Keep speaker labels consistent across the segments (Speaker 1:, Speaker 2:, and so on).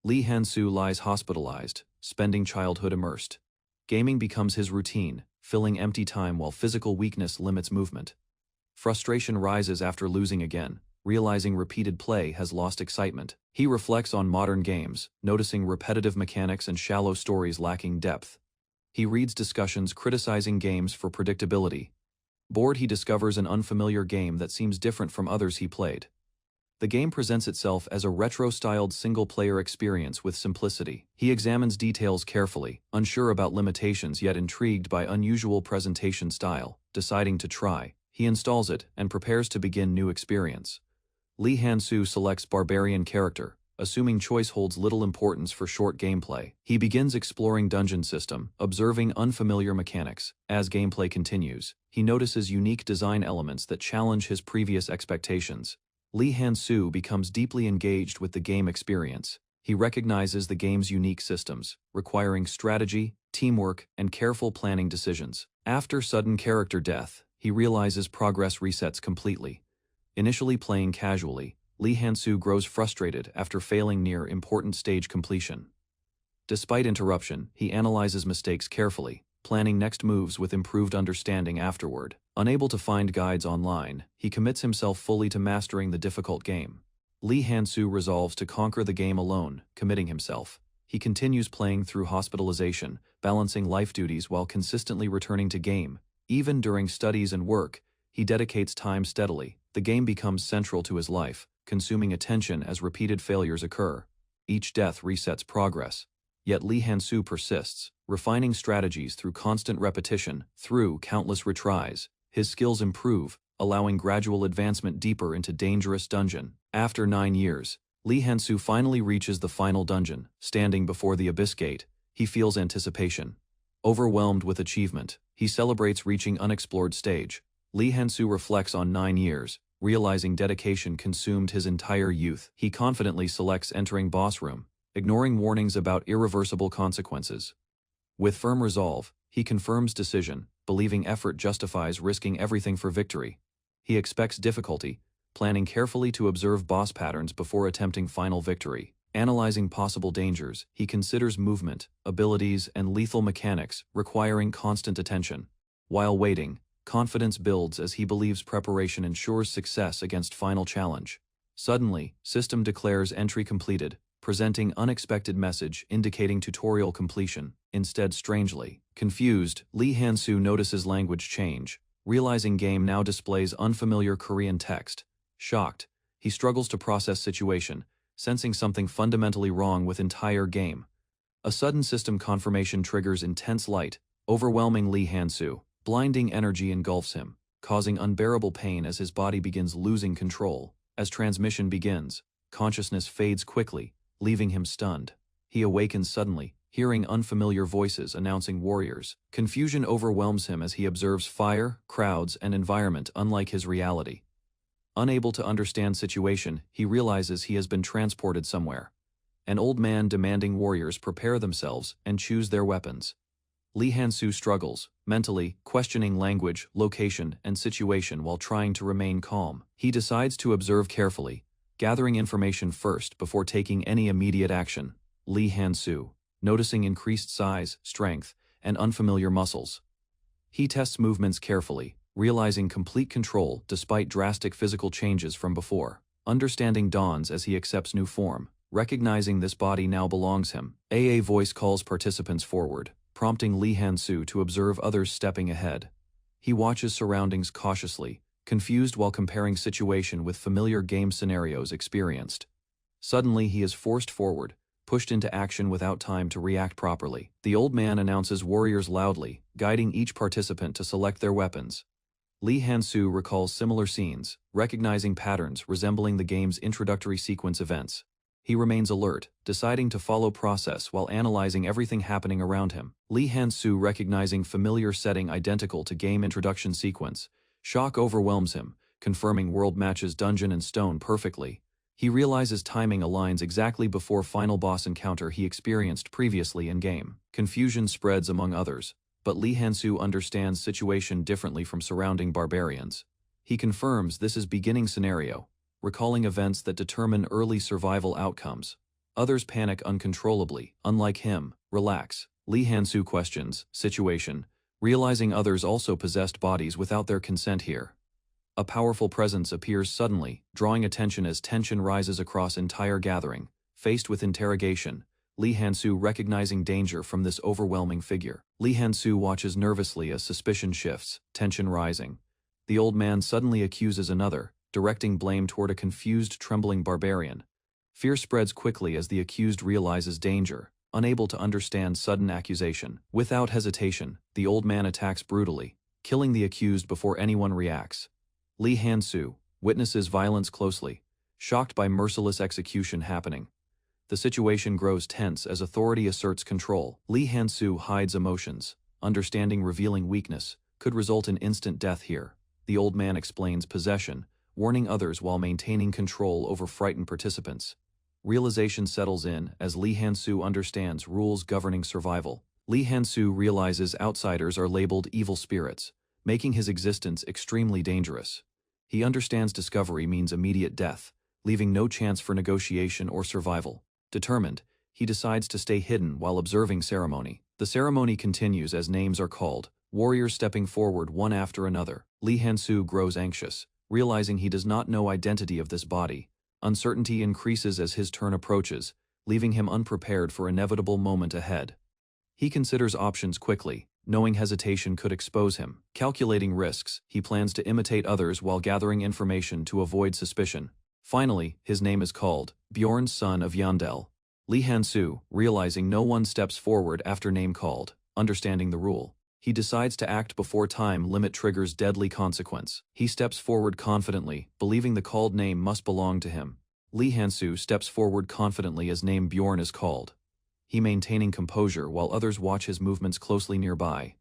Speaker 1: Lee Han-soo lies hospitalized, spending childhood immersed. Gaming becomes his routine, filling empty time while physical weakness limits movement. Frustration rises after losing again, realizing repeated play has lost excitement. He reflects on modern games, noticing repetitive mechanics and shallow stories lacking depth. He reads discussions criticizing games for predictability. Bored, he discovers an unfamiliar game that seems different from others he played. The game presents itself as a retro-styled single-player experience with simplicity. He examines details carefully, unsure about limitations yet intrigued by unusual presentation style. Deciding to try, he installs it and prepares to begin new experience. Lee Han-soo selects Barbarian character, assuming choice holds little importance for short gameplay. He begins exploring dungeon system, observing unfamiliar mechanics. As gameplay continues, he notices unique design elements that challenge his previous expectations. Lee Han-soo becomes deeply engaged with the game experience. He recognizes the game's unique systems, requiring strategy, teamwork, and careful planning decisions. After sudden character death, he realizes progress resets completely. Initially playing casually, Lee Han-soo grows frustrated after failing near important stage completion. Despite interruption, he analyzes mistakes carefully, planning next moves with improved understanding afterward. Unable to find guides online, he commits himself fully to mastering the difficult game. Lee Han-soo resolves to conquer the game alone, committing himself. He continues playing through hospitalization, balancing life duties while consistently returning to game. Even during studies and work, he dedicates time steadily. The game becomes central to his life, consuming attention as repeated failures occur. Each death resets progress. Yet Lee Han-soo persists, refining strategies through constant repetition. Through countless retries, his skills improve, allowing gradual advancement deeper into dangerous dungeon. After 9 years, Lee Han-soo finally reaches the final dungeon. Standing before the Abyss Gate, he feels anticipation. Overwhelmed with achievement, he celebrates reaching unexplored stage. Lee Han-soo reflects on 9 years, realizing dedication consumed his entire youth. He confidently selects entering boss room, ignoring warnings about irreversible consequences. With firm resolve, he confirms decision, believing effort justifies risking everything for victory. He expects difficulty, planning carefully to observe boss patterns before attempting final victory. Analyzing possible dangers, he considers movement, abilities, and lethal mechanics, requiring constant attention. While waiting, confidence builds as he believes preparation ensures success against final challenge. Suddenly, system declares entry completed, presenting unexpected message indicating tutorial completion. Instead, strangely confused, Lee Han-soo notices language change, realizing game now displays unfamiliar Korean text. Shocked, he struggles to process situation, sensing something fundamentally wrong with entire game. A sudden system confirmation triggers intense light, overwhelming Lee Han-soo. Blinding energy engulfs him, causing unbearable pain as his body begins losing control. As transmission begins, consciousness fades quickly, leaving him stunned. He awakens suddenly, hearing unfamiliar voices announcing warriors. Confusion overwhelms him as he observes fire, crowds, and environment unlike his reality. Unable to understand situation, he realizes he has been transported somewhere. An old man demanding warriors prepare themselves and choose their weapons. Lee Han-soo struggles, mentally, questioning language, location, and situation while trying to remain calm. He decides to observe carefully, gathering information first before taking any immediate action. Lee Han-soo, noticing increased size, strength, and unfamiliar muscles. He tests movements carefully, realizing complete control despite drastic physical changes from before. Understanding dawns as he accepts new form, recognizing this body now belongs him. A voice calls participants forward, prompting Lee Han-soo to observe others stepping ahead. He watches surroundings cautiously, confused while comparing situation with familiar game scenarios experienced. Suddenly he is forced forward, pushed into action without time to react properly. The old man announces warriors loudly, guiding each participant to select their weapons. Lee Han-soo recalls similar scenes, recognizing patterns resembling the game's introductory sequence events. He remains alert, deciding to follow process while analyzing everything happening around him. Lee Han-soo recognizing familiar setting identical to game introduction sequence. Shock overwhelms him, confirming world matches dungeon and stone perfectly. He realizes timing aligns exactly before final boss encounter he experienced previously in-game. Confusion spreads among others, but Lee Han-soo understands situation differently from surrounding barbarians. He confirms this is beginning scenario, recalling events that determine early survival outcomes. Others panic uncontrollably. Unlike him, relax. Lee Han-soo questions, situation, realizing others also possessed bodies without their consent here. A powerful presence appears suddenly, drawing attention as tension rises across entire gathering. Faced with interrogation, Lee Han-soo recognizing danger from this overwhelming figure. Lee Han-soo watches nervously as suspicion shifts, tension rising. The old man suddenly accuses another, directing blame toward a confused, trembling barbarian. Fear spreads quickly as the accused realizes danger, unable to understand sudden accusation. Without hesitation, the old man attacks brutally, killing the accused before anyone reacts. Lee Han-soo witnesses violence closely, shocked by merciless execution happening. The situation grows tense as authority asserts control. Lee Han-soo hides emotions, understanding revealing weakness could result in instant death here. The old man explains possession, warning others while maintaining control over frightened participants. Realization settles in as Lee Han-soo understands rules governing survival. Lee Han-soo realizes outsiders are labeled evil spirits, making his existence extremely dangerous. He understands discovery means immediate death, leaving no chance for negotiation or survival. Determined, he decides to stay hidden while observing ceremony. The ceremony continues as names are called, warriors stepping forward one after another. Lee Han-soo grows anxious, realizing he does not know identity of this body. Uncertainty increases as his turn approaches, leaving him unprepared for inevitable moment ahead. He considers options quickly, knowing hesitation could expose him. Calculating risks, he plans to imitate others while gathering information to avoid suspicion. Finally, his name is called, Bjorn, son of Yandel. Lee Han-soo, realizing no one steps forward after name called, understanding the rule. He decides to act before time limit triggers deadly consequence. He steps forward confidently, believing the called name must belong to him. Lee Han-soo steps forward confidently as name Bjorn is called. He maintaining composure while others watch his movements closely nearby.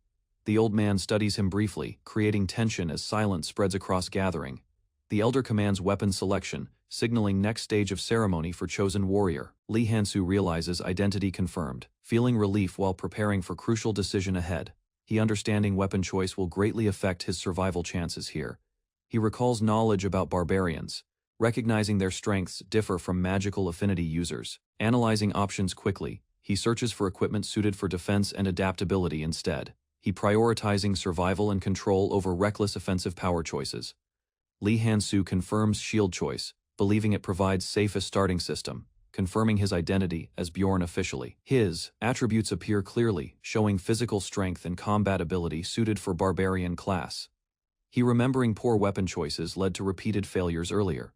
Speaker 1: The old man studies him briefly, creating tension as silence spreads across gathering. The elder commands weapon selection, signaling next stage of ceremony for chosen warrior. Lee Han-soo realizes identity confirmed, feeling relief while preparing for crucial decision ahead. He understanding weapon choice will greatly affect his survival chances here. He recalls knowledge about barbarians, recognizing their strengths differ from magical affinity users. Analyzing options quickly, he searches for equipment suited for defense and adaptability instead. He prioritizing survival and control over reckless offensive power choices. Lee Han-soo confirms shield choice, believing it provides safest starting system, confirming his identity as Bjorn officially. His attributes appear clearly, showing physical strength and combat ability suited for barbarian class. He remembering poor weapon choices led to repeated failures earlier.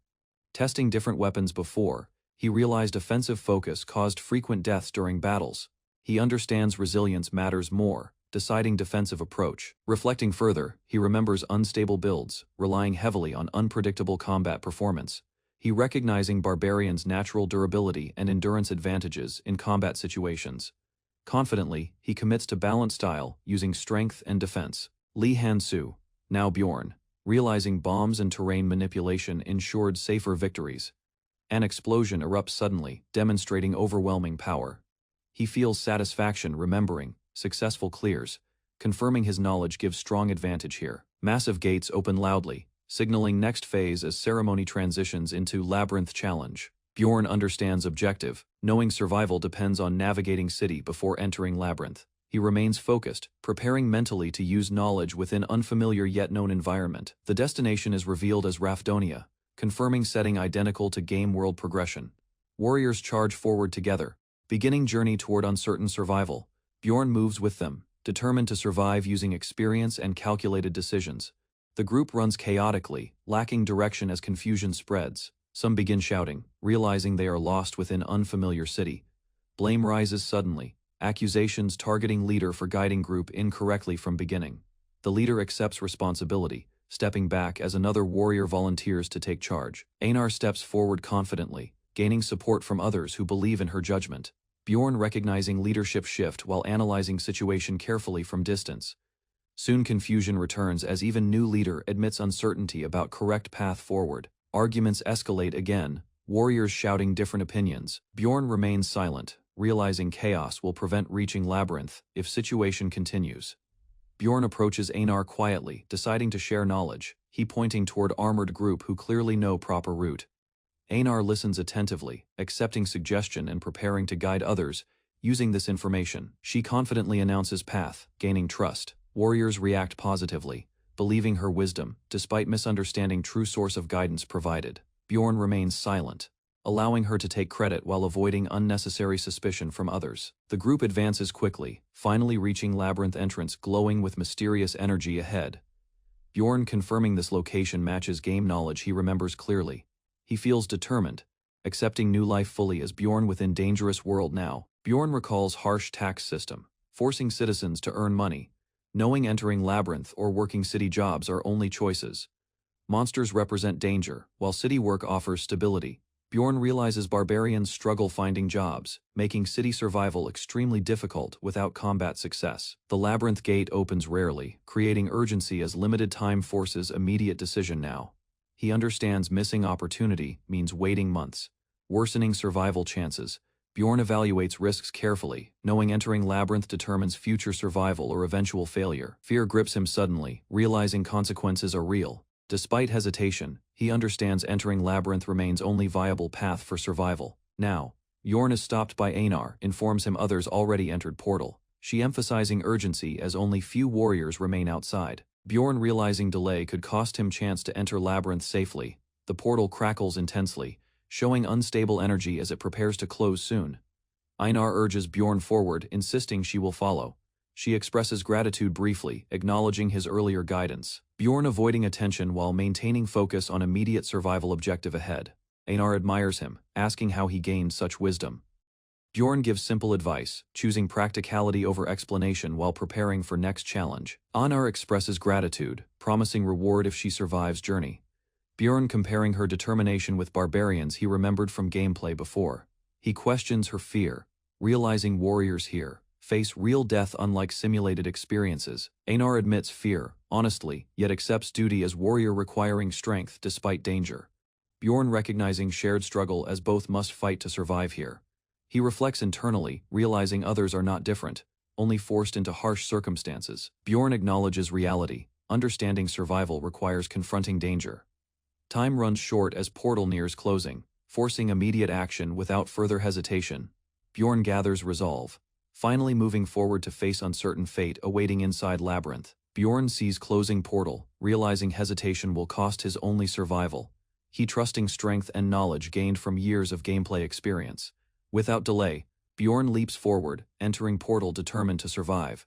Speaker 1: Testing different weapons before, he realized offensive focus caused frequent deaths during battles. He understands resilience matters more, deciding defensive approach. Reflecting further, he remembers unstable builds, relying heavily on unpredictable combat performance. He recognizing barbarians' natural durability and endurance advantages in combat situations. Confidently, he commits to balanced style, using strength and defense. Lee Han-soo, now Bjorn, realizing bombs and terrain manipulation ensured safer victories. An explosion erupts suddenly, demonstrating overwhelming power. He feels satisfaction remembering successful clears, confirming his knowledge gives strong advantage here. Massive gates open loudly, signaling next phase as ceremony transitions into labyrinth challenge. Bjorn understands objective, knowing survival depends on navigating city before entering labyrinth. He remains focused, preparing mentally to use knowledge within unfamiliar yet known environment. The destination is revealed as Rafdonia, confirming setting identical to game world progression. Warriors charge forward together, beginning journey toward uncertain survival. Bjorn moves with them, determined to survive using experience and calculated decisions. The group runs chaotically, lacking direction as confusion spreads. Some begin shouting, realizing they are lost within unfamiliar city. Blame rises suddenly, accusations targeting leader for guiding group incorrectly from beginning. The leader accepts responsibility, stepping back as another warrior volunteers to take charge. Einar steps forward confidently, gaining support from others who believe in her judgment. Bjorn recognizing leadership shift while analyzing situation carefully from distance. Soon confusion returns as even new leader admits uncertainty about correct path forward. Arguments escalate again, warriors shouting different opinions. Bjorn remains silent, realizing chaos will prevent reaching labyrinth if situation continues. Bjorn approaches Einar quietly, deciding to share knowledge, he pointing toward armored group who clearly know proper route. Einar listens attentively, accepting suggestion and preparing to guide others. Using this information, she confidently announces path, gaining trust. Warriors react positively, believing her wisdom, despite misunderstanding true source of guidance provided. Bjorn remains silent, allowing her to take credit while avoiding unnecessary suspicion from others. The group advances quickly, finally reaching labyrinth entrance glowing with mysterious energy ahead. Bjorn confirming this location matches game knowledge he remembers clearly. He feels determined, accepting new life fully as Bjorn within dangerous world now. Bjorn recalls harsh tax system, forcing citizens to earn money, knowing entering labyrinth or working city jobs are only choices. Monsters represent danger, while city work offers stability. Bjorn realizes barbarians struggle finding jobs, making city survival extremely difficult without combat success. The labyrinth gate opens rarely, creating urgency as limited time forces immediate decision now. He understands missing opportunity means waiting months, worsening survival chances. Bjorn evaluates risks carefully, knowing entering labyrinth determines future survival or eventual failure. Fear grips him suddenly, realizing consequences are real. Despite hesitation, he understands entering labyrinth remains only viable path for survival. Now, Bjorn is stopped by Einar, informs him others already entered portal, she emphasizing urgency as only few warriors remain outside. Bjorn realizing delay could cost him chance to enter labyrinth safely. The portal crackles intensely, showing unstable energy as it prepares to close soon. Einar urges Bjorn forward, insisting she will follow. She expresses gratitude briefly, acknowledging his earlier guidance. Bjorn avoiding attention while maintaining focus on immediate survival objective ahead. Einar admires him, asking how he gained such wisdom. Bjorn gives simple advice, choosing practicality over explanation while preparing for next challenge. Einar expresses gratitude, promising reward if she survives journey. Bjorn comparing her determination with barbarians he remembered from gameplay before. He questions her fear, realizing warriors here face real death unlike simulated experiences. Einar admits fear, honestly, yet accepts duty as warrior requiring strength despite danger. Bjorn recognizing shared struggle as both must fight to survive here. He reflects internally, realizing others are not different, only forced into harsh circumstances. Bjorn acknowledges reality, understanding survival requires confronting danger. Time runs short as portal nears closing, forcing immediate action without further hesitation. Bjorn gathers resolve, finally moving forward to face uncertain fate awaiting inside labyrinth. Bjorn sees closing portal, realizing hesitation will cost his only survival. He trusting strength and knowledge gained from years of gameplay experience. Without delay, Bjorn leaps forward, entering portal determined to survive.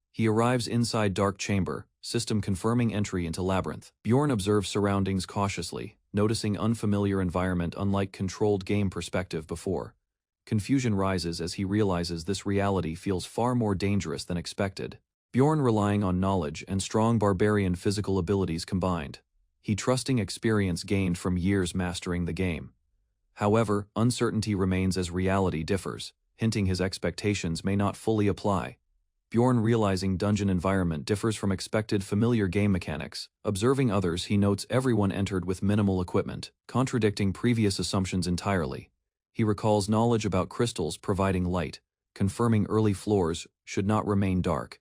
Speaker 1: He arrives inside dark chamber, system confirming entry into labyrinth. Bjorn observes surroundings cautiously, noticing unfamiliar environment unlike controlled game perspective before. Confusion rises as he realizes this reality feels far more dangerous than expected. Bjorn relying on knowledge and strong barbarian physical abilities combined. He trusting experience gained from years mastering the game. However, uncertainty remains as reality differs, hinting his expectations may not fully apply. Bjorn realizing dungeon environment differs from expected familiar game mechanics. Observing others he notes everyone entered with minimal equipment, contradicting previous assumptions entirely. He recalls knowledge about crystals providing light, confirming early floors should not remain dark.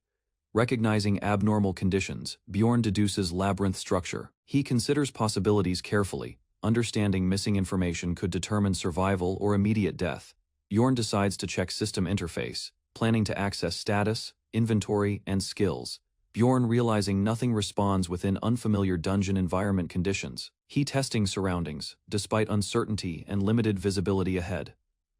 Speaker 1: Recognizing abnormal conditions, Bjorn deduces labyrinth structure. He considers possibilities carefully, understanding missing information could determine survival or immediate death. Bjorn decides to check system interface, planning to access status, inventory, and skills. Bjorn realizing nothing responds within unfamiliar dungeon environment conditions. He testing surroundings, despite uncertainty and limited visibility ahead.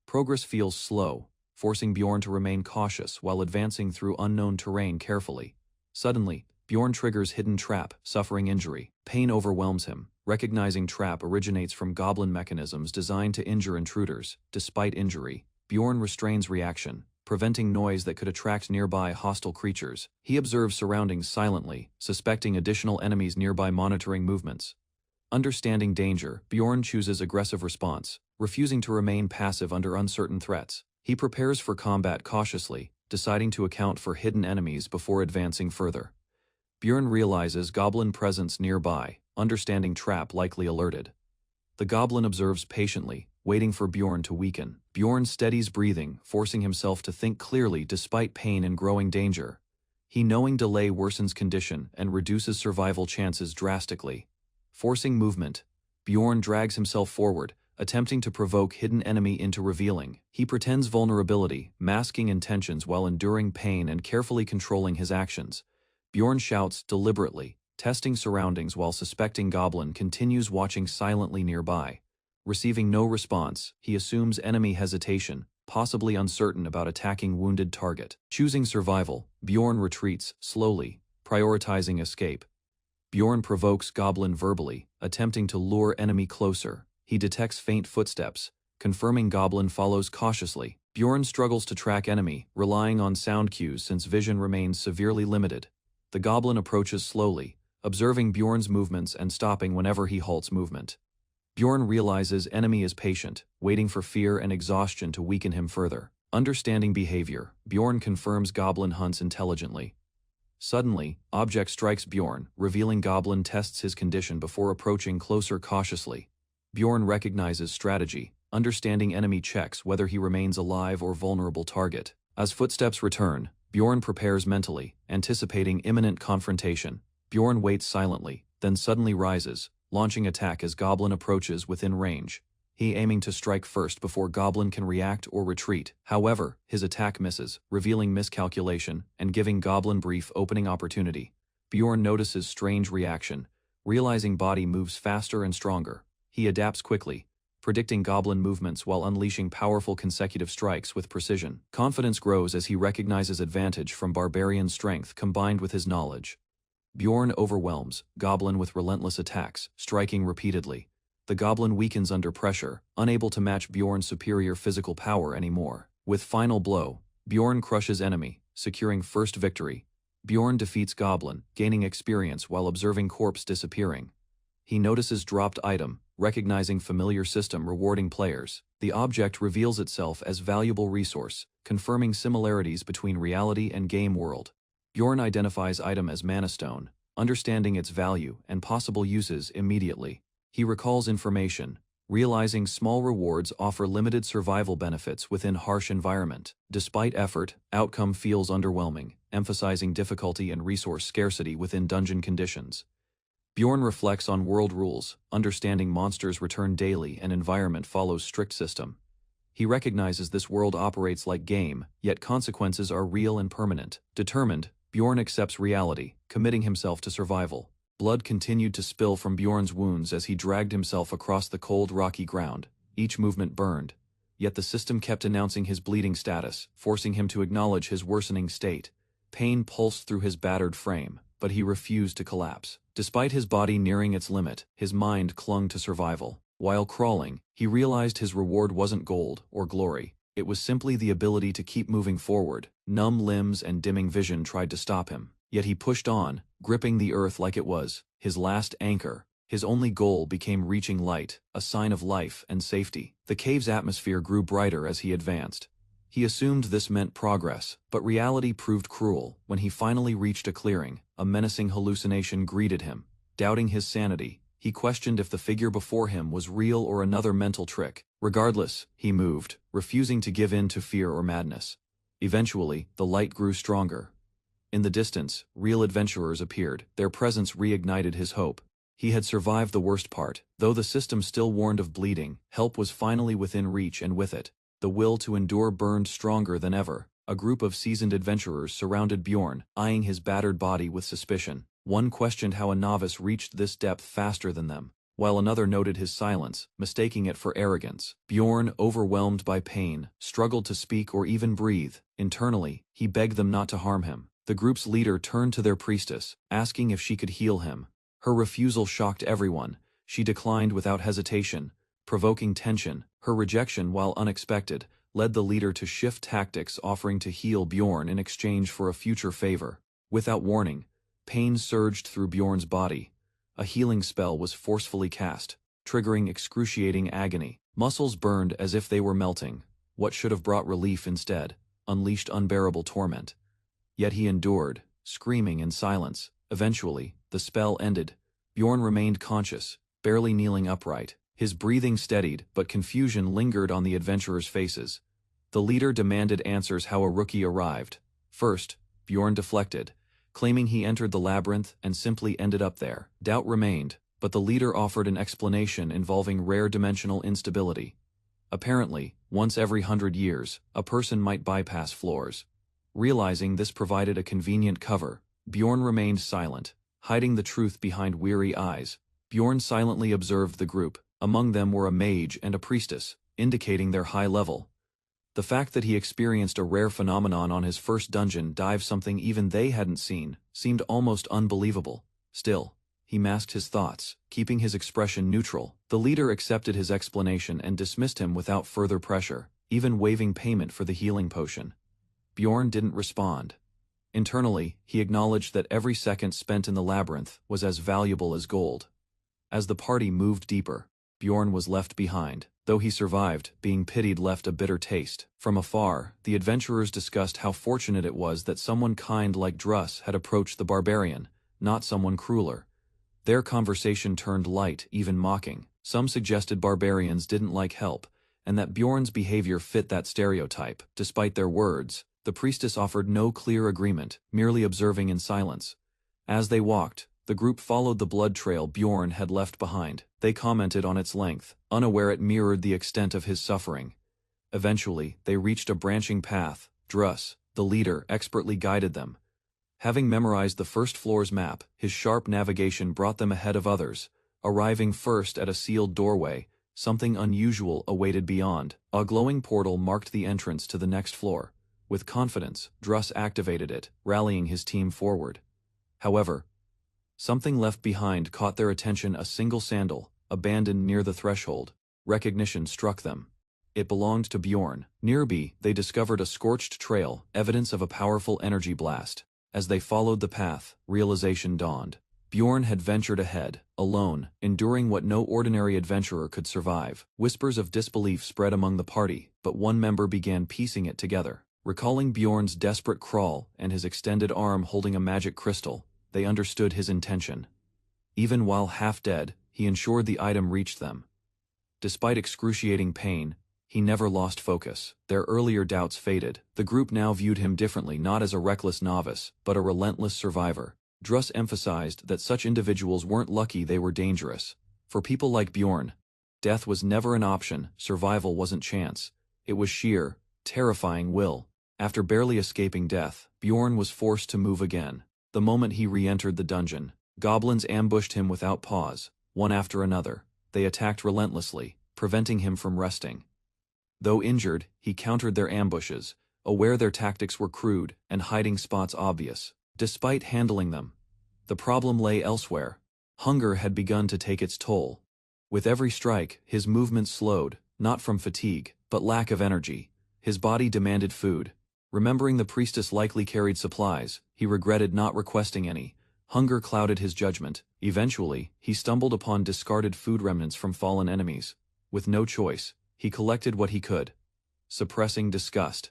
Speaker 1: Progress feels slow, forcing Bjorn to remain cautious while advancing through unknown terrain carefully. Suddenly, Bjorn triggers hidden trap, suffering injury. Pain overwhelms him, recognizing trap originates from goblin mechanisms designed to injure intruders. Despite injury, Bjorn restrains reaction, preventing noise that could attract nearby hostile creatures. He observes surroundings silently, suspecting additional enemies nearby monitoring movements. Understanding danger, Bjorn chooses aggressive response, refusing to remain passive under uncertain threats. He prepares for combat cautiously, deciding to account for hidden enemies before advancing further. Bjorn realizes goblin presence nearby, understanding trap likely alerted. The goblin observes patiently, waiting for Bjorn to weaken. Bjorn steadies breathing, forcing himself to think clearly despite pain and growing danger. He knowing delay worsens condition and reduces survival chances drastically. Forcing movement, Bjorn drags himself forward, attempting to provoke hidden enemy into revealing. He pretends vulnerability, masking intentions while enduring pain and carefully controlling his actions. Bjorn shouts deliberately, testing surroundings while suspecting Goblin continues watching silently nearby. Receiving no response, he assumes enemy hesitation, possibly uncertain about attacking wounded target. Choosing survival, Bjorn retreats slowly, prioritizing escape. Bjorn provokes Goblin verbally, attempting to lure enemy closer. He detects faint footsteps, confirming Goblin follows cautiously. Bjorn struggles to track enemy, relying on sound cues since vision remains severely limited. The Goblin approaches slowly, observing Bjorn's movements and stopping whenever he halts movement. Bjorn realizes enemy is patient, waiting for fear and exhaustion to weaken him further. Understanding behavior, Bjorn confirms Goblin hunts intelligently. Suddenly, object strikes Bjorn, revealing Goblin tests his condition before approaching closer cautiously. Bjorn recognizes strategy, understanding enemy checks whether he remains alive or vulnerable target. As footsteps return, Bjorn prepares mentally, anticipating imminent confrontation. Bjorn waits silently, then suddenly rises, launching attack as Goblin approaches within range. He aiming to strike first before Goblin can react or retreat. However, his attack misses, revealing miscalculation and giving Goblin brief opening opportunity. Bjorn notices strange reaction, realizing body moves faster and stronger. He adapts quickly, predicting Goblin movements while unleashing powerful consecutive strikes with precision. Confidence grows as he recognizes advantage from Barbarian's strength combined with his knowledge. Bjorn overwhelms Goblin with relentless attacks, striking repeatedly. The Goblin weakens under pressure, unable to match Bjorn's superior physical power anymore. With final blow, Bjorn crushes enemy, securing first victory. Bjorn defeats Goblin, gaining experience while observing corpse disappearing. He notices dropped item, recognizing familiar system rewarding players. The object reveals itself as valuable resource, confirming similarities between reality and game world. Bjorn identifies item as mana stone, understanding its value and possible uses immediately. He recalls information, realizing small rewards offer limited survival benefits within harsh environment. Despite effort, outcome feels underwhelming, emphasizing difficulty and resource scarcity within dungeon conditions. Bjorn reflects on world rules, understanding monsters return daily and environment follows strict system. He recognizes this world operates like game, yet consequences are real and permanent. Determined, Bjorn accepts reality, committing himself to survival. Blood continued to spill from Bjorn's wounds as he dragged himself across the cold rocky ground. Each movement burned. Yet the system kept announcing his bleeding status, forcing him to acknowledge his worsening state. Pain pulsed through his battered frame, but he refused to collapse. Despite his body nearing its limit, his mind clung to survival. While crawling, he realized his reward wasn't gold or glory. It was simply the ability to keep moving forward. Numb limbs and dimming vision tried to stop him. Yet he pushed on, gripping the earth like it was his last anchor. His only goal became reaching light, a sign of life and safety. The cave's atmosphere grew brighter as he advanced. He assumed this meant progress, but reality proved cruel. When he finally reached a clearing, a menacing hallucination greeted him. Doubting his sanity, he questioned if the figure before him was real or another mental trick. Regardless, he moved, refusing to give in to fear or madness. Eventually, the light grew stronger. In the distance, real adventurers appeared. Their presence reignited his hope. He had survived the worst part. Though the system still warned of bleeding, help was finally within reach, and with it, the will to endure burned stronger than ever. A group of seasoned adventurers surrounded Bjorn, eyeing his battered body with suspicion. One questioned how a novice reached this depth faster than them, while another noted his silence, mistaking it for arrogance. Bjorn, overwhelmed by pain, struggled to speak or even breathe. Internally, he begged them not to harm him. The group's leader turned to their priestess, asking if she could heal him. Her refusal shocked everyone. She declined without hesitation, provoking tension. Her rejection, while unexpected, led the leader to shift tactics, offering to heal Bjorn in exchange for a future favor. Without warning, pain surged through Bjorn's body. A healing spell was forcefully cast, triggering excruciating agony. Muscles burned as if they were melting. What should have brought relief instead unleashed unbearable torment. Yet he endured, screaming in silence. Eventually, the spell ended. Bjorn remained conscious, barely kneeling upright. His breathing steadied, but confusion lingered on the adventurers' faces. The leader demanded answers how a rookie arrived. First, Bjorn deflected, claiming he entered the labyrinth and simply ended up there. Doubt remained, but the leader offered an explanation involving rare dimensional instability. Apparently, once every 100 years, a person might bypass floors. Realizing this provided a convenient cover, Bjorn remained silent, hiding the truth behind weary eyes. Bjorn silently observed the group. Among them were a mage and a priestess, indicating their high level. The fact that he experienced a rare phenomenon on his first dungeon dive, something even they hadn't seen, seemed almost unbelievable. Still, he masked his thoughts, keeping his expression neutral. The leader accepted his explanation and dismissed him without further pressure, even waiving payment for the healing potion. Bjorn didn't respond. Internally, he acknowledged that every second spent in the labyrinth was as valuable as gold. As the party moved deeper, Bjorn was left behind. Though he survived, being pitied left a bitter taste. From afar, the adventurers discussed how fortunate it was that someone kind like Druss had approached the barbarian, not someone crueler. Their conversation turned light, even mocking. Some suggested barbarians didn't like help, and that Bjorn's behavior fit that stereotype. Despite their words, the priestess offered no clear agreement, merely observing in silence. As they walked, the group followed the blood trail Bjorn had left behind. They commented on its length, unaware it mirrored the extent of his suffering. Eventually, they reached a branching path. Druss, the leader, expertly guided them. Having memorized the first floor's map, his sharp navigation brought them ahead of others. Arriving first at a sealed doorway, something unusual awaited beyond. A glowing portal marked the entrance to the next floor. With confidence, Druss activated it, rallying his team forward. However, something left behind caught their attention: a single sandal, abandoned near the threshold. Recognition struck them. It belonged to Bjorn. Nearby, they discovered a scorched trail, evidence of a powerful energy blast. As they followed the path, realization dawned. Bjorn had ventured ahead, alone, enduring what no ordinary adventurer could survive. Whispers of disbelief spread among the party, but one member began piecing it together. Recalling Bjorn's desperate crawl and his extended arm holding a magic crystal, they understood his intention. Even while half dead, he ensured the item reached them. Despite excruciating pain, he never lost focus. Their earlier doubts faded. The group now viewed him differently, not as a reckless novice, but a relentless survivor. Druss emphasized that such individuals weren't lucky, they were dangerous. For people like Bjorn, death was never an option, survival wasn't chance. It was sheer, terrifying will. After barely escaping death, Bjorn was forced to move again. The moment he re-entered the dungeon, goblins ambushed him without pause, one after another. They attacked relentlessly, preventing him from resting. Though injured, he countered their ambushes, aware their tactics were crude and hiding spots obvious. Despite handling them, the problem lay elsewhere. Hunger had begun to take its toll. With every strike, his movements slowed, not from fatigue, but lack of energy. His body demanded food. Remembering the priestess likely carried supplies, he regretted not requesting any. Hunger clouded his judgment. Eventually, he stumbled upon discarded food remnants from fallen enemies. With no choice, he collected what he could, suppressing disgust.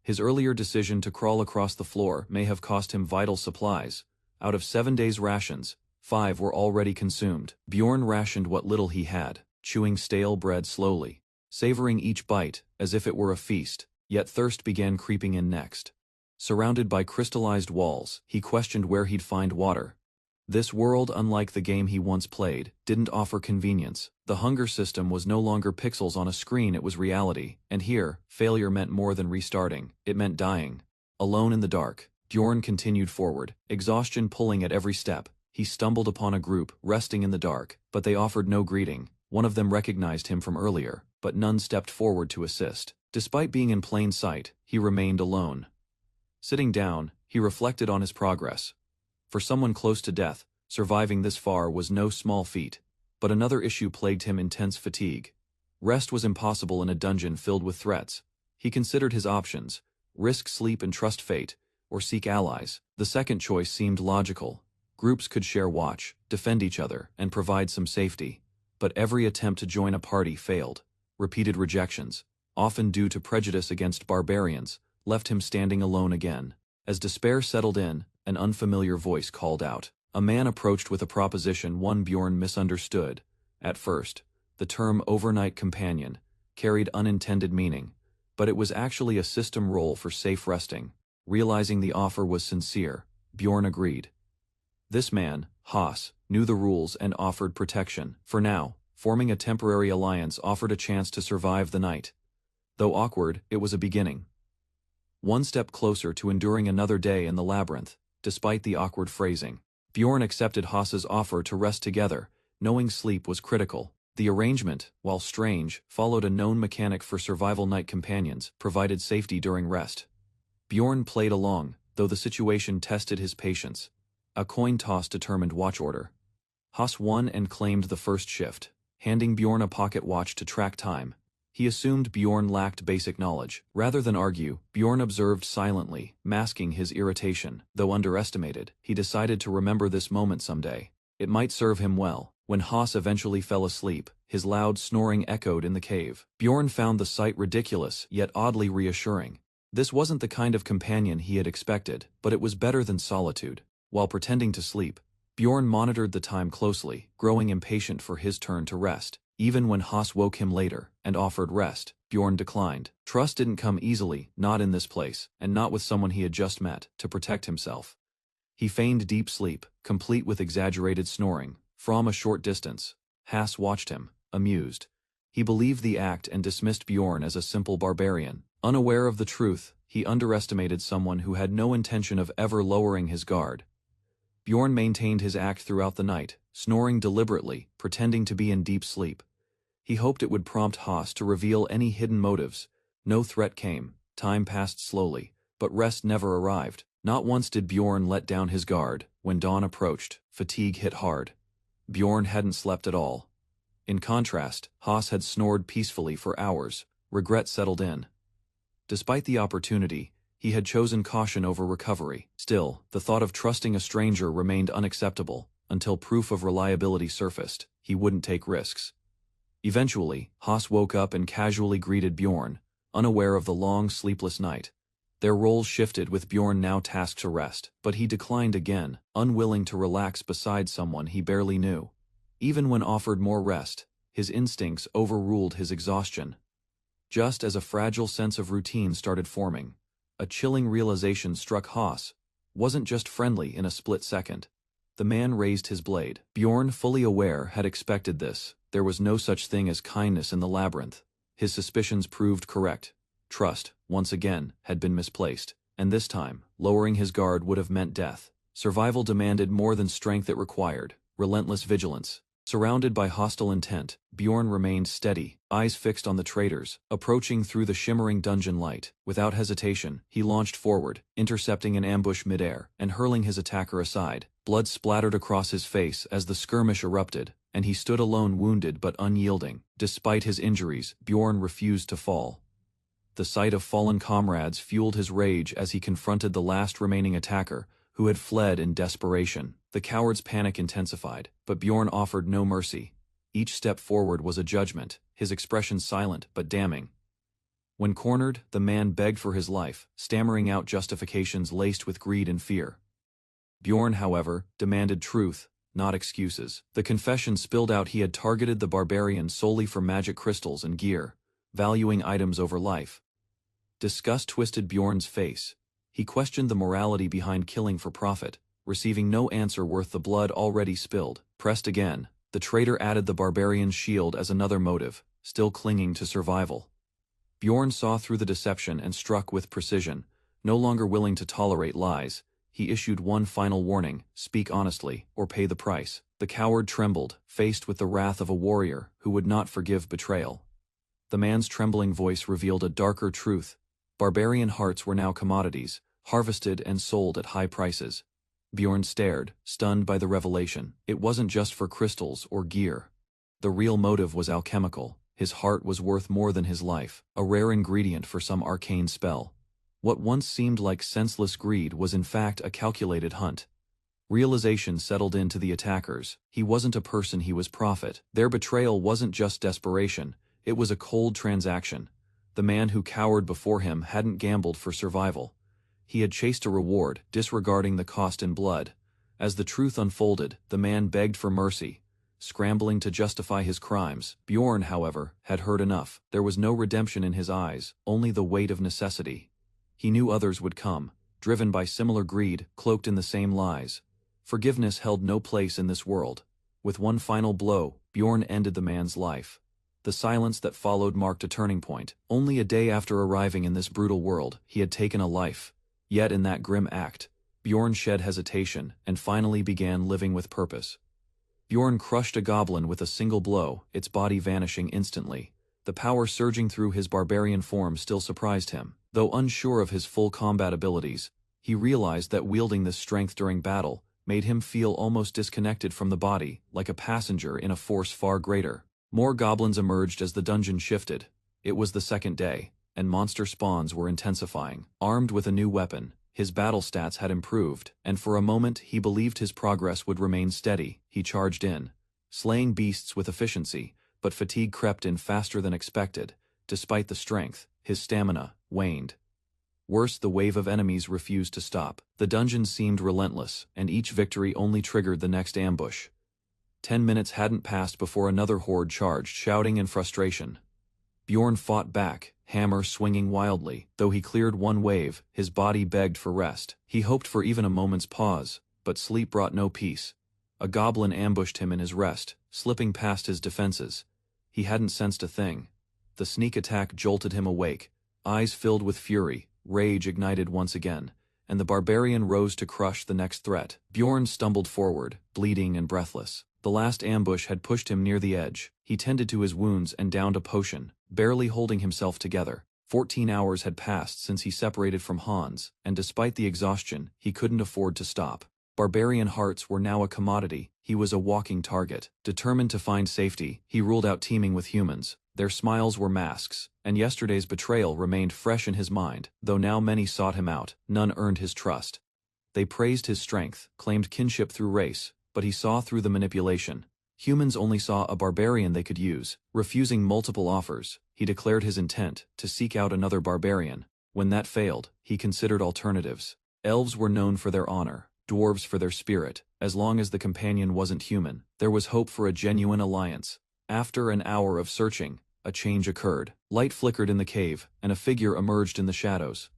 Speaker 1: His earlier decision to crawl across the floor may have cost him vital supplies. Out of 7 days' rations, 5 were already consumed. Bjorn rationed what little he had, chewing stale bread slowly, savoring each bite as if it were a feast. Yet thirst began creeping in next. Surrounded by crystallized walls, he questioned where he'd find water. This world, unlike the game he once played, didn't offer convenience. The hunger system was no longer pixels on a screen, it was reality. And here, failure meant more than restarting. It meant dying. Alone in the dark, Bjorn continued forward, exhaustion pulling at every step. He stumbled upon a group, resting in the dark, but they offered no greeting. One of them recognized him from earlier, but none stepped forward to assist. Despite being in plain sight, he remained alone. Sitting down, he reflected on his progress. For someone close to death, surviving this far was no small feat. But another issue plagued him: intense fatigue. Rest was impossible in a dungeon filled with threats. He considered his options: risk sleep and trust fate, or seek allies. The second choice seemed logical. Groups could share watch, defend each other, and provide some safety. But every attempt to join a party failed. Repeated rejections, often due to prejudice against barbarians, left him standing alone again. As despair settled in, an unfamiliar voice called out. A man approached with a proposition one Bjorn misunderstood. At first, the term overnight companion carried unintended meaning, but it was actually a system role for safe resting. Realizing the offer was sincere, Bjorn agreed. This man, Haas, knew the rules and offered protection. For now, forming a temporary alliance offered a chance to survive the night. Though awkward, it was a beginning. One step closer to enduring another day in the labyrinth, despite the awkward phrasing. Bjorn accepted Haas's offer to rest together, knowing sleep was critical. The arrangement, while strange, followed a known mechanic for survival night companions, provided safety during rest. Bjorn played along, though the situation tested his patience. A coin toss determined watch order. Haas won and claimed the first shift, handing Bjorn a pocket watch to track time. He assumed Bjorn lacked basic knowledge. Rather than argue, Bjorn observed silently, masking his irritation. Though underestimated, he decided to remember this moment someday. It might serve him well. When Haas eventually fell asleep, his loud snoring echoed in the cave. Bjorn found the sight ridiculous, yet oddly reassuring. This wasn't the kind of companion he had expected, but it was better than solitude. While pretending to sleep, Bjorn monitored the time closely, growing impatient for his turn to rest. Even when Haas woke him later and offered rest, Bjorn declined. Trust didn't come easily, not in this place, and not with someone he had just met, to protect himself. He feigned deep sleep, complete with exaggerated snoring. From a short distance, Haas watched him, amused. He believed the act and dismissed Bjorn as a simple barbarian. Unaware of the truth, he underestimated someone who had no intention of ever lowering his guard. Bjorn maintained his act throughout the night, snoring deliberately, pretending to be in deep sleep. He hoped it would prompt Haas to reveal any hidden motives. No threat came, time passed slowly, but rest never arrived. Not once did Bjorn let down his guard. When dawn approached, fatigue hit hard. Bjorn hadn't slept at all. In contrast, Haas had snored peacefully for hours. Regret settled in. Despite the opportunity, he had chosen caution over recovery. Still, the thought of trusting a stranger remained unacceptable. Until proof of reliability surfaced, he wouldn't take risks. Eventually, Haas woke up and casually greeted Bjorn, unaware of the long, sleepless night. Their roles shifted, with Bjorn now tasked to rest, but he declined again, unwilling to relax beside someone he barely knew. Even when offered more rest, his instincts overruled his exhaustion. Just as a fragile sense of routine started forming, a chilling realization struck Haas. Wasn't just friendly in a split second. The man raised his blade. Bjorn, fully aware, had expected this. There was no such thing as kindness in the labyrinth. His suspicions proved correct. Trust, once again, had been misplaced, and this time, lowering his guard would have meant death. Survival demanded more than strength it required, relentless vigilance. Surrounded by hostile intent, Bjorn remained steady, eyes fixed on the traitors, approaching through the shimmering dungeon light. Without hesitation, he launched forward, intercepting an ambush midair, and hurling his attacker aside. Blood splattered across his face as the skirmish erupted, and he stood alone, wounded but unyielding. Despite his injuries, Bjorn refused to fall. The sight of fallen comrades fueled his rage as he confronted the last remaining attacker, who had fled in desperation. The coward's panic intensified, but Bjorn offered no mercy. Each step forward was a judgment, his expression silent but damning. When cornered, the man begged for his life, stammering out justifications laced with greed and fear. Bjorn, however, demanded truth, not excuses. The confession spilled out he had targeted the barbarian solely for magic crystals and gear, valuing items over life. Disgust twisted Bjorn's face. He questioned the morality behind killing for profit, receiving no answer worth the blood already spilled. Pressed again, the traitor added the barbarian's shield as another motive, still clinging to survival. Bjorn saw through the deception and struck with precision. No longer willing to tolerate lies, he issued one final warning: speak honestly, or pay the price. The coward trembled, faced with the wrath of a warrior who would not forgive betrayal. The man's trembling voice revealed a darker truth. Barbarian hearts were now commodities, harvested and sold at high prices. Bjorn stared, stunned by the revelation. It wasn't just for crystals or gear. The real motive was alchemical. His heart was worth more than his life, a rare ingredient for some arcane spell. What once seemed like senseless greed was in fact a calculated hunt. Realization settled into the attackers. He wasn't a person, he was profit. Their betrayal wasn't just desperation, it was a cold transaction. The man who cowered before him hadn't gambled for survival. He had chased a reward, disregarding the cost in blood. As the truth unfolded, the man begged for mercy, scrambling to justify his crimes. Bjorn, however, had heard enough. There was no redemption in his eyes, only the weight of necessity. He knew others would come, driven by similar greed, cloaked in the same lies. Forgiveness held no place in this world. With one final blow, Bjorn ended the man's life. The silence that followed marked a turning point. Only a day after arriving in this brutal world, he had taken a life. Yet in that grim act, Bjorn shed hesitation and finally began living with purpose. Bjorn crushed a goblin with a single blow, its body vanishing instantly. The power surging through his barbarian form still surprised him. Though unsure of his full combat abilities, he realized that wielding this strength during battle made him feel almost disconnected from the body, like a passenger in a force far greater. More goblins emerged as the dungeon shifted. It was the second day, and monster spawns were intensifying. Armed with a new weapon, his battle stats had improved, and for a moment he believed his progress would remain steady. He charged in, slaying beasts with efficiency, but fatigue crept in faster than expected. Despite the strength, his stamina waned. Worse, the wave of enemies refused to stop. The dungeon seemed relentless, and each victory only triggered the next ambush. 10 minutes hadn't passed before another horde charged, shouting in frustration. Bjorn fought back, hammer swinging wildly. Though he cleared one wave, his body begged for rest. He hoped for even a moment's pause, but sleep brought no peace. A goblin ambushed him in his rest, slipping past his defenses. He hadn't sensed a thing. The sneak attack jolted him awake, eyes filled with fury. Rage ignited once again, and the barbarian rose to crush the next threat. Bjorn stumbled forward, bleeding and breathless. The last ambush had pushed him near the edge. He tended to his wounds and downed a potion, barely holding himself together. 14 hours had passed since he separated from Hans, and despite the exhaustion, he couldn't afford to stop. Barbarian hearts were now a commodity. He was a walking target. Determined to find safety, he ruled out teaming with humans. Their smiles were masks, and yesterday's betrayal remained fresh in his mind. Though now many sought him out, none earned his trust. They praised his strength, claimed kinship through race, but he saw through the manipulation. Humans only saw a barbarian they could use. Refusing multiple offers, he declared his intent to seek out another barbarian. When that failed, he considered alternatives. Elves were known for their honor, dwarves for their spirit. As long as the companion wasn't human, there was hope for a genuine alliance. After an hour of searching, a change occurred. Light flickered in the cave, and a figure emerged in the shadows.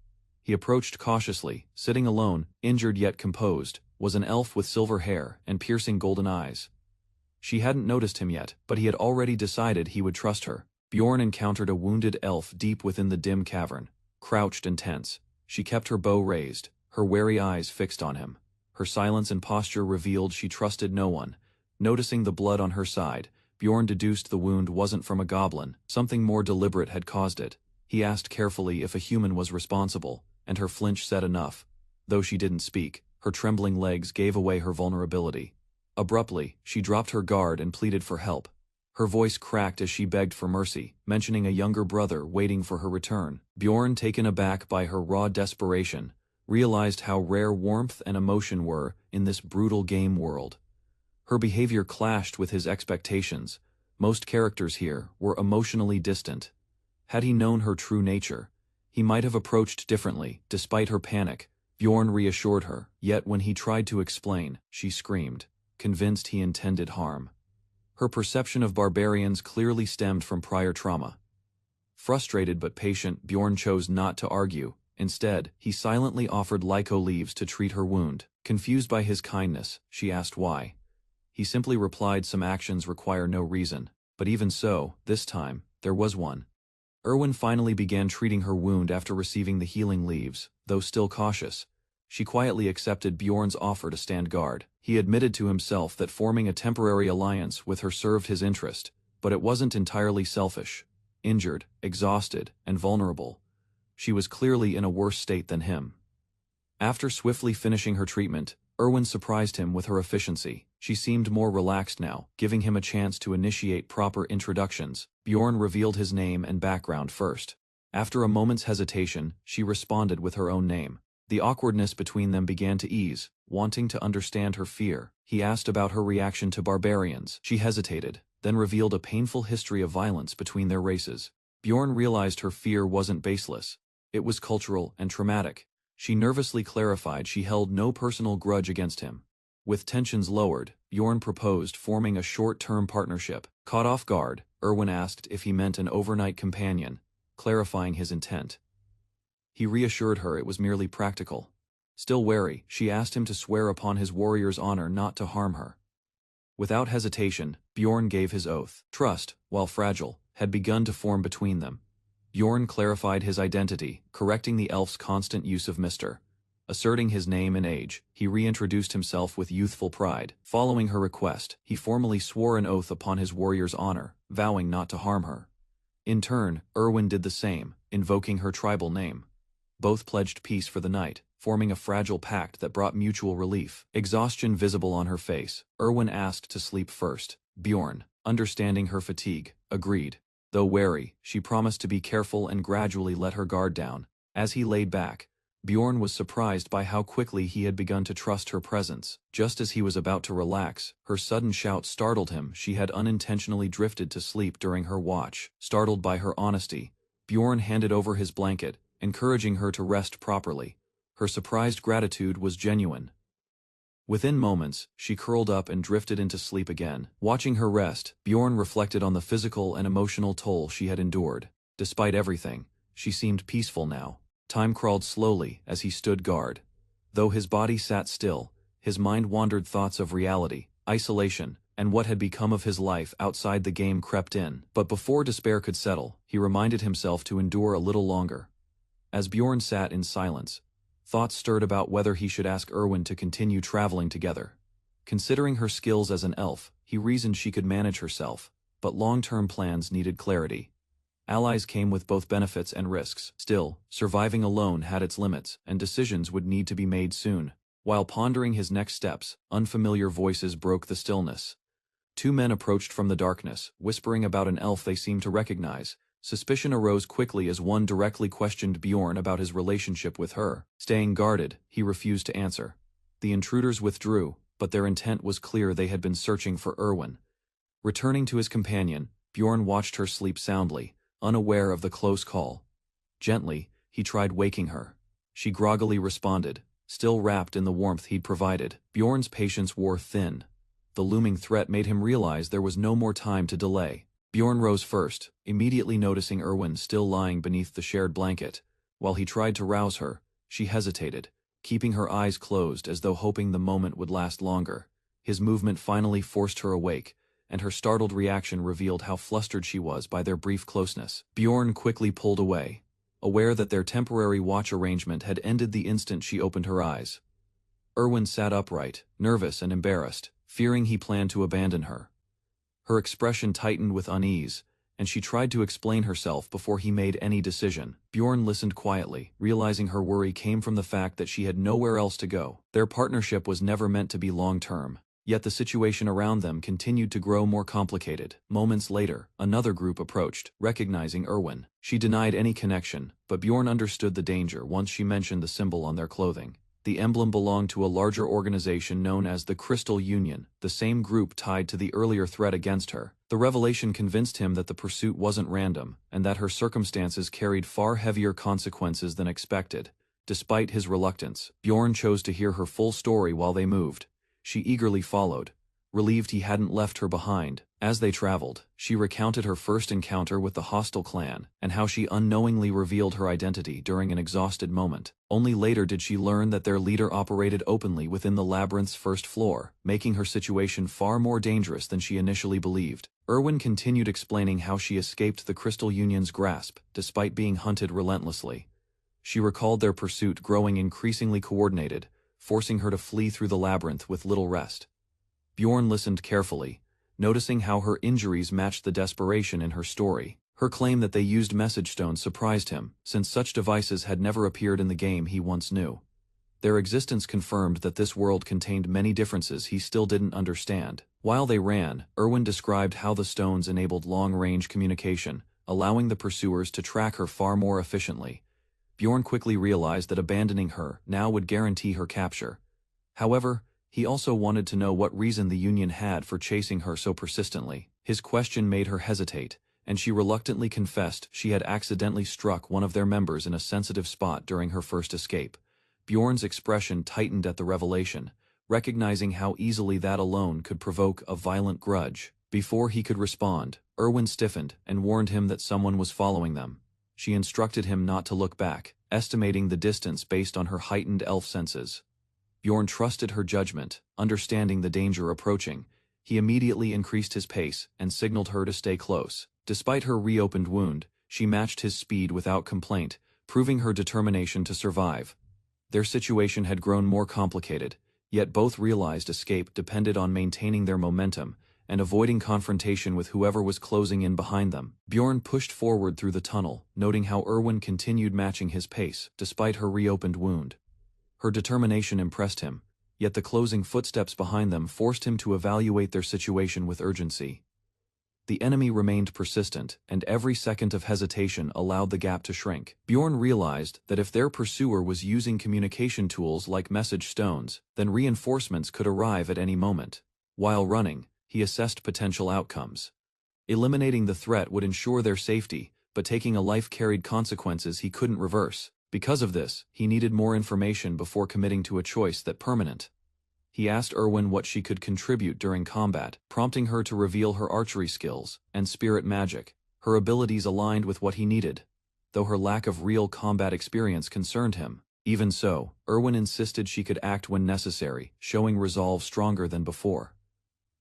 Speaker 1: He approached cautiously. Sitting alone, injured yet composed, was an elf with silver hair and piercing golden eyes. She hadn't noticed him yet, but he had already decided he would trust her. Bjorn encountered a wounded elf deep within the dim cavern. Crouched and tense, she kept her bow raised, her wary eyes fixed on him. Her silence and posture revealed she trusted no one. Noticing the blood on her side, Bjorn deduced the wound wasn't from a goblin. Something more deliberate had caused it. He asked carefully if a human was responsible, and her flinch said enough. Though she didn't speak, her trembling legs gave away her vulnerability. Abruptly, she dropped her guard and pleaded for help. Her voice cracked as she begged for mercy, mentioning a younger brother waiting for her return. Bjorn, taken aback by her raw desperation, realized how rare warmth and emotion were in this brutal game world. Her behavior clashed with his expectations. Most characters here were emotionally distant. Had he known her true nature, he might have approached differently. Despite her panic, Bjorn reassured her, yet when he tried to explain, she screamed, convinced he intended harm. Her perception of barbarians clearly stemmed from prior trauma. Frustrated but patient, Bjorn chose not to argue. Instead, he silently offered lyco leaves to treat her wound. Confused by his kindness, she asked why. He simply replied some actions require no reason. But even so, this time, there was one. Erwin finally began treating her wound after receiving the healing leaves. Though still cautious, she quietly accepted Bjorn's offer to stand guard. He admitted to himself that forming a temporary alliance with her served his interest, but it wasn't entirely selfish. Injured, exhausted, and vulnerable, she was clearly in a worse state than him. After swiftly finishing her treatment, Erwin surprised him with her efficiency. She seemed more relaxed now, giving him a chance to initiate proper introductions. Bjorn revealed his name and background first. After a moment's hesitation, she responded with her own name. The awkwardness between them began to ease. Wanting to understand her fear, he asked about her reaction to barbarians. She hesitated, then revealed a painful history of violence between their races. Bjorn realized her fear wasn't baseless. It was cultural and traumatic. She nervously clarified she held no personal grudge against him. With tensions lowered, Bjorn proposed forming a short-term partnership. Caught off guard, Erwin asked if he meant an overnight companion, clarifying his intent. He reassured her it was merely practical. Still wary, she asked him to swear upon his warrior's honor not to harm her. Without hesitation, Bjorn gave his oath. Trust, while fragile, had begun to form between them. Bjorn clarified his identity, correcting the elf's constant use of Mr. Asserting his name and age, he reintroduced himself with youthful pride. Following her request, he formally swore an oath upon his warrior's honor, vowing not to harm her. In turn, Erwin did the same, invoking her tribal name. Both pledged peace for the night, forming a fragile pact that brought mutual relief. Exhaustion visible on her face, Erwin asked to sleep first. Bjorn, understanding her fatigue, agreed. Though wary, she promised to be careful and gradually let her guard down. As he laid back, Bjorn was surprised by how quickly he had begun to trust her presence. Just as he was about to relax, her sudden shout startled him. She had unintentionally drifted to sleep during her watch. Startled by her honesty, Bjorn handed over his blanket, encouraging her to rest properly. Her surprised gratitude was genuine. Within moments, she curled up and drifted into sleep again. Watching her rest, Bjorn reflected on the physical and emotional toll she had endured. Despite everything, she seemed peaceful now. Time crawled slowly as he stood guard. Though his body sat still, his mind wandered. Thoughts of reality, isolation, and what had become of his life outside the game crept in. But before despair could settle, he reminded himself to endure a little longer. As Bjorn sat in silence, thoughts stirred about whether he should ask Erwin to continue traveling together. Considering her skills as an elf, he reasoned she could manage herself, but long-term plans needed clarity. Allies came with both benefits and risks. Still, surviving alone had its limits, and decisions would need to be made soon. While pondering his next steps, unfamiliar voices broke the stillness. Two men approached from the darkness, whispering about an elf they seemed to recognize. Suspicion arose quickly as one directly questioned Bjorn about his relationship with her. Staying guarded, he refused to answer. The intruders withdrew, but their intent was clear. They had been searching for Erwin. Returning to his companion, Bjorn watched her sleep soundly, unaware of the close call. Gently, he tried waking her. She groggily responded, still wrapped in the warmth he'd provided. Bjorn's patience wore thin. The looming threat made him realize there was no more time to delay. Bjorn rose first, immediately noticing Erwin still lying beneath the shared blanket. While he tried to rouse her, she hesitated, keeping her eyes closed as though hoping the moment would last longer. His movement finally forced her awake, and her startled reaction revealed how flustered she was by their brief closeness. Bjorn quickly pulled away, aware that their temporary watch arrangement had ended the instant she opened her eyes. Erwin sat upright, nervous and embarrassed, fearing he planned to abandon her. Her expression tightened with unease, and she tried to explain herself before he made any decision. Bjorn listened quietly, realizing her worry came from the fact that she had nowhere else to go. Their partnership was never meant to be long-term, yet the situation around them continued to grow more complicated. Moments later, another group approached, recognizing Erwin. She denied any connection, but Bjorn understood the danger once she mentioned the symbol on their clothing. The emblem belonged to a larger organization known as the Crystal Union, the same group tied to the earlier threat against her. The revelation convinced him that the pursuit wasn't random, and that her circumstances carried far heavier consequences than expected. Despite his reluctance, Bjorn chose to hear her full story while they moved. She eagerly followed, relieved he hadn't left her behind. As they traveled, she recounted her first encounter with the hostile clan, and how she unknowingly revealed her identity during an exhausted moment. Only later did she learn that their leader operated openly within the labyrinth's first floor, making her situation far more dangerous than she initially believed. Erwin continued explaining how she escaped the Crystal Union's grasp, despite being hunted relentlessly. She recalled their pursuit growing increasingly coordinated, forcing her to flee through the labyrinth with little rest. Bjorn listened carefully, noticing how her injuries matched the desperation in her story. Her claim that they used message stones surprised him, since such devices had never appeared in the game he once knew. Their existence confirmed that this world contained many differences he still didn't understand. While they ran, Erwin described how the stones enabled long-range communication, allowing the pursuers to track her far more efficiently. Bjorn quickly realized that abandoning her now would guarantee her capture. However, he also wanted to know what reason the Union had for chasing her so persistently. His question made her hesitate, and she reluctantly confessed she had accidentally struck one of their members in a sensitive spot during her first escape. Bjorn's expression tightened at the revelation, recognizing how easily that alone could provoke a violent grudge. Before he could respond, Erwin stiffened and warned him that someone was following them. she instructed him not to look back, estimating the distance based on her heightened elf senses. Bjorn trusted her judgment, understanding the danger approaching. He immediately increased his pace and signaled her to stay close. Despite her reopened wound, she matched his speed without complaint, proving her determination to survive. Their situation had grown more complicated, yet both realized escape depended on maintaining their momentum and avoiding confrontation with whoever was closing in behind them. Bjorn pushed forward through the tunnel, noting how Erwin continued matching his pace despite her reopened wound. Her determination impressed him, yet the closing footsteps behind them forced him to evaluate their situation with urgency. The enemy remained persistent, and every second of hesitation allowed the gap to shrink. Bjorn realized that if their pursuer was using communication tools like message stones, then reinforcements could arrive at any moment. While running, he assessed potential outcomes. Eliminating the threat would ensure their safety, but taking a life carried consequences he couldn't reverse. Because of this, he needed more information before committing to a choice that permanent. He asked Erwin what she could contribute during combat, prompting her to reveal her archery skills and spirit magic. Her abilities aligned with what he needed, though her lack of real combat experience concerned him. Even so, Erwin insisted she could act when necessary, showing resolve stronger than before.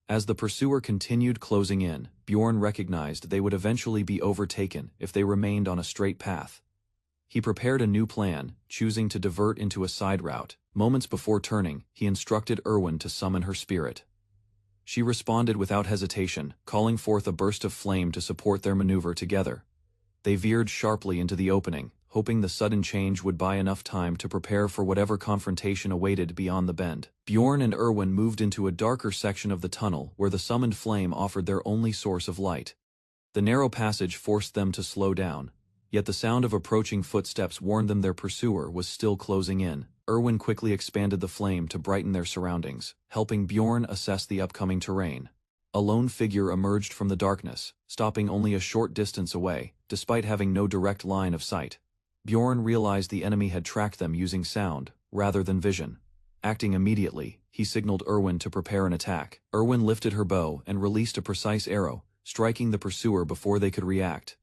Speaker 1: As the pursuer continued closing in, Bjorn recognized they would eventually be overtaken if they remained on a straight path. He prepared a new plan, choosing to divert into a side route. Moments before turning, he instructed Erwin to summon her spirit. She responded without hesitation, calling forth a burst of flame to support their maneuver together. They veered sharply into the opening, hoping the sudden change would buy enough time to prepare for whatever confrontation awaited beyond the bend. Bjorn and Erwin moved into a darker section of the tunnel where the summoned flame offered their only source of light. The narrow passage forced them to slow down, yet the sound of approaching footsteps warned them their pursuer was still closing in. Erwin quickly expanded the flame to brighten their surroundings, helping Bjorn assess the upcoming terrain. A lone figure emerged from the darkness, stopping only a short distance away, despite having no direct line of sight. Bjorn realized the enemy had tracked them using sound, rather than vision. Acting immediately, he signaled Erwin to prepare an attack. Erwin lifted her bow and released a precise arrow, striking the pursuer before they could react.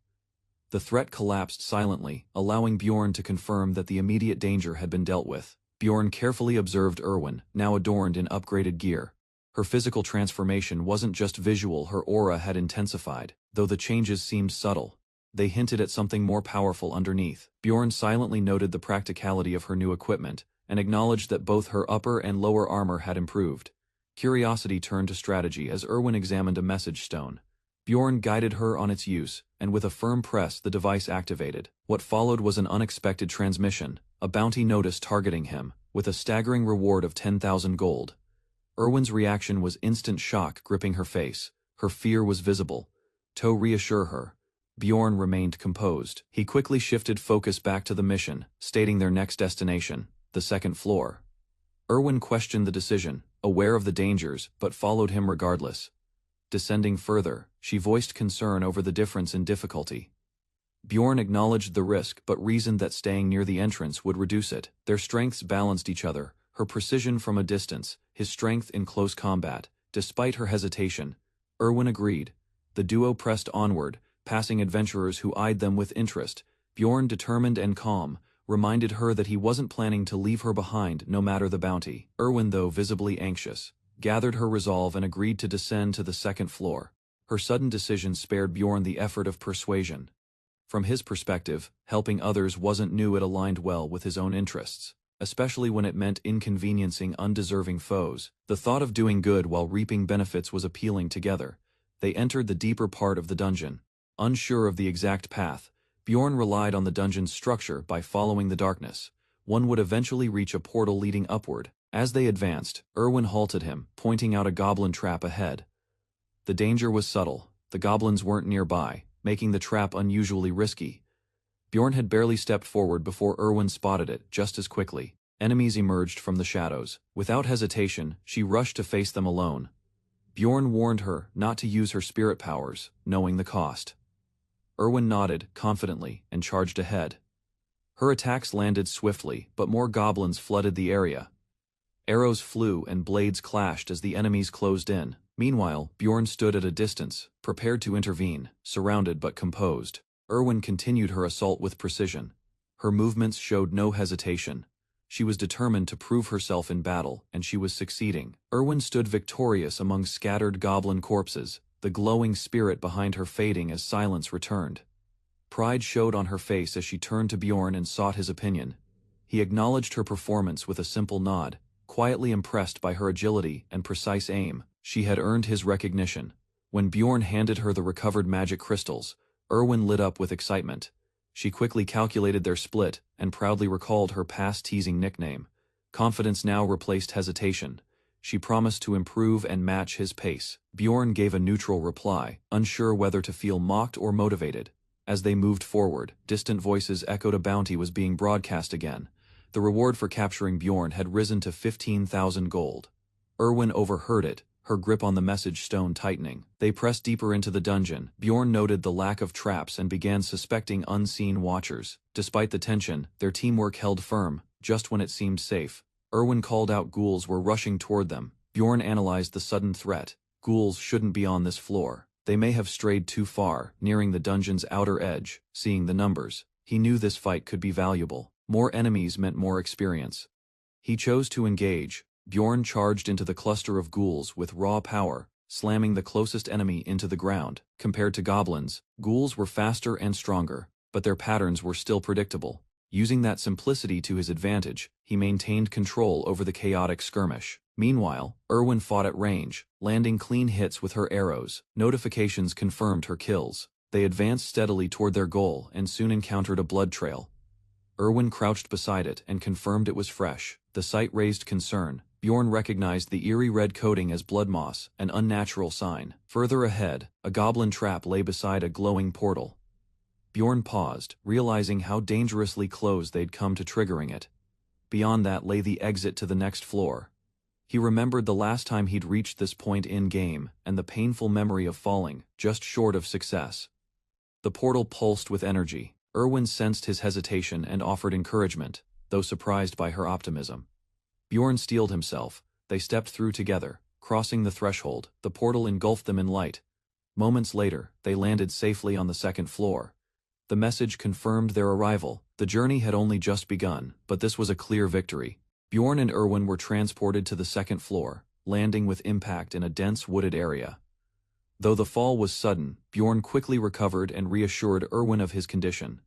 Speaker 1: The threat collapsed silently, allowing Bjorn to confirm that the immediate danger had been dealt with. Bjorn carefully observed Erwin, now adorned in upgraded gear. Her physical transformation wasn't just visual, her aura had intensified, though the changes seemed subtle. They hinted at something more powerful underneath. Bjorn silently noted the practicality of her new equipment, and acknowledged that both her upper and lower armor had improved. Curiosity turned to strategy as Erwin examined a message stone. Bjorn guided her on its use, and with a firm press the device activated. What followed was an unexpected transmission, a bounty notice targeting him, with a staggering reward of 10,000 gold. Erwin's reaction was instant shock gripping her face. Her fear was visible. To reassure her, Bjorn remained composed. He quickly shifted focus back to the mission, stating their next destination, the second floor. Erwin questioned the decision, aware of the dangers, but followed him regardless. Descending further, she voiced concern over the difference in difficulty. Bjorn acknowledged the risk but reasoned that staying near the entrance would reduce it. Their strengths balanced each other, her precision from a distance, his strength in close combat. Despite her hesitation, Erwin agreed. The duo pressed onward, passing adventurers who eyed them with interest. Bjorn, determined and calm, reminded her that he wasn't planning to leave her behind no matter the bounty. Erwin, though visibly anxious, gathered her resolve and agreed to descend to the second floor. Her sudden decision spared Bjorn the effort of persuasion. From his perspective, helping others wasn't new. It aligned well with his own interests, especially when it meant inconveniencing undeserving foes. The thought of doing good while reaping benefits was appealing. Together, they entered the deeper part of the dungeon. Unsure of the exact path, Bjorn relied on the dungeon's structure. By following the darkness, one would eventually reach a portal leading upward. As they advanced, Erwin halted him, pointing out a goblin trap ahead. The danger was subtle. The goblins weren't nearby, making the trap unusually risky. Bjorn had barely stepped forward before Erwin spotted it just as quickly. Enemies emerged from the shadows. Without hesitation, she rushed to face them alone. Bjorn warned her not to use her spirit powers, knowing the cost. Erwin nodded confidently and charged ahead. Her attacks landed swiftly, but more goblins flooded the area. Arrows flew and blades clashed as the enemies closed in. Meanwhile, Bjorn stood at a distance, prepared to intervene, surrounded but composed. Erwin continued her assault with precision. Her movements showed no hesitation. She was determined to prove herself in battle, and she was succeeding. Erwin stood victorious among scattered goblin corpses, the glowing spirit behind her fading as silence returned. Pride showed on her face as she turned to Bjorn and sought his opinion. He acknowledged her performance with a simple nod, quietly impressed by her agility and precise aim. She had earned his recognition. When Bjorn handed her the recovered magic crystals, Erwin lit up with excitement. She quickly calculated their split and proudly recalled her past teasing nickname. Confidence now replaced hesitation. She promised to improve and match his pace. Bjorn gave a neutral reply, unsure whether to feel mocked or motivated. As they moved forward, distant voices echoed a bounty was being broadcast again. The reward for capturing Bjorn had risen to 15,000 gold. Erwin overheard it, her grip on the message stone tightening. They pressed deeper into the dungeon. Bjorn noted the lack of traps and began suspecting unseen watchers. Despite the tension, their teamwork held firm, just when it seemed safe. Erwin called out ghouls were rushing toward them. Bjorn analyzed the sudden threat. Ghouls shouldn't be on this floor. They may have strayed too far, nearing the dungeon's outer edge. Seeing the numbers, he knew this fight could be valuable. More enemies meant more experience. He chose to engage. Bjorn charged into the cluster of ghouls with raw power, slamming the closest enemy into the ground. Compared to goblins, ghouls were faster and stronger, but their patterns were still predictable. Using that simplicity to his advantage, he maintained control over the chaotic skirmish. Meanwhile, Erwin fought at range, landing clean hits with her arrows. Notifications confirmed her kills. They advanced steadily toward their goal and soon encountered a blood trail. Erwin crouched beside it and confirmed it was fresh. The sight raised concern. Bjorn recognized the eerie red coating as blood moss, an unnatural sign. Further ahead, a goblin trap lay beside a glowing portal. Bjorn paused, realizing how dangerously close they'd come to triggering it. Beyond that lay the exit to the next floor. He remembered the last time he'd reached this point in-game, and the painful memory of falling, just short of success. The portal pulsed with energy. Erwin sensed his hesitation and offered encouragement, though surprised by her optimism. Bjorn steeled himself. They stepped through together. Crossing the threshold, the portal engulfed them in light. Moments later, they landed safely on the second floor. The message confirmed their arrival. The journey had only just begun, but this was a clear victory. Bjorn and Erwin were transported to the second floor, landing with impact in a dense wooded area. Though the fall was sudden, Bjorn quickly recovered and reassured Erwin of his condition.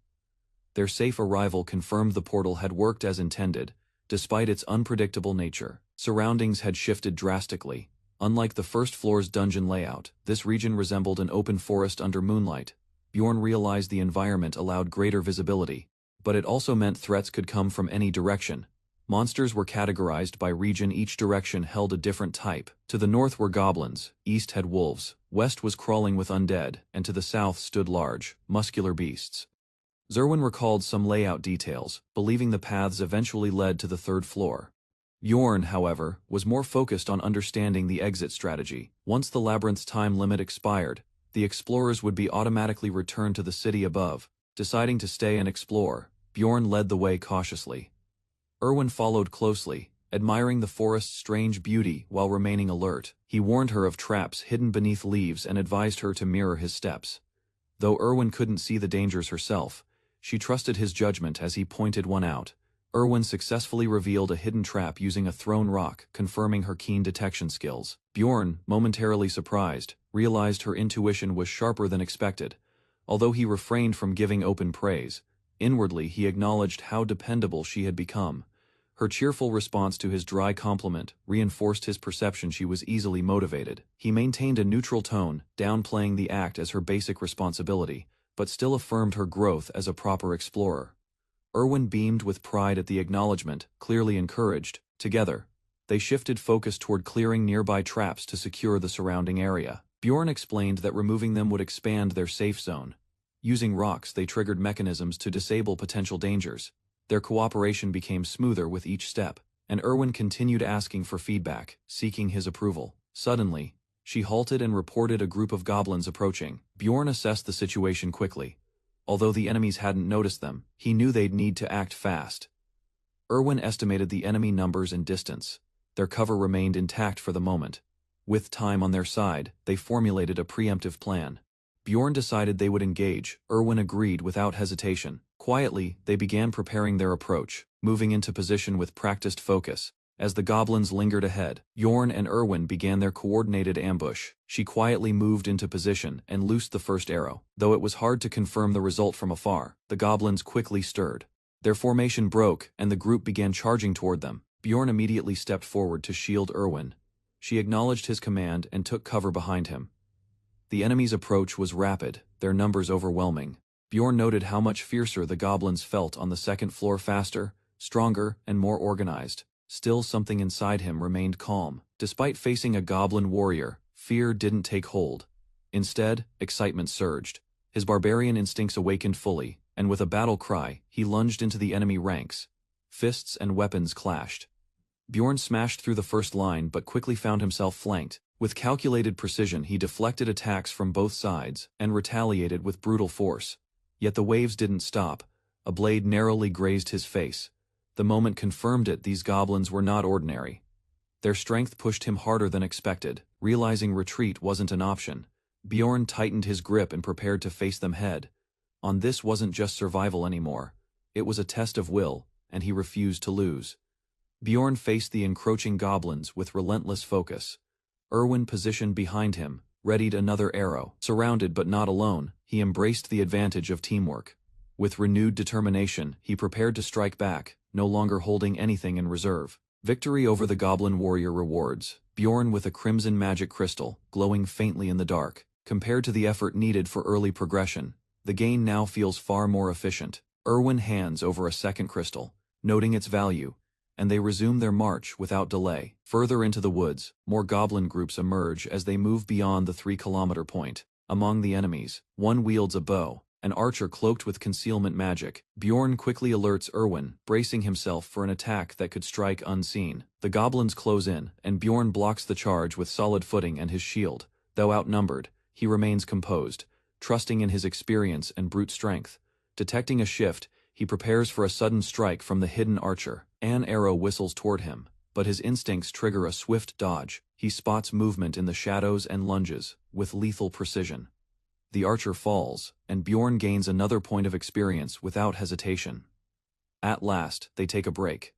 Speaker 1: Their safe arrival confirmed the portal had worked as intended, despite its unpredictable nature. Surroundings had shifted drastically. Unlike the first floor's dungeon layout, this region resembled an open forest under moonlight. Bjorn realized the environment allowed greater visibility, but it also meant threats could come from any direction. Monsters were categorized by region. Each direction held a different type. To the north were goblins, east had wolves, west was crawling with undead, and to the south stood large, muscular beasts. Zerwin recalled some layout details, believing the paths eventually led to the third floor. Bjorn, however, was more focused on understanding the exit strategy. Once the labyrinth's time limit expired, the explorers would be automatically returned to the city above. Deciding to stay and explore, Bjorn led the way cautiously. Erwin followed closely, admiring the forest's strange beauty while remaining alert. He warned her of traps hidden beneath leaves and advised her to mirror his steps. Though Erwin couldn't see the dangers herself, she trusted his judgment as he pointed one out. Erwin successfully revealed a hidden trap using a thrown rock, confirming her keen detection skills. Bjorn, momentarily surprised, realized her intuition was sharper than expected. Although he refrained from giving open praise, inwardly he acknowledged how dependable she had become. Her cheerful response to his dry compliment reinforced his perception she was easily motivated. He maintained a neutral tone, downplaying the act as her basic responsibility, but still affirmed her growth as a proper explorer. Erwin beamed with pride at the acknowledgement, clearly encouraged. Together, they shifted focus toward clearing nearby traps to secure the surrounding area. Bjorn explained that removing them would expand their safe zone. Using rocks, they triggered mechanisms to disable potential dangers. Their cooperation became smoother with each step, and Erwin continued asking for feedback, seeking his approval. Suddenly, she halted and reported a group of goblins approaching. Bjorn assessed the situation quickly. Although the enemies hadn't noticed them, he knew they'd need to act fast. Erwin estimated the enemy numbers and distance. Their cover remained intact for the moment. With time on their side, they formulated a preemptive plan. Bjorn decided they would engage. Erwin agreed without hesitation. Quietly, they began preparing their approach, moving into position with practiced focus. As the goblins lingered ahead, Bjorn and Erwin began their coordinated ambush. She quietly moved into position and loosed the first arrow. Though it was hard to confirm the result from afar, the goblins quickly stirred. Their formation broke, and the group began charging toward them. Bjorn immediately stepped forward to shield Erwin. She acknowledged his command and took cover behind him. The enemy's approach was rapid, their numbers overwhelming. Bjorn noted how much fiercer the goblins felt on the second floor, faster, stronger, and more organized. Still, something inside him remained calm. Despite facing a goblin warrior, fear didn't take hold. Instead, excitement surged. His barbarian instincts awakened fully, and with a battle cry, he lunged into the enemy ranks. Fists and weapons clashed. Bjorn smashed through the first line but quickly found himself flanked. With calculated precision, he deflected attacks from both sides and retaliated with brutal force. Yet the waves didn't stop. A blade narrowly grazed his face. The moment confirmed it. These goblins were not ordinary. Their strength pushed him harder than expected. Realizing retreat wasn't an option, Bjorn tightened his grip and prepared to face them head. On this wasn't just survival anymore. It was a test of will, and he refused to lose. Bjorn faced the encroaching goblins with relentless focus. Erwin positioned behind him, readied another arrow. Surrounded but not alone, he embraced the advantage of teamwork. With renewed determination, he prepared to strike back, no longer holding anything in reserve. Victory over the goblin warrior rewards Bjorn with a crimson magic crystal, glowing faintly in the dark. Compared to the effort needed for early progression, the gain now feels far more efficient. Erwin hands over a second crystal, noting its value, and they resume their march without delay. Further into the woods, more goblin groups emerge as they move beyond the 3-kilometer point. Among the enemies, one wields a bow, an archer cloaked with concealment magic. Bjorn quickly alerts Erwin, bracing himself for an attack that could strike unseen. The goblins close in, and Bjorn blocks the charge with solid footing and his shield. Though outnumbered, he remains composed, trusting in his experience and brute strength. Detecting a shift, he prepares for a sudden strike from the hidden archer. An arrow whistles toward him, but his instincts trigger a swift dodge. He spots movement in the shadows and lunges, with lethal precision. The archer falls, and Bjorn gains another point of experience without hesitation. At last, they take a break.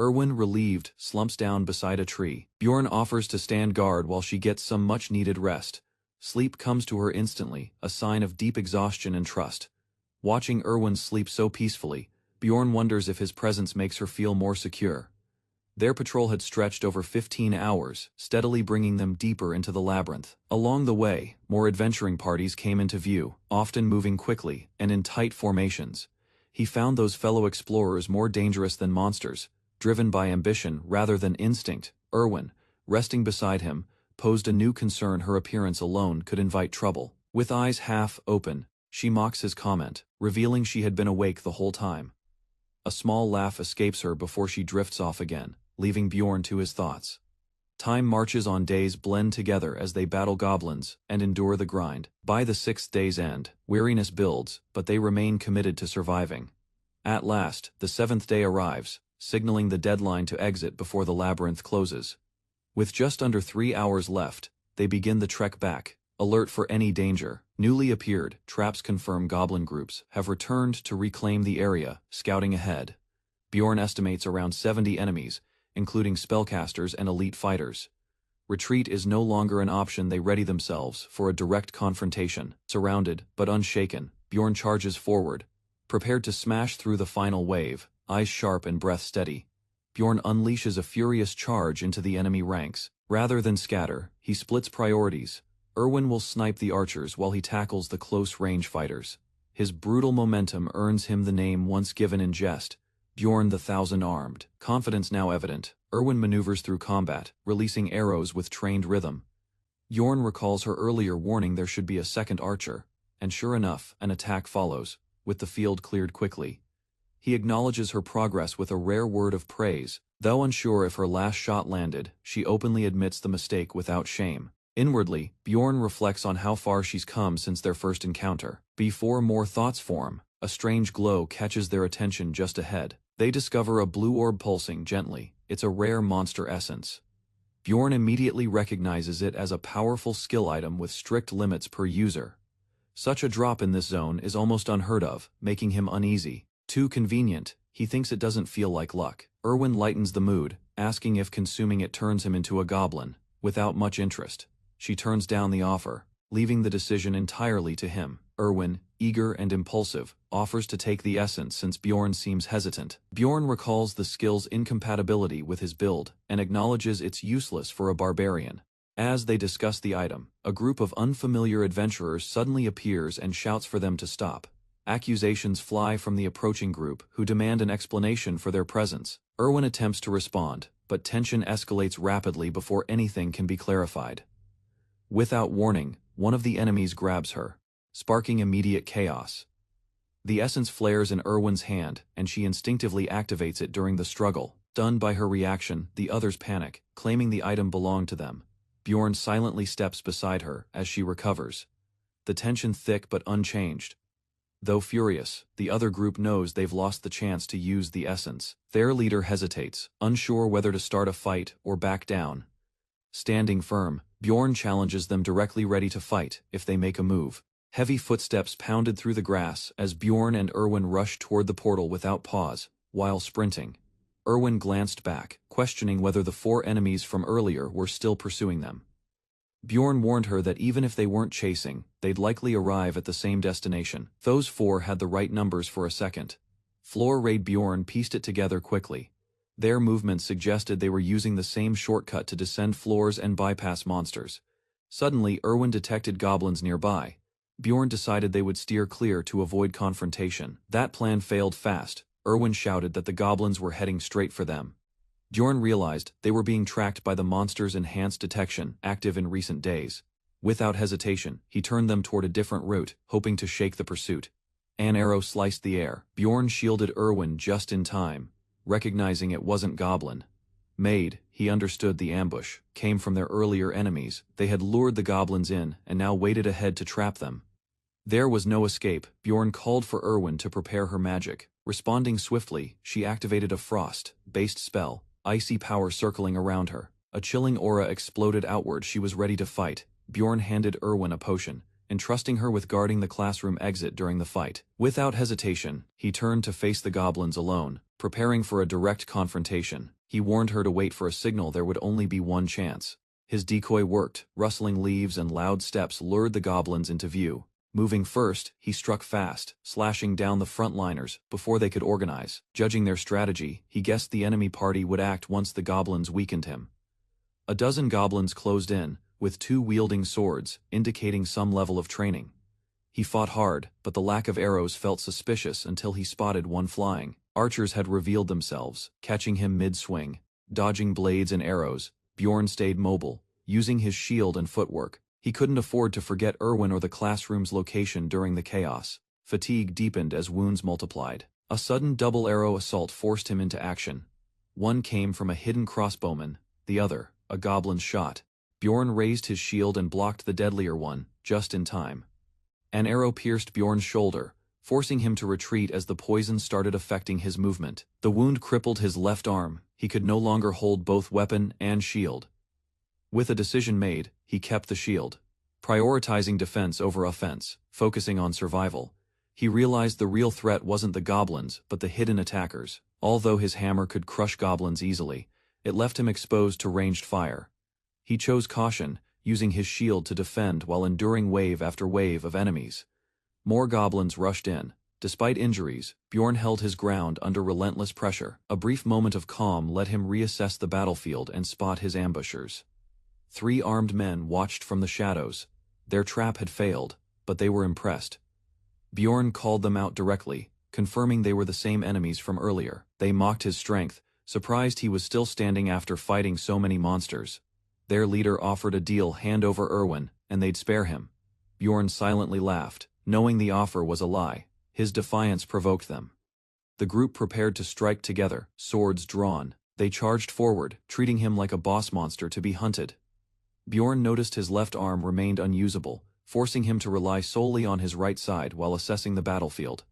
Speaker 1: Erwin, relieved, slumps down beside a tree. Bjorn offers to stand guard while she gets some much-needed rest. Sleep comes to her instantly, a sign of deep exhaustion and trust. Watching Erwin sleep so peacefully, Bjorn wonders if his presence makes her feel more secure. Their patrol had stretched over 15 hours, steadily bringing them deeper into the labyrinth. Along the way, more adventuring parties came into view, often moving quickly and in tight formations. He found those fellow explorers more dangerous than monsters, driven by ambition rather than instinct. Erwin, resting beside him, posed a new concern. Her appearance alone could invite trouble. With eyes half open, she mocks his comment, revealing she had been awake the whole time. A small laugh escapes her before she drifts off again, leaving Bjorn to his thoughts. Time marches on. Days blend together as they battle goblins and endure the grind. By the 6th day's end, weariness builds, but they remain committed to surviving. At last, the 7th day arrives, signaling the deadline to exit before the labyrinth closes. With just under 3 hours left, they begin the trek back, alert for any danger. Newly appeared, traps confirm goblin groups have returned to reclaim the area, scouting ahead. Bjorn estimates around 70 enemies, including spellcasters and elite fighters. Retreat is no longer an option. They ready themselves for a direct confrontation. Surrounded, but unshaken, Bjorn charges forward, prepared to smash through the final wave, eyes sharp and breath steady. Bjorn unleashes a furious charge into the enemy ranks. Rather than scatter, he splits priorities. Erwin will snipe the archers while he tackles the close-range fighters. His brutal momentum earns him the name once given in jest, Bjorn the Thousand-Armed. Confidence now evident, Erwin maneuvers through combat, releasing arrows with trained rhythm. Bjorn recalls her earlier warning there should be a second archer, and sure enough, an attack follows, with the field cleared quickly. He acknowledges her progress with a rare word of praise. Though unsure if her last shot landed, she openly admits the mistake without shame. Inwardly, Bjorn reflects on how far she's come since their first encounter. Before more thoughts form, a strange glow catches their attention just ahead. They discover a blue orb pulsing gently. It's a rare monster essence. Bjorn immediately recognizes it as a powerful skill item with strict limits per user. Such a drop in this zone is almost unheard of, making him uneasy. Too convenient, he thinks it doesn't feel like luck. Erwin lightens the mood, asking if consuming it turns him into a goblin. Without much interest, she turns down the offer, leaving the decision entirely to him. Erwin, eager and impulsive, offers to take the essence since Bjorn seems hesitant. Bjorn recalls the skill's incompatibility with his build and acknowledges it's useless for a barbarian. As they discuss the item, a group of unfamiliar adventurers suddenly appears and shouts for them to stop. Accusations fly from the approaching group, who demand an explanation for their presence. Erwin attempts to respond, but tension escalates rapidly before anything can be clarified. Without warning, one of the enemies grabs her, sparking immediate chaos. The essence flares in Erwin's hand, and she instinctively activates it during the struggle. Stunned by her reaction, the others panic, claiming the item belonged to them. Bjorn silently steps beside her as she recovers, the tension thick but unchanged. Though furious, the other group knows they've lost the chance to use the essence. Their leader hesitates, unsure whether to start a fight or back down. Standing firm, Bjorn challenges them directly, ready to fight if they make a move. Heavy footsteps pounded through the grass as Bjorn and Erwin rushed toward the portal without pause. While sprinting, Erwin glanced back, questioning whether the 4 enemies from earlier were still pursuing them. Bjorn warned her that even if they weren't chasing, they'd likely arrive at the same destination. Those 4 had the right numbers for a second. Floor-Raid Bjorn pieced it together quickly. Their movements suggested they were using the same shortcut to descend floors and bypass monsters. Suddenly, Erwin detected goblins nearby. Bjorn decided they would steer clear to avoid confrontation. That plan failed fast. Erwin shouted that the goblins were heading straight for them. Bjorn realized they were being tracked by the monster's enhanced detection, active in recent days. Without hesitation, he turned them toward a different route, hoping to shake the pursuit. An arrow sliced the air. Bjorn shielded Erwin just in time, recognizing it wasn't goblin. He understood the ambush came from their earlier enemies. They had lured the goblins in and now waited ahead to trap them. There was no escape. Bjorn called for Erwin to prepare her magic. Responding swiftly, she activated a frost-based spell, icy power circling around her. A chilling aura exploded outward. She was ready to fight. Bjorn handed Erwin a potion, entrusting her with guarding the classroom exit during the fight. Without hesitation, he turned to face the goblins alone, preparing for a direct confrontation. He warned her to wait for a signal. There would only be one chance. His decoy worked. Rustling leaves and loud steps lured the goblins into view. Moving first, he struck fast, slashing down the frontliners before they could organize. Judging their strategy, he guessed the enemy party would act once the goblins weakened him. A dozen goblins closed in, with 2 wielding swords, indicating some level of training. He fought hard, but the lack of arrows felt suspicious until he spotted one flying. Archers had revealed themselves, catching him mid-swing. Dodging blades and arrows, Bjorn stayed mobile, using his shield and footwork. He couldn't afford to forget Erwin or the classroom's location during the chaos. Fatigue deepened as wounds multiplied. A sudden double arrow assault forced him into action. One came from a hidden crossbowman, the other, a goblin's shot. Bjorn raised his shield and blocked the deadlier one, just in time. An arrow pierced Bjorn's shoulder, forcing him to retreat as the poison started affecting his movement. The wound crippled his left arm. He could no longer hold both weapon and shield. With a decision made, he kept the shield, prioritizing defense over offense, focusing on survival. He realized the real threat wasn't the goblins, but the hidden attackers. Although his hammer could crush goblins easily, it left him exposed to ranged fire. He chose caution, using his shield to defend while enduring wave after wave of enemies. More goblins rushed in. Despite injuries, Bjorn held his ground under relentless pressure. A brief moment of calm let him reassess the battlefield and spot his ambushers. 3 armed men watched from the shadows. Their trap had failed, but they were impressed. Bjorn called them out directly, confirming they were the same enemies from earlier. They mocked his strength, surprised he was still standing after fighting so many monsters. Their leader offered a deal: hand over Erwin, and they'd spare him. Bjorn silently laughed, knowing the offer was a lie. His defiance provoked them. The group prepared to strike together, swords drawn. They charged forward, treating him like a boss monster to be hunted. Bjorn noticed his left arm remained unusable, forcing him to rely solely on his right side while assessing the battlefield.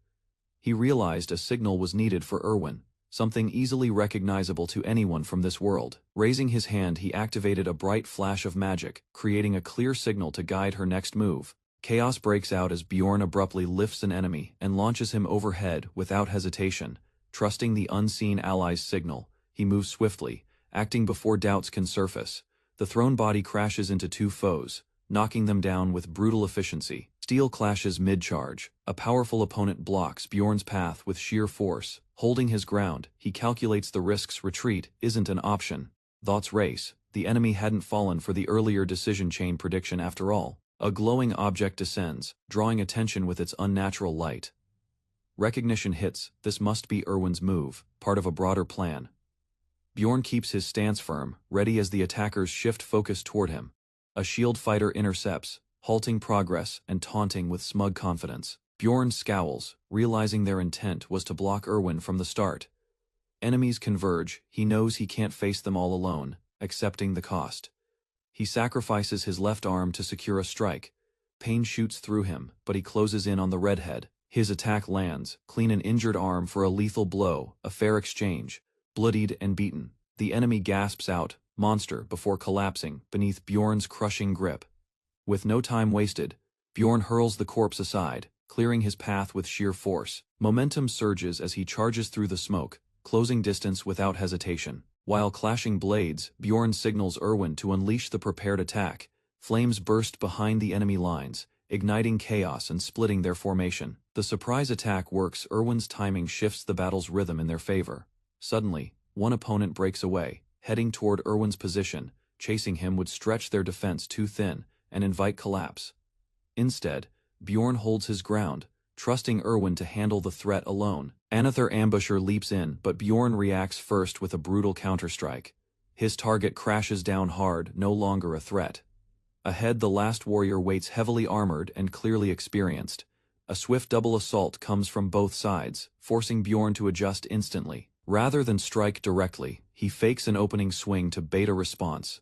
Speaker 1: He realized a signal was needed for Erwin, something easily recognizable to anyone from this world. Raising his hand, he activated a bright flash of magic, creating a clear signal to guide her next move. Chaos breaks out as Bjorn abruptly lifts an enemy and launches him overhead without hesitation. Trusting the unseen ally's signal, he moves swiftly, acting before doubts can surface. The thrown body crashes into two foes, knocking them down with brutal efficiency. Steel clashes mid-charge. A powerful opponent blocks Bjorn's path with sheer force. Holding his ground, he calculates the risks. Retreat isn't an option. Thoughts race. The enemy hadn't fallen for the earlier decision chain prediction after all. A glowing object descends, drawing attention with its unnatural light. Recognition hits. This must be Erwin's move, part of a broader plan. Bjorn keeps his stance firm, ready as the attackers shift focus toward him. A shield fighter intercepts, halting progress and taunting with smug confidence. Bjorn scowls, realizing their intent was to block Erwin from the start. Enemies converge. He knows he can't face them all alone, accepting the cost. He sacrifices his left arm to secure a strike. Pain shoots through him, but he closes in on the redhead. His attack lands, clean an injured arm for a lethal blow, a fair exchange. Bloodied and beaten, the enemy gasps out, "Monster," before collapsing beneath Bjorn's crushing grip. With no time wasted, Bjorn hurls the corpse aside, clearing his path with sheer force. Momentum surges as he charges through the smoke, closing distance without hesitation. While clashing blades, Bjorn signals Erwin to unleash the prepared attack. Flames burst behind the enemy lines, igniting chaos and splitting their formation. The surprise attack works. Erwin's timing shifts the battle's rhythm in their favor. Suddenly, one opponent breaks away, heading toward Erwin's position. Chasing him would stretch their defense too thin and invite collapse. Instead, Bjorn holds his ground, trusting Erwin to handle the threat alone. Another ambusher leaps in, but Bjorn reacts first with a brutal counterstrike. His target crashes down hard, no longer a threat. Ahead, the last warrior waits, heavily armored and clearly experienced. A swift double assault comes from both sides, forcing Bjorn to adjust instantly. Rather than strike directly, he fakes an opening swing to bait a response.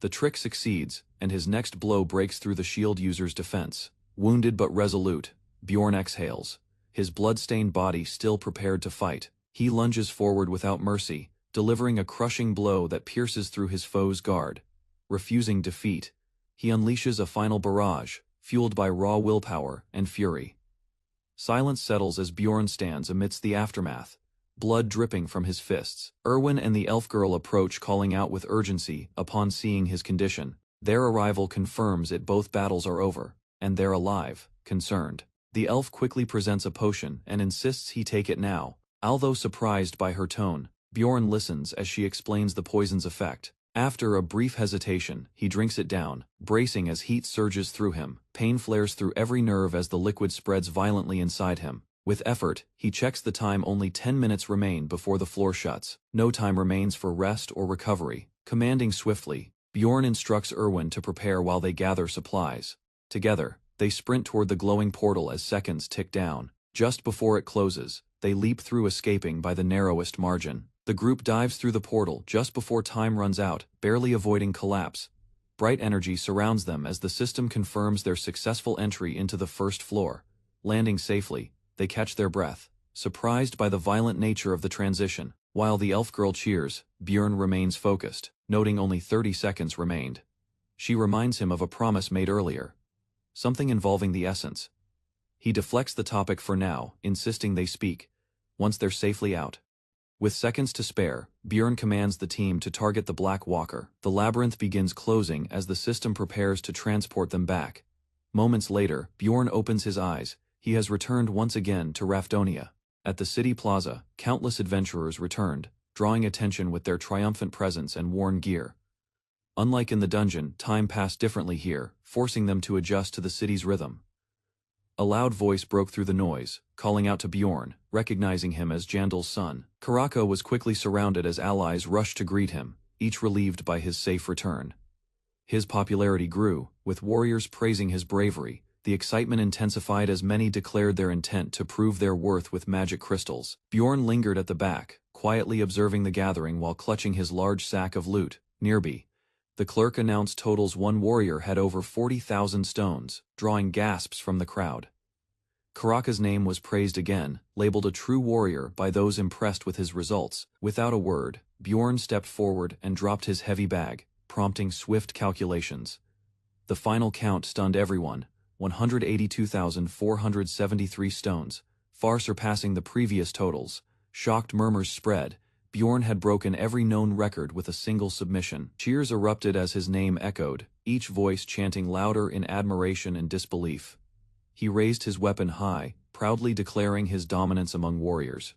Speaker 1: The trick succeeds, and his next blow breaks through the shield user's defense. Wounded but resolute, Bjorn exhales, his blood-stained body still prepared to fight. He lunges forward without mercy, delivering a crushing blow that pierces through his foe's guard. Refusing defeat, he unleashes a final barrage, fueled by raw willpower and fury. Silence settles as Bjorn stands amidst the aftermath, blood dripping from his fists. Erwin and the elf girl approach, calling out with urgency upon seeing his condition. Their arrival confirms it. Both battles are over, and they're alive, concerned. The elf quickly presents a potion and insists he take it now. Although surprised by her tone, Bjorn listens as she explains the poison's effect. After a brief hesitation, he drinks it down, bracing as heat surges through him. Pain flares through every nerve as the liquid spreads violently inside him. With effort, he checks the time. Only 10 minutes remain before the floor shuts. No time remains for rest or recovery. Commanding swiftly, Bjorn instructs Erwin to prepare while they gather supplies. Together, they sprint toward the glowing portal as seconds tick down. Just before it closes, they leap through, escaping by the narrowest margin. The group dives through the portal just before time runs out, barely avoiding collapse. Bright energy surrounds them as the system confirms their successful entry into the first floor. Landing safely, they catch their breath, surprised by the violent nature of the transition. While the elf girl cheers, Bjorn remains focused, noting only 30 seconds remained. She reminds him of a promise made earlier. Something involving the essence. He deflects the topic for now, insisting they speak, once they're safely out. With seconds to spare, Bjorn commands the team to target the Black Walker. The labyrinth begins closing as the system prepares to transport them back. Moments later, Bjorn opens his eyes. He has returned once again to Rafdonia. At the city plaza, countless adventurers returned, drawing attention with their triumphant presence and worn gear. Unlike in the dungeon, time passed differently here, forcing them to adjust to the city's rhythm. A loud voice broke through the noise, calling out to Bjorn, recognizing him as Jandal's son. Karaka was quickly surrounded as allies rushed to greet him, each relieved by his safe return. His popularity grew, with warriors praising his bravery. The excitement intensified as many declared their intent to prove their worth with magic crystals. Bjorn lingered at the back, quietly observing the gathering while clutching his large sack of loot. Nearby, the clerk announced totals. One warrior had over 40,000 stones, drawing gasps from the crowd. Karaka's name was praised again, labeled a true warrior by those impressed with his results. Without a word, Bjorn stepped forward and dropped his heavy bag, prompting swift calculations. The final count stunned everyone. 182,473 stones, far surpassing the previous totals. Shocked murmurs spread. Bjorn had broken every known record with a single submission. Cheers erupted as his name echoed, each voice chanting louder in admiration and disbelief. He raised his weapon high, proudly declaring his dominance among warriors.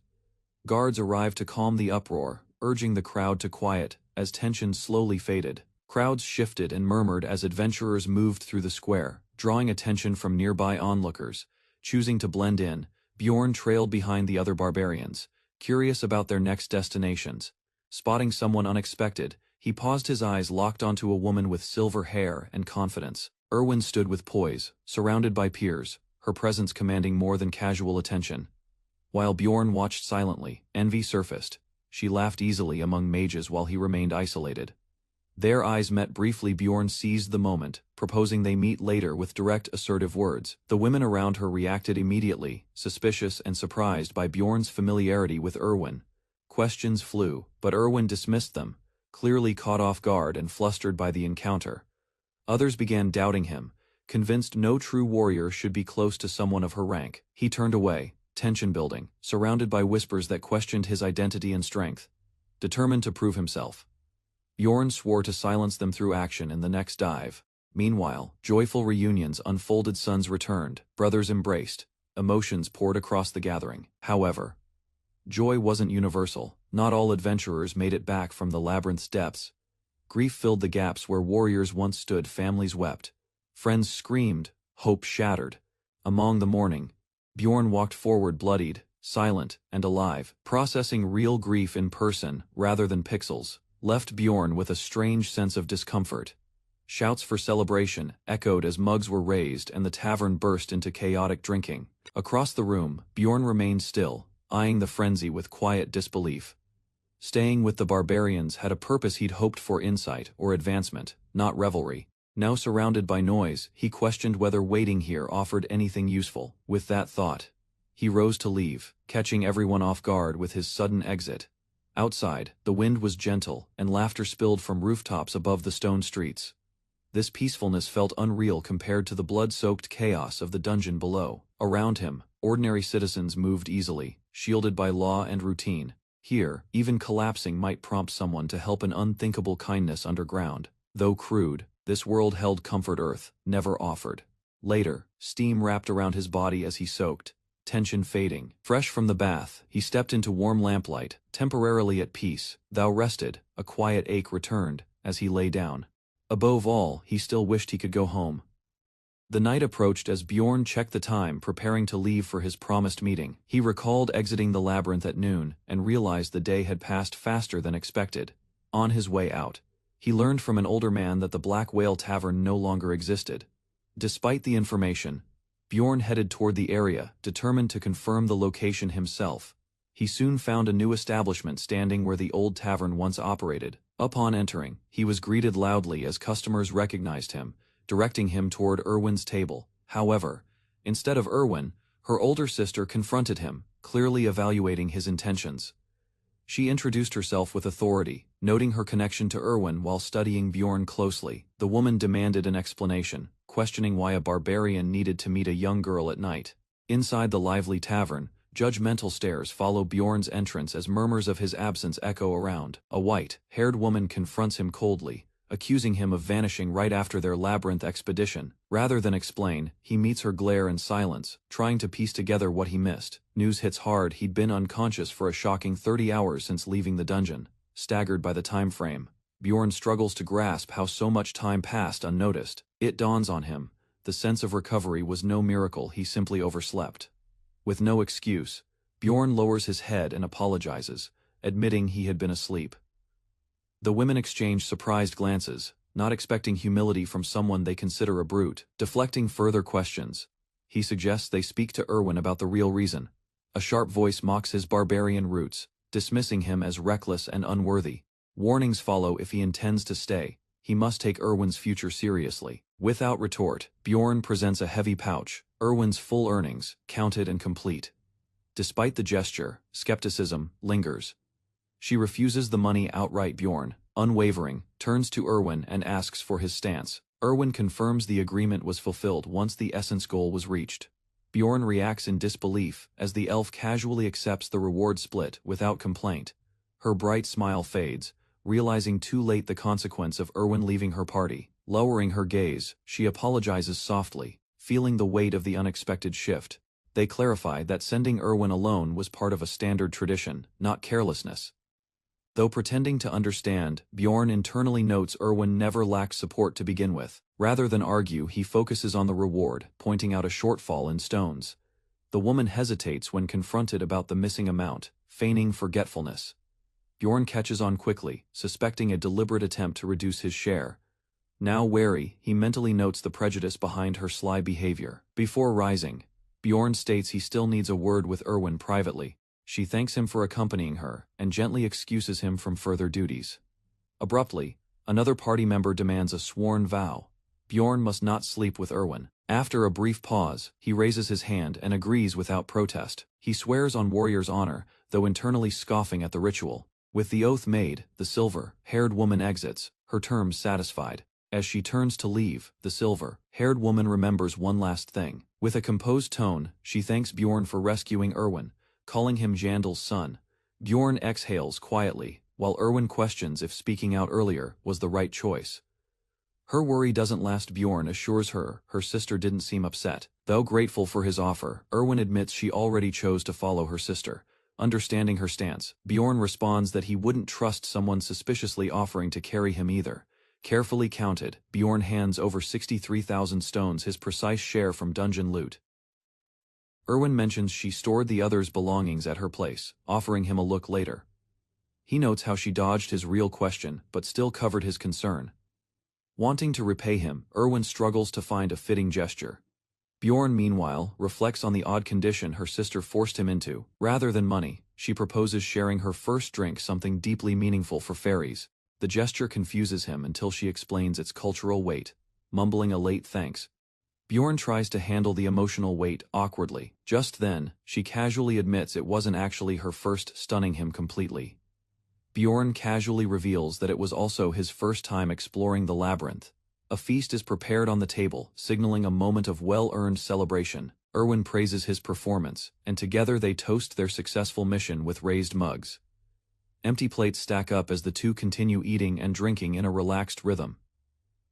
Speaker 1: Guards arrived to calm the uproar, urging the crowd to quiet, as tension slowly faded. Crowds shifted and murmured as adventurers moved through the square, drawing attention from nearby onlookers. Choosing to blend in, Bjorn trailed behind the other barbarians, curious about their next destinations. Spotting someone unexpected, he paused, his eyes locked onto a woman with silver hair and confidence. Erwin stood with poise, surrounded by peers, her presence commanding more than casual attention. While Bjorn watched silently, envy surfaced. She laughed easily among mages while he remained isolated. Their eyes met briefly. Bjorn seized the moment, proposing they meet later with direct, assertive words. The women around her reacted immediately, suspicious and surprised by Bjorn's familiarity with Erwin. Questions flew, but Erwin dismissed them, clearly caught off guard and flustered by the encounter. Others began doubting him, convinced no true warrior should be close to someone of her rank. He turned away, tension building, surrounded by whispers that questioned his identity and strength. Determined to prove himself, Bjorn swore to silence them through action in the next dive. Meanwhile, joyful reunions unfolded. Sons returned, brothers embraced, emotions poured across the gathering. However, joy wasn't universal. Not all adventurers made it back from the labyrinth's depths. Grief filled the gaps where warriors once stood. Families wept, friends screamed, hope shattered. Among the mourning, Bjorn walked forward, bloodied, silent, and alive, processing real grief in person rather than pixels. Left Bjorn with a strange sense of discomfort. Shouts for celebration echoed as mugs were raised and the tavern burst into chaotic drinking. Across the room, Bjorn remained still, eyeing the frenzy with quiet disbelief. Staying with the barbarians had a purpose. He'd hoped for insight or advancement, not revelry. Now surrounded by noise, he questioned whether waiting here offered anything useful. With that thought, he rose to leave, catching everyone off guard with his sudden exit. Outside, the wind was gentle, and laughter spilled from rooftops above the stone streets. This peacefulness felt unreal compared to the blood-soaked chaos of the dungeon below. Around him, ordinary citizens moved easily, shielded by law and routine. Here, even collapsing might prompt someone to help. An unthinkable kindness underground. Though crude, this world held comfort Earth never offered. Later, steam wrapped around his body as he soaked, tension fading. Fresh from the bath, he stepped into warm lamplight, temporarily at peace. Thou rested, a quiet ache returned, as he lay down. Above all, he still wished he could go home. The night approached as Bjorn checked the time, preparing to leave for his promised meeting. He recalled exiting the labyrinth at noon, and realized the day had passed faster than expected. On his way out, he learned from an older man that the Black Whale Tavern no longer existed. Despite the information, Bjorn headed toward the area, determined to confirm the location himself. He soon found a new establishment standing where the old tavern once operated. Upon entering, he was greeted loudly as customers recognized him, directing him toward Erwin's table. However, instead of Erwin, her older sister confronted him, clearly evaluating his intentions. She introduced herself with authority, noting her connection to Erwin while studying Bjorn closely. The woman demanded an explanation, questioning why a barbarian needed to meet a young girl at night. Inside the lively tavern, judgmental stares follow Bjorn's entrance as murmurs of his absence echo around. A white-haired woman confronts him coldly, accusing him of vanishing right after their labyrinth expedition. Rather than explain, he meets her glare and silence, trying to piece together what he missed. News hits hard. He'd been unconscious for a shocking 30 hours since leaving the dungeon. Staggered by the time frame, Bjorn struggles to grasp how so much time passed unnoticed. It dawns on him, the sense of recovery was no miracle, he simply overslept. With no excuse, Bjorn lowers his head and apologizes, admitting he had been asleep. The women exchange surprised glances, not expecting humility from someone they consider a brute. Deflecting further questions, he suggests they speak to Erwin about the real reason. A sharp voice mocks his barbarian roots, dismissing him as reckless and unworthy. Warnings follow: if he intends to stay, he must take Erwin's future seriously. Without retort, Bjorn presents a heavy pouch, Erwin's full earnings, counted and complete. Despite the gesture, skepticism lingers. She refuses the money outright. Bjorn, unwavering, turns to Erwin and asks for his stance. Erwin confirms the agreement was fulfilled once the essence goal was reached. Bjorn reacts in disbelief as the elf casually accepts the reward split without complaint. Her bright smile fades, realizing too late the consequence of Erwin leaving her party. Lowering her gaze, she apologizes softly, feeling the weight of the unexpected shift. They clarify that sending Erwin alone was part of a standard tradition, not carelessness. Though pretending to understand, Bjorn internally notes Erwin never lacked support to begin with. Rather than argue, he focuses on the reward, pointing out a shortfall in stones. The woman hesitates when confronted about the missing amount, feigning forgetfulness. Bjorn catches on quickly, suspecting a deliberate attempt to reduce his share. Now wary, he mentally notes the prejudice behind her sly behavior. Before rising, Bjorn states he still needs a word with Erwin privately. She thanks him for accompanying her, and gently excuses him from further duties. Abruptly, another party member demands a sworn vow. Bjorn must not sleep with Erwin. After a brief pause, he raises his hand and agrees without protest. He swears on warrior's honor, though internally scoffing at the ritual. With the oath made, the silver-haired woman exits, her terms satisfied. As she turns to leave, the silver-haired woman remembers one last thing. With a composed tone, she thanks Bjorn for rescuing Erwin, calling him Jandal's son. Bjorn exhales quietly, while Erwin questions if speaking out earlier was the right choice. Her worry doesn't last. Bjorn assures her sister didn't seem upset. Though grateful for his offer, Erwin admits she already chose to follow her sister. Understanding her stance, Bjorn responds that he wouldn't trust someone suspiciously offering to carry him either. Carefully counted, Bjorn hands over 63,000 stones, his precise share from dungeon loot. Erwin mentions she stored the others' belongings at her place, offering him a look later. He notes how she dodged his real question, but still covered his concern. Wanting to repay him, Erwin struggles to find a fitting gesture. Bjorn, meanwhile, reflects on the odd condition her sister forced him into. Rather than money, she proposes sharing her first drink, something deeply meaningful for fairies. The gesture confuses him until she explains its cultural weight, mumbling a late thanks. Bjorn tries to handle the emotional weight awkwardly. Just then, she casually admits it wasn't actually her first, stunning him completely. Bjorn casually reveals that it was also his first time exploring the labyrinth. A feast is prepared on the table, signaling a moment of well-earned celebration. Erwin praises his performance, and together they toast their successful mission with raised mugs. Empty plates stack up as the two continue eating and drinking in a relaxed rhythm.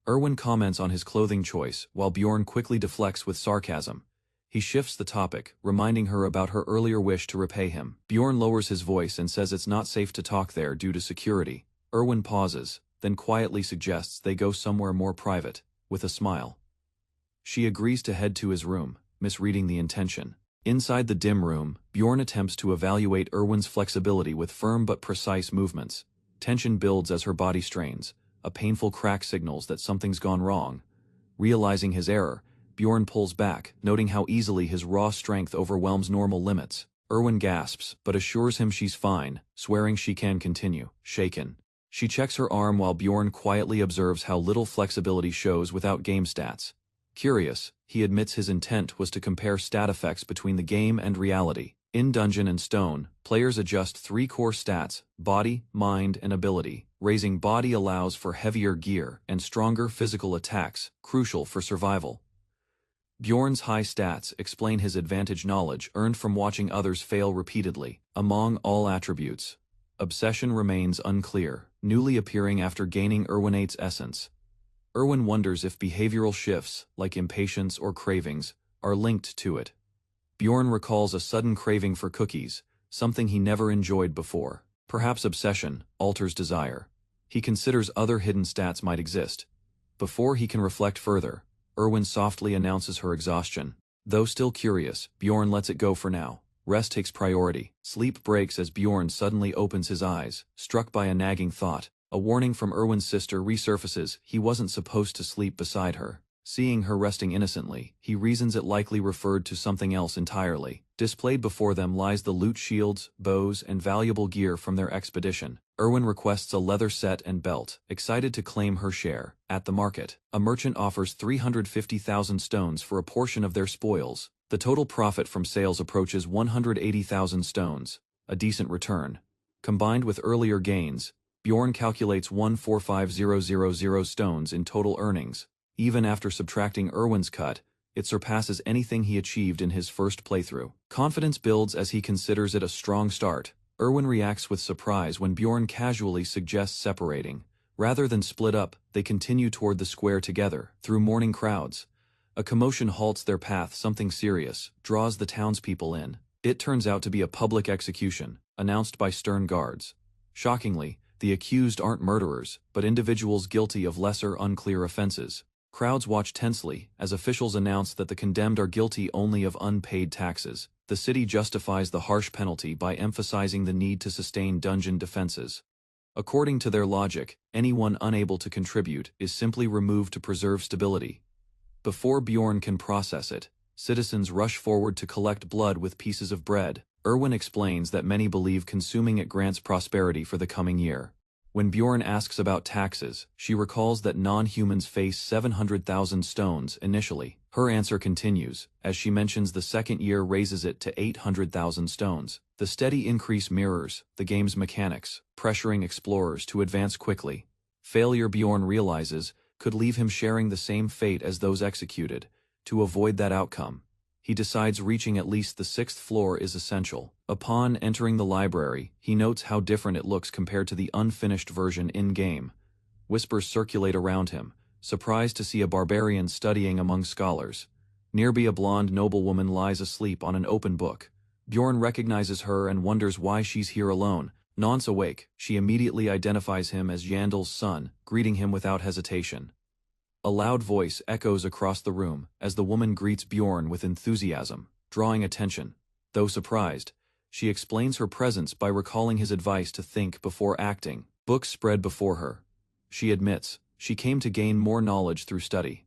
Speaker 1: Erwin comments on his clothing choice, while Bjorn quickly deflects with sarcasm. He shifts the topic, reminding her about her earlier wish to repay him. Bjorn lowers his voice and says it's not safe to talk there due to security. Erwin pauses, then quietly suggests they go somewhere more private, with a smile. She agrees to head to his room, misreading the intention. Inside the dim room, Bjorn attempts to evaluate Erwin's flexibility with firm but precise movements. Tension builds as her body strains. A painful crack signals that something's gone wrong. Realizing his error, Bjorn pulls back, noting how easily his raw strength overwhelms normal limits. Erwin gasps, but assures him she's fine, swearing she can continue. Shaken, she checks her arm while Bjorn quietly observes how little flexibility shows without game stats. Curious, he admits his intent was to compare stat effects between the game and reality. In Dungeon and Stone, players adjust 3 core stats: body, mind, and ability. Raising body allows for heavier gear and stronger physical attacks, crucial for survival. Bjorn's high stats explain his advantage knowledge earned from watching others fail repeatedly. Among all attributes, obsession remains unclear, newly appearing after gaining Erwinate's essence. Erwin wonders if behavioral shifts, like impatience or cravings, are linked to it. Bjorn recalls a sudden craving for cookies, something he never enjoyed before. Perhaps obsession alters desire. He considers other hidden stats might exist. Before he can reflect further, Erwin softly announces her exhaustion. Though still curious, Bjorn lets it go for now. Rest takes priority. Sleep breaks as Bjorn suddenly opens his eyes, struck by a nagging thought. A warning from Erwin's sister resurfaces. He wasn't supposed to sleep beside her. Seeing her resting innocently, he reasons it likely referred to something else entirely. Displayed before them lies the loot, shields, bows, and valuable gear from their expedition. Erwin requests a leather set and belt, excited to claim her share. At the market, a merchant offers 350,000 stones for a portion of their spoils. The total profit from sales approaches 180,000 stones, a decent return. Combined with earlier gains, Bjorn calculates 145,000 stones in total earnings. Even after subtracting Erwin's cut, it surpasses anything he achieved in his first playthrough. Confidence builds as he considers it a strong start. Erwin reacts with surprise when Bjorn casually suggests separating. Rather than split up, they continue toward the square together, through mourning crowds. A commotion halts their path. Something serious draws the townspeople in. It turns out to be a public execution, announced by stern guards. Shockingly, the accused aren't murderers, but individuals guilty of lesser, unclear offenses. Crowds watch tensely as officials announce that the condemned are guilty only of unpaid taxes. The city justifies the harsh penalty by emphasizing the need to sustain dungeon defenses. According to their logic, anyone unable to contribute is simply removed to preserve stability. Before Bjorn can process it, citizens rush forward to collect blood with pieces of bread. Erwin explains that many believe consuming it grants prosperity for the coming year. When Bjorn asks about taxes, she recalls that non-humans face 700,000 stones initially. Her answer continues, as she mentions the second year raises it to 800,000 stones. The steady increase mirrors the game's mechanics, pressuring explorers to advance quickly. Failure, Bjorn realizes, could leave him sharing the same fate as those executed. To avoid that outcome, he decides reaching at least the 6th floor is essential. Upon entering the library, he notes how different it looks compared to the unfinished version in-game. Whispers circulate around him, surprised to see a barbarian studying among scholars. Nearby, a blonde noblewoman lies asleep on an open book. Bjorn recognizes her and wonders why she's here alone. Nonce awake, she immediately identifies him as Yandal's son, greeting him without hesitation. A loud voice echoes across the room as the woman greets Bjorn with enthusiasm, drawing attention. Though surprised, she explains her presence by recalling his advice to think before acting. Books spread before her. She admits, she came to gain more knowledge through study.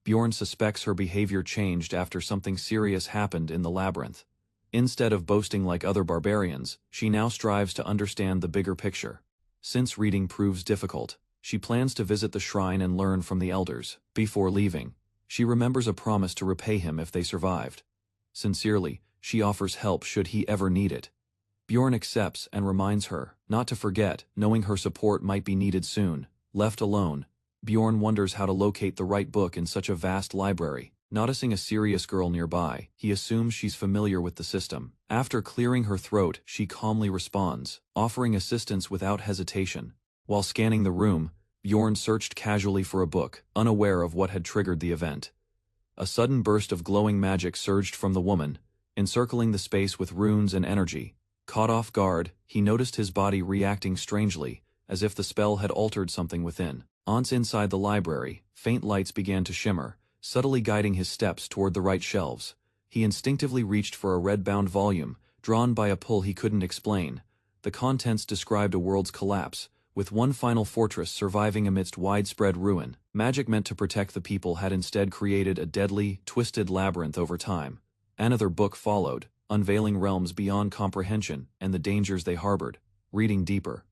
Speaker 1: Bjorn suspects her behavior changed after something serious happened in the labyrinth. Instead of boasting like other barbarians, she now strives to understand the bigger picture. Since reading proves difficult, she plans to visit the shrine and learn from the elders. Before leaving, she remembers a promise to repay him if they survived. Sincerely, she offers help should he ever need it. Bjorn accepts and reminds her not to forget, knowing her support might be needed soon. Left alone, Bjorn wonders how to locate the right book in such a vast library. Noticing a serious girl nearby, he assumes she's familiar with the system. After clearing her throat, she calmly responds, offering assistance without hesitation. While scanning the room, Bjorn searched casually for a book, unaware of what had triggered the event. A sudden burst of glowing magic surged from the woman, encircling the space with runes and energy. Caught off guard, he noticed his body reacting strangely, as if the spell had altered something within. Once inside the library, faint lights began to shimmer, subtly guiding his steps toward the right shelves. He instinctively reached for a red-bound volume, drawn by a pull he couldn't explain. The contents described a world's collapse, with one final fortress surviving amidst widespread ruin. Magic meant to protect the people had instead created a deadly, twisted labyrinth over time. Another book followed, unveiling realms beyond comprehension and the dangers they harbored. Reading deeper,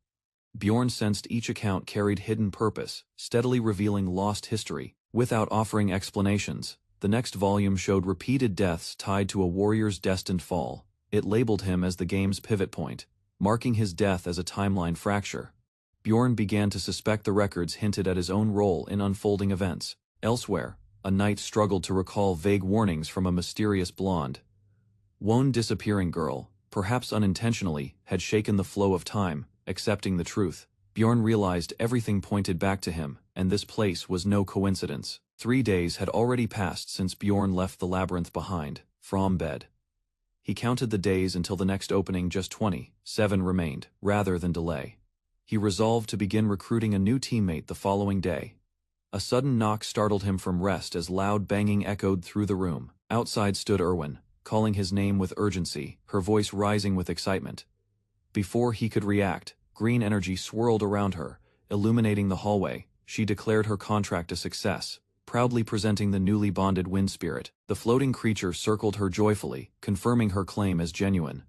Speaker 1: Bjorn sensed each account carried hidden purpose, steadily revealing lost history. Without offering explanations, the next volume showed repeated deaths tied to a warrior's destined fall. It labeled him as the game's pivot point, marking his death as a timeline fracture. Bjorn began to suspect the records hinted at his own role in unfolding events. Elsewhere, a knight struggled to recall vague warnings from a mysterious blonde. One disappearing girl, perhaps unintentionally, had shaken the flow of time. Accepting the truth, Bjorn realized everything pointed back to him, and this place was no coincidence. 3 days had already passed since Bjorn left the labyrinth behind, from bed. He counted the days until the next opening. Just 27 remained. Rather than delay, he resolved to begin recruiting a new teammate the following day. A sudden knock startled him from rest as loud banging echoed through the room. Outside stood Erwin, calling his name with urgency, her voice rising with excitement. Before he could react, green energy swirled around her, illuminating the hallway. She declared her contract a success, proudly presenting the newly bonded wind spirit. The floating creature circled her joyfully, confirming her claim as genuine.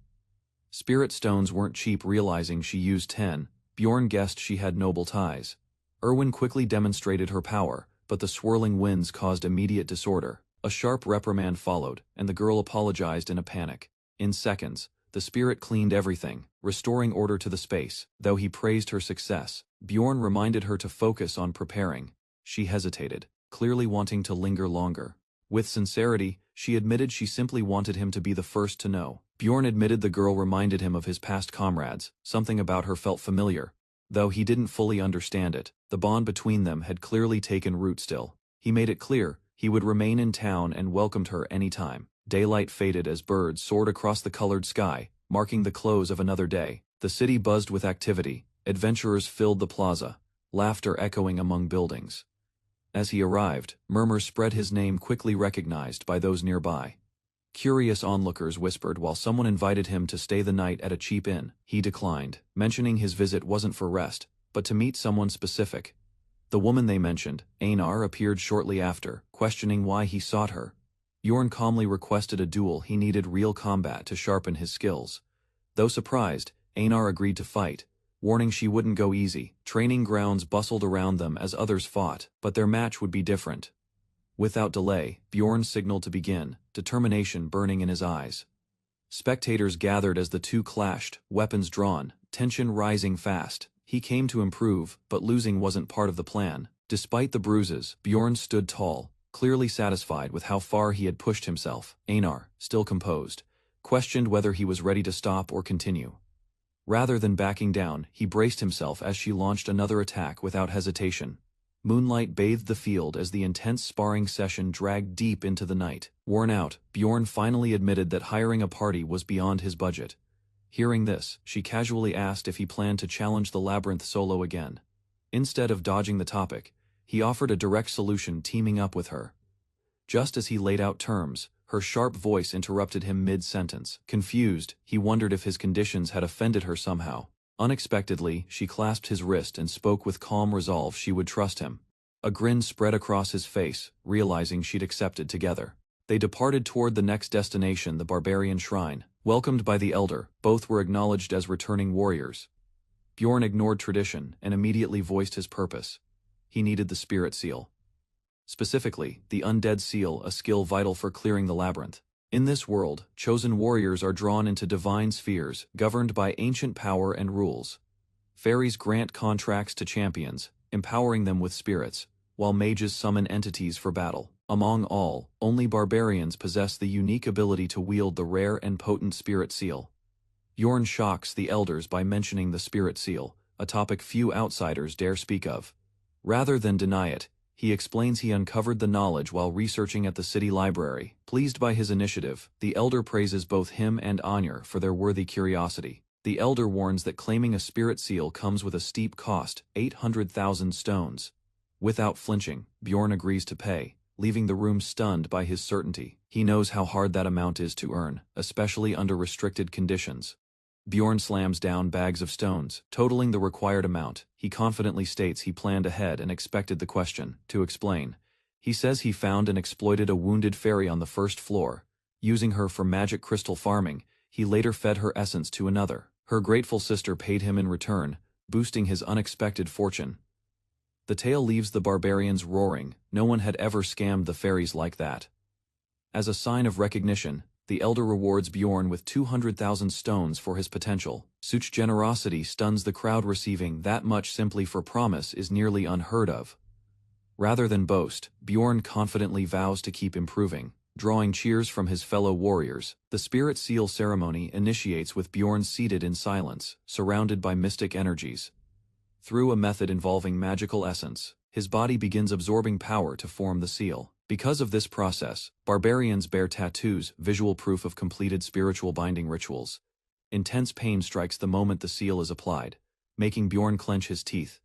Speaker 1: Spirit stones weren't cheap. Realizing she used 10, Bjorn guessed she had noble ties. Erwin quickly demonstrated her power, but the swirling winds caused immediate disorder. A sharp reprimand followed, and the girl apologized in a panic. In seconds, the spirit cleaned everything, restoring order to the space. Though he praised her success, Bjorn reminded her to focus on preparing. She hesitated, clearly wanting to linger longer. With sincerity, she admitted she simply wanted him to be the first to know. Bjorn admitted the girl reminded him of his past comrades, something about her felt familiar. Though he didn't fully understand it, the bond between them had clearly taken root still. He made it clear he would remain in town and welcomed her any time. Daylight faded as birds soared across the colored sky, marking the close of another day. The city buzzed with activity. Adventurers filled the plaza, laughter echoing among buildings. As he arrived, murmurs spread his name quickly recognized by those nearby. Curious onlookers whispered while someone invited him to stay the night at a cheap inn. He declined, mentioning his visit wasn't for rest, but to meet someone specific. The woman they mentioned, Einar, appeared shortly after, questioning why he sought her. Bjorn calmly requested a duel. He needed real combat to sharpen his skills. Though surprised, Einar agreed to fight, warning she wouldn't go easy. Training grounds bustled around them as others fought, but their match would be different. Without delay, Bjorn signaled to begin, determination burning in his eyes. Spectators gathered as the two clashed, weapons drawn, tension rising fast. He came to improve, but losing wasn't part of the plan. Despite the bruises, Bjorn stood tall, clearly satisfied with how far he had pushed himself. Einar, still composed, questioned whether he was ready to stop or continue. Rather than backing down, he braced himself as she launched another attack without hesitation. Moonlight bathed the field as the intense sparring session dragged deep into the night. Worn out, Bjorn finally admitted that hiring a party was beyond his budget. Hearing this, she casually asked if he planned to challenge the labyrinth solo again. Instead of dodging the topic, he offered a direct solution, teaming up with her. Just as he laid out terms, her sharp voice interrupted him mid-sentence. Confused, he wondered if his conditions had offended her somehow. Unexpectedly, she clasped his wrist and spoke with calm resolve she would trust him. A grin spread across his face, realizing she'd accepted together. They departed toward the next destination, the Barbarian Shrine. Welcomed by the elder, both were acknowledged as returning warriors. Bjorn ignored tradition and immediately voiced his purpose. He needed the spirit seal. Specifically, the undead seal, a skill vital for clearing the labyrinth. In this world, chosen warriors are drawn into divine spheres, governed by ancient power and rules. Fairies grant contracts to champions, empowering them with spirits, while mages summon entities for battle. Among all, only barbarians possess the unique ability to wield the rare and potent spirit seal. Bjorn shocks the elders by mentioning the spirit seal, a topic few outsiders dare speak of. Rather than deny it, he explains he uncovered the knowledge while researching at the city library. Pleased by his initiative, the elder praises both him and Anier for their worthy curiosity. The elder warns that claiming a spirit seal comes with a steep cost, 800,000 stones. Without flinching, Bjorn agrees to pay, leaving the room stunned by his certainty. He knows how hard that amount is to earn, especially under restricted conditions. Bjorn slams down bags of stones, totaling the required amount. He confidently states he planned ahead and expected the question. To explain, he says he found and exploited a wounded fairy on the first floor. Using her for magic crystal farming, he later fed her essence to another. Her grateful sister paid him in return, boosting his unexpected fortune. The tale leaves the barbarians roaring. No one had ever scammed the fairies like that. As a sign of recognition, the elder rewards Bjorn with 200,000 stones for his potential. Such generosity stuns the crowd. Receiving that much simply for promise is nearly unheard of. Rather than boast, Bjorn confidently vows to keep improving, drawing cheers from his fellow warriors. The spirit seal ceremony initiates with Bjorn seated in silence, surrounded by mystic energies. Through a method involving magical essence, his body begins absorbing power to form the seal. Because of this process, barbarians bear tattoos, visual proof of completed spiritual binding rituals. Intense pain strikes the moment the seal is applied, making Bjorn clench his teeth.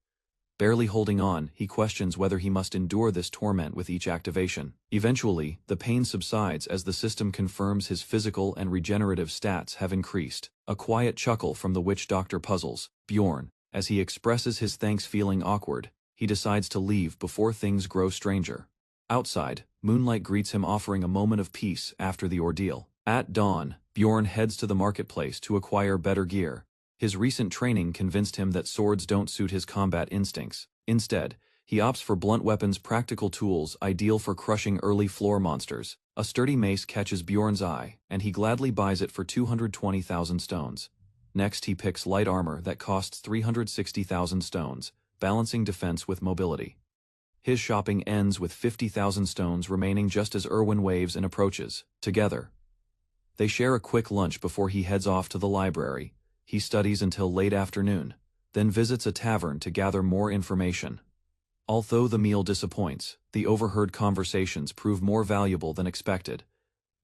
Speaker 1: Barely holding on, he questions whether he must endure this torment with each activation. Eventually, the pain subsides as the system confirms his physical and regenerative stats have increased. A quiet chuckle from the witch doctor puzzles Bjorn. As he expresses his thanks, feeling awkward, he decides to leave before things grow stranger. Outside, moonlight greets him, offering a moment of peace after the ordeal. At dawn, Bjorn heads to the marketplace to acquire better gear. His recent training convinced him that swords don't suit his combat instincts. Instead, he opts for blunt weapons, practical tools ideal for crushing early floor monsters. A sturdy mace catches Bjorn's eye, and he gladly buys it for 220,000 stones. Next, he picks light armor that costs 360,000 stones, balancing defense with mobility. His shopping ends with 50,000 stones remaining just as Erwin waves and approaches. Together, they share a quick lunch before he heads off to the library. He studies until late afternoon, then visits a tavern to gather more information. Although the meal disappoints, the overheard conversations prove more valuable than expected.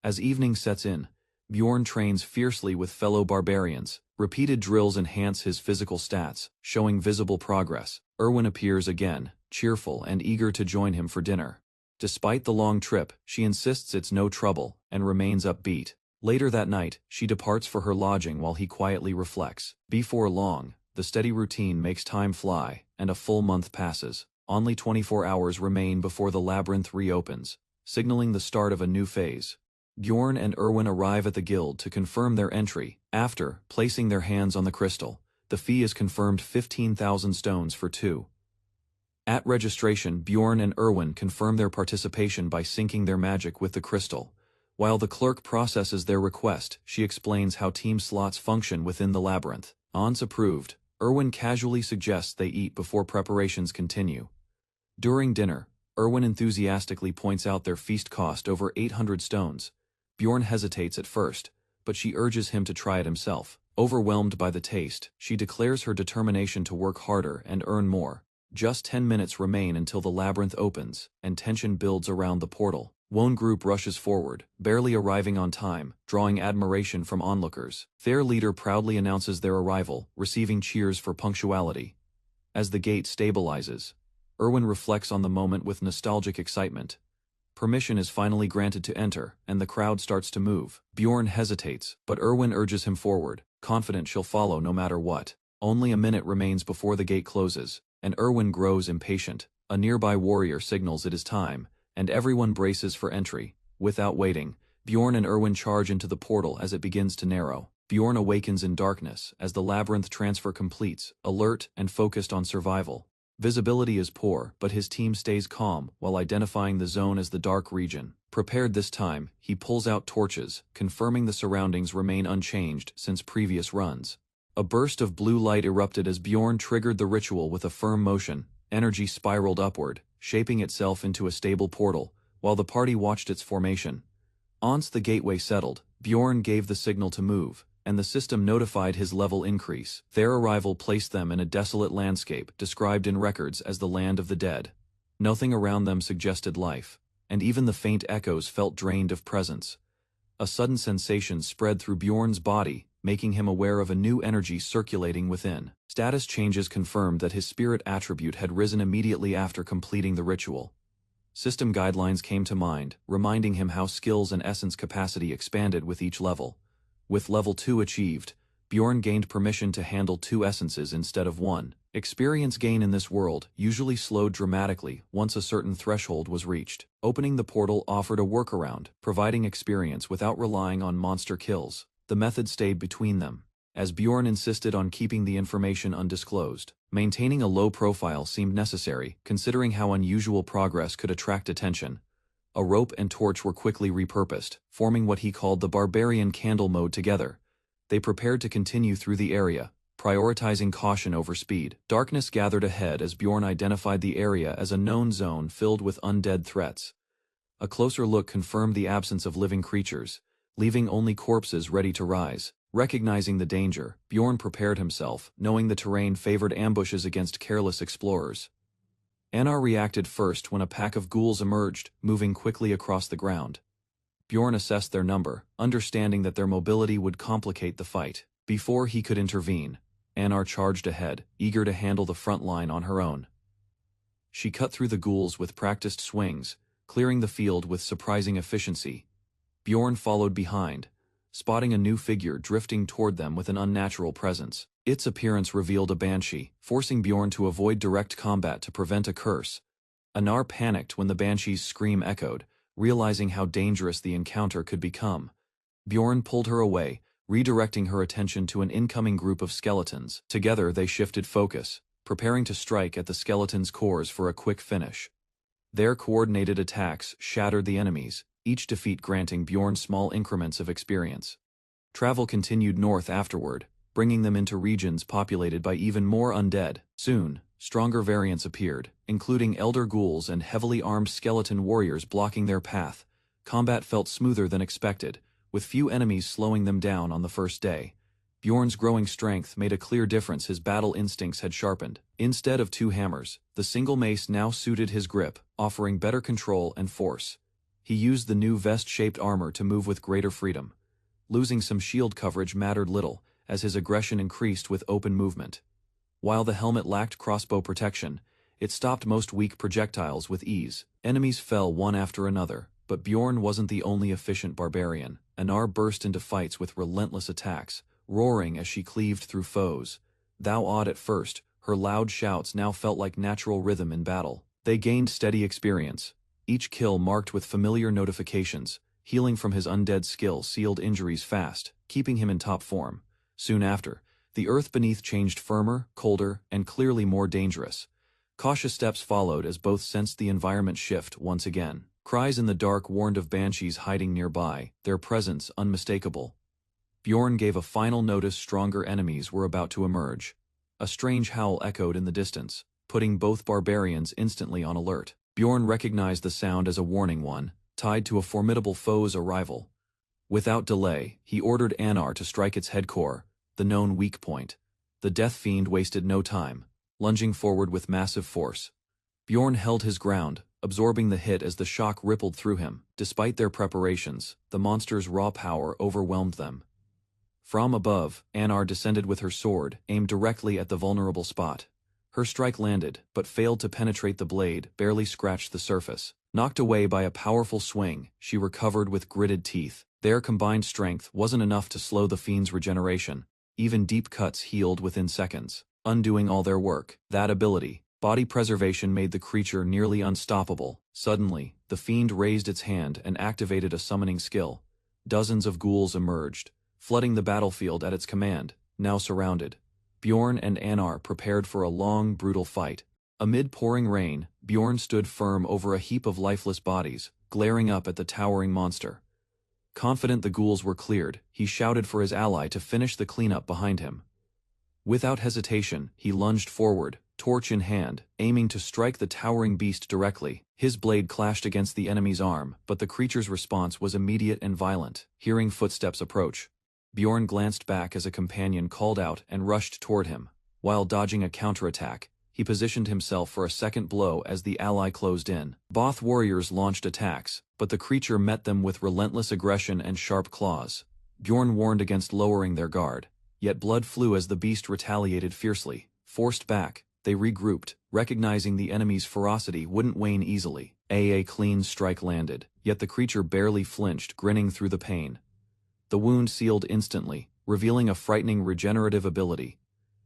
Speaker 1: As evening sets in, Bjorn trains fiercely with fellow barbarians. Repeated drills enhance his physical stats, showing visible progress. Erwin appears again, cheerful and eager to join him for dinner. Despite the long trip, she insists it's no trouble and remains upbeat. Later that night, she departs for her lodging while he quietly reflects. Before long, the steady routine makes time fly, and a full month passes. Only 24 hours remain before the labyrinth reopens, signaling the start of a new phase. Bjorn and Erwin arrive at the guild to confirm their entry. After placing their hands on the crystal, the fee is confirmed 15,000 stones for two. At registration, Bjorn and Erwin confirm their participation by syncing their magic with the crystal. While the clerk processes their request, she explains how team slots function within the labyrinth. Once approved, Erwin casually suggests they eat before preparations continue. During dinner, Erwin enthusiastically points out their feast cost over 800 stones. Bjorn hesitates at first, but she urges him to try it himself. Overwhelmed by the taste, she declares her determination to work harder and earn more. Just 10 minutes remain until the labyrinth opens, and tension builds around the portal. One group rushes forward, barely arriving on time, drawing admiration from onlookers. Their leader proudly announces their arrival, receiving cheers for punctuality. As the gate stabilizes, Erwin reflects on the moment with nostalgic excitement. Permission is finally granted to enter, and the crowd starts to move. Bjorn hesitates, but Erwin urges him forward, confident she'll follow no matter what. Only a minute remains before the gate closes, and Erwin grows impatient. A nearby warrior signals it is time, and everyone braces for entry. Without waiting, Bjorn and Erwin charge into the portal as it begins to narrow. Bjorn awakens in darkness as the labyrinth transfer completes, alert and focused on survival. Visibility is poor, but his team stays calm while identifying the zone as the dark region. Prepared this time, he pulls out torches, confirming the surroundings remain unchanged since previous runs. A burst of blue light erupted as Bjorn triggered the ritual with a firm motion. Energy spiraled upward, shaping itself into a stable portal, while the party watched its formation. Once the gateway settled, Bjorn gave the signal to move, and the system notified his level increase. Their arrival placed them in a desolate landscape described in records as the land of the dead. Nothing around them suggested life, and even the faint echoes felt drained of presence. A sudden sensation spread through Bjorn's body, making him aware of a new energy circulating within. Status changes confirmed that his spirit attribute had risen immediately after completing the ritual. System guidelines came to mind, reminding him how skills and essence capacity expanded with each level. With level 2 achieved, Bjorn gained permission to handle 2 essences instead of 1. Experience gain in this world usually slowed dramatically once a certain threshold was reached. Opening the portal offered a workaround, providing experience without relying on monster kills. The method stayed between them, as Bjorn insisted on keeping the information undisclosed. Maintaining a low profile seemed necessary, considering how unusual progress could attract attention. A rope and torch were quickly repurposed, forming what he called the Barbarian candle mode together. They prepared to continue through the area, prioritizing caution over speed. Darkness gathered ahead as Bjorn identified the area as a known zone filled with undead threats. A closer look confirmed the absence of living creatures, leaving only corpses ready to rise. Recognizing the danger, Bjorn prepared himself, knowing the terrain favored ambushes against careless explorers. Anar reacted first when a pack of ghouls emerged, moving quickly across the ground. Bjorn assessed their number, understanding that their mobility would complicate the fight. Before he could intervene, Anar charged ahead, eager to handle the front line on her own. She cut through the ghouls with practiced swings, clearing the field with surprising efficiency. Bjorn followed behind, spotting a new figure drifting toward them with an unnatural presence. Its appearance revealed a banshee, forcing Bjorn to avoid direct combat to prevent a curse. Anar panicked when the banshee's scream echoed, realizing how dangerous the encounter could become. Bjorn pulled her away, redirecting her attention to an incoming group of skeletons. Together they shifted focus, preparing to strike at the skeletons' cores for a quick finish. Their coordinated attacks shattered the enemies, each defeat granting Bjorn small increments of experience. Travel continued north afterward, bringing them into regions populated by even more undead. Soon, stronger variants appeared, including elder ghouls and heavily armed skeleton warriors blocking their path. Combat felt smoother than expected, with few enemies slowing them down on the first day. Bjorn's growing strength made a clear difference. His battle instincts had sharpened. Instead of 2 hammers, the single mace now suited his grip, offering better control and force. He used the new vest-shaped armor to move with greater freedom. Losing some shield coverage mattered little, as his aggression increased with open movement. While the helmet lacked crossbow protection, it stopped most weak projectiles with ease. Enemies fell one after another, but Bjorn wasn't the only efficient barbarian. Anar burst into fights with relentless attacks, roaring as she cleaved through foes. Though odd at first, her loud shouts now felt like natural rhythm in battle. They gained steady experience, each kill marked with familiar notifications. Healing from his undead skill sealed injuries fast, keeping him in top form. Soon after, the earth beneath changed firmer, colder, and clearly more dangerous. Cautious steps followed as both sensed the environment shift once again. Cries in the dark warned of banshees hiding nearby, their presence unmistakable. Bjorn gave a final notice: stronger enemies were about to emerge. A strange howl echoed in the distance, putting both barbarians instantly on alert. Bjorn recognized the sound as a warning one, tied to a formidable foe's arrival. Without delay, he ordered Anar to strike its head core, the known weak point. The death fiend wasted no time, lunging forward with massive force. Bjorn held his ground, absorbing the hit as the shock rippled through him. Despite their preparations, the monster's raw power overwhelmed them. From above, Anar descended with her sword, aimed directly at the vulnerable spot. Her strike landed, but failed to penetrate. The blade barely scratched the surface. Knocked away by a powerful swing, she recovered with gritted teeth. Their combined strength wasn't enough to slow the fiend's regeneration. Even deep cuts healed within seconds, undoing all their work. That ability, body preservation, made the creature nearly unstoppable. Suddenly, the fiend raised its hand and activated a summoning skill. Dozens of ghouls emerged, flooding the battlefield at its command. Now surrounded, Bjorn and Anar prepared for a long, brutal fight. Amid pouring rain, Bjorn stood firm over a heap of lifeless bodies, glaring up at the towering monster. Confident the ghouls were cleared, he shouted for his ally to finish the cleanup behind him. Without hesitation, he lunged forward, torch in hand, aiming to strike the towering beast directly. His blade clashed against the enemy's arm, but the creature's response was immediate and violent. Hearing footsteps approach, Bjorn glanced back as a companion called out and rushed toward him. While dodging a counterattack, he positioned himself for a second blow as the ally closed in. Both warriors launched attacks, but the creature met them with relentless aggression and sharp claws. Bjorn warned against lowering their guard, yet blood flew as the beast retaliated fiercely. Forced back, they regrouped, recognizing the enemy's ferocity wouldn't wane easily. A clean strike landed, yet the creature barely flinched, grinning through the pain. The wound sealed instantly, revealing a frightening regenerative ability.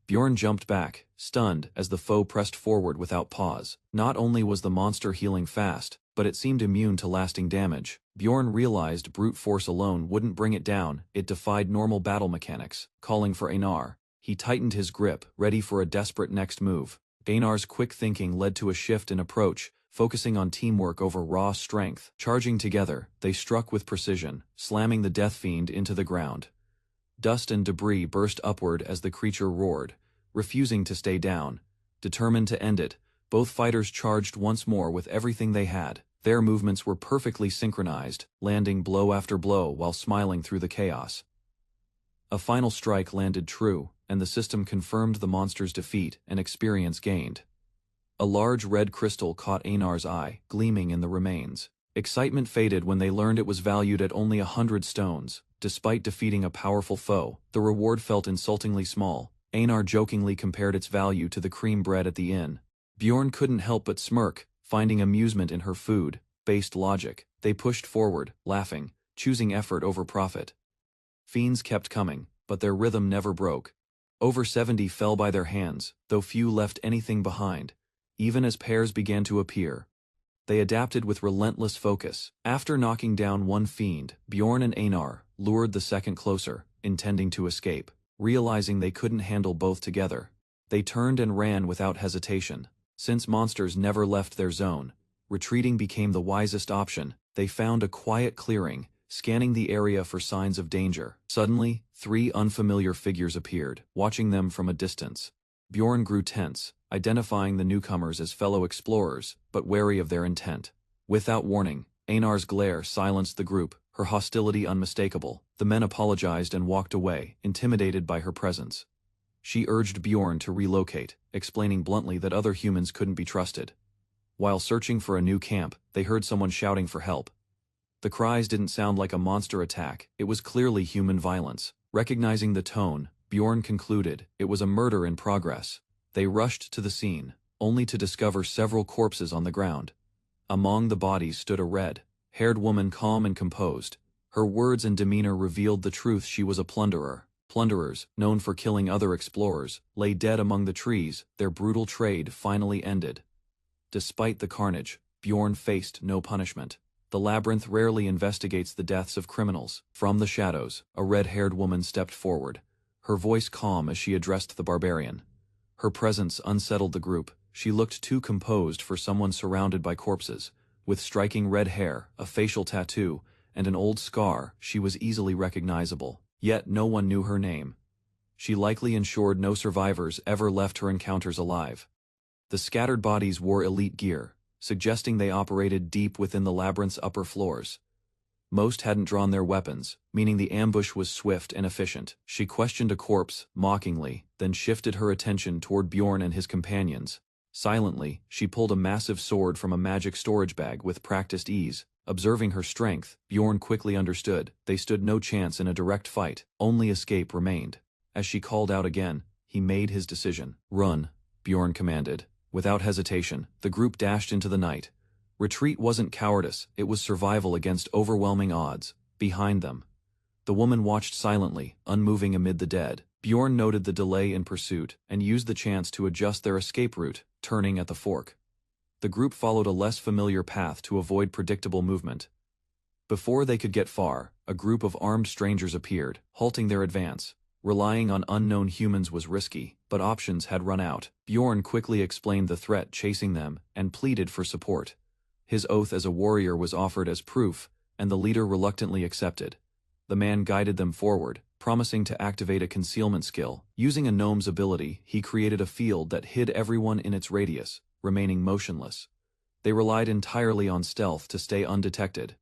Speaker 1: Bjorn jumped back, stunned, as the foe pressed forward without pause. Not only was the monster healing fast, but it seemed immune to lasting damage. Bjorn realized brute force alone wouldn't bring it down. It defied normal battle mechanics. Calling for Anar, he tightened his grip, ready for a desperate next move. Anar's quick thinking led to a shift in approach, focusing on teamwork over raw strength. Charging together, they struck with precision, slamming the death fiend into the ground. Dust and debris burst upward as the creature roared, refusing to stay down. Determined to end it, both fighters charged once more with everything they had. Their movements were perfectly synchronized, landing blow after blow while smiling through the chaos. A final strike landed true, and the system confirmed the monster's defeat and experience gained. A large red crystal caught Anar's eye, gleaming in the remains. Excitement faded when they learned it was valued at only 100 stones. Despite defeating a powerful foe, the reward felt insultingly small. Anar jokingly compared its value to the cream bread at the inn. Bjorn couldn't help but smirk, finding amusement in her food-based logic. They pushed forward, laughing, choosing effort over profit. Fiends kept coming, but their rhythm never broke. Over 70 fell by their hands, though few left anything behind. Even as pairs began to appear, they adapted with relentless focus. After knocking down one fiend, Bjorn and Anar lured the second closer, intending to escape. Realizing they couldn't handle both together, they turned and ran without hesitation. Since monsters never left their zone, retreating became the wisest option. They found a quiet clearing, scanning the area for signs of danger. Suddenly, 3 unfamiliar figures appeared, watching them from a distance. Bjorn grew tense, identifying the newcomers as fellow explorers, but wary of their intent. Without warning, Einar's glare silenced the group, her hostility unmistakable. The men apologized and walked away, intimidated by her presence. She urged Bjorn to relocate, explaining bluntly that other humans couldn't be trusted. While searching for a new camp, they heard someone shouting for help. The cries didn't sound like a monster attack, it was clearly human violence. Recognizing the tone, Bjorn concluded it was a murder in progress. They rushed to the scene, only to discover several corpses on the ground. Among the bodies stood a red-haired woman, calm and composed. Her words and demeanor revealed the truth: she was a plunderer. Plunderers, known for killing other explorers, lay dead among the trees, their brutal trade finally ended. Despite the carnage, Bjorn faced no punishment. The labyrinth rarely investigates the deaths of criminals. From the shadows, a red-haired woman stepped forward, her voice calm as she addressed the barbarian. Her presence unsettled the group. She looked too composed for someone surrounded by corpses. With striking red hair, a facial tattoo, and an old scar, she was easily recognizable. Yet no one knew her name. She likely ensured no survivors ever left her encounters alive. The scattered bodies wore elite gear, suggesting they operated deep within the labyrinth's upper floors. Most hadn't drawn their weapons, meaning the ambush was swift and efficient. She questioned a corpse, mockingly, then shifted her attention toward Bjorn and his companions. Silently, she pulled a massive sword from a magic storage bag with practiced ease. Observing her strength, Bjorn quickly understood they stood no chance in a direct fight. Only escape remained. As she called out again, he made his decision. "Run," Bjorn commanded. Without hesitation, the group dashed into the night. Retreat wasn't cowardice, it was survival against overwhelming odds. Behind them, the woman watched silently, unmoving amid the dead. Bjorn noted the delay in pursuit and used the chance to adjust their escape route, turning at the fork. The group followed a less familiar path to avoid predictable movement. Before they could get far, a group of armed strangers appeared, halting their advance. Relying on unknown humans was risky, but options had run out. Bjorn quickly explained the threat chasing them and pleaded for support. His oath as a warrior was offered as proof, and the leader reluctantly accepted. The man guided them forward, promising to activate a concealment skill. Using a gnome's ability, he created a field that hid everyone in its radius, remaining motionless. They relied entirely on stealth to stay undetected.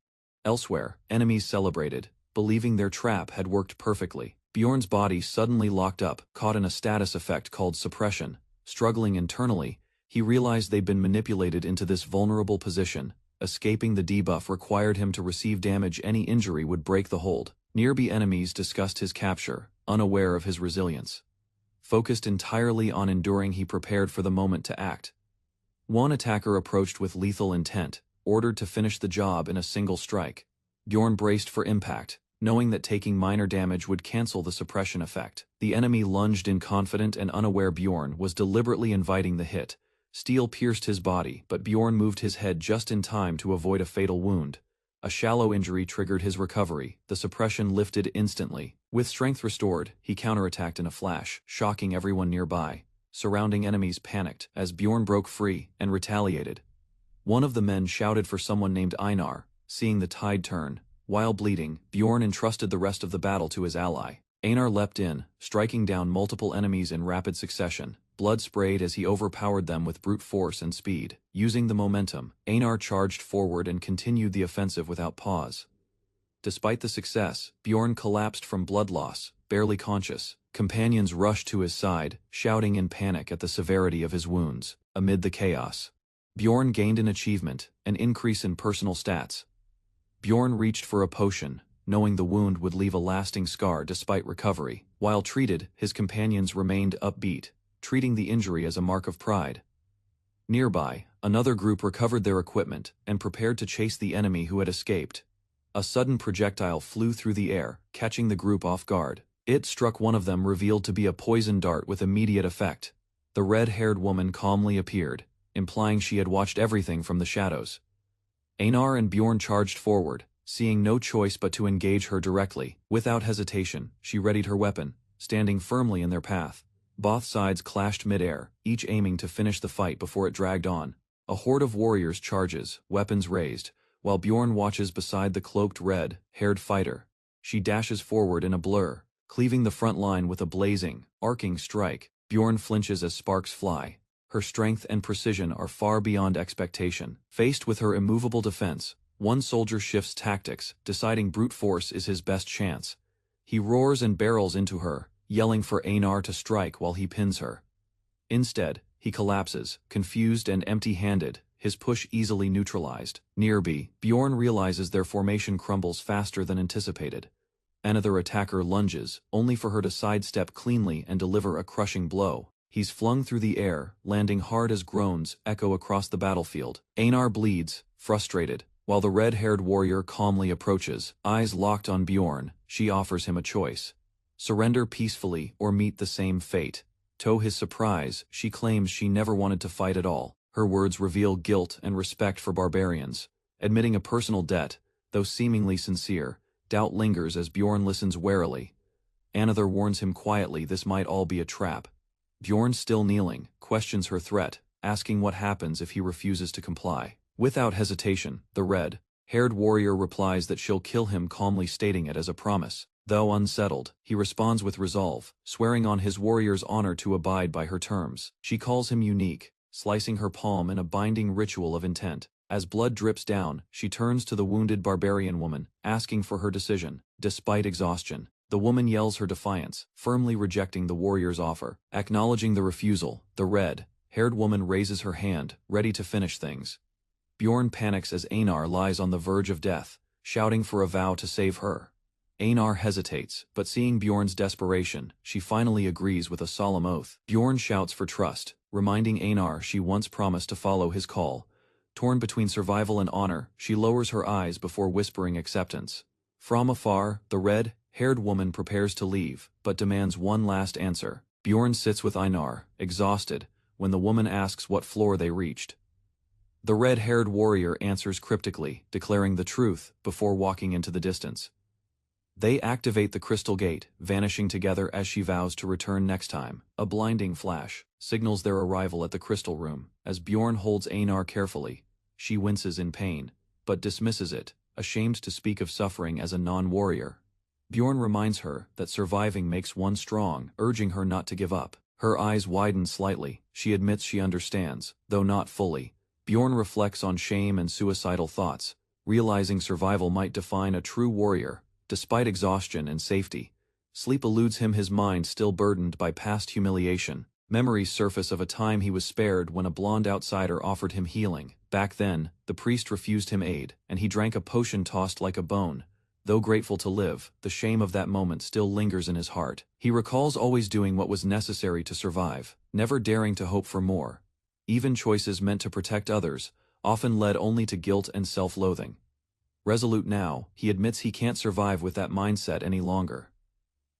Speaker 1: Elsewhere, enemies celebrated, believing their trap had worked perfectly. Bjorn's body suddenly locked up, caught in a status effect called suppression. Struggling internally, he realized they'd been manipulated into this vulnerable position. Escaping the debuff required him to receive damage. Any injury would break the hold. Nearby enemies discussed his capture, unaware of his resilience. Focused entirely on enduring, he prepared for the moment to act. One attacker approached with lethal intent, ordered to finish the job in a single strike. Bjorn braced for impact, knowing that taking minor damage would cancel the suppression effect. The enemy lunged in, confident and unaware Bjorn was deliberately inviting the hit. Steel pierced his body, but Bjorn moved his head just in time to avoid a fatal wound. A shallow injury triggered his recovery. The suppression lifted instantly. With strength restored, he counterattacked in a flash, shocking everyone nearby. Surrounding enemies panicked as Bjorn broke free and retaliated. One of the men shouted for someone named Einar. Seeing the tide turn, while bleeding, Bjorn entrusted the rest of the battle to his ally. Einar leapt in, striking down multiple enemies in rapid succession. Blood sprayed as he overpowered them with brute force and speed. Using the momentum, Einar charged forward and continued the offensive without pause. Despite the success, Bjorn collapsed from blood loss, barely conscious. Companions rushed to his side, shouting in panic at the severity of his wounds. Amid the chaos, Bjorn gained an achievement, an increase in personal stats. Bjorn reached for a potion, knowing the wound would leave a lasting scar despite recovery. While treated, his companions remained upbeat, treating the injury as a mark of pride. Nearby, another group recovered their equipment and prepared to chase the enemy who had escaped. A sudden projectile flew through the air, catching the group off guard. It struck one of them, revealed to be a poison dart with immediate effect. The red-haired woman calmly appeared, implying she had watched everything from the shadows. Einar and Bjorn charged forward, seeing no choice but to engage her directly. Without hesitation, she readied her weapon, standing firmly in their path. Both sides clashed mid-air, each aiming to finish the fight before it dragged on. A horde of warriors charges, weapons raised, while Bjorn watches beside the cloaked red-haired fighter. She dashes forward in a blur, cleaving the front line with a blazing, arcing strike. Bjorn flinches as sparks fly. Her strength and precision are far beyond expectation. Faced with her immovable defense, one soldier shifts tactics, deciding brute force is his best chance. He roars and barrels into her, yelling for Einar to strike while he pins her. Instead, he collapses, confused and empty-handed, his push easily neutralized. Nearby, Bjorn realizes their formation crumbles faster than anticipated. Another attacker lunges, only for her to sidestep cleanly and deliver a crushing blow. He's flung through the air, landing hard as groans echo across the battlefield. Einar bleeds, frustrated, while the red-haired warrior calmly approaches, eyes locked on Bjorn. She offers him a choice: surrender peacefully or meet the same fate. To his surprise, she claims she never wanted to fight at all. Her words reveal guilt and respect for barbarians. Admitting a personal debt, though seemingly sincere, doubt lingers as Bjorn listens warily. Another warns him quietly this might all be a trap. Bjorn, still kneeling, questions her threat, asking what happens if he refuses to comply. Without hesitation, the red-haired warrior replies that she'll kill him, calmly stating it as a promise. Though unsettled, he responds with resolve, swearing on his warrior's honor to abide by her terms. She calls him unique, slicing her palm in a binding ritual of intent. As blood drips down, she turns to the wounded barbarian woman, asking for her decision. Despite exhaustion, the woman yells her defiance, firmly rejecting the warrior's offer. Acknowledging the refusal, the red-haired woman raises her hand, ready to finish things. Bjorn panics as Einar lies on the verge of death, shouting for a vow to save her. Einar hesitates, but seeing Bjorn's desperation, she finally agrees with a solemn oath. Bjorn shouts for trust, reminding Einar she once promised to follow his call. Torn between survival and honor, she lowers her eyes before whispering acceptance. From afar, the red-haired woman prepares to leave, but demands one last answer. Bjorn sits with Einar, exhausted, when the woman asks what floor they reached. The red-haired warrior answers cryptically, declaring the truth, before walking into the distance. They activate the crystal gate, vanishing together as she vows to return next time. A blinding flash signals their arrival at the crystal room. As Bjorn holds Einar carefully, she winces in pain, but dismisses it, ashamed to speak of suffering as a non-warrior. Bjorn reminds her that surviving makes one strong, urging her not to give up. Her eyes widen slightly. She admits she understands, though not fully. Bjorn reflects on shame and suicidal thoughts, realizing survival might define a true warrior. Despite exhaustion and safety, sleep eludes him, his mind still burdened by past humiliation. Memories surface of a time he was spared when a blonde outsider offered him healing. Back then, the priest refused him aid, and he drank a potion tossed like a bone. Though grateful to live, the shame of that moment still lingers in his heart. He recalls always doing what was necessary to survive, never daring to hope for more. Even choices meant to protect others often led only to guilt and self-loathing. Resolute now, he admits he can't survive with that mindset any longer.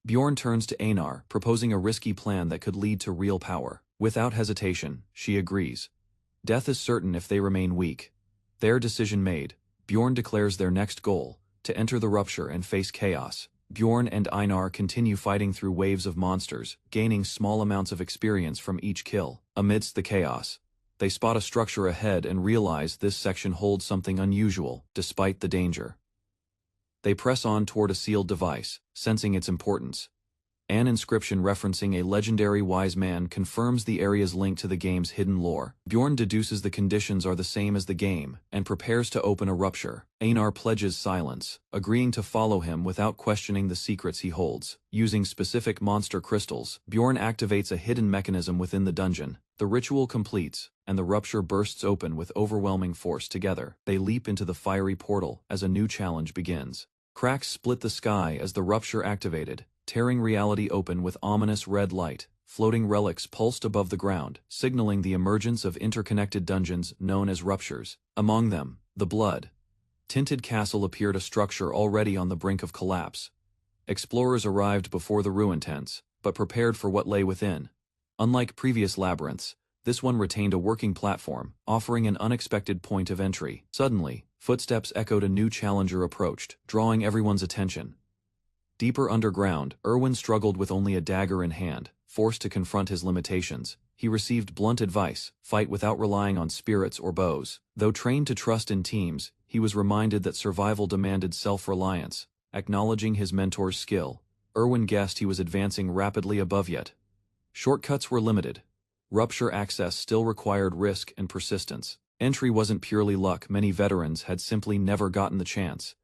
Speaker 1: Bjorn turns to Einar, proposing a risky plan that could lead to real power. Without hesitation, she agrees. Death is certain if they remain weak. Their decision made, Bjorn declares their next goal: to enter the rupture and face chaos. Bjorn and Einar continue fighting through waves of monsters, gaining small amounts of experience from each kill. Amidst the chaos, they spot a structure ahead and realize this section holds something unusual, despite the danger. They press on toward a sealed device, sensing its importance. An inscription referencing a legendary wise man confirms the area's link to the game's hidden lore. Bjorn deduces the conditions are the same as the game, and prepares to open a rupture. Einar pledges silence, agreeing to follow him without questioning the secrets he holds. Using specific monster crystals, Bjorn activates a hidden mechanism within the dungeon. The ritual completes, and the rupture bursts open with overwhelming force. Together, they leap into the fiery portal as a new challenge begins. Cracks split the sky as the rupture activated, tearing reality open with ominous red light. Floating relics pulsed above the ground, signaling the emergence of interconnected dungeons known as ruptures. Among them, the blood-tinted castle appeared, a structure already on the brink of collapse. Explorers arrived before the ruin tents, but prepared for what lay within. Unlike previous labyrinths, this one retained a working platform, offering an unexpected point of entry. Suddenly, footsteps echoed. A new challenger approached, drawing everyone's attention. Deeper underground, Erwin struggled with only a dagger in hand. Forced to confront his limitations, he received blunt advice: fight without relying on spirits or bows. Though trained to trust in teams, he was reminded that survival demanded self-reliance. Acknowledging his mentor's skill, Erwin guessed he was advancing rapidly above yet Shortcuts were limited. Rupture access still required risk and persistence. Entry wasn't purely luck, many veterans had simply never gotten the chance.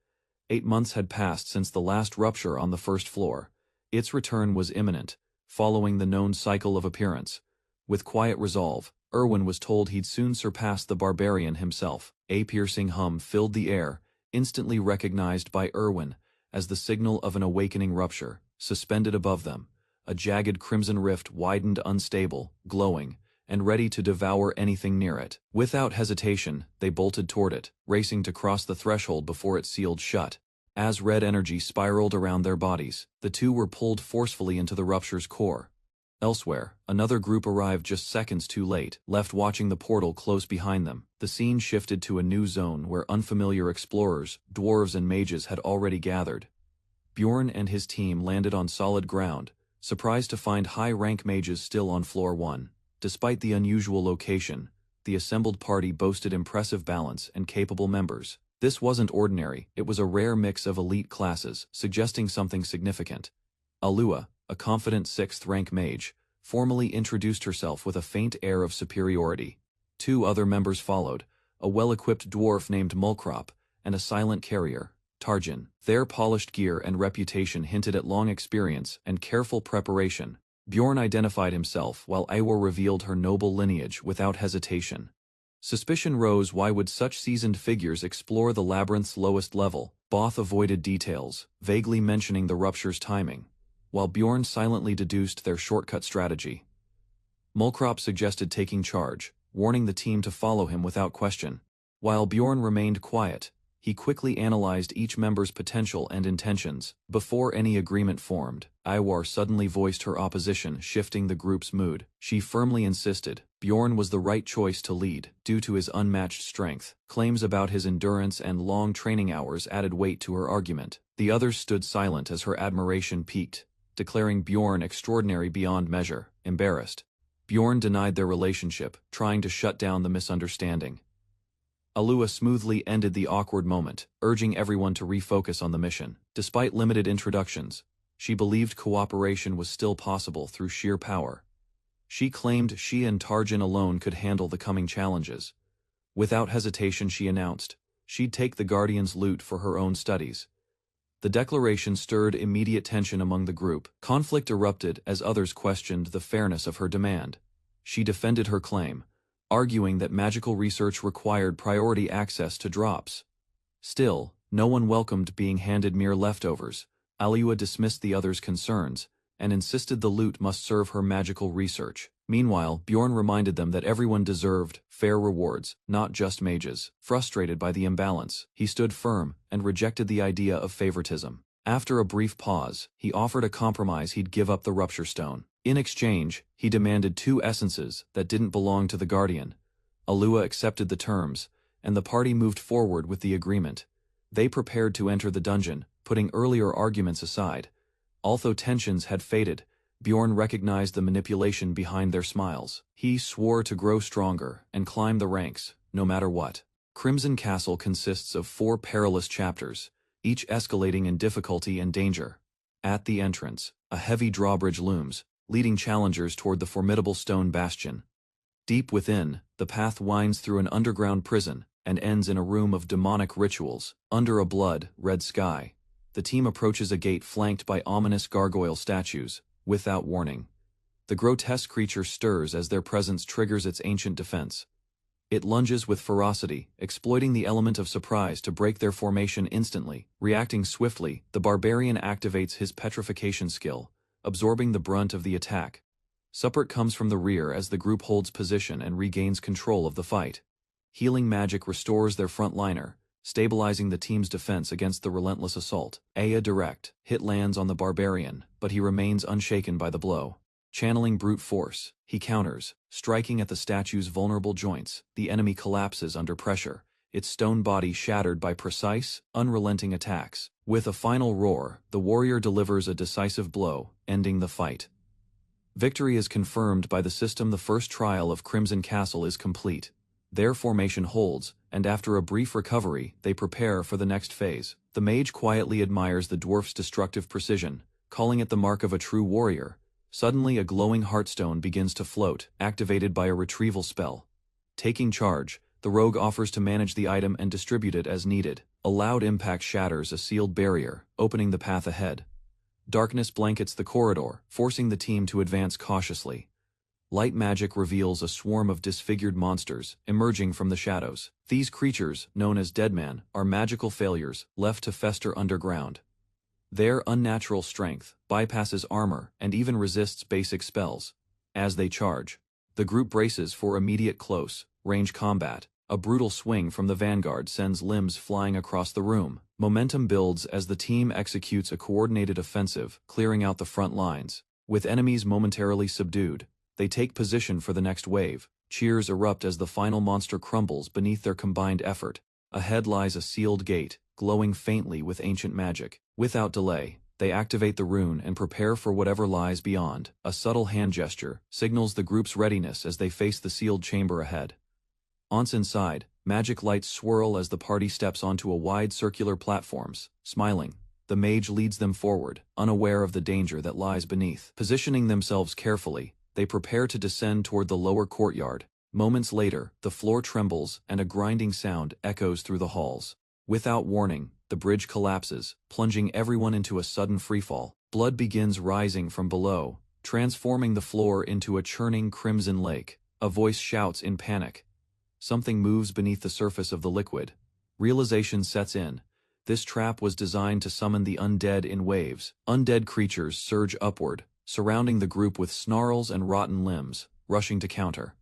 Speaker 1: 8 months had passed since the last rupture on the first floor. Its return was imminent, following the known cycle of appearance. With quiet resolve, Irwin was told he'd soon surpass the Barbarian himself. A piercing hum filled the air, instantly recognized by Irwin as the signal of an awakening rupture. Suspended above them, a jagged crimson rift widened, unstable, glowing, and ready to devour anything near it. Without hesitation, they bolted toward it, racing to cross the threshold before it sealed shut. As red energy spiraled around their bodies, the two were pulled forcefully into the rupture's core. Elsewhere, another group arrived just seconds too late, left watching the portal close behind them. The scene shifted to a new zone where unfamiliar explorers, dwarves and mages had already gathered. Bjorn and his team landed on solid ground, surprised to find high-rank mages still on floor 1. Despite the unusual location, the assembled party boasted impressive balance and capable members. This wasn't ordinary, it was a rare mix of elite classes, suggesting something significant. Alua, a confident 6th-rank mage, formally introduced herself with a faint air of superiority. 2 other members followed, a well-equipped dwarf named Mulcrop, and a silent carrier, Tarjin. Their polished gear and reputation hinted at long experience and careful preparation. Bjorn identified himself while Iwar revealed her noble lineage without hesitation. Suspicion rose. Why would such seasoned figures explore the labyrinth's lowest level? Both avoided details, vaguely mentioning the rupture's timing, while Bjorn silently deduced their shortcut strategy. Mulcrop suggested taking charge, warning the team to follow him without question. While Bjorn remained quiet, he quickly analyzed each member's potential and intentions. Before any agreement formed, Iwar suddenly voiced her opposition, shifting the group's mood. She firmly insisted Bjorn was the right choice to lead, due to his unmatched strength. Claims about his endurance and long training hours added weight to her argument. The others stood silent as her admiration peaked, declaring Bjorn extraordinary beyond measure. Embarrassed, Bjorn denied their relationship, trying to shut down the misunderstanding. Alua smoothly ended the awkward moment, urging everyone to refocus on the mission. Despite limited introductions, she believed cooperation was still possible through sheer power. She claimed she and Tarjin alone could handle the coming challenges. Without hesitation, she announced she'd take the Guardian's loot for her own studies. The declaration stirred immediate tension among the group. Conflict erupted as others questioned the fairness of her demand. She defended her claim, arguing that magical research required priority access to drops. Still, no one welcomed being handed mere leftovers. Alua dismissed the others' concerns, and insisted the loot must serve her magical research. Meanwhile, Bjorn reminded them that everyone deserved fair rewards, not just mages. Frustrated by the imbalance, he stood firm and rejected the idea of favoritism. After a brief pause, he offered a compromise: he'd give up the Rupture Stone. In exchange, he demanded 2 essences that didn't belong to the Guardian. Alua accepted the terms, and the party moved forward with the agreement. They prepared to enter the dungeon, putting earlier arguments aside. Although tensions had faded, Bjorn recognized the manipulation behind their smiles. He swore to grow stronger and climb the ranks, no matter what. Crimson Castle consists of 4 perilous chapters, each escalating in difficulty and danger. At the entrance, a heavy drawbridge looms, leading challengers toward the formidable stone bastion. Deep within, the path winds through an underground prison and ends in a room of demonic rituals. Under a blood-red sky, the team approaches a gate flanked by ominous gargoyle statues. Without warning, the grotesque creature stirs as their presence triggers its ancient defense. It lunges with ferocity, exploiting the element of surprise to break their formation instantly. Reacting swiftly, the Barbarian activates his petrification skill, absorbing the brunt of the attack. Support comes from the rear as the group holds position and regains control of the fight. Healing magic restores their frontliner, stabilizing the team's defense against the relentless assault. A direct hit lands on the Barbarian, but he remains unshaken by the blow. Channeling brute force, he counters, striking at the statue's vulnerable joints. The enemy collapses under pressure, its stone body shattered by precise, unrelenting attacks. With a final roar, the warrior delivers a decisive blow, ending the fight. Victory is confirmed by the system. The first trial of Crimson Castle is complete. Their formation holds, and after a brief recovery, they prepare for the next phase. The mage quietly admires the dwarf's destructive precision, calling it the mark of a true warrior. Suddenly a glowing heartstone begins to float, activated by a retrieval spell. Taking charge, the rogue offers to manage the item and distribute it as needed. A loud impact shatters a sealed barrier, opening the path ahead. Darkness blankets the corridor, forcing the team to advance cautiously. Light magic reveals a swarm of disfigured monsters, emerging from the shadows. These creatures, known as Deadman, are magical failures, left to fester underground. Their unnatural strength bypasses armor and even resists basic spells. As they charge, the group braces for immediate close-range combat. A brutal swing from the vanguard sends limbs flying across the room. Momentum builds as the team executes a coordinated offensive, clearing out the front lines. With enemies momentarily subdued, they take position for the next wave. Cheers erupt as the final monster crumbles beneath their combined effort. Ahead lies a sealed gate, glowing faintly with ancient magic. Without delay, they activate the rune and prepare for whatever lies beyond. A subtle hand gesture signals the group's readiness as they face the sealed chamber ahead. Once inside, magic lights swirl as the party steps onto a wide circular platforms. Smiling, the mage leads them forward, unaware of the danger that lies beneath. Positioning themselves carefully, they prepare to descend toward the lower courtyard. Moments later, the floor trembles and a grinding sound echoes through the halls. Without warning, the bridge collapses, plunging everyone into a sudden freefall. Blood begins rising from below, transforming the floor into a churning crimson lake. A voice shouts in panic. Something moves beneath the surface of the liquid. Realization sets in. This trap was designed to summon the undead in waves. Undead creatures surge upward, surrounding the group with snarls and rotten limbs, rushing to counter.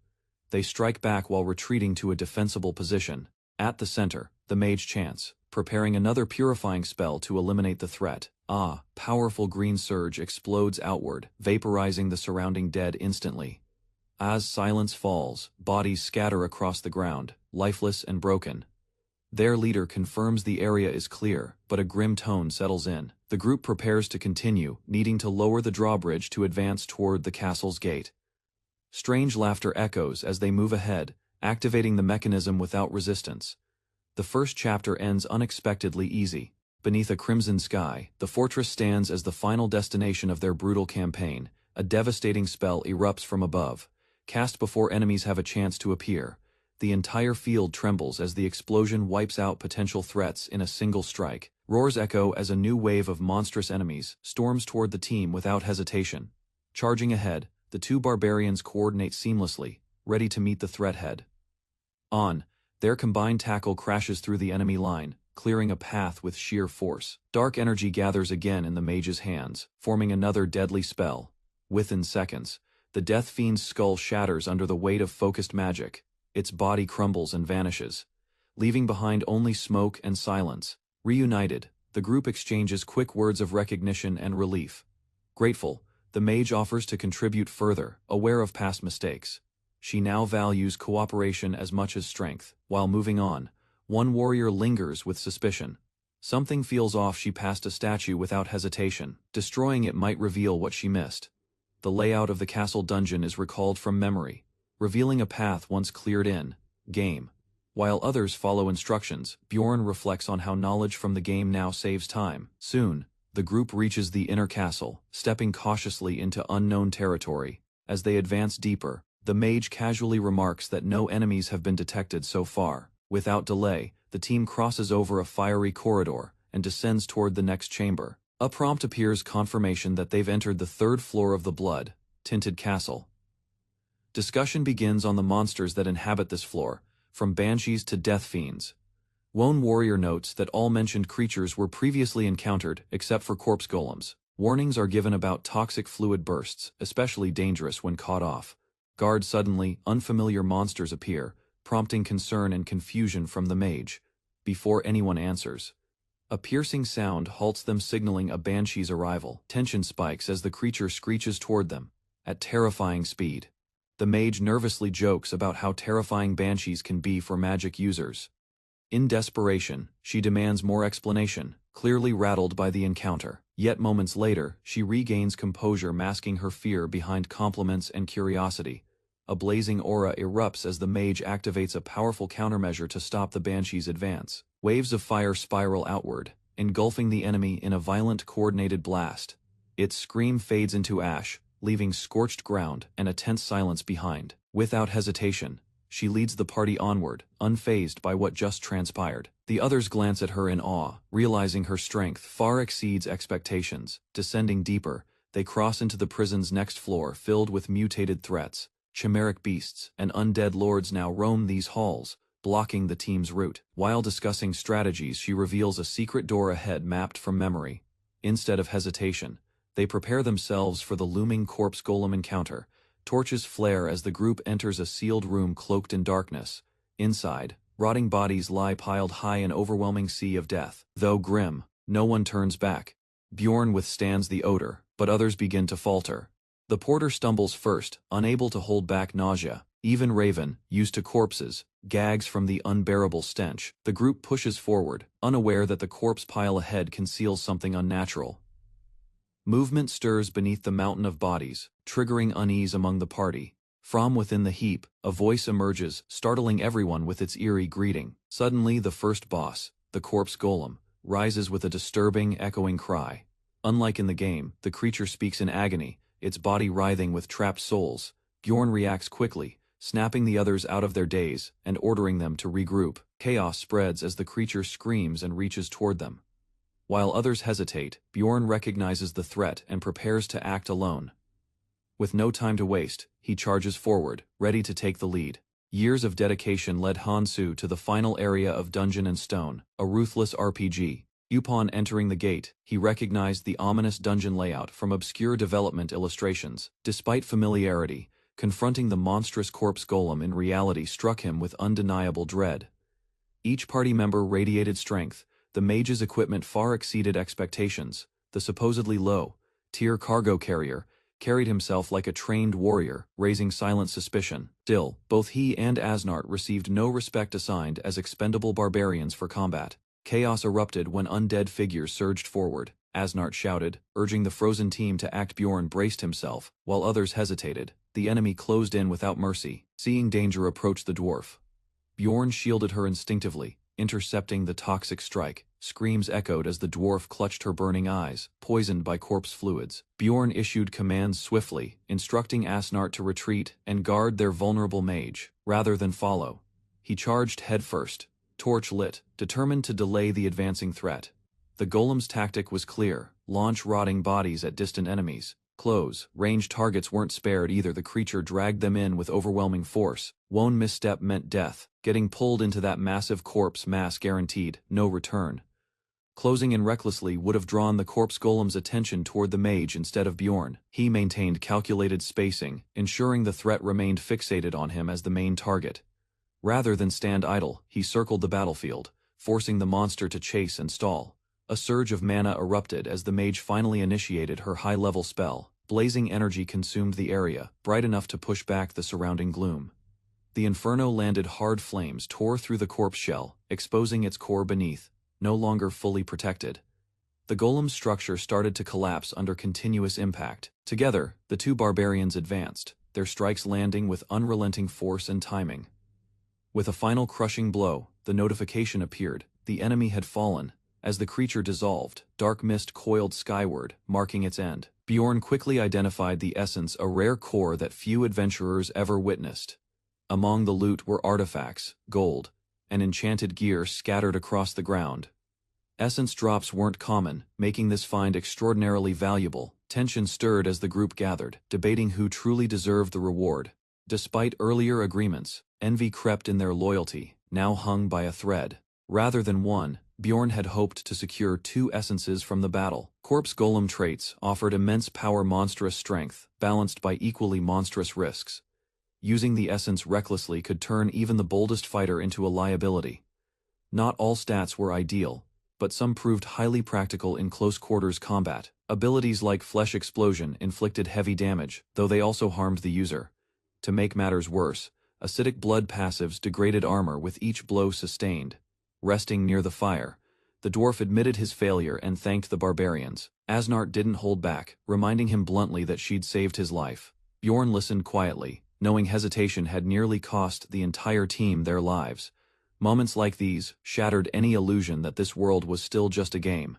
Speaker 1: They strike back while retreating to a defensible position. At the center, the mage chants, preparing another purifying spell to eliminate the threat. Powerful green surge explodes outward, vaporizing the surrounding dead instantly. As silence falls, bodies scatter across the ground, lifeless and broken. Their leader confirms the area is clear, but a grim tone settles in. The group prepares to continue, needing to lower the drawbridge to advance toward the castle's gate. Strange laughter echoes as they move ahead, activating the mechanism without resistance. The first chapter ends unexpectedly easy. Beneath a crimson sky, the fortress stands as the final destination of their brutal campaign. A devastating spell erupts from above. Cast before enemies have a chance to appear. The entire field trembles as the explosion wipes out potential threats in a single strike. Roars echo as a new wave of monstrous enemies storms toward the team without hesitation. Charging ahead, the two barbarians coordinate seamlessly, ready to meet the threat head on. Their combined tackle crashes through the enemy line, clearing a path with sheer force. Dark energy gathers again in the mage's hands, forming another deadly spell. Within seconds, the Death Fiend's skull shatters under the weight of focused magic. Its body crumbles and vanishes, leaving behind only smoke and silence. Reunited, the group exchanges quick words of recognition and relief. Grateful, the mage offers to contribute further, aware of past mistakes. She now values cooperation as much as strength. While moving on, one warrior lingers with suspicion. Something feels off. She passed a statue without hesitation. Destroying it might reveal what she missed. The layout of the castle dungeon is recalled from memory, revealing a path once cleared in game. While others follow instructions, Bjorn reflects on how knowledge from the game now saves time. Soon, the group reaches the inner castle, stepping cautiously into unknown territory. As they advance deeper, the mage casually remarks that no enemies have been detected so far. Without delay, the team crosses over a fiery corridor and descends toward the next chamber. A prompt appears, confirmation that they've entered the third floor of the blood-tinted castle. Discussion begins on the monsters that inhabit this floor, from banshees to death fiends. Lone warrior notes that all mentioned creatures were previously encountered, except for corpse golems. Warnings are given about toxic fluid bursts, especially dangerous when caught off guard. Suddenly, unfamiliar monsters appear, prompting concern and confusion from the mage. Before anyone answers, a piercing sound halts them, signaling a banshee's arrival. Tension spikes as the creature screeches toward them, at terrifying speed. The mage nervously jokes about how terrifying banshees can be for magic users. In desperation, she demands more explanation, clearly rattled by the encounter. Yet moments later, she regains composure, masking her fear behind compliments and curiosity. A blazing aura erupts as the mage activates a powerful countermeasure to stop the banshee's advance. Waves of fire spiral outward, engulfing the enemy in a violent, coordinated blast. Its scream fades into ash, leaving scorched ground and a tense silence behind. Without hesitation, she leads the party onward, unfazed by what just transpired. The others glance at her in awe, realizing her strength far exceeds expectations. Descending deeper, they cross into the prison's next floor filled with mutated threats. Chimeric beasts and undead lords now roam these halls, blocking the team's route. While discussing strategies, she reveals a secret door ahead mapped from memory. Instead of hesitation, they prepare themselves for the looming corpse golem encounter. Torches flare as the group enters a sealed room cloaked in darkness. Inside, rotting bodies lie piled high in an overwhelming sea of death. Though grim, no one turns back. Bjorn withstands the odor, but others begin to falter. The porter stumbles first, unable to hold back nausea. Even Raven, used to corpses, gags from the unbearable stench. The group pushes forward, unaware that the corpse pile ahead conceals something unnatural. Movement stirs beneath the mountain of bodies, triggering unease among the party. From within the heap, a voice emerges, startling everyone with its eerie greeting. Suddenly, the first boss, the corpse golem, rises with a disturbing, echoing cry. Unlike in the game, the creature speaks in agony, its body writhing with trapped souls. Bjorn reacts quickly, snapping the others out of their daze and ordering them to regroup. Chaos spreads as the creature screams and reaches toward them. While others hesitate, Bjorn recognizes the threat and prepares to act alone. With no time to waste, he charges forward, ready to take the lead. Years of dedication led Hansu to the final area of Dungeon and Stone, a ruthless RPG. Upon entering the gate, he recognized the ominous dungeon layout from obscure development illustrations. Despite familiarity, confronting the monstrous corpse golem in reality struck him with undeniable dread. Each party member radiated strength. The mage's equipment far exceeded expectations. The supposedly low-tier cargo carrier carried himself like a trained warrior, raising silent suspicion. Still, both he and Asnart received no respect assigned as expendable barbarians for combat. Chaos erupted when undead figures surged forward. Asnart shouted, urging the frozen team to act. Bjorn braced himself, while others hesitated. The enemy closed in without mercy. Seeing danger approach the dwarf, Bjorn shielded her instinctively, intercepting the toxic strike. Screams echoed as the dwarf clutched her burning eyes, poisoned by corpse fluids. Bjorn issued commands swiftly, instructing Asnart to retreat and guard their vulnerable mage, rather than follow. He charged headfirst, torch lit, determined to delay the advancing threat. The golem's tactic was clear: launch rotting bodies at distant enemies. Close, ranged targets weren't spared either. The creature dragged them in with overwhelming force. One misstep meant death. Getting pulled into that massive corpse mass guaranteed no return. Closing in recklessly would have drawn the corpse golem's attention toward the mage instead of Bjorn. He maintained calculated spacing, ensuring the threat remained fixated on him as the main target. Rather than stand idle, he circled the battlefield, forcing the monster to chase and stall. A surge of mana erupted as the mage finally initiated her high-level spell. Blazing energy consumed the area, bright enough to push back the surrounding gloom. The inferno landed. Hard flames tore through the corpse shell, exposing its core beneath, no longer fully protected. The golem's structure started to collapse under continuous impact. Together, the two barbarians advanced, their strikes landing with unrelenting force and timing. With a final crushing blow, the notification appeared: the enemy had fallen. As the creature dissolved, dark mist coiled skyward, marking its end. Bjorn quickly identified the essence, a rare core that few adventurers ever witnessed. Among the loot were artifacts, gold, and enchanted gear scattered across the ground. Essence drops weren't common, making this find extraordinarily valuable. Tension stirred as the group gathered, debating who truly deserved the reward. Despite earlier agreements, envy crept in. Their loyalty now hung by a thread. Rather than one, Bjorn had hoped to secure two essences from the battle. Corpse golem traits offered immense power, monstrous strength, balanced by equally monstrous risks. Using the essence recklessly could turn even the boldest fighter into a liability. Not all stats were ideal, but some proved highly practical in close-quarters combat. Abilities like Flesh Explosion inflicted heavy damage, though they also harmed the user. To make matters worse, acidic blood passives degraded armor with each blow sustained. Resting near the fire, the dwarf admitted his failure and thanked the barbarians. Asnart didn't hold back, reminding him bluntly that she'd saved his life. Bjorn listened quietly, knowing hesitation had nearly cost the entire team their lives. Moments like these shattered any illusion that this world was still just a game.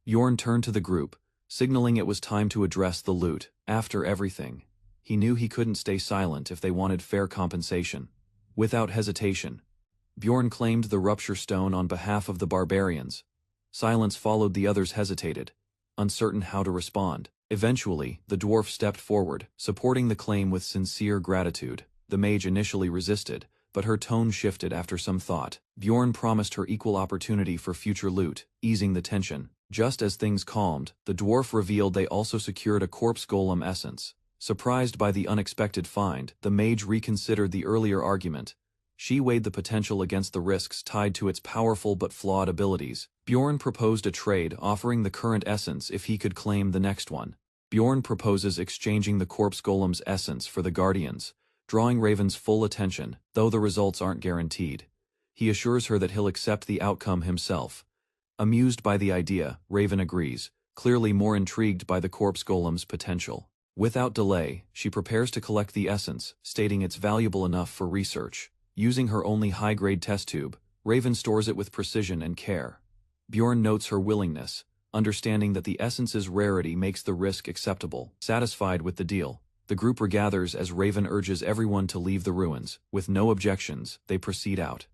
Speaker 1: Bjorn turned to the group, signaling it was time to address the loot. After everything, he knew he couldn't stay silent if they wanted fair compensation. Without hesitation, Bjorn claimed the rupture stone on behalf of the barbarians. Silence followed. The others hesitated, uncertain how to respond. Eventually, the dwarf stepped forward, supporting the claim with sincere gratitude. The mage initially resisted, but her tone shifted after some thought. Bjorn promised her equal opportunity for future loot, easing the tension. Just as things calmed, the dwarf revealed they also secured a corpse golem essence. Surprised by the unexpected find, the mage reconsidered the earlier argument. She weighed the potential against the risks tied to its powerful but flawed abilities. Bjorn proposed a trade, offering the current essence if he could claim the next one. Bjorn proposes exchanging the corpse golem's essence for the guardians, drawing Raven's full attention, though the results aren't guaranteed. He assures her that he'll accept the outcome himself. Amused by the idea, Raven agrees, clearly more intrigued by the corpse golem's potential. Without delay, she prepares to collect the essence, stating it's valuable enough for research. Using her only high-grade test tube, Raven stores it with precision and care. Bjorn notes her willingness, understanding that the essence's rarity makes the risk acceptable. Satisfied with the deal, the group regathers as Raven urges everyone to leave the ruins. With no objections, they proceed out,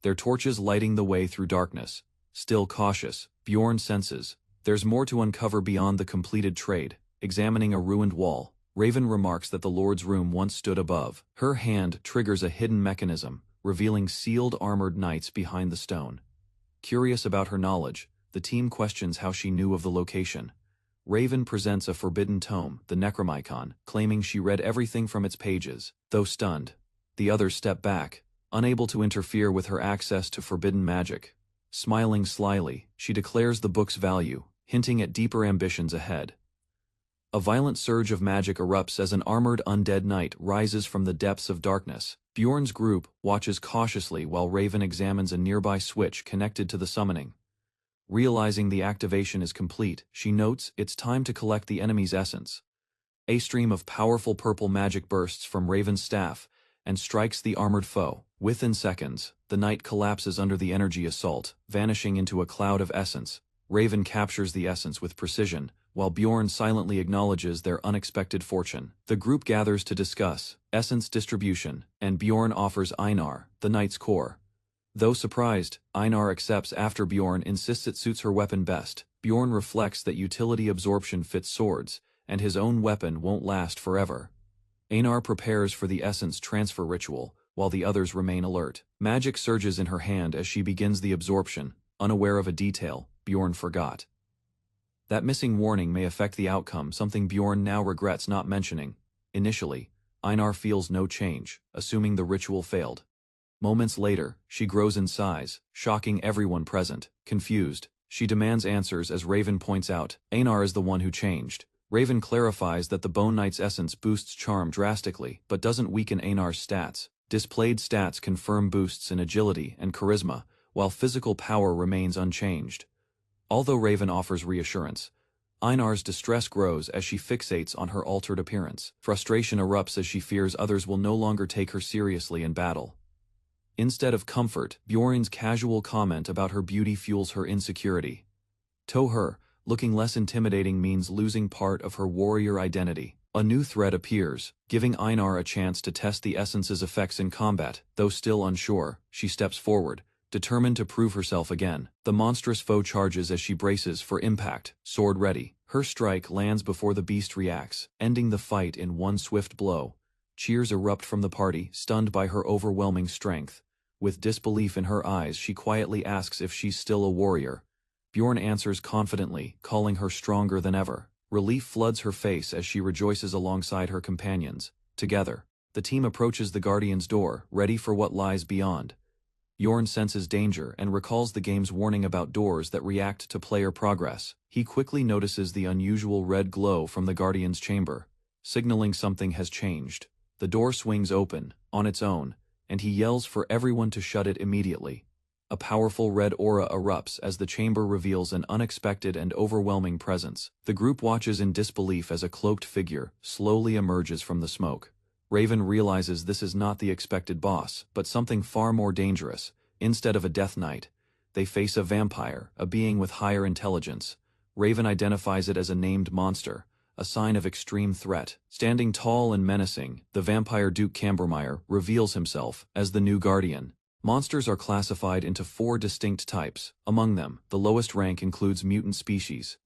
Speaker 1: their torches lighting the way through darkness. Still cautious, Bjorn senses there's more to uncover beyond the completed trade. Examining a ruined wall, Raven remarks that the Lord's room once stood above. Her hand triggers a hidden mechanism, revealing sealed armored knights behind the stone. Curious about her knowledge, the team questions how she knew of the location. Raven presents a forbidden tome, the Necronomicon, claiming she read everything from its pages. Though stunned, the others step back, unable to interfere with her access to forbidden magic. Smiling slyly, she declares the book's value, hinting at deeper ambitions ahead. A violent surge of magic erupts as an armored undead knight rises from the depths of darkness. Bjorn's group watches cautiously while Raven examines a nearby switch connected to the summoning. Realizing the activation is complete, she notes it's time to collect the enemy's essence. A stream of powerful purple magic bursts from Raven's staff and strikes the armored foe. Within seconds, the knight collapses under the energy assault, vanishing into a cloud of essence. Raven captures the essence with precision, while Bjorn silently acknowledges their unexpected fortune. The group gathers to discuss essence distribution, and Bjorn offers Einar, the knight's core. Though surprised, Einar accepts after Bjorn insists it suits her weapon best. Bjorn reflects that utility absorption fits swords, and his own weapon won't last forever. Einar prepares for the essence transfer ritual, while the others remain alert. Magic surges in her hand as she begins the absorption, unaware of a detail Bjorn forgot. That missing warning may affect the outcome, something Bjorn now regrets not mentioning. Initially, Einar feels no change, assuming the ritual failed. Moments later, she grows in size, shocking everyone present. Confused, she demands answers as Raven points out Einar is the one who changed. Raven clarifies that the Bone Knight's essence boosts charm drastically, but doesn't weaken Einar's stats. Displayed stats confirm boosts in agility and charisma, while physical power remains unchanged. Although Raven offers reassurance, Einar's distress grows as she fixates on her altered appearance. Frustration erupts as she fears others will no longer take her seriously in battle. Instead of comfort, Bjorn's casual comment about her beauty fuels her insecurity. To her, looking less intimidating means losing part of her warrior identity. A new threat appears, giving Einar a chance to test the essence's effects in combat. Though still unsure, she steps forward, determined to prove herself again. The monstrous foe charges as she braces for impact, sword ready. Her strike lands before the beast reacts, ending the fight in one swift blow. Cheers erupt from the party, stunned by her overwhelming strength. With disbelief in her eyes, she quietly asks if she's still a warrior. Bjorn answers confidently, calling her stronger than ever. Relief floods her face as she rejoices alongside her companions. Together, the team approaches the Guardian's door, ready for what lies beyond. Bjorn senses danger and recalls the game's warning about doors that react to player progress. He quickly notices the unusual red glow from the Guardian's chamber, signaling something has changed. The door swings open, on its own, and he yells for everyone to shut it immediately. A powerful red aura erupts as the chamber reveals an unexpected and overwhelming presence. The group watches in disbelief as a cloaked figure slowly emerges from the smoke. Raven realizes this is not the expected boss, but something far more dangerous. Instead of a Death Knight, they face a vampire, a being with higher intelligence. Raven identifies it as a named monster, a sign of extreme threat. Standing tall and menacing, the vampire Duke Cambermeyer reveals himself as the new guardian. Monsters are classified into 4 distinct types. Among them, the lowest rank includes mutant species.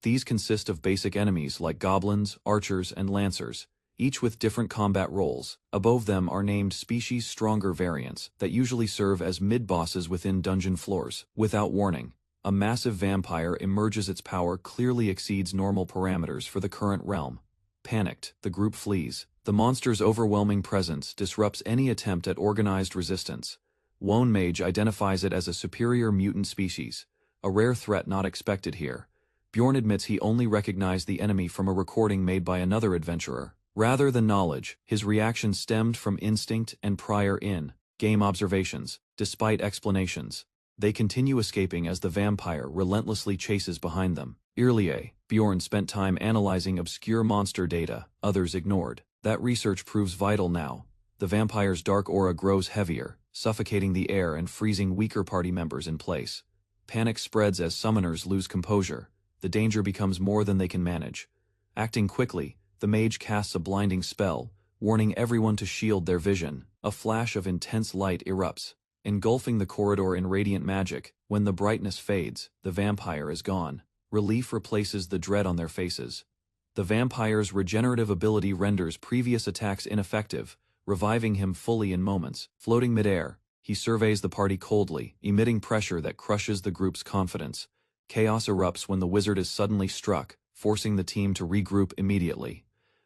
Speaker 1: These consist of basic enemies like goblins, archers, and lancers, each with different combat roles. Above them are named species stronger variants that usually serve as mid-bosses within dungeon floors. Without warning, a massive vampire emerges. Its power clearly exceeds normal parameters for the current realm. Panicked, the group flees. The monster's overwhelming presence disrupts any attempt at organized resistance. Wone Mage identifies it as a superior mutant species, a rare threat not expected here. Bjorn admits he only recognized the enemy from a recording made by another adventurer. Rather than knowledge, his reaction stemmed from instinct and prior in-game observations. Despite explanations, they continue escaping as the vampire relentlessly chases behind them. Earlier, Bjorn spent time analyzing obscure monster data others ignored. That research proves vital now. The vampire's dark aura grows heavier, suffocating the air and freezing weaker party members in place. Panic spreads as summoners lose composure. The danger becomes more than they can manage. Acting quickly, the mage casts a blinding spell, warning everyone to shield their vision. A flash of intense light erupts, engulfing the corridor in radiant magic. When the brightness fades, the vampire is gone. Relief replaces the dread on their faces. The vampire's regenerative ability renders previous attacks ineffective, reviving him fully in moments. Floating midair, he surveys the party coldly, emitting pressure that crushes the group's confidence. Chaos erupts when the wizard is suddenly struck, forcing the team to regroup immediately.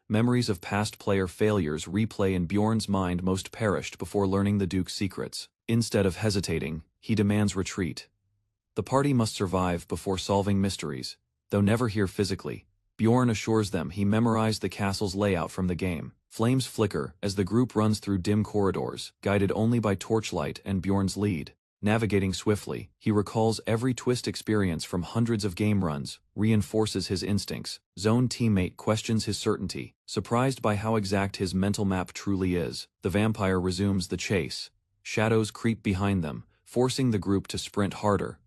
Speaker 1: Memories of past player failures replay in Bjorn's mind. Most perished before learning the Duke's secrets. Instead of hesitating, he demands retreat. The party must survive before solving mysteries. Though never here physically, Bjorn assures them he memorized the castle's layout from the game. Flames flicker as the group runs through dim corridors, guided only by torchlight and Bjorn's lead. Navigating swiftly, he recalls every twist experience from hundreds of game runs, reinforces his instincts. Zone teammate questions his certainty, surprised by how exact his mental map truly is. The vampire resumes the chase. Shadows creep behind them, forcing the group to sprint harder.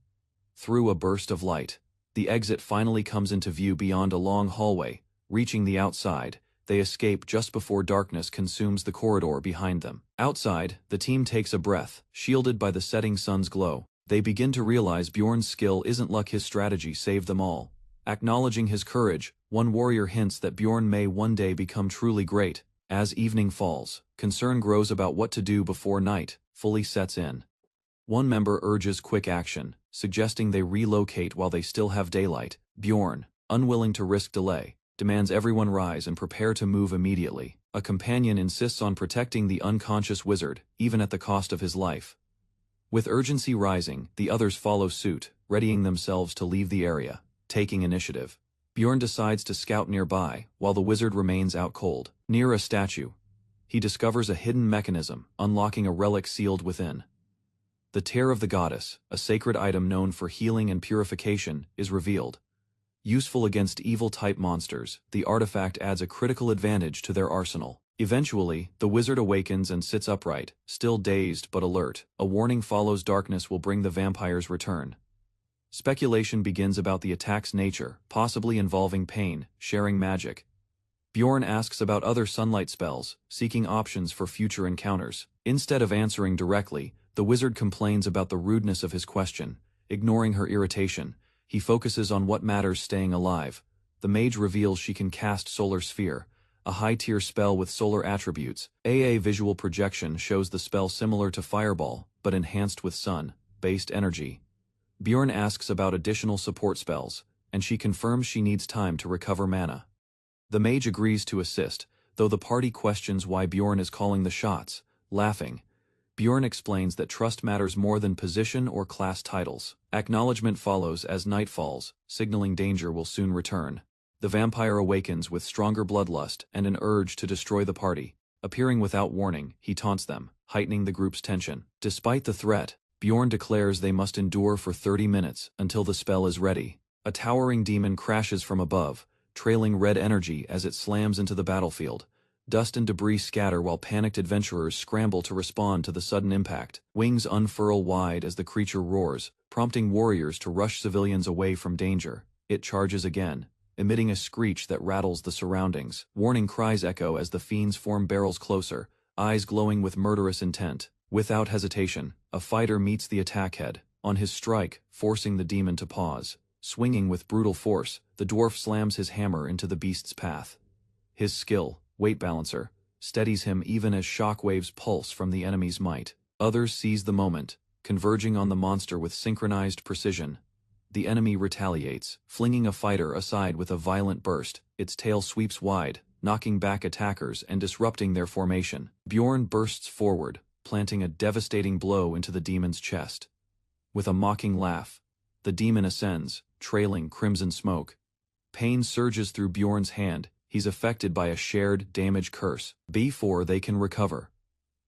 Speaker 1: Through a burst of light, the exit finally comes into view beyond a long hallway. Reaching the outside, they escape just before darkness consumes the corridor behind them. Outside, the team takes a breath, shielded by the setting sun's glow. They begin to realize Bjorn's skill isn't luck, his strategy saved them all. Acknowledging his courage, one warrior hints that Bjorn may one day become truly great. As evening falls, concern grows about what to do before night fully sets in. One member urges quick action, suggesting they relocate while they still have daylight. Bjorn, unwilling to risk delay, demands everyone rise and prepare to move immediately. A companion insists on protecting the unconscious wizard, even at the cost of his life. With urgency rising, the others follow suit, readying themselves to leave the area. Taking initiative, Bjorn decides to scout nearby, while the wizard remains out cold. Near a statue, he discovers a hidden mechanism, unlocking a relic sealed within. The Tear of the Goddess, a sacred item known for healing and purification, is revealed. Useful against evil-type monsters, the artifact adds a critical advantage to their arsenal. Eventually, the wizard awakens and sits upright, still dazed but alert. A warning follows: darkness will bring the vampire's return. Speculation begins about the attack's nature, possibly involving pain, sharing magic. Bjorn asks about other sunlight spells, seeking options for future encounters. Instead of answering directly, the wizard complains about the rudeness of his question. Ignoring her irritation, he focuses on what matters: staying alive. The mage reveals she can cast Solar Sphere, a high-tier spell with solar attributes. A visual projection shows the spell similar to Fireball, but enhanced with sun-based energy. Bjorn asks about additional support spells, and she confirms she needs time to recover mana. The mage agrees to assist, though the party questions why Bjorn is calling the shots. Laughing, Bjorn explains that trust matters more than position or class titles. Acknowledgement follows as night falls, signaling danger will soon return. The vampire awakens with stronger bloodlust and an urge to destroy the party. Appearing without warning, he taunts them, heightening the group's tension. Despite the threat, Bjorn declares they must endure for 30 minutes until the spell is ready. A towering demon crashes from above, trailing red energy as it slams into the battlefield. Dust and debris scatter while panicked adventurers scramble to respond to the sudden impact. Wings unfurl wide as the creature roars, prompting warriors to rush civilians away from danger. It charges again, emitting a screech that rattles the surroundings. Warning cries echo as the fiend's form barrels closer, eyes glowing with murderous intent. Without hesitation, a fighter meets the attack head, on his strike, forcing the demon to pause. Swinging with brutal force, the dwarf slams his hammer into the beast's path. His skill, weight balancer, steadies him even as shockwaves pulse from the enemy's might. Others seize the moment, converging on the monster with synchronized precision. The enemy retaliates, flinging a fighter aside with a violent burst. Its tail sweeps wide, knocking back attackers and disrupting their formation. Bjorn bursts forward, planting a devastating blow into the demon's chest. With a mocking laugh, the demon ascends, trailing crimson smoke. Pain surges through Bjorn's hand. He's affected by a shared damage curse. Before they can recover,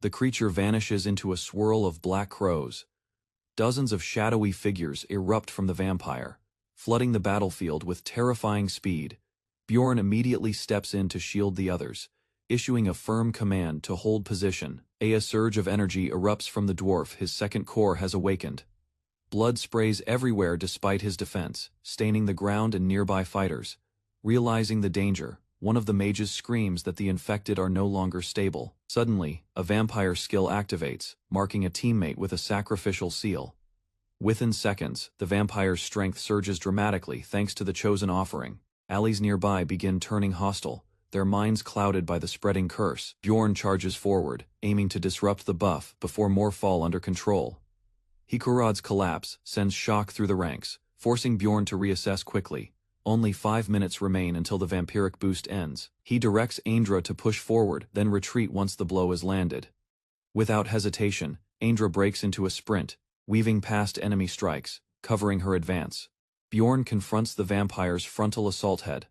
Speaker 1: the creature vanishes into a swirl of black crows. Dozens of shadowy figures erupt from the vampire, flooding the battlefield with terrifying speed. Bjorn immediately steps in to shield the others, issuing a firm command to hold position. A surge of energy erupts from the dwarf. His second core has awakened. Blood sprays everywhere despite his defense, staining the ground and nearby fighters. Realizing the danger, one of the mages screams that the infected are no longer stable. Suddenly, a vampire skill activates, marking a teammate with a sacrificial seal. Within seconds, the vampire's strength surges dramatically thanks to the chosen offering. Allies nearby begin turning hostile, their minds clouded by the spreading curse. Bjorn charges forward, aiming to disrupt the buff before more fall under control. Hikurad's collapse sends shock through the ranks, forcing Bjorn to reassess quickly. Only 5 minutes remain until the vampiric boost ends. He directs Aindra to push forward, then retreat once the blow is landed. Without hesitation, Aindra breaks into a sprint, weaving past enemy strikes, covering her advance. Bjorn confronts the vampire's frontal assault head.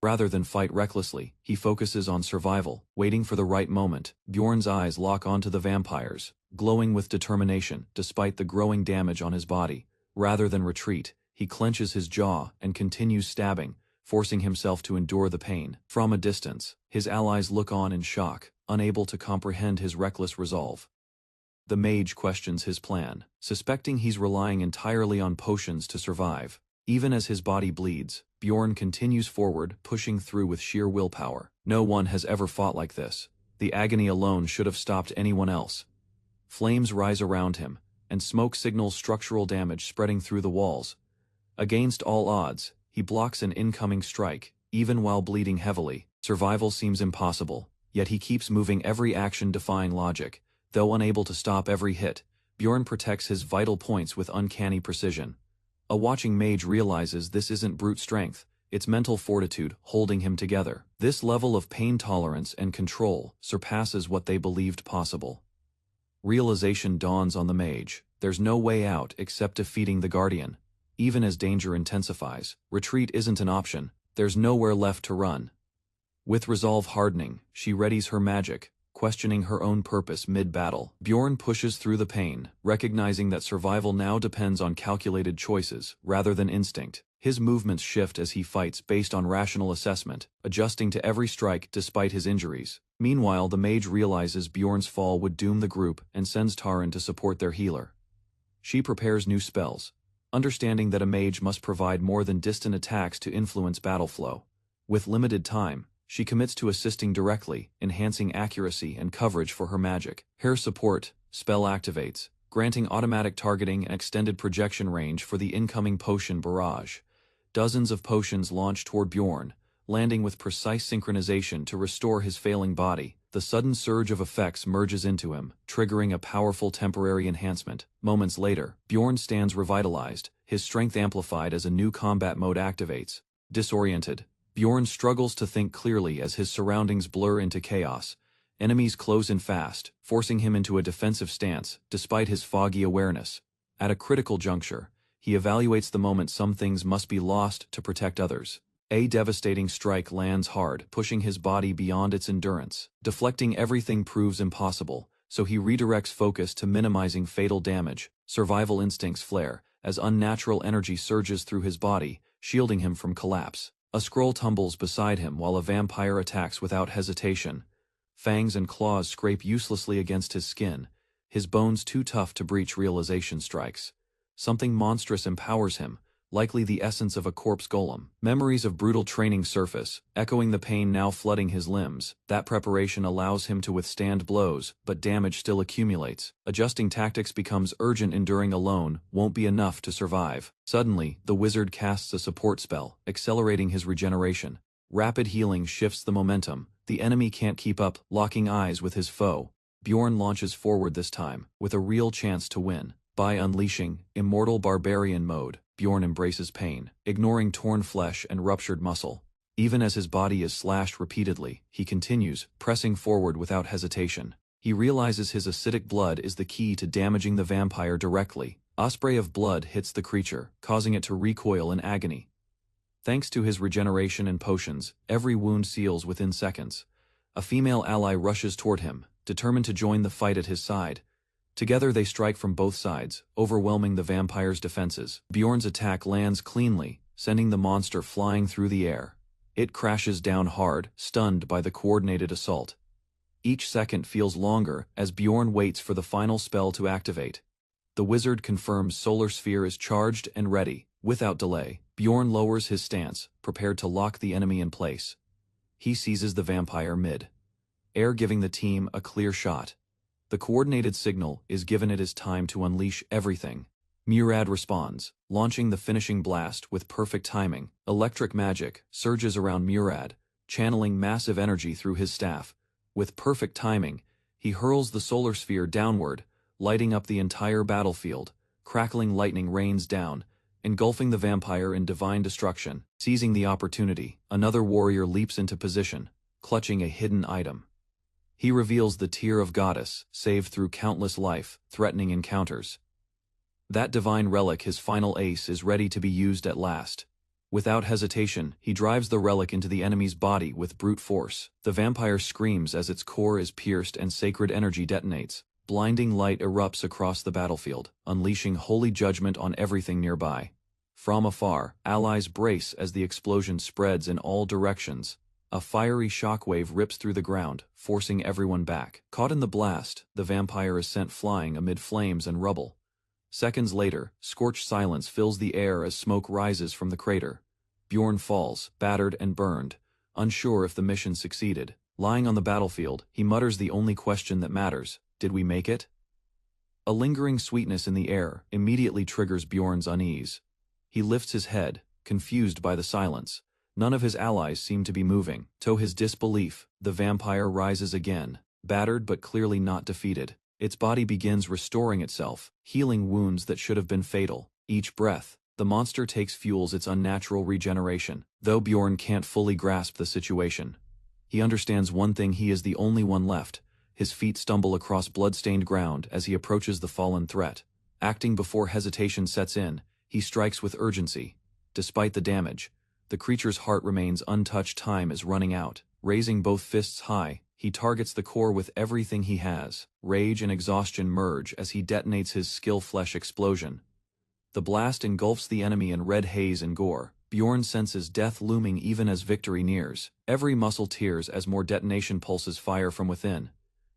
Speaker 1: Rather than fight recklessly, he focuses on survival, waiting for the right moment. Bjorn's eyes lock onto the vampire's, glowing with determination despite the growing damage on his body. Rather than retreat, he clenches his jaw and continues stabbing, forcing himself to endure the pain. From a distance, his allies look on in shock, unable to comprehend his reckless resolve. The mage questions his plan, suspecting he's relying entirely on potions to survive. Even as his body bleeds, Bjorn continues forward, pushing through with sheer willpower. No one has ever fought like this. The agony alone should have stopped anyone else. Flames rise around him, and smoke signals structural damage spreading through the walls. Against all odds, he blocks an incoming strike, even while bleeding heavily. Survival seems impossible, yet he keeps moving, every action defying logic. Though unable to stop every hit, Bjorn protects his vital points with uncanny precision. A watching mage realizes this isn't brute strength, it's mental fortitude holding him together. This level of pain tolerance and control surpasses what they believed possible. Realization dawns on the mage. There's no way out except defeating the Guardian. Even as danger intensifies, retreat isn't an option. There's nowhere left to run. With resolve hardening, she readies her magic, questioning her own purpose mid-battle. Bjorn pushes through the pain, recognizing that survival now depends on calculated choices rather than instinct. His movements shift as he fights based on rational assessment, adjusting to every strike despite his injuries. Meanwhile, the mage realizes Bjorn's fall would doom the group and sends Taran to support their healer. She prepares new spells, understanding that a mage must provide more than distant attacks to influence battle flow. With limited time, she commits to assisting directly, enhancing accuracy and coverage for her magic. Her support spell activates, granting automatic targeting and extended projection range for the incoming potion barrage. Dozens of potions launch toward Bjorn, landing with precise synchronization to restore his failing body. The sudden surge of effects merges into him, triggering a powerful temporary enhancement. Moments later, Bjorn stands revitalized, his strength amplified as a new combat mode activates. Disoriented, Bjorn struggles to think clearly as his surroundings blur into chaos. Enemies close in fast, forcing him into a defensive stance, despite his foggy awareness. At a critical juncture, he evaluates the moment some things must be lost to protect others. A devastating strike lands hard, pushing his body beyond its endurance. Deflecting everything proves impossible, so he redirects focus to minimizing fatal damage. Survival instincts flare, as unnatural energy surges through his body, shielding him from collapse. A scroll tumbles beside him while a vampire attacks without hesitation. Fangs and claws scrape uselessly against his skin, his bones too tough to breach realization strikes. Something monstrous empowers him, likely the essence of a corpse golem. Memories of brutal training surface, echoing the pain now flooding his limbs. That preparation allows him to withstand blows, but damage still accumulates. Adjusting tactics becomes urgent. Enduring alone won't be enough to survive. Suddenly, the wizard casts a support spell, accelerating his regeneration. Rapid healing shifts the momentum. The enemy can't keep up, locking eyes with his foe. Bjorn launches forward this time, with a real chance to win. By unleashing Immortal Barbarian mode, Bjorn embraces pain, ignoring torn flesh and ruptured muscle. Even as his body is slashed repeatedly, he continues, pressing forward without hesitation. He realizes his acidic blood is the key to damaging the vampire directly. A spray of blood hits the creature, causing it to recoil in agony. Thanks to his regeneration and potions, every wound seals within seconds. A female ally rushes toward him, determined to join the fight at his side. Together they strike from both sides, overwhelming the vampire's defenses. Bjorn's attack lands cleanly, sending the monster flying through the air. It crashes down hard, stunned by the coordinated assault. Each second feels longer as Bjorn waits for the final spell to activate. The wizard confirms Solar Sphere is charged and ready. Without delay, Bjorn lowers his stance, prepared to lock the enemy in place. He seizes the vampire mid-air, giving the team a clear shot. The coordinated signal is given it is time to unleash everything. Murad responds, launching the finishing blast with perfect timing. Electric magic surges around Murad, channeling massive energy through his staff. With perfect timing, he hurls the solar sphere downward, lighting up the entire battlefield. Crackling lightning rains down, engulfing the vampire in divine destruction. Seizing the opportunity, another warrior leaps into position, clutching a hidden item. He reveals the Tear of Goddess, saved through countless life-threatening encounters. That divine relic, his final ace, is ready to be used at last. Without hesitation, he drives the relic into the enemy's body with brute force. The vampire screams as its core is pierced and sacred energy detonates. Blinding light erupts across the battlefield, unleashing holy judgment on everything nearby. From afar, allies brace as the explosion spreads in all directions. A fiery shockwave rips through the ground, forcing everyone back. Caught in the blast, the vampire is sent flying amid flames and rubble. Seconds later, scorched silence fills the air as smoke rises from the crater. Bjorn falls, battered and burned, unsure if the mission succeeded. Lying on the battlefield, he mutters the only question that matters: did we make it? A lingering sweetness in the air immediately triggers Bjorn's unease. He lifts his head, confused by the silence. None of his allies seem to be moving. To his disbelief, the vampire rises again, battered but clearly not defeated. Its body begins restoring itself, healing wounds that should have been fatal. Each breath, the monster fuels its unnatural regeneration. Though Bjorn can't fully grasp the situation, he understands one thing: he is the only one left. His feet stumble across blood-stained ground as he approaches the fallen threat. Acting before hesitation sets in, he strikes with urgency. Despite the damage, the creature's heart remains untouched. Time is running out. Raising both fists high, he targets the core with everything he has. Rage and exhaustion merge as he detonates his skill flesh explosion. The blast engulfs the enemy in red haze and gore. Bjorn senses death looming even as victory nears. Every muscle tears as more detonation pulses fire from within.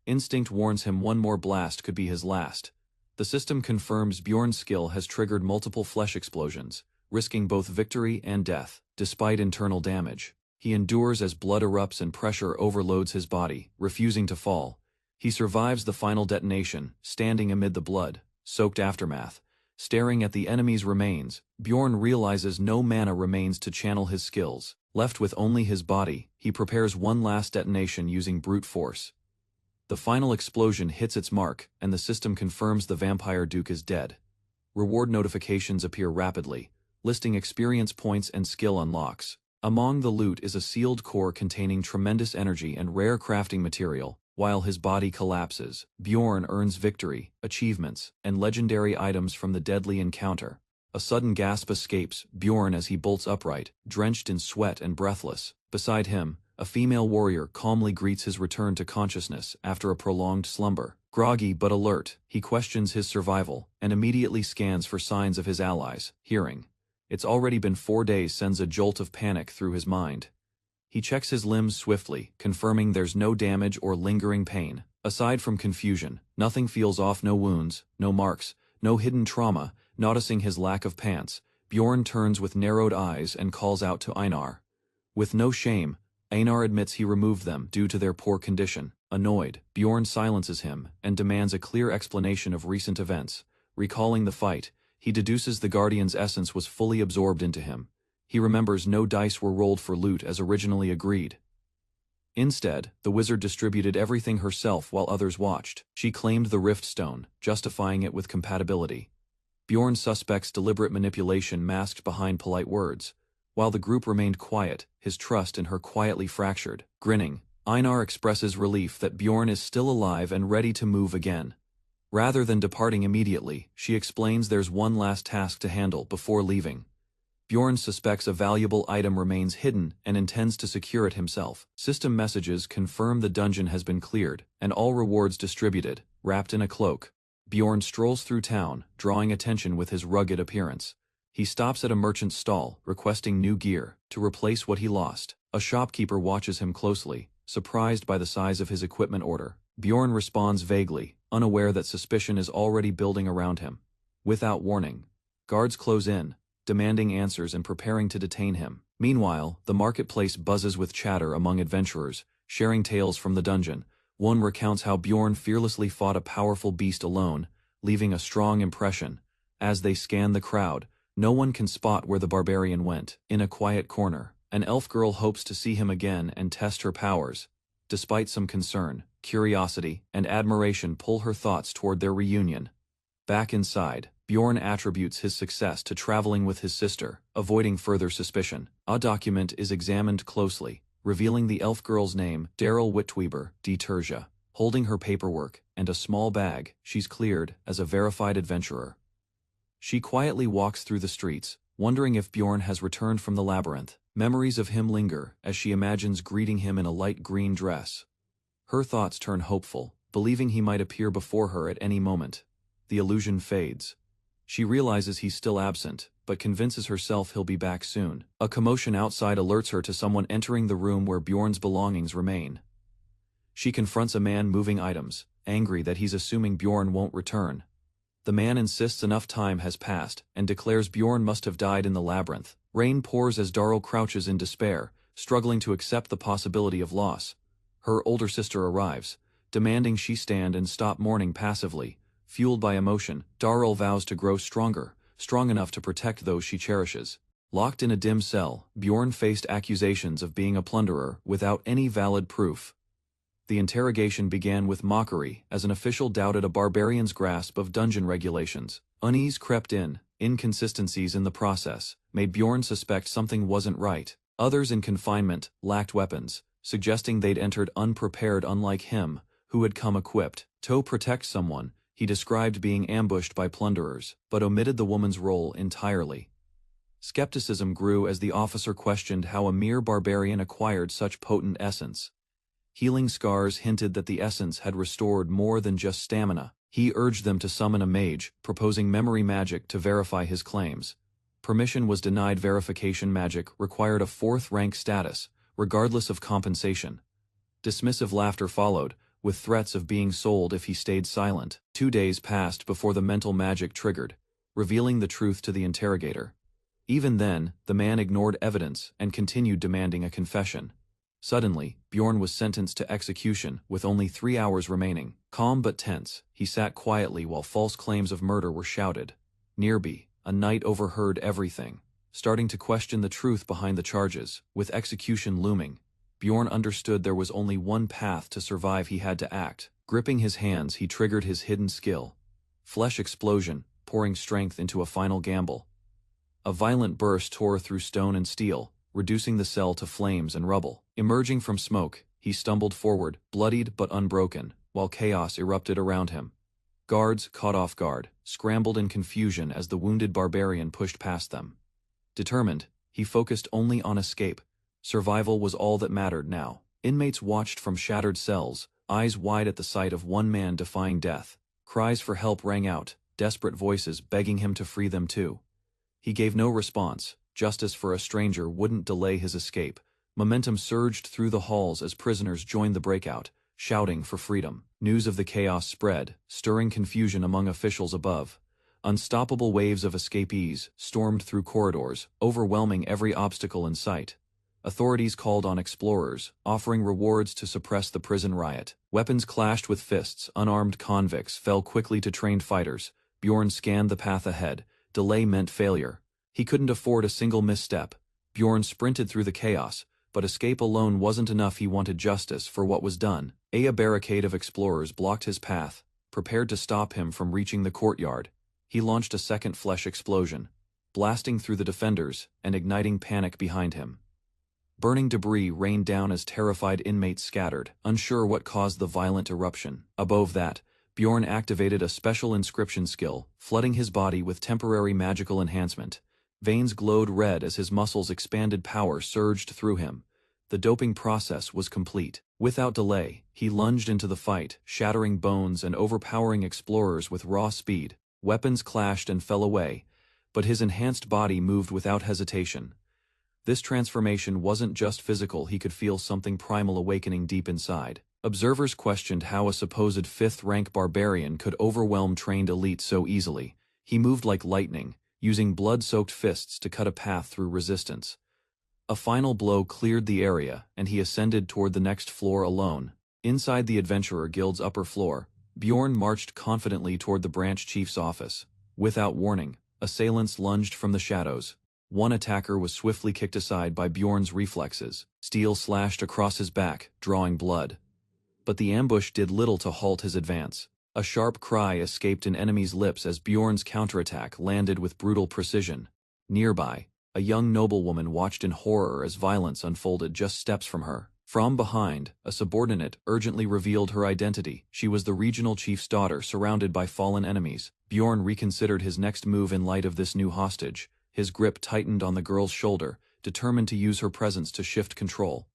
Speaker 1: Instinct warns him one more blast could be his last. The system confirms Bjorn's skill has triggered multiple flesh explosions, risking both victory and death. Despite internal damage, he endures as blood erupts and pressure overloads his body, refusing to fall. He survives the final detonation, standing amid the blood-soaked aftermath. Staring at the enemy's remains, Bjorn realizes no mana remains to channel his skills. Left with only his body, he prepares one last detonation using brute force. The final explosion hits its mark, and the system confirms the vampire duke is dead. Reward notifications appear rapidly, listing experience points and skill unlocks. Among the loot is a sealed core containing tremendous energy and rare crafting material. While his body collapses, Bjorn earns victory, achievements, and legendary items from the deadly encounter. A sudden gasp escapes Bjorn as he bolts upright, drenched in sweat and breathless. Beside him, a female warrior calmly greets his return to consciousness after a prolonged slumber. Groggy but alert, he questions his survival and immediately scans for signs of his allies. Hearing "It's already been 4 days" sends a jolt of panic through his mind. He checks his limbs swiftly, confirming there's no damage or lingering pain. Aside from confusion, nothing feels off. No wounds, no marks, no hidden trauma. Noticing his lack of pants, Bjorn turns with narrowed eyes and calls out to Einar. With no shame, Einar admits he removed them due to their poor condition. Annoyed, Bjorn silences him and demands a clear explanation of recent events. Recalling the fight, he deduces the Guardian's essence was fully absorbed into him. He remembers no dice were rolled for loot as originally agreed. Instead, the wizard distributed everything herself while others watched. She claimed the Rift Stone, justifying it with compatibility. Bjorn suspects deliberate manipulation masked behind polite words. While the group remained quiet, his trust in her quietly fractured. Grinning, Einar expresses relief that Bjorn is still alive and ready to move again. Rather than departing immediately, she explains there's one last task to handle before leaving. Bjorn suspects a valuable item remains hidden and intends to secure it himself. System messages confirm the dungeon has been cleared, and all rewards distributed, wrapped in a cloak. Bjorn strolls through town, drawing attention with his rugged appearance. He stops at a merchant's stall, requesting new gear, to replace what he lost. A shopkeeper watches him closely, surprised by the size of his equipment order. Bjorn responds vaguely, unaware that suspicion is already building around him. Without warning, guards close in, demanding answers and preparing to detain him. Meanwhile, the marketplace buzzes with chatter among adventurers, sharing tales from the dungeon. One recounts how Bjorn fearlessly fought a powerful beast alone, leaving a strong impression. As they scan the crowd, no one can spot where the barbarian went. In a quiet corner, an elf girl hopes to see him again and test her powers. Despite some concern, curiosity, and admiration pull her thoughts toward their reunion. Back inside, Bjorn attributes his success to traveling with his sister, avoiding further suspicion. A document is examined closely, revealing the elf girl's name, Daryl Wittweber, D. Tertia. Holding her paperwork and a small bag, she's cleared as a verified adventurer. She quietly walks through the streets, wondering if Bjorn has returned from the labyrinth. Memories of him linger as she imagines greeting him in a light green dress. Her thoughts turn hopeful, believing he might appear before her at any moment. The illusion fades. She realizes he's still absent, but convinces herself he'll be back soon. A commotion outside alerts her to someone entering the room where Bjorn's belongings remain. She confronts a man moving items, angry that he's assuming Bjorn won't return. The man insists enough time has passed and declares Bjorn must have died in the labyrinth. Rain pours as Darl crouches in despair, struggling to accept the possibility of loss. Her older sister arrives, demanding she stand and stop mourning passively. Fueled by emotion, Darl vows to grow stronger, strong enough to protect those she cherishes. Locked in a dim cell, Bjorn faced accusations of being a plunderer without any valid proof. The interrogation began with mockery as an official doubted a barbarian's grasp of dungeon regulations. Unease crept in. Inconsistencies in the process made Bjorn suspect something wasn't right. Others in confinement lacked weapons, suggesting they'd entered unprepared, unlike him, who had come equipped. To protect someone, he described being ambushed by plunderers, but omitted the woman's role entirely. Skepticism grew as the officer questioned how a mere barbarian acquired such potent essence. Healing scars hinted that the essence had restored more than just stamina. He urged them to summon a mage, proposing memory magic to verify his claims. Permission was denied. Verification magic required a 4th rank status, regardless of compensation. Dismissive laughter followed, with threats of being sold if he stayed silent. 2 days passed before the mental magic triggered, revealing the truth to the interrogator. Even then, the man ignored evidence and continued demanding a confession. Suddenly, Bjorn was sentenced to execution with only 3 hours remaining. Calm but tense, he sat quietly while false claims of murder were shouted. Nearby, a knight overheard everything, starting to question the truth behind the charges. With execution looming, Bjorn understood there was only one path to survive. He had to act. Gripping his hands, he triggered his hidden skill. Flesh explosion, pouring strength into a final gamble. A violent burst tore through stone and steel, reducing the cell to flames and rubble. Emerging from smoke, he stumbled forward, bloodied but unbroken, while chaos erupted around him. Guards, caught off guard, scrambled in confusion as the wounded barbarian pushed past them. Determined, he focused only on escape. Survival was all that mattered now. Inmates watched from shattered cells, eyes wide at the sight of one man defying death. Cries for help rang out, desperate voices begging him to free them too. He gave no response. Justice for a stranger wouldn't delay his escape. Momentum surged through the halls as prisoners joined the breakout, shouting for freedom. News of the chaos spread, stirring confusion among officials above. Unstoppable waves of escapees stormed through corridors, overwhelming every obstacle in sight. Authorities called on explorers, offering rewards to suppress the prison riot. Weapons clashed with fists, unarmed convicts fell quickly to trained fighters. Bjorn scanned the path ahead. Delay meant failure. He couldn't afford a single misstep. Bjorn sprinted through the chaos, but escape alone wasn't enough. He wanted justice for what was done. A barricade of explorers blocked his path, prepared to stop him from reaching the courtyard. He launched a second flesh explosion, blasting through the defenders and igniting panic behind him. Burning debris rained down as terrified inmates scattered, unsure what caused the violent eruption. Above that, Bjorn activated a special inscription skill, flooding his body with temporary magical enhancement. Veins glowed red as his muscles expanded. Power surged through him. The doping process was complete. Without delay, he lunged into the fight, shattering bones and overpowering explorers with raw speed. Weapons clashed and fell away, but his enhanced body moved without hesitation. This transformation wasn't just physical. He could feel something primal awakening deep inside. Observers questioned how a supposed fifth-rank barbarian could overwhelm trained elite so easily. He moved like lightning, using blood-soaked fists to cut a path through resistance. A final blow cleared the area, and he ascended toward the next floor alone. Inside the Adventurer Guild's upper floor, Bjorn marched confidently toward the branch chief's office. Without warning, assailants lunged from the shadows. One attacker was swiftly kicked aside by Bjorn's reflexes. Steel slashed across his back, drawing blood. But the ambush did little to halt his advance. A sharp cry escaped an enemy's lips as Bjorn's counterattack landed with brutal precision. Nearby, a young noblewoman watched in horror as violence unfolded just steps from her. From behind, a subordinate urgently revealed her identity. She was the regional chief's daughter, surrounded by fallen enemies. Bjorn reconsidered his next move in light of this new hostage. His grip tightened on the girl's shoulder, determined to use her presence to shift control.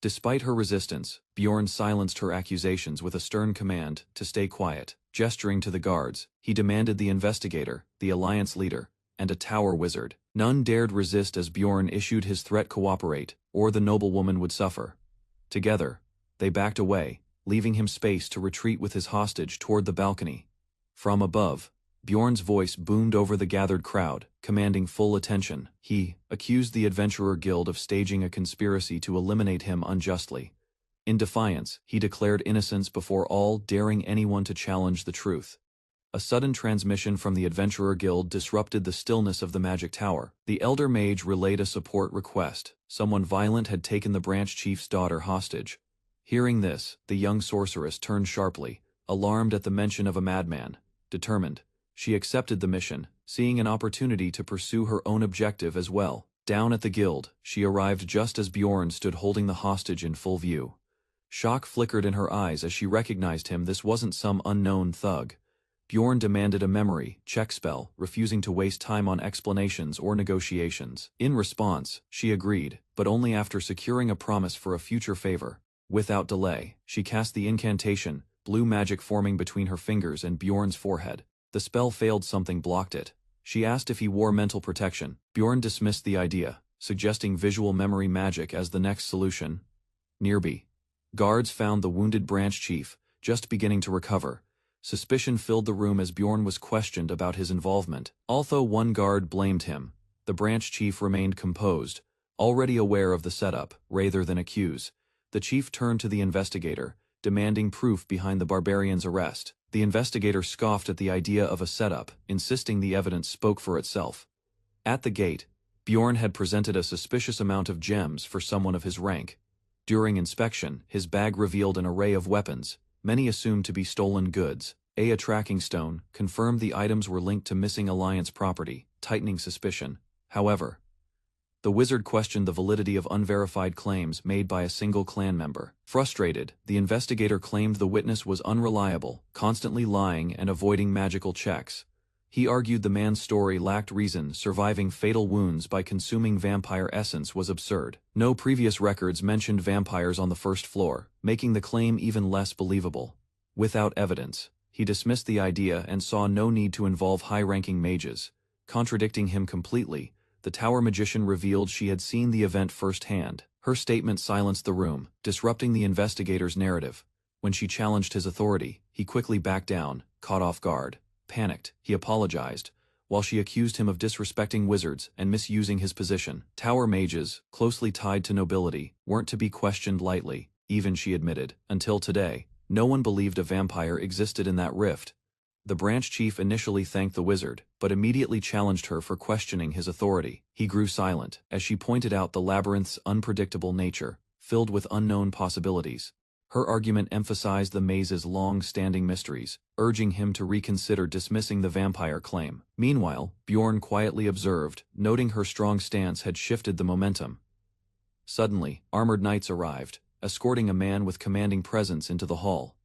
Speaker 1: Despite her resistance, Bjorn silenced her accusations with a stern command to stay quiet. Gesturing to the guards, he demanded the investigator, the alliance leader, and a tower wizard. None dared resist as Bjorn issued his threat: cooperate, or the noblewoman would suffer. Together, they backed away, leaving him space to retreat with his hostage toward the balcony. From above, Bjorn's voice boomed over the gathered crowd, commanding full attention. He accused the Adventurer Guild of staging a conspiracy to eliminate him unjustly. In defiance, he declared innocence before all, daring anyone to challenge the truth. A sudden transmission from the Adventurer Guild disrupted the stillness of the magic tower. The elder mage relayed a support request. Someone violent had taken the branch chief's daughter hostage. Hearing this, the young sorceress turned sharply, alarmed at the mention of a madman. Determined, she accepted the mission, seeing an opportunity to pursue her own objective as well. Down at the guild, she arrived just as Bjorn stood holding the hostage in full view. Shock flickered in her eyes as she recognized him. This wasn't some unknown thug. Bjorn demanded a memory check spell, refusing to waste time on explanations or negotiations. In response, she agreed, but only after securing a promise for a future favor. Without delay, she cast the incantation, blue magic forming between her fingers and Bjorn's forehead. The spell failed. Something blocked it. She asked if he wore mental protection. Bjorn dismissed the idea, suggesting visual memory magic as the next solution. Nearby, guards found the wounded branch chief, just beginning to recover. Suspicion filled the room as Bjorn was questioned about his involvement. Although one guard blamed him, the branch chief remained composed, already aware of the setup, rather than accuse. The chief turned to the investigator, demanding proof behind the barbarian's arrest. The investigator scoffed at the idea of a setup, insisting the evidence spoke for itself. At the gate, Bjorn had presented a suspicious amount of gems for someone of his rank. During inspection, his bag revealed an array of weapons, many assumed to be stolen goods. A tracking stone confirmed the items were linked to missing Alliance property, tightening suspicion. However, the wizard questioned the validity of unverified claims made by a single clan member. Frustrated, the investigator claimed the witness was unreliable, constantly lying and avoiding magical checks. He argued the man's story lacked reason. Surviving fatal wounds by consuming vampire essence was absurd. No previous records mentioned vampires on the first floor, making the claim even less believable. Without evidence, he dismissed the idea and saw no need to involve high-ranking mages. Contradicting him completely, the tower magician revealed she had seen the event firsthand. Her statement silenced the room, disrupting the investigator's narrative. When she challenged his authority, he quickly backed down, caught off guard. Panicked, he apologized, while she accused him of disrespecting wizards and misusing his position. Tower mages, closely tied to nobility, weren't to be questioned lightly, even she admitted. Until today, no one believed a vampire existed in that rift. The branch chief initially thanked the wizard, but immediately challenged her for questioning his authority. He grew silent, as she pointed out the labyrinth's unpredictable nature, filled with unknown possibilities. Her argument emphasized the maze's long-standing mysteries, urging him to reconsider dismissing the vampire claim. Meanwhile, Bjorn quietly observed, noting her strong stance had shifted the momentum. Suddenly, armored knights arrived, escorting a man with commanding presence into the hall.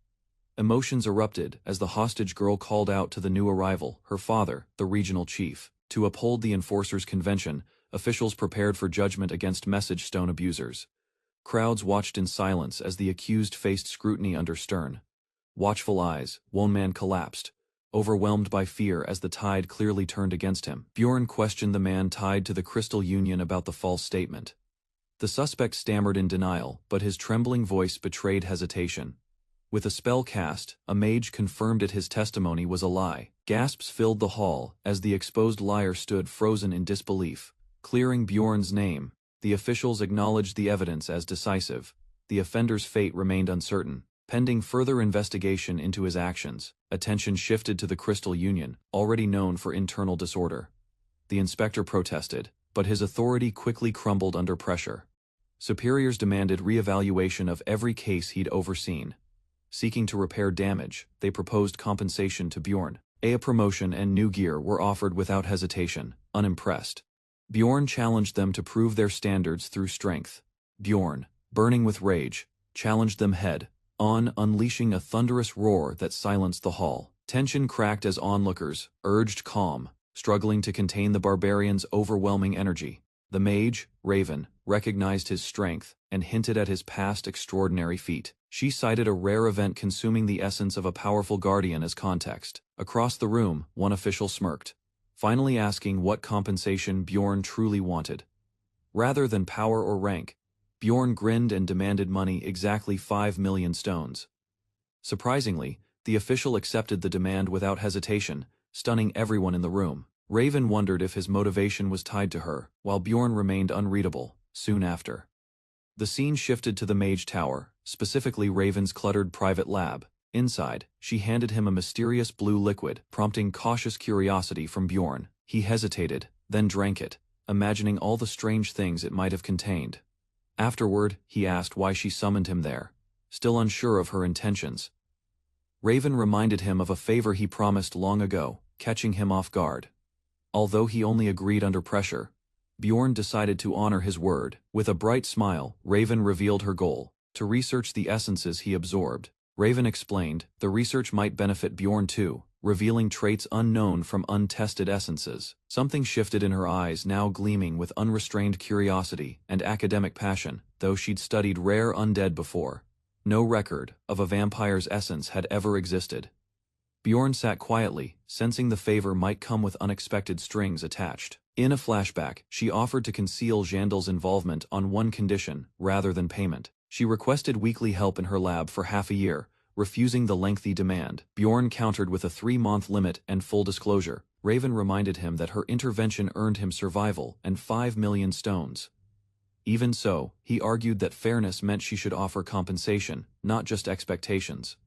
Speaker 1: Emotions erupted as the hostage girl called out to the new arrival, her father, the regional chief. To uphold the enforcers' convention, officials prepared for judgment against message stone abusers. Crowds watched in silence as the accused faced scrutiny under stern, watchful eyes. One man collapsed, overwhelmed by fear as the tide clearly turned against him. Bjorn questioned the man tied to the Crystal Union about the false statement. The suspect stammered in denial, but his trembling voice betrayed hesitation. With a spell cast, a mage confirmed that his testimony was a lie. Gasps filled the hall as the exposed liar stood frozen in disbelief. Clearing Bjorn's name, the officials acknowledged the evidence as decisive. The offender's fate remained uncertain. Pending further investigation into his actions, attention shifted to the Crystal Union, already known for internal disorder. The inspector protested, but his authority quickly crumbled under pressure. Superiors demanded re-evaluation of every case he'd overseen. Seeking to repair damage, they proposed compensation to Bjorn. A promotion and new gear were offered without hesitation. Unimpressed, Bjorn challenged them to prove their standards through strength. Bjorn, burning with rage, challenged them head-on, unleashing a thunderous roar that silenced the hall. Tension cracked as onlookers urged calm, struggling to contain the barbarian's overwhelming energy. The mage, Raven, recognized his strength and hinted at his past extraordinary feat. She cited a rare event consuming the essence of a powerful guardian as context. Across the room, one official smirked, finally asking what compensation Bjorn truly wanted. Rather than power or rank, Bjorn grinned and demanded money, exactly 5 million stones. Surprisingly, the official accepted the demand without hesitation, stunning everyone in the room. Raven wondered if his motivation was tied to her, while Bjorn remained unreadable. Soon after, the scene shifted to the Mage Tower, specifically Raven's cluttered private lab. Inside, she handed him a mysterious blue liquid, prompting cautious curiosity from Bjorn. He hesitated, then drank it, imagining all the strange things it might have contained. Afterward, he asked why she summoned him there, still unsure of her intentions. Raven reminded him of a favor he promised long ago, catching him off guard. Although he only agreed under pressure, Bjorn decided to honor his word. With a bright smile, Raven revealed her goal: to research the essences he absorbed. Raven explained, the research might benefit Bjorn too, revealing traits unknown from untested essences. Something shifted in her eyes, now gleaming with unrestrained curiosity and academic passion. Though she'd studied rare undead before, no record of a vampire's essence had ever existed. Bjorn sat quietly, sensing the favor might come with unexpected strings attached. In a flashback, she offered to conceal Jandal's involvement on one condition, rather than payment. She requested weekly help in her lab for half a year, refusing the lengthy demand. Bjorn countered with a 3-month limit and full disclosure. Raven reminded him that her intervention earned him survival and 5 million stones. Even so, he argued that fairness meant she should offer compensation, not just expectations.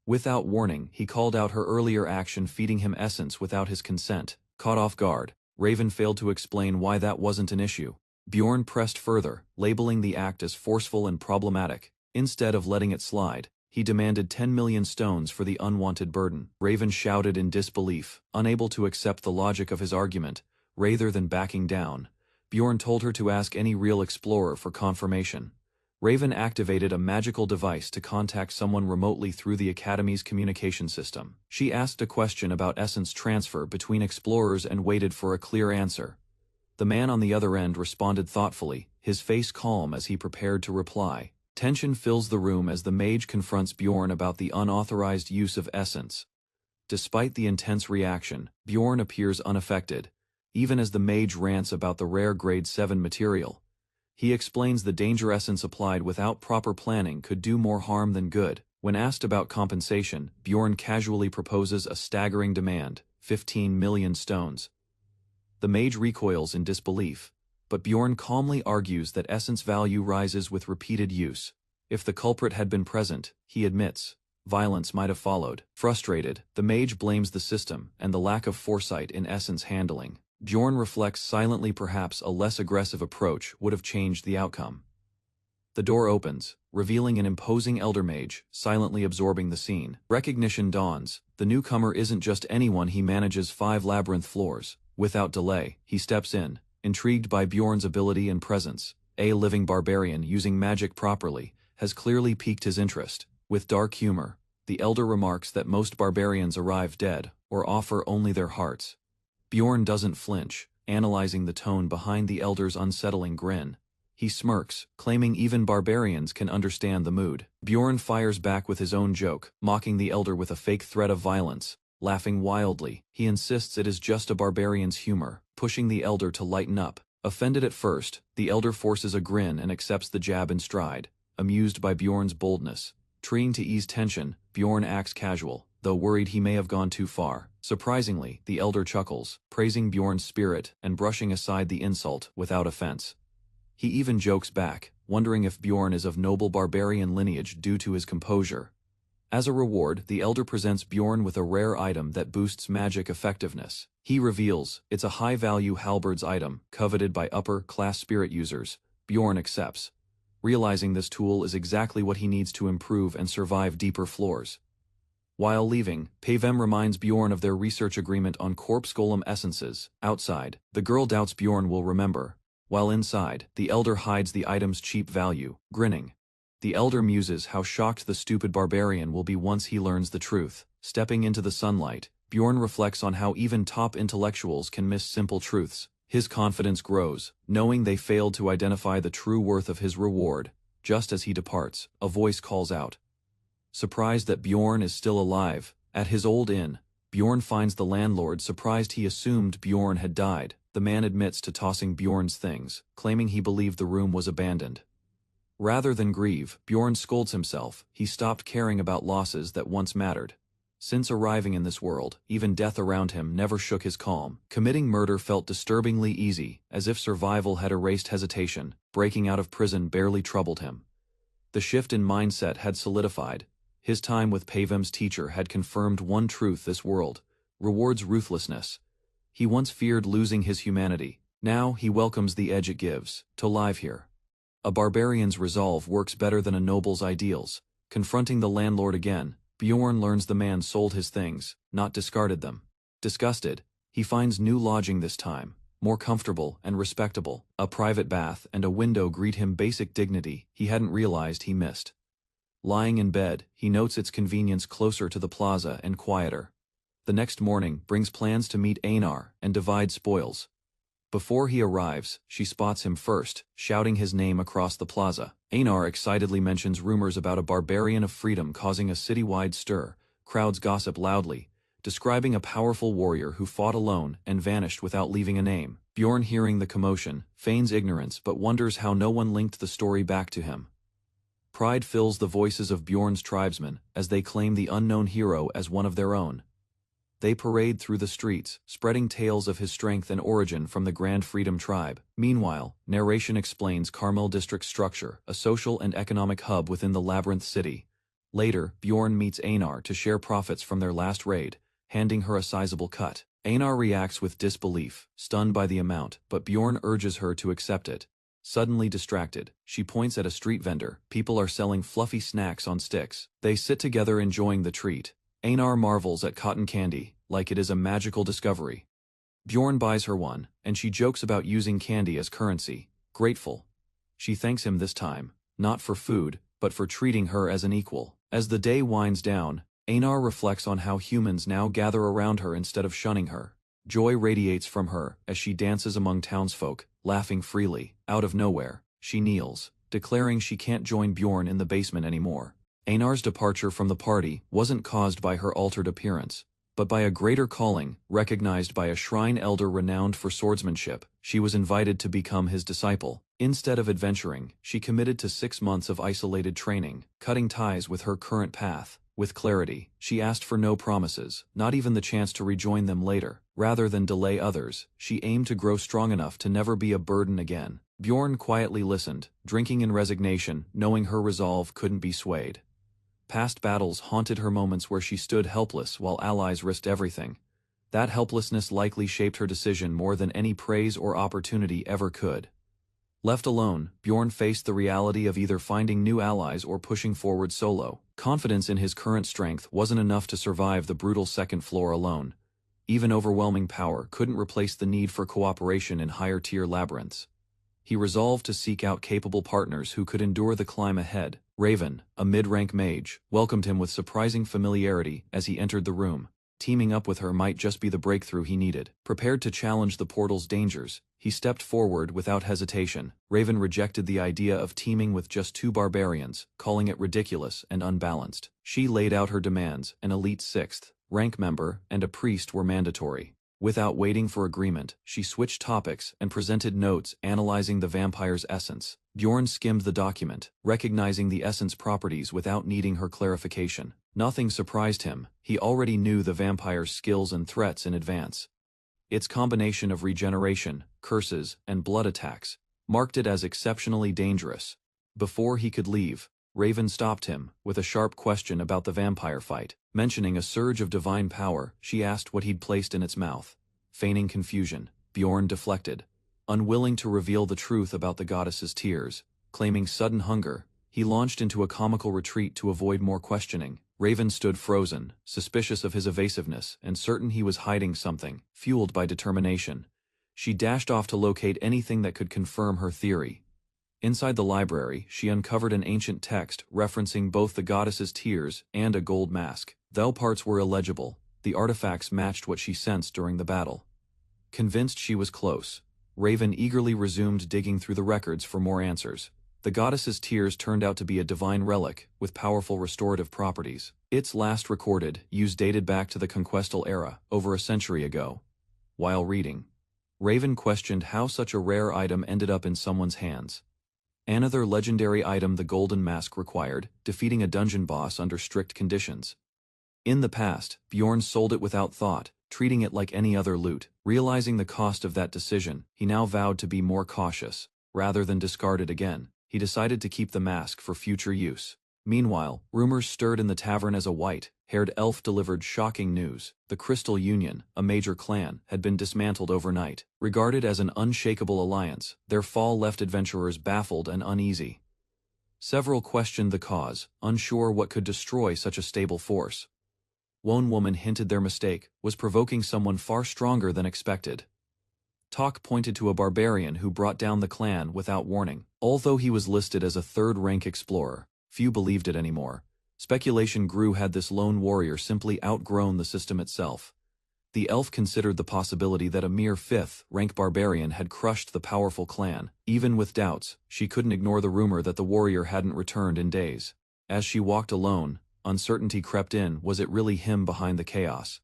Speaker 1: Without warning, he called out her earlier action, feeding him essence without his consent. Caught off guard, Raven failed to explain why that wasn't an issue. Bjorn pressed further, labeling the act as forceful and problematic. Instead of letting it slide, he demanded 10 million stones for the unwanted burden. Raven shouted in disbelief, unable to accept the logic of his argument. Rather than backing down, Bjorn told her to ask any real explorer for confirmation. Raven activated a magical device to contact someone remotely through the Academy's communication system. She asked a question about essence transfer between explorers and waited for a clear answer. The man on the other end responded thoughtfully, his face calm as he prepared to reply. Tension fills the room as the mage confronts Bjorn about the unauthorized use of essence. Despite the intense reaction, Bjorn appears unaffected, even as the mage rants about the rare grade 7 material. He explains the danger essence applied without proper planning could do more harm than good. When asked about compensation, Bjorn casually proposes a staggering demand, 15 million stones. The mage recoils in disbelief, but Bjorn calmly argues that essence value rises with repeated use. If the culprit had been present, he admits, violence might have followed. Frustrated, the mage blames the system and the lack of foresight in essence handling. Bjorn reflects silently, perhaps a less aggressive approach would have changed the outcome. The door opens, revealing an imposing elder mage, silently absorbing the scene. Recognition dawns. The newcomer isn't just anyone, he manages 5 labyrinth floors. Without delay, he steps in, intrigued by Bjorn's ability and presence. A living barbarian using magic properly has clearly piqued his interest. With dark humor, the elder remarks that most barbarians arrive dead or offer only their hearts. Bjorn doesn't flinch, analyzing the tone behind the elder's unsettling grin. He smirks, claiming even barbarians can understand the mood. Bjorn fires back with his own joke, mocking the elder with a fake threat of violence. Laughing wildly, he insists it is just a barbarian's humor, pushing the elder to lighten up. Offended at first, the elder forces a grin and accepts the jab in stride, amused by Bjorn's boldness. Trying to ease tension, Bjorn acts casual, though worried he may have gone too far. Surprisingly, the elder chuckles, praising Bjorn's spirit and brushing aside the insult without offense. He even jokes back, wondering if Bjorn is of noble barbarian lineage due to his composure. As a reward, the elder presents Bjorn with a rare item that boosts magic effectiveness. He reveals it's a high-value halberds item, coveted by upper-class spirit users. Bjorn accepts, realizing this tool is exactly what he needs to improve and survive deeper floors. While leaving, Pavem reminds Bjorn of their research agreement on corpse golem essences. Outside, the girl doubts Bjorn will remember. While inside, the elder hides the item's cheap value, grinning. The elder muses how shocked the stupid barbarian will be once he learns the truth. Stepping into the sunlight, Bjorn reflects on how even top intellectuals can miss simple truths. His confidence grows, knowing they failed to identify the true worth of his reward. Just as he departs, a voice calls out. Surprised that Bjorn is still alive, at his old inn, Bjorn finds the landlord surprised. He assumed Bjorn had died. The man admits to tossing Bjorn's things, claiming he believed the room was abandoned. Rather than grieve, Bjorn scolds himself. He stopped caring about losses that once mattered. Since arriving in this world, even death around him never shook his calm. Committing murder felt disturbingly easy, as if survival had erased hesitation. Breaking out of prison barely troubled him. The shift in mindset had solidified. His time with Pavem's teacher had confirmed one truth: this world rewards ruthlessness. He once feared losing his humanity. Now he welcomes the edge it gives to live here. A barbarian's resolve works better than a noble's ideals. Confronting the landlord again, Bjorn learns the man sold his things, not discarded them. Disgusted, he finds new lodging this time, more comfortable and respectable. A private bath and a window greet him, basic dignity he hadn't realized he missed. Lying in bed, he notes its convenience, closer to the plaza and quieter. The next morning brings plans to meet Einar and divide spoils. Before he arrives, she spots him first, shouting his name across the plaza. Einar excitedly mentions rumors about a barbarian of freedom causing a citywide stir. Crowds gossip loudly, describing a powerful warrior who fought alone and vanished without leaving a name. Bjorn, hearing the commotion, feigns ignorance but wonders how no one linked the story back to him. Pride fills the voices of Bjorn's tribesmen as they claim the unknown hero as one of their own. They parade through the streets, spreading tales of his strength and origin from the Grand Freedom Tribe. Meanwhile, narration explains Carmel District's structure, a social and economic hub within the Labyrinth City. Later, Bjorn meets Einar to share profits from their last raid, handing her a sizable cut. Einar reacts with disbelief, stunned by the amount, but Bjorn urges her to accept it. Suddenly distracted, she points at a street vendor. People are selling fluffy snacks on sticks. They sit together enjoying the treat. Einar marvels at cotton candy, like it is a magical discovery. Bjorn buys her one, and she jokes about using candy as currency. Grateful, she thanks him this time, not for food, but for treating her as an equal. As the day winds down, Einar reflects on how humans now gather around her instead of shunning her. Joy radiates from her as she dances among townsfolk, laughing freely. Out of nowhere, she kneels, declaring she can't join Bjorn in the basement anymore. Einar's departure from the party wasn't caused by her altered appearance. but by a greater calling, recognized by a shrine elder renowned for swordsmanship. She was invited to become his disciple. Instead of adventuring, she committed to 6 months of isolated training, cutting ties with her current path. With clarity, she asked for no promises, not even the chance to rejoin them later. Rather than delay others, she aimed to grow strong enough to never be a burden again. Bjorn quietly listened, drinking in resignation, knowing her resolve couldn't be swayed. Past battles haunted her, moments where she stood helpless while allies risked everything. That helplessness likely shaped her decision more than any praise or opportunity ever could. Left alone, Bjorn faced the reality of either finding new allies or pushing forward solo. Confidence in his current strength wasn't enough to survive the brutal second floor alone. Even overwhelming power couldn't replace the need for cooperation in higher-tier labyrinths. He resolved to seek out capable partners who could endure the climb ahead. Raven, a mid-rank mage, welcomed him with surprising familiarity as he entered the room. Teaming up with her might just be the breakthrough he needed. Prepared to challenge the portal's dangers, he stepped forward without hesitation. Raven rejected the idea of teaming with just 2 barbarians, calling it ridiculous and unbalanced. She laid out her demands: an elite 6th rank member and a priest were mandatory. Without waiting for agreement, she switched topics and presented notes analyzing the vampire's essence. Bjorn skimmed the document, recognizing the essence properties without needing her clarification. Nothing surprised him. He already knew the vampire's skills and threats in advance. Its combination of regeneration, curses, and blood attacks marked it as exceptionally dangerous. Before he could leave, Raven stopped him with a sharp question about the vampire fight. Mentioning a surge of divine power, she asked what he'd placed in its mouth. Feigning confusion, Bjorn deflected, unwilling to reveal the truth about the goddess's tears. Claiming sudden hunger, he launched into a comical retreat to avoid more questioning. Raven stood frozen, suspicious of his evasiveness and certain he was hiding something. Fueled by determination, she dashed off to locate anything that could confirm her theory. Inside the library, she uncovered an ancient text referencing both the goddess's tears and a gold mask. Though parts were illegible, the artifacts matched what she sensed during the battle. Convinced she was close, Raven eagerly resumed digging through the records for more answers. The goddess's tears turned out to be a divine relic with powerful restorative properties. Its last recorded use dated back to the conquestal era, over a century ago. While reading, Raven questioned how such a rare item ended up in someone's hands. Another legendary item the golden mask required, defeating a dungeon boss under strict conditions. In the past, Bjorn sold it without thought, treating it like any other loot. Realizing the cost of that decision, he now vowed to be more cautious. Rather than discard it again, he decided to keep the mask for future use. Meanwhile, rumors stirred in the tavern as a white-haired elf delivered shocking news. The Crystal Union, a major clan, had been dismantled overnight. Regarded as an unshakable alliance, their fall left adventurers baffled and uneasy. Several questioned the cause, unsure what could destroy such a stable force. One woman hinted their mistake was provoking someone far stronger than expected. Talk pointed to a barbarian who brought down the clan without warning. Although he was listed as a 3rd-rank explorer, few believed it anymore. Speculation grew had this lone warrior simply outgrown the system itself. The elf considered the possibility that a mere 5th-rank barbarian had crushed the powerful clan. Even with doubts, she couldn't ignore the rumor that the warrior hadn't returned in days. As she walked alone, uncertainty crept in. Was it really him behind the chaos?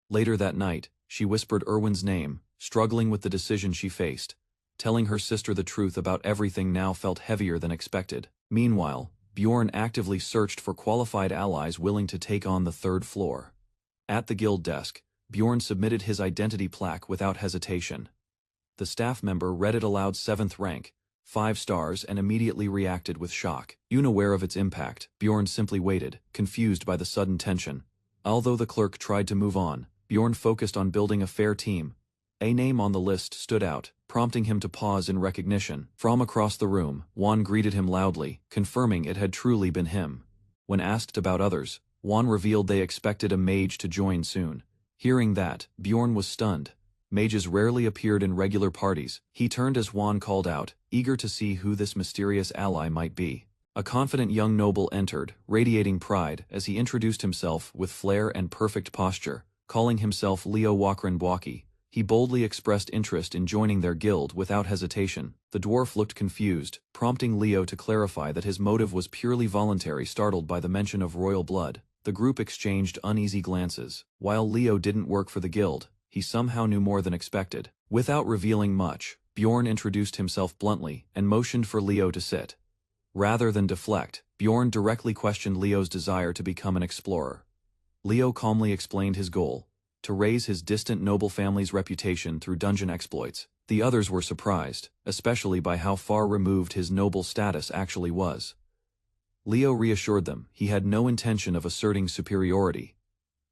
Speaker 1: Later that night, she whispered Erwin's name, struggling with the decision she faced. Telling her sister the truth about everything now felt heavier than expected. Meanwhile, Bjorn actively searched for qualified allies willing to take on the 3rd floor. At the guild desk, Bjorn submitted his identity plaque without hesitation. The staff member read it aloud: 7th rank, 5 stars, and immediately reacted with shock. Unaware of its impact, Bjorn simply waited, confused by the sudden tension. Although the clerk tried to move on, Bjorn focused on building a fair team. A name on the list stood out, prompting him to pause in recognition. From across the room, Juan greeted him loudly, confirming it had truly been him. When asked about others, Juan revealed they expected a mage to join soon. Hearing that, Bjorn was stunned. Mages rarely appeared in regular parties. He turned as Juan called out, eager to see who this mysterious ally might be. A confident young noble entered, radiating pride as he introduced himself with flair and perfect posture. Calling himself Leo Wakranbwaki, he boldly expressed interest in joining their guild without hesitation. The dwarf looked confused, prompting Leo to clarify that his motive was purely voluntary, startled by the mention of royal blood. The group exchanged uneasy glances. While Leo didn't work for the guild, he somehow knew more than expected. Without revealing much, Bjorn introduced himself bluntly and motioned for Leo to sit. Rather than deflect, Bjorn directly questioned Leo's desire to become an explorer. Leo calmly explained his goal: to raise his distant noble family's reputation through dungeon exploits. The others were surprised, especially by how far removed his noble status actually was. Leo reassured them he had no intention of asserting superiority.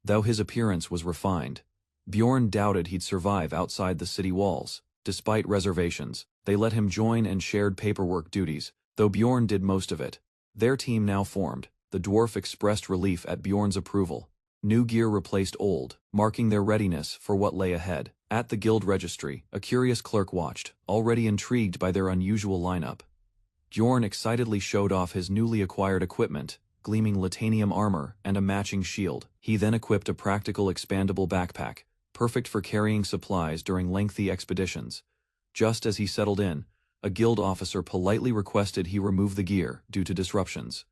Speaker 1: Though his appearance was refined, Bjorn doubted he'd survive outside the city walls. Despite reservations, they let him join and shared paperwork duties, though Bjorn did most of it. Their team now formed. The dwarf expressed relief at Bjorn's approval. New gear replaced old, marking their readiness for what lay ahead. At the guild registry, a curious clerk watched, already intrigued by their unusual lineup. Bjorn excitedly showed off his newly acquired equipment, gleaming latanium armor and a matching shield. He then equipped a practical expandable backpack, perfect for carrying supplies during lengthy expeditions. Just as he settled in, a guild officer politely requested he remove the gear due to disruptions.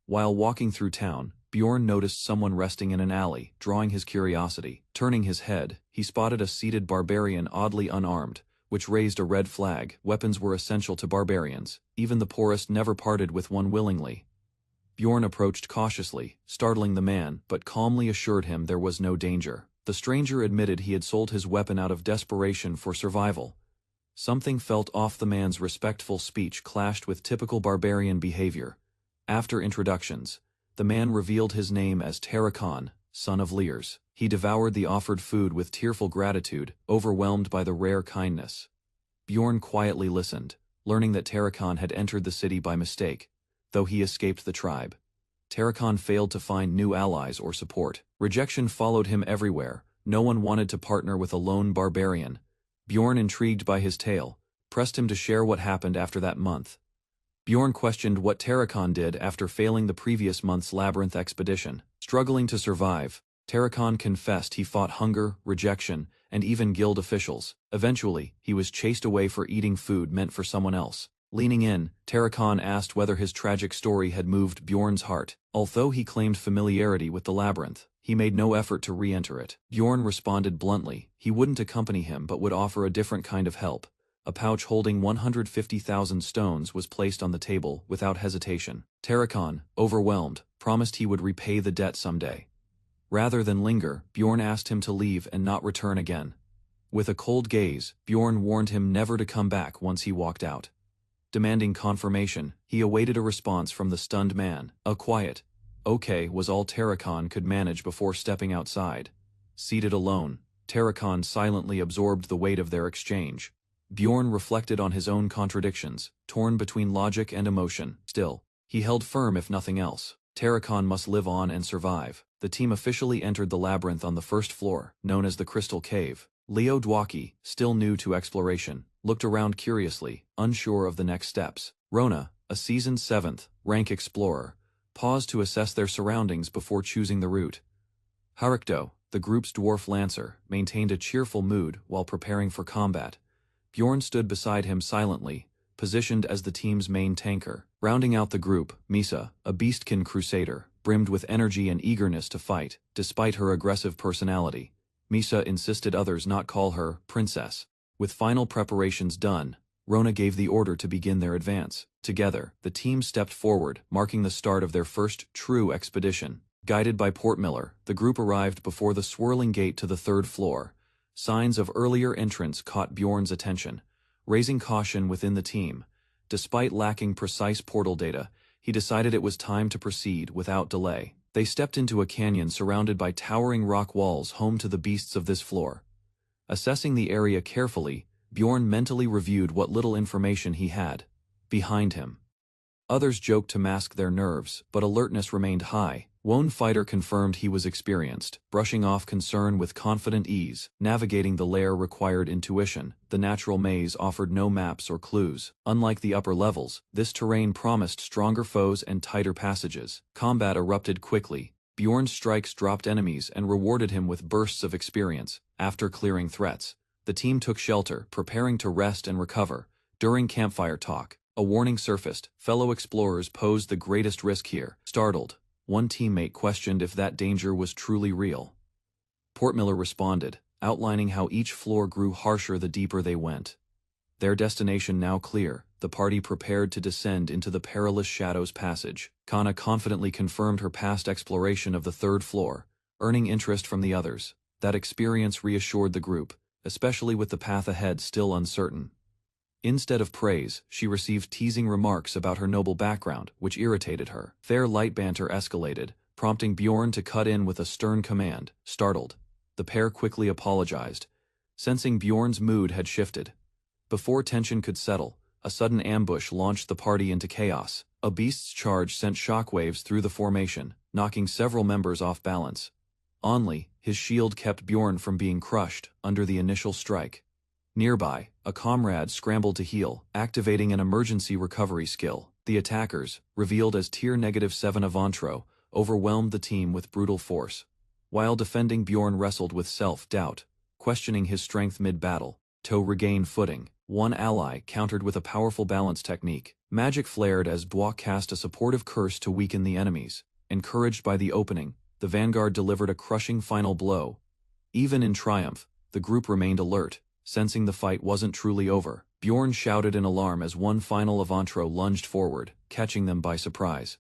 Speaker 1: While walking through town, Bjorn noticed someone resting in an alley, drawing his curiosity. Turning his head, he spotted a seated barbarian oddly unarmed, which raised a red flag. Weapons were essential to barbarians. Even the poorest never parted with one willingly. Bjorn approached cautiously, startling the man, but calmly assured him there was no danger. The stranger admitted he had sold his weapon out of desperation for survival. Something felt off. The man's respectful speech clashed with typical barbarian behavior. After introductions, the man revealed his name as Terrakan, son of Lears. He devoured the offered food with tearful gratitude, overwhelmed by the rare kindness. Bjorn quietly listened, learning that Terrakan had entered the city by mistake, though he escaped the tribe. Terrakan failed to find new allies or support. Rejection followed him everywhere. No one wanted to partner with a lone barbarian. Bjorn, intrigued by his tale, pressed him to share what happened after that month. Bjorn questioned what Terrakan did after failing the previous month's labyrinth expedition. Struggling to survive, Terrakan confessed he fought hunger, rejection, and even guild officials. Eventually, he was chased away for eating food meant for someone else. Leaning in, Terrakan asked whether his tragic story had moved Bjorn's heart. Although he claimed familiarity with the labyrinth, he made no effort to re-enter it. Bjorn responded bluntly. He wouldn't accompany him but would offer a different kind of help. A pouch holding 150,000 stones was placed on the table without hesitation. Terrakan, overwhelmed, promised he would repay the debt someday. Rather than linger, Bjorn asked him to leave and not return again. With a cold gaze, Bjorn warned him never to come back once he walked out. Demanding confirmation, he awaited a response from the stunned man. A quiet, "Okay," was all Terrakan could manage before stepping outside. Seated alone, Terrakan silently absorbed the weight of their exchange. Bjorn reflected on his own contradictions, torn between logic and emotion. Still, he held firm if nothing else. Terrakan must live on and survive. The team officially entered the labyrinth on the first floor, known as the Crystal Cave. Leo Dwaki, still new to exploration, looked around curiously, unsure of the next steps. Rona, a seasoned 7th rank explorer, paused to assess their surroundings before choosing the route. Harikdo, the group's dwarf lancer, maintained a cheerful mood while preparing for combat. Bjorn stood beside him silently, positioned as the team's main tanker. Rounding out the group, Misa, a beastkin crusader, brimmed with energy and eagerness to fight. Despite her aggressive personality, Misa insisted others not call her princess. With final preparations done, Rona gave the order to begin their advance. Together, the team stepped forward, marking the start of their first true expedition. Guided by Portmiller, the group arrived before the swirling gate to the 3rd floor. Signs of earlier entrance caught Bjorn's attention, raising caution within the team. Despite lacking precise portal data, he decided it was time to proceed without delay. They stepped into a canyon surrounded by towering rock walls home to the beasts of this floor. Assessing the area carefully, Bjorn mentally reviewed what little information he had. Behind him, others joked to mask their nerves, but alertness remained high. One fighter confirmed he was experienced, brushing off concern with confident ease. Navigating the lair required intuition. The natural maze offered no maps or clues. Unlike the upper levels, this terrain promised stronger foes and tighter passages. Combat erupted quickly. Bjorn's strikes dropped enemies and rewarded him with bursts of experience. After clearing threats, the team took shelter, preparing to rest and recover. During campfire talk, a warning surfaced. Fellow explorers posed the greatest risk here. Startled, One teammate questioned if that danger was truly real. Portmiller responded, outlining how each floor grew harsher the deeper they went. Their destination now clear, the party prepared to descend into the perilous Shadows Passage. Kana confidently confirmed her past exploration of the third floor, earning interest from the others. That experience reassured the group, especially with the path ahead still uncertain. Instead of praise, she received teasing remarks about her noble background, which irritated her. Their light banter escalated, prompting Bjorn to cut in with a stern command. Startled, the pair quickly apologized, sensing Bjorn's mood had shifted. Before tension could settle, a sudden ambush launched the party into chaos. A beast's charge sent shockwaves through the formation, knocking several members off balance. Only, his shield kept Bjorn from being crushed under the initial strike. Nearby, a comrade scrambled to heal, activating an emergency recovery skill. The attackers, revealed as Tier -7 Avantro, overwhelmed the team with brutal force. While defending, Bjorn wrestled with self-doubt, questioning his strength mid-battle. To regain footing, one ally countered with a powerful balance technique. Magic flared as Dwa cast a supportive curse to weaken the enemies. Encouraged by the opening, the vanguard delivered a crushing final blow. Even in triumph, the group remained alert, sensing the fight wasn't truly over. Bjorn shouted in alarm as one final Avantro lunged forward, catching them by surprise.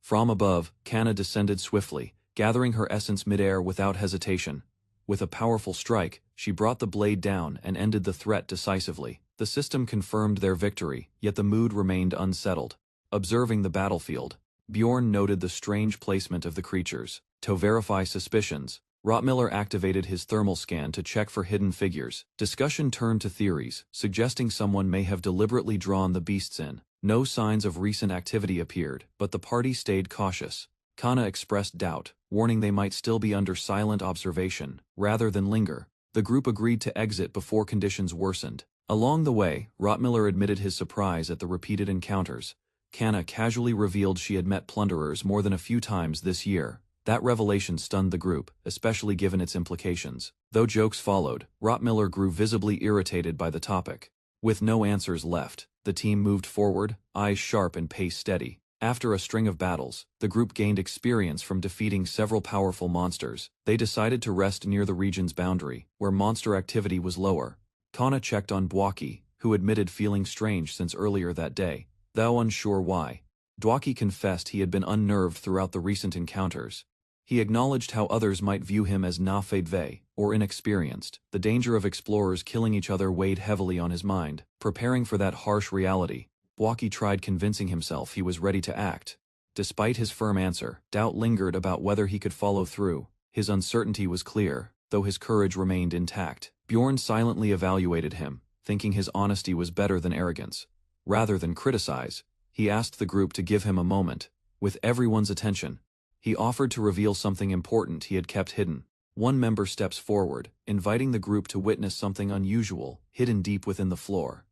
Speaker 1: From above, Kana descended swiftly, gathering her essence midair without hesitation. With a powerful strike, she brought the blade down and ended the threat decisively. The system confirmed their victory, yet the mood remained unsettled. Observing the battlefield, Bjorn noted the strange placement of the creatures. To verify suspicions, Rottmiller activated his thermal scan to check for hidden figures. Discussion turned to theories, suggesting someone may have deliberately drawn the beasts in. No signs of recent activity appeared, but the party stayed cautious. Kana expressed doubt, warning they might still be under silent observation, rather than linger. The group agreed to exit before conditions worsened. Along the way, Rottmiller admitted his surprise at the repeated encounters. Kana casually revealed she had met plunderers more than a few times this year. That revelation stunned the group, especially given its implications. Though jokes followed, Rottmiller grew visibly irritated by the topic. With no answers left, the team moved forward, eyes sharp and pace steady. After a string of battles, the group gained experience from defeating several powerful monsters. They decided to rest near the region's boundary, where monster activity was lower. Kana checked on Dwaki, who admitted feeling strange since earlier that day, though unsure why. Dwaki confessed he had been unnerved throughout the recent encounters. He acknowledged how others might view him as na-fade-ve, or inexperienced. The danger of explorers killing each other weighed heavily on his mind. Preparing for that harsh reality, Dwaki tried convincing himself he was ready to act. Despite his firm answer, doubt lingered about whether he could follow through. His uncertainty was clear, though his courage remained intact. Bjorn silently evaluated him, thinking his honesty was better than arrogance. Rather than criticize, he asked the group to give him a moment. With everyone's attention, he offered to reveal something important he had kept hidden. One member steps forward, inviting the group to witness something unusual, hidden deep within the floor.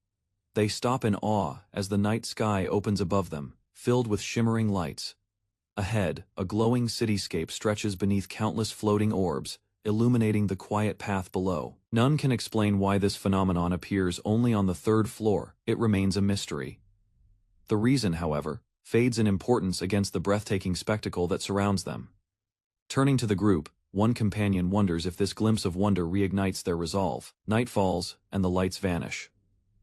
Speaker 1: They stop in awe as the night sky opens above them, filled with shimmering lights. Ahead, a glowing cityscape stretches beneath countless floating orbs, illuminating the quiet path below. None can explain why this phenomenon appears only on the third floor. It remains a mystery. The reason, however, fades in importance against the breathtaking spectacle that surrounds them. Turning to the group, one companion wonders if this glimpse of wonder reignites their resolve. Night falls, and the lights vanish.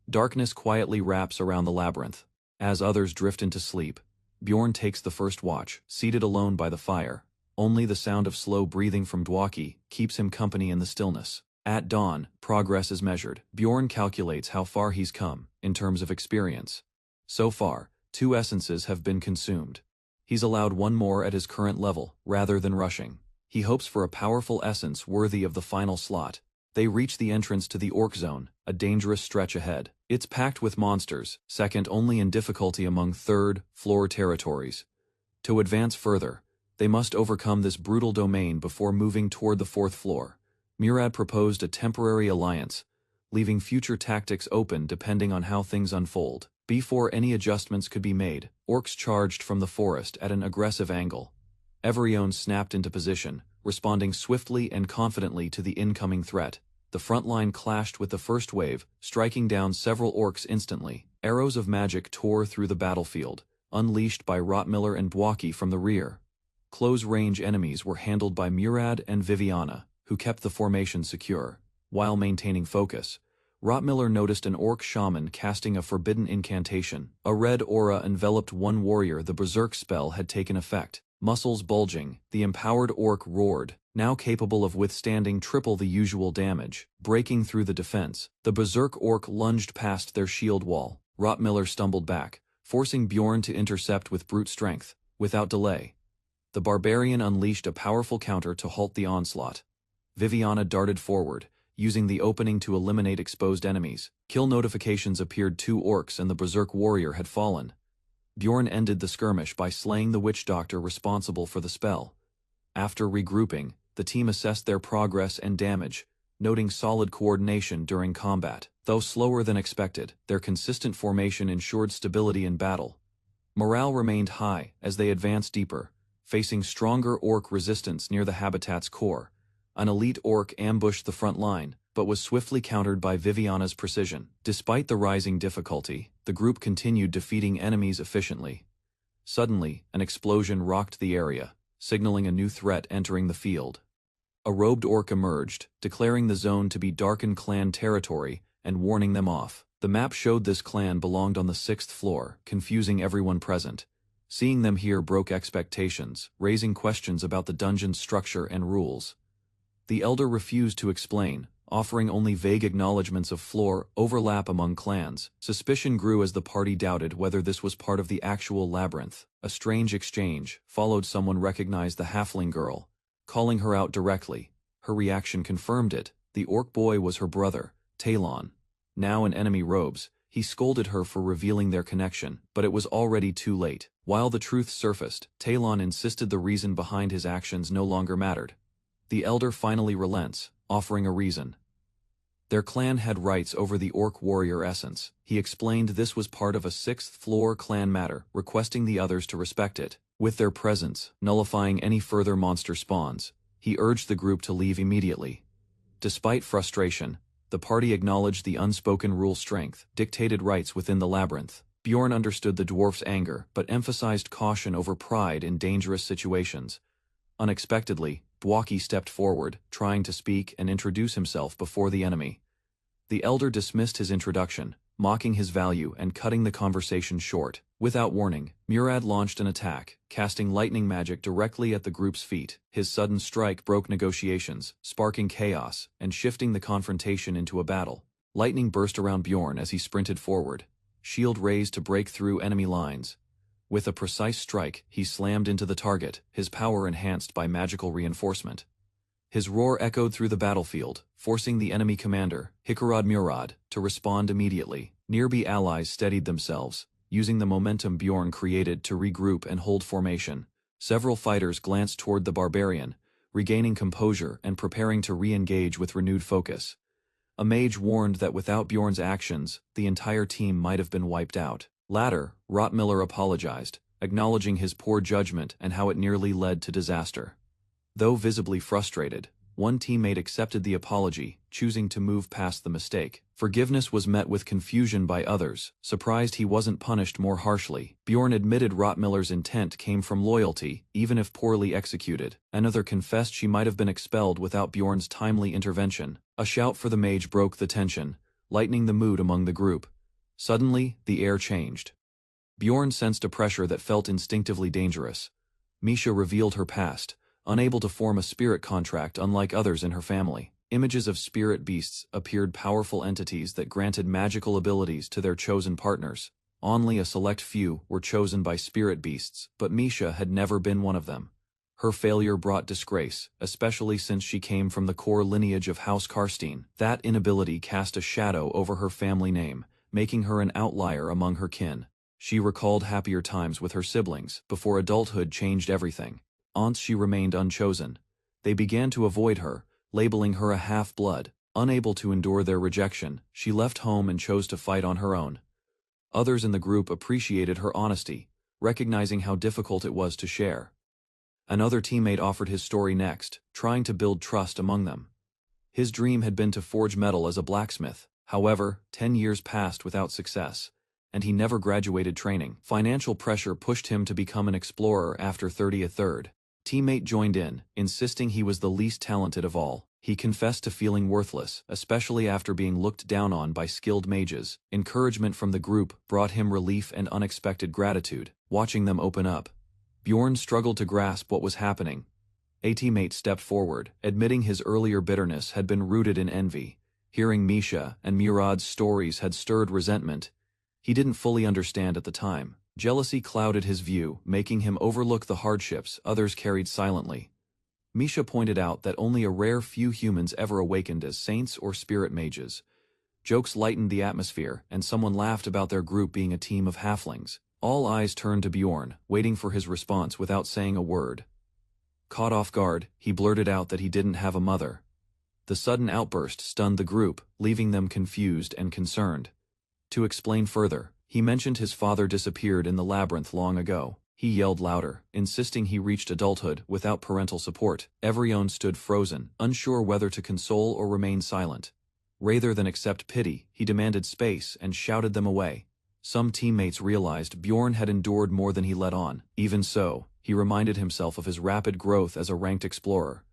Speaker 1: Darkness quietly wraps around the labyrinth. As others drift into sleep, Bjorn takes the first watch, seated alone by the fire. Only the sound of slow breathing from Dwaki keeps him company in the stillness. At dawn, progress is measured. Bjorn calculates how far he's come, in terms of experience. So far, 2 essences have been consumed. He's allowed 1 more at his current level, rather than rushing. He hopes for a powerful essence worthy of the final slot. They reach the entrance to the Orc Zone, a dangerous stretch ahead. It's packed with monsters, second only in difficulty among third-floor territories. To advance further, they must overcome this brutal domain before moving toward the 4th floor. Murad proposed a temporary alliance, leaving future tactics open depending on how things unfold. Before any adjustments could be made, orcs charged from the forest at an aggressive angle. Everion snapped into position, responding swiftly and confidently to the incoming threat. The front line clashed with the first wave, striking down several orcs instantly. Arrows of magic tore through the battlefield, unleashed by Rottmiller and Dwaki from the rear. Close-range enemies were handled by Murad and Viviana, who kept the formation secure. While maintaining focus, Rottmiller noticed an orc shaman casting a forbidden incantation. A red aura enveloped one warrior. The berserk spell had taken effect. Muscles bulging, the empowered orc roared, now capable of withstanding triple the usual damage. Breaking through the defense, the berserk orc lunged past their shield wall. Rottmiller stumbled back, forcing Bjorn to intercept with brute strength. Without delay, the barbarian unleashed a powerful counter to halt the onslaught. Viviana darted forward, using the opening to eliminate exposed enemies. Kill notifications appeared. 2 orcs and the berserk warrior had fallen. Bjorn ended the skirmish by slaying the witch doctor responsible for the spell. After regrouping, the team assessed their progress and damage, noting solid coordination during combat. Though slower than expected, their consistent formation ensured stability in battle. Morale remained high as they advanced deeper, facing stronger orc resistance near the habitat's core. An elite orc ambushed the front line, but was swiftly countered by Viviana's precision. Despite the rising difficulty, the group continued defeating enemies efficiently. Suddenly, an explosion rocked the area, signaling a new threat entering the field. A robed orc emerged, declaring the zone to be Darken clan territory and warning them off. The map showed this clan belonged on the 6th floor, confusing everyone present. Seeing them here broke expectations, raising questions about the dungeon's structure and rules. The elder refused to explain, offering only vague acknowledgments of floor overlap among clans. Suspicion grew as the party doubted whether this was part of the actual labyrinth. A strange exchange followed. Someone recognized the halfling girl, calling her out directly. Her reaction confirmed it. The orc boy was her brother, Talon. Now in enemy robes, he scolded her for revealing their connection, but it was already too late. While the truth surfaced, Talon insisted the reason behind his actions no longer mattered. The elder finally relents, offering a reason. Their clan had rights over the orc warrior essence. He explained this was part of a 6th floor clan matter, requesting the others to respect it. With their presence, nullifying any further monster spawns, he urged the group to leave immediately. Despite frustration, the party acknowledged the unspoken rule strength, dictated rights within the labyrinth. Bjorn understood the dwarf's anger, but emphasized caution over pride in dangerous situations. Unexpectedly, Bwaki stepped forward, trying to speak and introduce himself before the enemy. The elder dismissed his introduction, mocking his value and cutting the conversation short. Without warning, Murad launched an attack, casting lightning magic directly at the group's feet. His sudden strike broke negotiations, sparking chaos and shifting the confrontation into a battle. Lightning burst around Bjorn as he sprinted forward, shield raised to break through enemy lines. With a precise strike, he slammed into the target, his power enhanced by magical reinforcement. His roar echoed through the battlefield, forcing the enemy commander, Hikarad Murad, to respond immediately. Nearby allies steadied themselves, using the momentum Bjorn created to regroup and hold formation. Several fighters glanced toward the barbarian, regaining composure and preparing to re-engage with renewed focus. A mage warned that without Bjorn's actions, the entire team might have been wiped out. Later, Rottmiller apologized, acknowledging his poor judgment and how it nearly led to disaster. Though visibly frustrated, one teammate accepted the apology, choosing to move past the mistake. Forgiveness was met with confusion by others, surprised he wasn't punished more harshly. Bjorn admitted Rottmiller's intent came from loyalty, even if poorly executed. Another confessed she might have been expelled without Bjorn's timely intervention. A shout for the mage broke the tension, lightening the mood among the group. Suddenly, the air changed. Bjorn sensed a pressure that felt instinctively dangerous. Misha revealed her past, unable to form a spirit contract unlike others in her family. Images of spirit beasts appeared, powerful entities that granted magical abilities to their chosen partners. Only a select few were chosen by spirit beasts, but Misha had never been one of them. Her failure brought disgrace, especially since she came from the core lineage of House Karstein. That inability cast a shadow over her family name, making her an outlier among her kin. She recalled happier times with her siblings, before adulthood changed everything. Once she remained unchosen. They began to avoid her, labeling her a half-blood. Unable to endure their rejection, she left home and chose to fight on her own. Others in the group appreciated her honesty, recognizing how difficult it was to share. Another teammate offered his story next, trying to build trust among them. His dream had been to forge metal as a blacksmith. However, 10 years passed without success, and he never graduated training. Financial pressure pushed him to become an explorer after 33rd. Teammate joined in, insisting he was the least talented of all. He confessed to feeling worthless, especially after being looked down on by skilled mages. Encouragement from the group brought him relief and unexpected gratitude. Watching them open up, Bjorn struggled to grasp what was happening. A teammate stepped forward, admitting his earlier bitterness had been rooted in envy. Hearing Misha and Murad's stories had stirred resentment. He didn't fully understand at the time. Jealousy clouded his view, making him overlook the hardships others carried silently. Misha pointed out that only a rare few humans ever awakened as saints or spirit mages. Jokes lightened the atmosphere, and someone laughed about their group being a team of halflings. All eyes turned to Bjorn, waiting for his response without saying a word. Caught off guard, he blurted out that he didn't have a mother. The sudden outburst stunned the group, leaving them confused and concerned. To explain further, he mentioned his father disappeared in the labyrinth long ago. He yelled louder, insisting he reached adulthood without parental support. Everyone stood frozen, unsure whether to console or remain silent. Rather than accept pity, he demanded space and shouted them away. Some teammates realized Bjorn had endured more than he let on. Even so, he reminded himself of his rapid growth as a ranked explorer.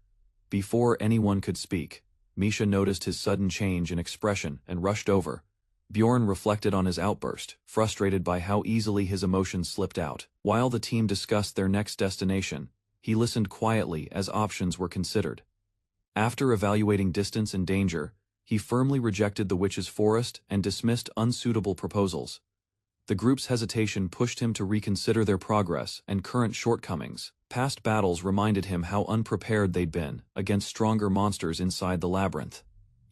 Speaker 1: Before anyone could speak, Misha noticed his sudden change in expression and rushed over. Bjorn reflected on his outburst, frustrated by how easily his emotions slipped out. While the team discussed their next destination, he listened quietly as options were considered. After evaluating distance and danger, he firmly rejected the witch's forest and dismissed unsuitable proposals. The group's hesitation pushed him to reconsider their progress and current shortcomings. Past battles reminded him how unprepared they'd been against stronger monsters inside the labyrinth.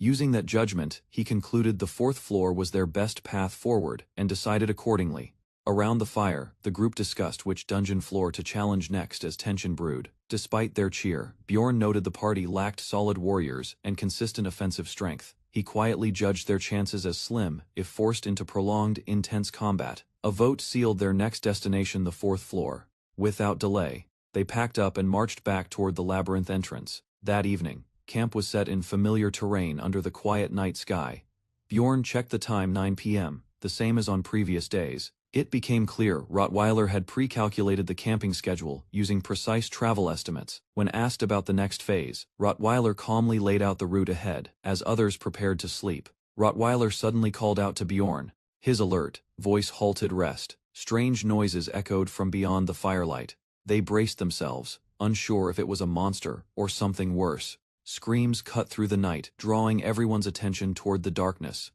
Speaker 1: Using that judgment, he concluded the fourth floor was their best path forward and decided accordingly. Around the fire, the group discussed which dungeon floor to challenge next as tension brewed. Despite their cheer, Bjorn noted the party lacked solid warriors and consistent offensive strength. He quietly judged their chances as slim if forced into prolonged, intense combat. A vote sealed their next destination, the fourth floor. Without delay, they packed up and marched back toward the labyrinth entrance. That evening, camp was set in familiar terrain under the quiet night sky. Bjorn checked the time, 9 p.m., the same as on previous days. It became clear Rottweiler had pre-calculated the camping schedule using precise travel estimates. When asked about the next phase, Rottweiler calmly laid out the route ahead, as others prepared to sleep. Rottweiler suddenly called out to Bjorn. His alert voice halted rest. Strange noises echoed from beyond the firelight. They braced themselves, unsure if it was a monster or something worse. Screams cut through the night, drawing everyone's attention toward the darkness.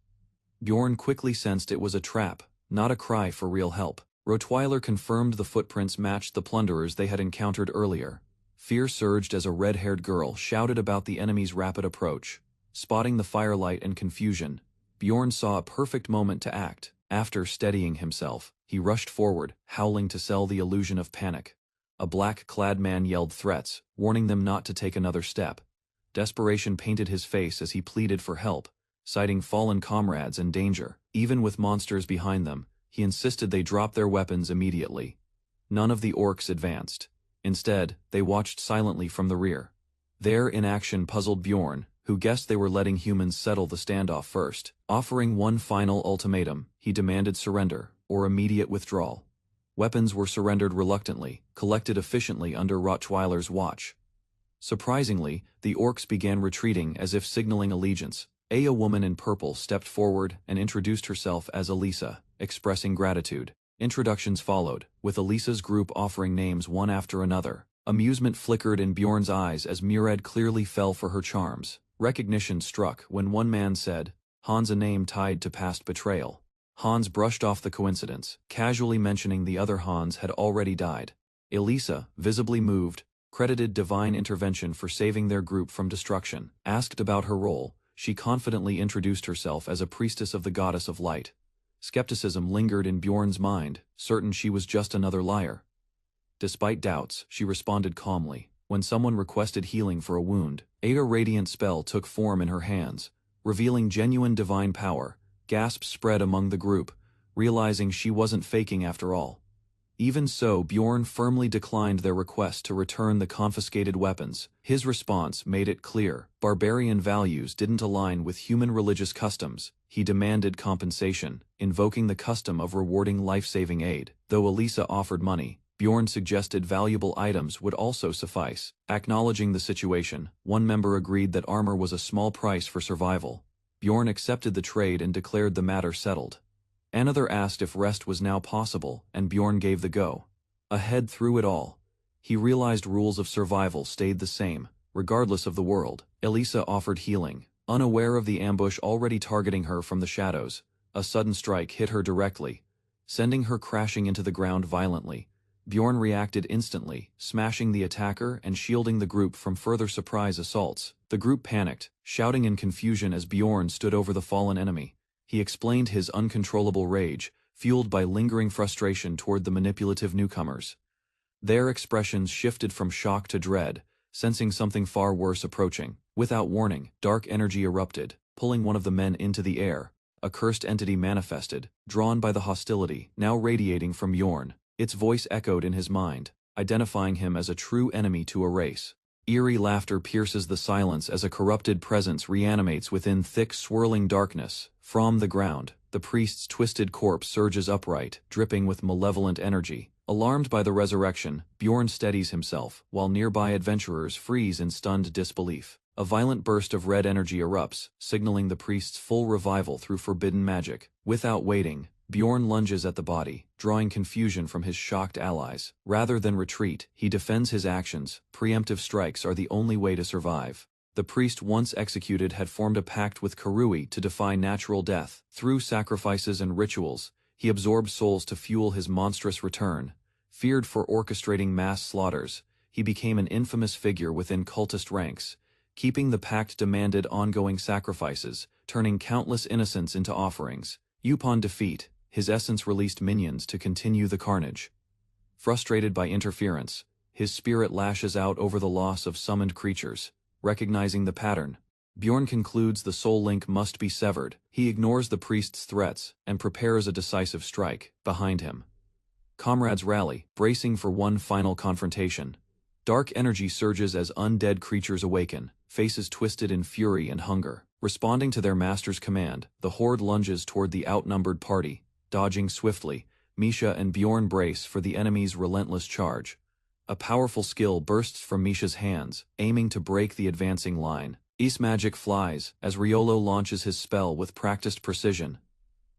Speaker 1: Bjorn quickly sensed it was a trap, not a cry for real help. Rottweiler confirmed the footprints matched the plunderers they had encountered earlier. Fear surged as a red-haired girl shouted about the enemy's rapid approach. Spotting the firelight and confusion, Bjorn saw a perfect moment to act. After steadying himself, he rushed forward, howling to sell the illusion of panic. A black-clad man yelled threats, warning them not to take another step. Desperation painted his face as he pleaded for help, citing fallen comrades and danger. Even with monsters behind them, he insisted they drop their weapons immediately. None of the orcs advanced. Instead, they watched silently from the rear. Their inaction puzzled Bjorn, who guessed they were letting humans settle the standoff first. Offering one final ultimatum, he demanded surrender, or immediate withdrawal. Weapons were surrendered reluctantly, collected efficiently under Rottweiler's watch. Surprisingly, the orcs began retreating as if signaling allegiance. A woman in purple stepped forward and introduced herself as Elisa, expressing gratitude. Introductions followed, with Elisa's group offering names one after another. Amusement flickered in Bjorn's eyes as Murad clearly fell for her charms. Recognition struck when one man said, "Hans," a name tied to past betrayal. Hans brushed off the coincidence, casually mentioning the other Hans had already died. Elisa, visibly moved, credited divine intervention for saving their group from destruction. Asked about her role, she confidently introduced herself as a priestess of the goddess of light. Skepticism lingered in Bjorn's mind, certain she was just another liar. Despite doubts, she responded calmly. When someone requested healing for a wound, a radiant spell took form in her hands, revealing genuine divine power. Gasps spread among the group, realizing she wasn't faking after all. Even so, Bjorn firmly declined their request to return the confiscated weapons. His response made it clear, barbarian values didn't align with human religious customs. He demanded compensation, invoking the custom of rewarding life-saving aid. Though Elisa offered money, Bjorn suggested valuable items would also suffice. Acknowledging the situation, one member agreed that armor was a small price for survival. Bjorn accepted the trade and declared the matter settled. Another asked if rest was now possible, and Bjorn gave the go. Ahead through it all, he realized rules of survival stayed the same, regardless of the world. Elisa offered healing. Unaware of the ambush already targeting her from the shadows, a sudden strike hit her directly, sending her crashing into the ground violently. Bjorn reacted instantly, smashing the attacker and shielding the group from further surprise assaults. The group panicked, shouting in confusion as Bjorn stood over the fallen enemy. He explained his uncontrollable rage, fueled by lingering frustration toward the manipulative newcomers. Their expressions shifted from shock to dread, sensing something far worse approaching. Without warning, dark energy erupted, pulling one of the men into the air. A cursed entity manifested, drawn by the hostility, now radiating from Bjorn. Its voice echoed in his mind, identifying him as a true enemy to erase. Eerie laughter pierces the silence as a corrupted presence reanimates within thick, swirling darkness. From the ground, the priest's twisted corpse surges upright, dripping with malevolent energy. Alarmed by the resurrection, Bjorn steadies himself, while nearby adventurers freeze in stunned disbelief. A violent burst of red energy erupts, signaling the priest's full revival through forbidden magic. Without waiting, Bjorn lunges at the body, drawing confusion from his shocked allies. Rather than retreat, he defends his actions. Preemptive strikes are the only way to survive. The priest once executed had formed a pact with Karui to defy natural death. Through sacrifices and rituals, he absorbed souls to fuel his monstrous return. Feared for orchestrating mass slaughters, he became an infamous figure within cultist ranks. Keeping the pact demanded ongoing sacrifices, turning countless innocents into offerings. Upon defeat, his essence released minions to continue the carnage. Frustrated by interference, his spirit lashes out over the loss of summoned creatures. Recognizing the pattern, Bjorn concludes the soul link must be severed. He ignores the priest's threats and prepares a decisive strike. Behind him, comrades rally, bracing for one final confrontation. Dark energy surges as undead creatures awaken, faces twisted in fury and hunger. Responding to their master's command, the horde lunges toward the outnumbered party. Dodging swiftly, Misha and Bjorn brace for the enemy's relentless charge. A powerful skill bursts from Misha's hands, aiming to break the advancing line. East magic flies as Riolo launches his spell with practiced precision.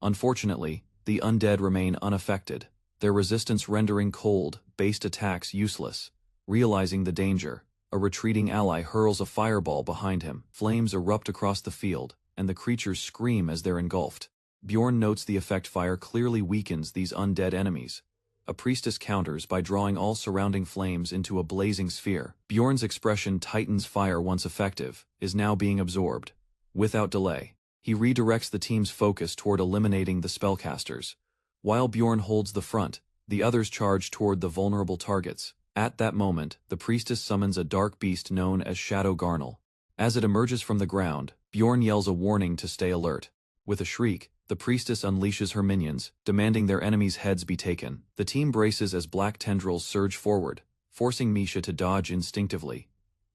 Speaker 1: Unfortunately, the undead remain unaffected, their resistance rendering cold-based attacks useless. Realizing the danger, a retreating ally hurls a fireball behind him. Flames erupt across the field, and the creatures scream as they're engulfed. Bjorn notes the effect fire clearly weakens these undead enemies. A priestess counters by drawing all surrounding flames into a blazing sphere. Bjorn's expression tightens. Fire once effective, is now being absorbed. Without delay, he redirects the team's focus toward eliminating the spellcasters. While Bjorn holds the front, the others charge toward the vulnerable targets. At that moment, the priestess summons a dark beast known as Shadow Garnal. As it emerges from the ground, Bjorn yells a warning to stay alert. With a shriek, the priestess unleashes her minions, demanding their enemies' heads be taken. The team braces as black tendrils surge forward, forcing Misha to dodge instinctively.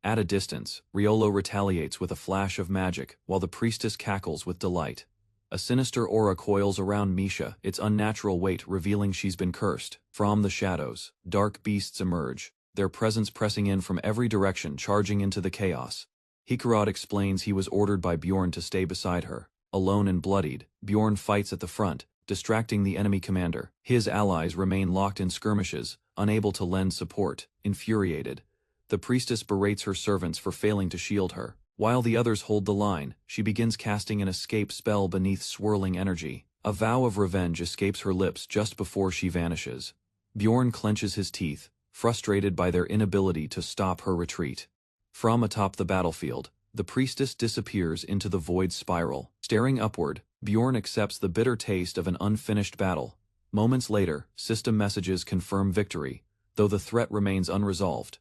Speaker 1: At a distance, Riolo retaliates with a flash of magic, while the priestess cackles with delight. A sinister aura coils around Misha, its unnatural weight revealing she's been cursed. From the shadows, dark beasts emerge, their presence pressing in from every direction, charging into the chaos. Hikarad explains he was ordered by Bjorn to stay beside her. Alone and bloodied, Bjorn fights at the front, distracting the enemy commander. His allies remain locked in skirmishes, unable to lend support. Infuriated, the priestess berates her servants for failing to shield her. While the others hold the line, she begins casting an escape spell beneath swirling energy. A vow of revenge escapes her lips just before she vanishes. Bjorn clenches his teeth, frustrated by their inability to stop her retreat. From atop the battlefield, the priestess disappears into the void spiral. Staring upward, Bjorn accepts the bitter taste of an unfinished battle. Moments later, system messages confirm victory, though the threat remains unresolved.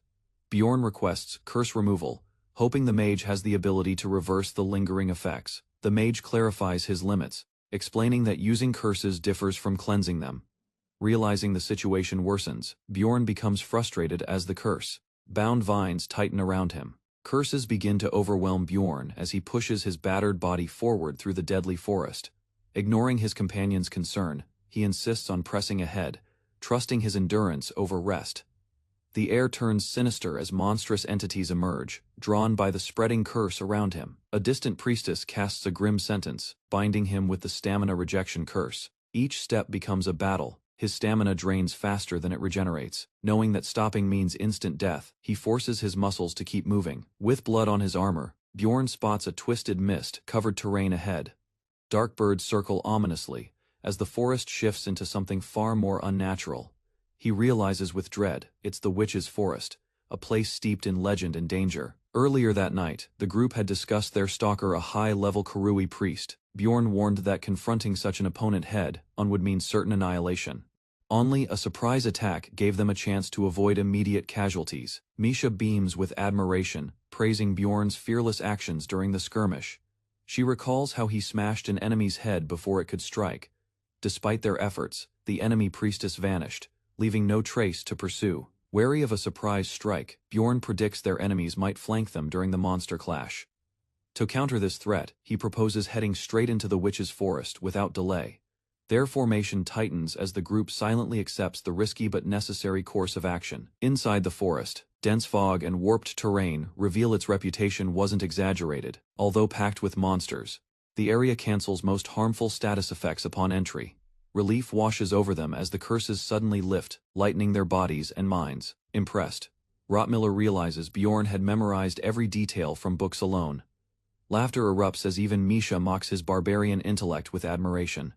Speaker 1: Bjorn requests curse removal, hoping the mage has the ability to reverse the lingering effects. The mage clarifies his limits, explaining that using curses differs from cleansing them. Realizing the situation worsens, Bjorn becomes frustrated as the curse-bound vines tighten around him. Curses begin to overwhelm Bjorn as he pushes his battered body forward through the deadly forest. Ignoring his companion's concern, he insists on pressing ahead, trusting his endurance over rest. The air turns sinister as monstrous entities emerge, drawn by the spreading curse around him. A distant priestess casts a grim sentence, binding him with the stamina rejection curse. Each step becomes a battle. His stamina drains faster than it regenerates. Knowing that stopping means instant death, he forces his muscles to keep moving. With blood on his armor, Bjorn spots a twisted mist-covered terrain ahead. Dark birds circle ominously, as the forest shifts into something far more unnatural. He realizes with dread, it's the Witch's Forest, a place steeped in legend and danger. Earlier that night, the group had discussed their stalker, a high-level Karui priest. Bjorn warned that confronting such an opponent head-on would mean certain annihilation. Only a surprise attack gave them a chance to avoid immediate casualties. Misha beams with admiration, praising Bjorn's fearless actions during the skirmish. She recalls how he smashed an enemy's head before it could strike. Despite their efforts, the enemy priestess vanished, leaving no trace to pursue. Wary of a surprise strike, Bjorn predicts their enemies might flank them during the monster clash. To counter this threat, he proposes heading straight into the Witch's Forest without delay. Their formation tightens as the group silently accepts the risky but necessary course of action. Inside the forest, dense fog and warped terrain reveal its reputation wasn't exaggerated. Although packed with monsters, the area cancels most harmful status effects upon entry. Relief washes over them as the curses suddenly lift, lightening their bodies and minds. Impressed, Rottmiller realizes Bjorn had memorized every detail from books alone. Laughter erupts as even Misha mocks his barbarian intellect with admiration.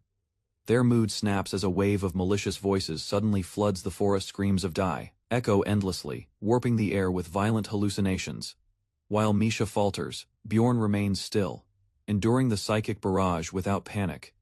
Speaker 1: Their mood snaps as a wave of malicious voices suddenly floods the forest. Screams of die echo endlessly, warping the air with violent hallucinations. While Misha falters, Bjorn remains still, enduring the psychic barrage without panic.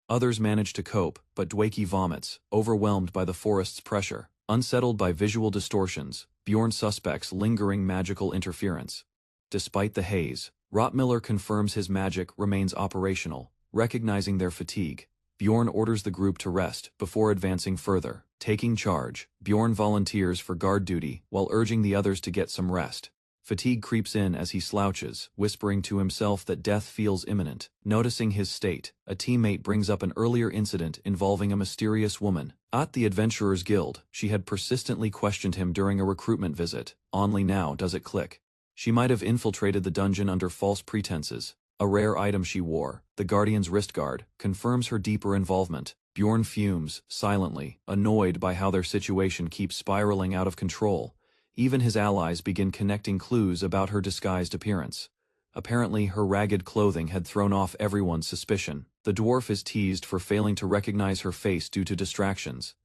Speaker 1: Others manage to cope, but Dwayke vomits, overwhelmed by the forest's pressure. Unsettled by visual distortions, Bjorn suspects lingering magical interference. Despite the haze, Rottmiller confirms his magic remains operational. Recognizing their fatigue, Bjorn orders the group to rest before advancing further. Taking charge, Bjorn volunteers for guard duty while urging the others to get some rest. Fatigue creeps in as he slouches, whispering to himself that death feels imminent. Noticing his state, a teammate brings up an earlier incident involving a mysterious woman. At the Adventurers Guild, she had persistently questioned him during a recruitment visit. Only now does it click. She might have infiltrated the dungeon under false pretenses. A rare item she wore, the Guardian's wrist guard, confirms her deeper involvement. Bjorn fumes, silently, annoyed by how their situation keeps spiraling out of control. Even his allies begin connecting clues about her disguised appearance. Apparently, her ragged clothing had thrown off everyone's suspicion. The dwarf is teased for failing to recognize her face due to distractions.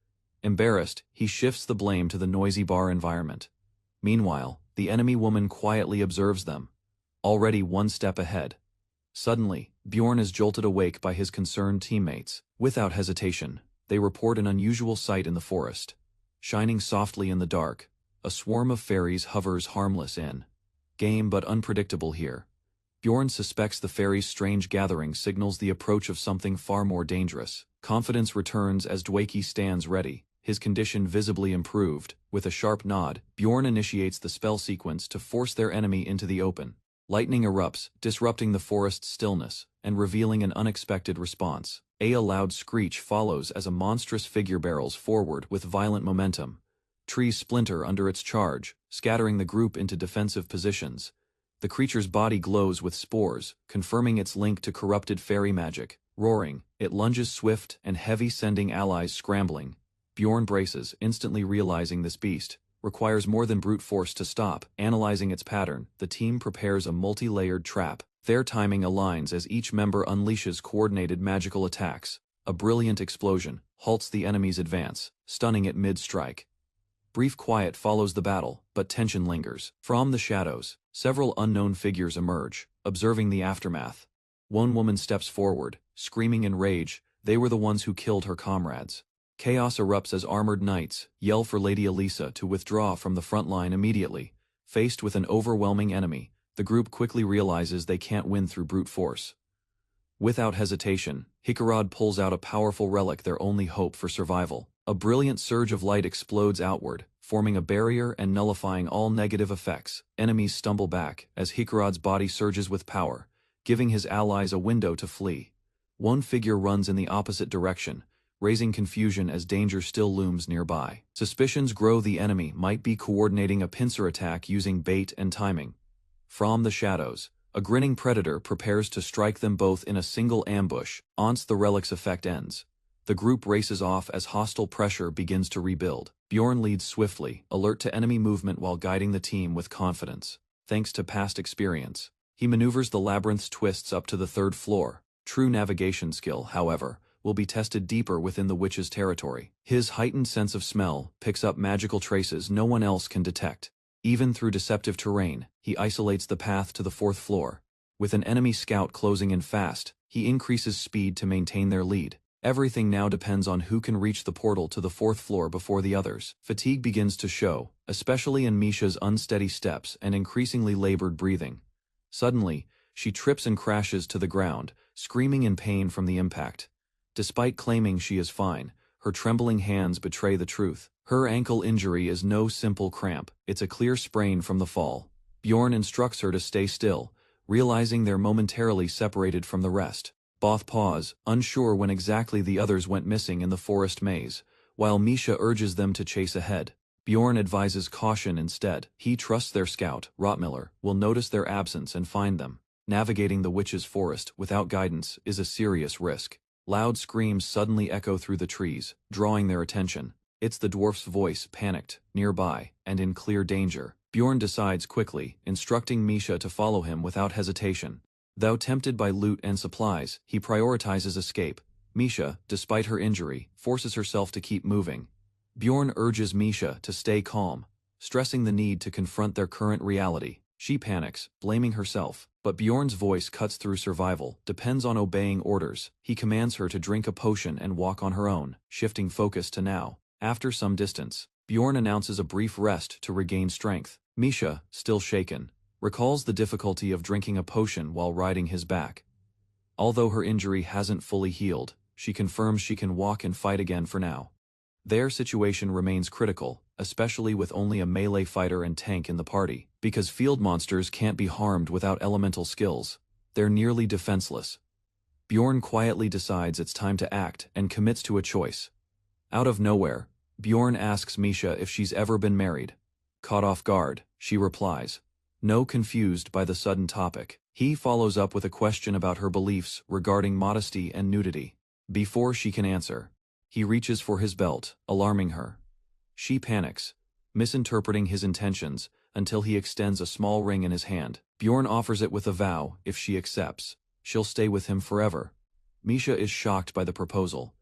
Speaker 1: Embarrassed, he shifts the blame to the noisy bar environment. Meanwhile, the enemy woman quietly observes them, already one step ahead. Suddenly, Bjorn is jolted awake by his concerned teammates. Without hesitation, they report an unusual sight in the forest. Shining softly in the dark, a swarm of fairies hovers harmless in game but unpredictable here. Bjorn suspects the fairies' strange gathering signals the approach of something far more dangerous. Confidence returns as Dwayke stands ready, his condition visibly improved. With a sharp nod, Bjorn initiates the spell sequence to force their enemy into the open. Lightning erupts, disrupting the forest's stillness, and revealing an unexpected response. A loud screech follows as a monstrous figure barrels forward with violent momentum. Trees splinter under its charge, scattering the group into defensive positions. The creature's body glows with spores, confirming its link to corrupted fairy magic. Roaring, it lunges swift and heavy, sending allies scrambling. Bjorn braces, instantly realizing this beast requires more than brute force to stop. Analyzing its pattern, the team prepares a multi-layered trap. Their timing aligns as each member unleashes coordinated magical attacks. A brilliant explosion halts the enemy's advance, stunning it mid-strike. Brief quiet follows the battle, but tension lingers. From the shadows, several unknown figures emerge, observing the aftermath. One woman steps forward, screaming in rage. They were the ones who killed her comrades. Chaos erupts as armored knights yell for Lady Elisa to withdraw from the front line immediately. Faced with an overwhelming enemy, the group quickly realizes they can't win through brute force. Without hesitation, Hikarad pulls out a powerful relic, their only hope for survival. A brilliant surge of light explodes outward, forming a barrier and nullifying all negative effects. Enemies stumble back as Hikarad's body surges with power, giving his allies a window to flee. One figure runs in the opposite direction, raising confusion as danger still looms nearby. Suspicions grow the enemy might be coordinating a pincer attack using bait and timing. From the shadows, a grinning predator prepares to strike them both in a single ambush. Once the relic's effect ends, the group races off as hostile pressure begins to rebuild. Bjorn leads swiftly, alert to enemy movement while guiding the team with confidence. Thanks to past experience, he maneuvers the labyrinth's twists up to the 3rd floor. True navigation skill, however, will be tested deeper within the witch's territory. His heightened sense of smell picks up magical traces no one else can detect. Even through deceptive terrain, he isolates the path to the 4th floor. With an enemy scout closing in fast, he increases speed to maintain their lead. Everything now depends on who can reach the portal to the 4th floor before the others. Fatigue begins to show, especially in Misha's unsteady steps and increasingly labored breathing. Suddenly, she trips and crashes to the ground, screaming in pain from the impact. Despite claiming she is fine, her trembling hands betray the truth. Her ankle injury is no simple cramp, it's a clear sprain from the fall. Bjorn instructs her to stay still, realizing they're momentarily separated from the rest. Both pause, unsure when exactly the others went missing in the forest maze, while Misha urges them to chase ahead. Bjorn advises caution instead. He trusts their scout, Rottmiller, will notice their absence and find them. Navigating the witch's forest without guidance is a serious risk. Loud screams suddenly echo through the trees, drawing their attention. It's the dwarf's voice, panicked, nearby, and in clear danger. Bjorn decides quickly, instructing Misha to follow him without hesitation. Though tempted by loot and supplies, he prioritizes escape. Misha, despite her injury, forces herself to keep moving. Bjorn urges Misha to stay calm, stressing the need to confront their current reality. She panics, blaming herself, but Bjorn's voice cuts through survival, depends on obeying orders. He commands her to drink a potion and walk on her own, shifting focus to now. After some distance, Bjorn announces a brief rest to regain strength. Misha, still shaken, recalls the difficulty of drinking a potion while riding his back. Although her injury hasn't fully healed, she confirms she can walk and fight again for now. Their situation remains critical, especially with only a melee fighter and tank in the party. Because field monsters can't be harmed without elemental skills, they're nearly defenseless. Bjorn quietly decides it's time to act and commits to a choice. Out of nowhere, Bjorn asks Misha if she's ever been married. Caught off guard, she replies, no, confused by the sudden topic. He follows up with a question about her beliefs regarding modesty and nudity. Before she can answer, he reaches for his belt, alarming her. She panics, misinterpreting his intentions, until he extends a small ring in his hand. Bjorn offers it with a vow: if she accepts, she'll stay with him forever. Misha is shocked by the proposal.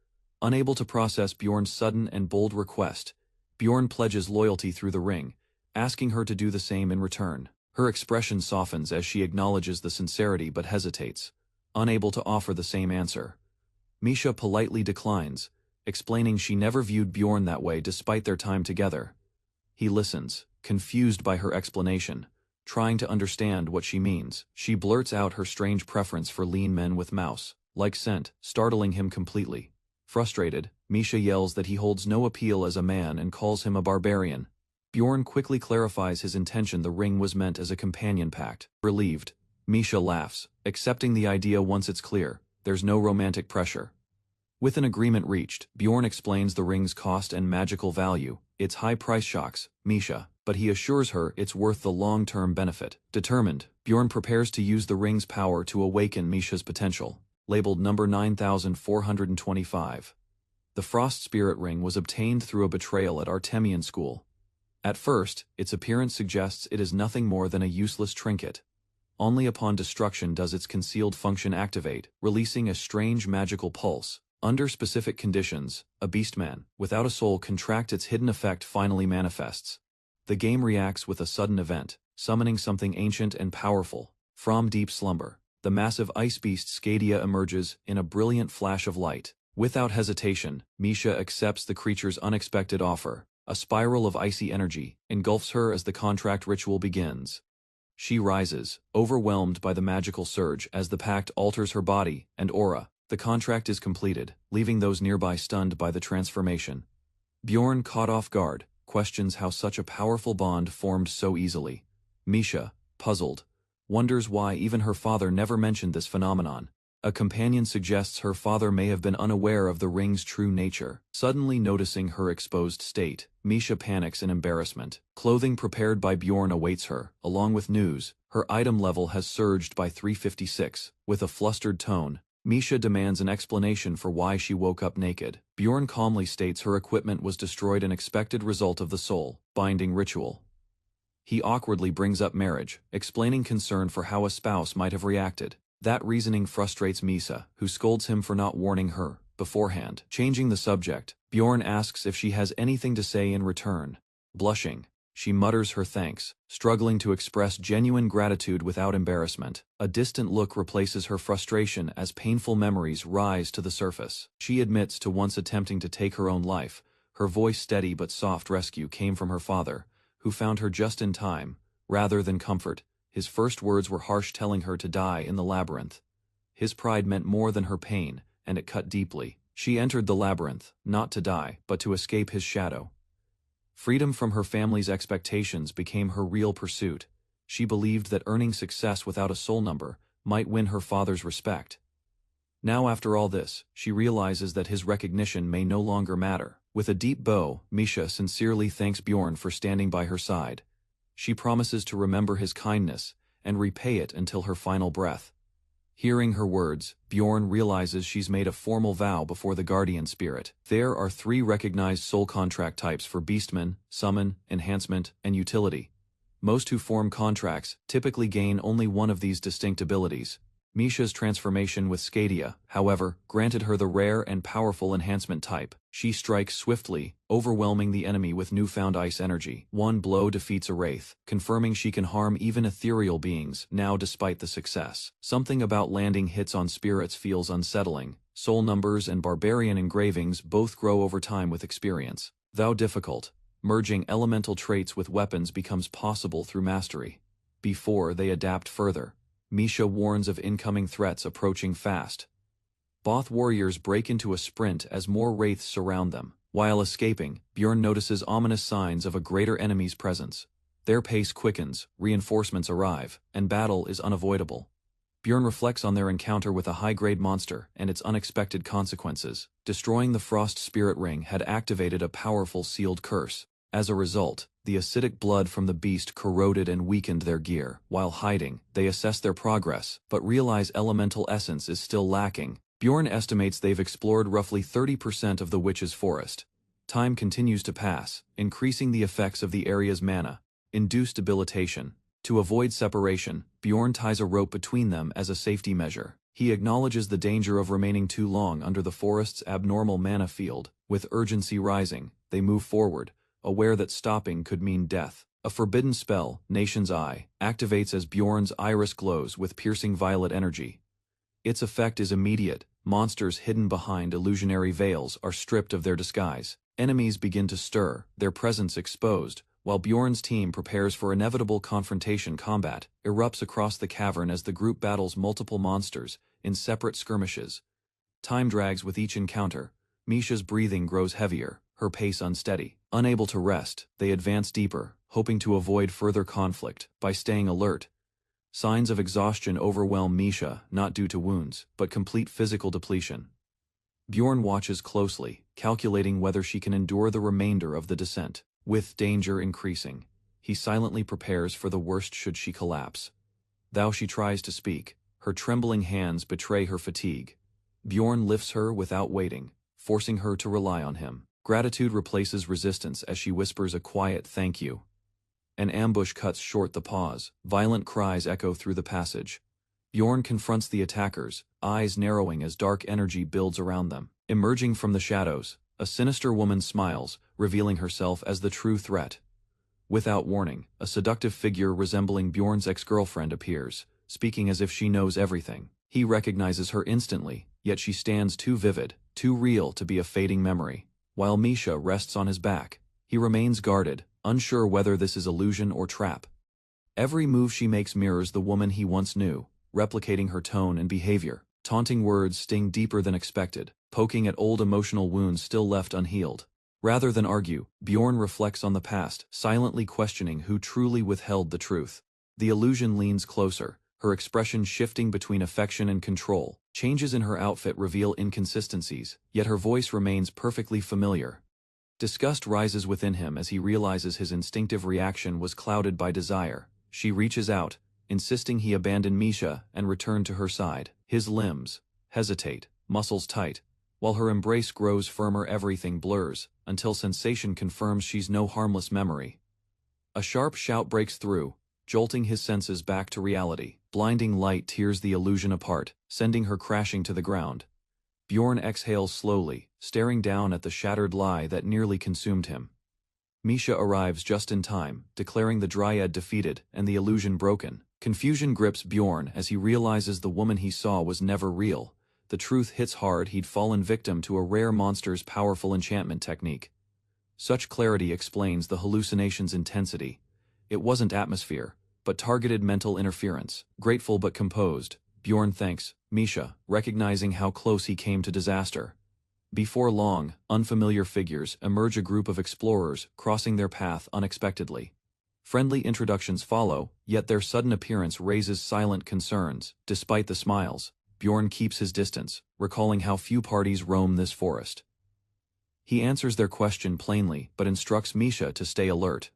Speaker 1: Unable to process Bjorn's sudden and bold request, Bjorn pledges loyalty through the ring, asking her to do the same in return. Her expression softens as she acknowledges the sincerity but hesitates, unable to offer the same answer. Misha politely declines, explaining she never viewed Bjorn that way despite their time together. He listens, confused by her explanation, trying to understand what she means. She blurts out her strange preference for lean men with mouse-like scent, startling him completely. Frustrated, Misha yells that he holds no appeal as a man and calls him a barbarian. Bjorn quickly clarifies his intention: the ring was meant as a companion pact. Relieved, Misha laughs, accepting the idea once it's clear there's no romantic pressure. With an agreement reached, Bjorn explains the ring's cost and magical value. Its high price shocks Misha, but he assures her it's worth the long-term benefit. Determined, Bjorn prepares to use the ring's power to awaken Misha's potential. Labeled number 9425. The Frost Spirit Ring was obtained through a betrayal at Artemian School. At first, its appearance suggests it is nothing more than a useless trinket. Only upon destruction does its concealed function activate, releasing a strange magical pulse. Under specific conditions, a beastman, without a soul, contract its hidden effect finally manifests. The game reacts with a sudden event, summoning something ancient and powerful. From deep slumber, the massive ice beast Scadia emerges in a brilliant flash of light. Without hesitation, Misha accepts the creature's unexpected offer. A spiral of icy energy engulfs her as the contract ritual begins. She rises, overwhelmed by the magical surge as the pact alters her body and aura. The contract is completed, leaving those nearby stunned by the transformation. Bjorn, caught off guard, questions how such a powerful bond formed so easily. Misha, puzzled, wonders why even her father never mentioned this phenomenon. A companion suggests her father may have been unaware of the ring's true nature. Suddenly noticing her exposed state, Misha panics in embarrassment. Clothing prepared by Bjorn awaits her, along with news. Her item level has surged by 356. With a flustered tone, Misha demands an explanation for why she woke up naked. Bjorn calmly states her equipment was destroyed, an expected result of the soul binding ritual. He awkwardly brings up marriage, explaining concern for how a spouse might have reacted. That reasoning frustrates Misha, who scolds him for not warning her beforehand. Changing the subject, Bjorn asks if she has anything to say in return. Blushing, she mutters her thanks, struggling to express genuine gratitude without embarrassment. A distant look replaces her frustration as painful memories rise to the surface. She admits to once attempting to take her own life. Her voice steady but soft rescue came from her father, who found her just in time, rather than comfort. His first words were harsh, telling her to die in the labyrinth. His pride meant more than her pain, and it cut deeply. She entered the labyrinth, not to die, but to escape his shadow. Freedom from her family's expectations became her real pursuit. She believed that earning success without a soul number might win her father's respect. Now after all this, she realizes that his recognition may no longer matter. With a deep bow, Misha sincerely thanks Bjorn for standing by her side. She promises to remember his kindness and repay it until her final breath. Hearing her words, Bjorn realizes she's made a formal vow before the guardian spirit. There are 3 recognized soul contract types for beastman, summon, enhancement, and utility. Most who form contracts typically gain only one of these distinct abilities. Misha's transformation with Scadia, however, granted her the rare and powerful enhancement type. She strikes swiftly, overwhelming the enemy with newfound ice energy. One blow defeats a wraith, confirming she can harm even ethereal beings. Now despite the success, something about landing hits on spirits feels unsettling. Soul numbers and barbarian engravings both grow over time with experience. Though difficult, merging elemental traits with weapons becomes possible through mastery. Before they adapt further, Misha warns of incoming threats approaching fast. Both warriors break into a sprint as more wraiths surround them. While escaping, Bjorn notices ominous signs of a greater enemy's presence. Their pace quickens, reinforcements arrive, and battle is unavoidable. Bjorn reflects on their encounter with a high-grade monster and its unexpected consequences. Destroying the Frost Spirit Ring had activated a powerful sealed curse. As a result, the acidic blood from the beast corroded and weakened their gear. While hiding, they assess their progress, but realize elemental essence is still lacking. Bjorn estimates they've explored roughly 30% of the witch's forest. Time continues to pass, increasing the effects of the area's mana-induced debilitation. To avoid separation, Bjorn ties a rope between them as a safety measure. He acknowledges the danger of remaining too long under the forest's abnormal mana field. With urgency rising, they move forward, aware that stopping could mean death. A forbidden spell, Nation's Eye, activates as Bjorn's iris glows with piercing violet energy. Its effect is immediate. Monsters hidden behind illusionary veils are stripped of their disguise. Enemies begin to stir, their presence exposed, while Bjorn's team prepares for inevitable confrontation. Combat erupts across the cavern as the group battles multiple monsters in separate skirmishes. Time drags with each encounter. Misha's breathing grows heavier, her pace unsteady. Unable to rest, they advance deeper, hoping to avoid further conflict by staying alert. Signs of exhaustion overwhelm Misha, not due to wounds, but complete physical depletion. Bjorn watches closely, calculating whether she can endure the remainder of the descent. With danger increasing, he silently prepares for the worst should she collapse. Though she tries to speak, her trembling hands betray her fatigue. Bjorn lifts her without waiting, forcing her to rely on him. Gratitude replaces resistance as she whispers a quiet thank you. An ambush cuts short the pause. Violent cries echo through the passage. Bjorn confronts the attackers, eyes narrowing as dark energy builds around them. Emerging from the shadows, a sinister woman smiles, revealing herself as the true threat. Without warning, a seductive figure resembling Bjorn's ex-girlfriend appears, speaking as if she knows everything. He recognizes her instantly, yet she stands too vivid, too real to be a fading memory. While Misha rests on his back, he remains guarded, unsure whether this is illusion or trap. Every move she makes mirrors the woman he once knew, replicating her tone and behavior. Taunting words sting deeper than expected, poking at old emotional wounds still left unhealed. Rather than argue, Bjorn reflects on the past, silently questioning who truly withheld the truth. The illusion leans closer, her expression shifting between affection and control. Changes in her outfit reveal inconsistencies, yet her voice remains perfectly familiar. Disgust rises within him as he realizes his instinctive reaction was clouded by desire. She reaches out, insisting he abandon Misha and return to her side. His limbs hesitate, muscles tight. While her embrace grows firmer, everything blurs, until sensation confirms she's no harmless memory. A sharp shout breaks through, jolting his senses back to reality. Blinding light tears the illusion apart, sending her crashing to the ground. Bjorn exhales slowly, staring down at the shattered lie that nearly consumed him. Misha arrives just in time, declaring the Dryad defeated and the illusion broken. Confusion grips Bjorn as he realizes the woman he saw was never real. The truth hits hard: he'd fallen victim to a rare monster's powerful enchantment technique. Such clarity explains the hallucination's intensity. It wasn't atmosphere, but targeted mental interference. Grateful but composed, Bjorn thanks Misha, recognizing how close he came to disaster. Before long, unfamiliar figures emerge, a group of explorers crossing their path unexpectedly. Friendly introductions follow, yet their sudden appearance raises silent concerns. Despite the smiles, Bjorn keeps his distance, recalling how few parties roam this forest. He answers their question plainly but instructs Misha to stay alert.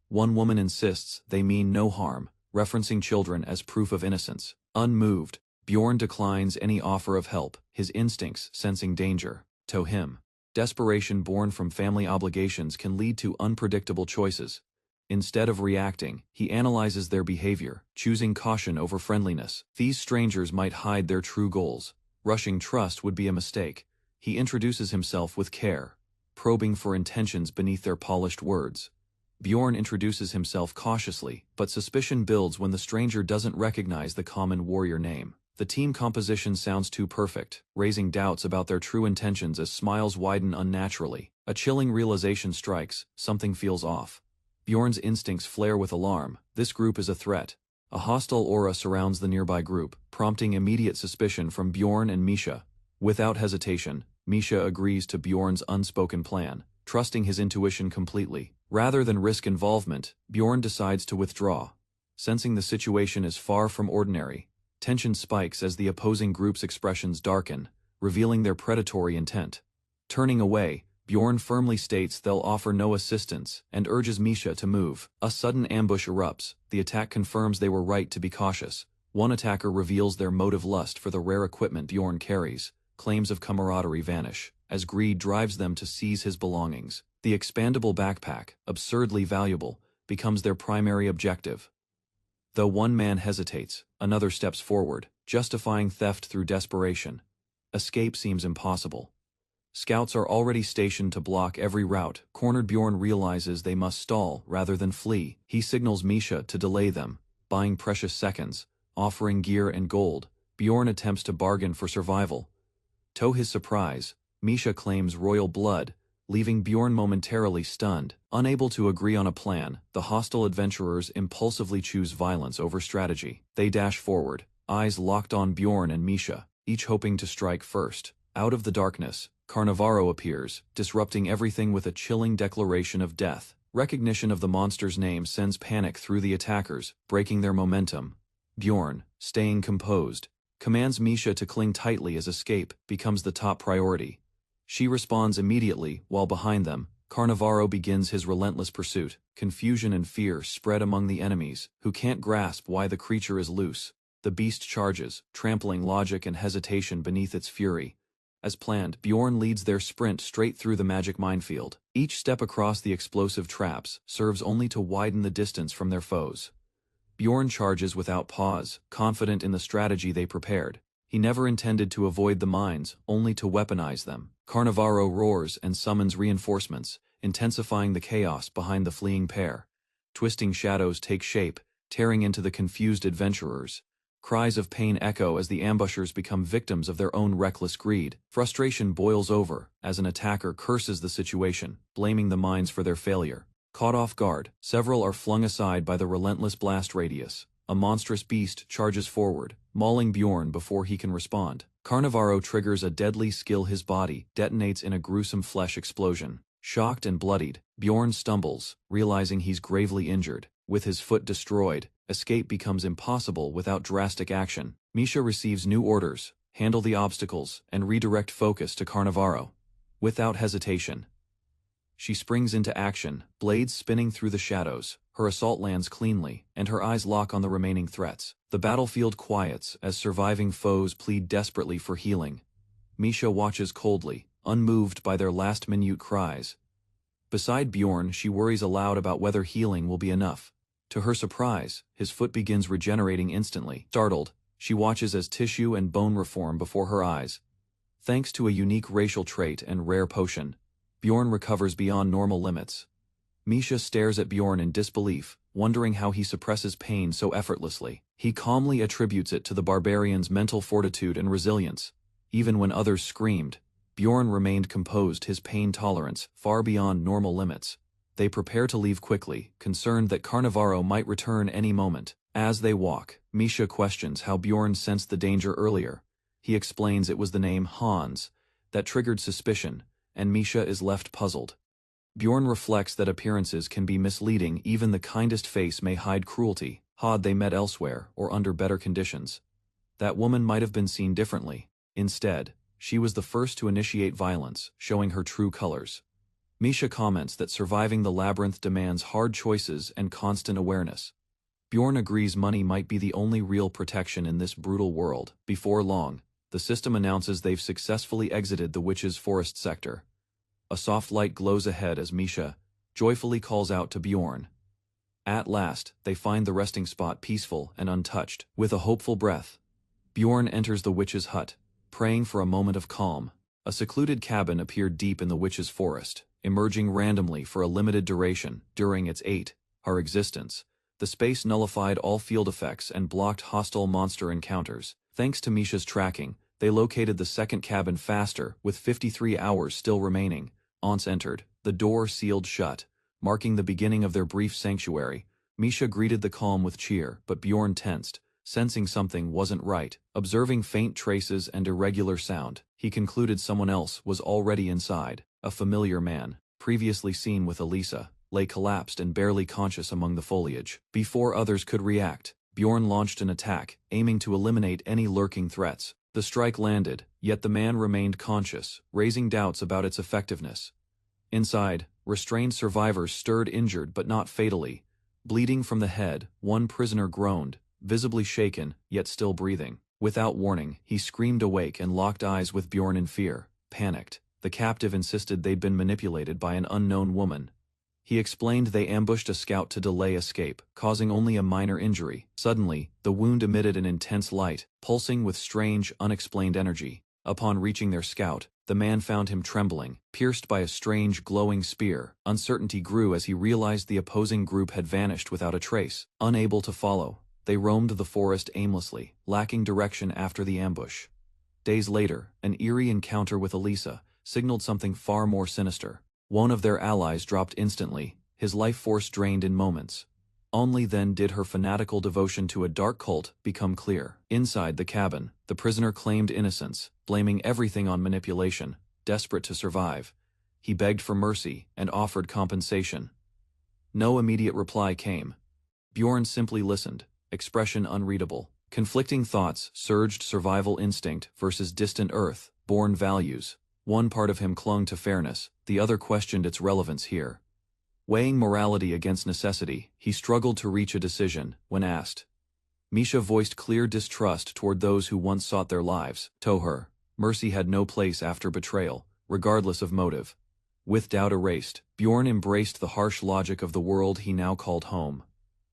Speaker 1: One woman insists they mean no harm, referencing children as proof of innocence. Unmoved, Bjorn declines any offer of help, his instincts sensing danger. To him, desperation born from family obligations can lead to unpredictable choices. Instead of reacting, he analyzes their behavior, choosing caution over friendliness. These strangers might hide their true goals. Rushing trust would be a mistake. He introduces himself with care, probing for intentions beneath their polished words. Bjorn introduces himself cautiously, but suspicion builds when the stranger doesn't recognize the common warrior name. The team composition sounds too perfect, raising doubts about their true intentions as smiles widen unnaturally. A chilling realization strikes: something feels off. Bjorn's instincts flare with alarm. This group is a threat. A hostile aura surrounds the nearby group, prompting immediate suspicion from Bjorn and Misha. Without hesitation, Misha agrees to Bjorn's unspoken plan, trusting his intuition completely. Rather than risk involvement, Bjorn decides to withdraw. Sensing the situation is far from ordinary, tension spikes as the opposing group's expressions darken, revealing their predatory intent. Turning away, Bjorn firmly states they'll offer no assistance and urges Misha to move. A sudden ambush erupts. The attack confirms they were right to be cautious. One attacker reveals their motive: lust for the rare equipment Bjorn carries. Claims of camaraderie vanish, as greed drives them to seize his belongings. The expandable backpack, absurdly valuable, becomes their primary objective. Though one man hesitates, another steps forward, justifying theft through desperation. Escape seems impossible. Scouts are already stationed to block every route. Cornered, Bjorn realizes they must stall rather than flee. He signals Misha to delay them, buying precious seconds, offering gear and gold. Bjorn attempts to bargain for survival. To his surprise, Misha claims royal blood, leaving Bjorn momentarily stunned. Unable to agree on a plan, the hostile adventurers impulsively choose violence over strategy. They dash forward, eyes locked on Bjorn and Misha, each hoping to strike first. Out of the darkness, Carnivaro appears, disrupting everything with a chilling declaration of death. Recognition of the monster's name sends panic through the attackers, breaking their momentum. Bjorn, staying composed, commands Misha to cling tightly as escape becomes the top priority. She responds immediately, while behind them, Carnivaro begins his relentless pursuit. Confusion and fear spread among the enemies, who can't grasp why the creature is loose. The beast charges, trampling logic and hesitation beneath its fury. As planned, Bjorn leads their sprint straight through the magic minefield. Each step across the explosive traps serves only to widen the distance from their foes. Bjorn charges without pause, confident in the strategy they prepared. He never intended to avoid the mines, only to weaponize them. Carnivaro roars and summons reinforcements, intensifying the chaos behind the fleeing pair. Twisting shadows take shape, tearing into the confused adventurers. Cries of pain echo as the ambushers become victims of their own reckless greed. Frustration boils over as an attacker curses the situation, blaming the mines for their failure. Caught off guard, several are flung aside by the relentless blast radius. A monstrous beast charges forward, mauling Bjorn before he can respond. Carnivaro triggers a deadly skill. His body detonates in a gruesome flesh explosion. Shocked and bloodied, Bjorn stumbles, realizing he's gravely injured. With his foot destroyed, escape becomes impossible without drastic action. Misha receives new orders: handle the obstacles and redirect focus to Carnivaro. Without hesitation, she springs into action, blades spinning through the shadows. Her assault lands cleanly, and her eyes lock on the remaining threats. The battlefield quiets as surviving foes plead desperately for healing. Misha watches coldly, unmoved by their last-minute cries. Beside Bjorn, she worries aloud about whether healing will be enough. To her surprise, his foot begins regenerating instantly. Startled, she watches as tissue and bone reform before her eyes. Thanks to a unique racial trait and rare potion, Bjorn recovers beyond normal limits. Misha stares at Bjorn in disbelief, wondering how he suppresses pain so effortlessly. He calmly attributes it to the barbarian's mental fortitude and resilience. Even when others screamed, Bjorn remained composed, his pain tolerance far beyond normal limits. They prepare to leave quickly, concerned that Carnivaro might return any moment. As they walk, Misha questions how Bjorn sensed the danger earlier. He explains it was the name Hans that triggered suspicion, and Misha is left puzzled. Bjorn reflects that appearances can be misleading. Even the kindest face may hide cruelty. Had they met elsewhere or under better conditions, that woman might have been seen differently. Instead, she was the first to initiate violence, showing her true colors. Misha comments that surviving the labyrinth demands hard choices and constant awareness. Bjorn agrees money might be the only real protection in this brutal world. Before long, the system announces they've successfully exited the witch's forest sector. A soft light glows ahead as Misha joyfully calls out to Bjorn. At last, they find the resting spot peaceful and untouched. With a hopeful breath, Bjorn enters the witch's hut, praying for a moment of calm. A secluded cabin appeared deep in the witch's forest, emerging randomly for a limited duration. During its 8-hour existence, the space nullified all field effects and blocked hostile monster encounters. Thanks to Misha's tracking, they located the second cabin faster, with 53 hours still remaining. Once entered, the door sealed shut, marking the beginning of their brief sanctuary. Misha greeted the calm with cheer, but Bjorn tensed, sensing something wasn't right. Observing faint traces and irregular sound, he concluded someone else was already inside. A familiar man, previously seen with Elisa, lay collapsed and barely conscious among the foliage. Before others could react, Bjorn launched an attack, aiming to eliminate any lurking threats. The strike landed, yet the man remained conscious, raising doubts about its effectiveness. Inside, restrained survivors stirred, injured but not fatally. Bleeding from the head, one prisoner groaned, visibly shaken, yet still breathing. Without warning, he screamed awake and locked eyes with Bjorn in fear. Panicked, the captive insisted they'd been manipulated by an unknown woman. He explained they ambushed a scout to delay escape, causing only a minor injury. Suddenly, the wound emitted an intense light, pulsing with strange, unexplained energy. Upon reaching their scout, the man found him trembling, pierced by a strange, glowing spear. Uncertainty grew as he realized the opposing group had vanished without a trace. Unable to follow, they roamed the forest aimlessly, lacking direction after the ambush. Days later, an eerie encounter with Elisa signaled something far more sinister. One of their allies dropped instantly, his life force drained in moments. Only then did her fanatical devotion to a dark cult become clear. Inside the cabin, the prisoner claimed innocence, blaming everything on manipulation. Desperate to survive, he begged for mercy and offered compensation. No immediate reply came. Bjorn simply listened, expression unreadable. Conflicting thoughts surged: survival instinct versus distant Earth-born values. One part of him clung to fairness, the other questioned its relevance here. Weighing morality against necessity, he struggled to reach a decision. When asked, Misha voiced clear distrust toward those who once sought their lives. To her, mercy had no place after betrayal, regardless of motive. With doubt erased, Bjorn embraced the harsh logic of the world he now called home.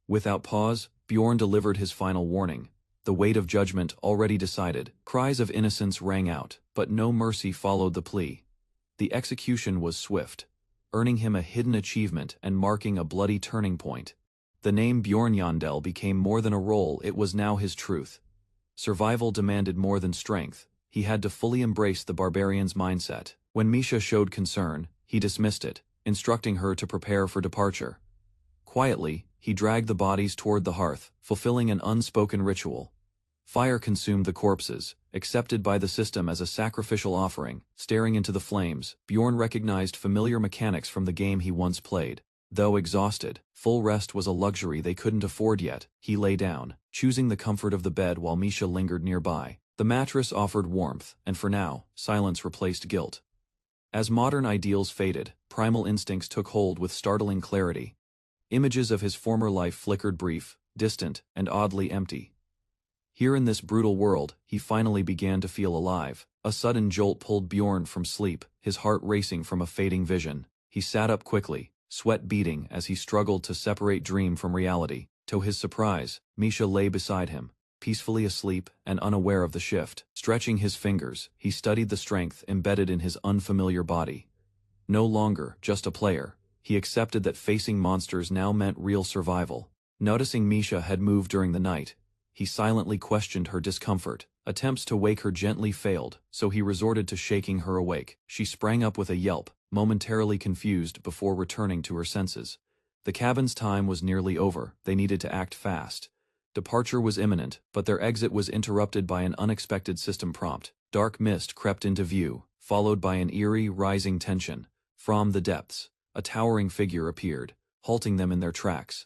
Speaker 1: Without pause, Bjorn delivered his final warning. The weight of judgment already decided. Cries of innocence rang out, but no mercy followed the plea. The execution was swift, earning him a hidden achievement and marking a bloody turning point. The name Bjorn Yandel became more than a role, it was now his truth. Survival demanded more than strength. He had to fully embrace the barbarian's mindset. When Misha showed concern, he dismissed it, instructing her to prepare for departure. Quietly, he dragged the bodies toward the hearth, fulfilling an unspoken ritual. Fire consumed the corpses, accepted by the system as a sacrificial offering. Staring into the flames, Bjorn recognized familiar mechanics from the game he once played. Though exhausted, full rest was a luxury they couldn't afford yet. He lay down, choosing the comfort of the bed while Misha lingered nearby. The mattress offered warmth, and for now, silence replaced guilt. As modern ideals faded, primal instincts took hold with startling clarity. Images of his former life flickered brief, distant, and oddly empty. Here in this brutal world, he finally began to feel alive. A sudden jolt pulled Bjorn from sleep, his heart racing from a fading vision. He sat up quickly, sweat beading as he struggled to separate dream from reality. To his surprise, Misha lay beside him, peacefully asleep and unaware of the shift. Stretching his fingers, he studied the strength embedded in his unfamiliar body. No longer just a player, he accepted that facing monsters now meant real survival. Noticing Misha had moved during the night, he silently questioned her discomfort. Attempts to wake her gently failed, so he resorted to shaking her awake. She sprang up with a yelp, momentarily confused before returning to her senses. The cabin's time was nearly over, they needed to act fast. Departure was imminent, but their exit was interrupted by an unexpected system prompt. Dark mist crept into view, followed by an eerie, rising tension. From the depths, a towering figure appeared, halting them in their tracks.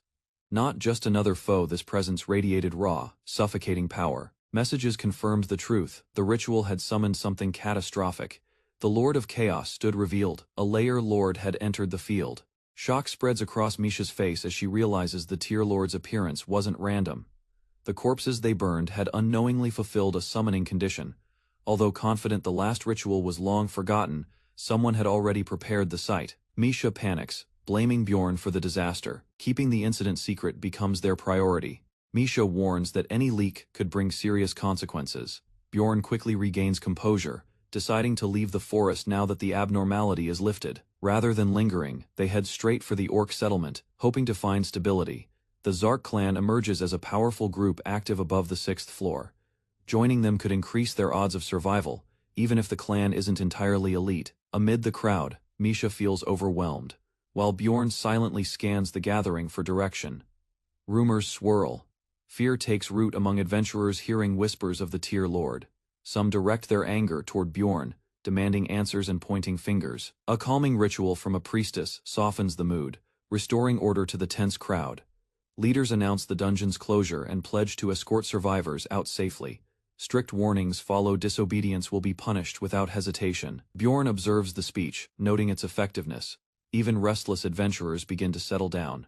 Speaker 1: Not just another foe, this presence radiated raw, suffocating power. Messages confirmed the truth. The ritual had summoned something catastrophic. The Lord of Chaos stood revealed. A layer lord had entered the field. Shock spreads across Misha's face as she realizes the Tier Lord's appearance wasn't random. The corpses they burned had unknowingly fulfilled a summoning condition. Although confident the last ritual was long forgotten, someone had already prepared the site. Misha panics, blaming Bjorn for the disaster. Keeping the incident secret becomes their priority. Misha warns that any leak could bring serious consequences. Bjorn quickly regains composure, deciding to leave the forest now that the abnormality is lifted. Rather than lingering, they head straight for the orc settlement, hoping to find stability. The Zark clan emerges as a powerful group active above the 6th floor. Joining them could increase their odds of survival, even if the clan isn't entirely elite. Amid the crowd, Misha feels overwhelmed, while Bjorn silently scans the gathering for direction. Rumors swirl. Fear takes root among adventurers hearing whispers of the Tier Lord. Some direct their anger toward Bjorn, demanding answers and pointing fingers. A calming ritual from a priestess softens the mood, restoring order to the tense crowd. Leaders announce the dungeon's closure and pledge to escort survivors out safely. Strict warnings follow. Disobedience will be punished without hesitation. Bjorn observes the speech, noting its effectiveness. Even restless adventurers begin to settle down.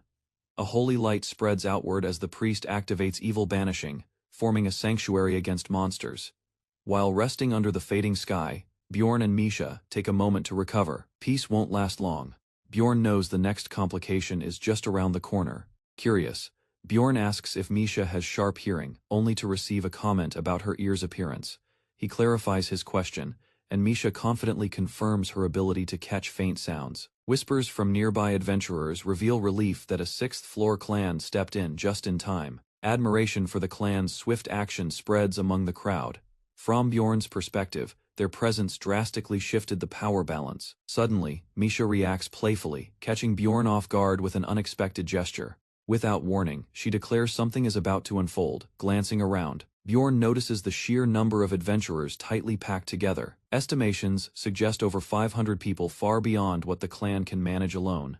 Speaker 1: A holy light spreads outward as the priest activates evil banishing, forming a sanctuary against monsters. While resting under the fading sky, Bjorn and Misha take a moment to recover. Peace won't last long. Bjorn knows the next complication is just around the corner. Curious, Bjorn asks if Misha has sharp hearing, only to receive a comment about her ear's appearance. He clarifies his question, and Misha confidently confirms her ability to catch faint sounds. Whispers from nearby adventurers reveal relief that a 6th-floor clan stepped in just in time. Admiration for the clan's swift action spreads among the crowd. From Bjorn's perspective, their presence drastically shifted the power balance. Suddenly, Misha reacts playfully, catching Bjorn off guard with an unexpected gesture. Without warning, she declares something is about to unfold. Glancing around, Bjorn notices the sheer number of adventurers tightly packed together. Estimations suggest over 500 people, far beyond what the clan can manage alone.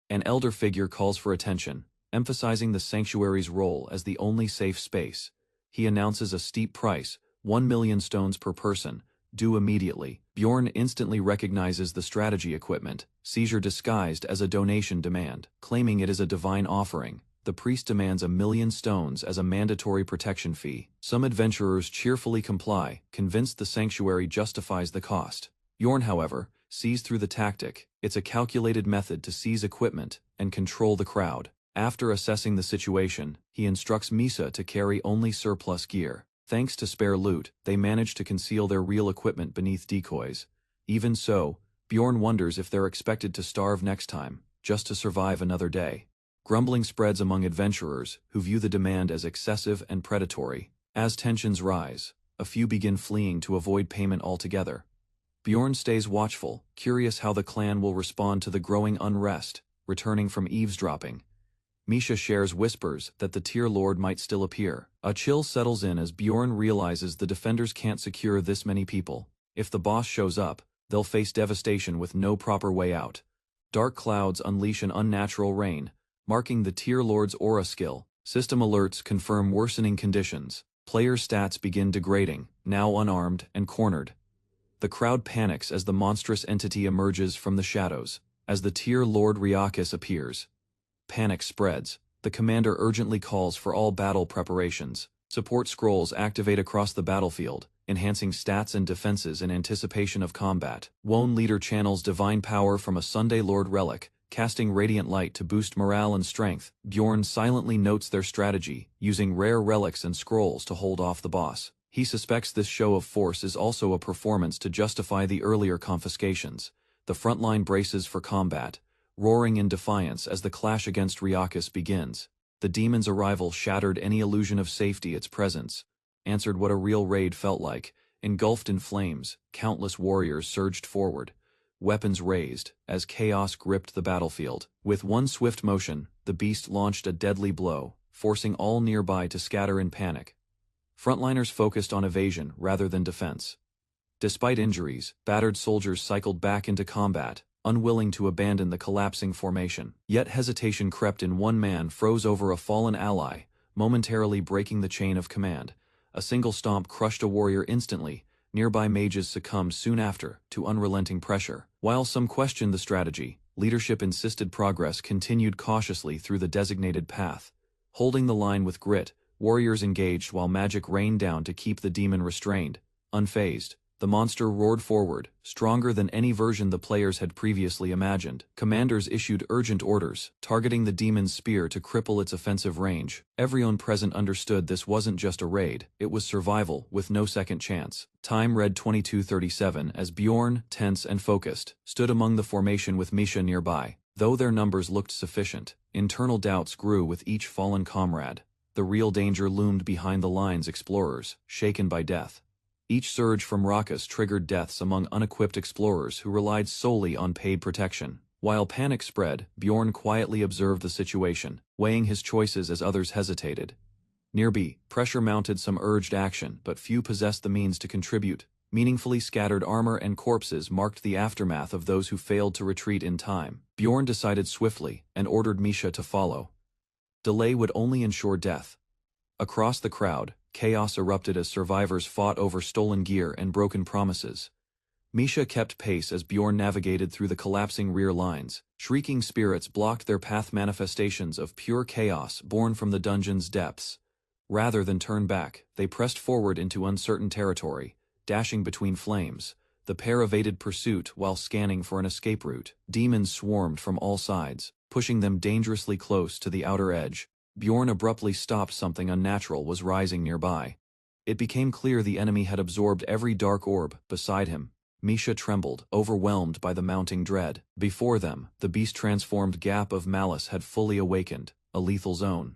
Speaker 1: An elder figure calls for attention, emphasizing the sanctuary's role as the only safe space. He announces a steep price, 1 million stones per person, due immediately. Bjorn instantly recognizes the strategy equipment, seizure disguised as a donation demand. Claiming it is a divine offering, the priest demands 1 million stones as a mandatory protection fee. Some adventurers cheerfully comply, convinced the sanctuary justifies the cost. Bjorn, however, sees through the tactic. It's a calculated method to seize equipment and control the crowd. After assessing the situation, he instructs Misha to carry only surplus gear. Thanks to spare loot, they manage to conceal their real equipment beneath decoys. Even so, Bjorn wonders if they're expected to starve next time, just to survive another day. Grumbling spreads among adventurers, who view the demand as excessive and predatory. As tensions rise, a few begin fleeing to avoid payment altogether. Bjorn stays watchful, curious how the clan will respond to the growing unrest. Returning from eavesdropping, Misha shares whispers that the Tier Lord might still appear. A chill settles in as Bjorn realizes the defenders can't secure this many people. If the boss shows up, they'll face devastation with no proper way out. Dark clouds unleash an unnatural rain, marking the tier lord's aura skill. System alerts confirm worsening conditions. Player stats begin degrading, now unarmed and cornered. The crowd panics as the monstrous entity emerges from the shadows. As the tier lord Ryakis appears, panic spreads. The commander urgently calls for all battle preparations. Support scrolls activate across the battlefield, enhancing stats and defenses in anticipation of combat. Wone leader channels divine power from a Sunday Lord relic, casting radiant light to boost morale and strength. Bjorn silently notes their strategy, using rare relics and scrolls to hold off the boss. He suspects this show of force is also a performance to justify the earlier confiscations. The frontline braces for combat, roaring in defiance as the clash against Ryakis begins. The demon's arrival shattered any illusion of safety. Its presence answered what a real raid felt like. Engulfed in flames, countless warriors surged forward, weapons raised, as chaos gripped the battlefield. With one swift motion, the beast launched a deadly blow, forcing all nearby to scatter in panic. Frontliners focused on evasion rather than defense. Despite injuries, battered soldiers cycled back into combat, unwilling to abandon the collapsing formation. Yet hesitation crept in. One man froze over a fallen ally, momentarily breaking the chain of command. A single stomp crushed a warrior instantly. Nearby mages succumbed soon after to unrelenting pressure. While some questioned the strategy, leadership insisted progress continued cautiously through the designated path. Holding the line with grit, warriors engaged while magic rained down to keep the demon restrained. Unfazed, the monster roared forward, stronger than any version the players had previously imagined. Commanders issued urgent orders, targeting the demon's spear to cripple its offensive range. Everyone present understood this wasn't just a raid, it was survival with no second chance. Time read 22:37 as Bjorn, tense and focused, stood among the formation with Misha nearby. Though their numbers looked sufficient, internal doubts grew with each fallen comrade. The real danger loomed behind the lines. Explorers, shaken by death. Each surge from Rakas triggered deaths among unequipped explorers who relied solely on paid protection. While panic spread, Bjorn quietly observed the situation, weighing his choices as others hesitated. Nearby, pressure mounted. Some urged action, but few possessed the means to contribute. Meaningfully scattered armor and corpses marked the aftermath of those who failed to retreat in time. Bjorn decided swiftly, and ordered Misha to follow. Delay would only ensure death. Across the crowd, chaos erupted as survivors fought over stolen gear and broken promises. Misha kept pace as Bjorn navigated through the collapsing rear lines. Shrieking spirits blocked their path, manifestations of pure chaos born from the dungeon's depths. Rather than turn back, they pressed forward into uncertain territory, dashing between flames. The pair evaded pursuit while scanning for an escape route. Demons swarmed from all sides, pushing them dangerously close to the outer edge. Bjorn abruptly stopped. Something unnatural was rising nearby. It became clear the enemy had absorbed every dark orb beside him. Misha trembled, overwhelmed by the mounting dread. Before them, the beast-transformed gap of malice had fully awakened, a lethal zone.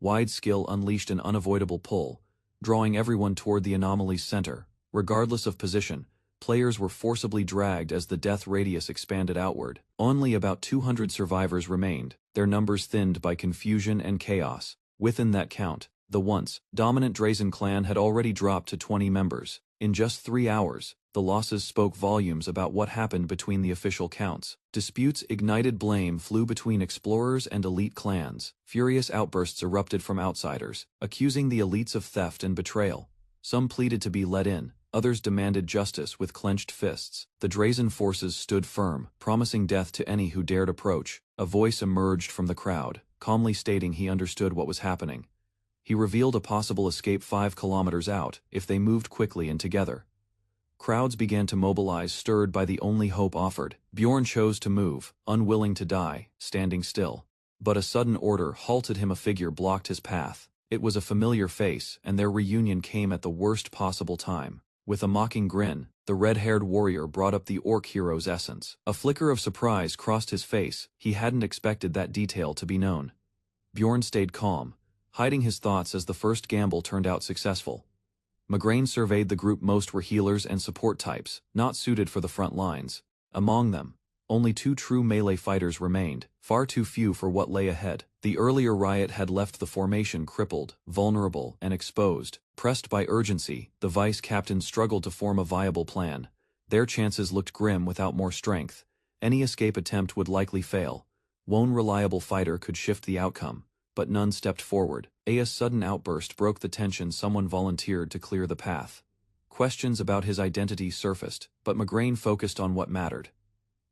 Speaker 1: Wide skill unleashed an unavoidable pull, drawing everyone toward the anomaly's center. Regardless of position, players were forcibly dragged as the death radius expanded outward. Only about 200 survivors remained, their numbers thinned by confusion and chaos. Within that count, the once dominant Drazen clan had already dropped to 20 members. In just 3 hours, the losses spoke volumes about what happened between the official counts. Disputes ignited, blame flew between explorers and elite clans. Furious outbursts erupted from outsiders, accusing the elites of theft and betrayal. Some pleaded to be let in, others demanded justice with clenched fists. The Drazen forces stood firm, promising death to any who dared approach. A voice emerged from the crowd, calmly stating he understood what was happening. He revealed a possible escape 5 kilometers out, if they moved quickly and together. Crowds began to mobilize, stirred by the only hope offered. Bjorn chose to move, unwilling to die, standing still. But a sudden order halted him. A figure blocked his path. It was a familiar face, and their reunion came at the worst possible time. With a mocking grin, the red-haired warrior brought up the orc hero's essence. A flicker of surprise crossed his face. He hadn't expected that detail to be known. Bjorn stayed calm, hiding his thoughts as the first gamble turned out successful. Migraine surveyed the group. Most were healers and support types, not suited for the front lines. Among them, only 2 true melee fighters remained, far too few for what lay ahead. The earlier riot had left the formation crippled, vulnerable, and exposed. Pressed by urgency, the vice captain struggled to form a viable plan. Their chances looked grim without more strength, Any escape attempt would likely fail. One reliable fighter could shift the outcome, but none stepped forward. Aya's sudden outburst broke the tension. Someone volunteered to clear the path. Questions about his identity surfaced, but Migraine focused on what mattered.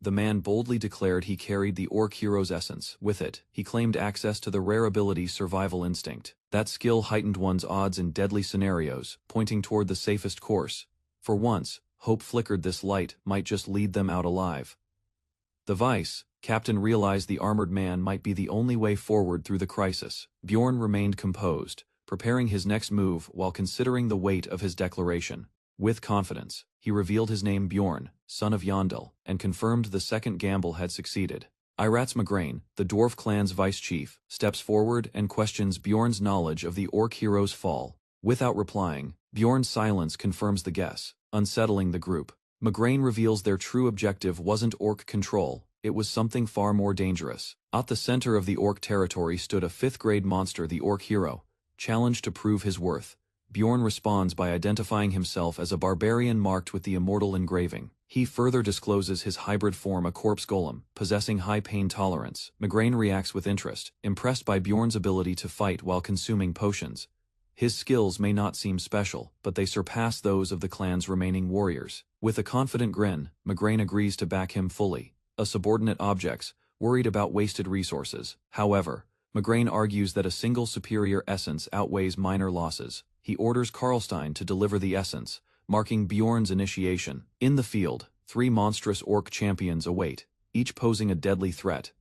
Speaker 1: The man boldly declared he carried the orc hero's essence. With it, he claimed access to the rare ability Survival Instinct. That skill heightened one's odds in deadly scenarios, pointing toward the safest course. For once, hope flickered. This light might just lead them out alive. The vice captain realized the armored man might be the only way forward through the crisis. Bjorn remained composed, preparing his next move while considering the weight of his declaration. With confidence, he revealed his name: Bjorn, son of Yondel, and confirmed the second gamble had succeeded. Irat's Migraine, the dwarf clan's vice chief, steps forward and questions Bjorn's knowledge of the orc hero's fall. Without replying, Bjorn's silence confirms the guess, unsettling the group. Migraine reveals their true objective wasn't orc control, it was something far more dangerous. At the center of the orc territory stood a 5th-grade monster, the orc hero. Challenged to prove his worth, Bjorn responds by identifying himself as a barbarian marked with the immortal engraving. He further discloses his hybrid form, a corpse golem, possessing high pain tolerance. Migraine reacts with interest, impressed by Bjorn's ability to fight while consuming potions. His skills may not seem special, but they surpass those of the clan's remaining warriors. With a confident grin, Migraine agrees to back him fully. A subordinate objects, worried about wasted resources. However, Migraine argues that a single superior essence outweighs minor losses. He orders Karlstein to deliver the essence, marking Bjorn's initiation. In the field, 3 monstrous orc champions await, each posing a deadly threat.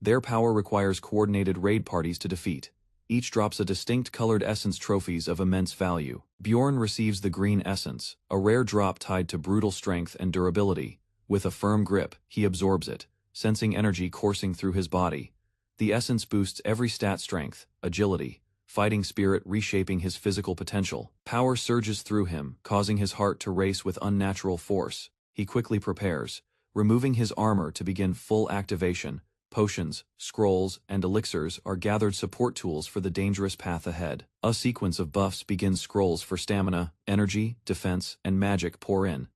Speaker 1: Their power requires coordinated raid parties to defeat. Each drops a distinct colored essence, trophies of immense value. Bjorn receives the green essence, a rare drop tied to brutal strength and durability. With a firm grip, he absorbs it, sensing energy coursing through his body. The essence boosts every stat: strength, agility, fighting spirit, reshaping his physical potential. Power surges through him, causing his heart to race with unnatural force. He quickly prepares, removing his armor to begin full activation. Potions, scrolls, and elixirs are gathered support tools for the dangerous path ahead. A sequence of buffs begins. Scrolls for stamina, energy, defense, and magic pour in.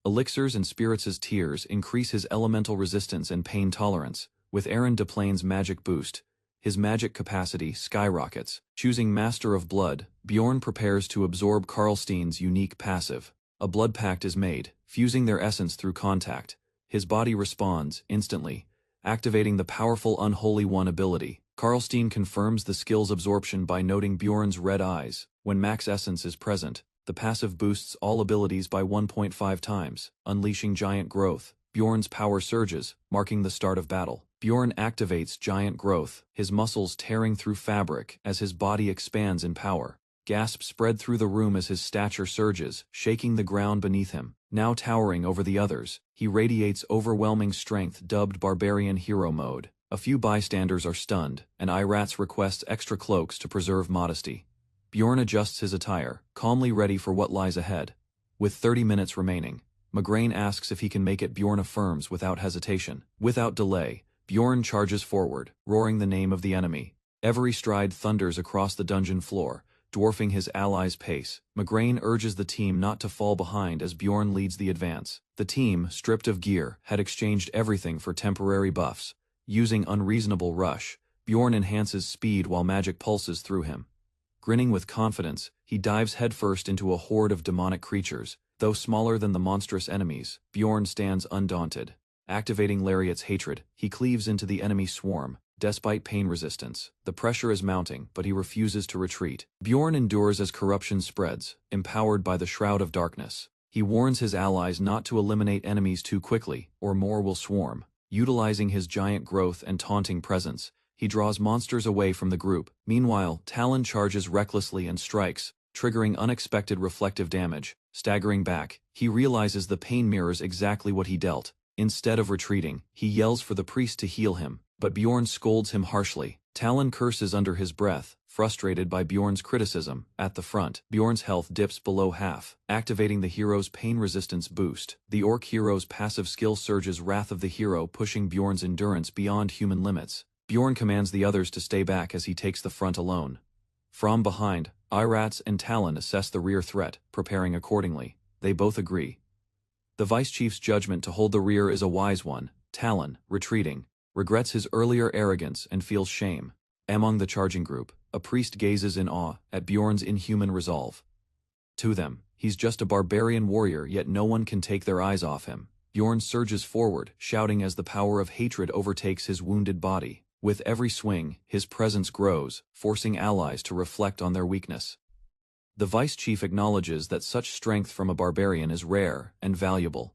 Speaker 1: Elixirs and spirits' tears increase his elemental resistance and pain tolerance. With Aaron Deplane's magic boost, his magic capacity skyrockets. Choosing Master of Blood, Bjorn prepares to absorb Karlstein's unique passive. A blood pact is made, fusing their essence through contact. His body responds instantly, activating the powerful Unholy One ability. Karlstein confirms the skill's absorption by noting Bjorn's red eyes. When max essence is present, the passive boosts all abilities by 1.5 times, unleashing giant growth. Bjorn's power surges, marking the start of battle. Bjorn activates giant growth, his muscles tearing through fabric as his body expands in power. Gasps spread through the room as his stature surges, shaking the ground beneath him. Now towering over the others, he radiates overwhelming strength, dubbed Barbarian Hero Mode. A few bystanders are stunned, and Iratz requests extra cloaks to preserve modesty. Bjorn adjusts his attire, calmly ready for what lies ahead. With 30 minutes remaining, Migraine asks if he can make it. Bjorn affirms without hesitation. Without delay, Bjorn charges forward, roaring the name of the enemy. Every stride thunders across the dungeon floor, dwarfing his allies' pace. Migraine urges the team not to fall behind as Bjorn leads the advance. The team, stripped of gear, had exchanged everything for temporary buffs. Using Unreasonable Rush, Bjorn enhances speed while magic pulses through him. Grinning with confidence, he dives headfirst into a horde of demonic creatures. Though smaller than the monstrous enemies, Bjorn stands undaunted. Activating Lariat's hatred, he cleaves into the enemy swarm. Despite pain resistance, the pressure is mounting, but he refuses to retreat. Bjorn endures as corruption spreads, empowered by the Shroud of Darkness. He warns his allies not to eliminate enemies too quickly, or more will swarm. Utilizing his giant growth and taunting presence, he draws monsters away from the group. Meanwhile, Talon charges recklessly and strikes, triggering unexpected reflective damage. Staggering back, he realizes the pain mirrors exactly what he dealt. Instead of retreating, he yells for the priest to heal him, but Bjorn scolds him harshly. Talon curses under his breath, frustrated by Bjorn's criticism. At the front, Bjorn's health dips below half, activating the hero's pain resistance boost. The orc hero's passive skill surges Wrath of the Hero, pushing Bjorn's endurance beyond human limits. Bjorn commands the others to stay back as he takes the front alone. From behind, Iratz and Talon assess the rear threat, preparing accordingly. They both agree. The Vice Chief's judgment to hold the rear is a wise one. Talon, retreating, regrets his earlier arrogance and feels shame. Among the charging group, a priest gazes in awe at Bjorn's inhuman resolve. To them, he's just a barbarian warrior, yet no one can take their eyes off him. Bjorn surges forward, shouting as the power of hatred overtakes his wounded body. With every swing, his presence grows, forcing allies to reflect on their weakness. The vice chief acknowledges that such strength from a barbarian is rare and valuable.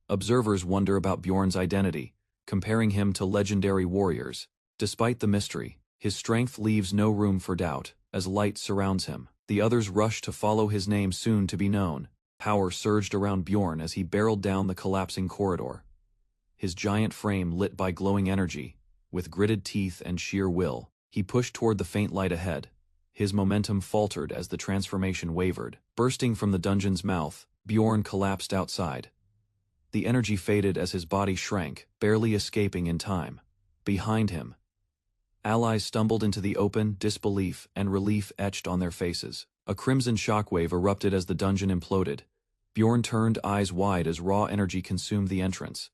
Speaker 1: Observers wonder about Bjorn's identity, comparing him to legendary warriors. Despite the mystery, his strength leaves no room for doubt, as light surrounds him. The others rush to follow his name soon to be known. Power surged around Bjorn as he barreled down the collapsing corridor. His giant frame lit by glowing energy, with gritted teeth and sheer will, he pushed toward the faint light ahead. His momentum faltered as the transformation wavered. Bursting from the dungeon's mouth, Bjorn collapsed outside. The energy faded as his body shrank, barely escaping in time. Behind him, allies stumbled into the open, disbelief and relief etched on their faces. A crimson shockwave erupted as the dungeon imploded. Bjorn turned, eyes wide as raw energy consumed the entrance.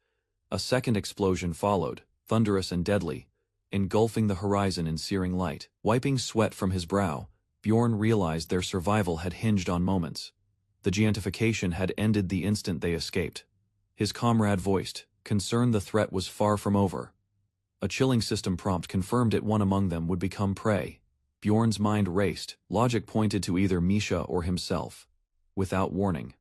Speaker 1: A second explosion followed, thunderous and deadly, engulfing the horizon in searing light. Wiping sweat from his brow, Bjorn realized their survival had hinged on moments. The giantification had ended the instant they escaped. His comrade voiced, concerned the threat was far from over. A chilling system prompt confirmed it one among them would become prey. Bjorn's mind raced, logic pointed to either Misha or himself. Without warning,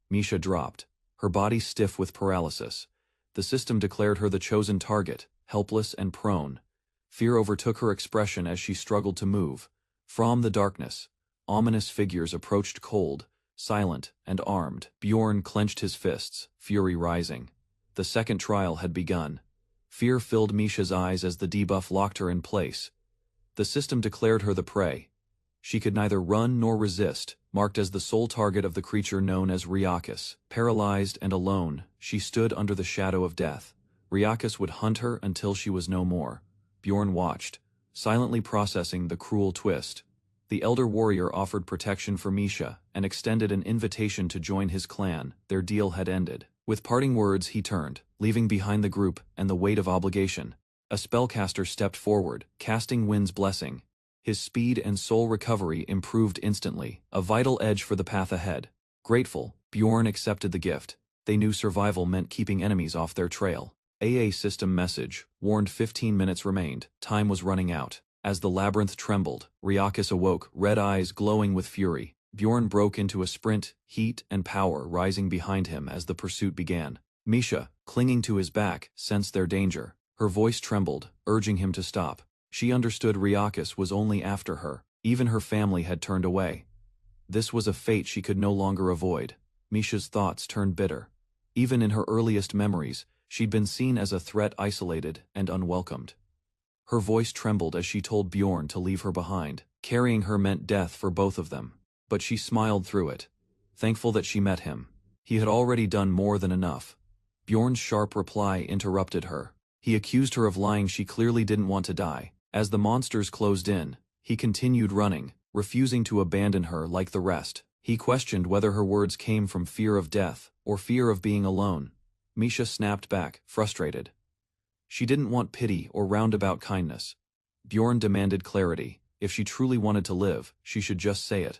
Speaker 1: Misha dropped, her body stiff with paralysis. The system declared her the chosen target, helpless and prone. Fear overtook her expression as she struggled to move. From the darkness, ominous figures approached, cold, silent, and armed. Bjorn clenched his fists, fury rising. The second trial had begun. Fear filled Misha's eyes as the debuff locked her in place. The system declared her the prey. She could neither run nor resist, marked as the sole target of the creature known as Riakas. Paralyzed and alone, she stood under the shadow of death. Riakas would hunt her until she was no more. Bjorn watched, silently processing the cruel twist. The elder warrior offered protection for Misha and extended an invitation to join his clan. Their deal had ended. With parting words he turned, leaving behind the group and the weight of obligation. A spellcaster stepped forward, casting Wind's Blessing. His speed and soul recovery improved instantly, a vital edge for the path ahead. Grateful, Bjorn accepted the gift. They knew survival meant keeping enemies off their trail. AA system message warned 15 minutes remained. Time was running out. As the labyrinth trembled, Riakas awoke, red eyes glowing with fury. Bjorn broke into a sprint, heat and power rising behind him as the pursuit began. Misha, clinging to his back, sensed their danger. Her voice trembled, urging him to stop. She understood Riakas was only after her. Even her family had turned away. This was a fate she could no longer avoid. Misha's thoughts turned bitter. Even in her earliest memories, she'd been seen as a threat, isolated and unwelcomed. Her voice trembled as she told Bjorn to leave her behind. Carrying her meant death for both of them. But she smiled through it, thankful that she met him. He had already done more than enough. Bjorn's sharp reply interrupted her. He accused her of lying. She clearly didn't want to die. As the monsters closed in, he continued running, refusing to abandon her like the rest. He questioned whether her words came from fear of death or fear of being alone. Misha snapped back, frustrated. She didn't want pity or roundabout kindness. Bjorn demanded clarity. If she truly wanted to live, she should just say it.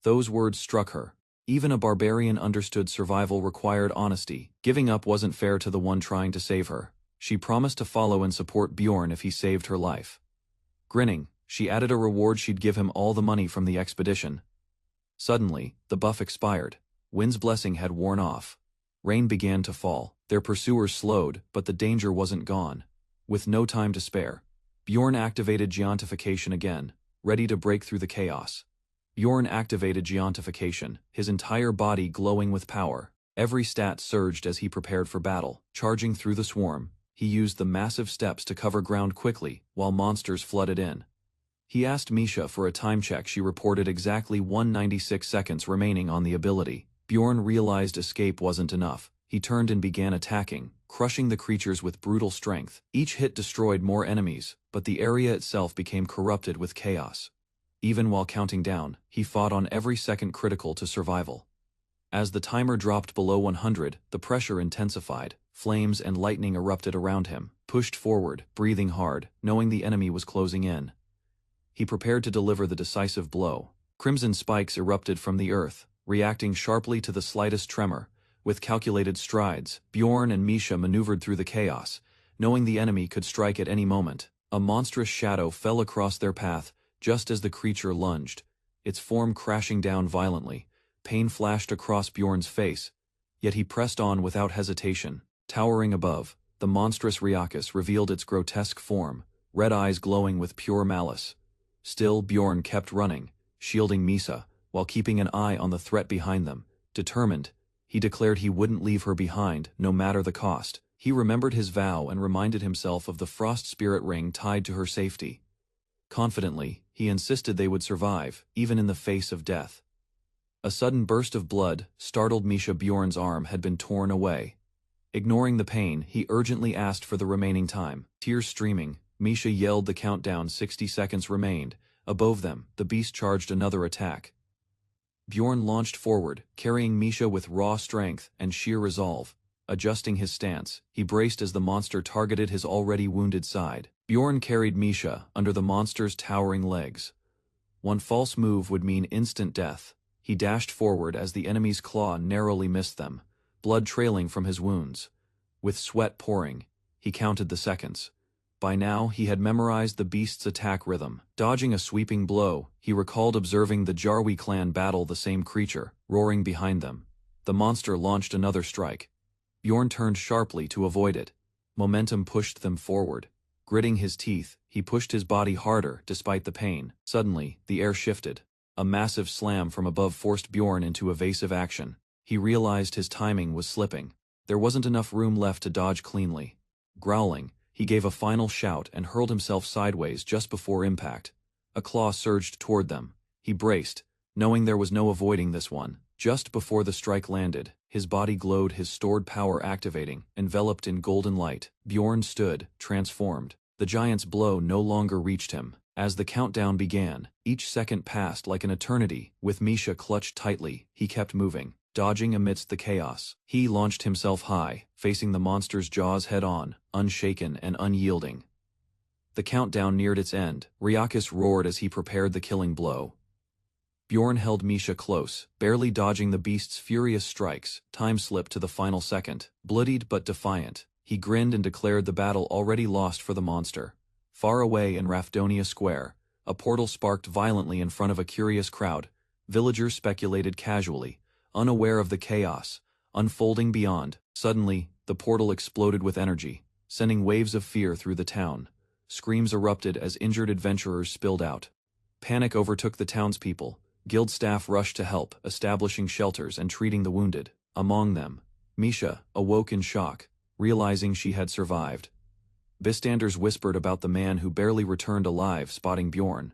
Speaker 1: Those words struck her. Even a barbarian understood survival required honesty. Giving up wasn't fair to the one trying to save her. She promised to follow and support Bjorn if he saved her life. Grinning, she added a reward: she'd give him all the money from the expedition. Suddenly, the buff expired. Wind's Blessing had worn off. Rain began to fall. Their pursuers slowed, but the danger wasn't gone. With no time to spare, Bjorn activated Giantification again, ready to break through the chaos. Bjorn activated Giantification, his entire body glowing with power. Every stat surged as he prepared for battle. Charging through the swarm, he used the massive steps to cover ground quickly, while monsters flooded in. He asked Misha for a time check. She reported exactly 196 seconds remaining on the ability. Bjorn realized escape wasn't enough. He turned and began attacking, crushing the creatures with brutal strength. Each hit destroyed more enemies, but the area itself became corrupted with chaos. Even while counting down, he fought on every second critical to survival. As the timer dropped below 100, the pressure intensified. flames and lightning erupted around him, pushed forward, breathing hard, knowing the enemy was closing in. He prepared to deliver the decisive blow. Crimson spikes erupted from the earth, reacting sharply to the slightest tremor. With calculated strides, Bjorn and Misha maneuvered through the chaos, knowing the enemy could strike at any moment. A monstrous shadow fell across their path just as the creature lunged, its form crashing down violently. Pain flashed across Bjorn's face, yet he pressed on without hesitation. Towering above, the monstrous Ryakis revealed its grotesque form, red eyes glowing with pure malice. Still, Bjorn kept running, shielding Misa, while keeping an eye on the threat behind them. Determined, he declared he wouldn't leave her behind, no matter the cost. He remembered his vow and reminded himself of the frost spirit ring tied to her safety. Confidently, he insisted they would survive, even in the face of death. A sudden burst of blood startled Misha. Bjorn's arm had been torn away. Ignoring the pain, he urgently asked for the remaining time. Tears streaming, Misha yelled the countdown. 60 seconds remained. Above them, the beast charged another attack. Bjorn launched forward, carrying Misha with raw strength and sheer resolve. Adjusting his stance, he braced as the monster targeted his already wounded side. Bjorn carried Misha under the monster's towering legs. One false move would mean instant death. He dashed forward as the enemy's claw narrowly missed them, blood trailing from his wounds. With sweat pouring, he counted the seconds. By now, he had memorized the beast's attack rhythm. Dodging a sweeping blow, he recalled observing the Jarwi clan battle the same creature, roaring behind them. The monster launched another strike. Bjorn turned sharply to avoid it. Momentum pushed them forward. Gritting his teeth, he pushed his body harder despite the pain. Suddenly, the air shifted. A massive slam from above forced Bjorn into evasive action. He realized his timing was slipping. There wasn't enough room left to dodge cleanly. Growling, he gave a final shout and hurled himself sideways just before impact. A claw surged toward them. He braced, knowing there was no avoiding this one. Just before the strike landed, his body glowed, his stored power activating, enveloped in golden light. Bjorn stood, transformed. The giant's blow no longer reached him. As the countdown began, each second passed like an eternity. With Misha clutched tightly, he kept moving, dodging amidst the chaos. He launched himself high, facing the monster's jaws head-on, unshaken and unyielding. The countdown neared its end. Ryakis roared as he prepared the killing blow. Bjorn held Misha close, barely dodging the beast's furious strikes. Time slipped to the final second. Bloodied but defiant, he grinned and declared the battle already lost for the monster. Far away in Rafdonia Square, a portal sparked violently in front of a curious crowd. Villagers speculated casually, unaware of the chaos unfolding beyond. Suddenly, the portal exploded with energy, sending waves of fear through the town. Screams erupted as injured adventurers spilled out. Panic overtook the townspeople. Guild staff rushed to help, establishing shelters and treating the wounded. Among them, Misha awoke in shock, realizing she had survived. Bystanders whispered about the man who barely returned alive. Spotting Bjorn,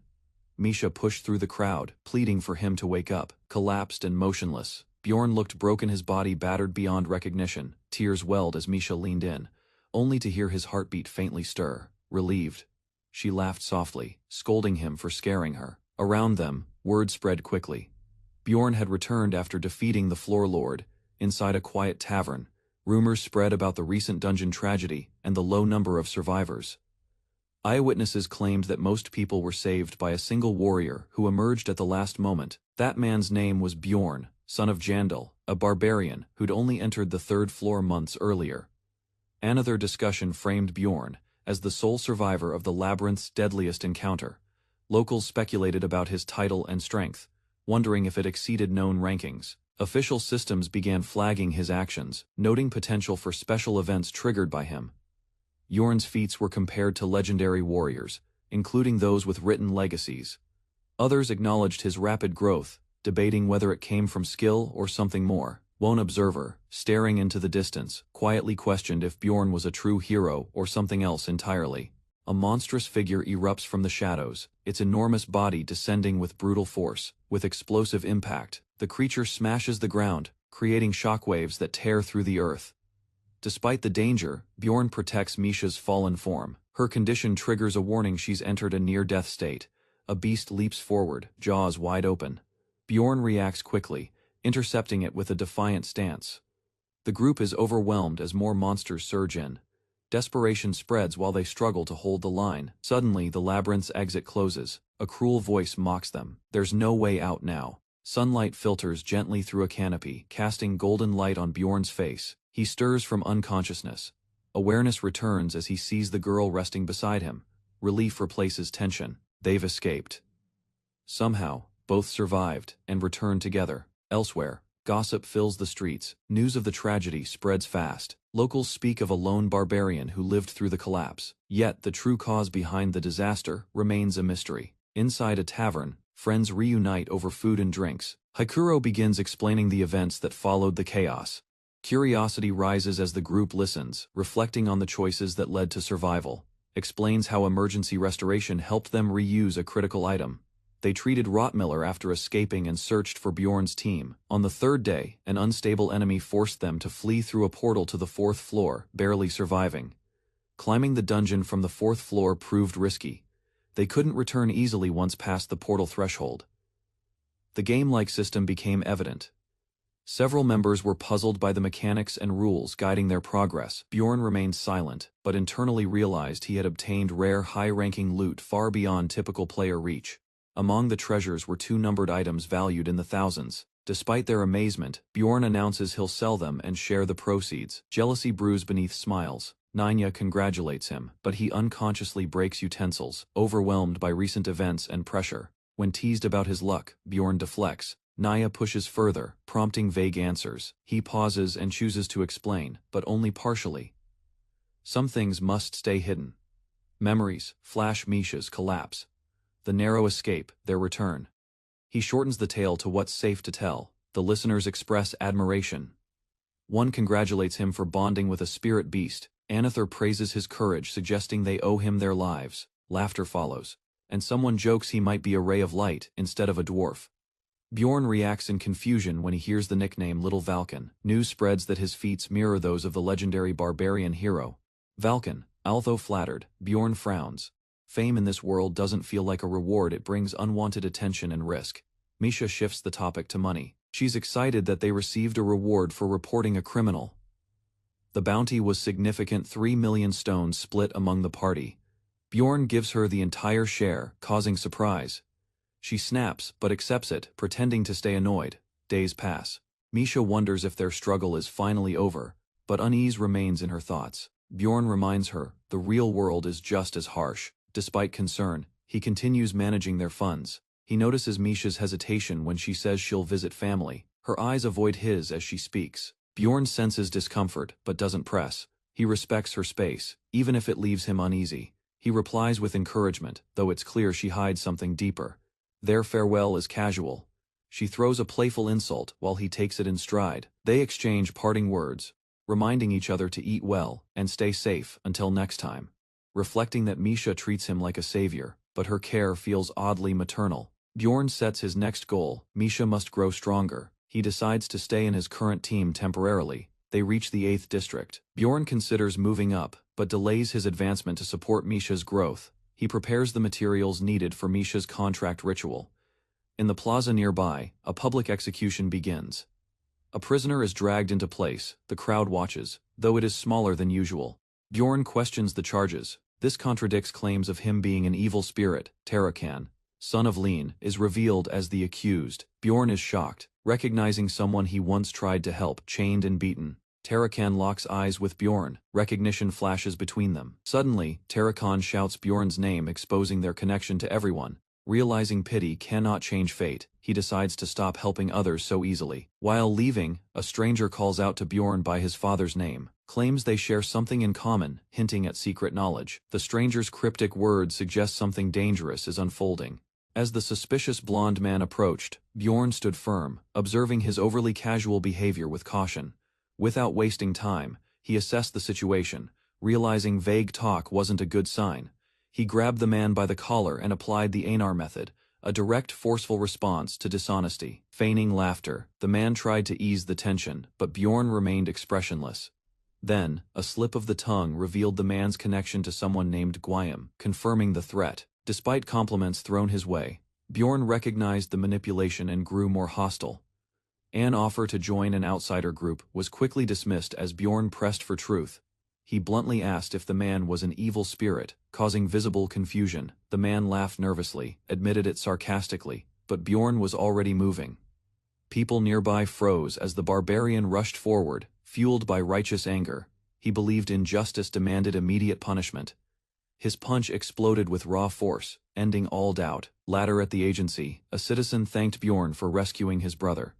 Speaker 1: Misha pushed through the crowd, pleading for him to wake up. Collapsed and motionless, Bjorn looked broken, his body battered beyond recognition. Tears welled as Misha leaned in, only to hear his heartbeat faintly stir. Relieved, she laughed softly, scolding him for scaring her. Around them, word spread quickly. Bjorn had returned after defeating the Floor Lord. Inside a quiet tavern, rumors spread about the recent dungeon tragedy and the low number of survivors. Eyewitnesses claimed that most people were saved by a single warrior who emerged at the last moment. That man's name was Bjorn, son of Jandal, a barbarian who'd only entered the third floor months earlier. Another discussion framed Bjorn as the sole survivor of the labyrinth's deadliest encounter. Locals speculated about his title and strength, wondering if it exceeded known rankings. Official systems began flagging his actions, noting potential for special events triggered by him. Bjorn's feats were compared to legendary warriors, including those with written legacies. Others acknowledged his rapid growth, debating whether it came from skill or something more. One observer, staring into the distance, quietly questioned if Bjorn was a true hero or something else entirely. A monstrous figure erupts from the shadows, its enormous body descending with brutal force. With explosive impact, the creature smashes the ground, creating shockwaves that tear through the earth. Despite the danger, Bjorn protects Misha's fallen form. Her condition triggers a warning she's entered a near-death state. A beast leaps forward, jaws wide open. Bjorn reacts quickly, intercepting it with a defiant stance. The group is overwhelmed as more monsters surge in. Desperation spreads while they struggle to hold the line. Suddenly, the labyrinth's exit closes. A cruel voice mocks them. There's no way out now. Sunlight filters gently through a canopy, casting golden light on Bjorn's face. He stirs from unconsciousness. Awareness returns as he sees the girl resting beside him. Relief replaces tension. They've escaped. Somehow, both survived and returned together. Elsewhere, gossip fills the streets. News of the tragedy spreads fast. Locals speak of a lone barbarian who lived through the collapse. Yet the true cause behind the disaster remains a mystery. Inside a tavern, friends reunite over food and drinks. Hikuro begins explaining the events that followed the chaos. Curiosity rises as the group listens, reflecting on the choices that led to survival. Explains how emergency restoration helped them reuse a critical item. They treated Rottmiller after escaping and searched for Bjorn's team. On the third day, an unstable enemy forced them to flee through a portal to the fourth floor, barely surviving. Climbing the dungeon from the fourth floor proved risky. They couldn't return easily once past the portal threshold. The game-like system became evident. Several members were puzzled by the mechanics and rules guiding their progress. Bjorn remained silent, but internally realized he had obtained rare high-ranking loot far beyond typical player reach. Among the treasures were 2 numbered items valued in the thousands. Despite their amazement, Bjorn announces he'll sell them and share the proceeds. Jealousy brews beneath smiles. Nanya congratulates him, but he unconsciously breaks utensils, overwhelmed by recent events and pressure. When teased about his luck, Bjorn deflects. Naya pushes further, prompting vague answers. He pauses and chooses to explain, but only partially. Some things must stay hidden. Memories, Flash Misha's collapse. The narrow escape, their return. He shortens the tale to what's safe to tell. The listeners express admiration. One congratulates him for bonding with a spirit beast. Anather praises his courage, suggesting they owe him their lives. Laughter follows. And someone jokes he might be a ray of light instead of a dwarf. Bjorn reacts in confusion when he hears the nickname Little Valken. News spreads that his feats mirror those of the legendary barbarian hero. Valken, although flattered, Bjorn frowns. Fame in this world doesn't feel like a reward, it brings unwanted attention and risk. Misha shifts the topic to money. She's excited that they received a reward for reporting a criminal. The bounty was significant, 3 million stones split among the party. Bjorn gives her the entire share, causing surprise. She snaps, but accepts it, pretending to stay annoyed. Days pass. Misha wonders if their struggle is finally over, but unease remains in her thoughts. Bjorn reminds her, the real world is just as harsh. Despite concern, he continues managing their funds. He notices Misha's hesitation when she says she'll visit family. Her eyes avoid his as she speaks. Bjorn senses discomfort, but doesn't press. He respects her space, even if it leaves him uneasy. He replies with encouragement, though it's clear she hides something deeper. Their farewell is casual. She throws a playful insult while he takes it in stride. They exchange parting words, reminding each other to eat well and stay safe until next time. Reflecting that Misha treats him like a savior, but her care feels oddly maternal. Bjorn sets his next goal. Misha must grow stronger. He decides to stay in his current team temporarily. They reach the 8th district. Bjorn considers moving up, but delays his advancement to support Misha's growth. He prepares the materials needed for Misha's contract ritual. In the plaza nearby, a public execution begins. A prisoner is dragged into place. The crowd watches, though it is smaller than usual. Bjorn questions the charges. This contradicts claims of him being an evil spirit. Tarakan, son of Lean, is revealed as the accused. Bjorn is shocked, recognizing someone he once tried to help, chained and beaten. Tarakan locks eyes with Bjorn. Recognition flashes between them. Suddenly, Tarakan shouts Bjorn's name, exposing their connection to everyone. Realizing pity cannot change fate, he decides to stop helping others so easily. While leaving, a stranger calls out to Bjorn by his father's name, claims they share something in common, hinting at secret knowledge. The stranger's cryptic words suggest something dangerous is unfolding. As the suspicious blonde man approached, Bjorn stood firm, observing his overly casual behavior with caution. Without wasting time, he assessed the situation, realizing vague talk wasn't a good sign. He grabbed the man by the collar and applied the Einar method, a direct, forceful response to dishonesty. Feigning laughter, the man tried to ease the tension, but Bjorn remained expressionless. Then, a slip of the tongue revealed the man's connection to someone named Guayam, confirming the threat. Despite compliments thrown his way, Bjorn recognized the manipulation and grew more hostile. An offer to join an outsider group was quickly dismissed as Bjorn pressed for truth. He bluntly asked if the man was an evil spirit, causing visible confusion. The man laughed nervously, admitted it sarcastically, but Bjorn was already moving. People nearby froze as the barbarian rushed forward, fueled by righteous anger. He believed injustice demanded immediate punishment. His punch exploded with raw force, ending all doubt. Later at the agency, a citizen thanked Bjorn for rescuing his brother.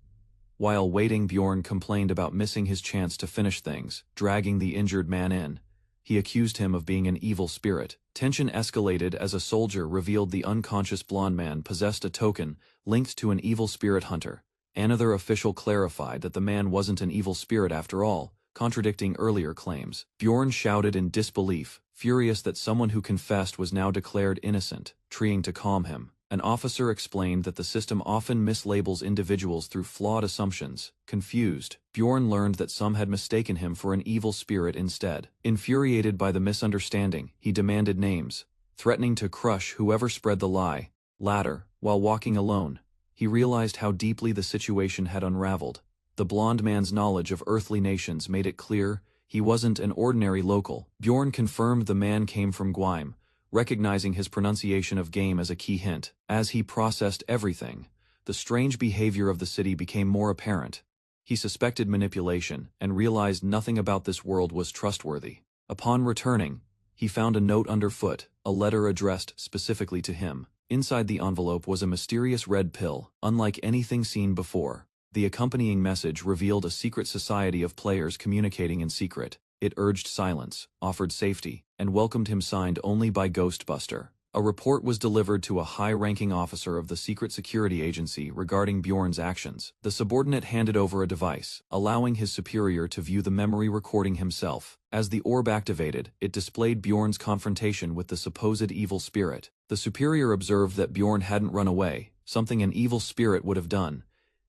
Speaker 1: While waiting, Bjorn complained about missing his chance to finish things, dragging the injured man in. He accused him of being an evil spirit. Tension escalated as a soldier revealed the unconscious blonde man possessed a token linked to an evil spirit hunter. Another official clarified that the man wasn't an evil spirit after all, contradicting earlier claims. Bjorn shouted in disbelief, furious that someone who confessed was now declared innocent. Trying to calm him, an officer explained that the system often mislabels individuals through flawed assumptions. Confused, Bjorn learned that some had mistaken him for an evil spirit instead. Infuriated by the misunderstanding, he demanded names, threatening to crush whoever spread the lie. Later, while walking alone, he realized how deeply the situation had unraveled. The blonde man's knowledge of earthly nations made it clear he wasn't an ordinary local. Bjorn confirmed the man came from Gwaim, recognizing his pronunciation of game as a key hint. As he processed everything, the strange behavior of the city became more apparent. He suspected manipulation and realized nothing about this world was trustworthy. Upon returning, he found a note underfoot, a letter addressed specifically to him. Inside the envelope was a mysterious red pill, unlike anything seen before. The accompanying message revealed a secret society of players communicating in secret. It urged silence, offered safety, and welcomed him, signed only by Ghostbuster. A report was delivered to a high-ranking officer of the secret security agency regarding Bjorn's actions. The subordinate handed over a device, allowing his superior to view the memory recording himself. As the orb activated, it displayed Bjorn's confrontation with the supposed evil spirit. The superior observed that Bjorn hadn't run away, something an evil spirit would have done.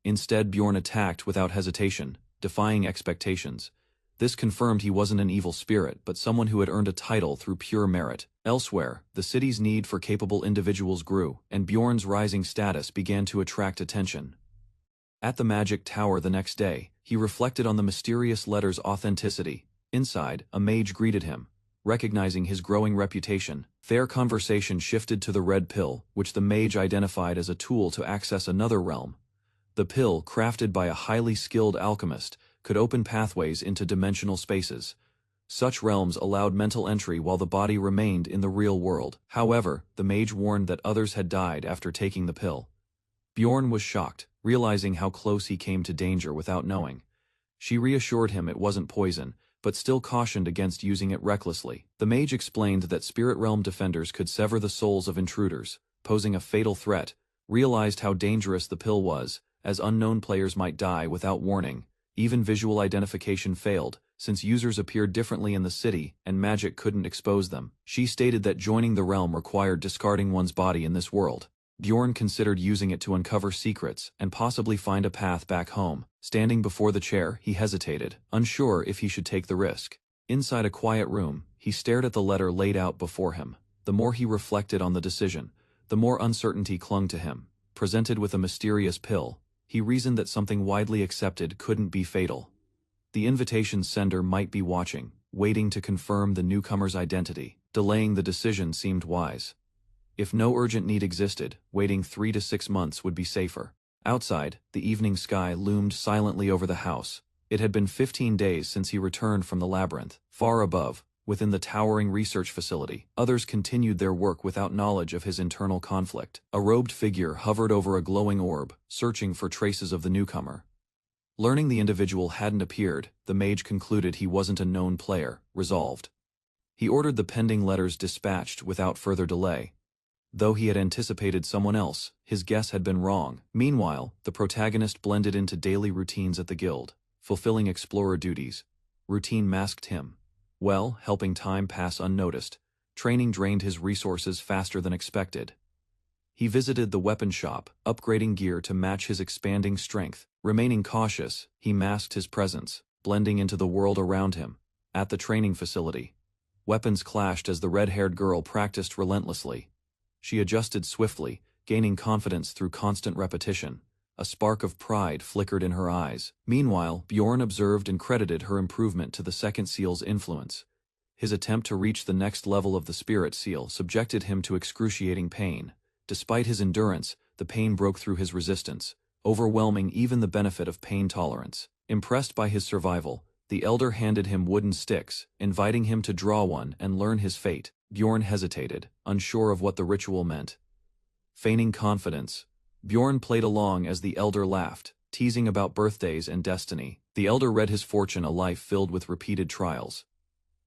Speaker 1: Instead, Bjorn attacked without hesitation, defying expectations. This confirmed he wasn't an evil spirit, but someone who had earned a title through pure merit. Elsewhere, the city's need for capable individuals grew, and Bjorn's rising status began to attract attention. At the magic tower the next day, he reflected on the mysterious letter's authenticity. Inside, a mage greeted him, recognizing his growing reputation. Their conversation shifted to the red pill, which the mage identified as a tool to access another realm. The pill, crafted by a highly skilled alchemist, could open pathways into dimensional spaces. Such realms allowed mental entry while the body remained in the real world. However, the mage warned that others had died after taking the pill. Bjorn was shocked, realizing how close he came to danger without knowing. She reassured him it wasn't poison, but still cautioned against using it recklessly. The mage explained that spirit realm defenders could sever the souls of intruders, posing a fatal threat. Realized how dangerous the pill was, as unknown players might die without warning. Even visual identification failed, since users appeared differently in the city and magic couldn't expose them. She stated that joining the realm required discarding one's body in this world. Bjorn considered using it to uncover secrets and possibly find a path back home. Standing before the chair, he hesitated, unsure if he should take the risk. Inside a quiet room, he stared at the letter laid out before him. The more he reflected on the decision, the more uncertainty clung to him. Presented with a mysterious pill, he reasoned that something widely accepted couldn't be fatal. The invitation's sender might be watching, waiting to confirm the newcomer's identity. Delaying the decision seemed wise. If no urgent need existed, waiting 3 to 6 months would be safer. Outside, the evening sky loomed silently over the house. It had been 15 days since he returned from the labyrinth. Far above, within the towering research facility, others continued their work without knowledge of his internal conflict. A robed figure hovered over a glowing orb, searching for traces of the newcomer. Learning the individual hadn't appeared, the mage concluded he wasn't a known player. Resolved, he ordered the pending letters dispatched without further delay. Though he had anticipated someone else, his guess had been wrong. Meanwhile, the protagonist blended into daily routines at the guild, fulfilling explorer duties. Routine masked him well, helping time pass unnoticed. Training drained his resources faster than expected. He visited the weapon shop, upgrading gear to match his expanding strength. Remaining cautious, he masked his presence, blending into the world around him. At the training facility, weapons clashed as the red-haired girl practiced relentlessly. She adjusted swiftly, gaining confidence through constant repetition. A spark of pride flickered in her eyes. Meanwhile, Bjorn observed and credited her improvement to the second seal's influence. His attempt to reach the next level of the spirit seal subjected him to excruciating pain. Despite his endurance, the pain broke through his resistance, overwhelming even the benefit of pain tolerance. Impressed by his survival, the elder handed him wooden sticks, inviting him to draw one and learn his fate. Bjorn hesitated, unsure of what the ritual meant. Feigning confidence, Bjorn played along as the elder laughed, teasing about birthdays and destiny. The elder read his fortune a life filled with repeated trials.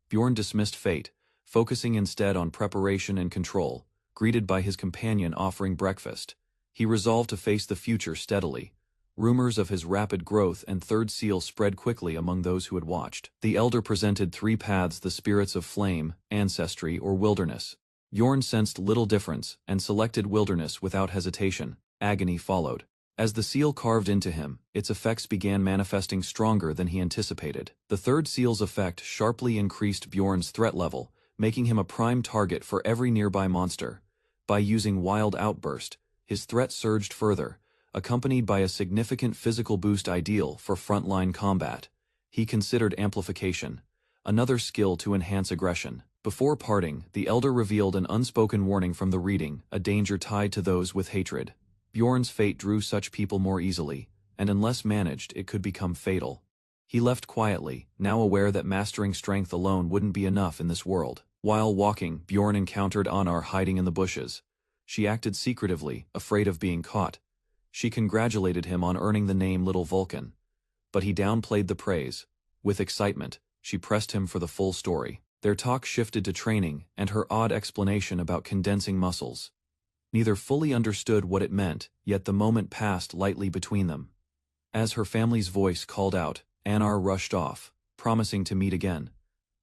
Speaker 1: Bjorn dismissed fate, focusing instead on preparation and control. Greeted by his companion offering breakfast, he resolved to face the future steadily. Rumors of his rapid growth and third seal spread quickly among those who had watched. The elder presented 3 paths: the spirits of flame, ancestry, or wilderness. Bjorn sensed little difference and selected wilderness without hesitation. Agony followed. As the seal carved into him, its effects began manifesting stronger than he anticipated. The third seal's effect sharply increased Bjorn's threat level, making him a prime target for every nearby monster. By using Wild Outburst, his threat surged further, accompanied by a significant physical boost ideal for frontline combat. He considered Amplification, another skill to enhance aggression. Before parting, the elder revealed an unspoken warning from the reading, a danger tied to those with hatred. Bjorn's fate drew such people more easily, and unless managed it could become fatal. He left quietly, now aware that mastering strength alone wouldn't be enough in this world. While walking, Bjorn encountered Anar hiding in the bushes. She acted secretively, afraid of being caught. She congratulated him on earning the name Little Vulcan. But he downplayed the praise. With excitement, she pressed him for the full story. Their talk shifted to training and her odd explanation about condensing muscles. Neither fully understood what it meant, yet the moment passed lightly between them. As her family's voice called out, Anar rushed off, promising to meet again.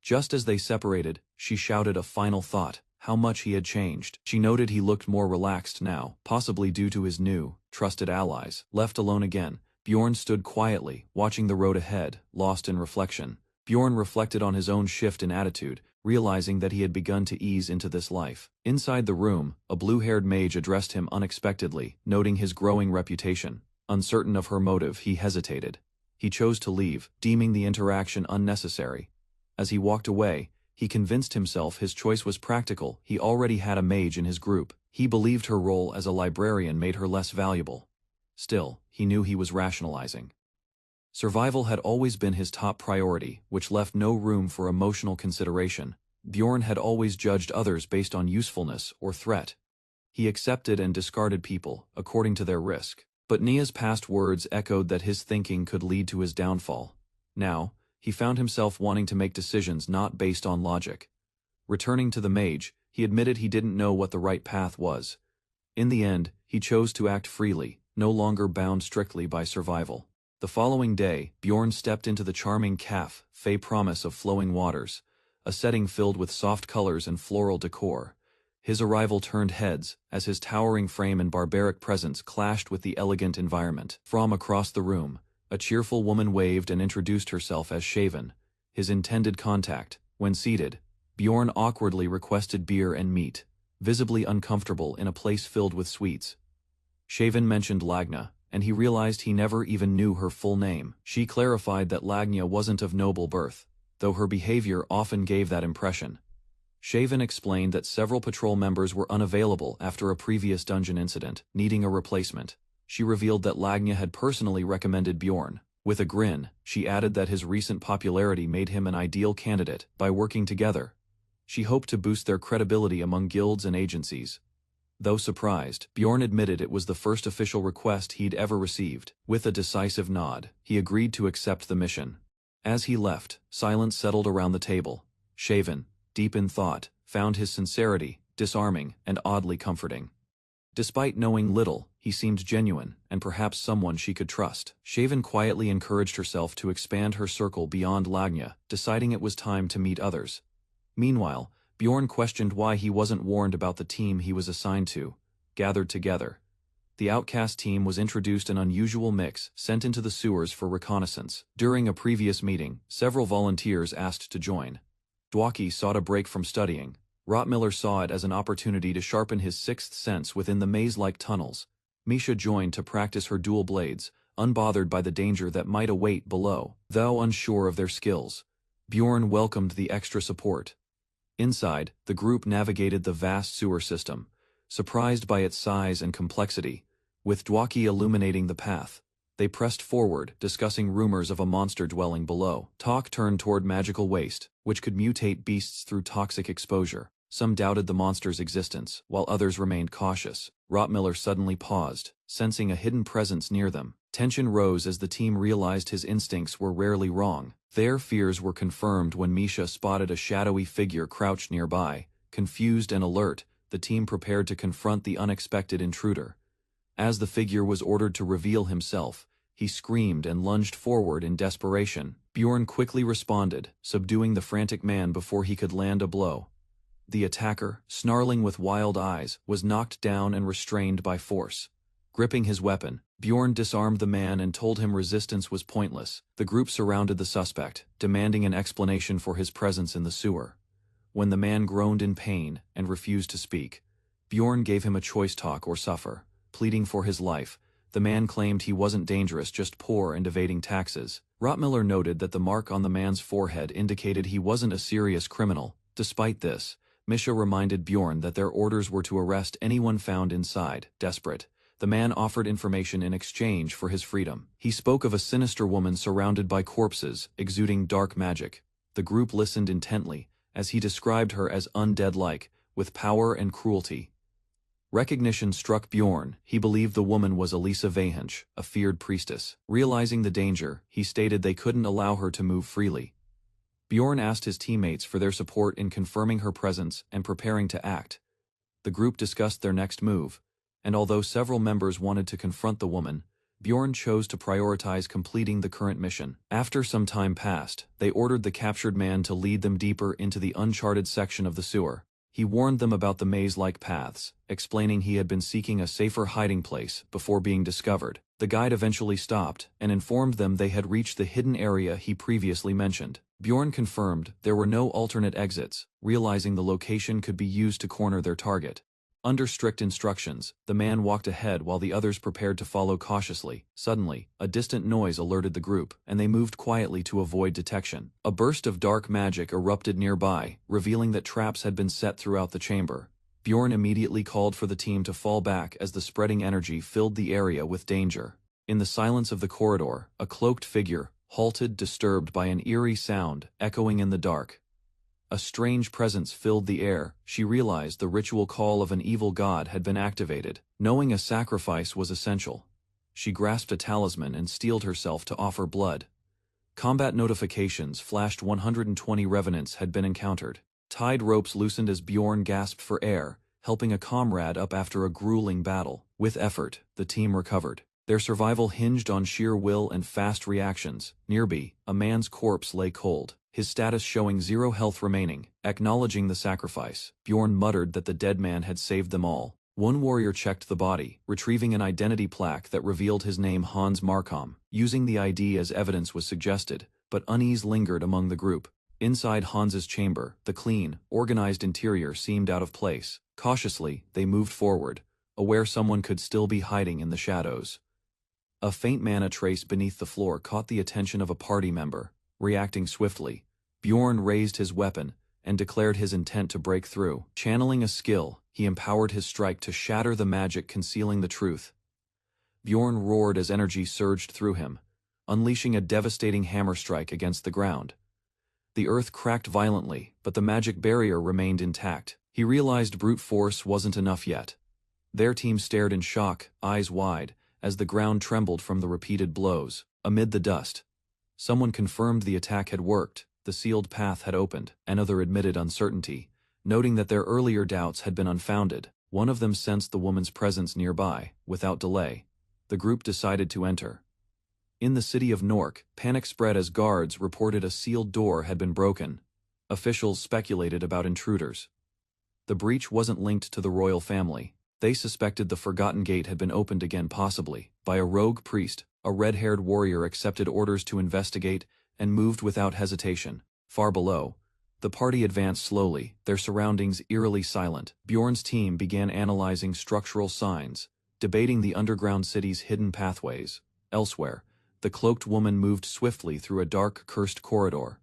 Speaker 1: Just as they separated, she shouted a final thought: how much he had changed. She noted he looked more relaxed now, possibly due to his new, trusted allies. Left alone again, Bjorn stood quietly, watching the road ahead, lost in reflection. Bjorn reflected on his own shift in attitude, realizing that he had begun to ease into this life. Inside the room, a blue-haired mage addressed him unexpectedly, noting his growing reputation. Uncertain of her motive, he hesitated. He chose to leave, deeming the interaction unnecessary. As he walked away, he convinced himself his choice was practical. He already had a mage in his group. He believed her role as a librarian made her less valuable. Still, he knew he was rationalizing. Survival had always been his top priority, which left no room for emotional consideration. Bjorn had always judged others based on usefulness or threat. He accepted and discarded people, according to their risk. But Nia's past words echoed that his thinking could lead to his downfall. Now, he found himself wanting to make decisions not based on logic. Returning to the mage, he admitted he didn't know what the right path was. In the end, he chose to act freely, no longer bound strictly by survival. The following day, Bjorn stepped into the charming cafe, Fey Promise of Flowing Waters, a setting filled with soft colors and floral decor. His arrival turned heads, as his towering frame and barbaric presence clashed with the elegant environment. From across the room, a cheerful woman waved and introduced herself as Shaven, his intended contact. When seated, Bjorn awkwardly requested beer and meat, visibly uncomfortable in a place filled with sweets. Shaven mentioned Lagna, and he realized he never even knew her full name. She clarified that Lagna wasn't of noble birth, though her behavior often gave that impression. Shaven explained that several patrol members were unavailable after a previous dungeon incident, needing a replacement. She revealed that Lagna had personally recommended Bjorn. With a grin, she added that his recent popularity made him an ideal candidate. By working together, she hoped to boost their credibility among guilds and agencies. Though surprised, Bjorn admitted it was the first official request he'd ever received. With a decisive nod, he agreed to accept the mission. As he left, silence settled around the table. Shaven, deep in thought, found his sincerity disarming and oddly comforting. Despite knowing little, he seemed genuine, and perhaps someone she could trust. Shaven quietly encouraged herself to expand her circle beyond Lagna, deciding it was time to meet others. Meanwhile, Bjorn questioned why he wasn't warned about the team he was assigned to. Gathered together, the outcast team was introduced an unusual mix, sent into the sewers for reconnaissance. During a previous meeting, several volunteers asked to join. Dwaki sought a break from studying. Rottmiller saw it as an opportunity to sharpen his sixth sense within the maze-like tunnels. Misha joined to practice her dual blades, unbothered by the danger that might await below. Though unsure of their skills, Bjorn welcomed the extra support. Inside, the group navigated the vast sewer system, surprised by its size and complexity. With Dwaki illuminating the path, they pressed forward, discussing rumors of a monster dwelling below. Talk turned toward magical waste, which could mutate beasts through toxic exposure. Some doubted the monster's existence, while others remained cautious. Rottmiller suddenly paused, sensing a hidden presence near them. Tension rose as the team realized his instincts were rarely wrong. Their fears were confirmed when Misha spotted a shadowy figure crouched nearby. Confused and alert, the team prepared to confront the unexpected intruder. As the figure was ordered to reveal himself, he screamed and lunged forward in desperation. Bjorn quickly responded, subduing the frantic man before he could land a blow. The attacker, snarling with wild eyes, was knocked down and restrained by force. Gripping his weapon, Bjorn disarmed the man and told him resistance was pointless. The group surrounded the suspect, demanding an explanation for his presence in the sewer. When the man groaned in pain and refused to speak, Bjorn gave him a choice: talk or suffer. Pleading for his life, the man claimed he wasn't dangerous, just poor and evading taxes. Rottmiller noted that the mark on the man's forehead indicated he wasn't a serious criminal. Despite this, Misha reminded Bjorn that their orders were to arrest anyone found inside. Desperate, the man offered information in exchange for his freedom. He spoke of a sinister woman surrounded by corpses, exuding dark magic. The group listened intently, as he described her as undead-like, with power and cruelty. Recognition struck Bjorn. He believed the woman was Elisa Vahench, a feared priestess. Realizing the danger, he stated they couldn't allow her to move freely. Bjorn asked his teammates for their support in confirming her presence and preparing to act. The group discussed their next move, and although several members wanted to confront the woman, Bjorn chose to prioritize completing the current mission. After some time passed, they ordered the captured man to lead them deeper into the uncharted section of the sewer. He warned them about the maze-like paths, explaining he had been seeking a safer hiding place before being discovered. The guide eventually stopped and informed them they had reached the hidden area he previously mentioned. Bjorn confirmed there were no alternate exits, realizing the location could be used to corner their target. Under strict instructions, the man walked ahead while the others prepared to follow cautiously. Suddenly, a distant noise alerted the group, and they moved quietly to avoid detection. A burst of dark magic erupted nearby, revealing that traps had been set throughout the chamber. Bjorn immediately called for the team to fall back as the spreading energy filled the area with danger. In the silence of the corridor, a cloaked figure halted, disturbed by an eerie sound echoing in the dark. A strange presence filled the air. She realized the ritual call of an evil god had been activated. Knowing a sacrifice was essential, she grasped a talisman and steeled herself to offer blood. Combat notifications flashed. 120 revenants had been encountered. Tied ropes loosened as Bjorn gasped for air, helping a comrade up after a grueling battle. With effort, the team recovered. Their survival hinged on sheer will and fast reactions. Nearby, a man's corpse lay cold, his status showing 0 health remaining. Acknowledging the sacrifice, Bjorn muttered that the dead man had saved them all. One warrior checked the body, retrieving an identity plaque that revealed his name: Hans Markham. Using the ID as evidence was suggested, but unease lingered among the group. Inside Hans's chamber, the clean, organized interior seemed out of place. Cautiously, they moved forward, aware someone could still be hiding in the shadows. A faint mana trace beneath the floor caught the attention of a party member. Reacting swiftly, Bjorn raised his weapon and declared his intent to break through. Channeling a skill, he empowered his strike to shatter the magic concealing the truth. Bjorn roared as energy surged through him, unleashing a devastating hammer strike against the ground. The earth cracked violently, but the magic barrier remained intact. He realized brute force wasn't enough yet. Their team stared in shock, eyes wide, as the ground trembled from the repeated blows. Amid the dust, someone confirmed the attack had worked. The sealed path had opened. Another admitted uncertainty, noting that their earlier doubts had been unfounded. One of them sensed the woman's presence nearby. Without delay, the group decided to enter. In the city of Nork, panic spread as guards reported a sealed door had been broken. Officials speculated about intruders. The breach wasn't linked to the royal family. They suspected the Forgotten Gate had been opened again, possibly by a rogue priest. A red-haired warrior accepted orders to investigate and moved without hesitation. Far below, the party advanced slowly, their surroundings eerily silent. Bjorn's team began analyzing structural signs, debating the underground city's hidden pathways. Elsewhere, the cloaked woman moved swiftly through a dark, cursed corridor.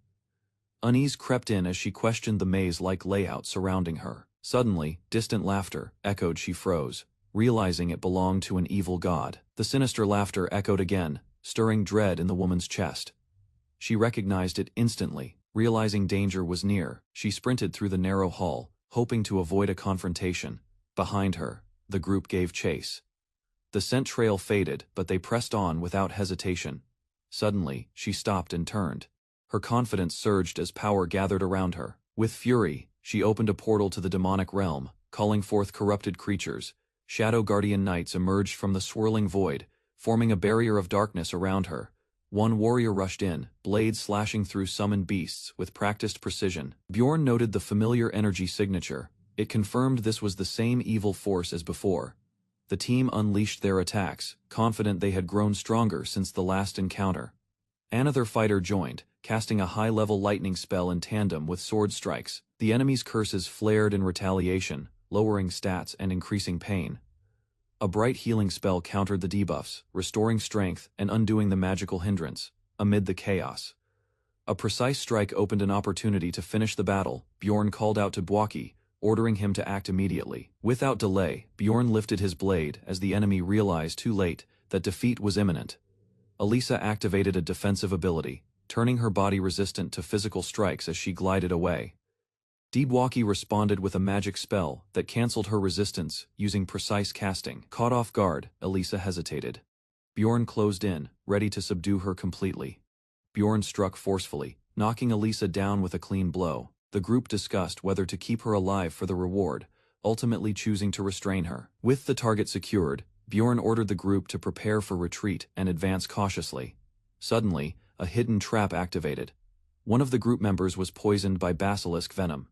Speaker 1: Unease crept in as she questioned the maze-like layout surrounding her. Suddenly, distant laughter echoed. She froze, realizing it belonged to an evil god. The sinister laughter echoed again, stirring dread in the woman's chest. She recognized it instantly. Realizing danger was near, she sprinted through the narrow hall, hoping to avoid a confrontation. Behind her, the group gave chase. The scent trail faded, but they pressed on without hesitation. Suddenly, she stopped and turned. Her confidence surged as power gathered around her. With fury, she opened a portal to the demonic realm, calling forth corrupted creatures. Shadow Guardian Knights emerged from the swirling void, forming a barrier of darkness around her. One warrior rushed in, blades slashing through summoned beasts with practiced precision. Bjorn noted the familiar energy signature. It confirmed this was the same evil force as before. The team unleashed their attacks, confident they had grown stronger since the last encounter. Another fighter joined, casting a high-level lightning spell in tandem with sword strikes. The enemy's curses flared in retaliation, lowering stats and increasing pain. A bright healing spell countered the debuffs, restoring strength and undoing the magical hindrance. Amid the chaos, a precise strike opened an opportunity to finish the battle. Bjorn called out to Bwaki, ordering him to act immediately. Without delay, Bjorn lifted his blade as the enemy realized too late that defeat was imminent. Elisa activated a defensive ability, turning her body resistant to physical strikes as she glided away. Bwaki responded with a magic spell that cancelled her resistance using precise casting. Caught off guard, Elisa hesitated. Bjorn closed in, ready to subdue her completely. Bjorn struck forcefully, knocking Elisa down with a clean blow. The group discussed whether to keep her alive for the reward, ultimately choosing to restrain her. With the target secured, Bjorn ordered the group to prepare for retreat and advance cautiously. Suddenly, a hidden trap activated. One of the group members was poisoned by basilisk venom.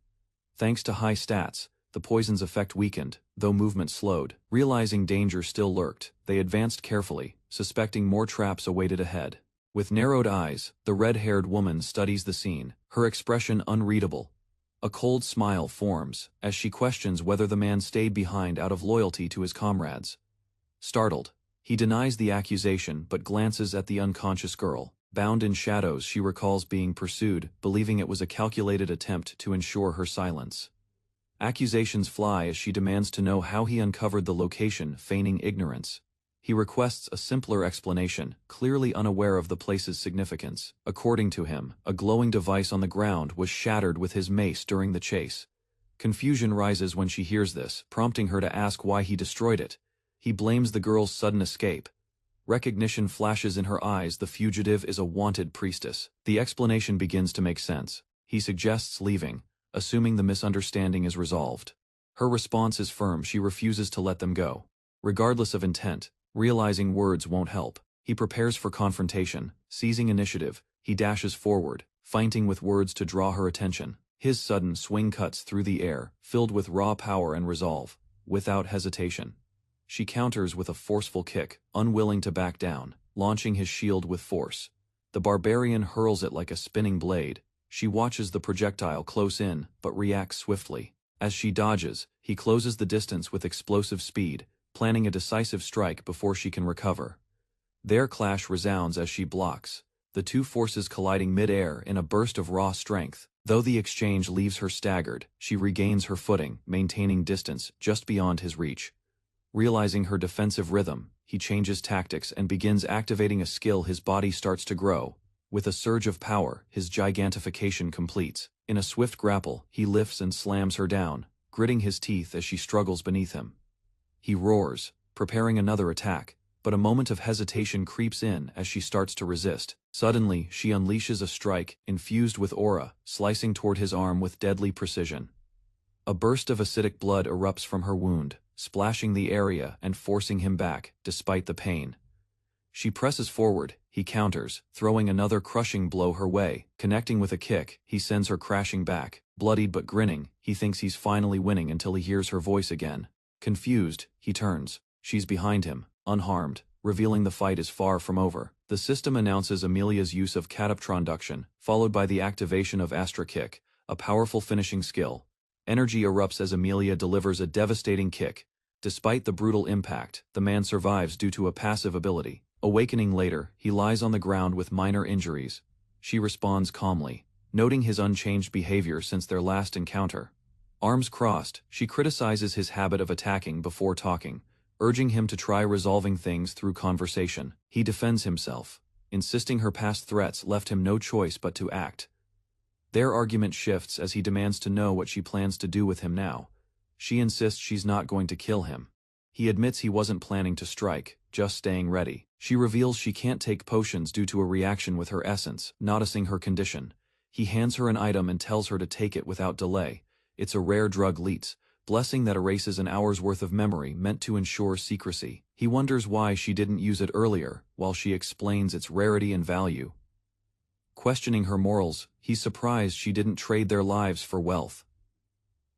Speaker 1: Thanks to high stats, the poison's effect weakened, though movement slowed. Realizing danger still lurked, they advanced carefully, suspecting more traps awaited ahead. With narrowed eyes, the red-haired woman studies the scene, her expression unreadable. A cold smile forms as she questions whether the man stayed behind out of loyalty to his comrades. Startled, he denies the accusation but glances at the unconscious girl. Bound in shadows, she recalls being pursued, believing it was a calculated attempt to ensure her silence. Accusations fly as she demands to know how he uncovered the location, feigning ignorance. He requests a simpler explanation, clearly unaware of the place's significance. According to him, a glowing device on the ground was shattered with his mace during the chase. Confusion rises when she hears this, prompting her to ask why he destroyed it. He blames the girl's sudden escape. Recognition flashes in her eyes. The fugitive is a wanted priestess. The explanation begins to make sense. He suggests leaving, assuming the misunderstanding is resolved. Her response is firm. She refuses to let them go. Regardless of intent, realizing words won't help, he prepares for confrontation. Seizing initiative, he dashes forward, feinting with words to draw her attention. His sudden swing cuts through the air, filled with raw power and resolve. Without hesitation, she counters with a forceful kick, unwilling to back down, launching his shield with force. The barbarian hurls it like a spinning blade. She watches the projectile close in, but reacts swiftly. As she dodges, he closes the distance with explosive speed, planning a decisive strike before she can recover. Their clash resounds as she blocks, the two forces colliding mid-air in a burst of raw strength. Though the exchange leaves her staggered, she regains her footing, maintaining distance just beyond his reach. Realizing her defensive rhythm, he changes tactics and begins activating a skill. His body starts to grow. With a surge of power, his gigantification completes. In a swift grapple, he lifts and slams her down, gritting his teeth as she struggles beneath him. He roars, preparing another attack, but a moment of hesitation creeps in as she starts to resist. Suddenly, she unleashes a strike, infused with aura, slicing toward his arm with deadly precision. A burst of acidic blood erupts from her wound, splashing the area and forcing him back, despite the pain. She presses forward, he counters, throwing another crushing blow her way. Connecting with a kick, he sends her crashing back. Bloodied but grinning, he thinks he's finally winning until he hears her voice again. Confused, he turns. She's behind him, unharmed, revealing the fight is far from over. The system announces Amelia's use of cataptronduction, followed by the activation of Astra Kick, a powerful finishing skill. Energy erupts as Amelia delivers a devastating kick, Despite the brutal impact, the man survives due to a passive ability. Awakening later, he lies on the ground with minor injuries. She responds calmly, noting his unchanged behavior since their last encounter. Arms crossed, she criticizes his habit of attacking before talking, urging him to try resolving things through conversation. He defends himself, insisting her past threats left him no choice but to act. Their argument shifts as he demands to know what she plans to do with him now. She insists she's not going to kill him. He admits he wasn't planning to strike, just staying ready. She reveals she can't take potions due to a reaction with her essence, noticing her condition. He hands her an item and tells her to take it without delay. It's a rare drug leets, blessing that erases an hour's worth of memory meant to ensure secrecy. He wonders why she didn't use it earlier, while she explains its rarity and value. Questioning her morals, he's surprised she didn't trade their lives for wealth.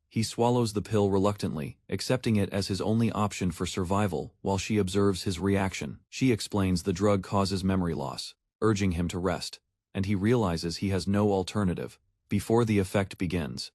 Speaker 1: He swallows the pill reluctantly, accepting it as his only option for survival while she observes his reaction. She explains the drug causes memory loss, urging him to rest, and he realizes he has no alternative. Before the effect begins,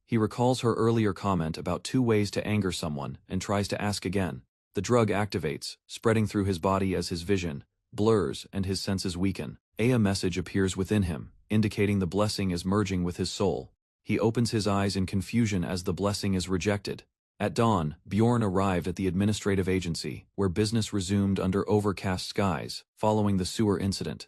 Speaker 1: he recalls her earlier comment about 2 ways to anger someone and tries to ask again. The drug activates, spreading through his body as his vision blurs and his senses weaken. A message appears within him, indicating the blessing is merging with his soul. He opens his eyes in confusion as the blessing is rejected. At dawn, Bjorn arrived at the administrative agency, where business resumed under overcast skies, following the sewer incident.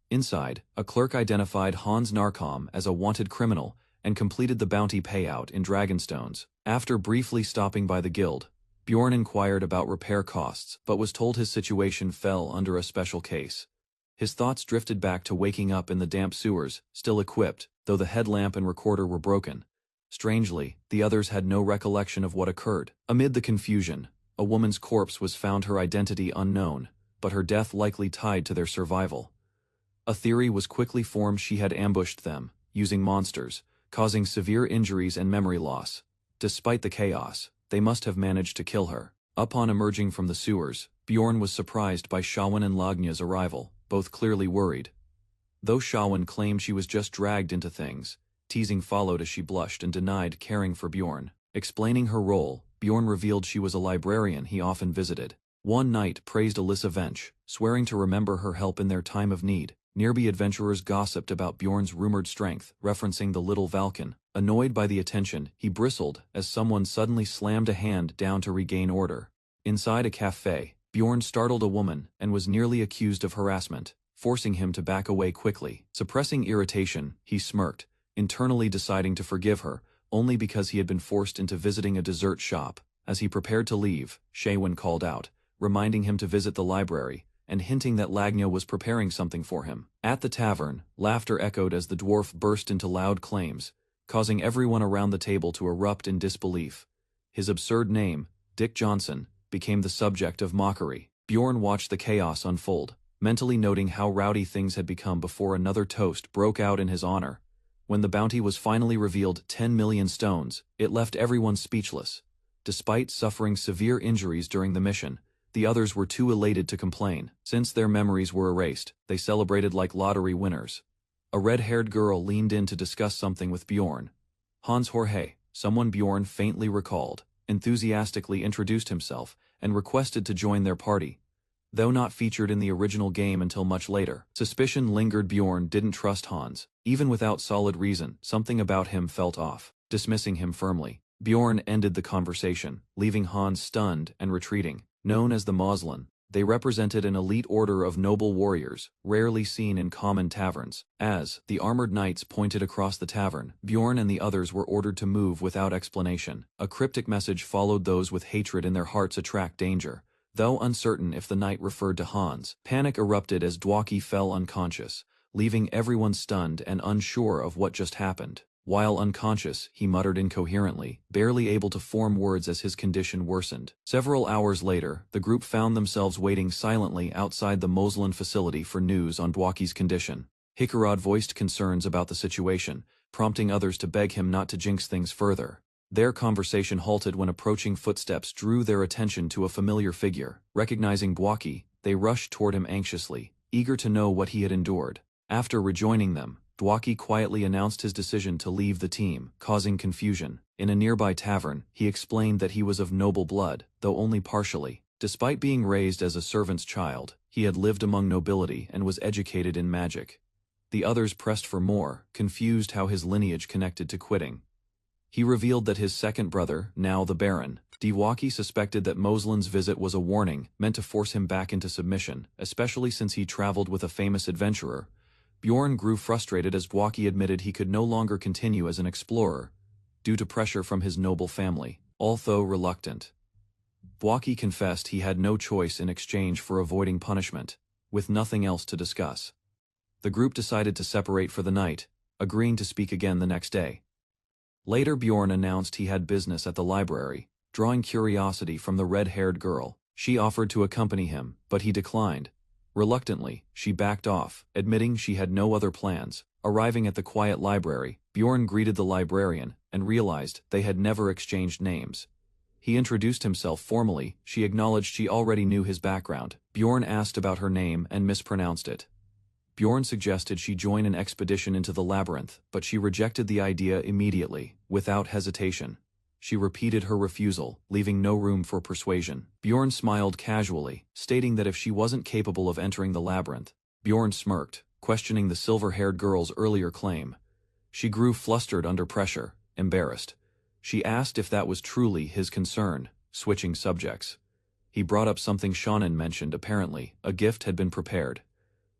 Speaker 1: Inside, a clerk identified Hans Narkom as a wanted criminal and completed the bounty payout in Dragonstones. After briefly stopping by the guild, Bjorn inquired about repair costs, but was told his situation fell under a special case. His thoughts drifted back to waking up in the damp sewers, still equipped, though the headlamp and recorder were broken. Strangely, the others had no recollection of what occurred. Amid the confusion, a woman's corpse was found, her identity unknown, but her death likely tied to their survival. A theory was quickly formed she had ambushed them, using monsters, causing severe injuries and memory loss. Despite the chaos, they must have managed to kill her. Upon emerging from the sewers, Bjorn was surprised by Shawan and Lagnya's arrival, both clearly worried. Though Shawan claimed she was just dragged into things, teasing followed as she blushed and denied caring for Bjorn. Explaining her role, Bjorn revealed she was a librarian he often visited. One knight praised Alyssa Vench, swearing to remember her help in their time of need. Nearby adventurers gossiped about Bjorn's rumored strength, referencing the little Valken. Annoyed by the attention, he bristled as someone suddenly slammed a hand down to regain order. Inside a cafe, Bjorn startled a woman and was nearly accused of harassment, forcing him to back away quickly. Suppressing irritation, he smirked, internally deciding to forgive her, only because he had been forced into visiting a dessert shop. As he prepared to leave, Shawan called out, reminding him to visit the library, and hinting that Lagnya was preparing something for him. At the tavern, laughter echoed as the dwarf burst into loud claims, causing everyone around the table to erupt in disbelief. His absurd name, Dick Johnson, became the subject of mockery. Bjorn watched the chaos unfold, mentally noting how rowdy things had become before another toast broke out in his honor. When the bounty was finally revealed, 10 million stones, it left everyone speechless. Despite suffering severe injuries during the mission, the others were too elated to complain. Since their memories were erased, they celebrated like lottery winners. A red-haired girl leaned in to discuss something with Bjorn. Hans Jorge, someone Bjorn faintly recalled, enthusiastically introduced himself and requested to join their party. Though not featured in the original game until much later, suspicion lingered. Bjorn didn't trust Hans. Even without solid reason, something about him felt off. Dismissing him firmly, Bjorn ended the conversation, leaving Hans stunned and retreating. Known as the Moslin, they represented an elite order of noble warriors, rarely seen in common taverns. As the armored knights pointed across the tavern, Bjorn and the others were ordered to move without explanation. A cryptic message followed. Those with hatred in their hearts attract danger. Though uncertain if the knight referred to Hans, panic erupted as Dwaki fell unconscious, leaving everyone stunned and unsure of what just happened. While unconscious, he muttered incoherently, barely able to form words as his condition worsened. Several hours later, the group found themselves waiting silently outside the Moslin facility for news on Dwaki's condition. Hikarad voiced concerns about the situation, prompting others to beg him not to jinx things further. Their conversation halted when approaching footsteps drew their attention to a familiar figure. Recognizing Dwaki, they rushed toward him anxiously, eager to know what he had endured. After rejoining them, Dwaki quietly announced his decision to leave the team, causing confusion. In a nearby tavern, he explained that he was of noble blood, though only partially. Despite being raised as a servant's child, he had lived among nobility and was educated in magic. The others pressed for more, confused how his lineage connected to quitting. He revealed that his second brother, now the Baron, Dwaki, suspected that Moslin's visit was a warning meant to force him back into submission, especially since he traveled with a famous adventurer. Bjorn grew frustrated as Dwaki admitted he could no longer continue as an explorer, due to pressure from his noble family, although reluctant. Dwaki confessed he had no choice in exchange for avoiding punishment, with nothing else to discuss. The group decided to separate for the night, agreeing to speak again the next day. Later, Bjorn announced he had business at the library, drawing curiosity from the red-haired girl. She offered to accompany him, but he declined. Reluctantly, she backed off, admitting she had no other plans. Arriving at the quiet library, Bjorn greeted the librarian and realized they had never exchanged names. He introduced himself formally. She acknowledged she already knew his background. Bjorn asked about her name and mispronounced it. Bjorn suggested she join an expedition into the labyrinth, but she rejected the idea immediately, without hesitation. She repeated her refusal, leaving no room for persuasion. Bjorn smiled casually, stating that if she wasn't capable of entering the labyrinth. Bjorn smirked, questioning the silver-haired girl's earlier claim. She grew flustered under pressure, embarrassed. She asked if that was truly his concern, switching subjects. He brought up something Shannon mentioned. Apparently, a gift had been prepared.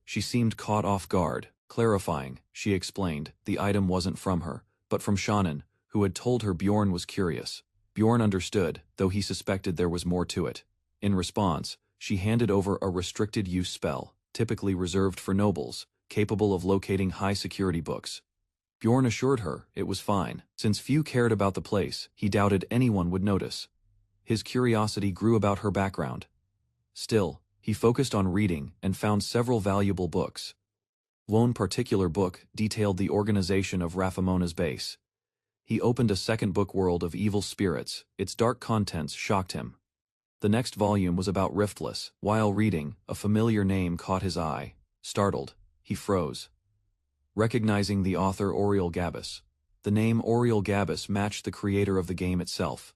Speaker 1: She seemed caught off guard, clarifying. She explained the item wasn't from her, but from Shannon, who had told her Bjorn was curious. Bjorn understood, though he suspected there was more to it. In response, she handed over a restricted-use spell, typically reserved for nobles, capable of locating high-security books. Bjorn assured her it was fine. Since few cared about the place, he doubted anyone would notice. His curiosity grew about her background. Still, he focused on reading and found several valuable books. One particular book detailed the organization of Rafamona's base. He opened a second book, World of Evil Spirits. Its dark contents shocked him. The next volume was about Riftless. While reading, a familiar name caught his eye. Startled, he froze, recognizing the author Oriel Gabus. The name Oriel Gabus matched the creator of the game itself.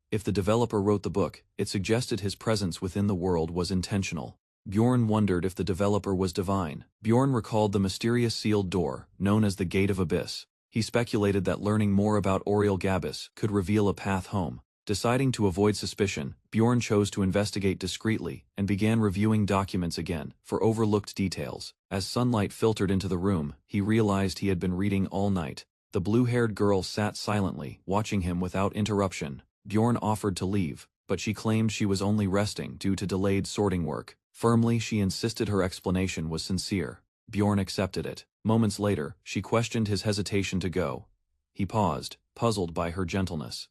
Speaker 1: If the developer wrote the book, it suggested his presence within the world was intentional. Bjorn wondered if the developer was divine. Bjorn recalled the mysterious sealed door, known as the Gate of Abyss. He speculated that learning more about Oriel Gabus could reveal a path home. Deciding to avoid suspicion, Bjorn chose to investigate discreetly and began reviewing documents again for overlooked details. As sunlight filtered into the room, he realized he had been reading all night. The blue-haired girl sat silently, watching him without interruption. Bjorn offered to leave, but she claimed she was only resting due to delayed sorting work. Firmly, she insisted her explanation was sincere. Bjorn accepted it. Moments later, she questioned his hesitation to go. He paused, puzzled by her gentleness.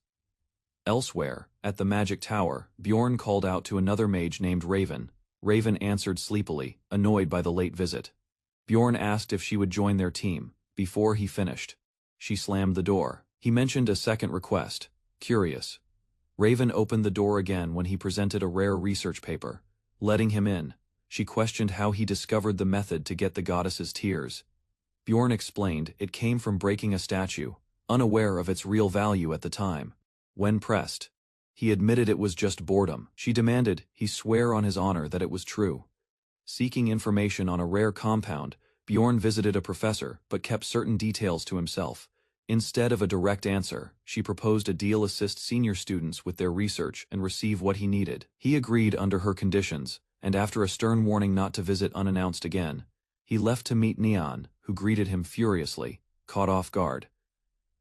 Speaker 1: Elsewhere, at the magic tower, Bjorn called out to another mage named Raven. Raven answered sleepily, annoyed by the late visit. Bjorn asked if she would join their team. Before he finished, she slammed the door. He mentioned a second request. Curious. Raven opened the door again when he presented a rare research paper. Letting him in, she questioned how he discovered the method to get the goddess's tears. Bjorn explained it came from breaking a statue, unaware of its real value at the time. When pressed, he admitted it was just boredom. She demanded he swear on his honor that it was true. Seeking information on a rare compound, Bjorn visited a professor but kept certain details to himself. Instead of a direct answer, she proposed a deal: assist senior students with their research and receive what he needed. He agreed under her conditions, and after a stern warning not to visit unannounced again, he left to meet Neon, who greeted him furiously, caught off guard.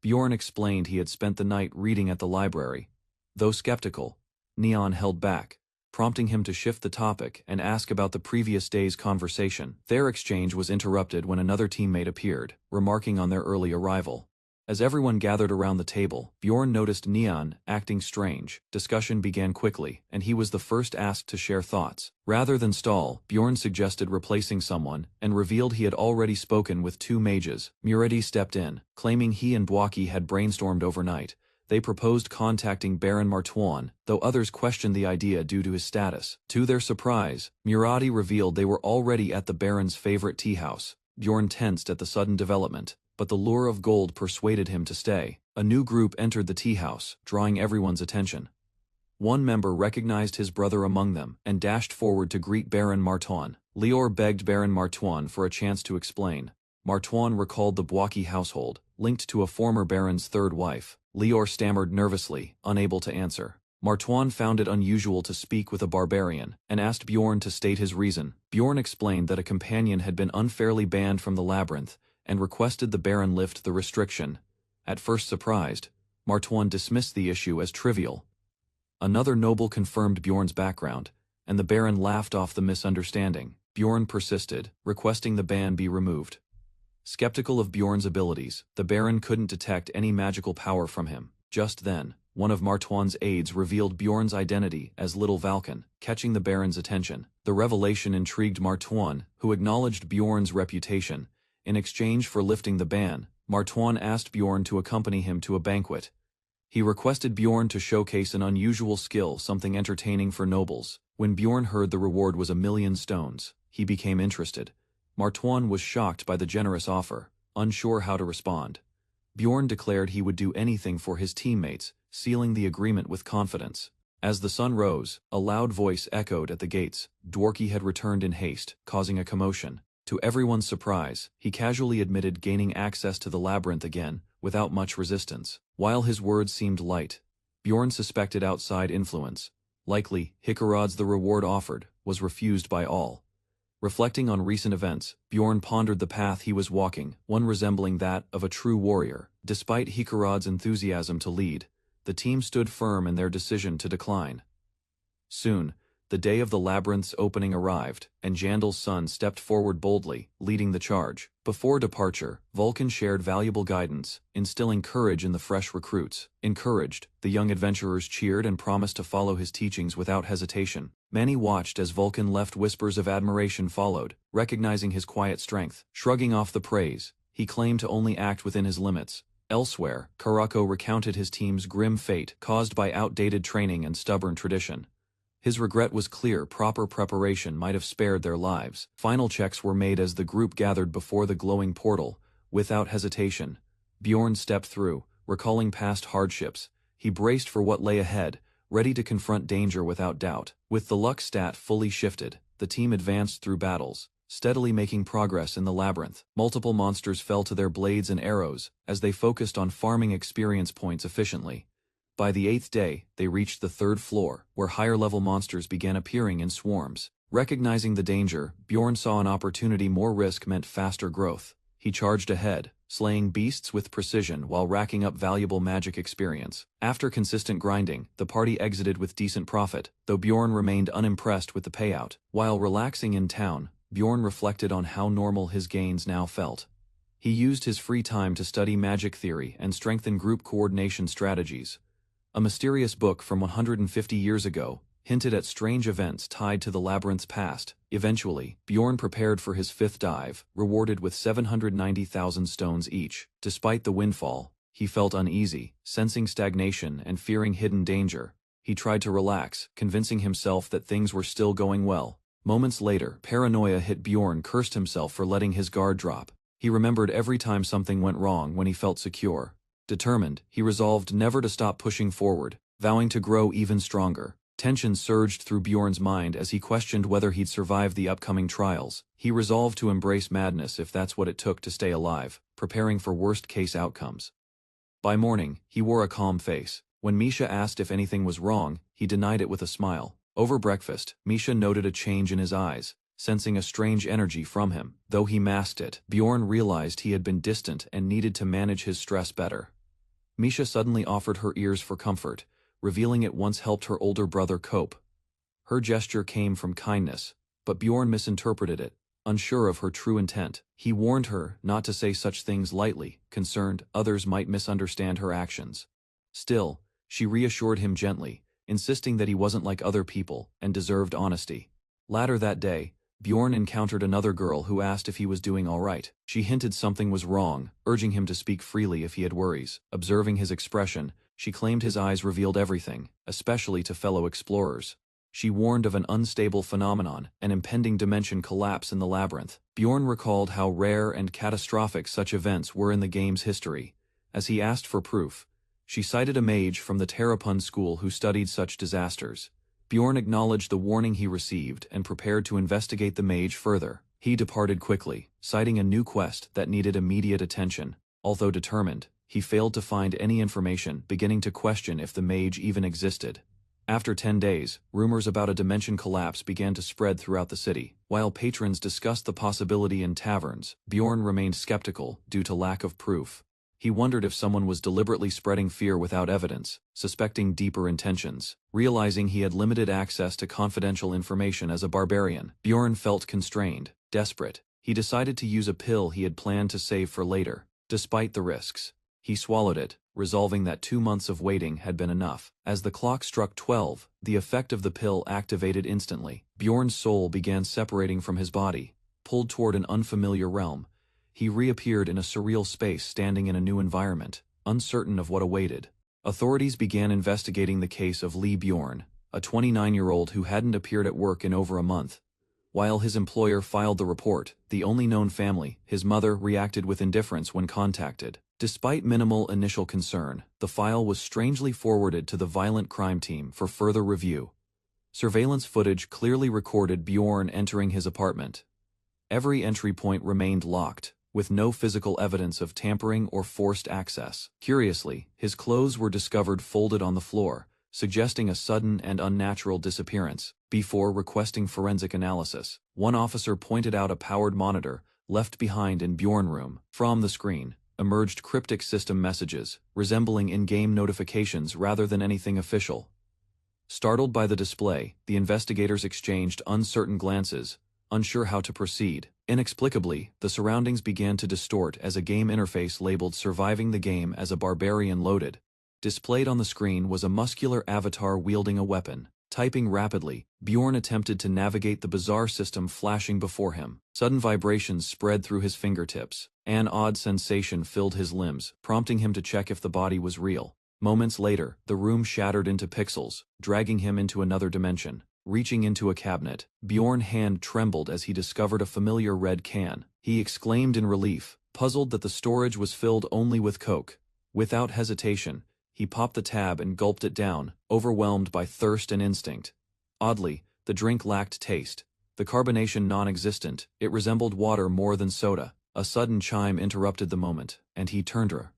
Speaker 1: Bjorn explained he had spent the night reading at the library. Though skeptical, Neon held back, prompting him to shift the topic and ask about the previous day's conversation. Their exchange was interrupted when another teammate appeared, remarking on their early arrival. As everyone gathered around the table, Bjorn noticed Neon acting strange. Discussion began quickly, and he was the first asked to share thoughts. Rather than stall, Bjorn suggested replacing someone, and revealed he had already spoken with two mages. Muredi stepped in, claiming he and Dwaki had brainstormed overnight. They proposed contacting Baron Martuan, though others questioned the idea due to his status. To their surprise, Muradi revealed they were already at the Baron's favorite tea house. Bjorn tensed at the sudden development. but the lure of gold persuaded him to stay. A new group entered the tea house, drawing everyone's attention. One member recognized his brother among them and dashed forward to greet Baron Martoine. Lior begged Baron Martoine for a chance to explain. Martoine recalled the Bwaki household, linked to a former baron's third wife. Lior stammered nervously, unable to answer. Martoine found it unusual to speak with a barbarian, and asked Bjorn to state his reason. Bjorn explained that a companion had been unfairly banned from the labyrinth, and requested the baron lift the restriction. At first surprised, Martoine dismissed the issue as trivial. Another noble confirmed Bjorn's background, and the baron laughed off the misunderstanding. Bjorn persisted, requesting the ban be removed. Skeptical of Bjorn's abilities, the baron couldn't detect any magical power from him. Just then, one of Martoine's aides revealed Bjorn's identity as Little Valken, catching the baron's attention. The revelation intrigued Martoine, who acknowledged Bjorn's reputation. In exchange for lifting the ban, Martoine asked Bjorn to accompany him to a banquet. He requested Bjorn to showcase an unusual skill, something entertaining for nobles. When Bjorn heard the reward was 1,000,000 stones, he became interested. Martoine was shocked by the generous offer, unsure how to respond. Bjorn declared he would do anything for his teammates, sealing the agreement with confidence. As the sun rose, a loud voice echoed at the gates. Dworki had returned in haste, causing a commotion. To everyone's surprise, he casually admitted gaining access to the labyrinth again, without much resistance. While his words seemed light, Bjorn suspected outside influence. Likely, Hikarod's the reward offered was refused by all. Reflecting on recent events, Bjorn pondered the path he was walking, one resembling that of a true warrior. Despite Hikarod's enthusiasm to lead, the team stood firm in their decision to decline. Soon, the day of the labyrinth's opening arrived, and Jandal's son stepped forward boldly, leading the charge. Before departure, Vulcan shared valuable guidance, instilling courage in the fresh recruits. Encouraged, the young adventurers cheered and promised to follow his teachings without hesitation. Many watched as Vulcan left. Whispers of admiration followed, recognizing his quiet strength. Shrugging off the praise, he claimed to only act within his limits. Elsewhere, Karako recounted his team's grim fate caused by outdated training and stubborn tradition. His regret was clear. Proper preparation might have spared their lives. Final checks were made as the group gathered before the glowing portal. Without hesitation, Bjorn stepped through, recalling past hardships. He braced for what lay ahead, ready to confront danger without doubt. With the luck stat fully shifted, the team advanced through battles, steadily making progress in the labyrinth. Multiple monsters fell to their blades and arrows, as they focused on farming experience points efficiently. By the 8th day, they reached the 3rd floor, where higher-level monsters began appearing in swarms. Recognizing the danger, Bjorn saw an opportunity. More risk meant faster growth. He charged ahead, slaying beasts with precision while racking up valuable magic experience. After consistent grinding, the party exited with decent profit, though Bjorn remained unimpressed with the payout. While relaxing in town, Bjorn reflected on how normal his gains now felt. He used his free time to study magic theory and strengthen group coordination strategies. A mysterious book from 150 years ago hinted at strange events tied to the labyrinth's past. Eventually, Bjorn prepared for his 5th dive, rewarded with 790,000 stones each. Despite the windfall, he felt uneasy, sensing stagnation and fearing hidden danger. He tried to relax, convincing himself that things were still going well. Moments later, paranoia hit Bjorn. Cursed himself for letting his guard drop. He remembered every time something went wrong when he felt secure. Determined, he resolved never to stop pushing forward, vowing to grow even stronger. Tension surged through Bjorn's mind as he questioned whether he'd survive the upcoming trials. He resolved to embrace madness if that's what it took to stay alive, preparing for worst-case outcomes. By morning, he wore a calm face. When Misha asked if anything was wrong, he denied it with a smile. Over breakfast, Misha noted a change in his eyes, sensing a strange energy from him. Though he masked it, Bjorn realized he had been distant and needed to manage his stress better. Misha suddenly offered her ears for comfort, revealing it once helped her older brother cope. Her gesture came from kindness, but Bjorn misinterpreted it, unsure of her true intent. He warned her not to say such things lightly, concerned others might misunderstand her actions. Still, she reassured him gently, insisting that he wasn't like other people and deserved honesty. Later that day, Bjorn encountered another girl who asked if he was doing all right. She hinted something was wrong, urging him to speak freely if he had worries. Observing his expression, she claimed his eyes revealed everything, especially to fellow explorers. She warned of an unstable phenomenon, an impending dimension collapse in the labyrinth. Bjorn recalled how rare and catastrophic such events were in the game's history. As he asked for proof, she cited a mage from the Terrapun school who studied such disasters. Bjorn acknowledged the warning he received and prepared to investigate the mage further. He departed quickly, citing a new quest that needed immediate attention. Although determined, he failed to find any information, beginning to question if the mage even existed. After 10 days, rumors about a dimension collapse began to spread throughout the city. While patrons discussed the possibility in taverns, Bjorn remained skeptical due to lack of proof. He wondered if someone was deliberately spreading fear without evidence, suspecting deeper intentions. Realizing he had limited access to confidential information as a barbarian, Bjorn felt constrained, desperate. He decided to use a pill he had planned to save for later. Despite the risks, he swallowed it, resolving that 2 months of waiting had been enough. As the clock struck 12, the effect of the pill activated instantly. Bjorn's soul began separating from his body, pulled toward an unfamiliar realm. He reappeared in a surreal space, standing in a new environment, uncertain of what awaited. Authorities began investigating the case of Lee Bjorn, a 29-year-old who hadn't appeared at work in over a month. While his employer filed the report, the only known family, his mother, reacted with indifference when contacted. Despite minimal initial concern, the file was strangely forwarded to the violent crime team for further review. Surveillance footage clearly recorded Bjorn entering his apartment. Every entry point remained locked, with no physical evidence of tampering or forced access. Curiously, his clothes were discovered folded on the floor, suggesting a sudden and unnatural disappearance. Before requesting forensic analysis, one officer pointed out a powered monitor left behind in Bjorn's room. From the screen emerged cryptic system messages, resembling in-game notifications rather than anything official. Startled by the display, the investigators exchanged uncertain glances, unsure how to proceed. Inexplicably, the surroundings began to distort as a game interface labeled "Surviving the Game" as a barbarian loaded. Displayed on the screen was a muscular avatar wielding a weapon. Typing rapidly, Bjorn attempted to navigate the bizarre system flashing before him. Sudden vibrations spread through his fingertips. An odd sensation filled his limbs, prompting him to check if the body was real. Moments later, the room shattered into pixels, dragging him into another dimension. Reaching into a cabinet, Bjorn's hand trembled as he discovered a familiar red can. He exclaimed in relief, puzzled that the storage was filled only with Coke. Without hesitation, he popped the tab and gulped it down, overwhelmed by thirst and instinct. Oddly, the drink lacked taste. The carbonation non-existent, it resembled water more than soda. A sudden chime interrupted the moment, and he turned to her.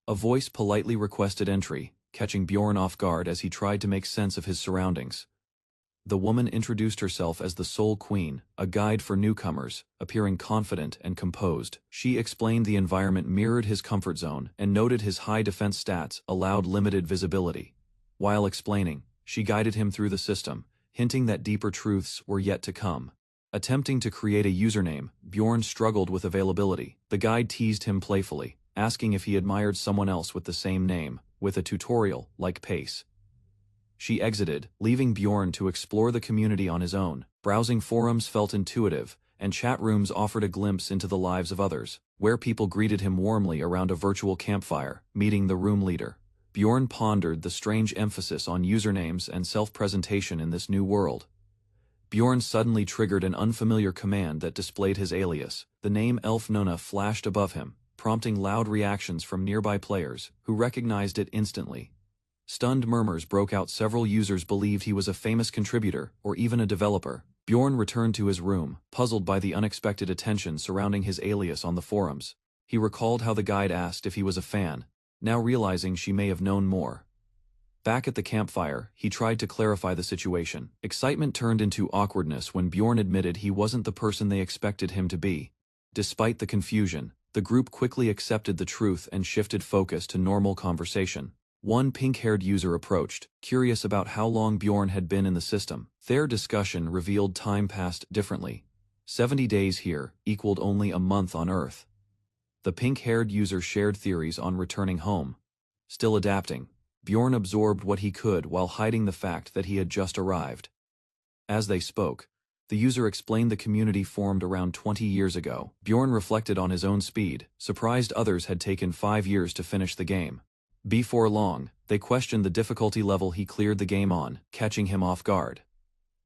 Speaker 1: A voice politely requested entry, catching Bjorn off guard as he tried to make sense of his surroundings. The woman introduced herself as the Soul Queen, a guide for newcomers, appearing confident and composed. She explained the environment mirrored his comfort zone and noted his high defense stats allowed limited visibility. While explaining, she guided him through the system, hinting that deeper truths were yet to come. Attempting to create a username, Bjorn struggled with availability. The guide teased him playfully, asking if he admired someone else with the same name, with a tutorial-like pace. She exited, leaving Bjorn to explore the community on his own. Browsing forums felt intuitive, and chat rooms offered a glimpse into the lives of others, where people greeted him warmly around a virtual campfire. Meeting the room leader, Bjorn pondered the strange emphasis on usernames and self-presentation in this new world. Bjorn suddenly triggered an unfamiliar command that displayed his alias. The name Elf Nona flashed above him, prompting loud reactions from nearby players, who recognized it instantly. Stunned murmurs broke out. Several users believed he was a famous contributor, or even a developer. Bjorn returned to his room, puzzled by the unexpected attention surrounding his alias on the forums. He recalled how the guide asked if he was a fan, now realizing she may have known more. Back at the campfire, he tried to clarify the situation. Excitement turned into awkwardness when Bjorn admitted he wasn't the person they expected him to be. Despite the confusion, the group quickly accepted the truth and shifted focus to normal conversation. One pink-haired user approached, curious about how long Bjorn had been in the system. Their discussion revealed time passed differently. 70 days here equaled only a month on Earth. The pink-haired user shared theories on returning home. Still adapting, Bjorn absorbed what he could while hiding the fact that he had just arrived. As they spoke, the user explained the community formed around 20 years ago. Bjorn reflected on his own speed, surprised others had taken 5 years to finish the game. Before long, They questioned the difficulty level he cleared the game on, catching him off guard.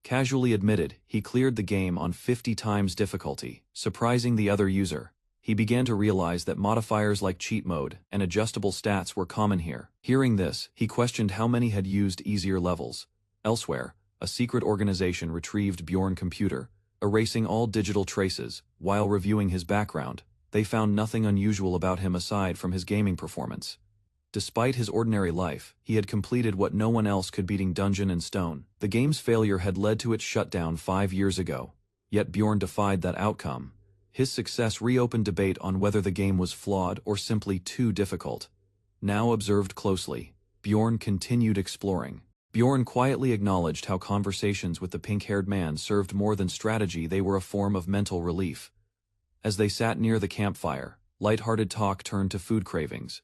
Speaker 1: Casually admitted, he cleared the game on 50 times difficulty, surprising the other user. He began to realize that modifiers like cheat mode and adjustable stats were common here. Hearing this, he questioned how many had used easier levels. Elsewhere, a secret organization retrieved Bjorn's computer, erasing all digital traces. While reviewing his background, they found nothing unusual about him aside from his gaming performance. Despite his ordinary life, he had completed what no one else could, beating Dungeon and Stone. The game's failure had led to its shutdown 5 years ago, yet Bjorn defied that outcome. His success reopened debate on whether the game was flawed or simply too difficult. Now observed closely, Bjorn continued exploring. Bjorn quietly acknowledged how conversations with the pink-haired man served more than strategy. They were a form of mental relief. As they sat near the campfire, light-hearted talk turned to food cravings.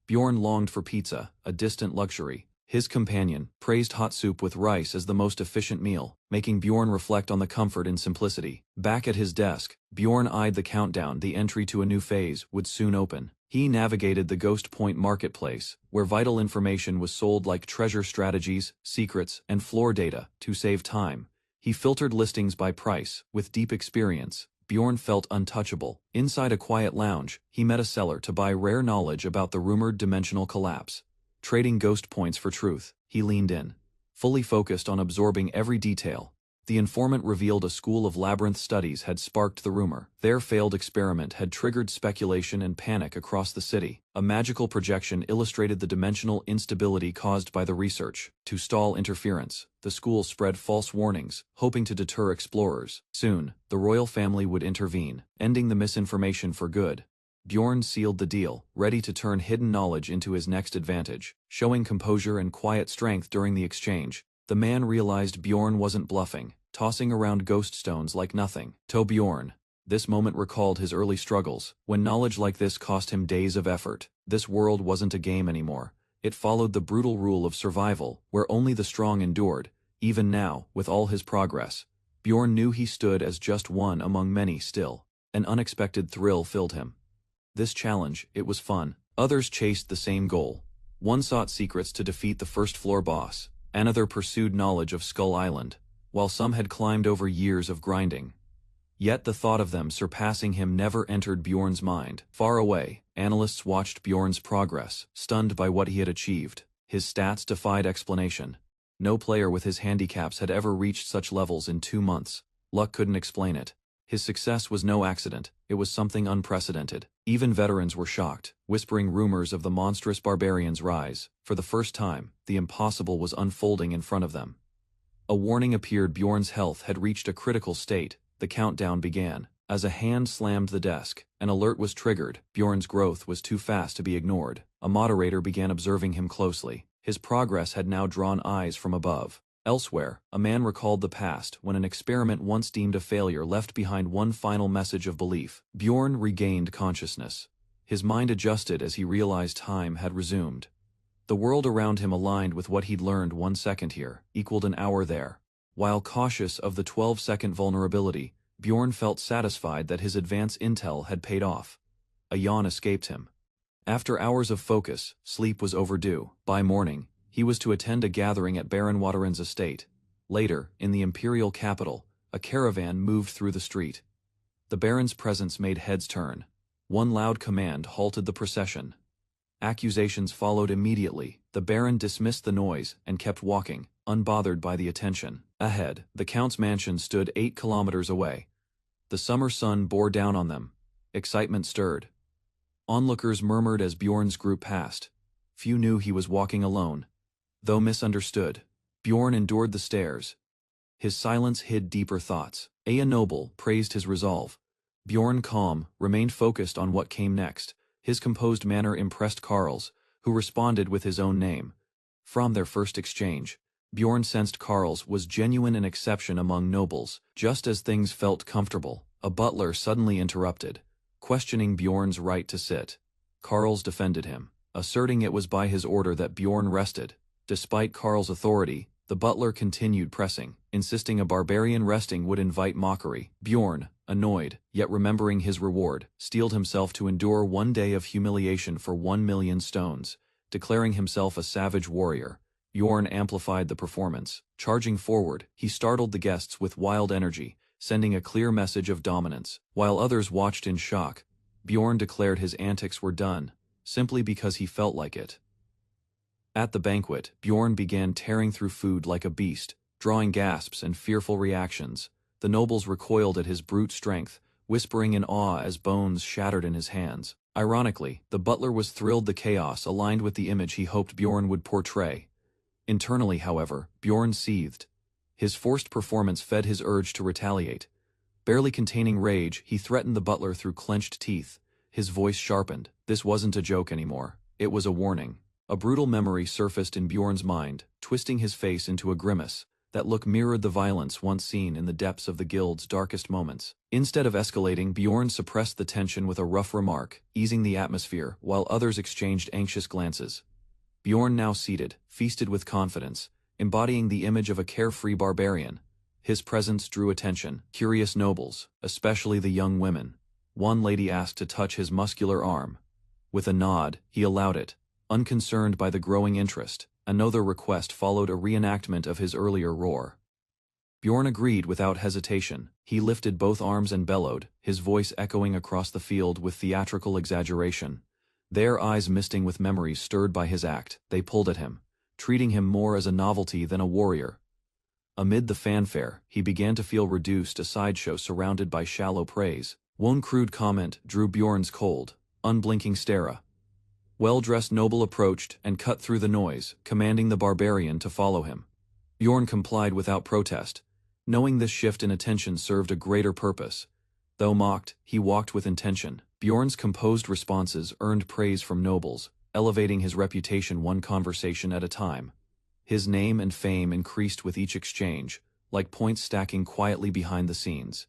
Speaker 1: Bjorn longed for pizza, a distant luxury. His companion praised hot soup with rice as the most efficient meal, making Bjorn reflect on the comfort and simplicity. Back at his desk, Bjorn eyed the countdown. The entry to a new phase would soon open. He navigated the Ghost Point marketplace, where vital information was sold like treasure strategies, secrets, and floor data. To save time, he filtered listings by price. With deep experience, Bjorn felt untouchable. Inside a quiet lounge, he met a seller to buy rare knowledge about the rumored dimensional collapse. Trading ghost points for truth, he leaned in, fully focused on absorbing every detail. The informant revealed a school of labyrinth studies had sparked the rumor. Their failed experiment had triggered speculation and panic across the city. A magical projection illustrated the dimensional instability caused by the research. To stall interference, the school spread false warnings, hoping to deter explorers. Soon, the royal family would intervene, ending the misinformation for good. Bjorn sealed the deal, ready to turn hidden knowledge into his next advantage. Showing composure and quiet strength during the exchange, the man realized Bjorn wasn't bluffing, tossing around ghost stones like nothing. To Bjorn, this moment recalled his early struggles, when knowledge like this cost him days of effort. This world wasn't a game anymore. It followed the brutal rule of survival, where only the strong endured. Even now, with all his progress, Bjorn knew he stood as just one among many still. An unexpected thrill filled him. This challenge, it was fun. Others chased the same goal. One sought secrets to defeat the first-floor boss. Another pursued knowledge of Skull Island, while some had climbed over years of grinding. Yet the thought of them surpassing him never entered Bjorn's mind. Far away, analysts watched Bjorn's progress, stunned by what he had achieved. His stats defied explanation. No player with his handicaps had ever reached such levels in 2 months. Luck couldn't explain it. His success was no accident, it was something unprecedented. Even veterans were shocked, whispering rumors of the monstrous Barbarian's rise. For the first time, the impossible was unfolding in front of them. A warning appeared. Bjorn's health had reached a critical state. The countdown began. As a hand slammed the desk, an alert was triggered. Bjorn's growth was too fast to be ignored. A moderator began observing him closely. His progress had now drawn eyes from above. Elsewhere, a man recalled the past when an experiment once deemed a failure left behind one final message of belief. Bjorn regained consciousness. His mind adjusted as he realized time had resumed. The world around him aligned with what he'd learned. 1 second here equaled an hour there. While cautious of the 12-second vulnerability, Bjorn felt satisfied that his advance intel had paid off. A yawn escaped him. After hours of focus, sleep was overdue. By morning, he was to attend a gathering at Baron Wateren's estate. Later, in the imperial capital, a caravan moved through the street. The Baron's presence made heads turn. One loud command halted the procession. Accusations followed immediately. The Baron dismissed the noise and kept walking, unbothered by the attention. Ahead, the Count's mansion stood 8 kilometers away. The summer sun bore down on them. Excitement stirred. Onlookers murmured as Bjorn's group passed. Few knew he was walking alone. Though misunderstood, Bjorn endured the stares. His silence hid deeper thoughts. Aya Noble praised his resolve. Bjorn, calm, remained focused on what came next. His composed manner impressed Karls, who responded with his own name. From their first exchange, Bjorn sensed Karls was genuine, an exception among nobles. Just as things felt comfortable, a butler suddenly interrupted, questioning Bjorn's right to sit. Karls defended him, asserting it was by his order that Bjorn rested. Despite Karl's authority, the butler continued pressing, insisting a barbarian resting would invite mockery. Bjorn, annoyed, yet remembering his reward, steeled himself to endure 1 day of humiliation for 1,000,000 stones. declaring himself a savage warrior. Bjorn amplified the performance. Charging forward, he startled the guests with wild energy, sending a clear message of dominance. While others watched in shock, Bjorn declared his antics were done, simply because he felt like it. At the banquet, Bjorn began tearing through food like a beast, drawing gasps and fearful reactions. The nobles recoiled at his brute strength, whispering in awe as bones shattered in his hands. Ironically, the butler was thrilled. The chaos aligned with the image he hoped Bjorn would portray. Internally, however, Bjorn seethed. His forced performance fed his urge to retaliate. Barely containing rage, he threatened the butler through clenched teeth. His voice sharpened. This wasn't a joke anymore. It was a warning. A brutal memory surfaced in Bjorn's mind, twisting his face into a grimace. That look mirrored the violence once seen in the depths of the guild's darkest moments. Instead of escalating, Bjorn suppressed the tension with a rough remark, easing the atmosphere, while others exchanged anxious glances. Bjorn now seated, feasted with confidence, embodying the image of a carefree barbarian. His presence drew attention. Curious nobles, especially the young women. One lady asked to touch his muscular arm. With a nod, he allowed it, unconcerned by the growing interest. Another request followed a reenactment of his earlier roar. Bjorn agreed without hesitation. He lifted both arms and bellowed, his voice echoing across the field with theatrical exaggeration. Their eyes misting with memories stirred by his act, they pulled at him, treating him more as a novelty than a warrior. Amid the fanfare, he began to feel reduced, a sideshow surrounded by shallow praise. One crude comment drew Bjorn's cold, unblinking stare. Well-dressed noble approached and cut through the noise, commanding the barbarian to follow him. Bjorn complied without protest, knowing this shift in attention served a greater purpose. Though mocked, he walked with intention. Bjorn's composed responses earned praise from nobles, elevating his reputation one conversation at a time. His name and fame increased with each exchange, like points stacking quietly behind the scenes.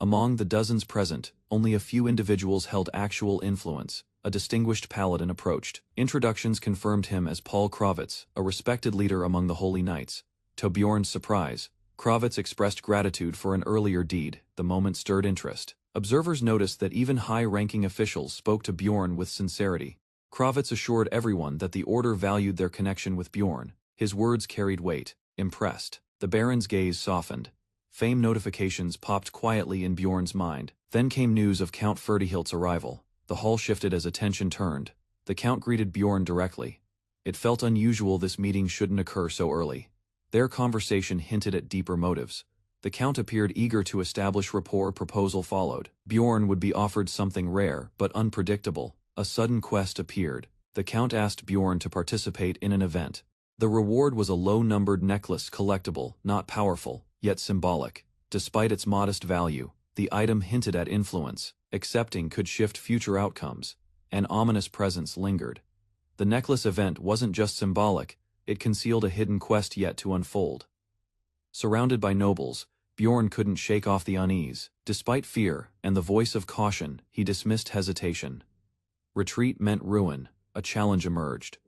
Speaker 1: Among the dozens present, only a few individuals held actual influence. A distinguished paladin approached. Introductions confirmed him as Paul Kravitz, a respected leader among the Holy Knights. To Bjorn's surprise, Kravitz expressed gratitude for an earlier deed. The moment stirred interest. Observers noticed that even high-ranking officials spoke to Bjorn with sincerity. Kravitz assured everyone that the order valued their connection with Bjorn. His words carried weight. Impressed, the Baron's gaze softened. Fame notifications popped quietly in Bjorn's mind. Then came news of Count Ferdihilt's arrival. The hall shifted as attention turned. The Count greeted Bjorn directly. It felt unusual this meeting shouldn't occur so early. Their conversation hinted at deeper motives. The Count appeared eager to establish rapport. Proposal followed. Bjorn would be offered something rare but unpredictable. A sudden quest appeared. The Count asked Bjorn to participate in an event. The reward was a low-numbered necklace, collectible, not powerful, yet symbolic. Despite its modest value, the item hinted at influence. Accepting could shift future outcomes. An ominous presence lingered. The necklace event wasn't just symbolic, it concealed a hidden quest yet to unfold. Surrounded by nobles, Bjorn couldn't shake off the unease. Despite fear and the voice of caution, he dismissed hesitation. Retreat meant ruin. A challenge emerged.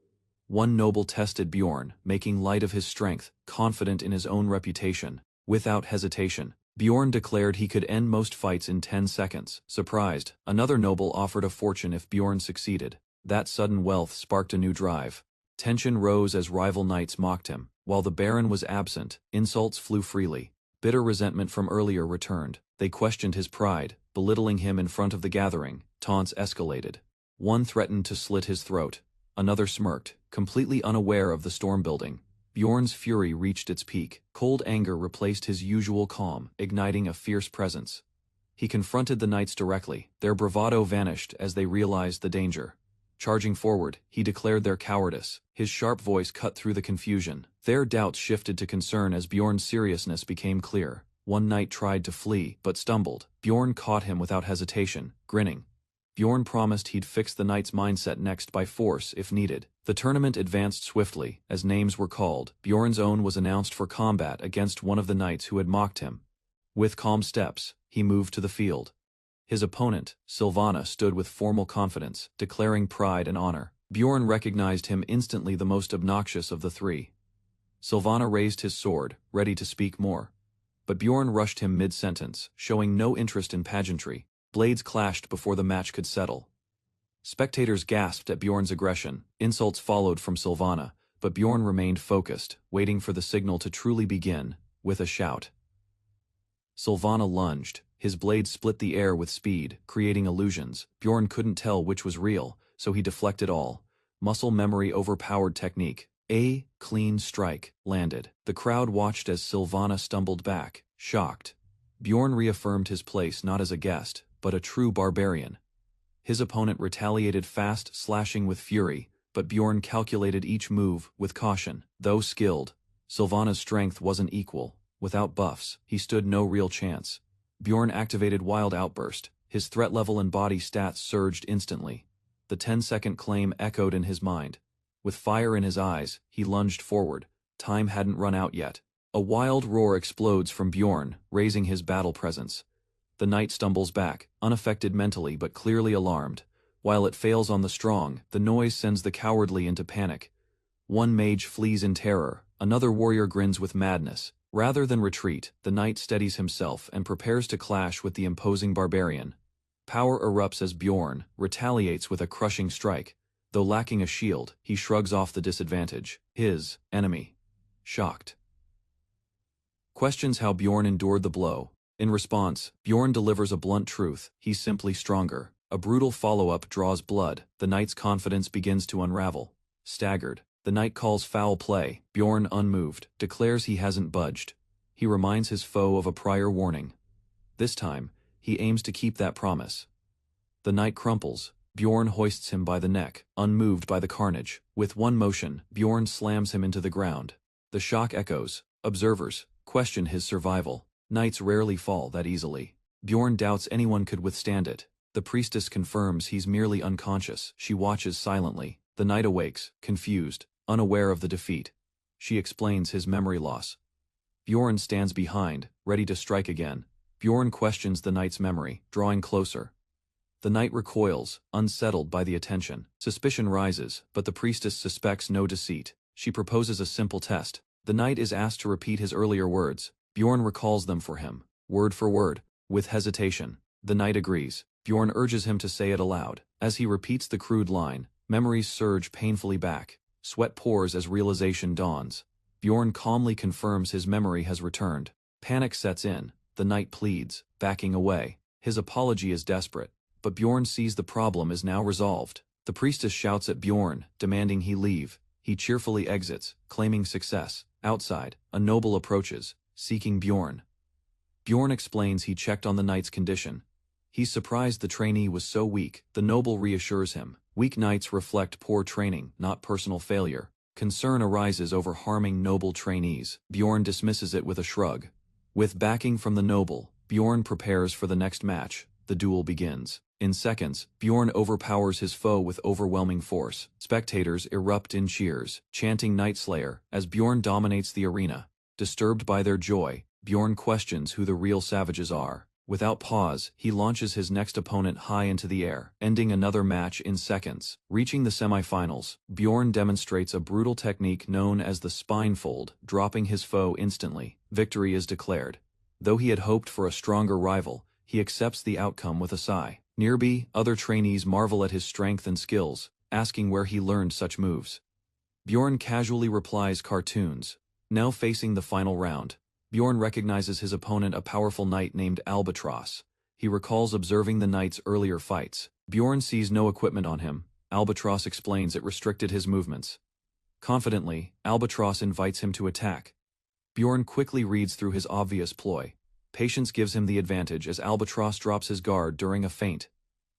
Speaker 1: One noble tested Bjorn, making light of his strength, confident in his own reputation. Without hesitation, Bjorn declared he could end most fights in 10 seconds. Surprised, another noble offered a fortune if Bjorn succeeded. That sudden wealth sparked a new drive. Tension rose as rival knights mocked him. While the Baron was absent, insults flew freely. Bitter resentment from earlier returned. They questioned his pride, belittling him in front of the gathering. Taunts escalated. One threatened to slit his throat. Another smirked, completely unaware of the storm building. Bjorn's fury reached its peak. Cold anger replaced his usual calm, igniting a fierce presence. He confronted the knights directly. Their bravado vanished as they realized the danger. Charging forward, he declared their cowardice. His sharp voice cut through the confusion. Their doubts shifted to concern as Bjorn's seriousness became clear. One knight tried to flee, but stumbled. Bjorn caught him without hesitation, grinning. Bjorn promised he'd fix the knight's mindset next by force if needed. The tournament advanced swiftly. As names were called, Bjorn's own was announced for combat against one of the knights who had mocked him. With calm steps, he moved to the field. His opponent, Sylvana, stood with formal confidence, declaring pride and honor. Bjorn recognized him instantly, the most obnoxious of the three. Sylvana raised his sword, ready to speak more. But Bjorn rushed him mid-sentence, showing no interest in pageantry. Blades clashed before the match could settle. Spectators gasped at Bjorn's aggression. Insults followed from Sylvana, but Bjorn remained focused, waiting for the signal to truly begin. With a shout, Sylvana lunged. His blade split the air with speed, creating illusions. Bjorn couldn't tell which was real, so he deflected all. Muscle memory overpowered technique. A clean strike landed. The crowd watched as Sylvana stumbled back, shocked. Bjorn reaffirmed his place not as a guest, but a true barbarian. His opponent retaliated fast, slashing with fury, but Bjorn calculated each move with caution. Though skilled, Sylvana's strength wasn't equal. Without buffs, he stood no real chance. Bjorn activated Wild Outburst. His threat level and body stats surged instantly. The 10-second claim echoed in his mind. With fire in his eyes, he lunged forward. Time hadn't run out yet. A wild roar explodes from Bjorn, raising his battle presence. The knight stumbles back, unaffected mentally but clearly alarmed. While it fails on the strong, the noise sends the cowardly into panic. One mage flees in terror, another warrior grins with madness. Rather than retreat, the knight steadies himself and prepares to clash with the imposing barbarian. Power erupts as Bjorn retaliates with a crushing strike. Though lacking a shield, he shrugs off the disadvantage. His enemy, shocked, questions how Bjorn endured the blow. In response, Bjorn delivers a blunt truth: he's simply stronger. A brutal follow-up draws blood. The knight's confidence begins to unravel. Staggered, the knight calls foul play. Bjorn, unmoved, declares he hasn't budged. He reminds his foe of a prior warning. This time, he aims to keep that promise. The knight crumples. Bjorn hoists him by the neck, unmoved by the carnage. With one motion, Bjorn slams him into the ground. The shock echoes. Observers question his survival. Knights rarely fall that easily. Bjorn doubts anyone could withstand it. The priestess confirms he's merely unconscious. She watches silently. The knight awakes, confused, unaware of the defeat. She explains his memory loss. Bjorn stands behind, ready to strike again. Bjorn questions the knight's memory, drawing closer. The knight recoils, unsettled by the attention. Suspicion rises, but the priestess suspects no deceit. She proposes a simple test. The knight is asked to repeat his earlier words. Bjorn recalls them for him, word for word. With hesitation, the knight agrees. Bjorn urges him to say it aloud. As he repeats the crude line, memories surge painfully back. Sweat pours as realization dawns. Bjorn calmly confirms his memory has returned. Panic sets in. The knight pleads, backing away. His apology is desperate, but Bjorn sees the problem is now resolved. The priestess shouts at Bjorn, demanding he leave. He cheerfully exits, claiming success. Outside, a noble approaches, seeking Bjorn. Bjorn explains he checked on the knight's condition. He's surprised the trainee was so weak. The noble reassures him. Weak knights reflect poor training, not personal failure. Concern arises over harming noble trainees. Bjorn dismisses it with a shrug. With backing from the noble, Bjorn prepares for the next match. The duel begins. In seconds, Bjorn overpowers his foe with overwhelming force. Spectators erupt in cheers, chanting Night Slayer, as Bjorn dominates the arena. Disturbed by their joy, Bjorn questions who the real savages are. Without pause, he launches his next opponent high into the air, ending another match in seconds. Reaching the semifinals, Bjorn demonstrates a brutal technique known as the spine fold, dropping his foe instantly. Victory is declared. Though he had hoped for a stronger rival, he accepts the outcome with a sigh. Nearby, other trainees marvel at his strength and skills, asking where he learned such moves. Bjorn casually replies cartoons. Now facing the final round, Bjorn recognizes his opponent, a powerful knight named Albatross. He recalls observing the knight's earlier fights. Bjorn sees no equipment on him. Albatross explains it restricted his movements. Confidently, Albatross invites him to attack. Bjorn quickly reads through his obvious ploy. Patience gives him the advantage as Albatross drops his guard during a feint.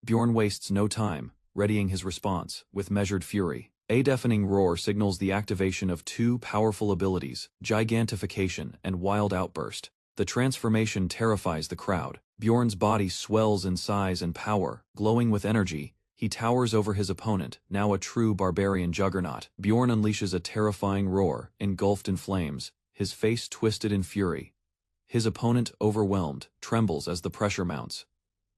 Speaker 1: Bjorn wastes no time, readying his response with measured fury. A deafening roar signals the activation of two powerful abilities, Gigantification and Wild Outburst. The transformation terrifies the crowd. Bjorn's body swells in size and power. Glowing with energy, he towers over his opponent, now a true barbarian juggernaut. Bjorn unleashes a terrifying roar, engulfed in flames, his face twisted in fury. His opponent, overwhelmed, trembles as the pressure mounts.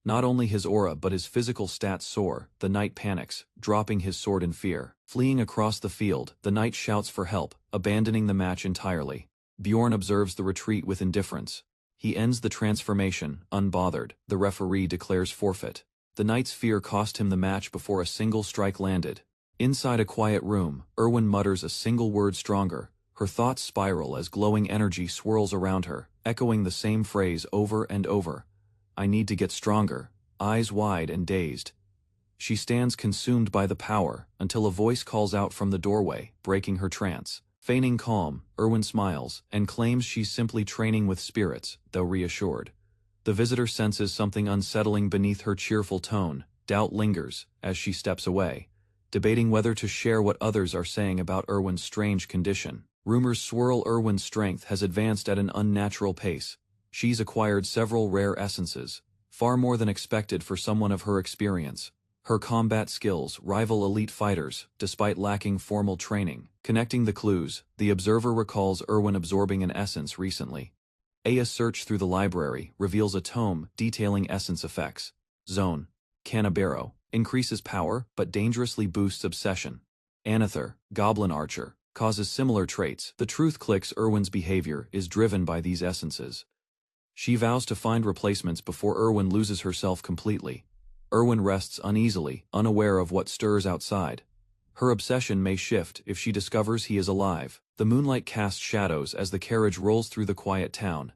Speaker 1: Not only his aura but his physical stats soar. The knight panics, dropping his sword in fear. Fleeing across the field, the knight shouts for help, abandoning the match entirely. Bjorn observes the retreat with indifference. He ends the transformation, unbothered. The referee declares forfeit. The knight's fear cost him the match before a single strike landed. Inside a quiet room, Erwin mutters a single word stronger. Her thoughts spiral as glowing energy swirls around her, echoing the same phrase over and over. I need to get stronger. Eyes wide and dazed, she stands consumed by the power, until a voice calls out from the doorway, breaking her trance. Feigning calm, Erwin smiles, and claims she's simply training with spirits, though reassured. The visitor senses something unsettling beneath her cheerful tone. Doubt lingers, as she steps away, debating whether to share what others are saying about Erwin's strange condition. Rumors swirl. Erwin's strength has advanced at an unnatural pace. She's acquired several rare essences, far more than expected for someone of her experience. Her combat skills rival elite fighters, despite lacking formal training. Connecting the clues, the observer recalls Erwin absorbing an essence recently. A search through the library reveals a tome detailing essence effects. Zone. Canabero. Increases power, but dangerously boosts obsession. Anather. Goblin archer. Causes similar traits. The truth clicks. Erwin's behavior is driven by these essences. She vows to find replacements before Erwin loses herself completely. Erwin rests uneasily, unaware of what stirs outside. Her obsession may shift if she discovers he is alive. The moonlight casts shadows as the carriage rolls through the quiet town.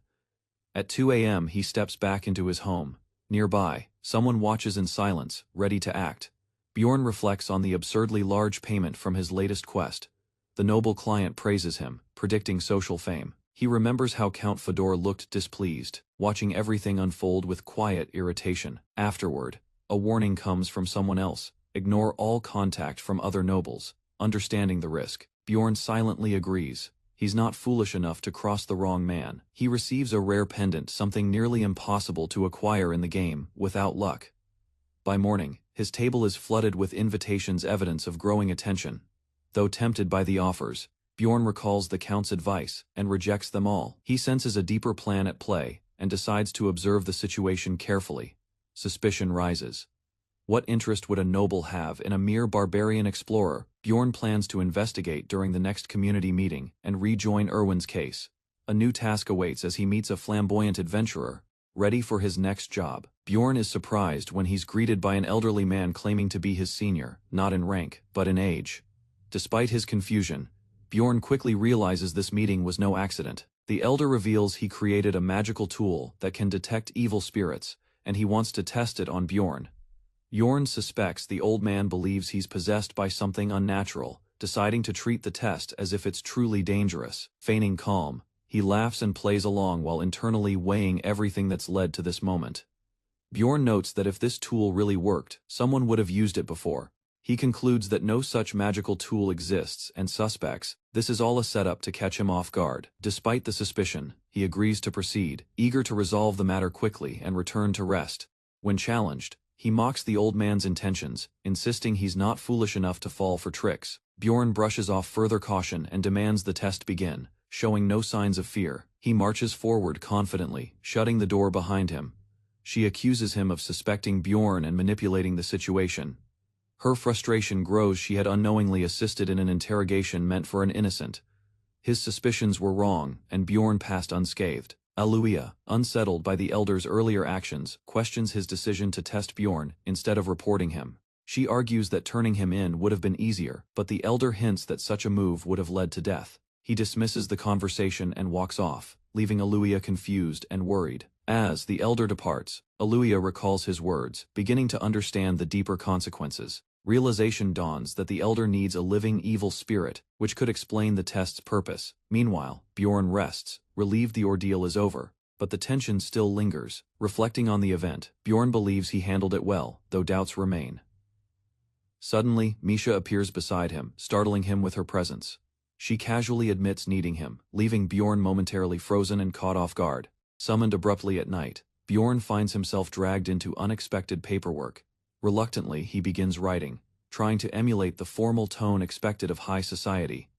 Speaker 1: At 2 a.m. he steps back into his home. Nearby, someone watches in silence, ready to act. Bjorn reflects on the absurdly large payment from his latest quest. The noble client praises him, predicting social fame. He remembers how Count Fedor looked displeased, watching everything unfold with quiet irritation. Afterward, a warning comes from someone else. Ignore all contact from other nobles. Understanding the risk, Bjorn silently agrees. He's not foolish enough to cross the wrong man. He receives a rare pendant, something nearly impossible to acquire in the game, without luck. By morning, his table is flooded with invitations, evidence of growing attention. Though tempted by the offers, Bjorn recalls the Count's advice and rejects them all. He senses a deeper plan at play and decides to observe the situation carefully. Suspicion rises. What interest would a noble have in a mere barbarian explorer? Bjorn plans to investigate during the next community meeting and rejoin Erwin's case. A new task awaits as he meets a flamboyant adventurer, ready for his next job. Bjorn is surprised when he's greeted by an elderly man claiming to be his senior, not in rank, but in age. Despite his confusion, Bjorn quickly realizes this meeting was no accident. The elder reveals he created a magical tool that can detect evil spirits, and he wants to test it on Bjorn. Bjorn suspects the old man believes he's possessed by something unnatural, deciding to treat the test as if it's truly dangerous. Feigning calm, he laughs and plays along while internally weighing everything that's led to this moment. Bjorn notes that if this tool really worked, someone would have used it before. He concludes that no such magical tool exists and suspects this is all a setup to catch him off guard. Despite the suspicion, he agrees to proceed, eager to resolve the matter quickly and return to rest. When challenged, he mocks the old man's intentions, insisting he's not foolish enough to fall for tricks. Bjorn brushes off further caution and demands the test begin, showing no signs of fear. He marches forward confidently, shutting the door behind him. She accuses him of suspecting Bjorn and manipulating the situation. Her frustration grows. She had unknowingly assisted in an interrogation meant for an innocent. His suspicions were wrong, and Bjorn passed unscathed. Aluia, unsettled by the elder's earlier actions, questions his decision to test Bjorn instead of reporting him. She argues that turning him in would have been easier, but the elder hints that such a move would have led to death. He dismisses the conversation and walks off, leaving Aluia confused and worried. As the elder departs, Aluia recalls his words, beginning to understand the deeper consequences. Realization dawns that the elder needs a living evil spirit, which could explain the test's purpose. Meanwhile, Bjorn rests, relieved the ordeal is over, but the tension still lingers. Reflecting on the event, Bjorn believes he handled it well, though doubts remain. Suddenly, Misha appears beside him, startling him with her presence. She casually admits needing him, leaving Bjorn momentarily frozen and caught off guard. Summoned abruptly at night, Bjorn finds himself dragged into unexpected paperwork. Reluctantly, he begins writing, trying to emulate the formal tone expected of high society.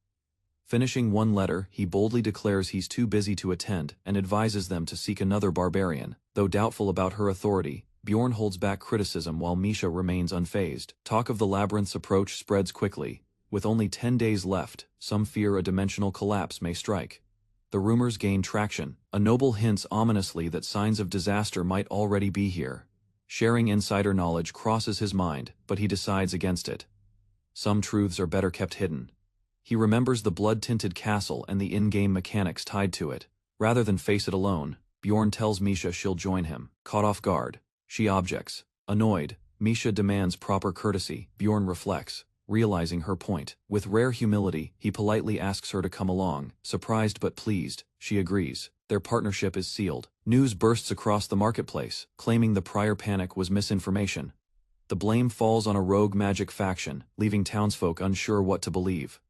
Speaker 1: Finishing one letter, he boldly declares he's too busy to attend and advises them to seek another barbarian. Though doubtful about her authority, Bjorn holds back criticism while Misha remains unfazed. Talk of the labyrinth's approach spreads quickly. With only 10 days left, some fear a dimensional collapse may strike. The rumors gain traction. A noble hints ominously that signs of disaster might already be here. Sharing insider knowledge crosses his mind, but he decides against it. Some truths are better kept hidden. He remembers the blood-tinted castle and the in-game mechanics tied to it. Rather than face it alone, Bjorn tells Misha she'll join him. Caught off guard, she objects. Annoyed, Misha demands proper courtesy. Bjorn reflects, realizing her point. With rare humility, he politely asks her to come along. Surprised but pleased, she agrees. Their partnership is sealed. News bursts across the marketplace, claiming the prior panic was misinformation. The blame falls on a rogue magic faction, leaving townsfolk unsure what to believe.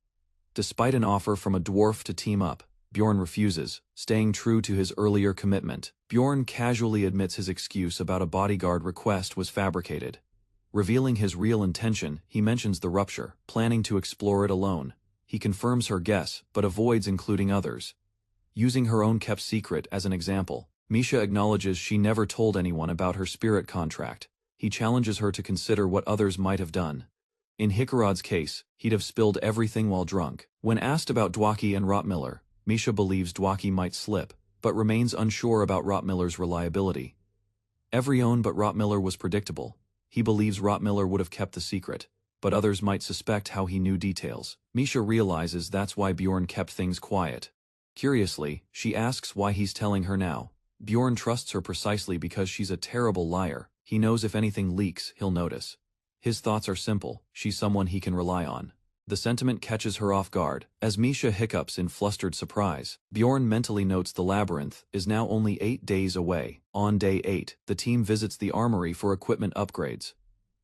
Speaker 1: Despite an offer from a dwarf to team up, Bjorn refuses, staying true to his earlier commitment. Bjorn casually admits his excuse about a bodyguard request was fabricated. Revealing his real intention, he mentions the rupture, planning to explore it alone. He confirms her guess, but avoids including others. Using her own kept secret as an example, Misha acknowledges she never told anyone about her spirit contract. He challenges her to consider what others might have done. In Hikarod's case, he'd have spilled everything while drunk. When asked about Dwaki and Rottmiller, Misha believes Dwaki might slip, but remains unsure about Rottmiller's reliability. Everyone but Rottmiller was predictable. He believes Rottmiller would have kept the secret, but others might suspect how he knew details. Misha realizes that's why Bjorn kept things quiet. Curiously, she asks why he's telling her now. Bjorn trusts her precisely because she's a terrible liar. He knows if anything leaks, he'll notice. His thoughts are simple, she's someone he can rely on. The sentiment catches her off guard. As Misha hiccups in flustered surprise, Bjorn mentally notes the labyrinth is now only 8 days away. On day 8, the team visits the armory for equipment upgrades.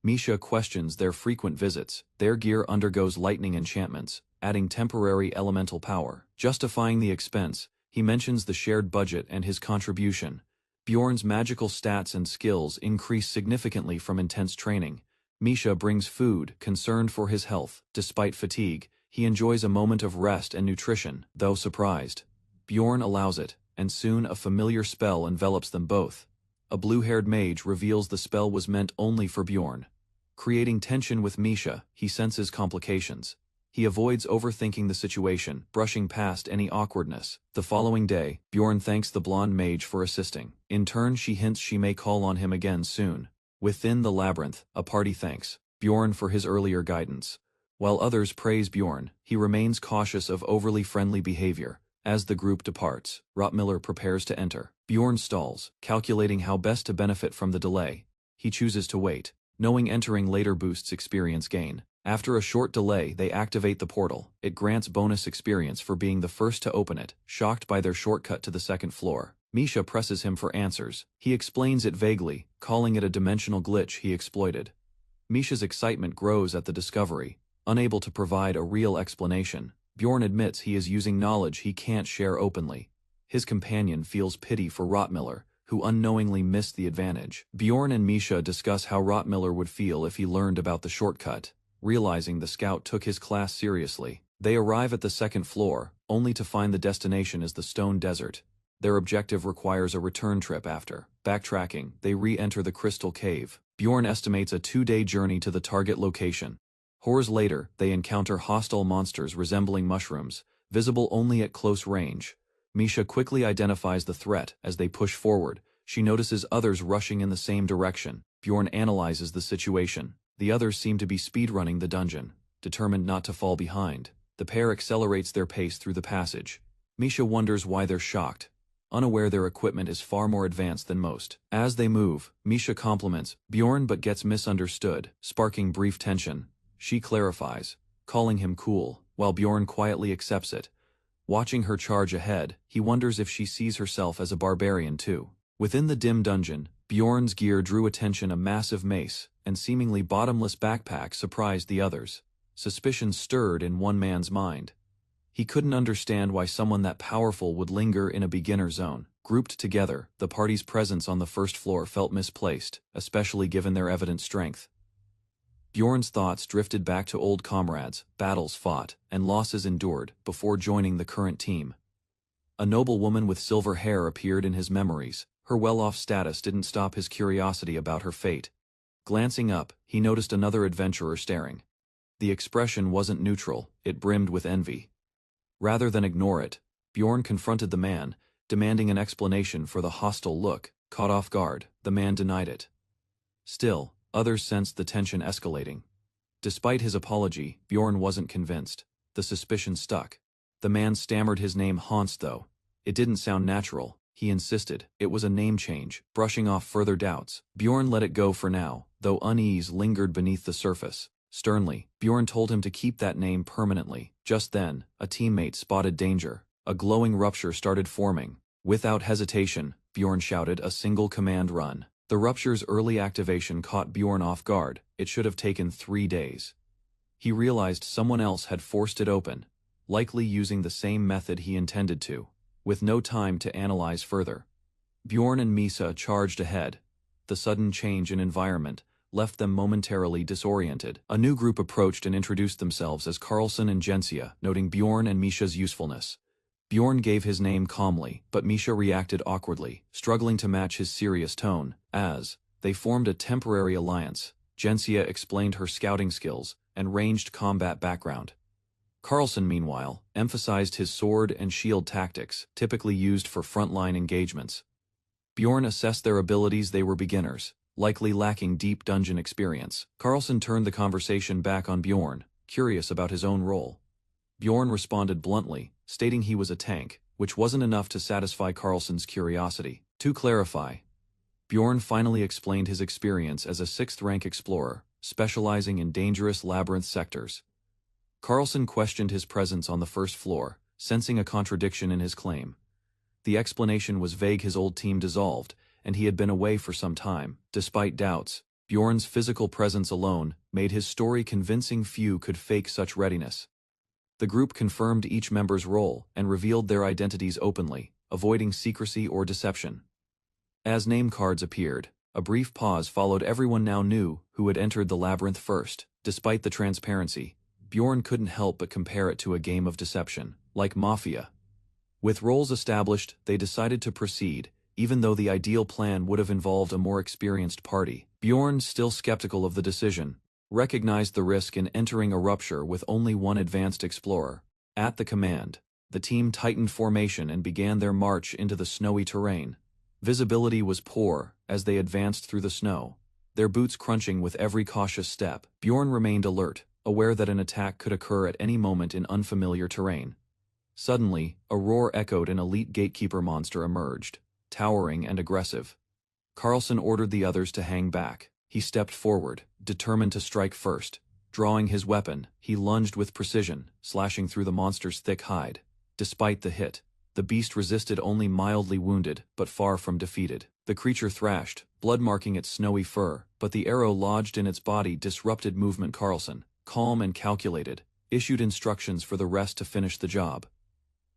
Speaker 1: Misha questions their frequent visits. Their gear undergoes lightning enchantments, adding temporary elemental power. Justifying the expense, he mentions the shared budget and his contribution. Bjorn's magical stats and skills increase significantly from intense training. Misha brings food, concerned for his health. Despite fatigue, he enjoys a moment of rest and nutrition, though surprised. Bjorn allows it, and soon a familiar spell envelops them both. A blue-haired mage reveals the spell was meant only for Bjorn. Creating tension with Misha, he senses complications. He avoids overthinking the situation, brushing past any awkwardness. The following day, Bjorn thanks the blonde mage for assisting. In turn, she hints she may call on him again soon. Within the labyrinth, a party thanks Bjorn for his earlier guidance. While others praise Bjorn, he remains cautious of overly friendly behavior. As the group departs, Rottmiller prepares to enter. Bjorn stalls, calculating how best to benefit from the delay. He chooses to wait, knowing entering later boosts experience gain. After a short delay, they activate the portal. It grants bonus experience for being the first to open it. Shocked by their shortcut to the second floor, Misha presses him for answers. He explains it vaguely, calling it a dimensional glitch he exploited. Misha's excitement grows at the discovery. Unable to provide a real explanation, Bjorn admits he is using knowledge he can't share openly. His companion feels pity for Rottmiller, who unknowingly missed the advantage. Bjorn and Misha discuss how Rottmiller would feel if he learned about the shortcut. Realizing the scout took his class seriously, they arrive at the second floor, only to find the destination is the stone desert. Their objective requires a return trip after. Backtracking, they re-enter the crystal cave. Bjorn estimates a 2-day journey to the target location. Hours later, they encounter hostile monsters resembling mushrooms, visible only at close range. Misha quickly identifies the threat. As they push forward, she notices others rushing in the same direction. Bjorn analyzes the situation. The others seem to be speedrunning the dungeon, determined not to fall behind. The pair accelerates their pace through the passage. Misha wonders why they're shocked, unaware their equipment is far more advanced than most. As they move, Misha compliments Bjorn but gets misunderstood, sparking brief tension. She clarifies, calling him cool, while Bjorn quietly accepts it. Watching her charge ahead, he wonders if she sees herself as a barbarian too. Within the dim dungeon, Bjorn's gear drew attention. A massive mace and seemingly bottomless backpack surprised the others. Suspicion stirred in one man's mind. He couldn't understand why someone that powerful would linger in a beginner zone. Grouped together, the party's presence on the first floor felt misplaced, especially given their evident strength. Bjorn's thoughts drifted back to old comrades, battles fought, and losses endured, before joining the current team. A noble woman with silver hair appeared in his memories. Her well-off status didn't stop his curiosity about her fate. Glancing up, he noticed another adventurer staring. The expression wasn't neutral, it brimmed with envy. Rather than ignore it, Bjorn confronted the man, demanding an explanation for the hostile look. Caught off guard, the man denied it. Still, others sensed the tension escalating. Despite his apology, Bjorn wasn't convinced. The suspicion stuck. The man stammered his name Hans though. It didn't sound natural. He insisted. It was a name change, brushing off further doubts. Bjorn let it go for now, though unease lingered beneath the surface. Sternly, Bjorn told him to keep that name permanently. Just then, a teammate spotted danger. A glowing rupture started forming. Without hesitation, Bjorn shouted a single command run. The rupture's early activation caught Bjorn off guard. It should have taken 3 days. He realized someone else had forced it open, likely using the same method he intended to. With no time to analyze further, Bjorn and Misa charged ahead. The sudden change in environment left them momentarily disoriented. A new group approached and introduced themselves as Carlson and Jensia, noting Bjorn and Misha's usefulness. Bjorn gave his name calmly, but Misha reacted awkwardly, struggling to match his serious tone. As they formed a temporary alliance, Jensia explained her scouting skills and ranged combat background. Carlson, meanwhile, emphasized his sword and shield tactics, typically used for frontline engagements. Bjorn assessed their abilities. They were beginners, likely lacking deep dungeon experience. Carlson turned the conversation back on Bjorn, curious about his own role. Bjorn responded bluntly, stating he was a tank, which wasn't enough to satisfy Carlson's curiosity. To clarify, Bjorn finally explained his experience as a 6th-rank explorer, specializing in dangerous labyrinth sectors. Carlson questioned his presence on the first floor, sensing a contradiction in his claim. The explanation was vague. His old team dissolved, and he had been away for some time. Despite doubts, Bjorn's physical presence alone made his story convincing. Few could fake such readiness. The group confirmed each member's role and revealed their identities openly, avoiding secrecy or deception. As name cards appeared, a brief pause followed. Everyone now knew who had entered the labyrinth first. Despite the transparency, Bjorn couldn't help but compare it to a game of deception, like Mafia. With roles established, they decided to proceed, even though the ideal plan would have involved a more experienced party. Bjorn, still skeptical of the decision, recognized the risk in entering a rupture with only one advanced explorer. At the command, the team tightened formation and began their march into the snowy terrain. Visibility was poor as they advanced through the snow, their boots crunching with every cautious step. Bjorn remained alert, aware that an attack could occur at any moment in unfamiliar terrain. Suddenly, a roar echoed. An elite gatekeeper monster emerged, towering and aggressive. Carlson ordered the others to hang back. He stepped forward, determined to strike first. Drawing his weapon, he lunged with precision, slashing through the monster's thick hide. Despite the hit, the beast resisted, only mildly wounded, but far from defeated. The creature thrashed, blood marking its snowy fur, but the arrow lodged in its body disrupted movement. Carlson, calm and calculated, issued instructions for the rest to finish the job.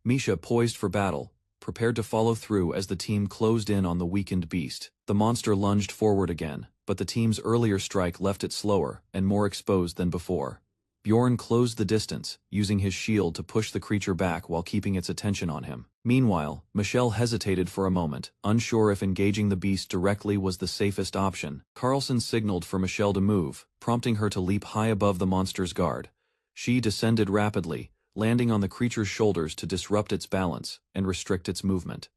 Speaker 1: Misha, poised for battle, prepared to follow through as the team closed in on the weakened beast. The monster lunged forward again, but the team's earlier strike left it slower and more exposed than before. Bjorn closed the distance, using his shield to push the creature back while keeping its attention on him. Meanwhile, Michelle hesitated for a moment, unsure if engaging the beast directly was the safest option. Carlson signaled for Michelle to move, prompting her to leap high above the monster's guard. She descended rapidly, landing on the creature's shoulders to disrupt its balance and restrict its movement.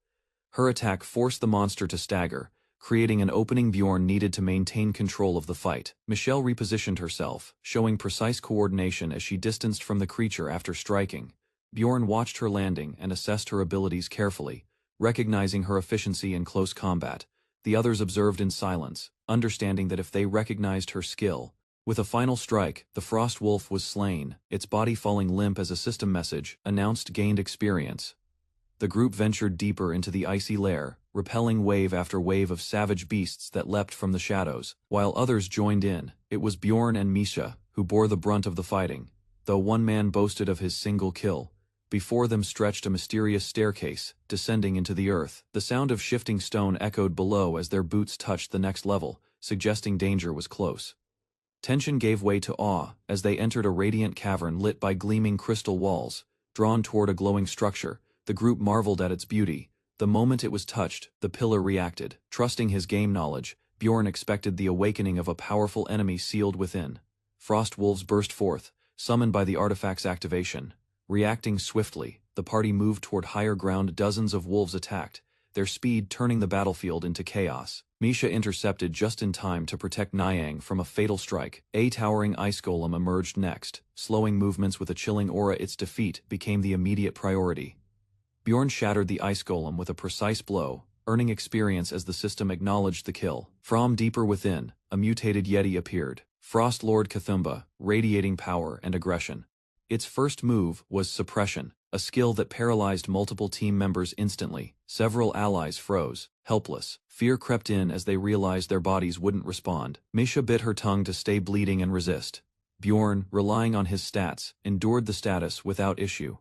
Speaker 1: Her attack forced the monster to stagger, creating an opening Bjorn needed to maintain control of the fight. Michelle repositioned herself, showing precise coordination as she distanced from the creature after striking. Bjorn watched her landing and assessed her abilities carefully, recognizing her efficiency in close combat. The others observed in silence, understanding that if they recognized her skill. With a final strike, the frost wolf was slain, its body falling limp as a system message announced gained experience. The group ventured deeper into the icy lair, repelling wave after wave of savage beasts that leapt from the shadows. While others joined in, it was Bjorn and Misha who bore the brunt of the fighting. Though one man boasted of his single kill, before them stretched a mysterious staircase, descending into the earth. The sound of shifting stone echoed below as their boots touched the next level, suggesting danger was close. Tension gave way to awe as they entered a radiant cavern lit by gleaming crystal walls. Drawn toward a glowing structure, the group marveled at its beauty. The moment it was touched, the pillar reacted. Trusting his game knowledge, Bjorn expected the awakening of a powerful enemy sealed within. Frost wolves burst forth, summoned by the artifact's activation. Reacting swiftly, the party moved toward higher ground. Dozens of wolves attacked, their speed turning the battlefield into chaos. Misha intercepted just in time to protect Niang from a fatal strike. A towering ice golem emerged next, slowing movements with a chilling aura. Its defeat became the immediate priority. Bjorn shattered the ice golem with a precise blow, earning experience as the system acknowledged the kill. From deeper within, a mutated yeti appeared, Frost Lord Cthulhu, radiating power and aggression. Its first move was suppression, a skill that paralyzed multiple team members instantly. Several allies froze, helpless. Fear crept in as they realized their bodies wouldn't respond. Misha bit her tongue to stay bleeding and resist. Bjorn, relying on his stats, endured the status without issue.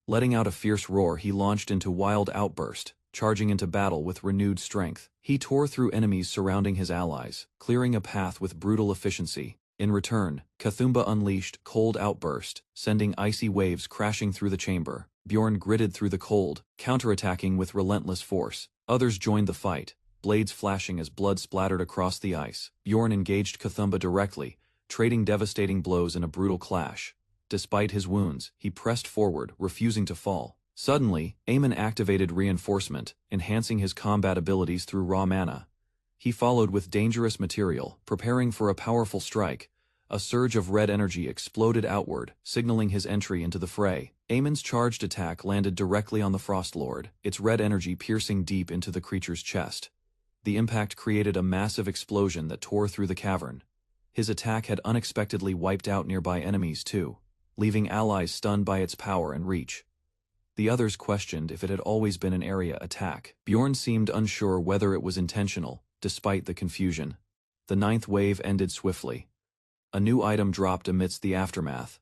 Speaker 1: Letting out a fierce roar, he launched into wild outburst, charging into battle with renewed strength. He tore through enemies surrounding his allies, clearing a path with brutal efficiency. In return, Cthulhu unleashed cold outburst, sending icy waves crashing through the chamber. Bjorn gritted through the cold, counterattacking with relentless force. Others joined the fight, blades flashing as blood splattered across the ice. Bjorn engaged Cthulhu directly, trading devastating blows in a brutal clash. Despite his wounds, he pressed forward, refusing to fall. Suddenly, Aemon activated reinforcement, enhancing his combat abilities through raw mana. He followed with dangerous material, preparing for a powerful strike. A surge of red energy exploded outward, signaling his entry into the fray. Aemon's charged attack landed directly on the Frost Lord, its red energy piercing deep into the creature's chest. The impact created a massive explosion that tore through the cavern. His attack had unexpectedly wiped out nearby enemies too, leaving allies stunned by its power and reach. The others questioned if it had always been an area attack. Bjorn seemed unsure whether it was intentional, despite the confusion. The ninth wave ended swiftly. A new item dropped amidst the aftermath.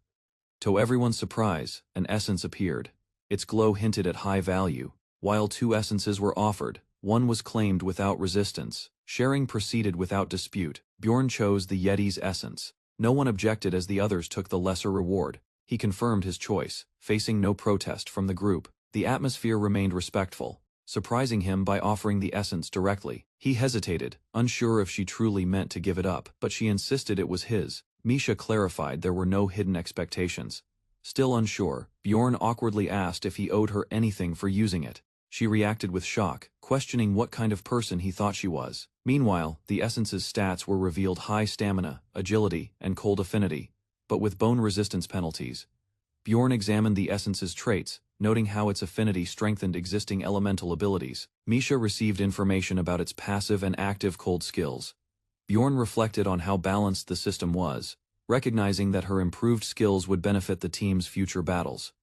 Speaker 1: To everyone's surprise, an essence appeared. Its glow hinted at high value. While two essences were offered, one was claimed without resistance. Sharing proceeded without dispute. Bjorn chose the Yeti's essence. No one objected as the others took the lesser reward. He confirmed his choice, facing no protest from the group. The atmosphere remained respectful, surprising him by offering the essence directly. He hesitated, unsure if she truly meant to give it up, but she insisted it was his. Misha clarified there were no hidden expectations. Still unsure, Bjorn awkwardly asked if he owed her anything for using it. She reacted with shock, questioning what kind of person he thought she was. Meanwhile, the essence's stats were revealed: high stamina, agility, and cold affinity, but with bone resistance penalties. Bjorn examined the essence's traits, noting how its affinity strengthened existing elemental abilities. Misha received information about its passive and active cold skills. Bjorn reflected on how balanced the system was, recognizing that her improved skills would benefit the team's future battles.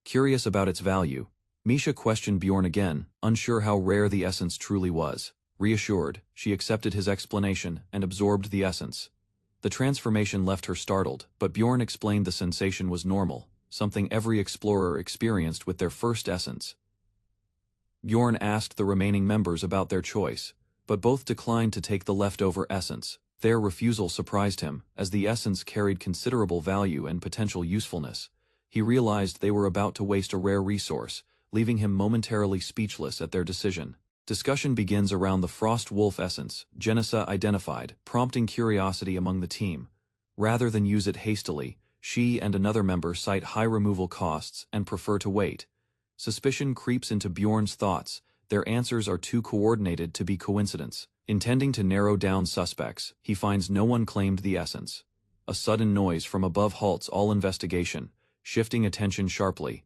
Speaker 1: Curious about its value, Misha questioned Bjorn again, unsure how rare the essence truly was. Reassured, she accepted his explanation and absorbed the essence. The transformation left her startled, but Bjorn explained the sensation was normal, something every explorer experienced with their first essence. Bjorn asked the remaining members about their choice, but both declined to take the leftover essence. Their refusal surprised him, as the essence carried considerable value and potential usefulness. He realized they were about to waste a rare resource, leaving him momentarily speechless at their decision. Discussion begins around the Frost Wolf essence, Genessa identified, prompting curiosity among the team. Rather than use it hastily, she and another member cite high removal costs and prefer to wait. Suspicion creeps into Bjorn's thoughts. Their answers are too coordinated to be coincidence. Intending to narrow down suspects, he finds no one claimed the essence. A sudden noise from above halts all investigation, shifting attention sharply.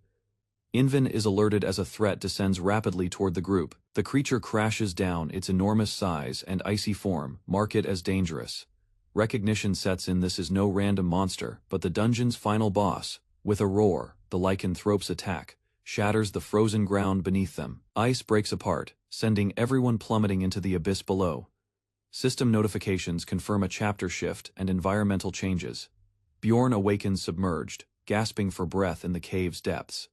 Speaker 1: Inven is alerted as a threat descends rapidly toward the group. The creature crashes down. Its enormous size and icy form mark it as dangerous. Recognition sets in. This is no random monster, but the dungeon's final boss. With a roar, the lycanthrope's attack shatters the frozen ground beneath them. Ice breaks apart, sending everyone plummeting into the abyss below. System notifications confirm a chapter shift and environmental changes. Bjorn awakens submerged, gasping for breath in the cave's depths.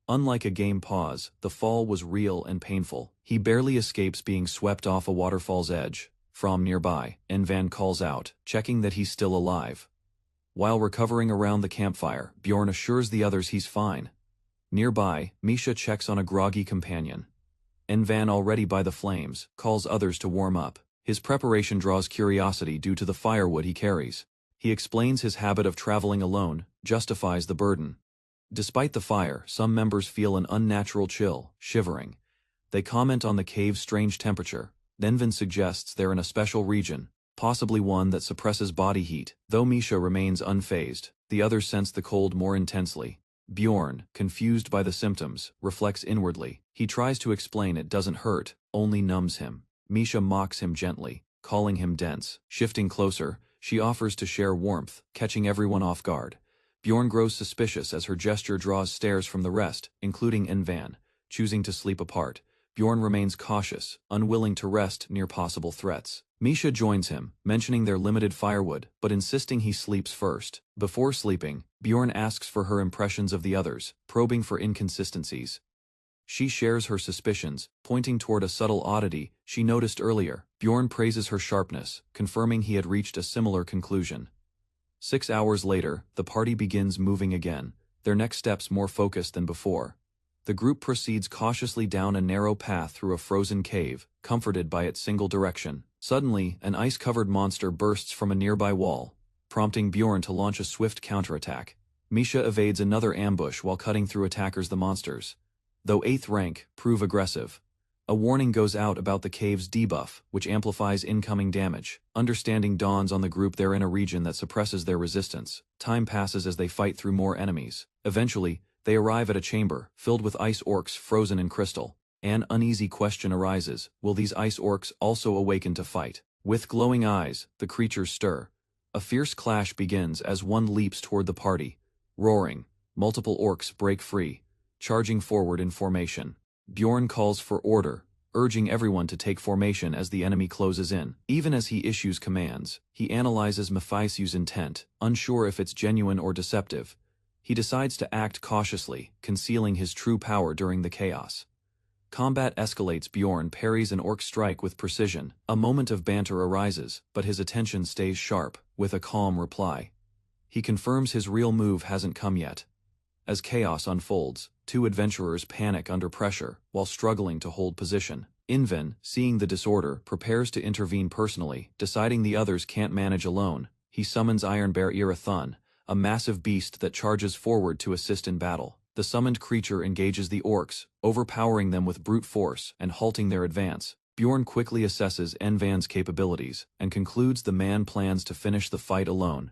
Speaker 1: Unlike a game pause, the fall was real and painful. He barely escapes being swept off a waterfall's edge. From nearby, Envan calls out, checking that he's still alive. While recovering around the campfire, Bjorn assures the others he's fine. Nearby, Misha checks on a groggy companion. Envan, already by the flames, calls others to warm up. His preparation draws curiosity due to the firewood he carries. He explains his habit of traveling alone, justifies the burden. Despite the fire, some members feel an unnatural chill, shivering. They comment on the cave's strange temperature, Nenvin suggests they're in a special region, possibly one that suppresses body heat. Though Misha remains unfazed, the others sense the cold more intensely. Bjorn, confused by the symptoms, reflects inwardly. He tries to explain it doesn't hurt, only numbs him. Misha mocks him gently, calling him dense. Shifting closer, she offers to share warmth, catching everyone off guard. Bjorn grows suspicious as her gesture draws stares from the rest, including Envan. Choosing to sleep apart, Bjorn remains cautious, unwilling to rest near possible threats. Misha joins him, mentioning their limited firewood, but insisting he sleeps first. Before sleeping, Bjorn asks for her impressions of the others, probing for inconsistencies. She shares her suspicions, pointing toward a subtle oddity she noticed earlier. Bjorn praises her sharpness, confirming he had reached a similar conclusion. 6 hours later, the party begins moving again, their next steps more focused than before. The group proceeds cautiously down a narrow path through a frozen cave, comforted by its single direction. Suddenly, an ice-covered monster bursts from a nearby wall, prompting Bjorn to launch a swift counterattack. Misha evades another ambush while cutting through attackers the monsters. Though 8th rank, prove aggressive. A warning goes out about the cave's debuff, which amplifies incoming damage. Understanding dawns on the group they're in a region that suppresses their resistance. Time passes as they fight through more enemies. Eventually, they arrive at a chamber, filled with ice orcs frozen in crystal. An uneasy question arises, will these ice orcs also awaken to fight? With glowing eyes, the creatures stir. A fierce clash begins as one leaps toward the party. Roaring, multiple orcs break free, charging forward in formation. Bjorn calls for order, urging everyone to take formation as the enemy closes in. Even as he issues commands, he analyzes Mephise's intent, unsure if it's genuine or deceptive. He decides to act cautiously, concealing his true power during the chaos. Combat escalates. Bjorn parries an orc strike with precision. A moment of banter arises, but his attention stays sharp, with a calm reply. He confirms his real move hasn't come yet. As chaos unfolds, 2 adventurers panic under pressure, while struggling to hold position. Inven, seeing the disorder, prepares to intervene personally. Deciding the others can't manage alone, he summons Iron Bear Irathun, a massive beast that charges forward to assist in battle. The summoned creature engages the orcs, overpowering them with brute force and halting their advance. Bjorn quickly assesses Envan's capabilities, and concludes the man plans to finish the fight alone.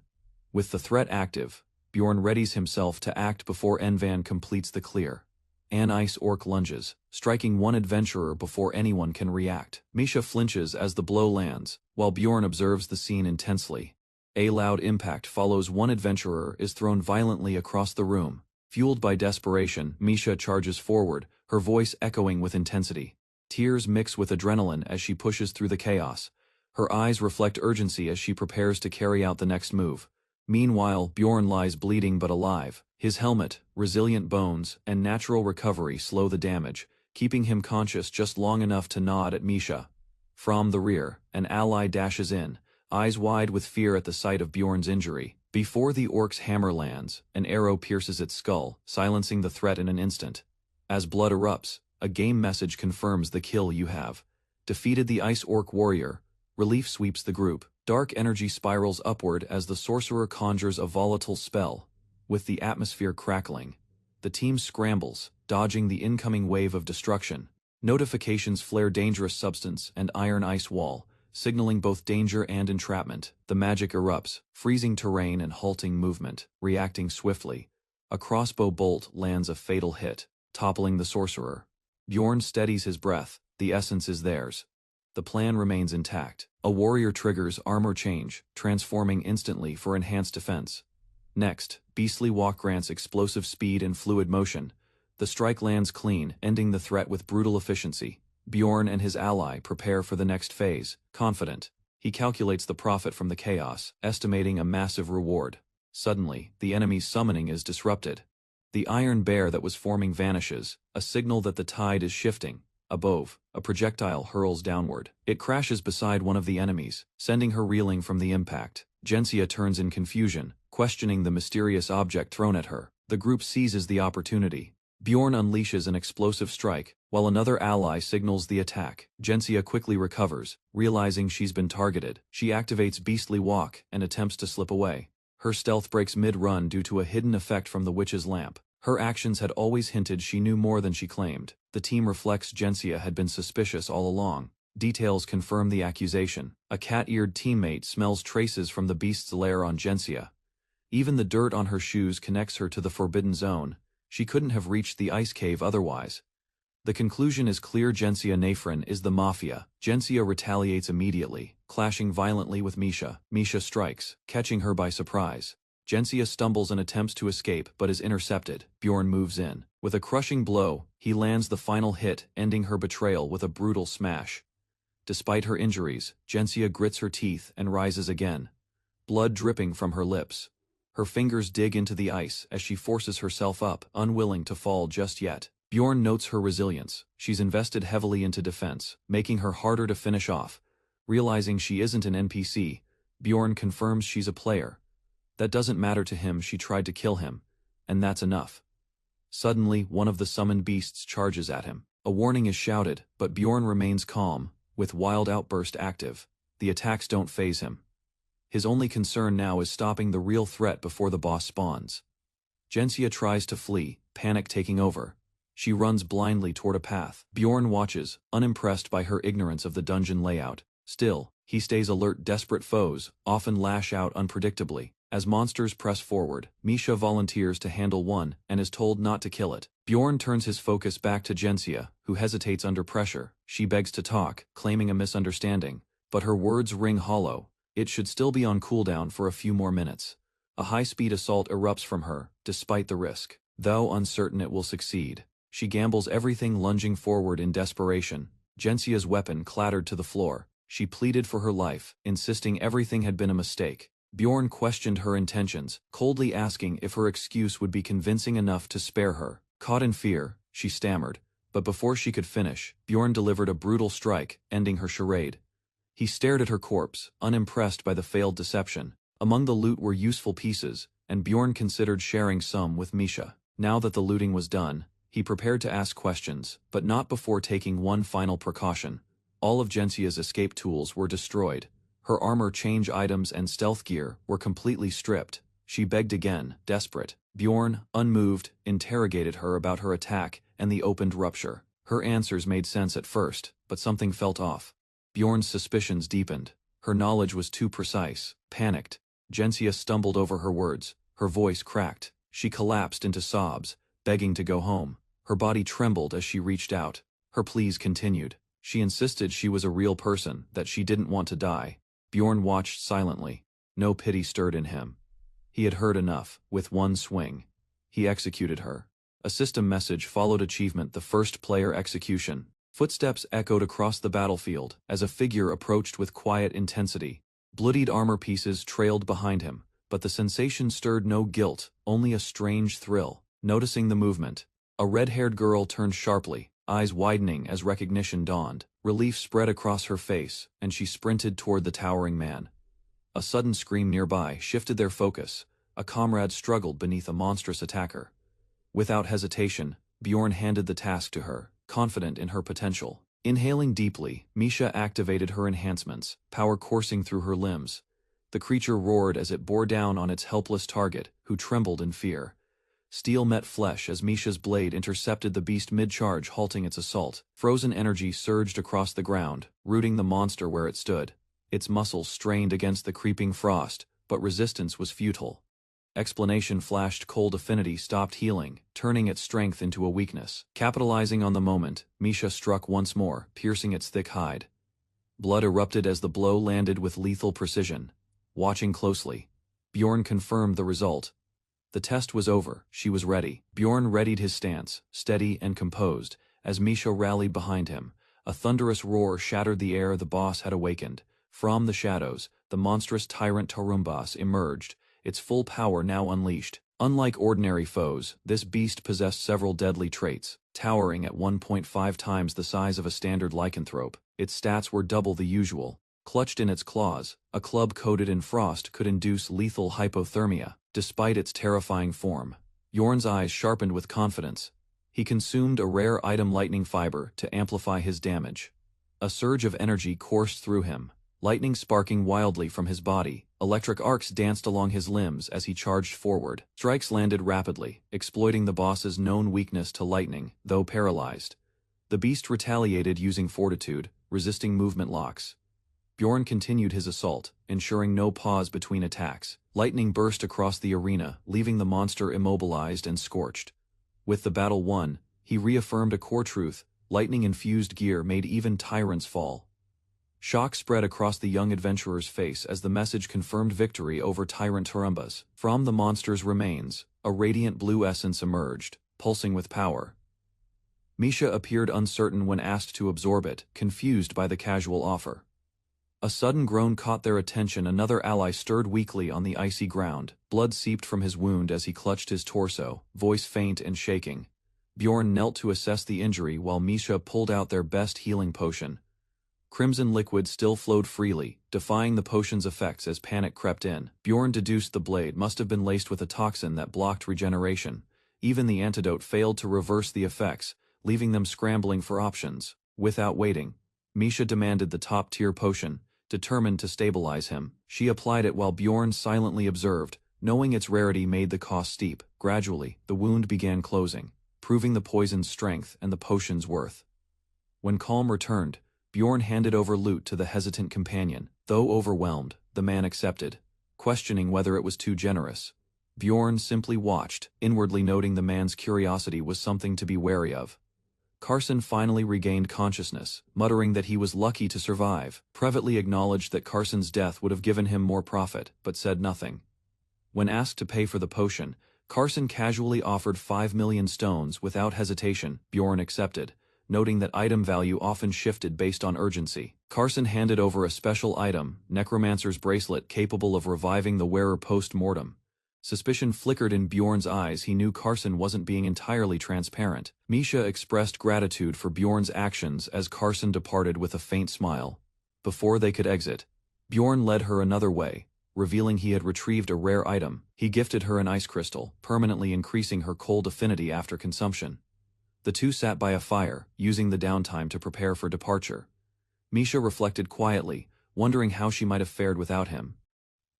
Speaker 1: With the threat active, Bjorn readies himself to act before Envan completes the clear. An ice orc lunges, striking one adventurer before anyone can react. Misha flinches as the blow lands, while Bjorn observes the scene intensely. A loud impact follows. One adventurer is thrown violently across the room. Fueled by desperation, Misha charges forward, her voice echoing with intensity. Tears mix with adrenaline as she pushes through the chaos. Her eyes reflect urgency as she prepares to carry out the next move. Meanwhile, Bjorn lies bleeding but alive. His helmet, resilient bones, and natural recovery slow the damage, keeping him conscious just long enough to nod at Misha. From the rear, an ally dashes in, eyes wide with fear at the sight of Bjorn's injury. Before the orc's hammer lands, an arrow pierces its skull, silencing the threat in an instant. As blood erupts, a game message confirms the kill you have defeated the ice orc warrior. Relief sweeps the group. Dark energy spirals upward as the sorcerer conjures a volatile spell. With the atmosphere crackling, the team scrambles, dodging the incoming wave of destruction. Notifications flare dangerous substance and iron ice wall, signaling both danger and entrapment. The magic erupts, freezing terrain and halting movement. Reacting swiftly, a crossbow bolt lands a fatal hit, toppling the sorcerer. Bjorn steadies his breath. The essence is theirs. The plan remains intact. A warrior triggers armor change, transforming instantly for enhanced defense. Next, Beastly Walk grants explosive speed and fluid motion. The strike lands clean, ending the threat with brutal efficiency. Bjorn and his ally prepare for the next phase, confident. He calculates the profit from the chaos, estimating a massive reward. Suddenly, the enemy's summoning is disrupted. The iron bear that was forming vanishes, a signal that the tide is shifting. Above, a projectile hurls downward. It crashes beside one of the enemies, sending her reeling from the impact. Gensia turns in confusion, questioning the mysterious object thrown at her. The group seizes the opportunity. Bjorn unleashes an explosive strike, while another ally signals the attack. Gensia quickly recovers, realizing she's been targeted. She activates Beastly Walk and attempts to slip away. Her stealth breaks mid-run due to a hidden effect from the witch's lamp. Her actions had always hinted she knew more than she claimed. The team reflects Gensia had been suspicious all along. Details confirm the accusation. A cat-eared teammate smells traces from the beast's lair on Gensia. Even the dirt on her shoes connects her to the forbidden zone. She couldn't have reached the ice cave otherwise. The conclusion is clear: Gensia Nafrin is the Mafia. Gensia retaliates immediately, clashing violently with Misha. Misha strikes, catching her by surprise. Gensia stumbles and attempts to escape but is intercepted. Bjorn moves in. With a crushing blow, he lands the final hit, ending her betrayal with a brutal smash. Despite her injuries, Gensia grits her teeth and rises again, blood dripping from her lips. Her fingers dig into the ice as she forces herself up, unwilling to fall just yet. Bjorn notes her resilience. She's invested heavily into defense, making her harder to finish off. Realizing she isn't an NPC, Bjorn confirms she's a player. That doesn't matter to him. She tried to kill him, and that's enough. Suddenly, one of the summoned beasts charges at him. A warning is shouted, but Bjorn remains calm, with Wild Outburst active. The attacks don't faze him. His only concern now is stopping the real threat before the boss spawns. Gensia tries to flee, panic taking over. She runs blindly toward a path. Bjorn watches, unimpressed by her ignorance of the dungeon layout. Still, he stays alert. Desperate foes often lash out unpredictably. As monsters press forward, Misha volunteers to handle one and is told not to kill it. Bjorn turns his focus back to Gensia, who hesitates under pressure. She begs to talk, claiming a misunderstanding, but her words ring hollow. It should still be on cooldown for a few more minutes. A high-speed assault erupts from her, despite the risk. Though uncertain it will succeed, she gambles everything, lunging forward in desperation. Gensia's weapon clattered to the floor. She pleaded for her life, insisting everything had been a mistake. Bjorn questioned her intentions, coldly asking if her excuse would be convincing enough to spare her. Caught in fear, she stammered, but before she could finish, Bjorn delivered a brutal strike, ending her charade. He stared at her corpse, unimpressed by the failed deception. Among the loot were useful pieces, and Bjorn considered sharing some with Misha. Now that the looting was done, he prepared to ask questions, but not before taking one final precaution. All of Gensia's escape tools were destroyed. Her armor, change items, and stealth gear were completely stripped. She begged again, desperate. Bjorn, unmoved, interrogated her about her attack and the opened rupture. Her answers made sense at first, but something felt off. Bjorn's suspicions deepened. Her knowledge was too precise. Panicked, Gensia stumbled over her words. Her voice cracked. She collapsed into sobs, begging to go home. Her body trembled as she reached out. Her pleas continued. She insisted she was a real person, that she didn't want to die. Bjorn watched silently. No pity stirred in him. He had heard enough. With one swing, he executed her. A system message followed achievement: the first player execution. Footsteps echoed across the battlefield as a figure approached with quiet intensity. Bloodied armor pieces trailed behind him, but the sensation stirred no guilt, only a strange thrill. Noticing the movement, a red-haired girl turned sharply, eyes widening as recognition dawned. Relief spread across her face, and she sprinted toward the towering man. A sudden scream nearby shifted their focus. A comrade struggled beneath a monstrous attacker. Without hesitation, Bjorn handed the task to her, confident in her potential. Inhaling deeply, Misha activated her enhancements, power coursing through her limbs. The creature roared as it bore down on its helpless target, who trembled in fear. Steel met flesh as Misha's blade intercepted the beast mid-charge, halting its assault. Frozen energy surged across the ground, rooting the monster where it stood. Its muscles strained against the creeping frost, but resistance was futile. Explanation flashed: cold affinity stopped healing, turning its strength into a weakness. Capitalizing on the moment, Misha struck once more, piercing its thick hide. Blood erupted as the blow landed with lethal precision. Watching closely, Bjorn confirmed the result. The test was over. She was ready. Bjorn readied his stance, steady and composed, as Misha rallied behind him. A thunderous roar shattered the air. The boss had awakened. From the shadows, the monstrous tyrant Tarumbas emerged, its full power now unleashed. Unlike ordinary foes, this beast possessed several deadly traits. Towering at 1.5 times the size of a standard lycanthrope, its stats were double the usual. Clutched in its claws, a club coated in frost could induce lethal hypothermia. Despite its terrifying form, Bjorn's eyes sharpened with confidence. He consumed a rare item, lightning fiber, to amplify his damage. A surge of energy coursed through him, lightning sparking wildly from his body. Electric arcs danced along his limbs as he charged forward. Strikes landed rapidly, exploiting the boss's known weakness to lightning. Though paralyzed, the beast retaliated using fortitude. resisting movement locks. Bjorn continued his assault, ensuring no pause between attacks. Lightning burst across the arena, leaving the monster immobilized and scorched. With the battle won, he reaffirmed a core truth: lightning-infused gear made even tyrants fall. Shock spread across the young adventurer's face as the message confirmed victory over Tyrant Turumbas. From the monster's remains, a radiant blue essence emerged, pulsing with power. Misha appeared uncertain when asked to absorb it, confused by the casual offer. A sudden groan caught their attention. Another ally stirred weakly on the icy ground. Blood seeped from his wound as he clutched his torso, voice faint and shaking. Bjorn knelt to assess the injury while Misha pulled out their best healing potion. Crimson liquid still flowed freely, defying the potion's effects as panic crept in. Bjorn deduced the blade must have been laced with a toxin that blocked regeneration. Even the antidote failed to reverse the effects, leaving them scrambling for options. Without waiting, Misha demanded the top-tier potion, determined to stabilize him. She applied it while Bjorn silently observed, knowing its rarity made the cost steep. Gradually, the wound began closing, proving the poison's strength and the potion's worth. When calm returned, Bjorn handed over loot to the hesitant companion. Though overwhelmed, the man accepted, questioning whether it was too generous. Bjorn simply watched, inwardly noting the man's curiosity was something to be wary of. Carson finally regained consciousness, muttering that he was lucky to survive. Privately acknowledged that Carson's death would have given him more profit, but said nothing. When asked to pay for the potion, Carson casually offered 5 million stones without hesitation. Bjorn accepted, noting that item value often shifted based on urgency. Carson handed over a special item, Necromancer's bracelet capable of reviving the wearer post-mortem. Suspicion flickered in Bjorn's eyes. He knew Carson wasn't being entirely transparent. Misha expressed gratitude for Bjorn's actions as Carson departed with a faint smile. Before they could exit, Bjorn led her another way, revealing he had retrieved a rare item. He gifted her an ice crystal, permanently increasing her cold affinity after consumption. The two sat by a fire, using the downtime to prepare for departure. Misha reflected quietly, wondering how she might have fared without him.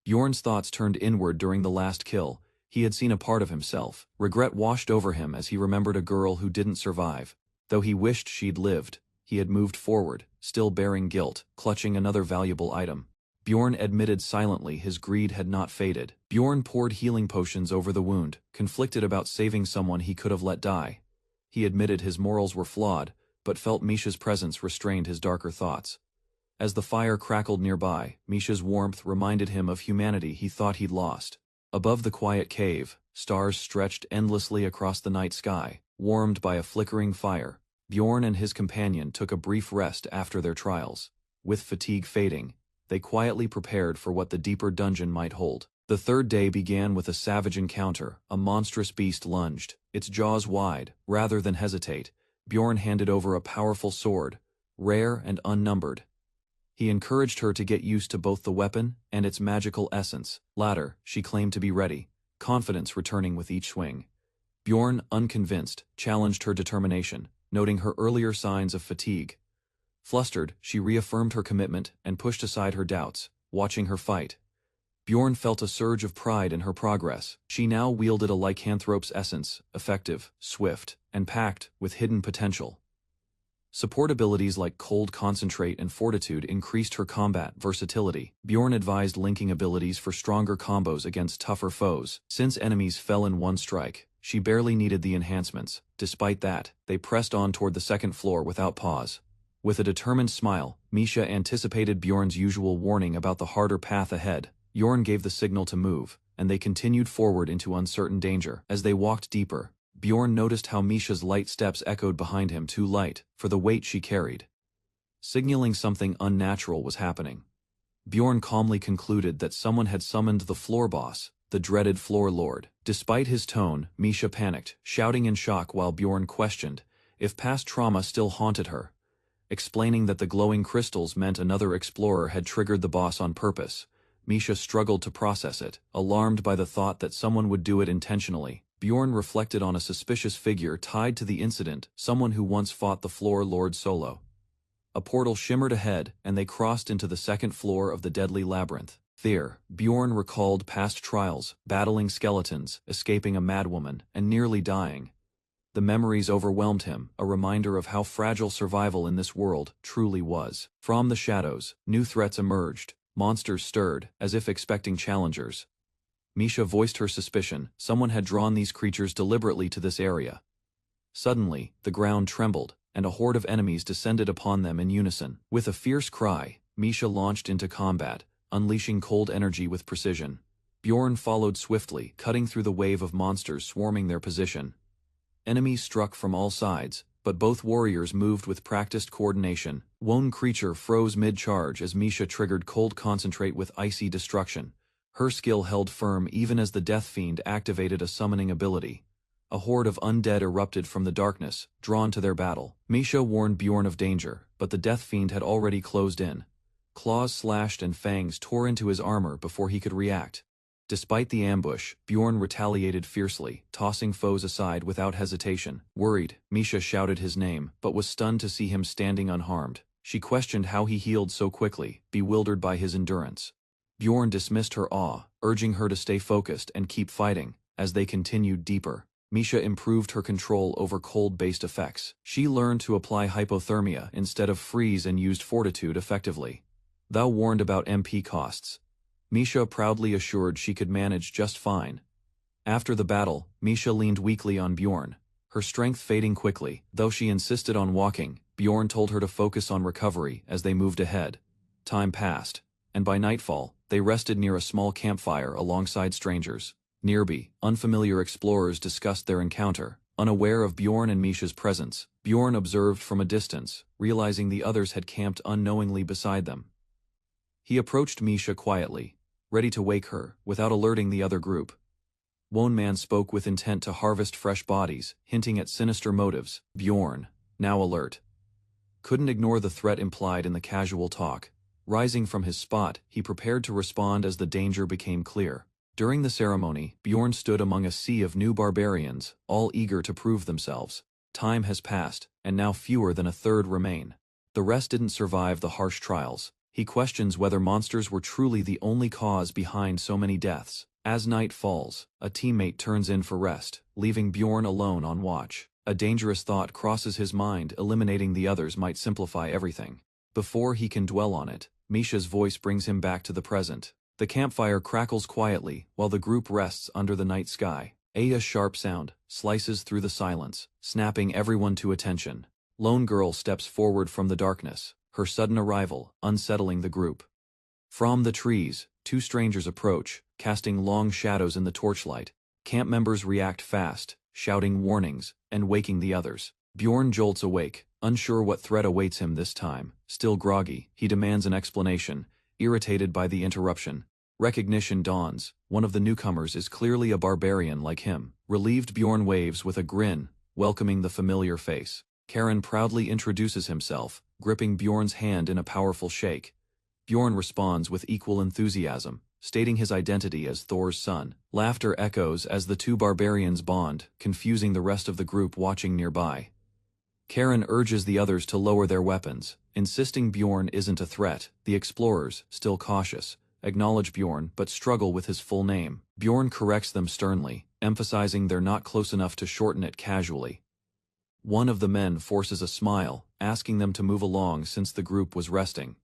Speaker 1: Bjorn's thoughts turned inward during the last kill. He had seen a part of himself. Regret washed over him as he remembered a girl who didn't survive. Though he wished she'd lived, he had moved forward, still bearing guilt, clutching another valuable item. Bjorn admitted silently his greed had not faded. Bjorn poured healing potions over the wound, conflicted about saving someone he could have let die. He admitted his morals were flawed, but felt Misha's presence restrained his darker thoughts. As the fire crackled nearby, Misha's warmth reminded him of humanity he thought he'd lost. Above the quiet cave, stars stretched endlessly across the night sky, warmed by a flickering fire. Bjorn and his companion took a brief rest after their trials. With fatigue fading, they quietly prepared for what the deeper dungeon might hold. The third day began with a savage encounter. A monstrous beast lunged, its jaws wide. Rather than hesitate, Bjorn handed over a powerful sword, rare and unnumbered. He encouraged her to get used to both the weapon and its magical essence. Later, she claimed to be ready, confidence returning with each swing. Bjorn, unconvinced, challenged her determination, noting her earlier signs of fatigue. Flustered, she reaffirmed her commitment and pushed aside her doubts, watching her fight. Bjorn felt a surge of pride in her progress. She now wielded a lycanthrope's essence, effective, swift, and packed with hidden potential. Support abilities like Cold Concentrate and Fortitude increased her combat versatility. Bjorn advised linking abilities for stronger combos against tougher foes. Since enemies fell in one strike, she barely needed the enhancements. Despite that, they pressed on toward the second floor without pause. With a determined smile, Misha anticipated Bjorn's usual warning about the harder path ahead. Bjorn gave the signal to move, and they continued forward into uncertain danger. As they walked deeper, Bjorn noticed how Misha's light steps echoed behind him, too light for the weight she carried, signaling something unnatural was happening. Bjorn calmly concluded that someone had summoned the floor boss, the dreaded floor lord. Despite his tone, Misha panicked, shouting in shock while Bjorn questioned if past trauma still haunted her, explaining that the glowing crystals meant another explorer had triggered the boss on purpose. Misha struggled to process it, alarmed by the thought that someone would do it intentionally. Bjorn reflected on a suspicious figure tied to the incident, someone who once fought the floor lord solo. A portal shimmered ahead, and they crossed into the second floor of the deadly labyrinth. There, Bjorn recalled past trials, battling skeletons, escaping a madwoman, and nearly dying. The memories overwhelmed him, a reminder of how fragile survival in this world truly was. From the shadows, new threats emerged. Monsters stirred, as if expecting challengers. Misha voiced her suspicion. Someone had drawn these creatures deliberately to this area. Suddenly, the ground trembled, and a horde of enemies descended upon them in unison. With a fierce cry, Misha launched into combat, unleashing cold energy with precision. Bjorn followed swiftly, cutting through the wave of monsters swarming their position. Enemies struck from all sides, but both warriors moved with practiced coordination. One creature froze mid-charge as Misha triggered Cold Concentrate with icy destruction. Her skill held firm even as the Death Fiend activated a summoning ability. A horde of undead erupted from the darkness, drawn to their battle. Misha warned Bjorn of danger, but the Death Fiend had already closed in. Claws slashed and fangs tore into his armor before he could react. Despite the ambush, Bjorn retaliated fiercely, tossing foes aside without hesitation. Worried, Misha shouted his name, but was stunned to see him standing unharmed. She questioned how he healed so quickly, bewildered by his endurance. Bjorn dismissed her awe, urging her to stay focused and keep fighting. As they continued deeper, Misha improved her control over cold-based effects. She learned to apply hypothermia instead of freeze and used fortitude effectively. Thou warned about MP costs. Misha proudly assured she could manage just fine. After the battle, Misha leaned weakly on Bjorn, her strength fading quickly. Though she insisted on walking, Bjorn told her to focus on recovery as they moved ahead. Time passed, and by nightfall, they rested near a small campfire alongside strangers. Nearby, unfamiliar explorers discussed their encounter. Unaware of Bjorn and Misha's presence, Bjorn observed from a distance, realizing the others had camped unknowingly beside them. He approached Misha quietly, ready to wake her, without alerting the other group. One man spoke with intent to harvest fresh bodies, hinting at sinister motives. Bjorn, now alert, couldn't ignore the threat implied in the casual talk. Rising from his spot, he prepared to respond as the danger became clear. During the ceremony, Bjorn stood among a sea of new barbarians, all eager to prove themselves. Time has passed, and now fewer than a third remain. The rest didn't survive the harsh trials. He questions whether monsters were truly the only cause behind so many deaths. As night falls, a teammate turns in for rest, leaving Bjorn alone on watch. A dangerous thought crosses his mind. Eliminating the others might simplify everything. Before he can dwell on it, Misha's voice brings him back to the present. The campfire crackles quietly, while the group rests under the night sky. A sharp sound slices through the silence, snapping everyone to attention. Lone girl steps forward from the darkness, her sudden arrival unsettling the group. From the trees, two strangers approach, casting long shadows in the torchlight. Camp members react fast, shouting warnings, and waking the others. Bjorn jolts awake, unsure what threat awaits him this time. Still groggy, he demands an explanation, irritated by the interruption. Recognition dawns. One of the newcomers is clearly a barbarian like him. Relieved, Bjorn waves with a grin, welcoming the familiar face. Karen proudly introduces himself, gripping Bjorn's hand in a powerful shake. Bjorn responds with equal enthusiasm, stating his identity as Thor's son. Laughter echoes as the two barbarians bond, confusing the rest of the group watching nearby. Karen urges the others to lower their weapons, insisting Bjorn isn't a threat. The explorers, still cautious, acknowledge Bjorn but struggle with his full name. Bjorn corrects them sternly, emphasizing they're not close enough to shorten it casually. One of the men forces a smile, asking them to move along since the group was resting.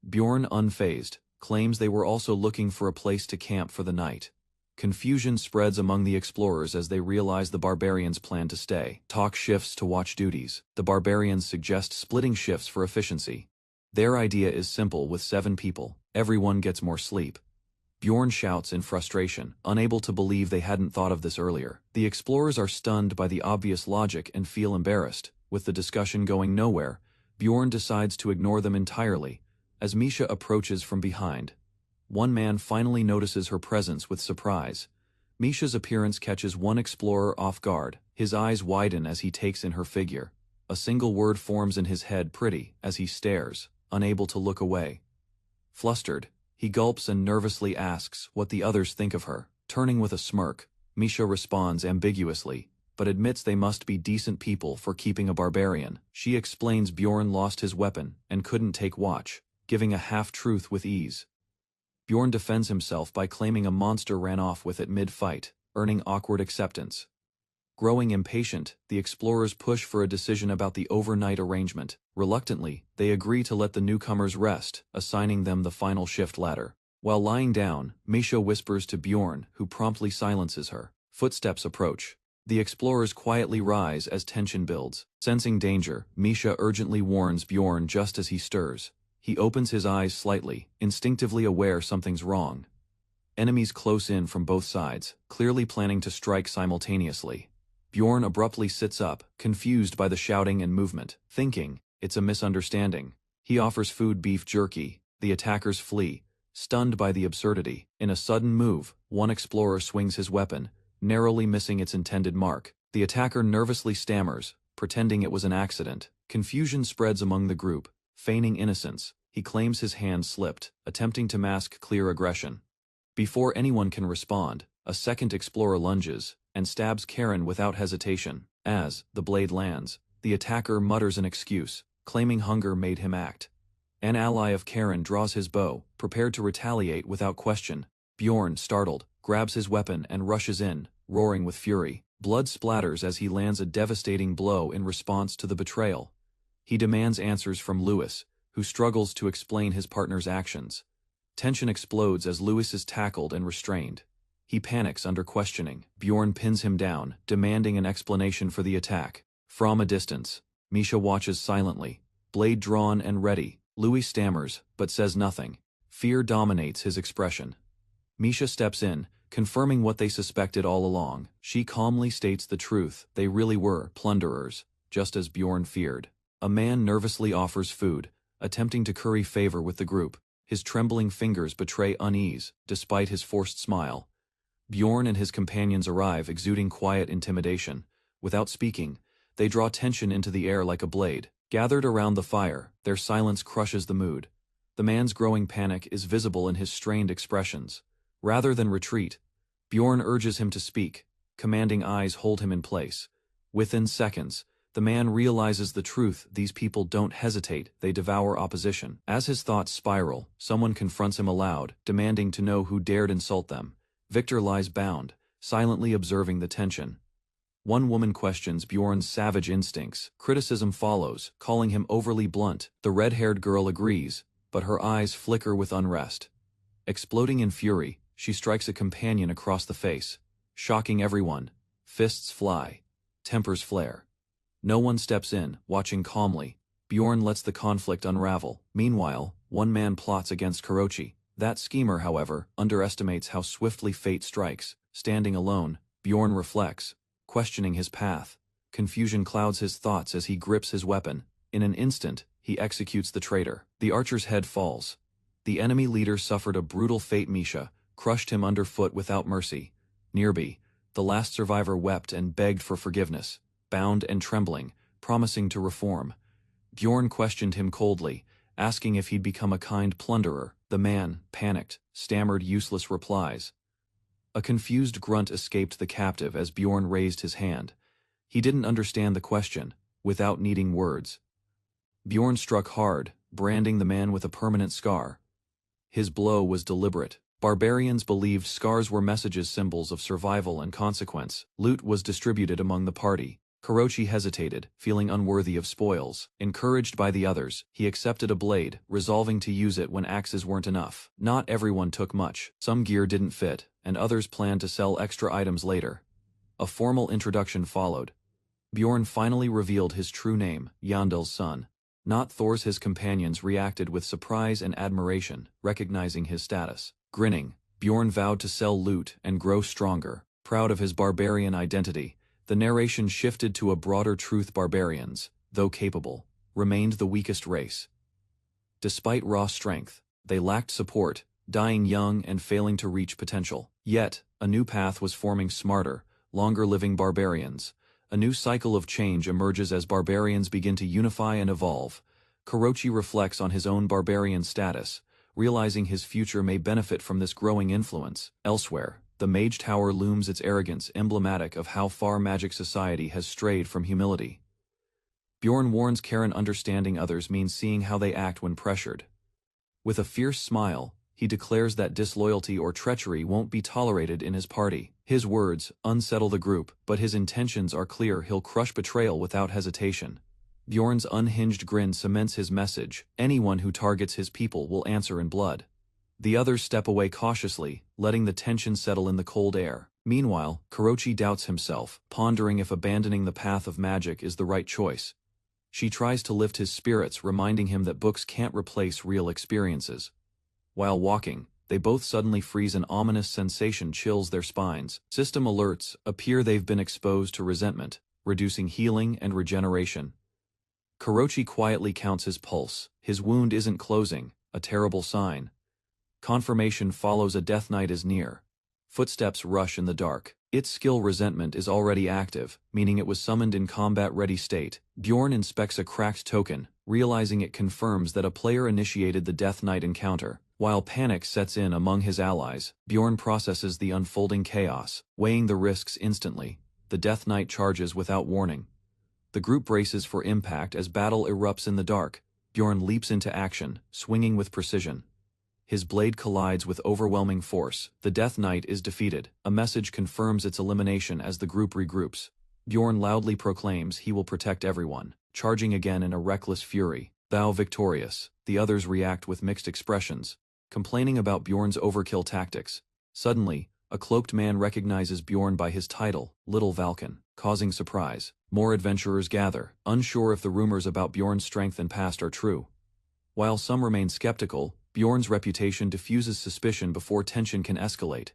Speaker 1: Bjorn, unfazed, claims they were also looking for a place to camp for the night. Confusion spreads among the explorers as they realize the barbarians plan to stay. Talk shifts to watch duties. The barbarians suggest splitting shifts for efficiency. Their idea is simple: with 7 people, everyone gets more sleep. Bjorn shouts in frustration, unable to believe they hadn't thought of this earlier. The explorers are stunned by the obvious logic and feel embarrassed. With the discussion going nowhere, Bjorn decides to ignore them entirely. As Misha approaches from behind, one man finally notices her presence with surprise. Misha's appearance catches one explorer off guard. His eyes widen as he takes in her figure. A single word forms in his head: pretty, as he stares, unable to look away. Flustered, he gulps and nervously asks what the others think of her. Turning with a smirk, Misha responds ambiguously, but admits they must be decent people for keeping a barbarian. She explains Bjorn lost his weapon and couldn't take watch, giving a half-truth with ease. Bjorn defends himself by claiming a monster ran off with it mid-fight, earning awkward acceptance. Growing impatient, the explorers push for a decision about the overnight arrangement. Reluctantly, they agree to let the newcomers rest, assigning them the final shift ladder. While lying down, Misha whispers to Bjorn, who promptly silences her. Footsteps approach. The explorers quietly rise as tension builds. Sensing danger, Misha urgently warns Bjorn just as he stirs. He opens his eyes slightly, instinctively aware something's wrong. Enemies close in from both sides, clearly planning to strike simultaneously. Bjorn abruptly sits up, confused by the shouting and movement, thinking it's a misunderstanding. He offers food beef jerky. The attackers flee, stunned by the absurdity. In a sudden move, one explorer swings his weapon, narrowly missing its intended mark. The attacker nervously stammers, pretending it was an accident. Confusion spreads among the group. Feigning innocence, he claims his hand slipped, attempting to mask clear aggression. Before anyone can respond, a second explorer lunges and stabs Karen without hesitation. As the blade lands, the attacker mutters an excuse, claiming hunger made him act. An ally of Karen draws his bow, prepared to retaliate without question. Bjorn, startled, grabs his weapon and rushes in, roaring with fury. Blood splatters as he lands a devastating blow in response to the betrayal. He demands answers from Lewis, who struggles to explain his partner's actions. Tension explodes as Lewis is tackled and restrained. He panics under questioning. Bjorn pins him down, demanding an explanation for the attack. From a distance, Misha watches silently, blade drawn and ready. Louis stammers, but says nothing. Fear dominates his expression. Misha steps in, confirming what they suspected all along. She calmly states the truth. They really were plunderers, just as Bjorn feared. A man nervously offers food, attempting to curry favor with the group. His trembling fingers betray unease, despite his forced smile. Bjorn and his companions arrive, exuding quiet intimidation. Without speaking, they draw tension into the air like a blade. Gathered around the fire, their silence crushes the mood. The man's growing panic is visible in his strained expressions. Rather than retreat, Bjorn urges him to speak. Commanding eyes hold him in place. Within seconds, the man realizes the truth. These people don't hesitate, they devour opposition. As his thoughts spiral, someone confronts him aloud, demanding to know who dared insult them. Victor lies bound, silently observing the tension. One woman questions Bjorn's savage instincts. Criticism follows, calling him overly blunt. The red-haired girl agrees, but her eyes flicker with unrest. Exploding in fury, she strikes a companion across the face, shocking everyone. Fists fly, tempers flare. No one steps in, watching calmly. Bjorn lets the conflict unravel. Meanwhile, one man plots against Kurochi. That schemer, however, underestimates how swiftly fate strikes. Standing alone, Bjorn reflects, questioning his path. Confusion clouds his thoughts as he grips his weapon. In an instant, he executes the traitor. The archer's head falls. The enemy leader suffered a brutal fate. Misha crushed him underfoot without mercy. Nearby, the last survivor wept and begged for forgiveness, bound and trembling, promising to reform. Bjorn questioned him coldly, asking if he'd become a kind plunderer. The man, panicked, stammered useless replies. A confused grunt escaped the captive as Bjorn raised his hand. He didn't understand the question, without needing words. Bjorn struck hard, branding the man with a permanent scar. His blow was deliberate. Barbarians believed scars were messages, symbols of survival and consequence. Loot was distributed among the party. Kurochi hesitated, feeling unworthy of spoils. Encouraged by the others, he accepted a blade, resolving to use it when axes weren't enough. Not everyone took much. Some gear didn't fit, and others planned to sell extra items later. A formal introduction followed. Bjorn finally revealed his true name, Yandel's son. Not Thor's. His companions reacted with surprise and admiration, recognizing his status. Grinning, Bjorn vowed to sell loot and grow stronger. Proud of his barbarian identity, the narration shifted to a broader truth. Barbarians, though capable, remained the weakest race. Despite raw strength, they lacked support, dying young and failing to reach potential. Yet, a new path was forming: smarter, longer-living barbarians. A new cycle of change emerges as barbarians begin to unify and evolve. Kurochi reflects on his own barbarian status, realizing his future may benefit from this growing influence. Elsewhere, the Mage Tower looms, its arrogance emblematic of how far magic society has strayed from humility. Bjorn warns Karen understanding others means seeing how they act when pressured. With a fierce smile, he declares that disloyalty or treachery won't be tolerated in his party. His words unsettle the group, but his intentions are clear. He'll crush betrayal without hesitation. Bjorn's unhinged grin cements his message. Anyone who targets his people will answer in blood. The others step away cautiously, letting the tension settle in the cold air. Meanwhile, Kurochi doubts himself, pondering if abandoning the path of magic is the right choice. She tries to lift his spirits, reminding him that books can't replace real experiences. While walking, they both suddenly freeze. An ominous sensation chills their spines. System alerts appear. They've been exposed to resentment, reducing healing and regeneration. Kurochi quietly counts his pulse. His wound isn't closing, a terrible sign. Confirmation follows. A death knight is near. Footsteps rush in the dark. Its skill resentment is already active, meaning it was summoned in combat-ready state. Bjorn inspects a cracked token, realizing it confirms that a player initiated the Death Knight encounter. While panic sets in among his allies, Bjorn processes the unfolding chaos, weighing the risks instantly. The Death Knight charges without warning. The group braces for impact as battle erupts in the dark. Bjorn leaps into action, swinging with precision. His blade collides with overwhelming force. The Death Knight is defeated. A message confirms its elimination as the group regroups. Bjorn loudly proclaims he will protect everyone, charging again in a reckless fury. Thou victorious. The others react with mixed expressions, complaining about Bjorn's overkill tactics. Suddenly, a cloaked man recognizes Bjorn by his title, Little Valken, causing surprise. More adventurers gather, unsure if the rumors about Bjorn's strength and past are true. While some remain skeptical, Bjorn's reputation diffuses suspicion before tension can escalate.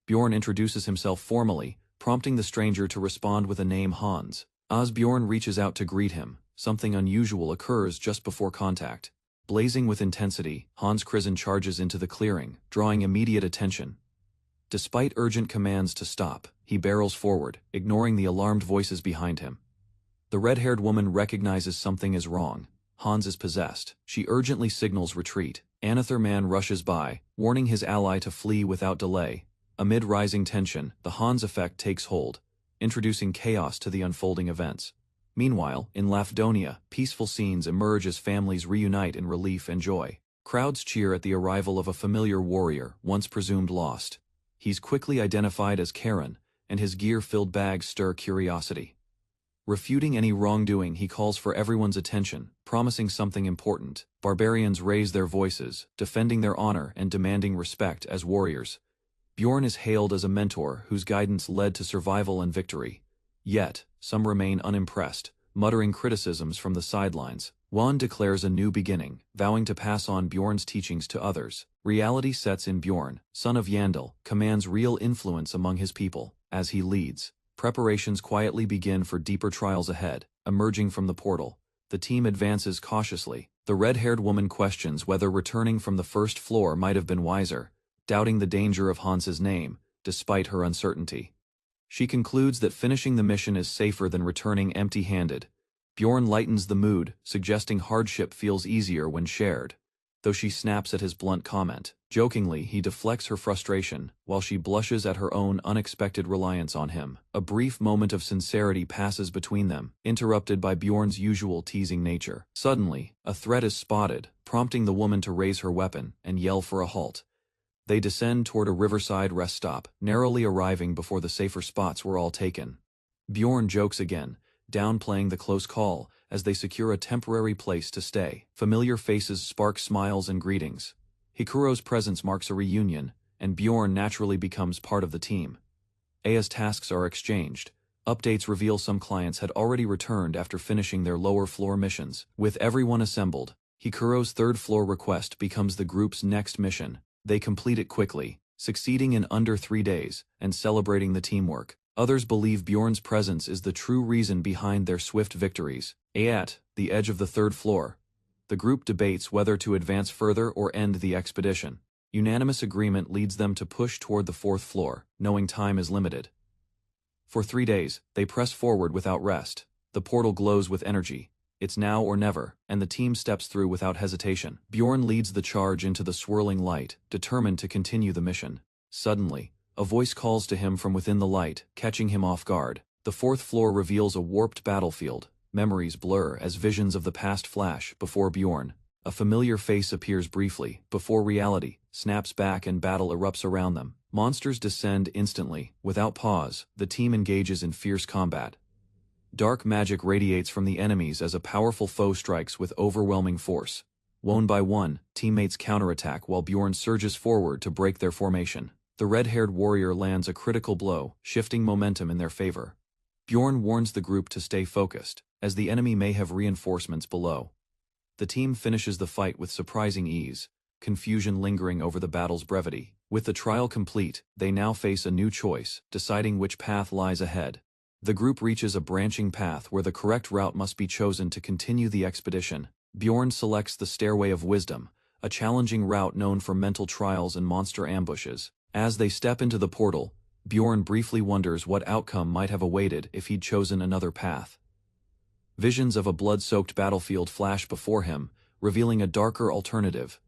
Speaker 1: Bjorn introduces himself formally, prompting the stranger to respond with a name Hans. As Bjorn reaches out to greet him, something unusual occurs just before contact. Blazing with intensity, Hans Krisen charges into the clearing, drawing immediate attention. Despite urgent commands to stop, he barrels forward, ignoring the alarmed voices behind him. The red-haired woman recognizes something is wrong. Hans is possessed. She urgently signals retreat. Another man rushes by, warning his ally to flee without delay. Amid rising tension, the Hans effect takes hold, introducing chaos to the unfolding events. Meanwhile, in Lafdonia, peaceful scenes emerge as families reunite in relief and joy. Crowds cheer at the arrival of a familiar warrior, once presumed lost. He's quickly identified as Karen, and his gear-filled bags stir curiosity. Refuting any wrongdoing, he calls for everyone's attention, promising something important. Barbarians raise their voices, defending their honor and demanding respect as warriors. Bjorn is hailed as a mentor whose guidance led to survival and victory. Yet, some remain unimpressed, muttering criticisms from the sidelines. Juan declares a new beginning, vowing to pass on Bjorn's teachings to others. Reality sets in. Bjorn, son of Yandel, commands real influence among his people. As he leads, preparations quietly begin for deeper trials ahead. Emerging from the portal, the team advances cautiously. The red-haired woman questions whether returning from the first floor might have been wiser, doubting the danger of Hans's name, despite her uncertainty. She concludes that finishing the mission is safer than returning empty-handed. Bjorn lightens the mood, suggesting hardship feels easier when shared. Though she snaps at his blunt comment. Jokingly, he deflects her frustration, while she blushes at her own unexpected reliance on him. A brief moment of sincerity passes between them, interrupted by Bjorn's usual teasing nature. Suddenly, a threat is spotted, prompting the woman to raise her weapon and yell for a halt. They descend toward a riverside rest stop, narrowly arriving before the safer spots were all taken. Bjorn jokes again, downplaying the close call, as they secure a temporary place to stay. Familiar faces spark smiles and greetings. Hikuro's presence marks a reunion, and Bjorn naturally becomes part of the team. Aya's tasks are exchanged. Updates reveal some clients had already returned after finishing their lower-floor missions. With everyone assembled, Hikuro's third-floor request becomes the group's next mission. They complete it quickly, succeeding in under 3 days, and celebrating the teamwork. Others believe Bjorn's presence is the true reason behind their swift victories. At the edge of the third floor, the group debates whether to advance further or end the expedition. Unanimous agreement leads them to push toward the fourth floor, knowing time is limited. For 3 days, they press forward without rest. The portal glows with energy. It's now or never, and the team steps through without hesitation. Bjorn leads the charge into the swirling light, determined to continue the mission. Suddenly, a voice calls to him from within the light, catching him off guard. The fourth floor reveals a warped battlefield. Memories blur as visions of the past flash before Bjorn. A familiar face appears briefly, before reality snaps back and battle erupts around them. Monsters descend instantly, without pause. The team engages in fierce combat. Dark magic radiates from the enemies as a powerful foe strikes with overwhelming force. One by one, teammates counterattack while Bjorn surges forward to break their formation. The red-haired warrior lands a critical blow, shifting momentum in their favor. Bjorn warns the group to stay focused, as the enemy may have reinforcements below. The team finishes the fight with surprising ease, confusion lingering over the battle's brevity. With the trial complete, they now face a new choice, deciding which path lies ahead. The group reaches a branching path where the correct route must be chosen to continue the expedition. Bjorn selects the Stairway of Wisdom, a challenging route known for mental trials and monster ambushes. As they step into the portal, Bjorn briefly wonders what outcome might have awaited if he'd chosen another path. Visions of a blood-soaked battlefield flash before him, revealing a darker alternative.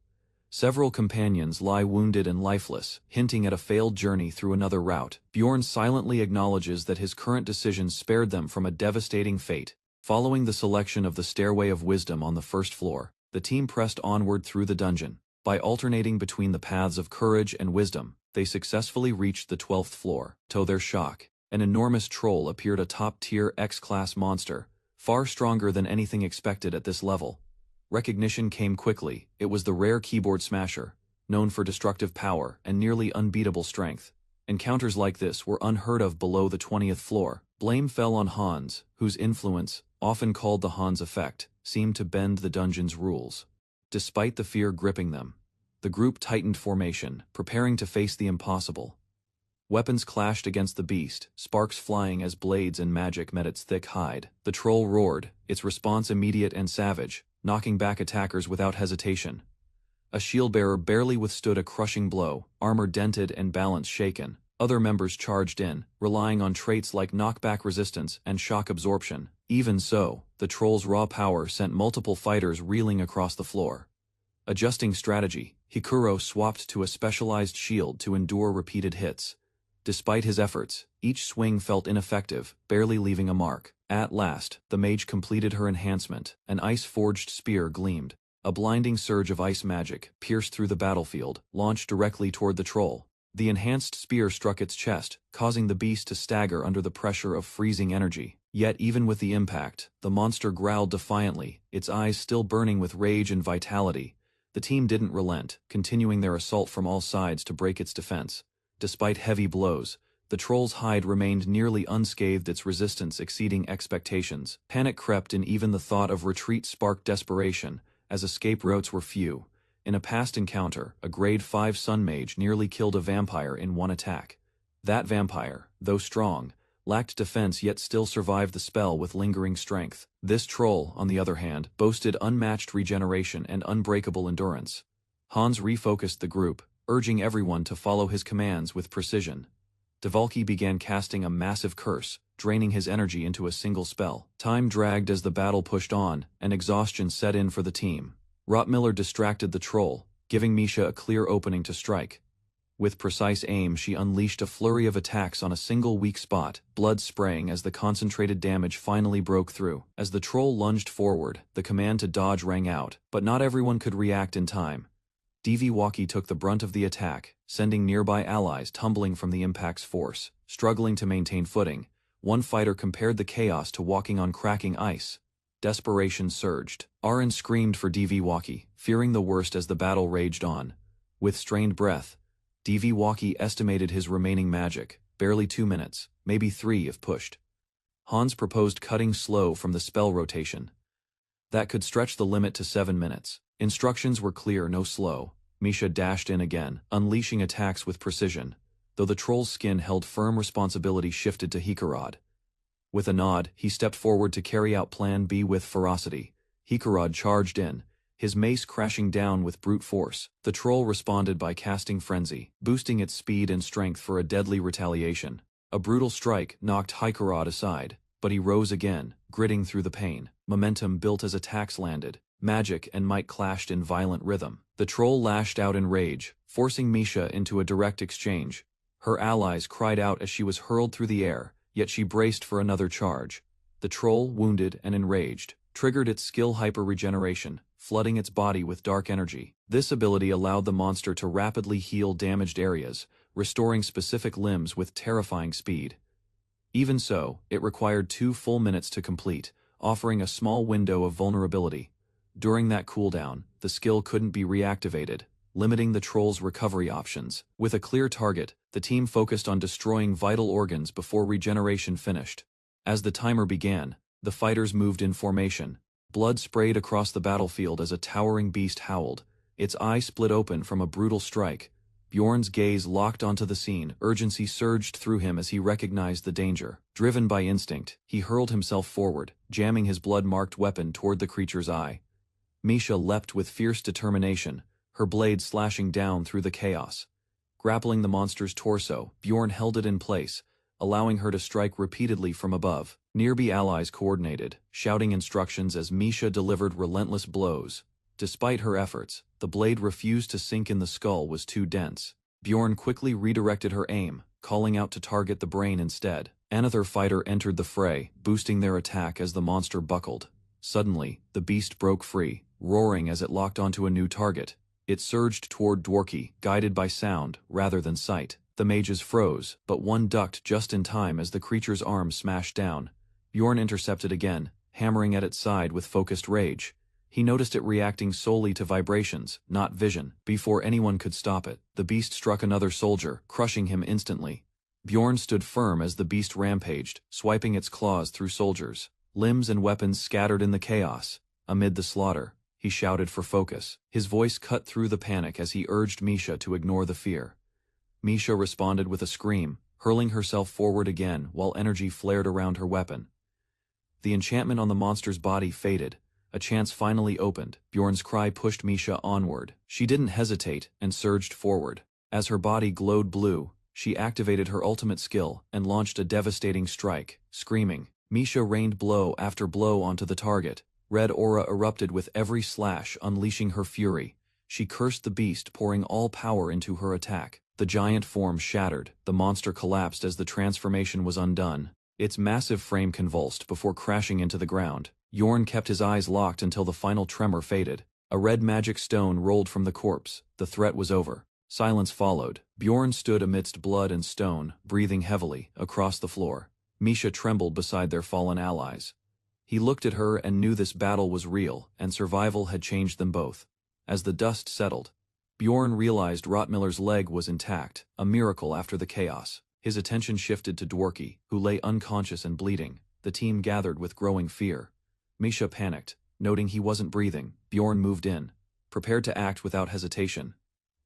Speaker 1: Several companions lie wounded and lifeless, hinting at a failed journey through another route. Bjorn silently acknowledges that his current decisions spared them from a devastating fate. Following the selection of the Stairway of Wisdom on the first floor, the team pressed onward through the dungeon. By alternating between the paths of courage and wisdom, they successfully reached the 12th floor. To their shock, an enormous troll appeared, a top-tier X-class monster, far stronger than anything expected at this level. Recognition came quickly. It was the rare keyboard smasher, known for destructive power and nearly unbeatable strength. Encounters like this were unheard of below the 20th floor. Blame fell on Hans, whose influence, often called the Hans effect, seemed to bend the dungeon's rules. Despite the fear gripping them, the group tightened formation, preparing to face the impossible. Weapons clashed against the beast, sparks flying as blades and magic met its thick hide. The troll roared, its response immediate and savage, knocking back attackers without hesitation. A shield-bearer barely withstood a crushing blow, armor dented and balance shaken. Other members charged in, relying on traits like knockback resistance and shock absorption. Even so, the troll's raw power sent multiple fighters reeling across the floor. Adjusting strategy, Hikuro swapped to a specialized shield to endure repeated hits. Despite his efforts, each swing felt ineffective, barely leaving a mark. At last, the mage completed her enhancement. An ice-forged spear gleamed. A blinding surge of ice magic pierced through the battlefield, launched directly toward the troll. The enhanced spear struck its chest, causing the beast to stagger under the pressure of freezing energy. Yet even with the impact, the monster growled defiantly, its eyes still burning with rage and vitality. The team didn't relent, continuing their assault from all sides to break its defense. Despite heavy blows, the troll's hide remained nearly unscathed, its resistance exceeding expectations. Panic crept in, even the thought of retreat sparked desperation, as escape routes were few. In a past encounter, a grade 5 sun mage nearly killed a vampire in one attack. That vampire, though strong, lacked defense yet still survived the spell with lingering strength. This troll, on the other hand, boasted unmatched regeneration and unbreakable endurance. Hans refocused the group, urging everyone to follow his commands with precision. Devalki began casting a massive curse, draining his energy into a single spell. Time dragged as the battle pushed on, and exhaustion set in for the team. Rottmiller distracted the troll, giving Misha a clear opening to strike. With precise aim, she unleashed a flurry of attacks on a single weak spot, blood spraying as the concentrated damage finally broke through. As the troll lunged forward, the command to dodge rang out, but not everyone could react in time. Diviwaki took the brunt of the attack, sending nearby allies tumbling from the impact's force. Struggling to maintain footing, one fighter compared the chaos to walking on cracking ice. Desperation surged. Aaron screamed for Diviwaki, fearing the worst as the battle raged on. With strained breath, Diviwaki estimated his remaining magic, barely 2 minutes, maybe 3 if pushed. Hans proposed cutting slow from the spell rotation. That could stretch the limit to 7 minutes. Instructions were clear: no slow. Misha dashed in again, unleashing attacks with precision. Though the troll's skin held firm, responsibility shifted to Hikarad. With a nod, he stepped forward to carry out Plan B with ferocity. Hikarad charged in, his mace crashing down with brute force. The troll responded by casting Frenzy, boosting its speed and strength for a deadly retaliation. A brutal strike knocked Hikarad aside, but he rose again, gritting through the pain. Momentum built as attacks landed. Magic and might clashed in violent rhythm. The troll lashed out in rage, forcing Misha into a direct exchange. Her allies cried out as she was hurled through the air, yet she braced for another charge. The troll, wounded and enraged, triggered its skill hyper-regeneration, flooding its body with dark energy. This ability allowed the monster to rapidly heal damaged areas, restoring specific limbs with terrifying speed. Even so, it required 2 full minutes to complete, offering a small window of vulnerability. During that cooldown, the skill couldn't be reactivated, limiting the troll's recovery options. With a clear target, the team focused on destroying vital organs before regeneration finished. As the timer began, the fighters moved in formation. Blood sprayed across the battlefield as a towering beast howled, its eye split open from a brutal strike. Bjorn's gaze locked onto the scene, urgency surged through him as he recognized the danger. Driven by instinct, he hurled himself forward, jamming his blood-marked weapon toward the creature's eye. Misha leapt with fierce determination, her blade slashing down through the chaos. Grappling the monster's torso, Bjorn held it in place, allowing her to strike repeatedly from above. Nearby allies coordinated, shouting instructions as Misha delivered relentless blows. Despite her efforts, the blade refused to sink in the skull was too dense. Bjorn quickly redirected her aim, calling out to target the brain instead. Another fighter entered the fray, boosting their attack as the monster buckled. Suddenly, the beast broke free, roaring as it locked onto a new target. It surged toward Dworki, guided by sound rather than sight. The mages froze, but one ducked just in time as the creature's arm smashed down. Bjorn intercepted again, hammering at its side with focused rage. He noticed it reacting solely to vibrations, not vision. Before anyone could stop it, the beast struck another soldier, crushing him instantly. Bjorn stood firm as the beast rampaged, swiping its claws through soldiers. Limbs and weapons scattered in the chaos. Amid the slaughter, he shouted for focus. His voice cut through the panic as he urged Misha to ignore the fear. Misha responded with a scream, hurling herself forward again while energy flared around her weapon. The enchantment on the monster's body faded. A chance finally opened. Bjorn's cry pushed Misha onward. She didn't hesitate and surged forward. As her body glowed blue, she activated her ultimate skill and launched a devastating strike. Screaming, Misha rained blow after blow onto the target. Red aura erupted with every slash, unleashing her fury. She cursed the beast, pouring all power into her attack. The giant form shattered. The monster collapsed as the transformation was undone. Its massive frame convulsed before crashing into the ground. Bjorn kept his eyes locked until the final tremor faded. A red magic stone rolled from the corpse. The threat was over. Silence followed. Bjorn stood amidst blood and stone, breathing heavily, across the floor. Misha trembled beside their fallen allies. He looked at her and knew this battle was real, and survival had changed them both. As the dust settled, Bjorn realized Rotmiller's leg was intact, a miracle after the chaos. His attention shifted to Dworki, who lay unconscious and bleeding. The team gathered with growing fear. Misha panicked, noting he wasn't breathing. Bjorn moved in, prepared to act without hesitation.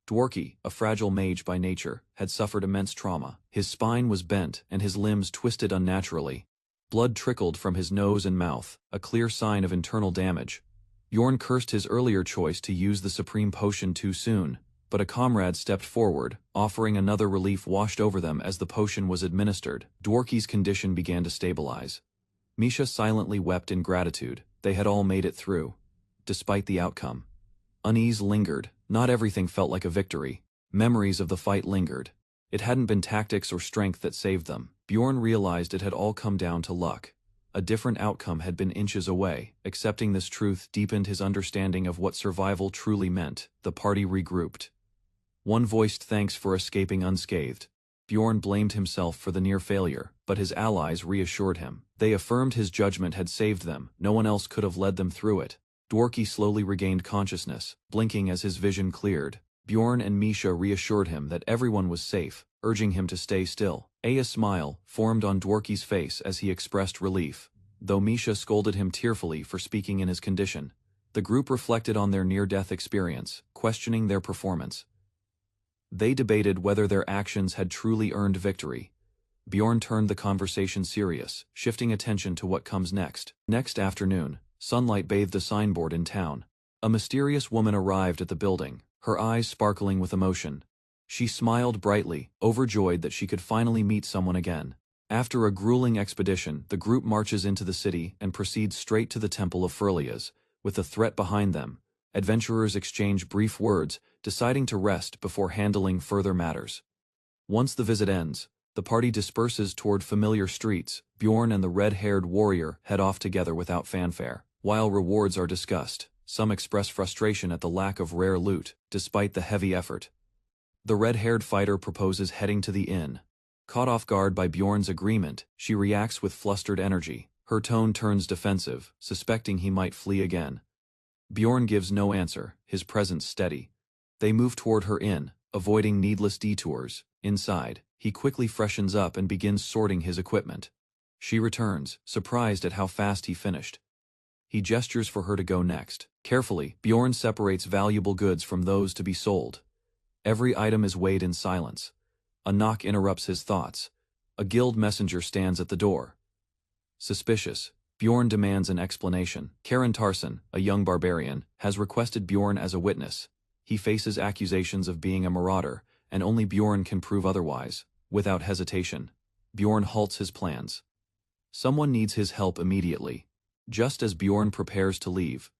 Speaker 1: Dworki, a fragile mage by nature, had suffered immense trauma. His spine was bent and his limbs twisted unnaturally. Blood trickled from his nose and mouth, a clear sign of internal damage. Bjorn cursed his earlier choice to use the supreme potion too soon, but a comrade stepped forward, offering another relief washed over them as the potion was administered. Dworki's condition began to stabilize. Misha silently wept in gratitude. They had all made it through. Despite the outcome, unease lingered. Not everything felt like a victory. Memories of the fight lingered. It hadn't been tactics or strength that saved them. Bjorn realized it had all come down to luck. A different outcome had been inches away. Accepting this truth deepened his understanding of what survival truly meant. The party regrouped. One voiced thanks for escaping unscathed. Bjorn blamed himself for the near failure, but his allies reassured him. They affirmed his judgment had saved them. No one else could have led them through it. Dworki slowly regained consciousness, blinking as his vision cleared. Bjorn and Misha reassured him that everyone was safe, urging him to stay still. A smile formed on Dworki's face as he expressed relief, though Misha scolded him tearfully for speaking in his condition. The group reflected on their near-death experience, questioning their performance. They debated whether their actions had truly earned victory. Bjorn turned the conversation serious, shifting attention to what comes next. Next afternoon, sunlight bathed a signboard in town. A mysterious woman arrived at the building, her eyes sparkling with emotion. She smiled brightly, overjoyed that she could finally meet someone again. After a grueling expedition, the group marches into the city and proceeds straight to the Temple of Furlias. With the threat behind them, adventurers exchange brief words, deciding to rest before handling further matters. Once the visit ends, the party disperses toward familiar streets. Bjorn and the red-haired warrior head off together without fanfare. While rewards are discussed, some express frustration at the lack of rare loot, despite the heavy effort. The red-haired fighter proposes heading to the inn. Caught off guard by Bjorn's agreement, she reacts with flustered energy. Her tone turns defensive, suspecting he might flee again. Bjorn gives no answer, his presence steady. They move toward her inn, avoiding needless detours. Inside, he quickly freshens up and begins sorting his equipment. She returns, surprised at how fast he finished. He gestures for her to go next. Carefully, Bjorn separates valuable goods from those to be sold. Every item is weighed in silence. A knock interrupts his thoughts. A guild messenger stands at the door. Suspicious, Bjorn demands an explanation. Karen Tarson, a young barbarian, has requested Bjorn as a witness. He faces accusations of being a marauder, and only Bjorn can prove otherwise. Without hesitation, Bjorn halts his plans. Someone needs his help immediately. Just as Bjorn prepares to leave,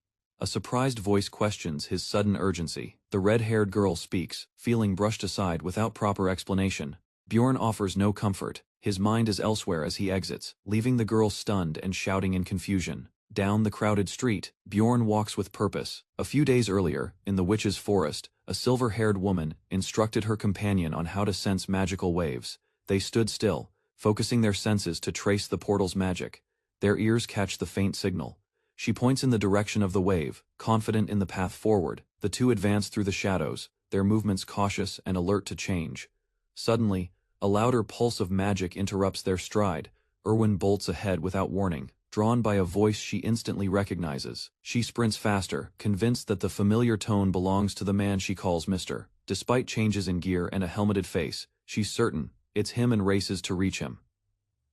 Speaker 1: a surprised voice questions his sudden urgency. The red-haired girl speaks, feeling brushed aside without proper explanation. Bjorn offers no comfort. His mind is elsewhere as he exits, leaving the girl stunned and shouting in confusion. Down the crowded street, Bjorn walks with purpose. A few days earlier, in the witch's forest, a silver-haired woman instructed her companion on how to sense magical waves. They stood still, focusing their senses to trace the portal's magic. Their ears catch the faint signal. She points in the direction of the wave, confident in the path forward. The two advance through the shadows, their movements cautious and alert to change. Suddenly, a louder pulse of magic interrupts their stride. Erwin bolts ahead without warning, drawn by a voice she instantly recognizes. She sprints faster, convinced that the familiar tone belongs to the man she calls Mr. Despite changes in gear and a helmeted face, she's certain it's him and races to reach him.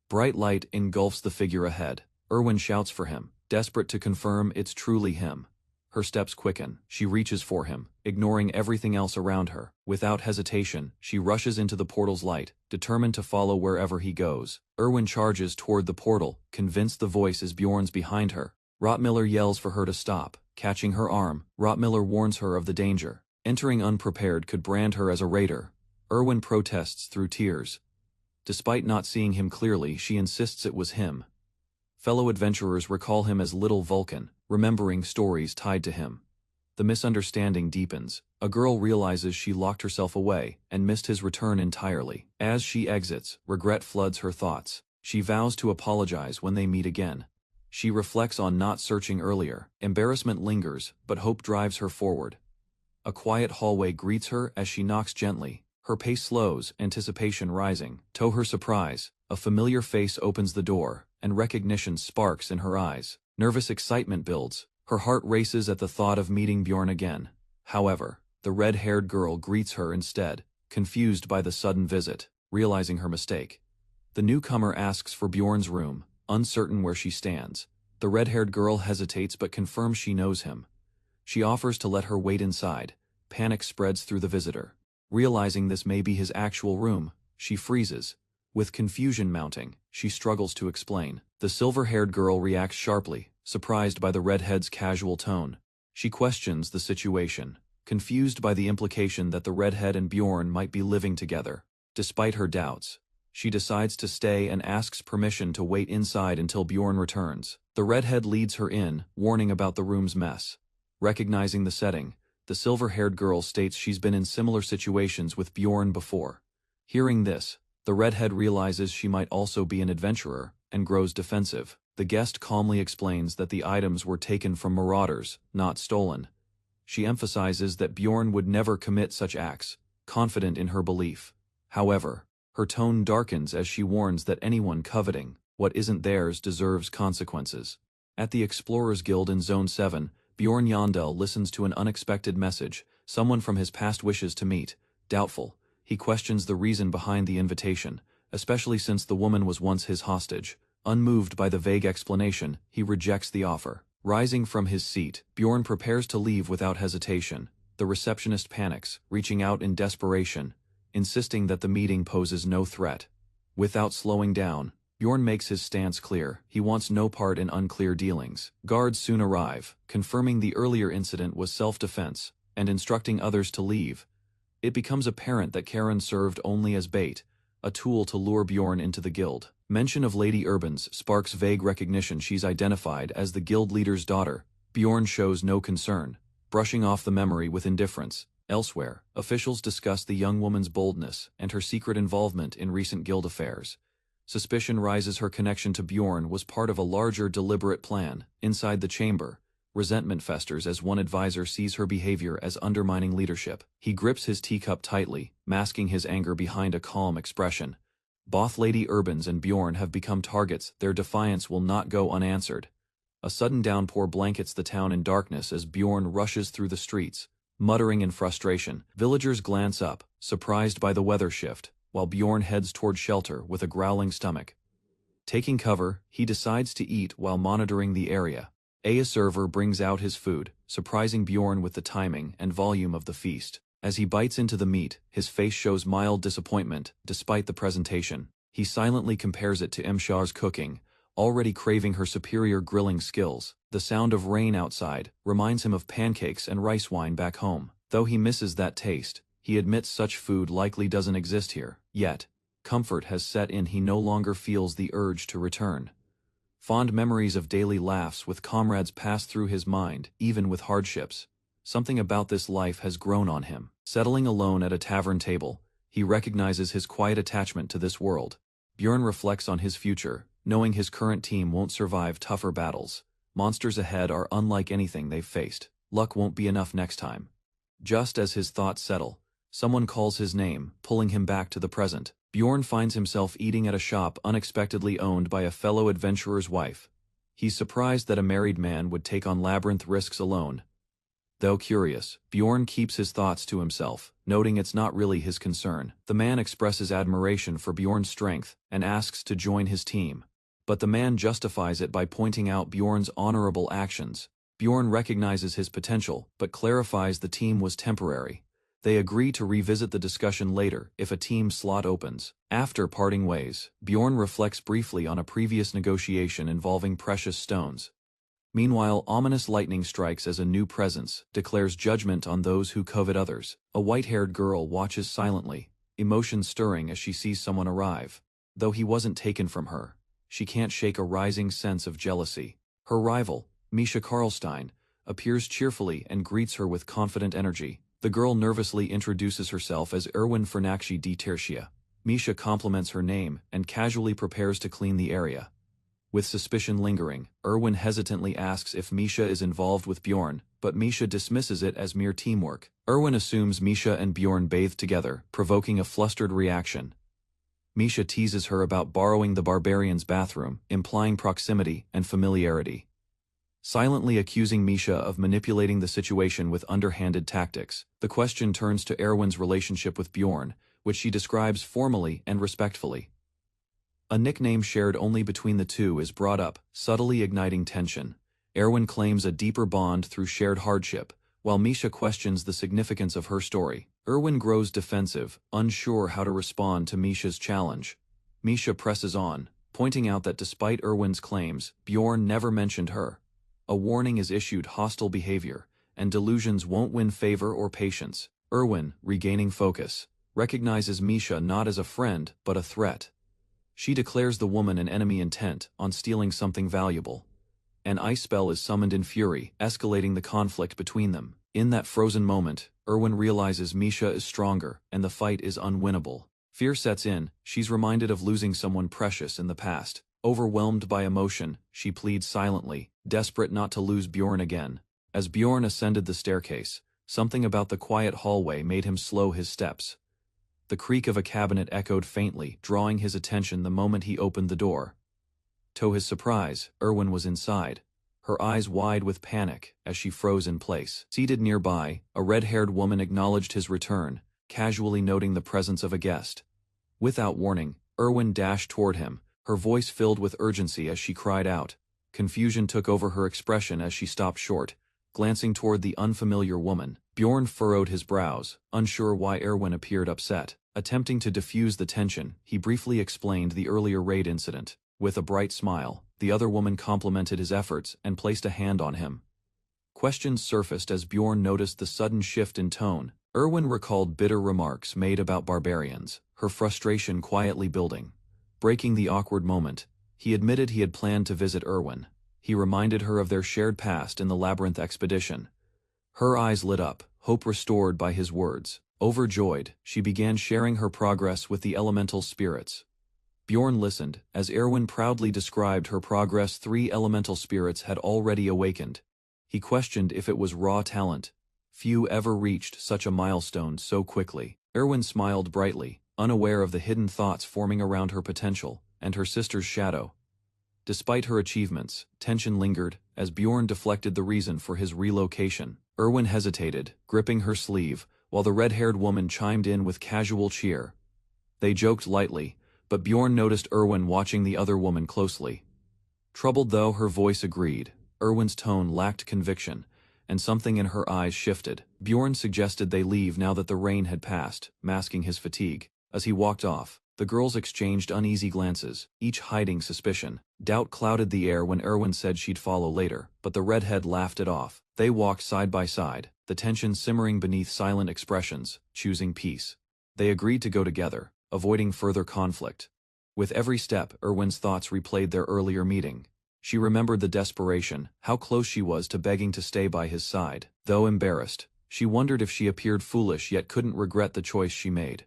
Speaker 1: Bright light engulfs the figure ahead. Erwin shouts for him, desperate to confirm it's truly him. Her steps quicken. She reaches for him, ignoring everything else around her. Without hesitation, she rushes into the portal's light, determined to follow wherever he goes. Erwin charges toward the portal, convinced the voice is Bjorn's behind her. Rottmiller yells for her to stop. Catching her arm, Rottmiller warns her of the danger. Entering unprepared could brand her as a raider. Erwin protests through tears. Despite not seeing him clearly, she insists it was him. Fellow adventurers recall him as Little Vulcan, remembering stories tied to him. The misunderstanding deepens. A girl realizes she locked herself away and missed his return entirely. As she exits, regret floods her thoughts. She vows to apologize when they meet again. She reflects on not searching earlier. Embarrassment lingers, but hope drives her forward. A quiet hallway greets her as she knocks gently. Her pace slows, anticipation rising. To her surprise, a familiar face opens the door, and recognition sparks in her eyes. Nervous excitement builds. Her heart races at the thought of meeting Bjorn again. However, the red-haired girl greets her instead, confused by the sudden visit. Realizing her mistake, the newcomer asks for Bjorn's room, uncertain where she stands. The red-haired girl hesitates but confirms she knows him. She offers to let her wait inside. Panic spreads through the visitor. Realizing this may be his actual room, she freezes. With confusion mounting, she struggles to explain. The silver-haired girl reacts sharply, surprised by the redhead's casual tone. She questions the situation, confused by the implication that the redhead and Bjorn might be living together. Despite her doubts, she decides to stay and asks permission to wait inside until Bjorn returns. The redhead leads her in, warning about the room's mess. Recognizing the setting, the silver-haired girl states she's been in similar situations with Bjorn before. Hearing this, the redhead realizes she might also be an adventurer, and grows defensive. The guest calmly explains that the items were taken from marauders, not stolen. She emphasizes that Bjorn would never commit such acts, confident in her belief. However, her tone darkens as she warns that anyone coveting what isn't theirs deserves consequences. At the Explorers Guild in Zone 7, Bjorn Yandel listens to an unexpected message, someone from his past wishes to meet. Doubtful, he questions the reason behind the invitation, especially since the woman was once his hostage. Unmoved by the vague explanation, he rejects the offer. Rising from his seat, Bjorn prepares to leave without hesitation. The receptionist panics, reaching out in desperation, insisting that the meeting poses no threat. Without slowing down, Bjorn makes his stance clear. He wants no part in unclear dealings. Guards soon arrive, confirming the earlier incident was self-defense, and instructing others to leave. It becomes apparent that Karen served only as bait, a tool to lure Bjorn into the guild. Mention of Lady Urbans sparks vague recognition she's identified as the guild leader's daughter. Bjorn shows no concern, brushing off the memory with indifference. Elsewhere, officials discuss the young woman's boldness and her secret involvement in recent guild affairs. Suspicion rises her connection to Bjorn was part of a larger deliberate plan. Inside the chamber, resentment festers as one advisor sees her behavior as undermining leadership. He grips his teacup tightly, masking his anger behind a calm expression. Both Lady Urbans and Bjorn have become targets. Their defiance will not go unanswered. A sudden downpour blankets the town in darkness as Bjorn rushes through the streets, muttering in frustration. Villagers glance up, surprised by the weather shift, while Bjorn heads toward shelter with a growling stomach. Taking cover, he decides to eat while monitoring the area. A server brings out his food, surprising Bjorn with the timing and volume of the feast. As he bites into the meat, his face shows mild disappointment, despite the presentation. He silently compares it to Imshar's cooking, already craving her superior grilling skills. The sound of rain outside reminds him of pancakes and rice wine back home. Though he misses that taste, he admits such food likely doesn't exist here. Yet, comfort has set in. He no longer feels the urge to return. Fond memories of daily laughs with comrades pass through his mind, even with hardships. Something about this life has grown on him. Settling alone at a tavern table, he recognizes his quiet attachment to this world. Bjorn reflects on his future, knowing his current team won't survive tougher battles. Monsters ahead are unlike anything they've faced. Luck won't be enough next time. Just as his thoughts settle, someone calls his name, pulling him back to the present. Bjorn finds himself eating at a shop unexpectedly owned by a fellow adventurer's wife. He's surprised that a married man would take on labyrinth risks alone. Though curious, Bjorn keeps his thoughts to himself, noting it's not really his concern. The man expresses admiration for Bjorn's strength and asks to join his team. But the man justifies it by pointing out Bjorn's honorable actions. Bjorn recognizes his potential, but clarifies the team was temporary. They agree to revisit the discussion later if a team slot opens. After parting ways, Bjorn reflects briefly on a previous negotiation involving precious stones. Meanwhile, ominous lightning strikes as a new presence, declares judgment on those who covet others. A white-haired girl watches silently, emotion stirring as she sees someone arrive. Though he wasn't taken from her, she can't shake a rising sense of jealousy. Her rival, Misha Karlstein, appears cheerfully and greets her with confident energy. The girl nervously introduces herself as Erwin Fernakshi di Tertia. Misha compliments her name and casually prepares to clean the area. With suspicion lingering, Erwin hesitantly asks if Misha is involved with Bjorn, but Misha dismisses it as mere teamwork. Erwin assumes Misha and Bjorn bathe together, provoking a flustered reaction. Misha teases her about borrowing the Barbarian's bathroom, implying proximity and familiarity. Silently accusing Misha of manipulating the situation with underhanded tactics, the question turns to Erwin's relationship with Bjorn, which she describes formally and respectfully. A nickname shared only between the two is brought up, subtly igniting tension. Erwin claims a deeper bond through shared hardship, while Misha questions the significance of her story. Erwin grows defensive, unsure how to respond to Misha's challenge. Misha presses on, pointing out that despite Erwin's claims, Bjorn never mentioned her. A warning is issued: hostile behavior, and delusions won't win favor or patience. Erwin, regaining focus, recognizes Misha not as a friend, but a threat. She declares the woman an enemy intent on stealing something valuable. An ice spell is summoned in fury, escalating the conflict between them. In that frozen moment, Erwin realizes Misha is stronger, and the fight is unwinnable. Fear sets in. She's reminded of losing someone precious in the past. Overwhelmed by emotion, she pleads silently, desperate not to lose Bjorn again. As Bjorn ascended the staircase, something about the quiet hallway made him slow his steps. The creak of a cabinet echoed faintly, drawing his attention the moment he opened the door. To his surprise, Erwin was inside, her eyes wide with panic as she froze in place. Seated nearby, a red-haired woman acknowledged his return, casually noting the presence of a guest. Without warning, Erwin dashed toward him, her voice filled with urgency as she cried out. Confusion took over her expression as she stopped short, glancing toward the unfamiliar woman. Bjorn furrowed his brows, unsure why Erwin appeared upset. Attempting to diffuse the tension, he briefly explained the earlier raid incident. With a bright smile, the other woman complimented his efforts and placed a hand on him. Questions surfaced as Bjorn noticed the sudden shift in tone. Erwin recalled bitter remarks made about barbarians, her frustration quietly building. Breaking the awkward moment, he admitted he had planned to visit Erwin. He reminded her of their shared past in the labyrinth expedition. Her eyes lit up, hope restored by his words. Overjoyed, she began sharing her progress with the elemental spirits. Bjorn listened, as Erwin proudly described her progress. 3 elemental spirits had already awakened. He questioned if it was raw talent. Few ever reached such a milestone so quickly. Erwin smiled brightly, unaware of the hidden thoughts forming around her potential, and her sister's shadow. Despite her achievements, tension lingered, as Bjorn deflected the reason for his relocation. Erwin hesitated, gripping her sleeve, while the red-haired woman chimed in with casual cheer. They joked lightly, but Bjorn noticed Erwin watching the other woman closely. Troubled though her voice agreed, Erwin's tone lacked conviction, and something in her eyes shifted. Bjorn suggested they leave now that the rain had passed, masking his fatigue. As he walked off, the girls exchanged uneasy glances, each hiding suspicion. Doubt clouded the air when Erwin said she'd follow later, but the redhead laughed it off. They walked side by side, the tension simmering beneath silent expressions, choosing peace. They agreed to go together, avoiding further conflict. With every step, Erwin's thoughts replayed their earlier meeting. She remembered the desperation, how close she was to begging to stay by his side. Though embarrassed, she wondered if she appeared foolish yet couldn't regret the choice she made.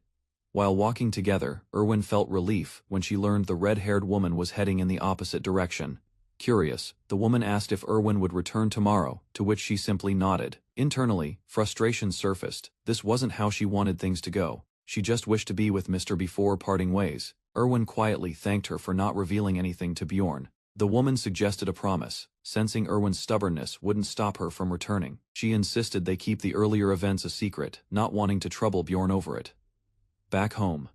Speaker 1: While walking together, Erwin felt relief when she learned the red-haired woman was heading in the opposite direction. Curious, the woman asked if Erwin would return tomorrow, to which she simply nodded. Internally, frustration surfaced. This wasn't how she wanted things to go. She just wished to be with Mr. before parting ways. Erwin quietly thanked her for not revealing anything to Bjorn. The woman suggested a promise, sensing Erwin's stubbornness wouldn't stop her from returning. She insisted they keep the earlier events a secret, not wanting to trouble Bjorn over it. Back home,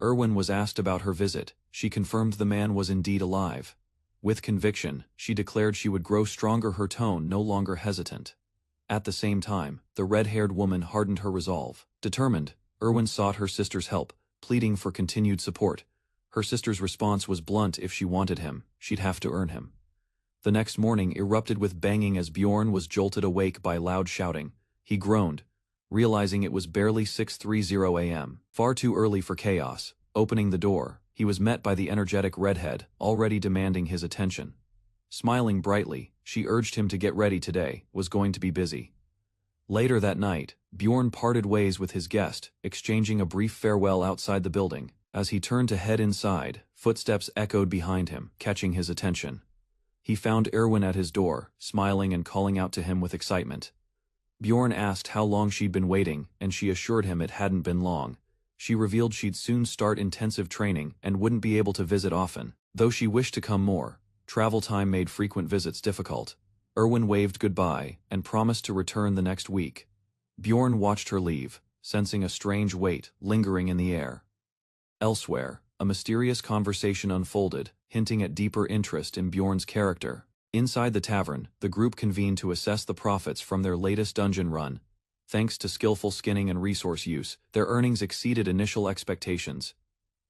Speaker 1: Erwin was asked about her visit. She confirmed the man was indeed alive. With conviction, she declared she would grow stronger, her tone no longer hesitant. At the same time, the red-haired woman hardened her resolve. Determined, Erwin sought her sister's help, pleading for continued support. Her sister's response was blunt: if she wanted him, she'd have to earn him. The next morning erupted with banging as Bjorn was jolted awake by loud shouting. He groaned, realizing it was barely 6:30 a.m. Far too early for chaos. Opening the door, he was met by the energetic redhead, already demanding his attention. Smiling brightly, she urged him to get ready today, was going to be busy. Later that night, Bjorn parted ways with his guest, exchanging a brief farewell outside the building. As he turned to head inside, footsteps echoed behind him, catching his attention. He found Erwin at his door, smiling and calling out to him with excitement. Bjorn asked how long she'd been waiting, and she assured him it hadn't been long. She revealed she'd soon start intensive training and wouldn't be able to visit often. Though she wished to come more, travel time made frequent visits difficult. Erwin waved goodbye and promised to return the next week. Bjorn watched her leave, sensing a strange weight lingering in the air. Elsewhere, a mysterious conversation unfolded, hinting at deeper interest in Bjorn's character. Inside the tavern, the group convened to assess the profits from their latest dungeon run. Thanks to skillful skinning and resource use, their earnings exceeded initial expectations.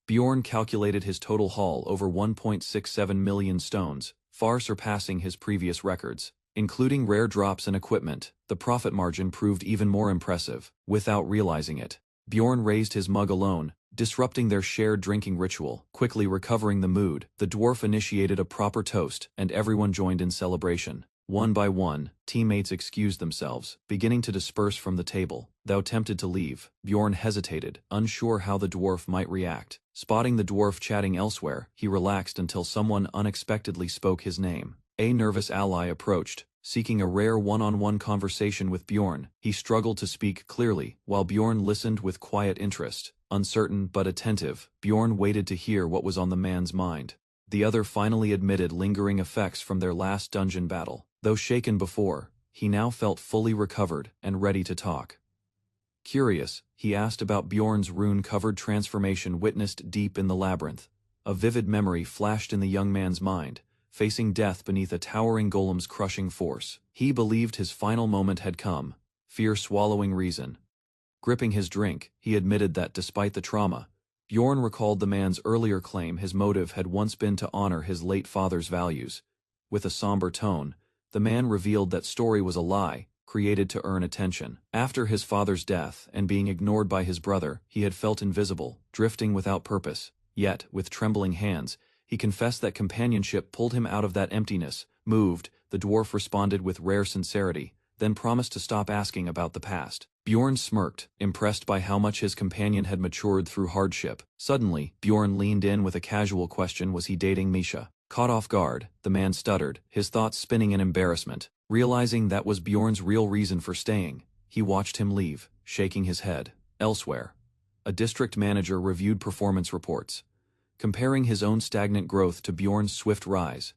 Speaker 1: Bjorn calculated his total haul over 1.67 million stones, far surpassing his previous records. Including rare drops and equipment, the profit margin proved even more impressive. Without realizing it, Bjorn raised his mug alone, disrupting their shared drinking ritual. Quickly recovering the mood, the dwarf initiated a proper toast, and everyone joined in celebration. One by one, teammates excused themselves, beginning to disperse from the table. Though tempted to leave, Bjorn hesitated, unsure how the dwarf might react. Spotting the dwarf chatting elsewhere, he relaxed until someone unexpectedly spoke his name. A nervous ally approached, seeking a rare one-on-one conversation with Bjorn. He struggled to speak clearly, while Bjorn listened with quiet interest. Uncertain but attentive, Bjorn waited to hear what was on the man's mind. The other finally admitted lingering effects from their last dungeon battle. Though shaken before, he now felt fully recovered and ready to talk. Curious, he asked about Bjorn's rune-covered transformation witnessed deep in the labyrinth. A vivid memory flashed in the young man's mind, facing death beneath a towering golem's crushing force. He believed his final moment had come, fear swallowing reason. Gripping his drink, he admitted that despite the trauma, Bjorn recalled the man's earlier claim his motive had once been to honor his late father's values. With a somber tone, the man revealed that story was a lie, created to earn attention. After his father's death and being ignored by his brother, he had felt invisible, drifting without purpose. Yet, with trembling hands, he confessed that companionship pulled him out of that emptiness. Moved, the dwarf responded with rare sincerity, then promised to stop asking about the past. Bjorn smirked, impressed by how much his companion had matured through hardship. Suddenly, Bjorn leaned in with a casual question: was he dating Misha? Caught off guard, the man stuttered, his thoughts spinning in embarrassment. Realizing that was Bjorn's real reason for staying, he watched him leave, shaking his head. Elsewhere, a district manager reviewed performance reports, comparing his own stagnant growth to Bjorn's swift rise.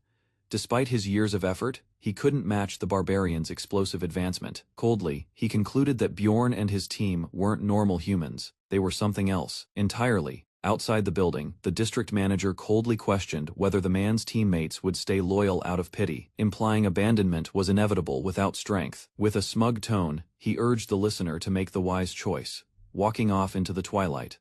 Speaker 1: Despite his years of effort, he couldn't match the Barbarian's explosive advancement. Coldly, he concluded that Bjorn and his team weren't normal humans, they were something else, entirely. Outside the building, the district manager coldly questioned whether the man's teammates would stay loyal out of pity, implying abandonment was inevitable without strength. With a smug tone, he urged the listener to make the wise choice, walking off into the twilight.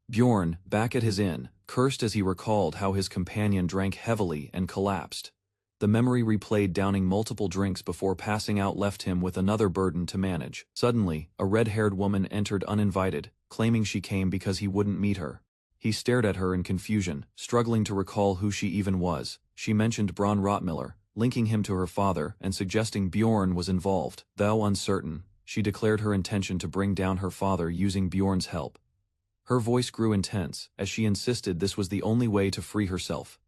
Speaker 1: Bjorn, back at his inn, cursed as he recalled how his companion drank heavily and collapsed. The memory replayed downing multiple drinks before passing out left him with another burden to manage. Suddenly, a red-haired woman entered uninvited, claiming she came because he wouldn't meet her. He stared at her in confusion, struggling to recall who she even was. She mentioned Braun Rottmiller, linking him to her father and suggesting Bjorn was involved. Though uncertain, she declared her intention to bring down her father using Bjorn's help. Her voice grew intense as she insisted this was the only way to free herself.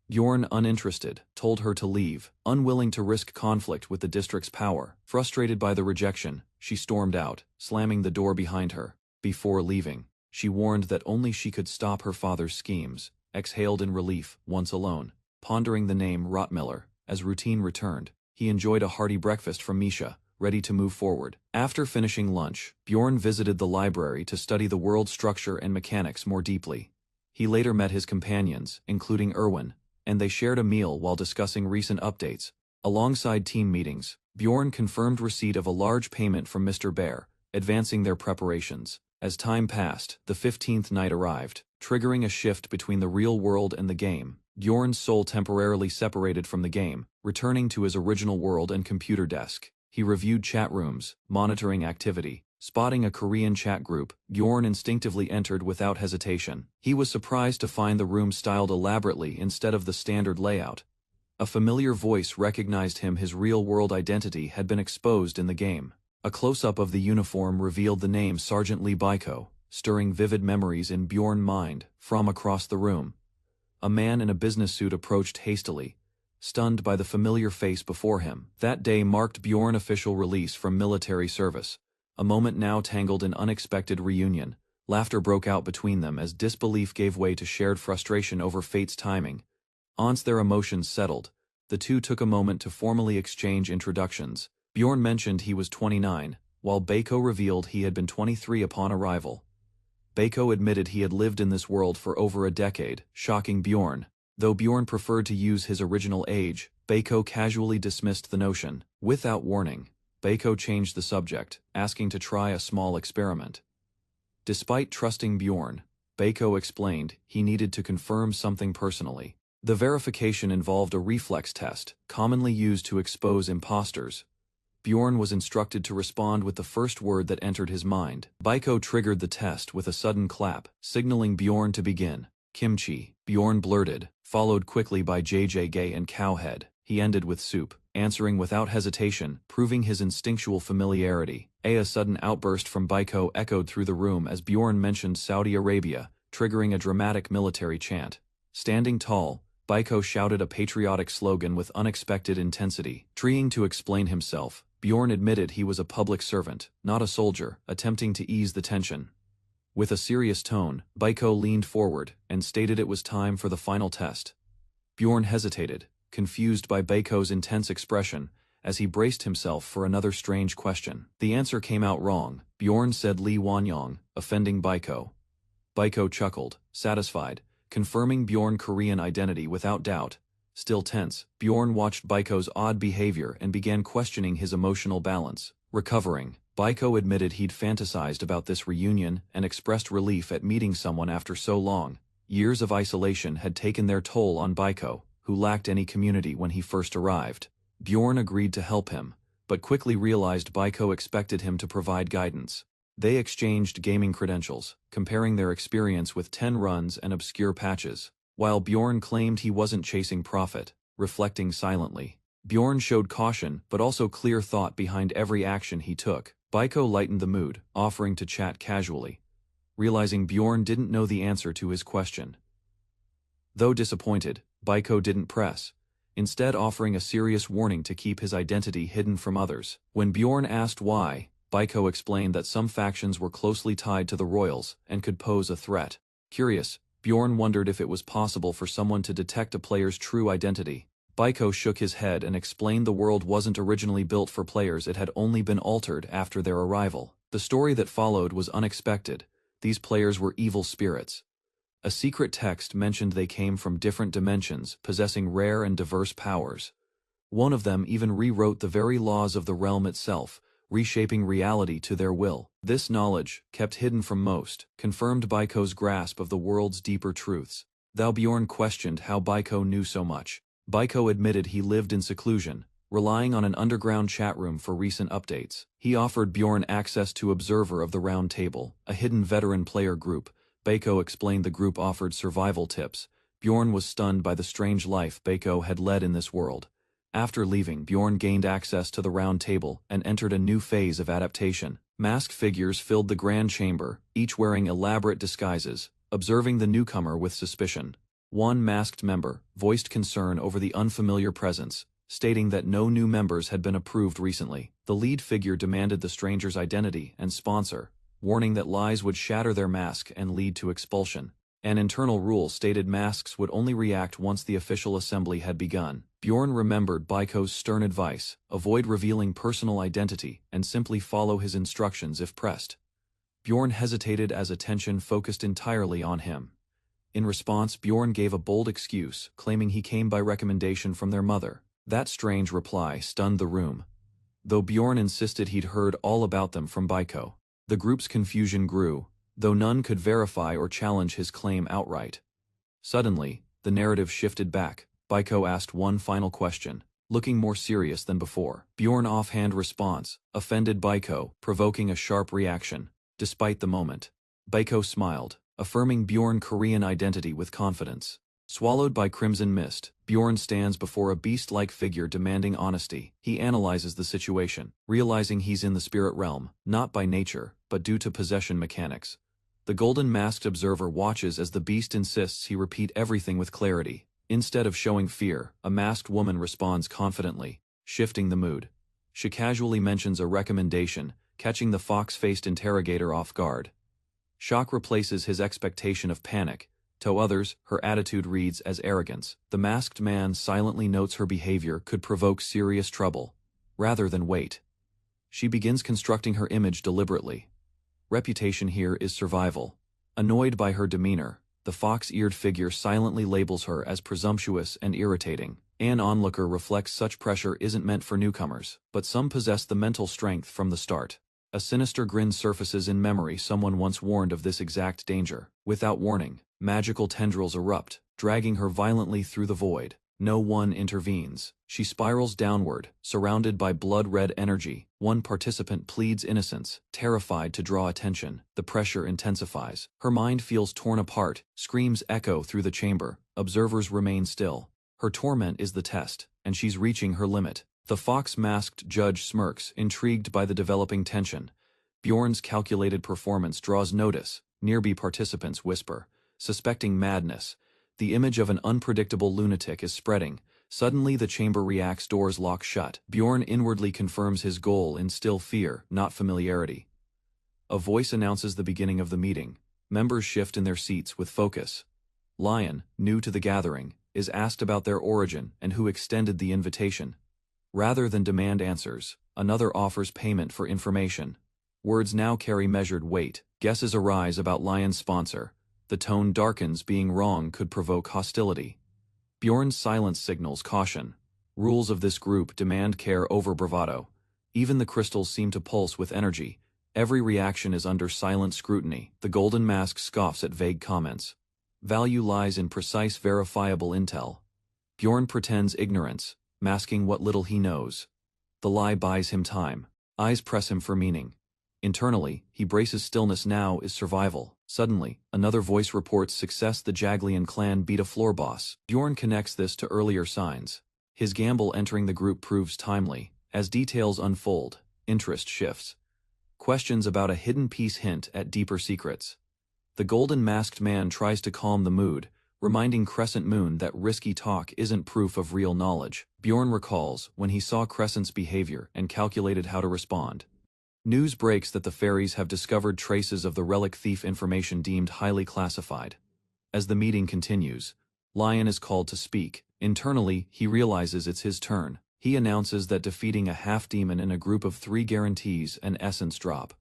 Speaker 1: Bjorn, uninterested, told her to leave, unwilling to risk conflict with the district's power. Frustrated by the rejection, she stormed out, slamming the door behind her. Before leaving, she warned that only she could stop her father's schemes. Exhaled in relief, once alone, pondering the name Rottmiller. As routine returned, he enjoyed a hearty breakfast from Misha, ready to move forward. After finishing lunch, Bjorn visited the library to study the world structure and mechanics more deeply. He later met his companions, including Erwin, and they shared a meal while discussing recent updates. Alongside team meetings, Bjorn confirmed receipt of a large payment from Mr. Bear, advancing their preparations. As time passed, the 15th night arrived, triggering a shift between the real world and the game. Bjorn's soul temporarily separated from the game, returning to his original world and computer desk. He reviewed chat rooms, monitoring activity. Spotting a Korean chat group, Bjorn instinctively entered without hesitation. He was surprised to find the room styled elaborately instead of the standard layout. A familiar voice recognized him. His real-world identity had been exposed in the game. A close-up of the uniform revealed the name Sergeant Lee Baiko, stirring vivid memories in Bjorn's mind. From across the room, a man in a business suit approached hastily, stunned by the familiar face before him. That day marked Bjorn's official release from military service. A moment now tangled in unexpected reunion. Laughter broke out between them as disbelief gave way to shared frustration over fate's timing. Once their emotions settled, the two took a moment to formally exchange introductions. Bjorn mentioned he was 29, while Baiko revealed he had been 23 upon arrival. Baiko admitted he had lived in this world for over a decade, shocking Bjorn. Though Bjorn preferred to use his original age, Baiko casually dismissed the notion. Without warning, Baiko changed the subject, asking to try a small experiment. Despite trusting Bjorn, Baiko explained he needed to confirm something personally. The verification involved a reflex test, commonly used to expose imposters. Bjorn was instructed to respond with the first word that entered his mind. Baiko triggered the test with a sudden clap, signaling Bjorn to begin. Kimchi, Bjorn blurted, followed quickly by JJ Gay and Cowhead. He ended with soup, answering without hesitation, proving his instinctual familiarity. A sudden outburst from Baiko echoed through the room as Bjorn mentioned Saudi Arabia, triggering a dramatic military chant. Standing tall, Baiko shouted a patriotic slogan with unexpected intensity. Trying to explain himself, Bjorn admitted he was a public servant, not a soldier, attempting to ease the tension. With a serious tone, Baiko leaned forward and stated it was time for the final test. Bjorn hesitated, confused by Baiko's intense expression, as he braced himself for another strange question. The answer came out wrong. Bjorn said Lee Wanyong, offending Baiko. Baiko chuckled, satisfied, confirming Bjorn's Korean identity without doubt. Still tense, Bjorn watched Baiko's odd behavior and began questioning his emotional balance. Recovering, Baiko admitted he'd fantasized about this reunion and expressed relief at meeting someone after so long. Years of isolation had taken their toll on Baiko, who lacked any community when he first arrived. Bjorn agreed to help him, but quickly realized Baiko expected him to provide guidance. They exchanged gaming credentials, comparing their experience with 10 runs and obscure patches. While Bjorn claimed he wasn't chasing profit, reflecting silently, Bjorn showed caution but also clear thought behind every action he took. Baiko lightened the mood, offering to chat casually, realizing Bjorn didn't know the answer to his question. Though disappointed, Baiko didn't press, instead offering a serious warning to keep his identity hidden from others. When Bjorn asked why, Baiko explained that some factions were closely tied to the royals and could pose a threat. Curious, Bjorn wondered if it was possible for someone to detect a player's true identity. Baiko shook his head and explained the world wasn't originally built for players, it had only been altered after their arrival. The story that followed was unexpected. These players were evil spirits. A secret text mentioned they came from different dimensions, possessing rare and diverse powers. One of them even rewrote the very laws of the realm itself, reshaping reality to their will. This knowledge, kept hidden from most, confirmed Baiko's grasp of the world's deeper truths. Though Bjorn questioned how Baiko knew so much. Baiko admitted he lived in seclusion, relying on an underground chat room for recent updates. He offered Bjorn access to Observer of the Round Table, a hidden veteran player group. Baiko explained the group offered survival tips. Bjorn was stunned by the strange life Baiko had led in this world. After leaving, Bjorn gained access to the Round Table and entered a new phase of adaptation. Masked figures filled the grand chamber, each wearing elaborate disguises, observing the newcomer with suspicion. One masked member voiced concern over the unfamiliar presence, stating that no new members had been approved recently. The lead figure demanded the stranger's identity and sponsor, warning that lies would shatter their mask and lead to expulsion. An internal rule stated masks would only react once the official assembly had begun. Bjorn remembered Baiko's stern advice, avoid revealing personal identity and simply follow his instructions if pressed. Bjorn hesitated as attention focused entirely on him. In response, Bjorn gave a bold excuse, claiming he came by recommendation from their mother. That strange reply stunned the room, though Bjorn insisted he'd heard all about them from Baiko. The group's confusion grew, though none could verify or challenge his claim outright. Suddenly, the narrative shifted back. Baiko asked one final question, looking more serious than before. Bjorn offhand response offended Baiko, provoking a sharp reaction. Despite the moment, Baiko smiled, affirming Bjorn's Korean identity with confidence. Swallowed by crimson mist, Bjorn stands before a beast-like figure demanding honesty. He analyzes the situation, realizing he's in the spirit realm, not by nature, but due to possession mechanics. The golden masked observer watches as the beast insists he repeat everything with clarity. Instead of showing fear, a masked woman responds confidently, shifting the mood. She casually mentions a recommendation, catching the fox-faced interrogator off guard. Shock replaces his expectation of panic. To others, her attitude reads as arrogance. The masked man silently notes her behavior could provoke serious trouble, rather than wait. She begins constructing her image deliberately. Reputation here is survival. Annoyed by her demeanor, the fox-eared figure silently labels her as presumptuous and irritating. An onlooker reflects such pressure isn't meant for newcomers, but some possess the mental strength from the start. A sinister grin surfaces in memory. Someone once warned of this exact danger. Without warning, magical tendrils erupt, dragging her violently through the void. No one intervenes. She spirals downward, surrounded by blood-red energy. One participant pleads innocence, terrified to draw attention. The pressure intensifies. Her mind feels torn apart. Screams echo through the chamber. Observers remain still. Her torment is the test, and she's reaching her limit. The fox-masked judge smirks, intrigued by the developing tension. Bjorn's calculated performance draws notice. Nearby participants whisper, suspecting madness. The image of an unpredictable lunatic is spreading. Suddenly the chamber reacts, doors lock shut. Bjorn inwardly confirms his goal: instill fear, not familiarity. A voice announces the beginning of the meeting. Members shift in their seats with focus. Lion, new to the gathering, is asked about their origin and who extended the invitation. Rather than demand answers, another offers payment for information. Words now carry measured weight. Guesses arise about Lion's sponsor. The tone darkens. Being wrong could provoke hostility. Bjorn's silence signals caution. Rules of this group demand care over bravado. Even the crystals seem to pulse with energy. Every reaction is under silent scrutiny. The golden mask scoffs at vague comments. Value lies in precise, verifiable intel. Bjorn pretends ignorance, masking what little he knows. The lie buys him time. Eyes press him for meaning. Internally, he braces stillness. Now is survival. Suddenly, another voice reports success. The Jaglian clan beat a floor boss. Bjorn connects this to earlier signs. His gamble entering the group proves timely. As details unfold, interest shifts. Questions about a hidden piece hint at deeper secrets. The golden masked man tries to calm the mood, reminding Crescent Moon that risky talk isn't proof of real knowledge. Bjorn recalls when he saw Crescent's behavior and calculated how to respond. News breaks that the fairies have discovered traces of the relic thief, information deemed highly classified. As the meeting continues, Lion is called to speak. Internally, he realizes it's his turn. He announces that defeating a half-demon in a group of 3 guarantees an essence drop.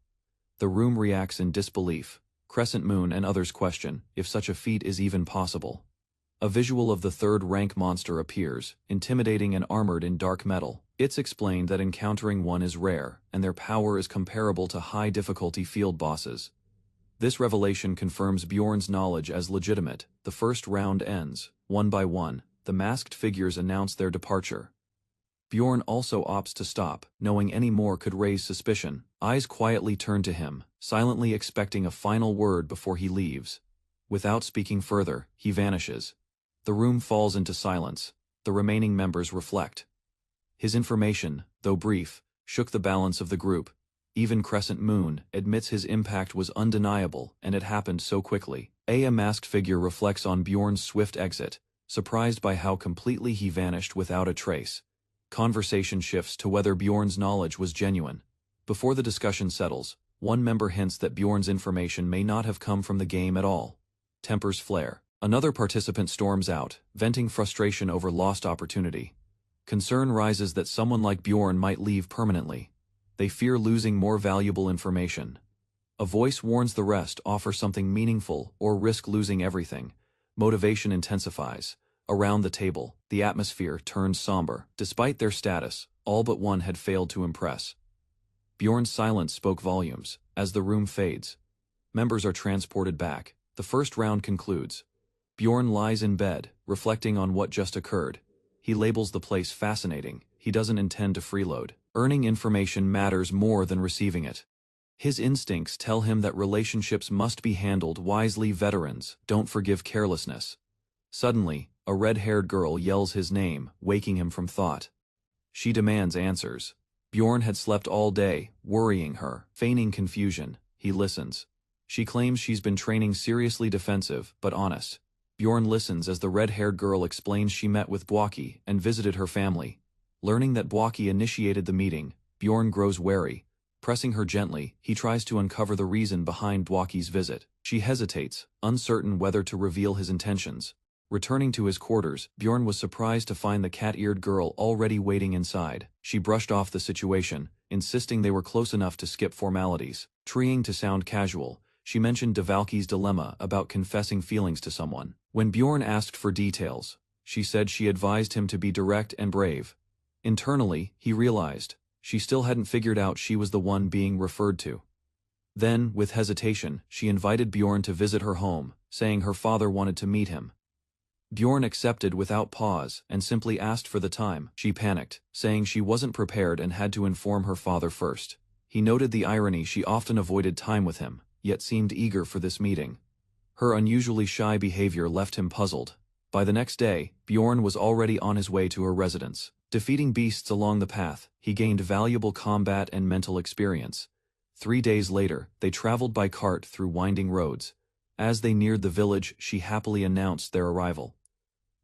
Speaker 1: The room reacts in disbelief. Crescent Moon and others question if such a feat is even possible. A visual of the 3rd rank monster appears, intimidating and armored in dark metal. It's explained that encountering one is rare, and their power is comparable to high-difficulty field bosses. This revelation confirms Bjorn's knowledge as legitimate. The first round ends. One by one, the masked figures announce their departure. Bjorn also opts to stop, knowing any more could raise suspicion. Eyes quietly turn to him, silently expecting a final word before he leaves. Without speaking further, he vanishes. The room falls into silence. The remaining members reflect. His information, though brief, shook the balance of the group. Even Crescent Moon admits his impact was undeniable, and it happened so quickly. A masked figure reflects on Bjorn's swift exit, surprised by how completely he vanished without a trace. Conversation shifts to whether Bjorn's knowledge was genuine. Before the discussion settles, one member hints that Bjorn's information may not have come from the game at all. Tempers flare. Another participant storms out, venting frustration over lost opportunity. Concern rises that someone like Bjorn might leave permanently. They fear losing more valuable information. A voice warns the rest: offer something meaningful or risk losing everything. Motivation intensifies. Around the table, the atmosphere turns somber. Despite their status, all but one had failed to impress. Bjorn's silence spoke volumes. As the room fades, members are transported back. The first round concludes. Bjorn lies in bed, reflecting on what just occurred. He labels the place fascinating. He doesn't intend to freeload. Earning information matters more than receiving it. His instincts tell him that relationships must be handled wisely. Veterans don't forgive carelessness. Suddenly, a red-haired girl yells his name, waking him from thought. She demands answers. Bjorn had slept all day, worrying her. Feigning confusion, he listens. She claims she's been training seriously defensive, but honest. Bjorn listens as the red-haired girl explains she met with Bwaki and visited her family. Learning that Bwaki initiated the meeting, Bjorn grows wary. Pressing her gently, he tries to uncover the reason behind Bwaki's visit. She hesitates, uncertain whether to reveal his intentions. Returning to his quarters, Bjorn was surprised to find the cat-eared girl already waiting inside. She brushed off the situation, insisting they were close enough to skip formalities. Trying to sound casual, she mentioned Devalki's dilemma about confessing feelings to someone. When Bjorn asked for details, she said she advised him to be direct and brave. Internally, he realized she still hadn't figured out she was the one being referred to. Then, with hesitation, she invited Bjorn to visit her home, saying her father wanted to meet him. Bjorn accepted without pause and simply asked for the time. She panicked, saying she wasn't prepared and had to inform her father first. He noted the irony: she often avoided time with him, yet seemed eager for this meeting. Her unusually shy behavior left him puzzled. By the next day, Bjorn was already on his way to her residence. Defeating beasts along the path, he gained valuable combat and mental experience. 3 days later, they traveled by cart through winding roads. As they neared the village, she happily announced their arrival.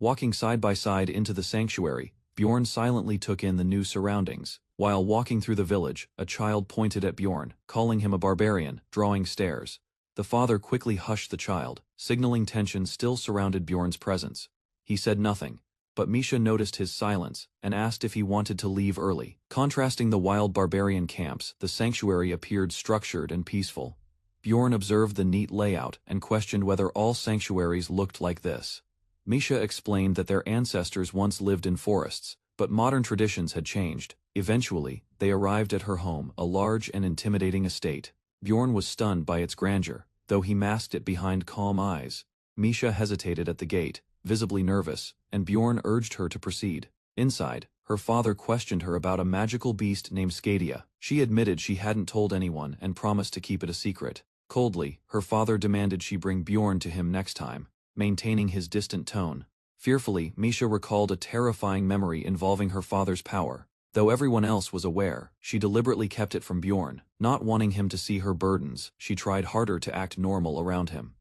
Speaker 1: Walking side by side into the sanctuary, Bjorn silently took in the new surroundings. While walking through the village, a child pointed at Bjorn, calling him a barbarian, drawing stares. The father quickly hushed the child, signaling tension still surrounded Bjorn's presence. He said nothing, but Misha noticed his silence and asked if he wanted to leave early. Contrasting the wild barbarian camps, the sanctuary appeared structured and peaceful. Bjorn observed the neat layout and questioned whether all sanctuaries looked like this. Misha explained that their ancestors once lived in forests, but modern traditions had changed. Eventually, they arrived at her home, a large and intimidating estate. Bjorn was stunned by its grandeur, though he masked it behind calm eyes. Misha hesitated at the gate, visibly nervous, and Bjorn urged her to proceed. Inside, her father questioned her about a magical beast named Skadia. She admitted she hadn't told anyone and promised to keep it a secret. Coldly, her father demanded she bring Bjorn to him next time, maintaining his distant tone. Fearfully, Misha recalled a terrifying memory involving her father's power. Though everyone else was aware, she deliberately kept it from Bjorn. Not wanting him to see her burdens, she tried harder to act normal around him.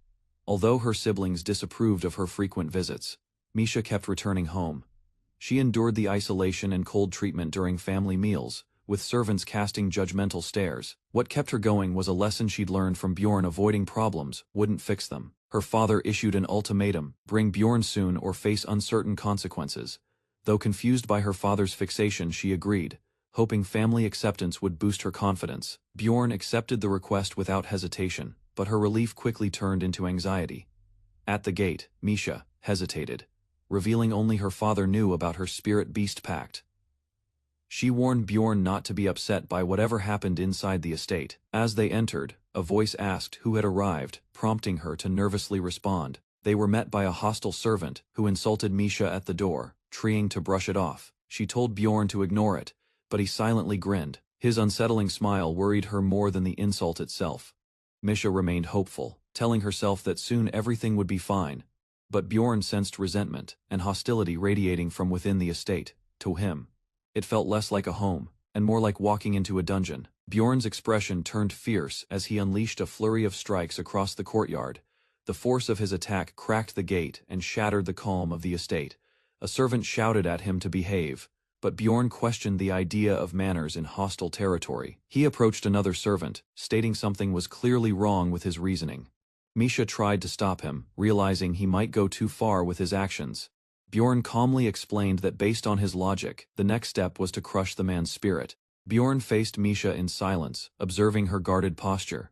Speaker 1: Although her siblings disapproved of her frequent visits, Misha kept returning home. She endured the isolation and cold treatment during family meals, with servants casting judgmental stares. What kept her going was a lesson she'd learned from Bjorn: avoiding problems wouldn't fix them. Her father issued an ultimatum: bring Bjorn soon or face uncertain consequences. Though confused by her father's fixation, she agreed, hoping family acceptance would boost her confidence. Bjorn accepted the request without hesitation, but her relief quickly turned into anxiety. At the gate, Misha hesitated, revealing only her father knew about her spirit-beast pact. She warned Bjorn not to be upset by whatever happened inside the estate. As they entered, a voice asked who had arrived, prompting her to nervously respond. They were met by a hostile servant, who insulted Misha at the door, trying to brush it off. She told Bjorn to ignore it, but he silently grinned. His unsettling smile worried her more than the insult itself. Misha remained hopeful, telling herself that soon everything would be fine. But Bjorn sensed resentment and hostility radiating from within the estate. To him, it felt less like a home, and more like walking into a dungeon. Bjorn's expression turned fierce as he unleashed a flurry of strikes across the courtyard. The force of his attack cracked the gate and shattered the calm of the estate. A servant shouted at him to behave, but Bjorn questioned the idea of manners in hostile territory. He approached another servant, stating something was clearly wrong with his reasoning. Misha tried to stop him, realizing he might go too far with his actions. Bjorn calmly explained that based on his logic, the next step was to crush the man's spirit. Bjorn faced Misha in silence, observing her guarded posture.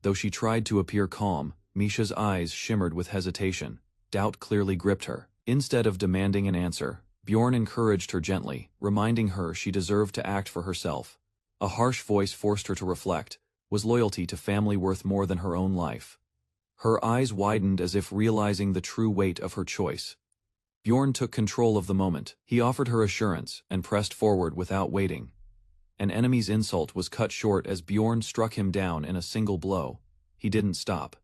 Speaker 1: Though she tried to appear calm, Misha's eyes shimmered with hesitation. Doubt clearly gripped her. Instead of demanding an answer, Bjorn encouraged her gently, reminding her she deserved to act for herself. A harsh voice forced her to reflect. Was loyalty to family worth more than her own life? Her eyes widened as if realizing the true weight of her choice. Bjorn took control of the moment. He offered her assurance and pressed forward without waiting. An enemy's insult was cut short as Bjorn struck him down in a single blow. He didn't stop.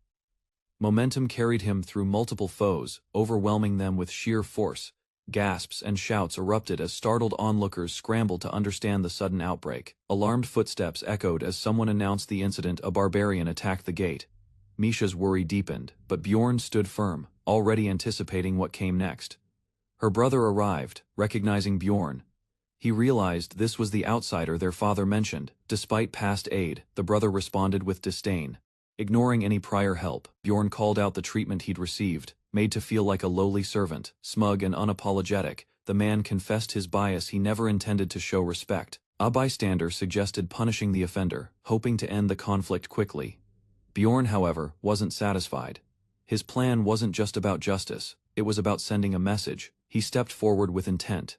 Speaker 1: Momentum carried him through multiple foes, overwhelming them with sheer force. Gasps and shouts erupted as startled onlookers scrambled to understand the sudden outbreak. Alarmed footsteps echoed as someone announced the incident: a barbarian attacked the gate. Misha's worry deepened, but Bjorn stood firm, already anticipating what came next. Her brother arrived, recognizing Bjorn. He realized this was the outsider their father mentioned. Despite past aid, the brother responded with disdain. Ignoring any prior help, Bjorn called out the treatment he'd received. Made to feel like a lowly servant, smug and unapologetic, the man confessed his bias. He never intended to show respect. A bystander suggested punishing the offender, hoping to end the conflict quickly. Bjorn, however, wasn't satisfied. His plan wasn't just about justice, it was about sending a message. He stepped forward with intent.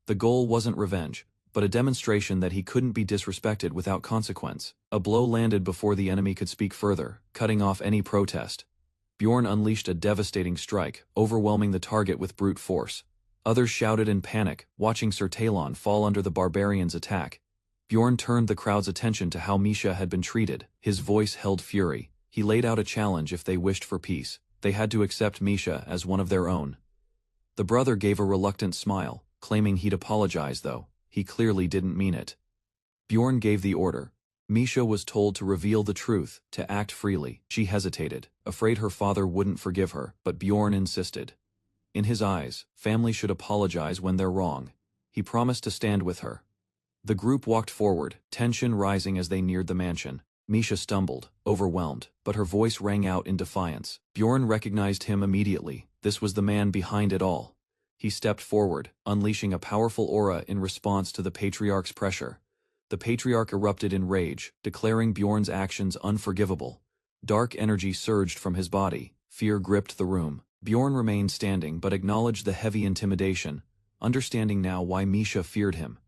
Speaker 1: The goal wasn't revenge, but a demonstration that he couldn't be disrespected without consequence. A blow landed before the enemy could speak further, cutting off any protest. Bjorn unleashed a devastating strike, overwhelming the target with brute force. Others shouted in panic, watching Sir Talon fall under the barbarian's attack. Bjorn turned the crowd's attention to how Misha had been treated. His voice held fury. He laid out a challenge: if they wished for peace, they had to accept Misha as one of their own. The brother gave a reluctant smile, claiming he'd apologize, though he clearly didn't mean it. Bjorn gave the order. Misha was told to reveal the truth, to act freely. She hesitated, afraid her father wouldn't forgive her, but Bjorn insisted. In his eyes, family should apologize when they're wrong. He promised to stand with her. The group walked forward, tension rising as they neared the mansion. Misha stumbled, overwhelmed, but her voice rang out in defiance. Bjorn recognized him immediately. This was the man behind it all. He stepped forward, unleashing a powerful aura in response to the patriarch's pressure. The patriarch erupted in rage, declaring Bjorn's actions unforgivable. Dark energy surged from his body. Fear gripped the room. Bjorn remained standing but acknowledged the heavy intimidation, understanding now why Misha feared him.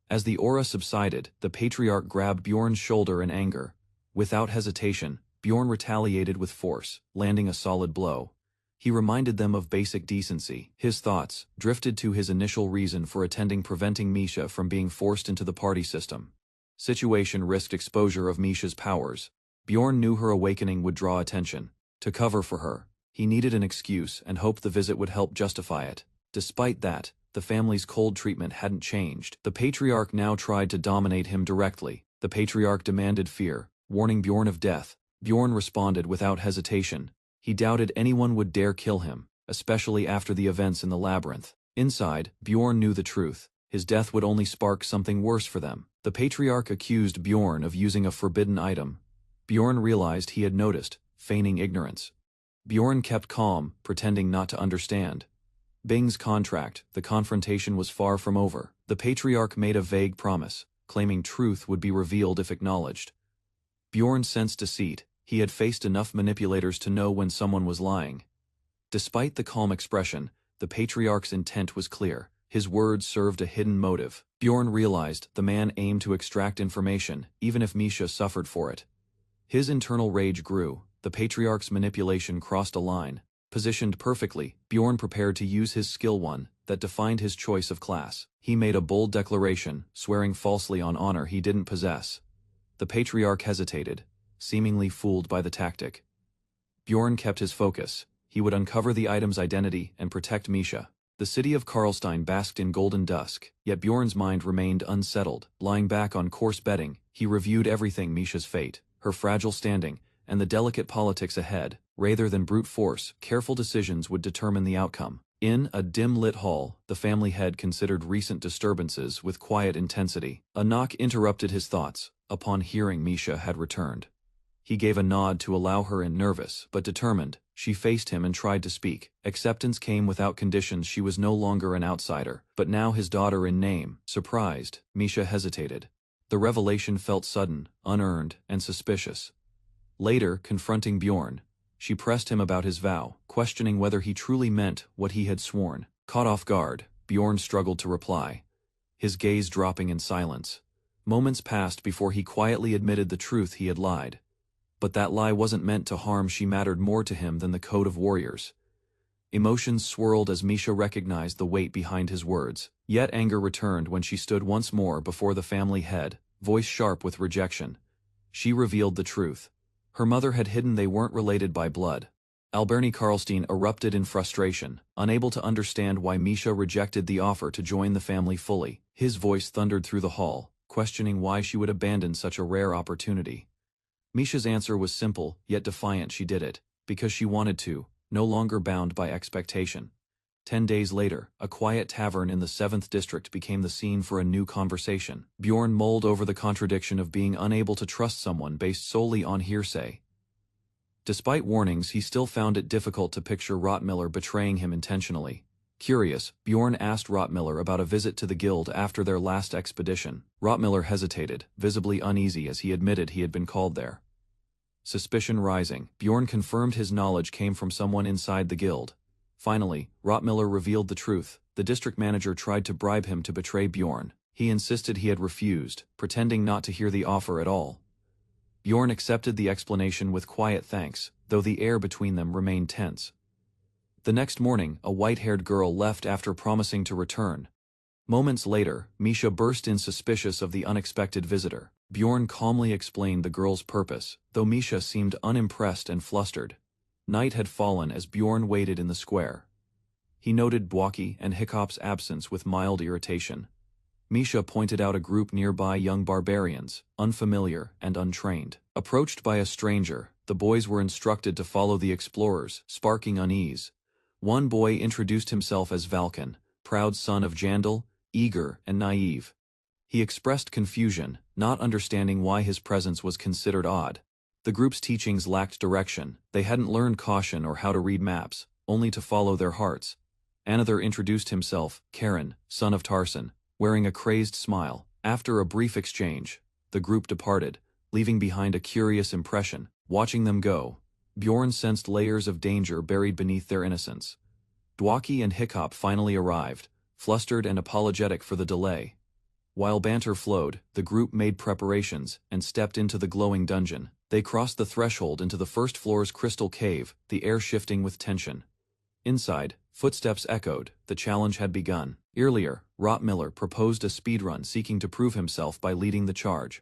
Speaker 1: As the aura subsided, the patriarch grabbed Bjorn's shoulder in anger. Without hesitation, Bjorn retaliated with force, landing a solid blow. He reminded them of basic decency. His thoughts drifted to his initial reason for attending, preventing Misha from being forced into the party system. Situation risked exposure of Misha's powers. Bjorn knew her awakening would draw attention. To cover for her, He needed an excuse and hoped the visit would help justify it. Despite that, the family's cold treatment hadn't changed. The patriarch now tried to dominate him directly. The patriarch demanded fear, warning Bjorn of death. Bjorn responded without hesitation. He doubted anyone would dare kill him, especially after the events in the labyrinth. Inside, Bjorn knew the truth. His death would only spark something worse for them. The patriarch accused Bjorn of using a forbidden item. Bjorn realized he had noticed, feigning ignorance. Bjorn kept calm, pretending not to understand. Bing's contract, the confrontation was far from over. The patriarch made a vague promise, claiming truth would be revealed if acknowledged. Bjorn sensed deceit. He had faced enough manipulators to know when someone was lying. Despite the calm expression, the patriarch's intent was clear. His words served a hidden motive. Bjorn realized the man aimed to extract information, even if Misha suffered for it. His internal rage grew. The patriarch's manipulation crossed a line. Positioned perfectly, Bjorn prepared to use his skill one that defined his choice of class. He made a bold declaration, swearing falsely on honor he didn't possess. The patriarch hesitated, seemingly fooled by the tactic. Bjorn kept his focus. He would uncover the item's identity and protect Misha. The city of Karlstein basked in golden dusk, yet Bjorn's mind remained unsettled. Lying back on coarse bedding, he reviewed everything: Misha's fate, her fragile standing, and the delicate politics ahead. Rather than brute force, careful decisions would determine the outcome. In a dim-lit hall, the family head considered recent disturbances with quiet intensity. A knock interrupted his thoughts. Upon hearing Misha had returned, he gave a nod to allow her in. Nervous but determined, she faced him and tried to speak. Acceptance came without conditions. She was no longer an outsider, but now his daughter in name. Surprised, Misha hesitated. The revelation felt sudden, unearned, and suspicious. Later, confronting Bjorn, she pressed him about his vow, questioning whether he truly meant what he had sworn. Caught off guard, Bjorn struggled to reply, his gaze dropping in silence. Moments passed before he quietly admitted the truth: he had lied. But that lie wasn't meant to harm. She mattered more to him than the code of warriors. Emotions swirled as Misha recognized the weight behind his words. Yet anger returned when she stood once more before the family head, voice sharp with rejection. She revealed the truth. Her mother had hidden they weren't related by blood. Alberni Karlstein erupted in frustration, unable to understand why Misha rejected the offer to join the family fully. His voice thundered through the hall, questioning why she would abandon such a rare opportunity. Misha's answer was simple, yet defiant: she did it because she wanted to, no longer bound by expectation. 10 days later, a quiet tavern in the 7th district became the scene for a new conversation. Bjorn mulled over the contradiction of being unable to trust someone based solely on hearsay. Despite warnings, he still found it difficult to picture Rottmiller betraying him intentionally. Curious, Bjorn asked Rottmiller about a visit to the guild after their last expedition. Rottmiller hesitated, visibly uneasy as he admitted he had been called there. Suspicion rising, Bjorn confirmed his knowledge came from someone inside the guild. Finally, Rottmiller revealed the truth. The district manager tried to bribe him to betray Bjorn. He insisted he had refused, pretending not to hear the offer at all. Bjorn accepted the explanation with quiet thanks, though the air between them remained tense. The next morning, a white-haired girl left after promising to return. Moments later, Misha burst in suspicious of the unexpected visitor. Bjorn calmly explained the girl's purpose, though Misha seemed unimpressed and flustered. Night had fallen as Bjorn waited in the square. He noted Dwaki and Hiccup's absence with mild irritation. Misha pointed out a group nearby: young barbarians, unfamiliar and untrained. Approached by a stranger, the boys were instructed to follow the explorers, sparking unease. One boy introduced himself as Valken, proud son of Jandal, eager and naive. He expressed confusion, not understanding why his presence was considered odd. The group's teachings lacked direction. They hadn't learned caution or how to read maps, only to follow their hearts. Another introduced himself, Karen, son of Tarson, wearing a crazed smile. After a brief exchange, the group departed, leaving behind a curious impression. Watching them go, Bjorn sensed layers of danger buried beneath their innocence. Dwaki and Hiccup finally arrived, flustered and apologetic for the delay. While banter flowed, the group made preparations and stepped into the glowing dungeon. They crossed the threshold into the first floor's crystal cave, the air shifting with tension. Inside, footsteps echoed. The challenge had begun. Earlier, Rottmiller proposed a speedrun, seeking to prove himself by leading the charge.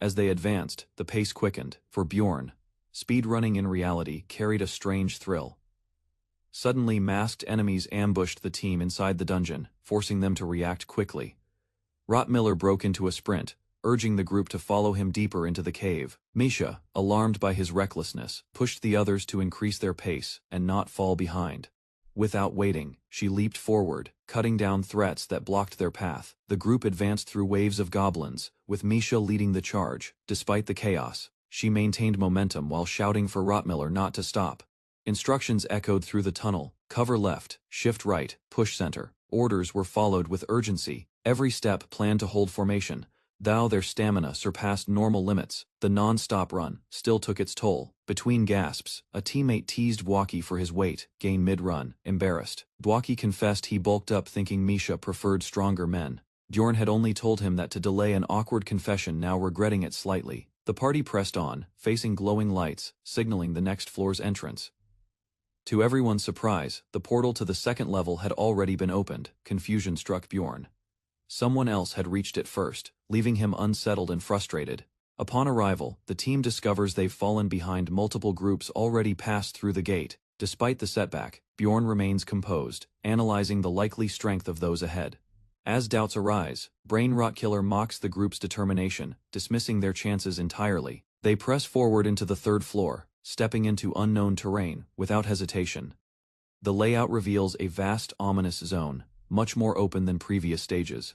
Speaker 1: As they advanced, the pace quickened. For Bjorn, speedrunning in reality carried a strange thrill. Suddenly masked enemies ambushed the team inside the dungeon, forcing them to react quickly. Rottmiller broke into a sprint, urging the group to follow him deeper into the cave. Misha, alarmed by his recklessness, pushed the others to increase their pace and not fall behind. Without waiting, she leaped forward, cutting down threats that blocked their path. The group advanced through waves of goblins, with Misha leading the charge. Despite the chaos, she maintained momentum while shouting for Rottmiller not to stop. Instructions echoed through the tunnel: cover left, shift right, push center. Orders were followed with urgency, every step planned to hold formation. Though their stamina surpassed normal limits, the non-stop run still took its toll. Between gasps, a teammate teased Bwaki for his weight gain mid-run, embarrassed. Bwaki confessed he bulked up thinking Misha preferred stronger men. Bjorn had only told him that to delay an awkward confession, now regretting it slightly. The party pressed on, facing glowing lights, signaling the next floor's entrance. To everyone's surprise, the portal to the second level had already been opened. Confusion struck Bjorn. Someone else had reached it first, leaving him unsettled and frustrated. Upon arrival, the team discovers they've fallen behind multiple groups already passed through the gate. Despite the setback, Bjorn remains composed, analyzing the likely strength of those ahead. As doubts arise, Brain Rotkiller mocks the group's determination, dismissing their chances entirely. They press forward into the third floor, stepping into unknown terrain without hesitation. The layout reveals a vast, ominous zone, much more open than previous stages.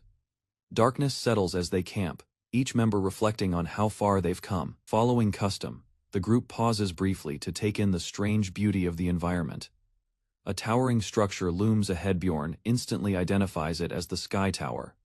Speaker 1: Darkness settles as they camp, each member reflecting on how far they've come. Following custom, the group pauses briefly to take in the strange beauty of the environment. A towering structure looms ahead. Bjorn instantly identifies it as the Sky Tower.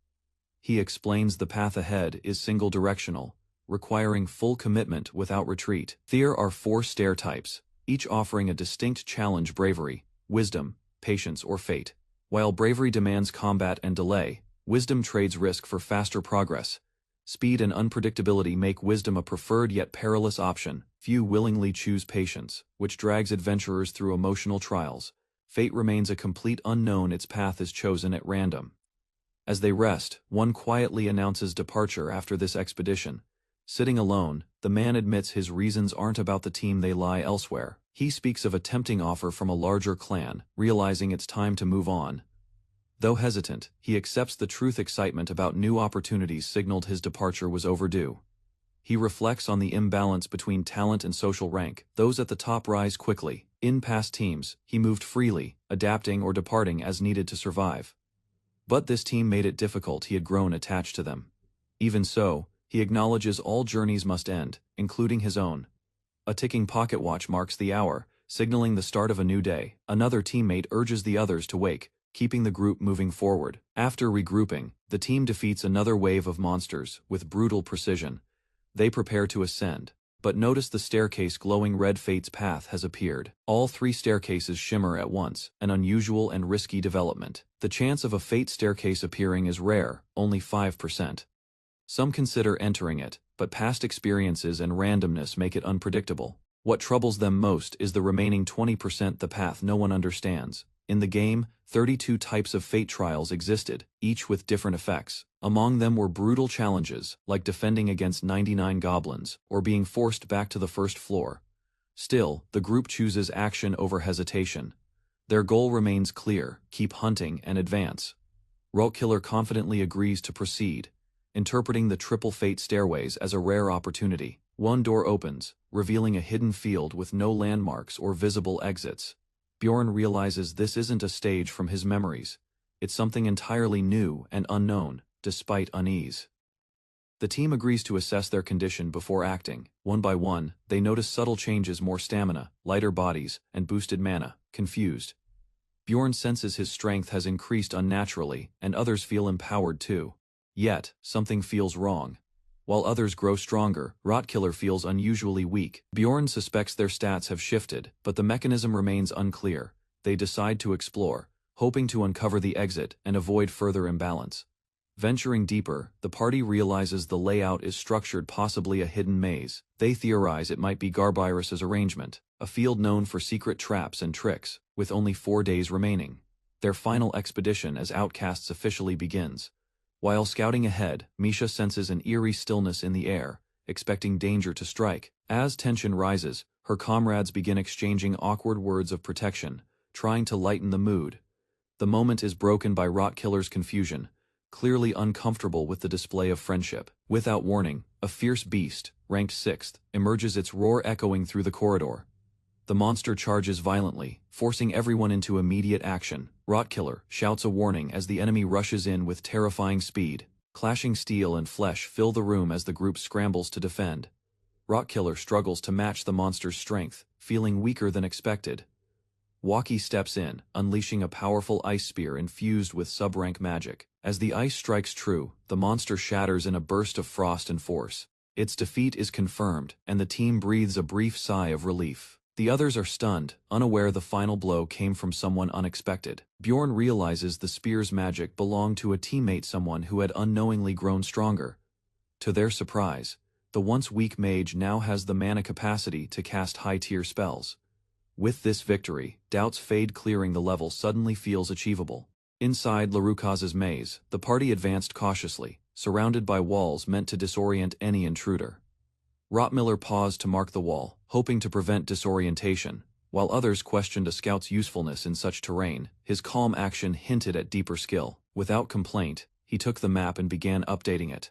Speaker 1: He explains the path ahead is single-directional, requiring full commitment without retreat. There are 4 stair types, each offering a distinct challenge: bravery, wisdom, patience, or fate. While bravery demands combat and delay, wisdom trades risk for faster progress. Speed and unpredictability make wisdom a preferred yet perilous option. Few willingly choose patience, which drags adventurers through emotional trials. Fate remains a complete unknown, its path is chosen at random. As they rest, one quietly announces departure after this expedition. Sitting alone, the man admits his reasons aren't about the team, they lie elsewhere. He speaks of a tempting offer from a larger clan, realizing it's time to move on. Though hesitant, he accepts the truth. Excitement about new opportunities signaled his departure was overdue. He reflects on the imbalance between talent and social rank. Those at the top rise quickly. In past teams, he moved freely, adapting or departing as needed to survive. But this team made it difficult. He had grown attached to them. Even so, he acknowledges all journeys must end, including his own. A ticking pocket watch marks the hour, signaling the start of a new day. Another teammate urges the others to wake, keeping the group moving forward. After regrouping, the team defeats another wave of monsters with brutal precision. They prepare to ascend, but notice the staircase glowing red. Fate's path has appeared. All 3 staircases shimmer at once, an unusual and risky development. The chance of a Fate staircase appearing is rare, only 5%. Some consider entering it, but past experiences and randomness make it unpredictable. What troubles them most is the remaining 20%, the path no one understands. In the game, 32 types of fate trials existed, each with different effects. Among them were brutal challenges, like defending against 99 goblins, or being forced back to the first floor. Still, the group chooses action over hesitation. Their goal remains clear: keep hunting and advance. Rotkiller confidently agrees to proceed, interpreting the triple fate stairways as a rare opportunity. One door opens, revealing a hidden field with no landmarks or visible exits. Bjorn realizes this isn't a stage from his memories. It's something entirely new and unknown, despite unease. The team agrees to assess their condition before acting. One by one, they notice subtle changes: more stamina, lighter bodies, and boosted mana. Confused, Bjorn senses his strength has increased unnaturally, and others feel empowered too. Yet, something feels wrong. While others grow stronger, Rotkiller feels unusually weak. Bjorn suspects their stats have shifted, but the mechanism remains unclear. They decide to explore, hoping to uncover the exit and avoid further imbalance. Venturing deeper, the party realizes the layout is structured, possibly a hidden maze. They theorize it might be Garbyrus's arrangement, a field known for secret traps and tricks. With only 4 days remaining, their final expedition as outcasts officially begins. While scouting ahead, Misha senses an eerie stillness in the air, expecting danger to strike. As tension rises, her comrades begin exchanging awkward words of protection, trying to lighten the mood. The moment is broken by Rotkiller's confusion, clearly uncomfortable with the display of friendship. Without warning, a fierce beast, ranked 6th, emerges, its roar echoing through the corridor. The monster charges violently, forcing everyone into immediate action. Rotkiller shouts a warning as the enemy rushes in with terrifying speed. Clashing steel and flesh fill the room as the group scrambles to defend. Rotkiller struggles to match the monster's strength, feeling weaker than expected. Waki steps in, unleashing a powerful ice spear infused with sub-rank magic. As the ice strikes true, the monster shatters in a burst of frost and force. Its defeat is confirmed, and the team breathes a brief sigh of relief. The others are stunned, unaware the final blow came from someone unexpected. Bjorn realizes the spear's magic belonged to a teammate, someone who had unknowingly grown stronger. To their surprise, the once weak mage now has the mana capacity to cast high-tier spells. With this victory, doubts fade, clearing the level suddenly feels achievable. Inside Laruka's maze, the party advanced cautiously, surrounded by walls meant to disorient any intruder. Rottmiller paused to mark the wall, hoping to prevent disorientation, while others questioned a scout's usefulness in such terrain. His calm action hinted at deeper skill. Without complaint, he took the map and began updating it.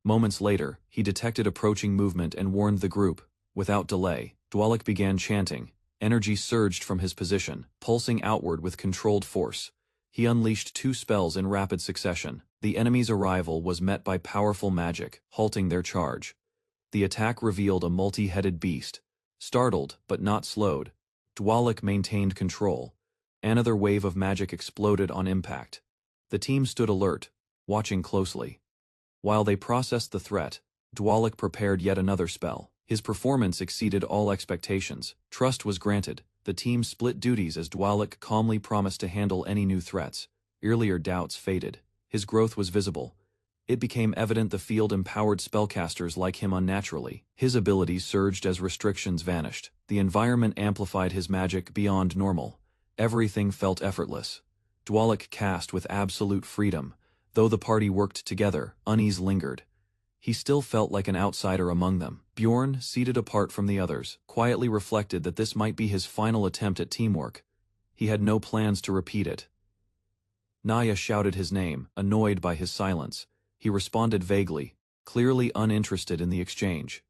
Speaker 1: Moments later, he detected approaching movement and warned the group. Without delay, Dwalik began chanting. Energy surged from his position, pulsing outward with controlled force. He unleashed 2 spells in rapid succession. The enemy's arrival was met by powerful magic, halting their charge. The attack revealed a multi-headed beast. Startled, but not slowed, Dwalik maintained control. Another wave of magic exploded on impact. The team stood alert, watching closely. While they processed the threat, Dwalik prepared yet another spell. His performance exceeded all expectations. Trust was granted. The team split duties as Dwalik calmly promised to handle any new threats. Earlier doubts faded. His growth was visible. It became evident the field empowered spellcasters like him unnaturally. His abilities surged as restrictions vanished. The environment amplified his magic beyond normal. Everything felt effortless. Dwalik cast with absolute freedom. Though the party worked together, unease lingered. He still felt like an outsider among them. Bjorn, seated apart from the others, quietly reflected that this might be his final attempt at teamwork. He had no plans to repeat it. Naya shouted his name, annoyed by his silence. He responded vaguely, clearly uninterested in the exchange.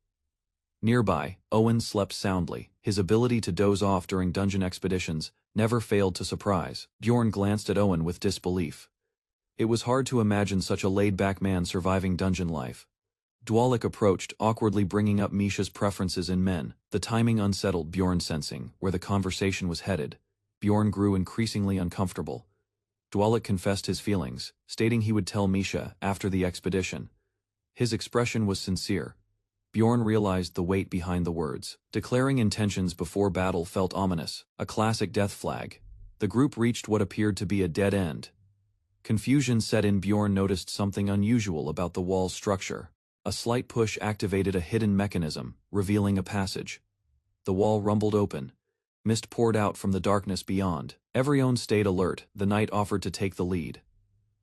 Speaker 1: Nearby, Owen slept soundly. His ability to doze off during dungeon expeditions never failed to surprise. Bjorn glanced at Owen with disbelief. It was hard to imagine such a laid-back man surviving dungeon life. Dwalik approached, awkwardly bringing up Misha's preferences in men. The timing unsettled Bjorn, sensing where the conversation was headed. Bjorn grew increasingly uncomfortable. Dwalik confessed his feelings, stating he would tell Misha after the expedition. His expression was sincere. Bjorn realized the weight behind the words. Declaring intentions before battle felt ominous, a classic death flag. The group reached what appeared to be a dead end. Confusion set in. Bjorn noticed something unusual about the wall's structure. A slight push activated a hidden mechanism, revealing a passage. The wall rumbled open. Mist poured out from the darkness beyond. Everyone stayed alert. The knight offered to take the lead.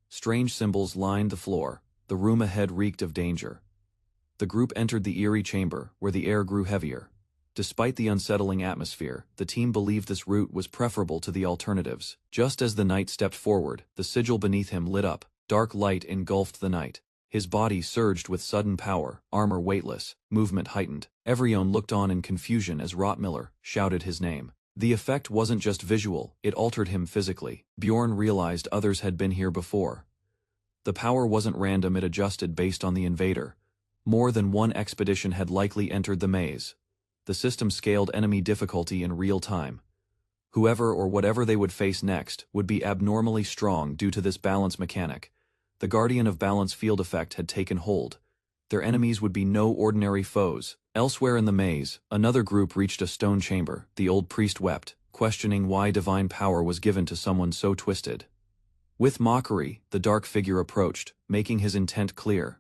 Speaker 1: Strange symbols lined the floor. The room ahead reeked of danger. The group entered the eerie chamber, where the air grew heavier. Despite the unsettling atmosphere, the team believed this route was preferable to the alternatives. Just as the knight stepped forward, the sigil beneath him lit up. Dark light engulfed the knight. His body surged with sudden power, armor weightless, movement heightened. Everyone looked on in confusion as Rottmiller shouted his name. The effect wasn't just visual, it altered him physically. Bjorn realized others had been here before. The power wasn't random, it adjusted based on the invader. More than one expedition had likely entered the maze. The system scaled enemy difficulty in real time. Whoever or whatever they would face next would be abnormally strong due to this balance mechanic. The Guardian of Balance field effect had taken hold. Their enemies would be no ordinary foes. Elsewhere in the maze, another group reached a stone chamber. The old priest wept, questioning why divine power was given to someone so twisted. With mockery, the dark figure approached, making his intent clear.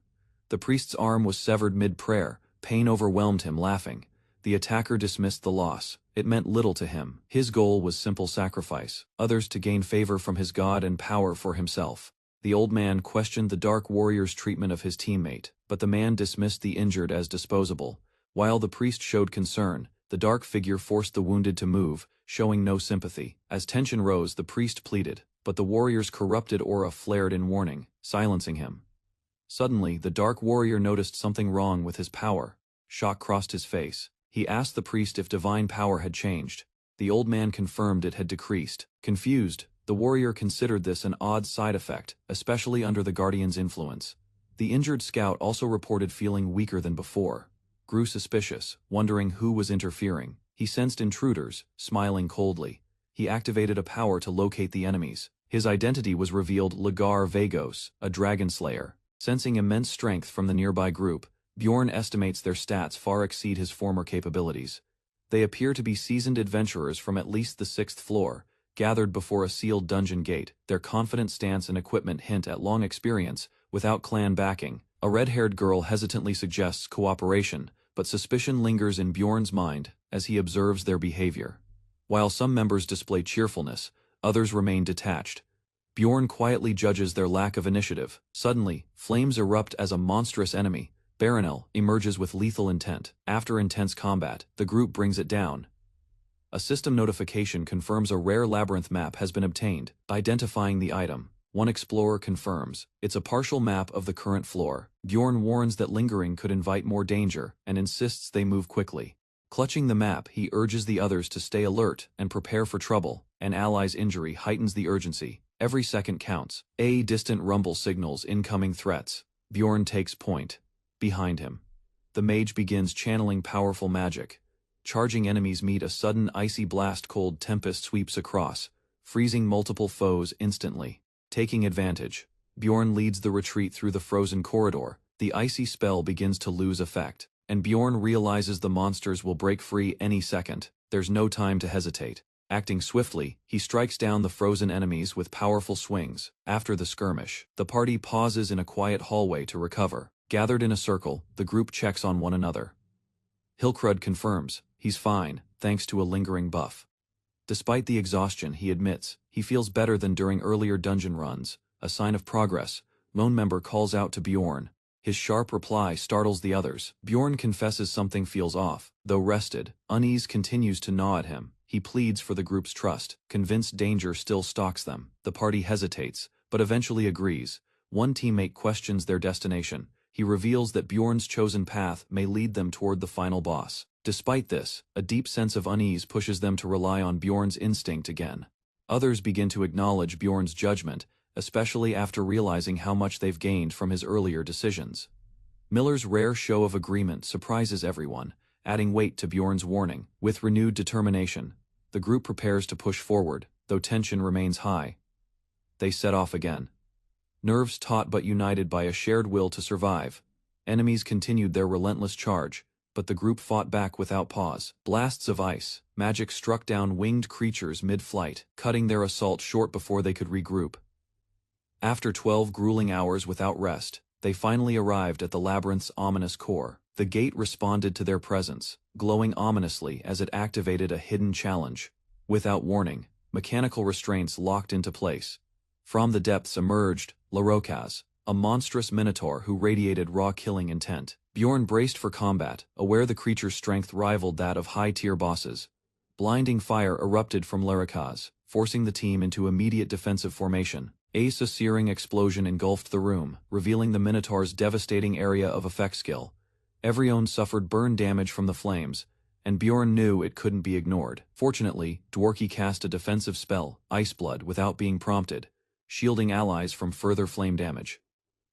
Speaker 1: The priest's arm was severed mid-prayer. Pain overwhelmed him, laughing. The attacker dismissed the loss. It meant little to him. His goal was simple sacrifice, others to gain favor from his god and power for himself. The old man questioned the Dark Warrior's treatment of his teammate, but the man dismissed the injured as disposable. While the priest showed concern, The dark figure forced the wounded to move, showing no sympathy. As tension rose, the priest pleaded, but the warrior's corrupted aura flared in warning, silencing him. Suddenly, the dark warrior noticed something wrong with his power. Shock crossed his face. He asked the priest if divine power had changed. The old man confirmed it had decreased. Confused, the warrior considered this an odd side effect, especially under the guardian's influence. The injured scout also reported feeling weaker than before. Grew suspicious, wondering who was interfering. He sensed intruders, smiling coldly. He activated a power to locate the enemies. His identity was revealed: Lagar Vagos, a dragon slayer. Sensing immense strength from the nearby group, Bjorn estimates their stats far exceed his former capabilities. They appear to be seasoned adventurers from at least the 6th floor, gathered before a sealed dungeon gate. Their confident stance and equipment hint at long experience, without clan backing. A red-haired girl hesitantly suggests cooperation, but suspicion lingers in Bjorn's mind as he observes their behavior. While some members display cheerfulness, others remain detached. Bjorn quietly judges their lack of initiative. Suddenly, flames erupt as a monstrous enemy, Baronel, emerges with lethal intent. After intense combat, the group brings it down. A system notification confirms a rare labyrinth map has been obtained, identifying the item. One explorer confirms it's a partial map of the current floor. Bjorn warns that lingering could invite more danger and insists they move quickly. Clutching the map, he urges the others to stay alert and prepare for trouble. An ally's injury heightens the urgency. Every second counts. A distant rumble signals incoming threats. Bjorn takes point. Behind him, the mage begins channeling powerful magic. Charging enemies meet a sudden icy blast. Cold tempest sweeps across, freezing multiple foes instantly. Taking advantage, Bjorn leads the retreat through the frozen corridor. The icy spell begins to lose effect, and Bjorn realizes the monsters will break free any second. There's no time to hesitate. Acting swiftly, he strikes down the frozen enemies with powerful swings. After the skirmish, the party pauses in a quiet hallway to recover. Gathered in a circle, the group checks on one another. Hilkrud confirms he's fine, thanks to a lingering buff. Despite the exhaustion, he admits he feels better than during earlier dungeon runs, a sign of progress. Lone member calls out to Bjorn. His sharp reply startles the others. Bjorn confesses something feels off. Though rested, unease continues to gnaw at him. He pleads for the group's trust, convinced danger still stalks them. The party hesitates, but eventually agrees. One teammate questions their destination. He reveals that Bjorn's chosen path may lead them toward the final boss. Despite this, a deep sense of unease pushes them to rely on Bjorn's instinct again. Others begin to acknowledge Bjorn's judgment, especially after realizing how much they've gained from his earlier decisions. Miller's rare show of agreement surprises everyone, adding weight to Bjorn's warning. With renewed determination, the group prepares to push forward, though tension remains high. They set off again. Nerves taut but united by a shared will to survive. Enemies continued their relentless charge, but the group fought back without pause. Blasts of ice, magic struck down winged creatures mid-flight, cutting their assault short before they could regroup. After 12 grueling hours without rest, they finally arrived at the labyrinth's ominous core. The gate responded to their presence, glowing ominously as it activated a hidden challenge. Without warning, mechanical restraints locked into place. From the depths emerged Larokaz, a monstrous minotaur who radiated raw killing intent. Bjorn braced for combat, aware the creature's strength rivaled that of high-tier bosses. Blinding fire erupted from Larokaz, forcing the team into immediate defensive formation. A searing explosion engulfed the room, revealing the minotaur's devastating area of effect skill. Everyone suffered burn damage from the flames, and Bjorn knew it couldn't be ignored. Fortunately, Dworki cast a defensive spell, Iceblood, without being prompted, shielding allies from further flame damage.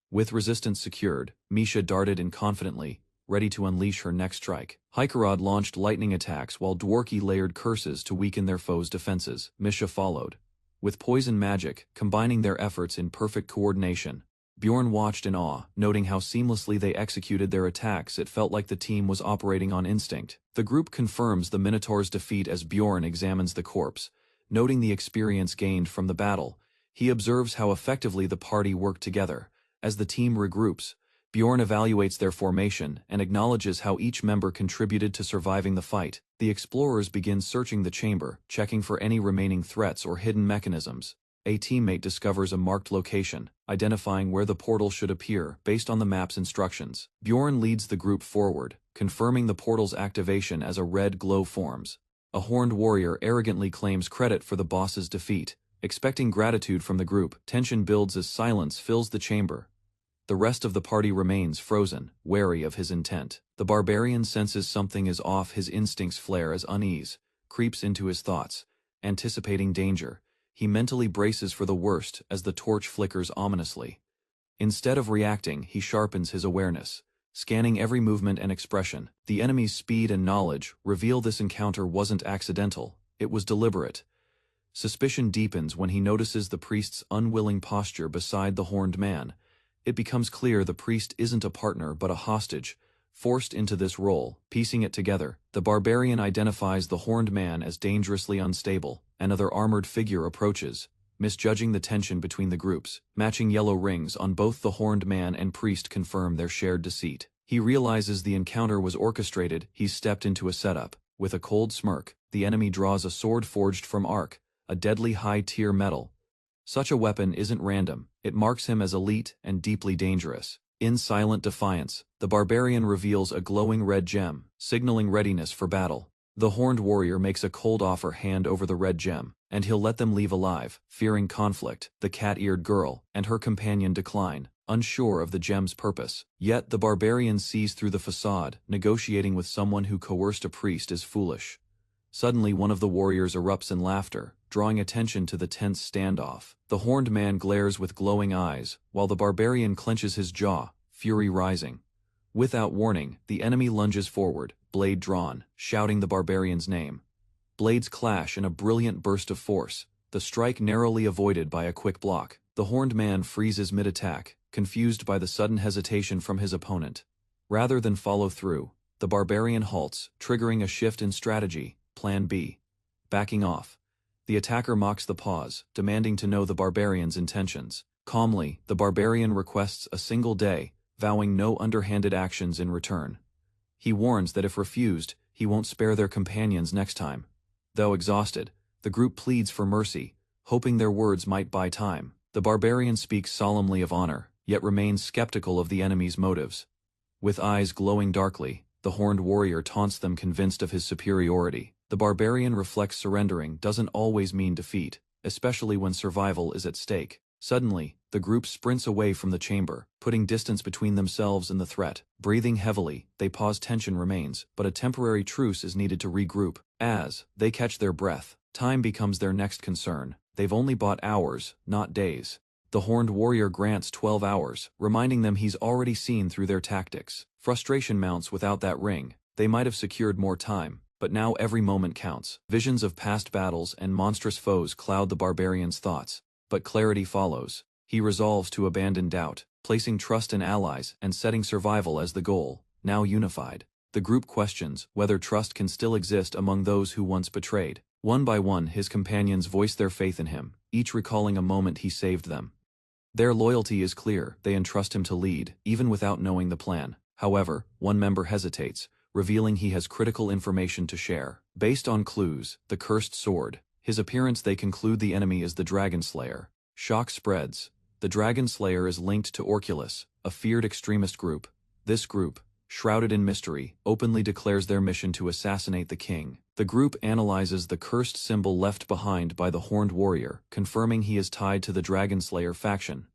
Speaker 1: With resistance secured, Misha darted in confidently, ready to unleash her next strike. Hikarad launched lightning attacks while Dworki layered curses to weaken their foes' defenses. Misha followed, with poison magic, combining their efforts in perfect coordination. Bjorn watched in awe, noting how seamlessly they executed their attacks. It felt like the team was operating on instinct. The group confirms the Minotaur's defeat as Bjorn examines the corpse. Noting the experience gained from the battle, he observes how effectively the party worked together. As the team regroups, Bjorn evaluates their formation and acknowledges how each member contributed to surviving the fight. The explorers begin searching the chamber, checking for any remaining threats or hidden mechanisms. A teammate discovers a marked location, identifying where the portal should appear based on the map's instructions. Bjorn leads the group forward, confirming the portal's activation as a red glow forms. A horned warrior arrogantly claims credit for the boss's defeat. Expecting gratitude from the group, tension builds as silence fills the chamber. The rest of the party remains frozen, wary of his intent. The barbarian senses something is off. His instincts flare as unease creeps into his thoughts. Anticipating danger, he mentally braces for the worst as the torch flickers ominously. Instead of reacting, he sharpens his awareness, scanning every movement and expression. The enemy's speed and knowledge reveal this encounter wasn't accidental, it was deliberate. Suspicion deepens when he notices the priest's unwilling posture beside the horned man. It becomes clear the priest isn't a partner but a hostage, forced into this role. Piecing it together, the barbarian identifies the horned man as dangerously unstable. Another armored figure approaches, misjudging the tension between the groups. Matching yellow rings on both the horned man and priest confirm their shared deceit. He realizes the encounter was orchestrated. He's stepped into a setup. With a cold smirk, the enemy draws a sword forged from arc, a deadly high-tier metal. Such a weapon isn't random, it marks him as elite and deeply dangerous. In silent defiance, the barbarian reveals a glowing red gem, signaling readiness for battle. The horned warrior makes a cold offer hand over the red gem, and he'll let them leave alive. Fearing conflict, the cat-eared girl and her companion decline, unsure of the gem's purpose. Yet the barbarian sees through the facade. Negotiating with someone who coerced a priest is foolish. Suddenly one of the warriors erupts in laughter, drawing attention to the tense standoff. The horned man glares with glowing eyes, while the barbarian clenches his jaw, fury rising. Without warning, the enemy lunges forward, blade drawn, shouting the barbarian's name. Blades clash in a brilliant burst of force, the strike narrowly avoided by a quick block. The horned man freezes mid-attack, confused by the sudden hesitation from his opponent. Rather than follow through, the barbarian halts, triggering a shift in strategy. Plan B. Backing off. The attacker mocks the pause, demanding to know the barbarian's intentions. Calmly, the barbarian requests a single day, vowing no underhanded actions in return. He warns that if refused, he won't spare their companions next time. Though exhausted, the group pleads for mercy, hoping their words might buy time. The barbarian speaks solemnly of honor, yet remains skeptical of the enemy's motives. With eyes glowing darkly, the horned warrior taunts them, convinced of his superiority. The barbarian reflects surrendering doesn't always mean defeat, especially when survival is at stake. Suddenly, the group sprints away from the chamber, putting distance between themselves and the threat. Breathing heavily, they pause. Tension remains, but a temporary truce is needed to regroup. As they catch their breath, time becomes their next concern. They've only bought hours, not days. The horned warrior grants 12 hours, reminding them he's already seen through their tactics. Frustration mounts. Without that ring, they might have secured more time. But now every moment counts. Visions of past battles and monstrous foes cloud the barbarian's thoughts. But clarity follows. He resolves to abandon doubt, placing trust in allies and setting survival as the goal. Now unified, the group questions whether trust can still exist among those who once betrayed. One by one, his companions voice their faith in him, each recalling a moment he saved them. Their loyalty is clear. They entrust him to lead, even without knowing the plan. However, one member hesitates, revealing he has critical information to share. Based on clues, the cursed sword, his appearance, they conclude the enemy is the Dragon Slayer. Shock spreads. The Dragon Slayer is linked to Orculus, a feared extremist group. This group, shrouded in mystery, openly declares their mission to assassinate the king. The group analyzes the cursed symbol left behind by the horned warrior, confirming he is tied to the Dragon Slayer faction.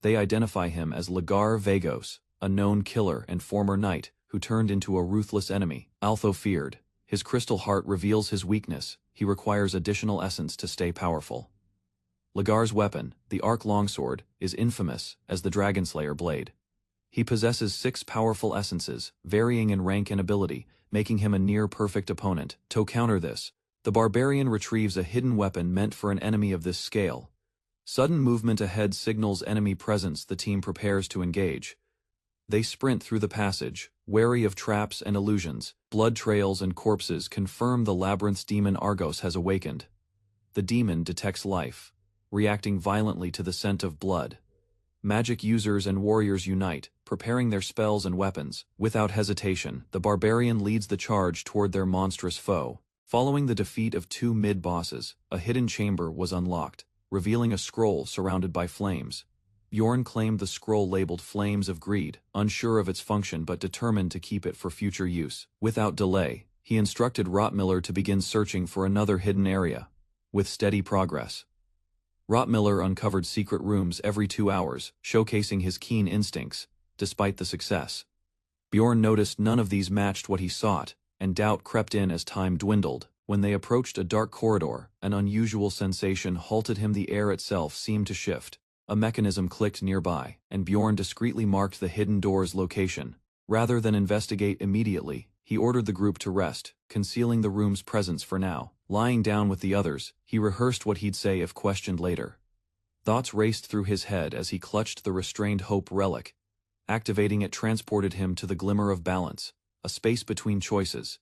Speaker 1: They identify him as Lagar Vagos, a known killer and former knight, who turned into a ruthless enemy. Although feared, his crystal heart reveals his weakness. He requires additional essence to stay powerful. Lagar's weapon, the Arc Longsword, is infamous as the Dragon Slayer blade. He possesses 6 powerful essences, varying in rank and ability, making him a near-perfect opponent. To counter this, the barbarian retrieves a hidden weapon meant for an enemy of this scale. Sudden movement ahead signals enemy presence. The team prepares to engage. They sprint through the passage, wary of traps and illusions. Blood trails and corpses confirm the labyrinth's demon Argos has awakened. The demon detects life, reacting violently to the scent of blood. Magic users and warriors unite, preparing their spells and weapons. Without hesitation, the barbarian leads the charge toward their monstrous foe. Following the defeat of 2 mid-bosses, a hidden chamber was unlocked. revealing a scroll surrounded by flames. Bjorn claimed the scroll labeled Flames of Greed, unsure of its function but determined to keep it for future use. Without delay, he instructed Rottmiller to begin searching for another hidden area. With steady progress, Rottmiller uncovered secret rooms every 2 hours, showcasing his keen instincts. Despite the success, Bjorn noticed none of these matched what he sought, and doubt crept in as time dwindled. When they approached a dark corridor, an unusual sensation halted him. The air itself seemed to shift. A mechanism clicked nearby, and Bjorn discreetly marked the hidden door's location. Rather than investigate immediately, he ordered the group to rest, concealing the room's presence for now. Lying down with the others, he rehearsed what he'd say if questioned later. Thoughts raced through his head as he clutched the restrained hope relic. Activating it transported him to the glimmer of balance, a space between choices.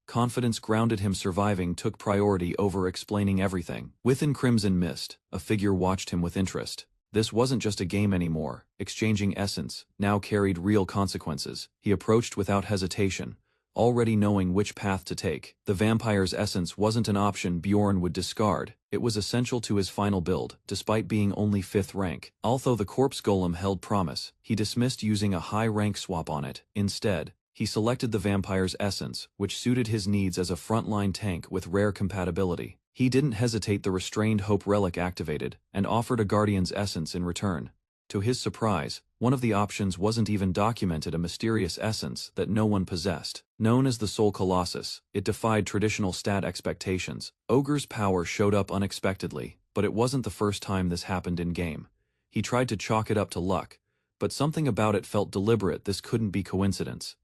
Speaker 1: Confidence grounded him. Surviving took priority over explaining everything. Within crimson mist, a figure watched him with interest. This wasn't just a game anymore. Exchanging essence now carried real consequences. He approached without hesitation, already knowing which path to take. The vampire's essence wasn't an option Bjorn would discard. It was essential to his final build, despite being only 5th rank. Although the corpse golem held promise, he dismissed using a high-rank swap on it. Instead, he selected the vampire's essence, which suited his needs as a frontline tank with rare compatibility. He didn't hesitate. The restrained hope relic activated, and offered a guardian's essence in return. To his surprise, one of the options wasn't even documented, a mysterious essence that no one possessed. Known as the Soul Colossus, it defied traditional stat expectations. Ogre's power showed up unexpectedly, but it wasn't the first time this happened in-game. He tried to chalk it up to luck, but something about it felt deliberate. This couldn't be coincidence.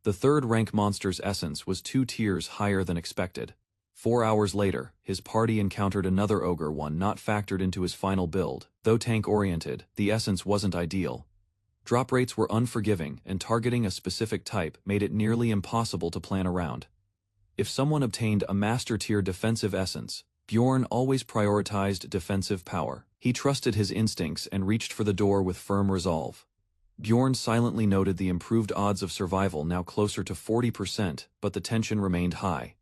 Speaker 1: The 3rd-rank monster's essence was 2 tiers higher than expected. 4 hours later, his party encountered another ogre, one not factored into his final build. Though tank-oriented, the essence wasn't ideal. Drop rates were unforgiving, and targeting a specific type made it nearly impossible to plan around. If someone obtained a master-tier defensive essence, Bjorn always prioritized defensive power. He trusted his instincts and reached for the door with firm resolve. Bjorn silently noted the improved odds of survival, now closer to 40%, but the tension remained high.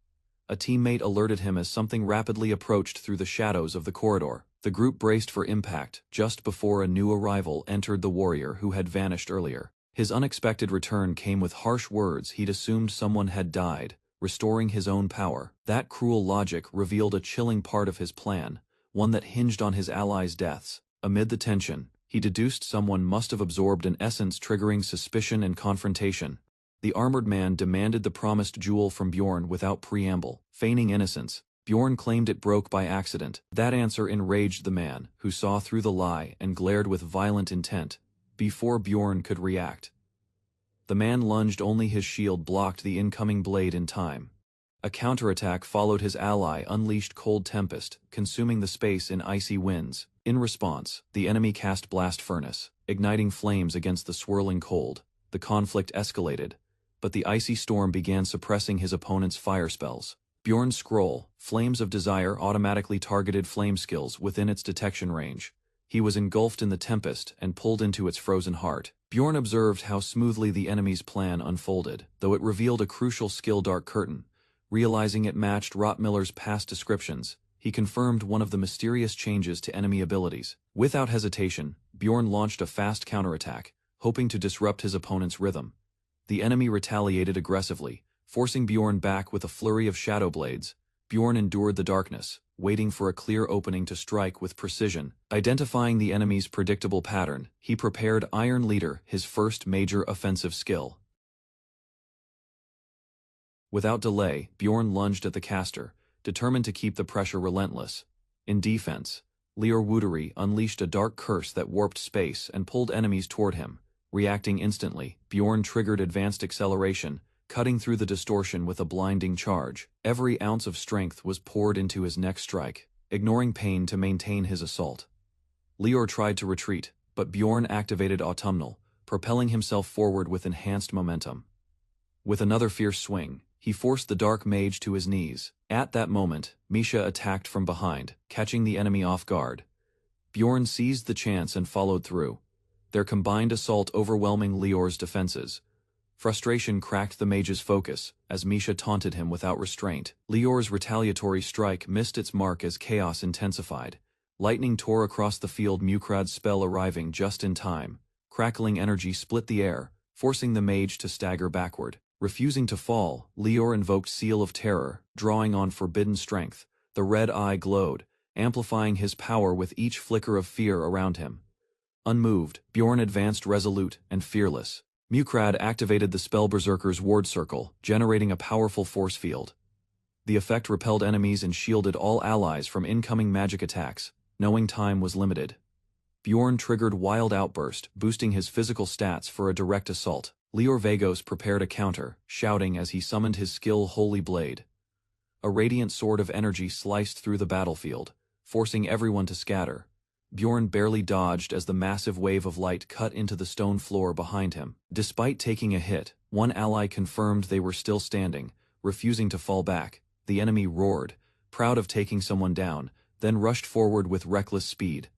Speaker 1: A teammate alerted him as something rapidly approached through the shadows of the corridor. The group braced for impact, just before a new arrival entered. The warrior who had vanished earlier. His unexpected return came with harsh words. He'd assumed someone had died, restoring his own power. That cruel logic revealed a chilling part of his plan, one that hinged on his allies' deaths. Amid the tension, he deduced someone must have absorbed an essence, triggering suspicion and confrontation. The armored man demanded the promised jewel from Bjorn without preamble. Feigning innocence, Bjorn claimed it broke by accident. That answer enraged the man, who saw through the lie and glared with violent intent. Before Bjorn could react, the man lunged. Only his shield blocked the incoming blade in time. A counterattack followed. His ally unleashed Cold Tempest, consuming the space in icy winds. In response, the enemy cast Blast Furnace, igniting flames against the swirling cold. The conflict escalated, but the icy storm began suppressing his opponent's fire spells. Bjorn's scroll, Flames of Desire, automatically targeted flame skills within its detection range. He was engulfed in the tempest and pulled into its frozen heart. Bjorn observed how smoothly the enemy's plan unfolded, though it revealed a crucial skill. Dark Curtain. Realizing it matched Rottmiller's past descriptions, he confirmed one of the mysterious changes to enemy abilities. Without hesitation, Bjorn launched a fast counterattack, hoping to disrupt his opponent's rhythm. The enemy retaliated aggressively, forcing Bjorn back with a flurry of shadow blades. Bjorn endured the darkness, waiting for a clear opening to strike with precision. Identifying the enemy's predictable pattern, he prepared Iron Leader, his first major offensive skill. Without delay, Bjorn lunged at the caster, determined to keep the pressure relentless. In defense, Lior Woodery unleashed a dark curse that warped space and pulled enemies toward him. Reacting instantly, Bjorn triggered advanced acceleration, cutting through the distortion with a blinding charge. Every ounce of strength was poured into his next strike, ignoring pain to maintain his assault. Lior tried to retreat, but Bjorn activated Autumnal, propelling himself forward with enhanced momentum. With another fierce swing, he forced the Dark Mage to his knees. At that moment, Misha attacked from behind, catching the enemy off guard. Bjorn seized the chance and followed through, their combined assault overwhelming Lior's defenses. Frustration cracked the mage's focus, as Misha taunted him without restraint. Lior's retaliatory strike missed its mark as chaos intensified, Lightning tore across the field, Mukrad's spell arriving just in time. Crackling energy split the air, forcing the mage to stagger backward. Refusing to fall, Lior invoked Seal of Terror, drawing on forbidden strength. The red eye glowed, amplifying his power with each flicker of fear around him. Unmoved, Bjorn advanced resolute and fearless. Mukrad activated the spell Berserker's ward circle, generating a powerful force field. The effect repelled enemies and shielded all allies from incoming magic attacks, knowing time was limited. Bjorn triggered Wild Outburst, boosting his physical stats for a direct assault. Lior Vagos prepared a counter, shouting as he summoned his skill Holy Blade. A radiant sword of energy sliced through the battlefield, forcing everyone to scatter. Bjorn barely dodged as the massive wave of light cut into the stone floor behind him. Despite taking a hit, one ally confirmed they were still standing, refusing to fall back. The enemy roared, proud of taking someone down, then rushed forward with reckless speed.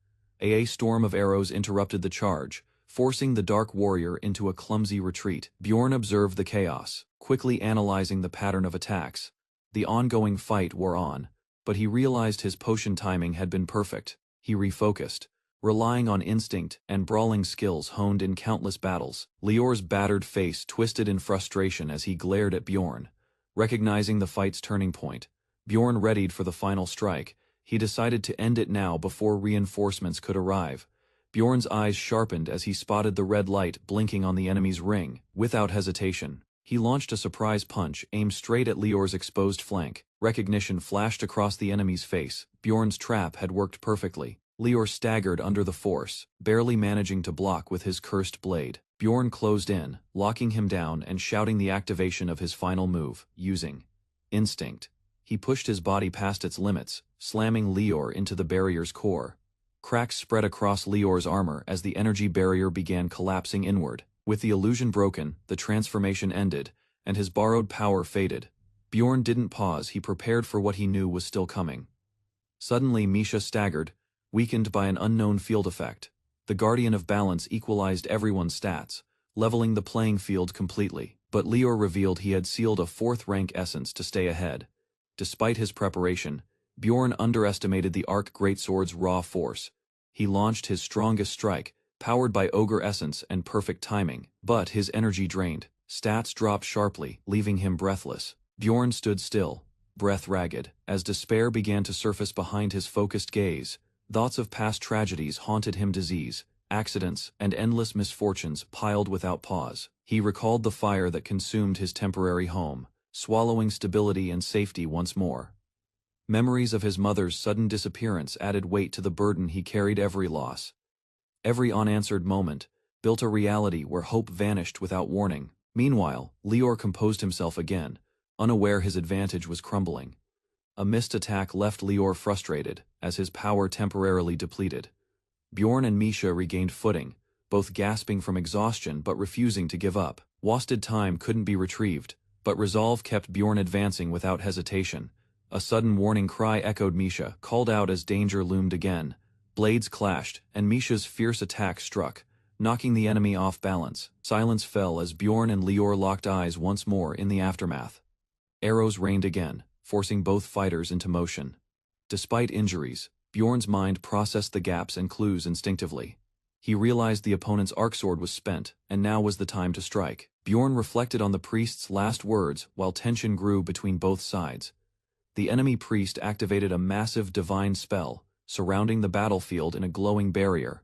Speaker 1: A storm of arrows interrupted the charge, forcing the Dark Warrior into a clumsy retreat. Bjorn observed the chaos, quickly analyzing the pattern of attacks. The ongoing fight wore on, but he realized his potion timing had been perfect. He refocused, relying on instinct and brawling skills honed in countless battles. Lior's battered face twisted in frustration as he glared at Bjorn. Recognizing the fight's turning point, Bjorn readied for the final strike. He decided to end it now before reinforcements could arrive. Bjorn's eyes sharpened as he spotted the red light blinking on the enemy's ring. Without hesitation, he launched a surprise punch aimed straight at Lior's exposed flank. Recognition flashed across the enemy's face. Bjorn's trap had worked perfectly. Lior staggered under the force, barely managing to block with his cursed blade. Bjorn closed in, locking him down and shouting the activation of his final move. Using instinct, he pushed his body past its limits, slamming Lior into the barrier's core. Cracks spread across Lior's armor as the energy barrier began collapsing inward. With the illusion broken, the transformation ended, and his borrowed power faded. Bjorn didn't pause, he prepared for what he knew was still coming. Suddenly Misha staggered, weakened by an unknown field effect. The Guardian of Balance equalized everyone's stats, leveling the playing field completely. But Lior revealed he had sealed a 4th rank essence to stay ahead. Despite his preparation, Bjorn underestimated the Arc Greatsword's raw force. He launched his strongest strike, powered by Ogre Essence and perfect timing, but his energy drained. Stats dropped sharply, leaving him breathless. Bjorn stood still, breath ragged, as despair began to surface behind his focused gaze. Thoughts of past tragedies haunted him, disease, accidents, and endless misfortunes piled without pause. He recalled the fire that consumed his temporary home, swallowing stability and safety once more. Memories of his mother's sudden disappearance added weight to the burden he carried. Every loss, every unanswered moment, built a reality where hope vanished without warning. Meanwhile, Lior composed himself again, unaware his advantage was crumbling. A missed attack left Lior frustrated, as his power temporarily depleted. Bjorn and Misha regained footing, both gasping from exhaustion but refusing to give up. Wasted time couldn't be retrieved, but resolve kept Bjorn advancing without hesitation. A sudden warning cry echoed. Misha called out as danger loomed again. Blades clashed, and Misha's fierce attack struck, knocking the enemy off balance. Silence fell as Bjorn and Lior locked eyes once more in the aftermath. Arrows rained again, forcing both fighters into motion. Despite injuries, Bjorn's mind processed the gaps and clues instinctively. He realized the opponent's arc sword was spent, and now was the time to strike. Bjorn reflected on the priest's last words while tension grew between both sides. The enemy priest activated a massive divine spell, surrounding the battlefield in a glowing barrier.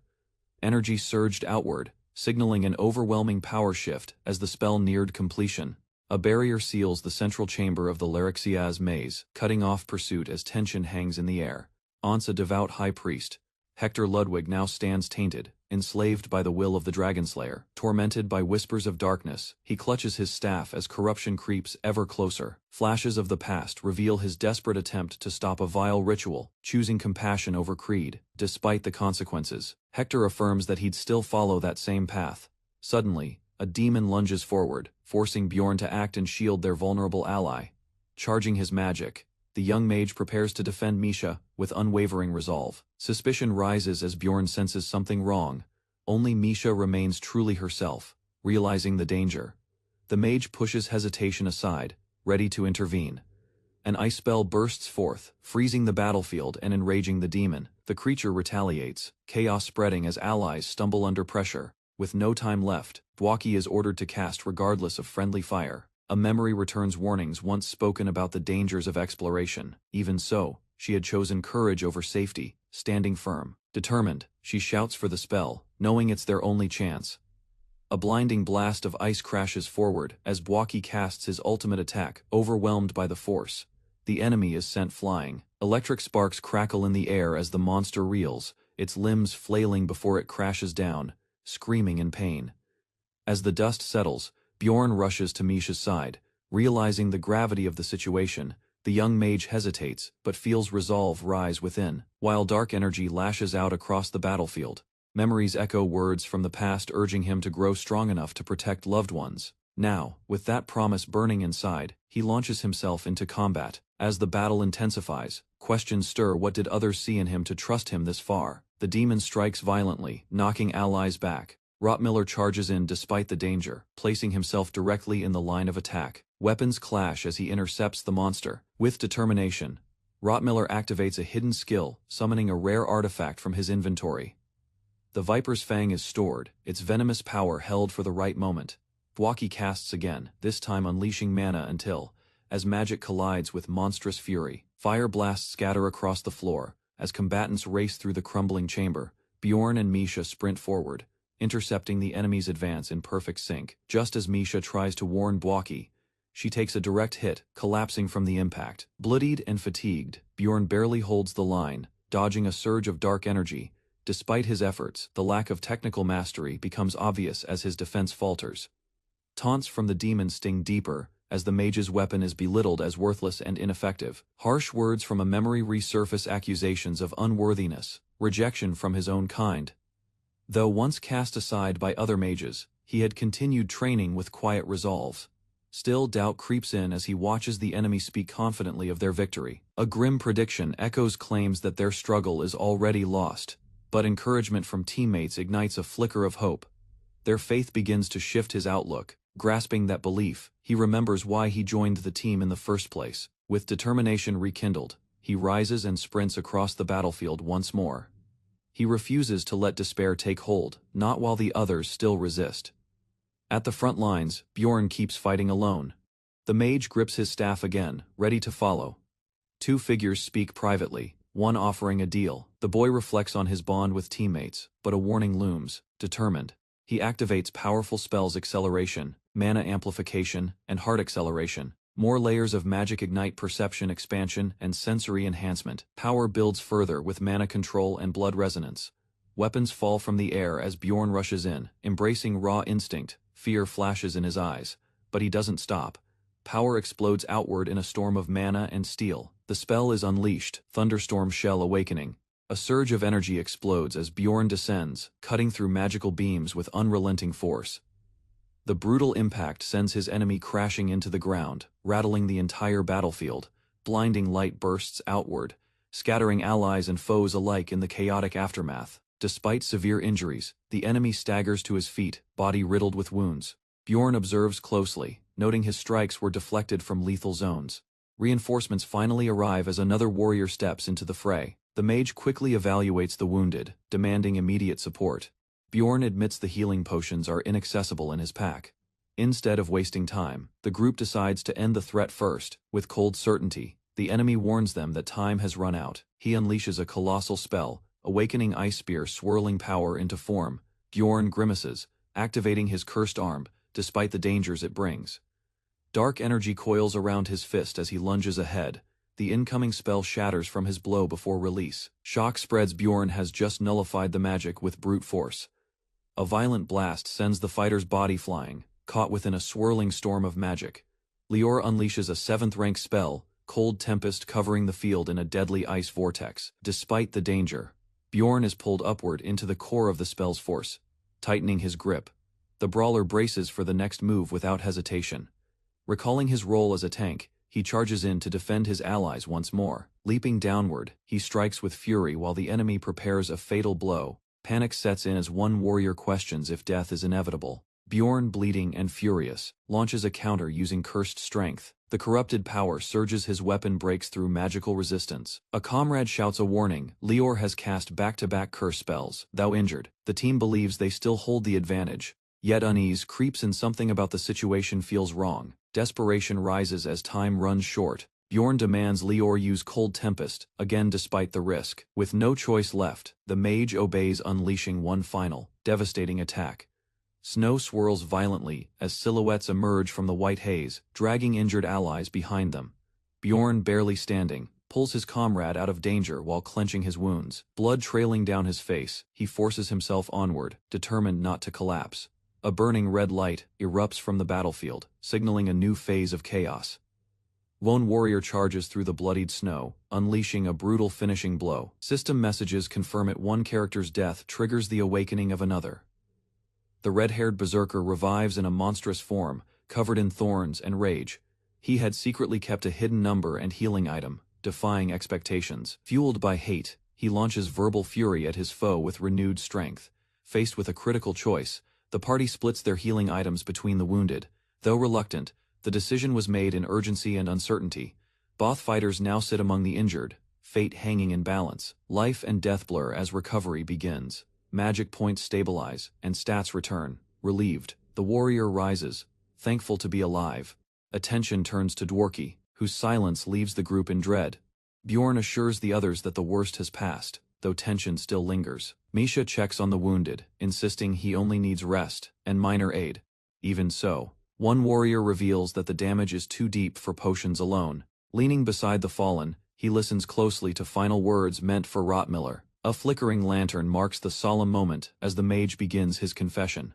Speaker 1: Energy surged outward, signaling an overwhelming power shift as the spell neared completion. A barrier seals the central chamber of the Larexia's maze, cutting off pursuit as tension hangs in the air. Once a devout high priest, Hector Ludwig now stands tainted, enslaved by the will of the Dragonslayer. Tormented by whispers of darkness, he clutches his staff as corruption creeps ever closer. Flashes of the past reveal his desperate attempt to stop a vile ritual, choosing compassion over creed. Despite the consequences, Hector affirms that he'd still follow that same path. Suddenly, a demon lunges forward, forcing Bjorn to act and shield their vulnerable ally. Charging his magic, the young mage prepares to defend Misha with unwavering resolve. Suspicion rises as Bjorn senses something wrong. Only Misha remains truly herself, realizing the danger. The mage pushes hesitation aside, ready to intervene. An ice spell bursts forth, freezing the battlefield and enraging the demon. The creature retaliates, chaos spreading as allies stumble under pressure. With no time left, Bwaki is ordered to cast regardless of friendly fire. A memory returns warnings once spoken about the dangers of exploration. Even so, she had chosen courage over safety, standing firm. Determined, she shouts for the spell, knowing it's their only chance. A blinding blast of ice crashes forward as Bwaki casts his ultimate attack, overwhelmed by the force. The enemy is sent flying. Electric sparks crackle in the air as the monster reels, its limbs flailing before it crashes down, screaming in pain. As the dust settles, Bjorn rushes to Misha's side. Realizing the gravity of the situation, the young mage hesitates but feels resolve rise within. While dark energy lashes out across the battlefield, memories echo words from the past urging him to grow strong enough to protect loved ones. Now, with that promise burning inside, he launches himself into combat. As the battle intensifies, questions stir. What did others see in him to trust him this far? The demon strikes violently, knocking allies back. Rottmiller charges in despite the danger, placing himself directly in the line of attack. Weapons clash as he intercepts the monster. With determination, Rottmiller activates a hidden skill, summoning a rare artifact from his inventory. The Viper's Fang is stored, its venomous power held for the right moment. Bwaki casts again, this time unleashing mana until, as magic collides with monstrous fury, fire blasts scatter across the floor. As combatants race through the crumbling chamber, Bjorn and Misha sprint forward, intercepting the enemy's advance in perfect sync. Just as Misha tries to warn Bwaki, she takes a direct hit, collapsing from the impact. Bloodied and fatigued, Bjorn barely holds the line, dodging a surge of dark energy. Despite his efforts, the lack of technical mastery becomes obvious as his defense falters. Taunts from the demon sting deeper, as the mage's weapon is belittled as worthless and ineffective. Harsh words from a memory resurface, accusations of unworthiness, rejection from his own kind. Though once cast aside by other mages, he had continued training with quiet resolve. Still, doubt creeps in as he watches the enemy speak confidently of their victory. A grim prediction echoes claims that their struggle is already lost, but encouragement from teammates ignites a flicker of hope. Their faith begins to shift his outlook. Grasping that belief, he remembers why he joined the team in the first place. With determination rekindled, he rises and sprints across the battlefield once more. He refuses to let despair take hold, not while the others still resist. At the front lines, Bjorn keeps fighting alone. The mage grips his staff again, ready to follow. Two figures speak privately, one offering a deal. The boy reflects on his bond with teammates, but a warning looms. Determined, he activates powerful spells: acceleration, mana amplification, and heart acceleration. More layers of magic ignite perception expansion and sensory enhancement. Power builds further with mana control and blood resonance. Weapons fall from the air as Bjorn rushes in, embracing raw instinct. Fear flashes in his eyes, but he doesn't stop. Power explodes outward in a storm of mana and steel. The spell is unleashed, Thunderstorm Shell awakening. A surge of energy explodes as Bjorn descends, cutting through magical beams with unrelenting force. The brutal impact sends his enemy crashing into the ground, rattling the entire battlefield. Blinding light bursts outward, scattering allies and foes alike in the chaotic aftermath. Despite severe injuries, the enemy staggers to his feet, body riddled with wounds. Bjorn observes closely, noting his strikes were deflected from lethal zones. Reinforcements finally arrive as another warrior steps into the fray. The mage quickly evaluates the wounded, demanding immediate support. Bjorn admits the healing potions are inaccessible in his pack. Instead of wasting time, the group decides to end the threat first. With cold certainty, the enemy warns them that time has run out. He unleashes a colossal spell, awakening Ice Spear, swirling power into form. Bjorn grimaces, activating his cursed arm, despite the dangers it brings. Dark energy coils around his fist as he lunges ahead. The incoming spell shatters from his blow before release. Shock spreads. Bjorn has just nullified the magic with brute force. A violent blast sends the fighter's body flying, caught within a swirling storm of magic. Lior unleashes a 7th-rank spell, Cold Tempest, covering the field in a deadly ice vortex. Despite the danger, Bjorn is pulled upward into the core of the spell's force, tightening his grip. The brawler braces for the next move without hesitation. Recalling his role as a tank, he charges in to defend his allies once more. Leaping downward, he strikes with fury while the enemy prepares a fatal blow. Panic sets in as one warrior questions if death is inevitable. Bjorn, bleeding and furious, launches a counter using cursed strength. The corrupted power surges, his weapon breaks through magical resistance. A comrade shouts a warning. Lior has cast back-to-back curse spells, thou injured. The team believes they still hold the advantage. Yet unease creeps in, something about the situation feels wrong. Desperation rises as time runs short. Bjorn demands Lior use Cold Tempest, again despite the risk. With no choice left, the mage obeys, unleashing one final, devastating attack. Snow swirls violently as silhouettes emerge from the white haze, dragging injured allies behind them. Bjorn, barely standing, pulls his comrade out of danger while clenching his wounds. Blood trailing down his face, he forces himself onward, determined not to collapse. A burning red light erupts from the battlefield, signaling a new phase of chaos. Lone warrior charges through the bloodied snow, unleashing a brutal finishing blow. System messages confirm it. One character's death triggers the awakening of another. The red-haired berserker revives in a monstrous form, covered in thorns and rage. He had secretly kept a hidden number and healing item, defying expectations. Fueled by hate, he launches verbal fury at his foe with renewed strength. Faced with a critical choice, the party splits their healing items between the wounded. Though reluctant, the decision was made in urgency and uncertainty. Both fighters now sit among the injured, fate hanging in balance. Life and death blur as recovery begins. Magic points stabilize, and stats return. Relieved, the warrior rises, thankful to be alive. Attention turns to Dworki, whose silence leaves the group in dread. Bjorn assures the others that the worst has passed, though tension still lingers. Misha checks on the wounded, insisting he only needs rest and minor aid. Even so, one warrior reveals that the damage is too deep for potions alone. Leaning beside the fallen, he listens closely to final words meant for Rottmiller. A flickering lantern marks the solemn moment as the mage begins his confession.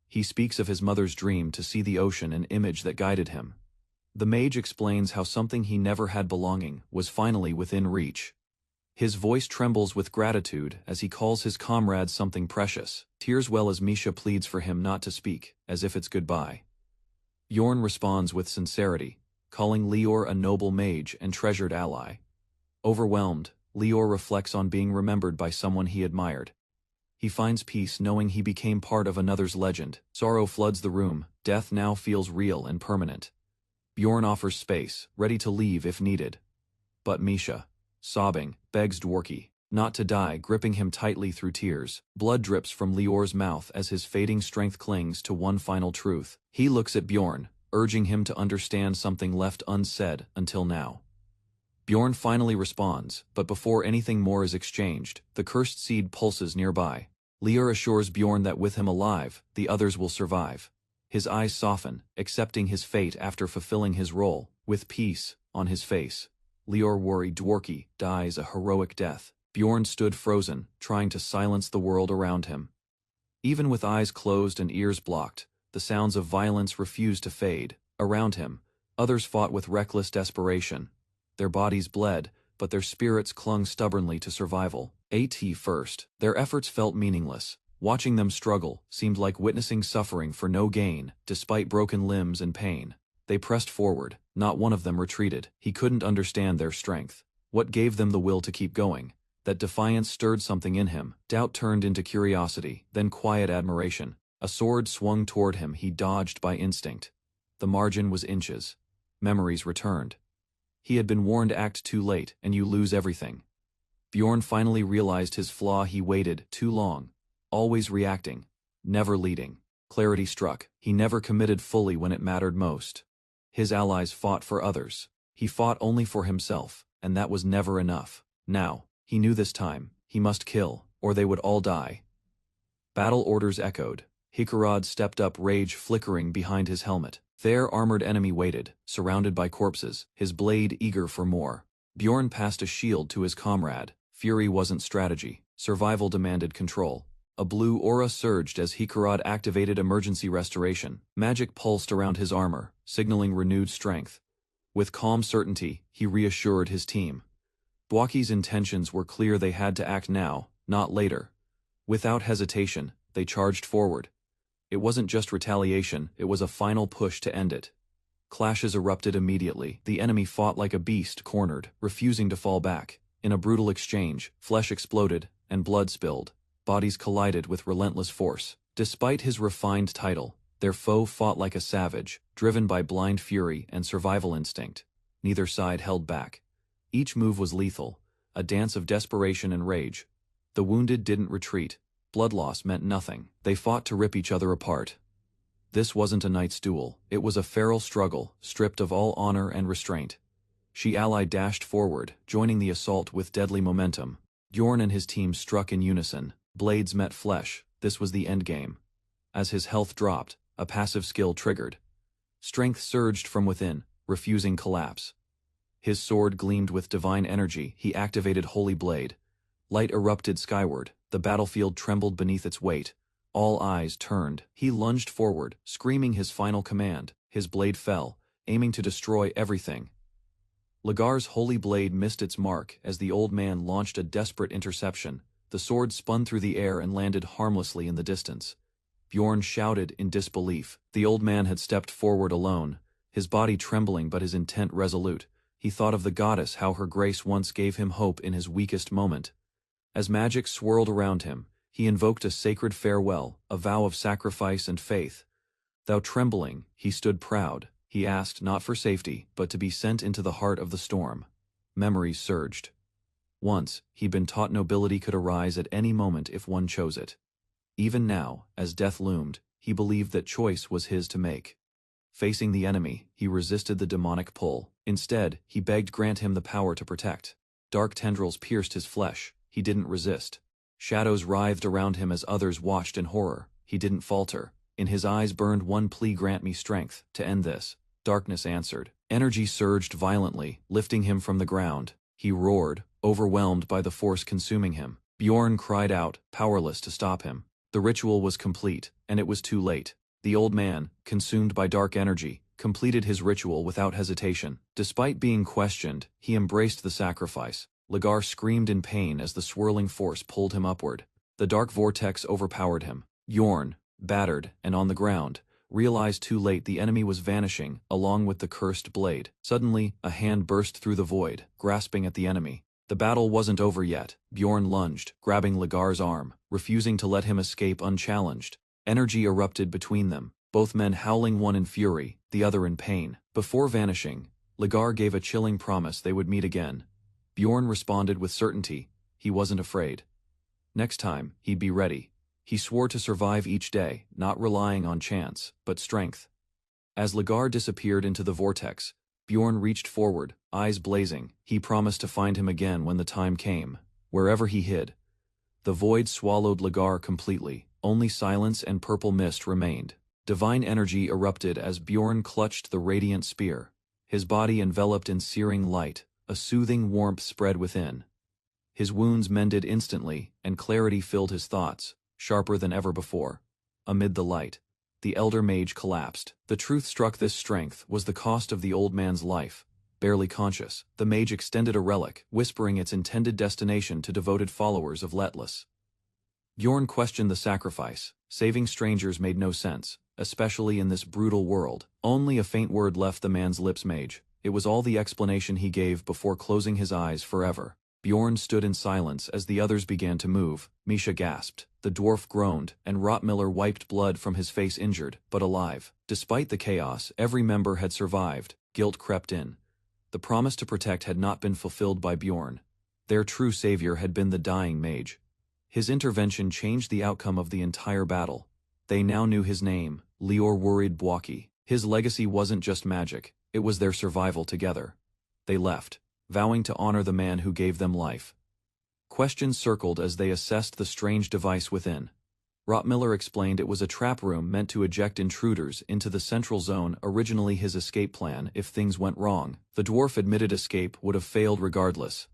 Speaker 1: He speaks of his mother's dream to see the ocean, an image that guided him. The mage explains how something he never had, belonging, was finally within reach. His voice trembles with gratitude as he calls his comrade something precious. Tears well as Misha pleads for him not to speak, as if it's goodbye. Bjorn responds with sincerity, calling Lior a noble mage and treasured ally. Overwhelmed, Lior reflects on being remembered by someone he admired. He finds peace knowing he became part of another's legend. Sorrow floods the room, death now feels real and permanent. Bjorn offers space, ready to leave if needed. But Misha, sobbing, begs Dworki not to die, gripping him tightly through tears. Blood drips from Lior's mouth as his fading strength clings to one final truth. He looks at Bjorn, urging him to understand something left unsaid until now. Bjorn finally responds, but before anything more is exchanged, the cursed seed pulses nearby. Lior assures Bjorn that with him alive, the others will survive. His eyes soften, accepting his fate after fulfilling his role. With peace on his face, Lior worried Dworki dies a heroic death. Bjorn stood frozen, trying to silence the world around him. Even with eyes closed and ears blocked, the sounds of violence refused to fade. Around him, others fought with reckless desperation. Their bodies bled, but their spirits clung stubbornly to survival. At first, their efforts felt meaningless. Watching them struggle seemed like witnessing suffering for no gain, despite broken limbs and pain. They pressed forward, not one of them retreated. He couldn't understand their strength. What gave them the will to keep going? That defiance stirred something in him. Doubt turned into curiosity, then quiet admiration. A sword swung toward him, he dodged by instinct. The margin was inches. Memories returned. He had been warned, act too late, and you lose everything. Bjorn finally realized his flaw. He waited too long. Always reacting, never leading. Clarity struck. He never committed fully when it mattered most. His allies fought for others. He fought only for himself, and that was never enough. Now, he knew this time, he must kill, or they would all die. Battle orders echoed. Hikarad stepped up, rage flickering behind his helmet. Their armored enemy waited, surrounded by corpses, his blade eager for more. Bjorn passed a shield to his comrade. Fury wasn't strategy. Survival demanded control. A blue aura surged as Hikarad activated emergency restoration. Magic pulsed around his armor, signaling renewed strength. With calm certainty, he reassured his team. Dworki's intentions were clear. They had to act now, not later. Without hesitation, they charged forward. It wasn't just retaliation, it was a final push to end it. Clashes erupted immediately. The enemy fought like a beast, cornered, refusing to fall back. In a brutal exchange, flesh exploded, and blood spilled. Bodies collided with relentless force. Despite his refined title, Their foe fought like a savage, driven by blind fury and survival instinct. Neither side held back. Each move was lethal, a dance of desperation and rage. The wounded didn't retreat. Blood loss meant nothing. They fought to rip each other apart. This wasn't a knight's duel. It was a feral struggle, stripped of all honor and restraint. She ally dashed forward, joining the assault with deadly momentum. Bjorn and his team struck in unison. Blades met flesh. This was the endgame. As his health dropped, a passive skill triggered. Strength surged from within, refusing collapse. His sword gleamed with divine energy. He activated Holy Blade. Light erupted skyward. The battlefield trembled beneath its weight. All eyes turned. He lunged forward, screaming his final command. His blade fell, aiming to destroy everything. Lagar's Holy Blade missed its mark as the old man launched a desperate interception. The sword spun through the air and landed harmlessly in the distance. Bjorn shouted in disbelief. The old man had stepped forward alone, his body trembling but his intent resolute. He thought of the goddess, how her grace once gave him hope in his weakest moment. As magic swirled around him, he invoked a sacred farewell, a vow of sacrifice and faith. Though trembling, he stood proud. He asked not for safety, but to be sent into the heart of the storm. Memories surged. Once, he'd been taught nobility could arise at any moment if one chose it. Even now, as death loomed, he believed that choice was his to make. Facing the enemy, he resisted the demonic pull. Instead, he begged grant him the power to protect. Dark tendrils pierced his flesh. He didn't resist. Shadows writhed around him as others watched in horror. He didn't falter. In his eyes burned one plea: grant me strength to end this. Darkness answered. Energy surged violently, lifting him from the ground. He roared, overwhelmed by the force consuming him. Bjorn cried out, powerless to stop him. The ritual was complete, and it was too late. The old man, consumed by dark energy, completed his ritual without hesitation. Despite being questioned, he embraced the sacrifice. Lagar screamed in pain as the swirling force pulled him upward. The dark vortex overpowered him. Bjorn, battered and on the ground, realized too late the enemy was vanishing, along with the cursed blade. Suddenly, a hand burst through the void, grasping at the enemy. The battle wasn't over yet. Bjorn lunged, grabbing Lagar's arm, refusing to let him escape unchallenged. Energy erupted between them, both men howling, one in fury, the other in pain. Before vanishing, Lagar gave a chilling promise they would meet again. Bjorn responded with certainty. He wasn't afraid. Next time, he'd be ready. He swore to survive each day, not relying on chance, but strength. As Lagar disappeared into the vortex, Bjorn reached forward, eyes blazing. He promised to find him again when the time came, wherever he hid. The void swallowed Lagar completely. Only silence and purple mist remained. Divine energy erupted as Bjorn clutched the radiant spear. His body enveloped in searing light. A soothing warmth spread within. His wounds mended instantly, and clarity filled his thoughts, sharper than ever before. Amid the light, the elder mage collapsed. The truth struck: this strength was the cost of the old man's life. Barely conscious, the mage extended a relic, whispering its intended destination to devoted followers of Letless. Bjorn questioned the sacrifice. Saving strangers made no sense, especially in this brutal world. Only a faint word left the man's lips: mage. It was all the explanation he gave before closing his eyes forever. Bjorn stood in silence as the others began to move. Misha gasped. The dwarf groaned, and Rottmiller wiped blood from his face, injured, but alive. Despite the chaos, every member had survived. Guilt crept in. The promise to protect had not been fulfilled by Bjorn. Their true savior had been the dying mage. His intervention changed the outcome of the entire battle. They now knew his name, Lior Worried Bwaki. His legacy wasn't just magic. It was their survival together. They left, vowing to honor the man who gave them life. Questions circled as they assessed the strange device within. Rottmiller explained it was a trap room meant to eject intruders into the central zone, originally his escape plan if things went wrong. The dwarf admitted escape would have failed regardless.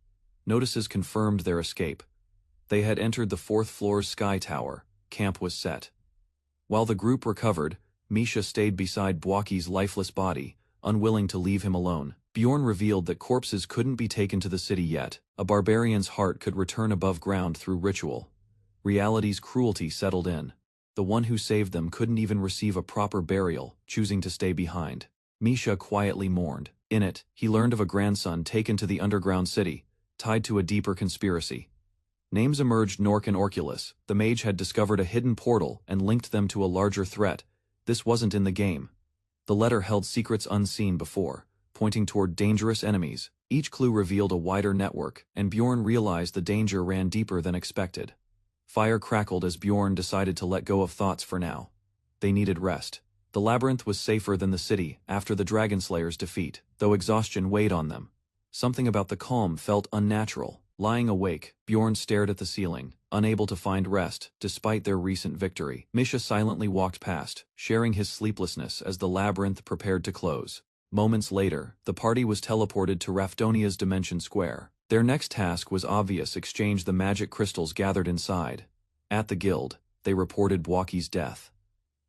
Speaker 1: Notices confirmed their escape. They had entered the 4th floor's sky tower. Camp was set. While the group recovered, Misha stayed beside Bwaki's lifeless body, unwilling to leave him alone. Bjorn revealed that corpses couldn't be taken to the city yet. A barbarian's heart could return above ground through ritual. Reality's cruelty settled in. The one who saved them couldn't even receive a proper burial, choosing to stay behind. Misha quietly mourned. In it, he learned of a grandson taken to the underground city, tied to a deeper conspiracy. Names emerged: Nork and Orculus. The mage had discovered a hidden portal and linked them to a larger threat, This wasn't in the game. The letter held secrets unseen before, pointing toward dangerous enemies. Each clue revealed a wider network, and Bjorn realized the danger ran deeper than expected. Fire crackled as Bjorn decided to let go of thoughts for now. They needed rest. The labyrinth was safer than the city after the Dragonslayer's defeat, though exhaustion weighed on them. Something about the calm felt unnatural. Lying awake, Bjorn stared at the ceiling, unable to find rest despite their recent victory. Misha silently walked past, sharing his sleeplessness as the labyrinth prepared to close. Moments later, the party was teleported to Raftonia's Dimension Square. Their next task was obvious: exchange the magic crystals gathered inside. At the guild, they reported Bwaki's death.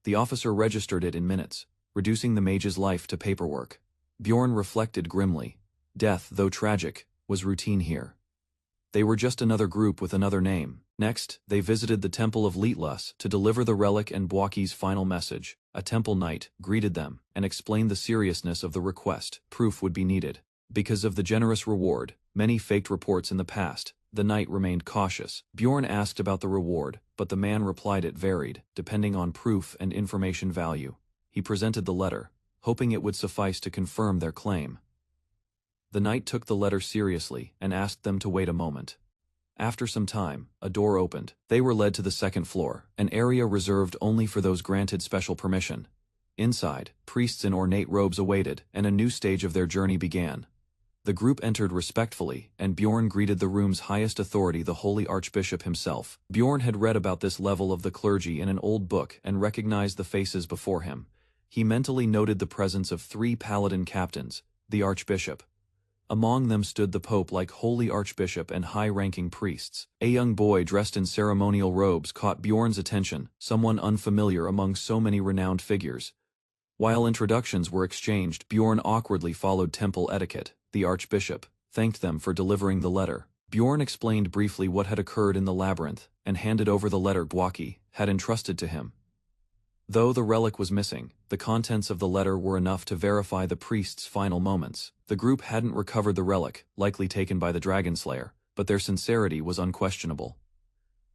Speaker 1: The officer registered it in minutes, reducing the mage's life to paperwork. Bjorn reflected grimly. Death, though tragic, was routine here. They were just another group with another name. Next, they visited the Temple of Lietlus to deliver the relic and Bwaki's final message. A temple knight greeted them and explained the seriousness of the request. Proof would be needed. Because of the generous reward, many faked reports in the past, the knight remained cautious. Bjorn asked about the reward, but the man replied it varied, depending on proof and information value. He presented the letter, hoping it would suffice to confirm their claim. The knight took the letter seriously and asked them to wait a moment. After some time, a door opened. They were led to the second floor, an area reserved only for those granted special permission. Inside, priests in ornate robes awaited, and a new stage of their journey began. The group entered respectfully, and Bjorn greeted the room's highest authority, the Holy Archbishop himself. Bjorn had read about this level of the clergy in an old book and recognized the faces before him. He mentally noted the presence of 3 paladin captains, the Archbishop. Among them stood the Pope like holy archbishop and high-ranking priests. A young boy dressed in ceremonial robes caught Bjorn's attention, someone unfamiliar among so many renowned figures. While introductions were exchanged, Bjorn awkwardly followed temple etiquette. The archbishop thanked them for delivering the letter. Bjorn explained briefly what had occurred in the labyrinth, and handed over the letter Bwaki had entrusted to him. Though the relic was missing, the contents of the letter were enough to verify the priest's final moments. The group hadn't recovered the relic, likely taken by the Dragonslayer, but their sincerity was unquestionable.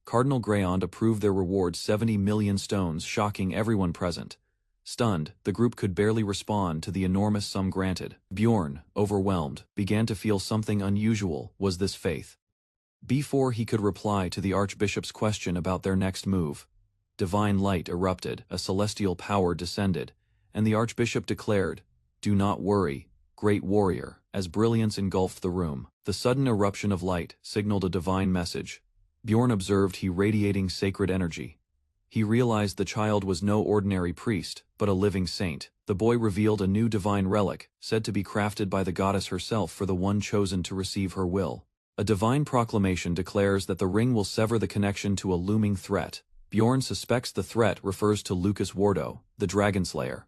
Speaker 1: Cardinal Greyond approved their reward, 70 million stones, shocking everyone present. Stunned, the group could barely respond to the enormous sum granted. Bjorn, overwhelmed, began to feel something unusual. Was this faith? Before he could reply to the Archbishop's question about their next move, divine light erupted, a celestial power descended, and the Archbishop declared, "Do not worry, great warrior." As brilliance engulfed the room, the sudden eruption of light signaled a divine message. Bjorn observed he radiating sacred energy. He realized the child was no ordinary priest, but a living saint. The boy revealed a new divine relic, said to be crafted by the goddess herself for the one chosen to receive her will. A divine proclamation declares that the ring will sever the connection to a looming threat. Bjorn suspects the threat refers to Lucas Wardo, the Dragonslayer.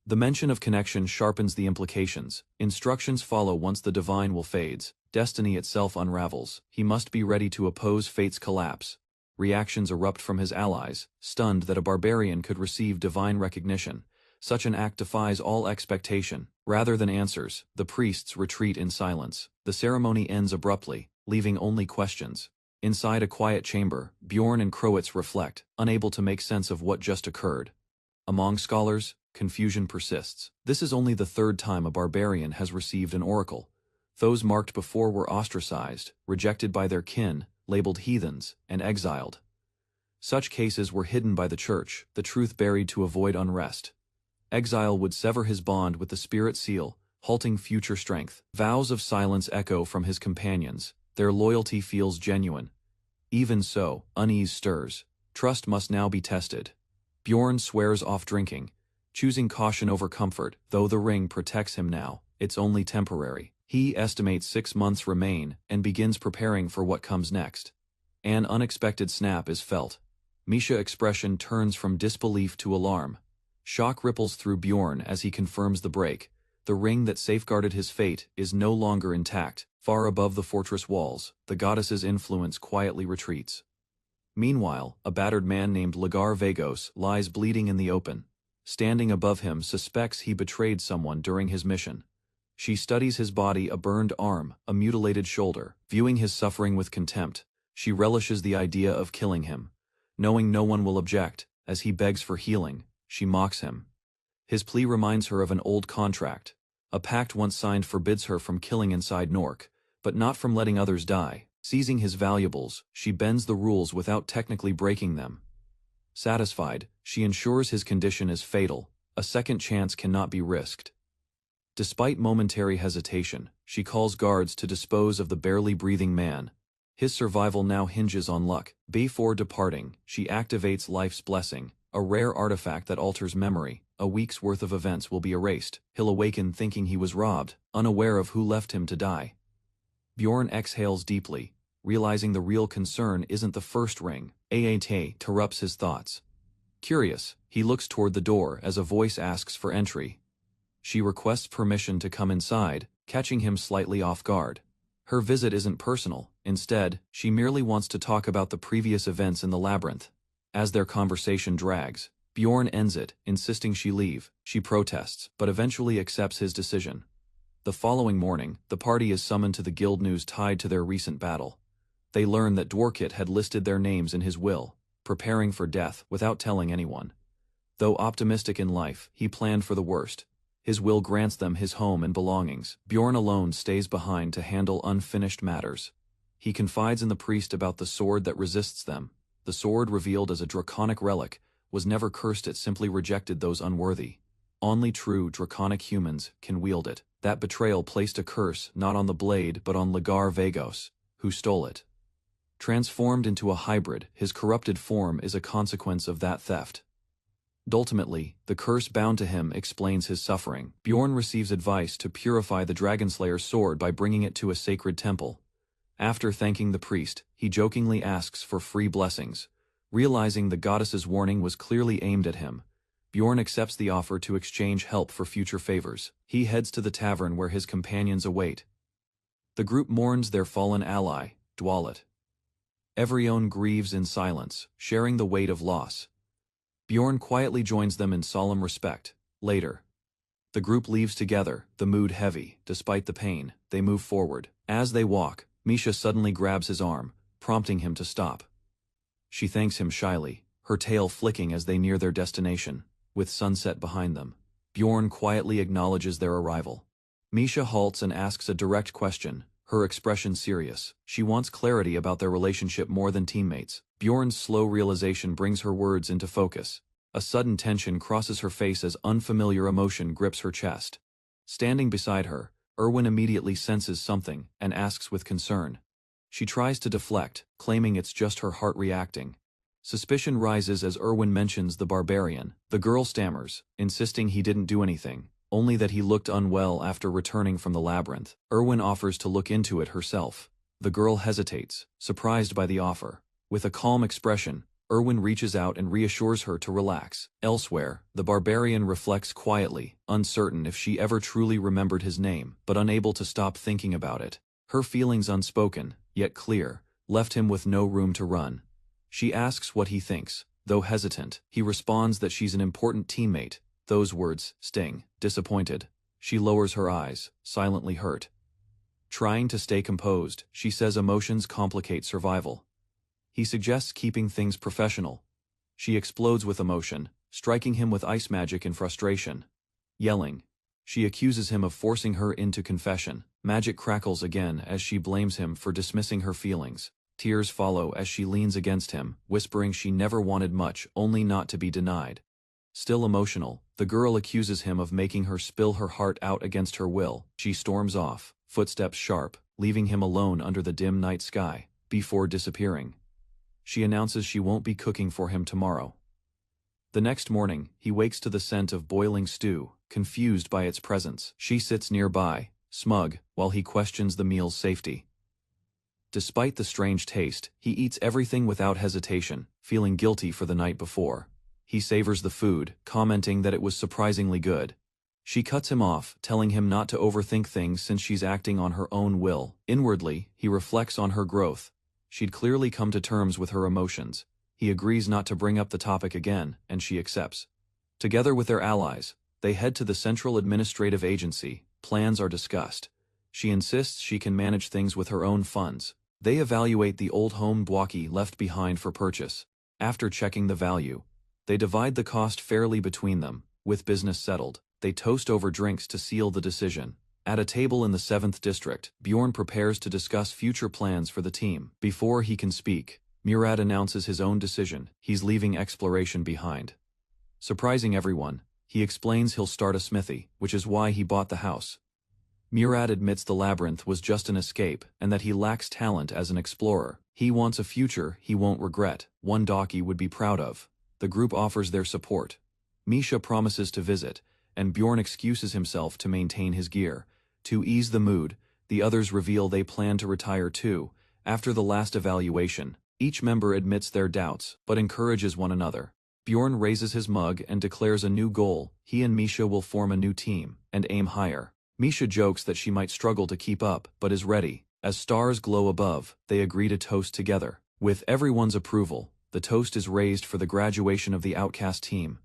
Speaker 1: The mention of connection sharpens the implications. Instructions follow once the divine will fades. Destiny itself unravels. He must be ready to oppose fate's collapse. Reactions erupt from his allies, stunned that a barbarian could receive divine recognition. Such an act defies all expectation. Rather than answers, the priests retreat in silence. The ceremony ends abruptly, leaving only questions. Inside a quiet chamber, Bjorn and Crowitz reflect, unable to make sense of what just occurred. Among scholars, confusion persists. This is only the 3rd time a barbarian has received an oracle. Those marked before were ostracized, rejected by their kin, labeled heathens, and exiled. Such cases were hidden by the church, the truth buried to avoid unrest. Exile would sever his bond with the spirit seal, halting future strength. Vows of silence echo from his companions. Their loyalty feels genuine. Even so, unease stirs. Trust must now be tested. Bjorn swears off drinking, choosing caution over comfort. Though the ring protects him now, it's only temporary. He estimates 6 months remain and begins preparing for what comes next. An unexpected snap is felt. Misha's expression turns from disbelief to alarm. Shock ripples through Bjorn as he confirms the break. The ring that safeguarded his fate is no longer intact. Far above the fortress walls, the goddess's influence quietly retreats. Meanwhile, a battered man named Lagar Vagos lies bleeding in the open. Standing above him suspects he betrayed someone during his mission. She studies his body, a burned arm, a mutilated shoulder. Viewing his suffering with contempt, she relishes the idea of killing him. Knowing no one will object, as he begs for healing, she mocks him. His plea reminds her of an old contract. A pact once signed forbids her from killing inside Nork, but not from letting others die. Seizing his valuables, she bends the rules without technically breaking them. Satisfied, she ensures his condition is fatal. A second chance cannot be risked. Despite momentary hesitation, she calls guards to dispose of the barely breathing man. His survival now hinges on luck. Before departing, she activates Life's Blessing, a rare artifact that alters memory. A week's worth of events will be erased. He'll awaken thinking he was robbed, unaware of who left him to die. Bjorn exhales deeply, realizing the real concern isn't the first ring. Aat interrupts his thoughts. Curious, he looks toward the door as a voice asks for entry. She requests permission to come inside, catching him slightly off guard. Her visit isn't personal. Instead, she merely wants to talk about the previous events in the labyrinth. As their conversation drags, Bjorn ends it, insisting she leave. She protests, but eventually accepts his decision. The following morning, the party is summoned to the guild news tied to their recent battle. They learn that Dwarkit had listed their names in his will, preparing for death without telling anyone. Though optimistic in life, he planned for the worst. His will grants them his home and belongings. Bjorn alone stays behind to handle unfinished matters. He confides in the priest about the sword that resists them. The sword, revealed as a draconic relic, was never cursed, it simply rejected those unworthy. Only true draconic humans can wield it. That betrayal placed a curse not on the blade but on Lagar Vagos, who stole it. Transformed into a hybrid, his corrupted form is a consequence of that theft. Ultimately, the curse bound to him explains his suffering. Bjorn receives advice to purify the Dragonslayer's sword by bringing it to a sacred temple. After thanking the priest, he jokingly asks for free blessings. Realizing the goddess's warning was clearly aimed at him, Bjorn accepts the offer to exchange help for future favors. He heads to the tavern where his companions await. The group mourns their fallen ally, Dwalit. Everyone grieves in silence, sharing the weight of loss. Bjorn quietly joins them in solemn respect. Later, the group leaves together, the mood heavy. Despite the pain, they move forward. As they walk, Misha suddenly grabs his arm, prompting him to stop. She thanks him shyly, her tail flicking as they near their destination. With sunset behind them, Bjorn quietly acknowledges their arrival. Misha halts and asks a direct question, her expression serious. She wants clarity about their relationship more than teammates. Bjorn's slow realization brings her words into focus. A sudden tension crosses her face as unfamiliar emotion grips her chest. Standing beside her, Erwin immediately senses something and asks with concern. She tries to deflect, claiming it's just her heart reacting. Suspicion rises as Erwin mentions the Barbarian. The girl stammers, insisting he didn't do anything, only that he looked unwell after returning from the labyrinth. Erwin offers to look into it herself. The girl hesitates, surprised by the offer. With a calm expression, Erwin reaches out and reassures her to relax. Elsewhere, the Barbarian reflects quietly, uncertain if she ever truly remembered his name, but unable to stop thinking about it. Her feelings, unspoken, yet clear, left him with no room to run. She asks what he thinks. Though hesitant, he responds that she's an important teammate. Those words sting. Disappointed, she lowers her eyes, silently hurt. Trying to stay composed, she says emotions complicate survival. He suggests keeping things professional. She explodes with emotion, striking him with ice magic in frustration. Yelling, she accuses him of forcing her into confession. Magic crackles again as she blames him for dismissing her feelings. Tears follow as she leans against him, whispering she never wanted much, only not to be denied. Still emotional, the girl accuses him of making her spill her heart out against her will. She storms off, footsteps sharp, leaving him alone under the dim night sky. Before disappearing, she announces she won't be cooking for him tomorrow. The next morning, he wakes to the scent of boiling stew, confused by its presence. She sits nearby, smug, while he questions the meal's safety. Despite the strange taste, he eats everything without hesitation, feeling guilty for the night before. He savors the food, commenting that it was surprisingly good. She cuts him off, telling him not to overthink things since she's acting on her own will. Inwardly, he reflects on her growth. She'd clearly come to terms with her emotions. He agrees not to bring up the topic again, and she accepts. Together with their allies, they head to the Central Administrative Agency. Plans are discussed. She insists she can manage things with her own funds. They evaluate the old home Bwaki left behind for purchase. After checking the value, They divide the cost fairly between them. With business settled, they toast over drinks to seal the decision. At a table in the 7th district, Bjorn prepares to discuss future plans for the team. Before he can speak, Murad announces his own decision. He's leaving exploration behind. Surprising everyone, he explains he'll start a smithy, which is why he bought the house. Murad admits the labyrinth was just an escape and that he lacks talent as an explorer. He wants a future he won't regret, one Daki would be proud of. The group offers their support. Misha promises to visit, and Bjorn excuses himself to maintain his gear. To ease the mood, the others reveal they plan to retire too. After the last evaluation, each member admits their doubts, but encourages one another. Bjorn raises his mug and declares a new goal. He and Misha will form a new team, and aim higher. Misha jokes that she might struggle to keep up, but is ready. As stars glow above, they agree to toast together. With everyone's approval, the toast is raised for the graduation of the outcast team.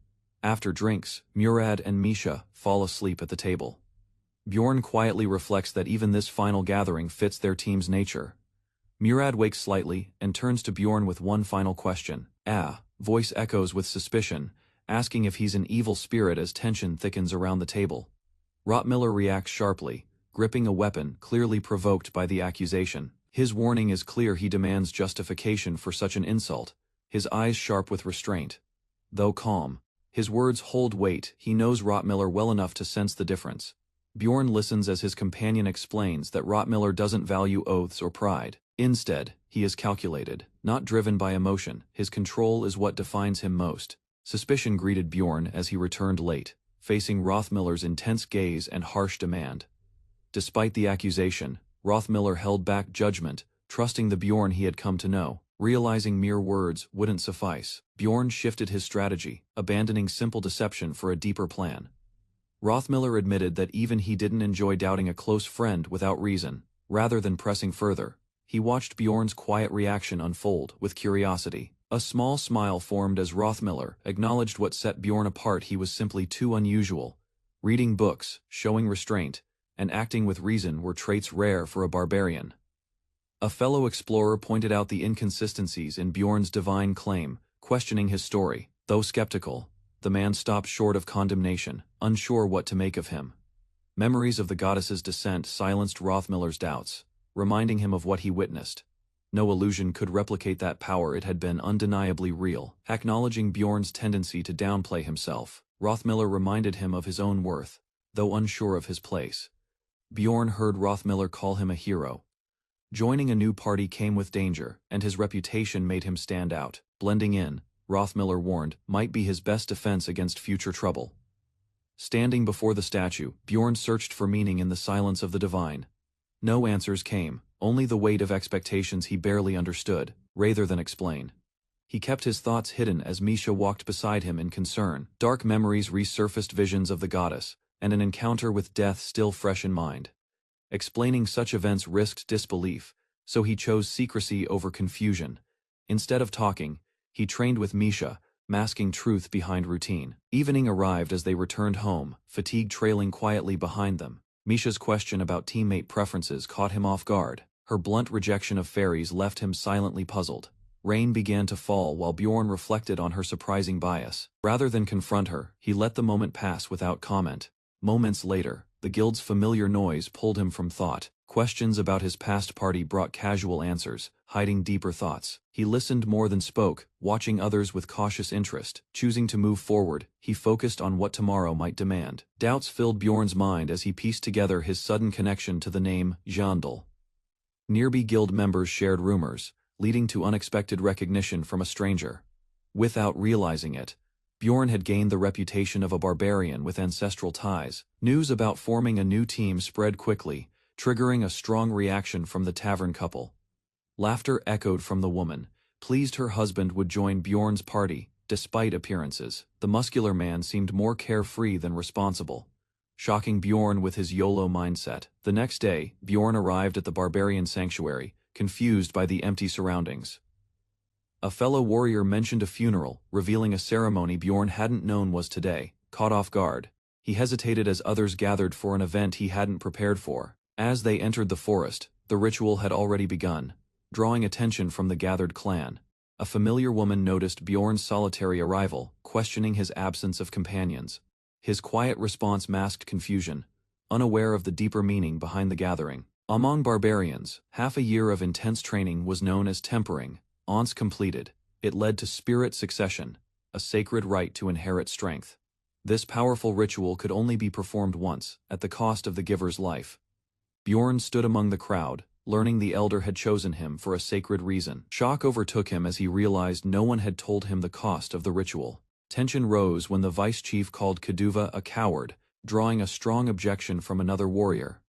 Speaker 1: After drinks, Murad and Misha fall asleep at the table. Bjorn quietly reflects that even this final gathering fits their team's nature. Murad wakes slightly and turns to Bjorn with one final question. Voice echoes with suspicion, asking if he's an evil spirit as tension thickens around the table. Rottmiller reacts sharply, gripping a weapon clearly provoked by the accusation. His warning is clear. He demands justification for such an insult, his eyes sharp with restraint. Though calm, his words hold weight. He knows Rottmiller well enough to sense the difference. Bjorn listens as his companion explains that Rottmiller doesn't value oaths or pride. Instead, he is calculated, not driven by emotion. His control is what defines him most. Suspicion greeted Bjorn as he returned late, facing Rottmiller's intense gaze and harsh demand. Despite the accusation, Rottmiller held back judgment, trusting the Bjorn he had come to know. Realizing mere words wouldn't suffice, Bjorn shifted his strategy, abandoning simple deception for a deeper plan. Rottmiller admitted that even he didn't enjoy doubting a close friend without reason. Rather than pressing further, he watched Bjorn's quiet reaction unfold with curiosity. A small smile formed as Rottmiller acknowledged what set Bjorn apart. He was simply too unusual. Reading books, showing restraint, and acting with reason were traits rare for a barbarian. A fellow explorer pointed out the inconsistencies in Bjorn's divine claim, questioning his story. Though skeptical, the man stopped short of condemnation, unsure what to make of him. Memories of the goddess's descent silenced Rottmiller's doubts, reminding him of what he witnessed. No illusion could replicate that power. It had been undeniably real. Acknowledging Bjorn's tendency to downplay himself, Rottmiller reminded him of his own worth, though unsure of his place. Bjorn heard Rottmiller call him a hero. Joining a new party came with danger, and his reputation made him stand out. Blending in, Rottmiller warned, might be his best defense against future trouble. Standing before the statue, Bjorn searched for meaning in the silence of the divine. No answers came, only the weight of expectations he barely understood, rather than explain. He kept his thoughts hidden as Misha walked beside him in concern. Dark memories resurfaced, visions of the goddess, and an encounter with death still fresh in mind. Explaining such events risked disbelief, so he chose secrecy over confusion. Instead of talking, he trained with Misha, masking truth behind routine. Evening arrived as they returned home, fatigue trailing quietly behind them. Misha's question about teammate preferences caught him off guard. Her blunt rejection of fairies left him silently puzzled. Rain began to fall while Bjorn reflected on her surprising bias. Rather than confront her, he let the moment pass without comment. Moments later, the guild's familiar noise pulled him from thought. Questions about his past party brought casual answers, hiding deeper thoughts. He listened more than spoke, watching others with cautious interest. Choosing to move forward, he focused on what tomorrow might demand. Doubts filled Bjorn's mind as he pieced together his sudden connection to the name Jandal. Nearby guild members shared rumors, leading to unexpected recognition from a stranger. Without realizing it, Bjorn had gained the reputation of a barbarian with ancestral ties. News about forming a new team spread quickly, triggering a strong reaction from the tavern couple. Laughter echoed from the woman, pleased her husband would join Bjorn's party. Despite appearances, the muscular man seemed more carefree than responsible, shocking Bjorn with his YOLO mindset. The next day, Bjorn arrived at the barbarian sanctuary, confused by the empty surroundings. A fellow warrior mentioned a funeral, revealing a ceremony Bjorn hadn't known was today. Caught off guard, he hesitated as others gathered for an event he hadn't prepared for. As they entered the forest, the ritual had already begun, drawing attention from the gathered clan. A familiar woman noticed Bjorn's solitary arrival, questioning his absence of companions. His quiet response masked confusion, unaware of the deeper meaning behind the gathering. Among barbarians, half a year of intense training was known as tempering. Once completed, it led to spirit succession, a sacred right to inherit strength. This powerful ritual could only be performed once, at the cost of the giver's life. Bjorn stood among the crowd, learning the elder had chosen him for a sacred reason. Shock overtook him as he realized no one had told him the cost of the ritual. Tension rose when the vice chief called Keduva a coward, drawing a strong objection from another warrior.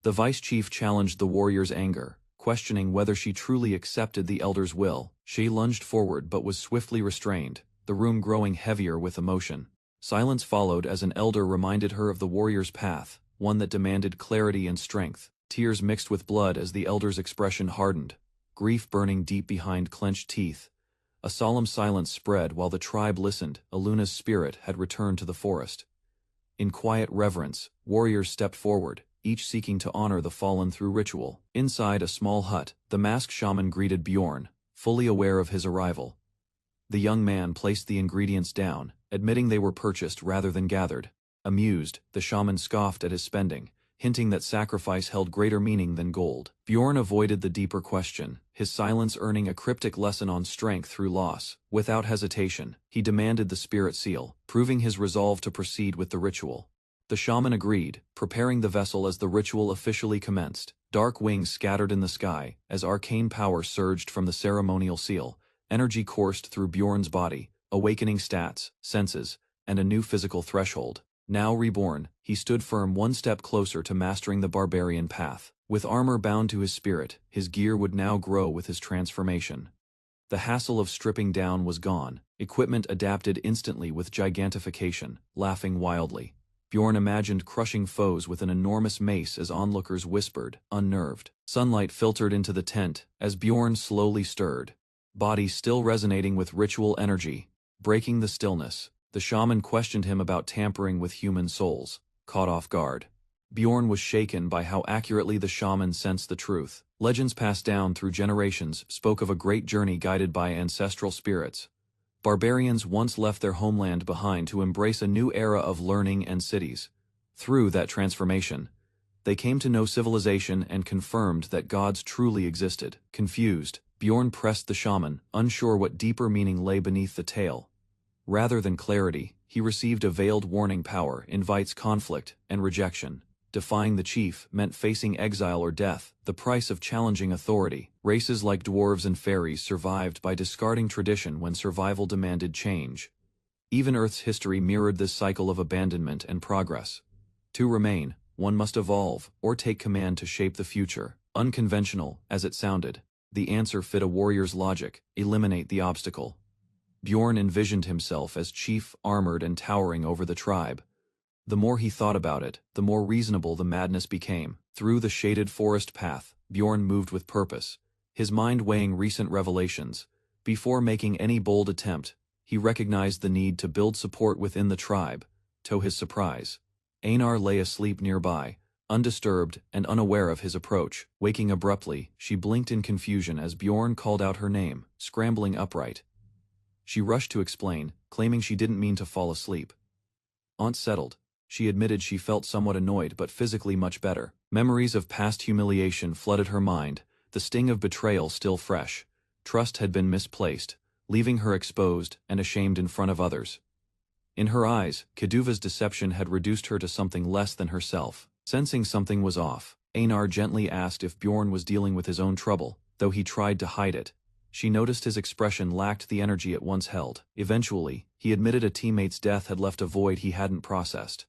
Speaker 1: The vice chief challenged the warrior's anger, questioning whether she truly accepted the elder's will. She lunged forward but was swiftly restrained, the room growing heavier with emotion. Silence followed as an elder reminded her of the warrior's path, one that demanded clarity and strength. Tears mixed with blood as the elder's expression hardened, grief burning deep behind clenched teeth. A solemn silence spread while the tribe listened. Aluna's spirit had returned to the forest. In quiet reverence, warriors stepped forward, each seeking to honor the fallen through ritual. Inside a small hut, the masked shaman greeted Bjorn, fully aware of his arrival. The young man placed the ingredients down, admitting they were purchased rather than gathered. Amused, the shaman scoffed at his spending, hinting that sacrifice held greater meaning than gold. Bjorn avoided the deeper question, his silence earning a cryptic lesson on strength through loss. Without hesitation, he demanded the spirit seal, proving his resolve to proceed with the ritual. The shaman agreed, preparing the vessel as the ritual officially commenced. Dark wings scattered in the sky, as arcane power surged from the ceremonial seal. Energy coursed through Bjorn's body, awakening stats, senses, and a new physical threshold. Now reborn, he stood firm, one step closer to mastering the barbarian path. With armor bound to his spirit, his gear would now grow with his transformation. The hassle of stripping down was gone, equipment adapted instantly with gigantification. Laughing wildly, Bjorn imagined crushing foes with an enormous mace as onlookers whispered, unnerved. Sunlight filtered into the tent as Bjorn slowly stirred, body still resonating with ritual energy. Breaking the stillness, the shaman questioned him about tampering with human souls. Caught off guard, Bjorn was shaken by how accurately the shaman sensed the truth. Legends passed down through generations spoke of a great journey guided by ancestral spirits. Barbarians once left their homeland behind to embrace a new era of learning and cities. Through that transformation, they came to know civilization and confirmed that gods truly existed. Confused, Bjorn pressed the shaman, unsure what deeper meaning lay beneath the tale. Rather than clarity, he received a veiled warning. Power invites conflict and rejection. Defying the chief meant facing exile or death, the price of challenging authority. Races like dwarves and fairies survived by discarding tradition when survival demanded change. Even Earth's history mirrored this cycle of abandonment and progress. To remain, one must evolve or take command to shape the future. Unconventional as it sounded, the answer fit a warrior's logic: eliminate the obstacle. Bjorn envisioned himself as chief, armored and towering over the tribe. The more he thought about it, the more reasonable the madness became. Through the shaded forest path, Bjorn moved with purpose, his mind weighing recent revelations. Before making any bold attempt, he recognized the need to build support within the tribe. To his surprise, Einar lay asleep nearby, undisturbed and unaware of his approach. Waking abruptly, she blinked in confusion as Bjorn called out her name, scrambling upright. She rushed to explain, claiming she didn't mean to fall asleep. Once settled, she admitted she felt somewhat annoyed but physically much better. Memories of past humiliation flooded her mind, the sting of betrayal still fresh. Trust had been misplaced, leaving her exposed and ashamed in front of others. In her eyes, Keduva's deception had reduced her to something less than herself. Sensing something was off, Einar gently asked if Bjorn was dealing with his own trouble. Though he tried to hide it, she noticed his expression lacked the energy it once held. Eventually, he admitted a teammate's death had left a void he hadn't processed.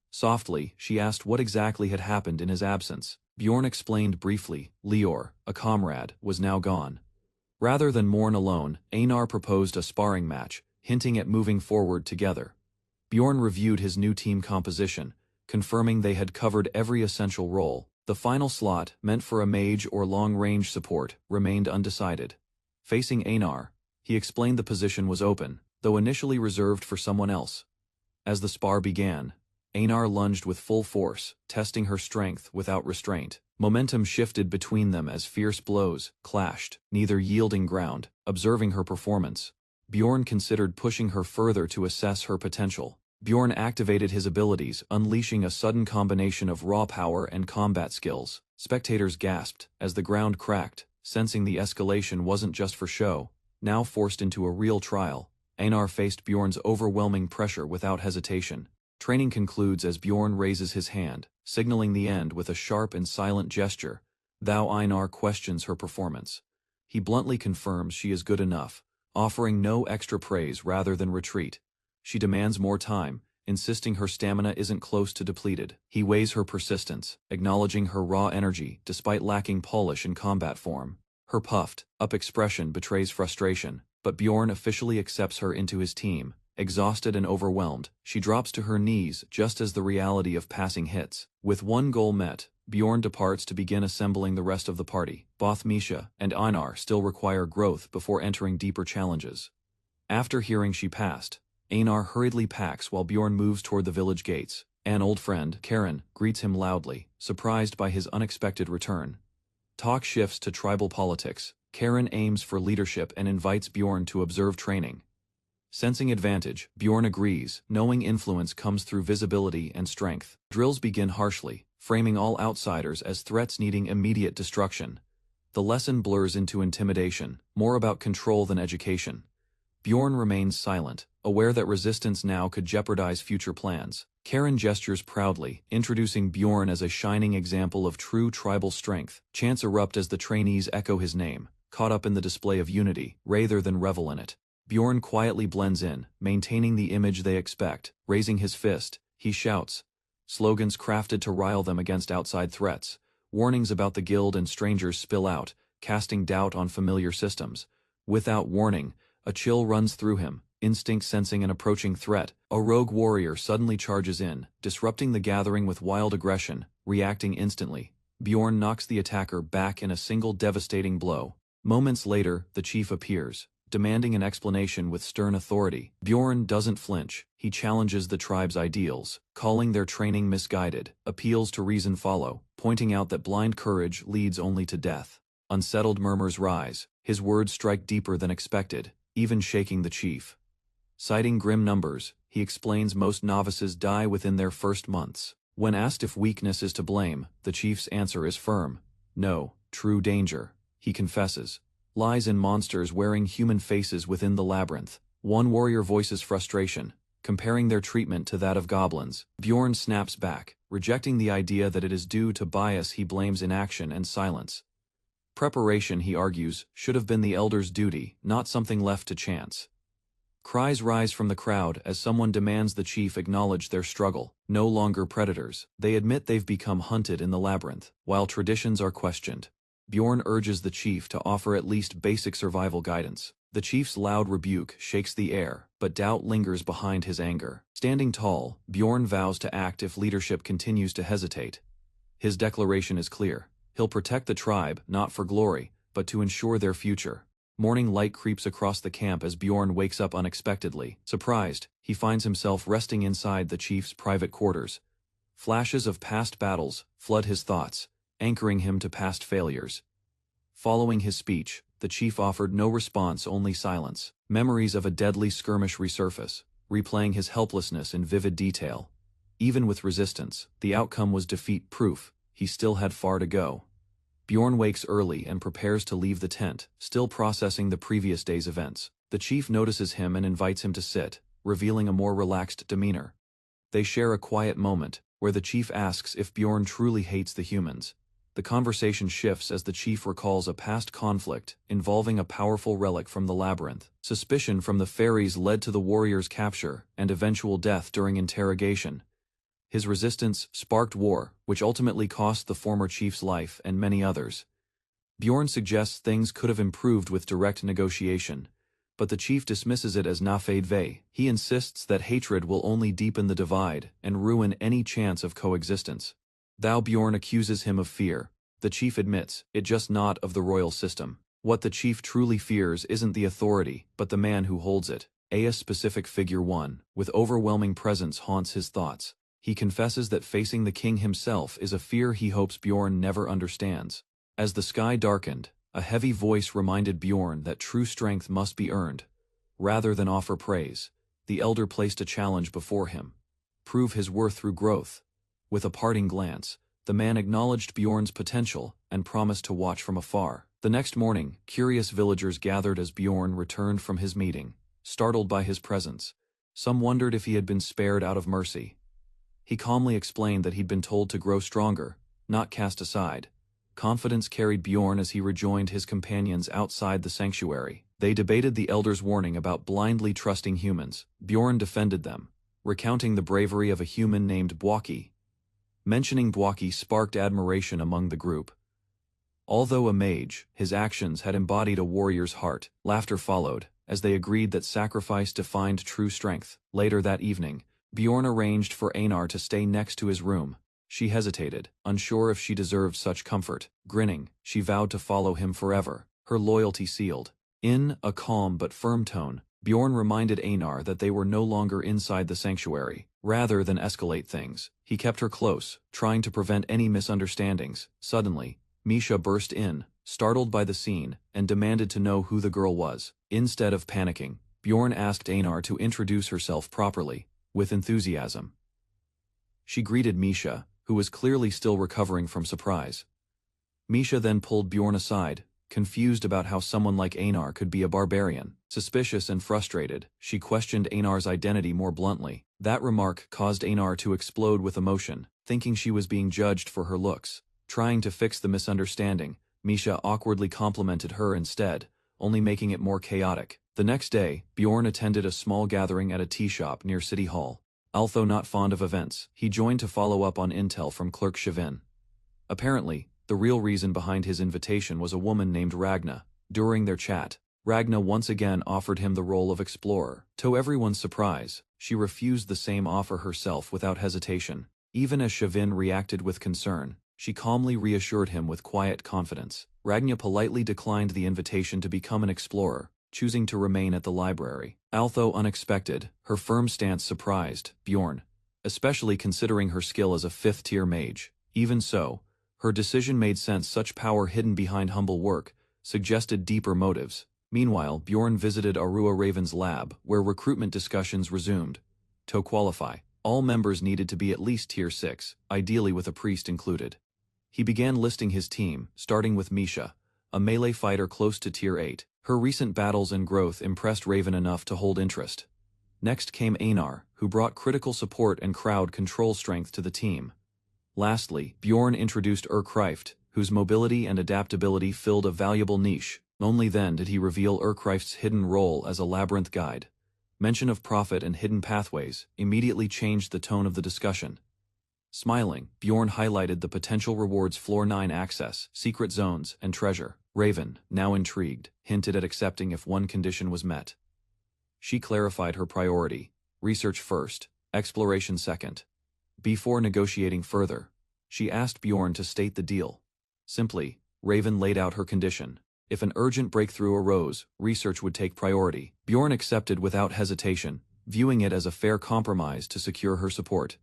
Speaker 1: Softly, she asked what exactly had happened in his absence. Bjorn explained briefly. Lior, a comrade, was now gone. Rather than mourn alone, Einar proposed a sparring match, hinting at moving forward together. Bjorn reviewed his new team composition, confirming they had covered every essential role. The final slot, meant for a mage or long-range support, remained undecided. Facing Einar, he explained the position was open, though initially reserved for someone else. As the spar began, Einar lunged with full force, testing her strength without restraint. Momentum shifted between them as fierce blows clashed, neither yielding ground. Observing her performance, Bjorn considered pushing her further to assess her potential. Bjorn activated his abilities, unleashing a sudden combination of raw power and combat skills. Spectators gasped as the ground cracked, sensing the escalation wasn't just for show. Now forced into a real trial, Einar faced Bjorn's overwhelming pressure without hesitation. Training concludes as Bjorn raises his hand, signaling the end with a sharp and silent gesture. Thou Einar questions her performance. He bluntly confirms she is good enough, offering no extra praise rather than retreat. She demands more time, insisting her stamina isn't close to depleted. He weighs her persistence, acknowledging her raw energy despite lacking polish in combat form. Her puffed-up expression betrays frustration, but Bjorn officially accepts her into his team. Exhausted and overwhelmed, she drops to her knees just as the reality of passing hits. With one goal met, Bjorn departs to begin assembling the rest of the party. Both Misha and Einar still require growth before entering deeper challenges. After hearing she passed, Einar hurriedly packs while Bjorn moves toward the village gates. An old friend, Karen, greets him loudly, surprised by his unexpected return. Talk shifts to tribal politics. Karen aims for leadership and invites Bjorn to observe training. Sensing advantage, Bjorn agrees, knowing influence comes through visibility and strength. Drills begin harshly, framing all outsiders as threats needing immediate destruction. The lesson blurs into intimidation, more about control than education. Bjorn remains silent, aware that resistance now could jeopardize future plans. Karen gestures proudly, introducing Bjorn as a shining example of true tribal strength. Chants erupt as the trainees echo his name, caught up in the display of unity, rather than revel in it. Bjorn quietly blends in, maintaining the image they expect. Raising his fist, he shouts. Slogans crafted to rile them against outside threats. Warnings about the guild and strangers spill out, casting doubt on familiar systems. Without warning, a chill runs through him, instinct sensing an approaching threat. A rogue warrior suddenly charges in, disrupting the gathering with wild aggression. Reacting instantly, Bjorn knocks the attacker back in a single devastating blow. Moments later, the chief appears, demanding an explanation with stern authority. Bjorn doesn't flinch. He challenges the tribe's ideals, calling their training misguided. Appeals to reason follow, pointing out that blind courage leads only to death. Unsettled murmurs rise. His words strike deeper than expected, even shaking the chief. Citing grim numbers, he explains most novices die within their first months. When asked if weakness is to blame, the chief's answer is firm. No, true danger, he confesses, lies in monsters wearing human faces within the labyrinth. One warrior voices frustration, comparing their treatment to that of goblins. Bjorn snaps back, rejecting the idea that it is due to bias. He blames inaction and silence. Preparation, he argues, should have been the elder's duty, not something left to chance. Cries rise from the crowd as someone demands the chief acknowledge their struggle. No longer predators, they admit they've become hunted in the labyrinth. While traditions are questioned, Bjorn urges the chief to offer at least basic survival guidance. The chief's loud rebuke shakes the air, but doubt lingers behind his anger. Standing tall, Bjorn vows to act if leadership continues to hesitate. His declaration is clear. He'll protect the tribe, not for glory, but to ensure their future. Morning light creeps across the camp as Bjorn wakes up unexpectedly. Surprised, he finds himself resting inside the chief's private quarters. Flashes of past battles flood his thoughts, anchoring him to past failures. Following his speech, the chief offered no response, only silence. Memories of a deadly skirmish resurface, replaying his helplessness in vivid detail. Even with resistance, the outcome was defeat-proof. He still had far to go. Bjorn wakes early and prepares to leave the tent, still processing the previous day's events. The chief notices him and invites him to sit, revealing a more relaxed demeanor. They share a quiet moment, where the chief asks if Bjorn truly hates the humans. The conversation shifts as the chief recalls a past conflict involving a powerful relic from the labyrinth. Suspicion from the fairies led to the warrior's capture and eventual death during interrogation. His resistance sparked war, which ultimately cost the former chief's life and many others. Bjorn suggests things could have improved with direct negotiation, but the chief dismisses it as nafedve. He insists that hatred will only deepen the divide and ruin any chance of coexistence. Thou Bjorn accuses him of fear. The chief admits, it just not of the royal system. What the chief truly fears isn't the authority, but the man who holds it. A specific figure one, with overwhelming presence haunts his thoughts. He confesses that facing the king himself is a fear he hopes Bjorn never understands. As the sky darkened, a heavy voice reminded Bjorn that true strength must be earned. Rather than offer praise, the elder placed a challenge before him. Prove his worth through growth. With a parting glance, the man acknowledged Bjorn's potential and promised to watch from afar. The next morning, curious villagers gathered as Bjorn returned from his meeting, startled by his presence. Some wondered if he had been spared out of mercy. He calmly explained that he'd been told to grow stronger, not cast aside. Confidence carried Bjorn as he rejoined his companions outside the sanctuary. They debated the elder's warning about blindly trusting humans. Bjorn defended them, recounting the bravery of a human named Bwaki. Mentioning Bwaki sparked admiration among the group. Although a mage, his actions had embodied a warrior's heart. Laughter followed, as they agreed that sacrifice defined true strength. Later that evening, Bjorn arranged for Einar to stay next to his room. She hesitated, unsure if she deserved such comfort. Grinning, she vowed to follow him forever, her loyalty sealed. In a calm but firm tone, Bjorn reminded Einar that they were no longer inside the sanctuary. Rather than escalate things, he kept her close, trying to prevent any misunderstandings. Suddenly, Misha burst in, startled by the scene, and demanded to know who the girl was. Instead of panicking, Bjorn asked Einar to introduce herself properly, with enthusiasm. She greeted Misha, who was clearly still recovering from surprise. Misha then pulled Bjorn aside, confused about how someone like Einar could be a barbarian. Suspicious and frustrated, she questioned Einar's identity more bluntly. That remark caused Einar to explode with emotion, thinking she was being judged for her looks. Trying to fix the misunderstanding, Misha awkwardly complimented her instead, only making it more chaotic. The next day, Bjorn attended a small gathering at a tea shop near City Hall. Although not fond of events, he joined to follow up on intel from Clerk Shivin. Apparently, the real reason behind his invitation was a woman named Ragna. During their chat, Ragna once again offered him the role of explorer. To everyone's surprise, she refused the same offer herself without hesitation. Even as Shivin reacted with concern, she calmly reassured him with quiet confidence. Ragna politely declined the invitation to become an explorer, choosing to remain at the library. Although unexpected, her firm stance surprised Bjorn, especially considering her skill as a fifth-tier mage. Even so, her decision made sense. Such power hidden behind humble work suggested deeper motives. Meanwhile, Bjorn visited Arua Raven's lab, where recruitment discussions resumed. To qualify, all members needed to be at least Tier 6, ideally with a priest included. He began listing his team, starting with Misha, a melee fighter close to Tier 8. Her recent battles and growth impressed Raven enough to hold interest. Next came Einar, who brought critical support and crowd control strength to the team. Lastly, Bjorn introduced Urkreift, whose mobility and adaptability filled a valuable niche. Only then did he reveal Urkreift's hidden role as a labyrinth guide. Mention of profit and hidden pathways immediately changed the tone of the discussion. Smiling, Bjorn highlighted the potential rewards: Floor 9 access, secret zones, and treasure. Raven, now intrigued, hinted at accepting if one condition was met. She clarified her priority: research first, exploration second. Before negotiating further, she asked Bjorn to state the deal. Simply, Raven laid out her condition. If an urgent breakthrough arose, research would take priority. Bjorn accepted without hesitation, viewing it as a fair compromise to secure her support.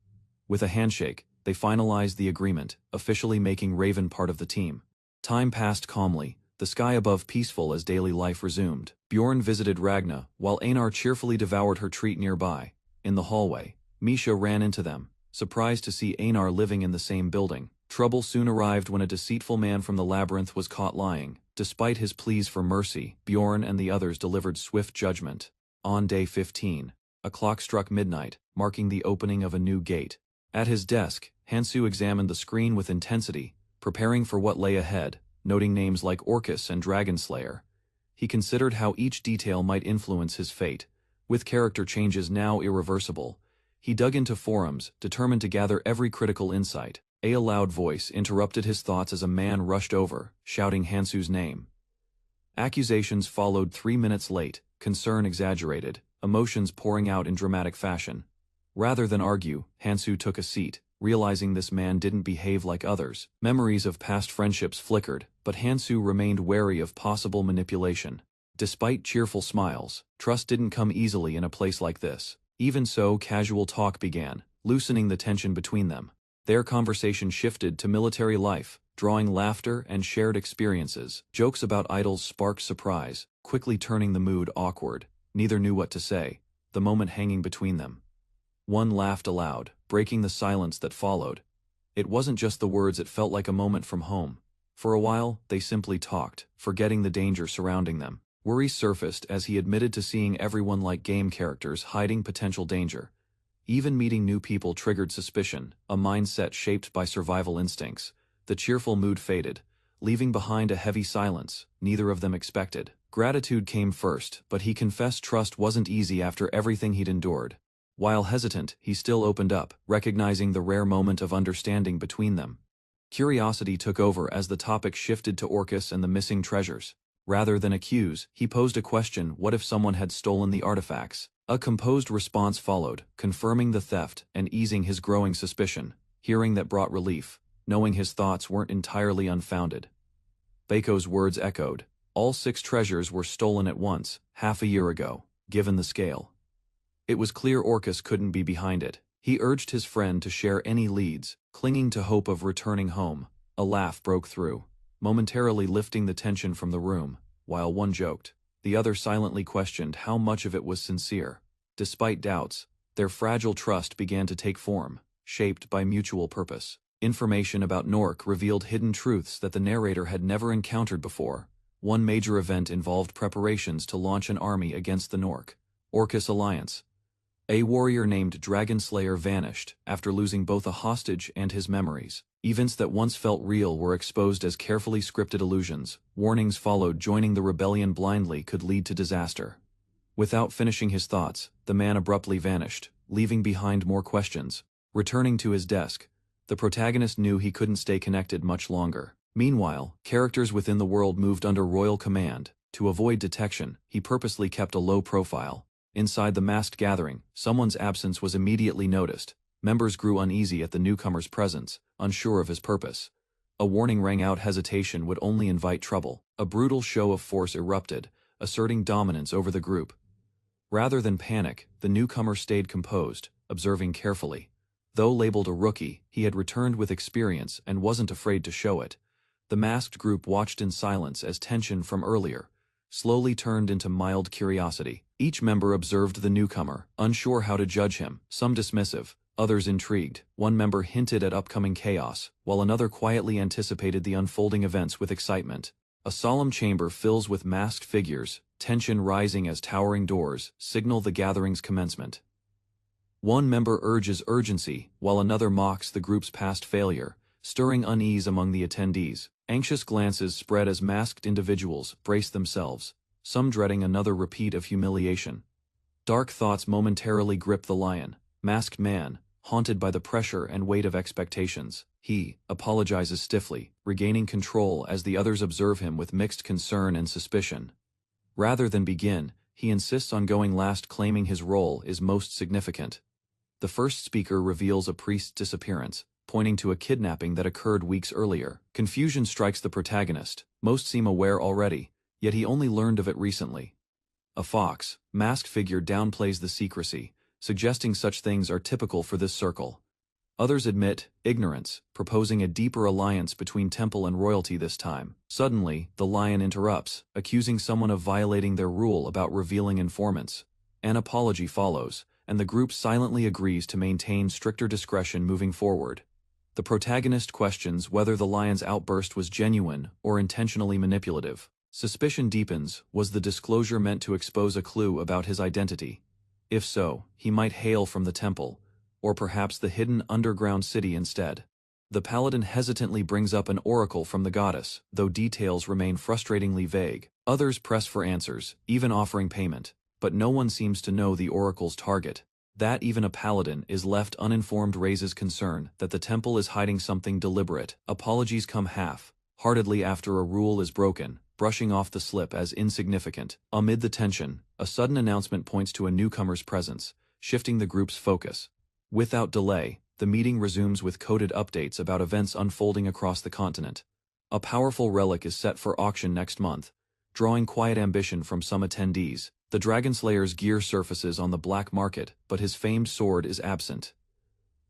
Speaker 1: With a handshake, they finalized the agreement, officially making Raven part of the team. Time passed calmly, the sky above peaceful as daily life resumed. Bjorn visited Ragna, while Einar cheerfully devoured her treat nearby. In the hallway, Misha ran into them, surprised to see Einar living in the same building. Trouble soon arrived when a deceitful man from the labyrinth was caught lying. Despite his pleas for mercy, Bjorn and the others delivered swift judgment. On day 15, a clock struck midnight, marking the opening of a new gate. At his desk, Hansu examined the screen with intensity, preparing for what lay ahead, noting names like Orcus and Dragonslayer. He considered how each detail might influence his fate. With character changes now irreversible, he dug into forums, determined to gather every critical insight. A loud voice interrupted his thoughts as a man rushed over, shouting Hansu's name. Accusations followed 3 minutes late, concern exaggerated, emotions pouring out in dramatic fashion. Rather than argue, Hansu took a seat, realizing this man didn't behave like others. Memories of past friendships flickered, but Hansu remained wary of possible manipulation. Despite cheerful smiles, trust didn't come easily in a place like this. Even so, casual talk began, loosening the tension between them. Their conversation shifted to military life, drawing laughter and shared experiences. Jokes about idols sparked surprise, quickly turning the mood awkward. Neither knew what to say, the moment hanging between them. One laughed aloud, breaking the silence that followed. It wasn't just the words, it felt like a moment from home. For a while, they simply talked, forgetting the danger surrounding them. Worry surfaced as he admitted to seeing everyone like game characters, hiding potential danger. Even meeting new people triggered suspicion, a mindset shaped by survival instincts. The cheerful mood faded, leaving behind a heavy silence neither of them expected. Gratitude came first, but he confessed trust wasn't easy after everything he'd endured. While hesitant, he still opened up, recognizing the rare moment of understanding between them. Curiosity took over as the topic shifted to Orcus and the missing treasures. Rather than accuse, he posed a question: what if someone had stolen the artifacts? A composed response followed, confirming the theft and easing his growing suspicion. Hearing that brought relief, knowing his thoughts weren't entirely unfounded. Bako's words echoed. All 6 treasures were stolen at once, half a year ago, given the scale. It was clear Orcus couldn't be behind it. He urged his friend to share any leads, clinging to hope of returning home. A laugh broke through, momentarily lifting the tension from the room. While one joked, the other silently questioned how much of it was sincere. Despite doubts, their fragile trust began to take form, shaped by mutual purpose. Information about Nork revealed hidden truths that the narrator had never encountered before. One major event involved preparations to launch an army against the Nork Orcus alliance. A warrior named Dragonslayer vanished after losing both a hostage and his memories. Events that once felt real were exposed as carefully scripted illusions. Warnings followed. Joining the rebellion blindly could lead to disaster. Without finishing his thoughts, the man abruptly vanished, leaving behind more questions. Returning to his desk, the protagonist knew he couldn't stay connected much longer. Meanwhile, characters within the world moved under royal command. To avoid detection, he purposely kept a low profile. Inside the masked gathering, someone's absence was immediately noticed. Members grew uneasy at the newcomer's presence, unsure of his purpose. A warning rang out: hesitation would only invite trouble. A brutal show of force erupted, asserting dominance over the group. Rather than panic, the newcomer stayed composed, observing carefully. Though labeled a rookie, he had returned with experience and wasn't afraid to show it. The masked group watched in silence as tension from earlier slowly turned into mild curiosity. Each member observed the newcomer, unsure how to judge him, some dismissive, others intrigued. One member hinted at upcoming chaos, while another quietly anticipated the unfolding events with excitement. A solemn chamber fills with masked figures, tension rising as towering doors signal the gathering's commencement. One member urges urgency, while another mocks the group's past failure, stirring unease among the attendees. Anxious glances spread as masked individuals braced themselves, some dreading another repeat of humiliation. Dark thoughts momentarily grip the lion, masked man, haunted by the pressure and weight of expectations. He apologizes stiffly, regaining control as the others observe him with mixed concern and suspicion. Rather than begin, he insists on going last, claiming his role is most significant. The first speaker reveals a priest's disappearance, pointing to a kidnapping that occurred weeks earlier. Confusion strikes the protagonist. Most seem aware already, yet he only learned of it recently. A fox, masked figure downplays the secrecy, suggesting such things are typical for this circle. Others admit ignorance, proposing a deeper alliance between temple and royalty this time. Suddenly, the lion interrupts, accusing someone of violating their rule about revealing informants. An apology follows, and the group silently agrees to maintain stricter discretion moving forward. The protagonist questions whether the lion's outburst was genuine or intentionally manipulative. Suspicion deepens. Was the disclosure meant to expose a clue about his identity? If so, he might hail from the temple, or perhaps the hidden underground city instead. The paladin hesitantly brings up an oracle from the goddess, though details remain frustratingly vague. Others press for answers, even offering payment, but no one seems to know the oracle's target. That even a paladin is left uninformed raises concern that the temple is hiding something deliberate. Apologies come half-heartedly after a rule is broken, brushing off the slip as insignificant. Amid the tension, a sudden announcement points to a newcomer's presence, shifting the group's focus. Without delay, the meeting resumes with coded updates about events unfolding across the continent. A powerful relic is set for auction next month, drawing quiet ambition from some attendees. The Dragonslayer's gear surfaces on the black market, but his famed sword is absent.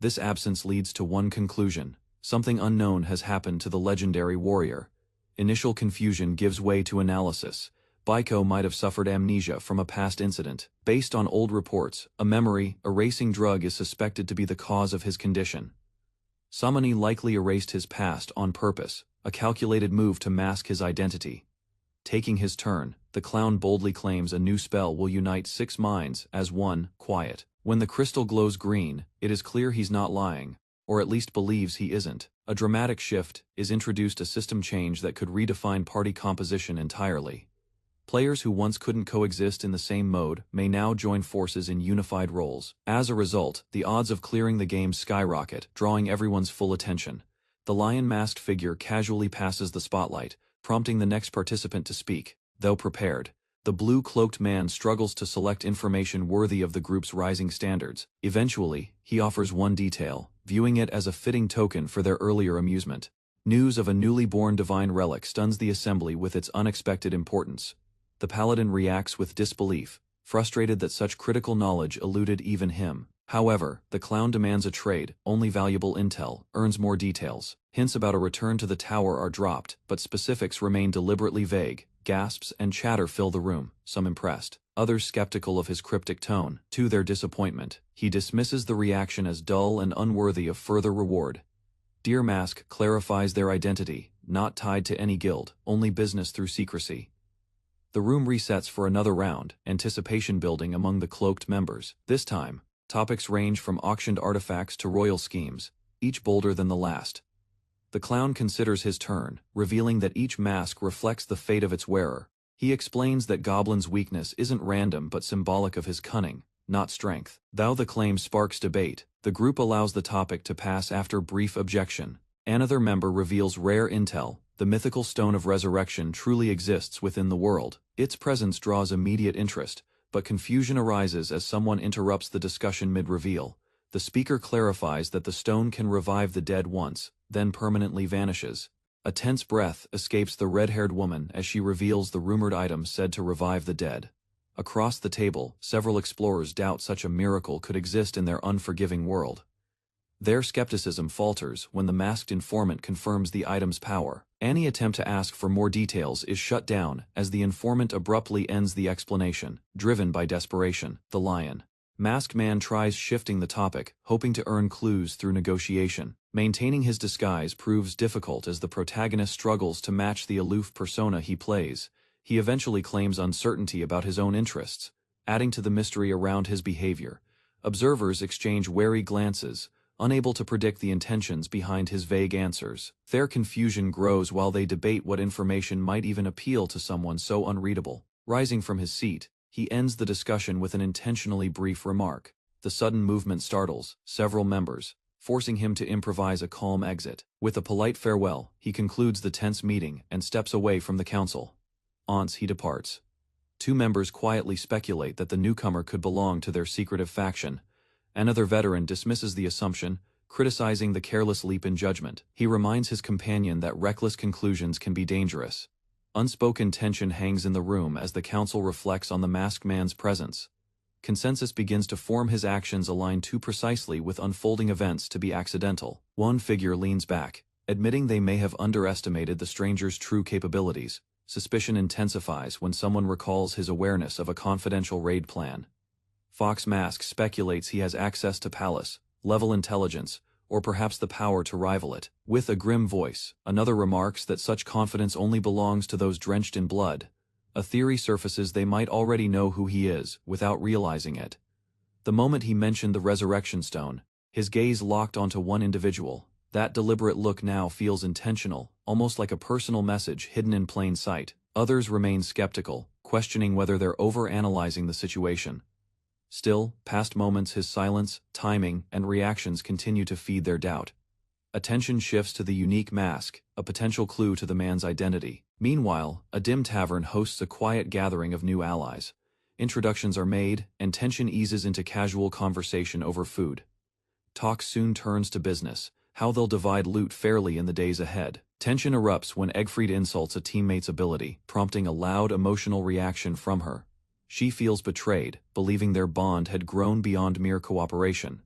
Speaker 1: This absence leads to one conclusion: something unknown has happened to the legendary warrior. Initial confusion gives way to analysis. Baiko might have suffered amnesia from a past incident. Based on old reports, a memory-erasing drug is suspected to be the cause of his condition. Samani likely erased his past on purpose, a calculated move to mask his identity. Taking his turn, the clown boldly claims a new spell will unite 6 minds as one, quiet. When the crystal glows green, it is clear he's not lying, or at least believes he isn't. A dramatic shift is introduced, a system change that could redefine party composition entirely. Players who once couldn't coexist in the same mode may now join forces in unified roles. As a result, the odds of clearing the game skyrocket, drawing everyone's full attention. The lion-masked figure casually passes the spotlight, prompting the next participant to speak. Though prepared, the blue-cloaked man struggles to select information worthy of the group's rising standards. Eventually, he offers one detail, viewing it as a fitting token for their earlier amusement. News of a newly born divine relic stuns the assembly with its unexpected importance. The paladin reacts with disbelief, frustrated that such critical knowledge eluded even him. However, the clown demands a trade. Only valuable intel earns more details. Hints about a return to the tower are dropped, but specifics remain deliberately vague. Gasps and chatter fill the room, some impressed, others skeptical of his cryptic tone. To their disappointment, he dismisses the reaction as dull and unworthy of further reward. Deer Mask clarifies their identity, not tied to any guild, only business through secrecy. The room resets for another round, anticipation building among the cloaked members. This time, topics range from auctioned artifacts to royal schemes, each bolder than the last. The clown considers his turn, revealing that each mask reflects the fate of its wearer. He explains that Goblin's weakness isn't random but symbolic of his cunning, not strength. Though the claim sparks debate, the group allows the topic to pass after brief objection. Another member reveals rare intel. The mythical stone of resurrection truly exists within the world. Its presence draws immediate interest, but confusion arises as someone interrupts the discussion mid-reveal. The speaker clarifies that the stone can revive the dead once, then permanently vanishes. A tense breath escapes the red-haired woman as she reveals the rumored item said to revive the dead. Across the table, several explorers doubt such a miracle could exist in their unforgiving world. Their skepticism falters when the masked informant confirms the item's power. Any attempt to ask for more details is shut down as the informant abruptly ends the explanation. Driven by desperation, the lion-masked man tries shifting the topic, hoping to earn clues through negotiation. Maintaining his disguise proves difficult as the protagonist struggles to match the aloof persona he plays. He eventually claims uncertainty about his own interests, adding to the mystery around his behavior. Observers exchange wary glances, unable to predict the intentions behind his vague answers. Their confusion grows while they debate what information might even appeal to someone so unreadable. Rising from his seat, he ends the discussion with an intentionally brief remark. The sudden movement startles several members, forcing him to improvise a calm exit. With a polite farewell, he concludes the tense meeting and steps away from the council. Once he departs, 2 members quietly speculate that the newcomer could belong to their secretive faction. Another veteran dismisses the assumption, criticizing the careless leap in judgment. He reminds his companion that reckless conclusions can be dangerous. Unspoken tension hangs in the room as the council reflects on the masked man's presence. Consensus begins to form. His actions align too precisely with unfolding events to be accidental. One figure leans back, admitting they may have underestimated the stranger's true capabilities. Suspicion intensifies when someone recalls his awareness of a confidential raid plan. Fox Mask speculates he has access to palace-level intelligence, or perhaps the power to rival it. With a grim voice, another remarks that such confidence only belongs to those drenched in blood. A theory surfaces they might already know who he is, without realizing it. The moment he mentioned the resurrection stone, his gaze locked onto one individual. That deliberate look now feels intentional, almost like a personal message hidden in plain sight. Others remain skeptical, questioning whether they're overanalyzing the situation. Still, past moments, his silence, timing, and reactions continue to feed their doubt. Attention shifts to the unique mask, a potential clue to the man's identity. Meanwhile, a dim tavern hosts a quiet gathering of new allies. Introductions are made, and tension eases into casual conversation over food. Talk soon turns to business, how they'll divide loot fairly in the days ahead. Tension erupts when Egfried insults a teammate's ability, prompting a loud emotional reaction from her. She feels betrayed, believing their bond had grown beyond mere cooperation.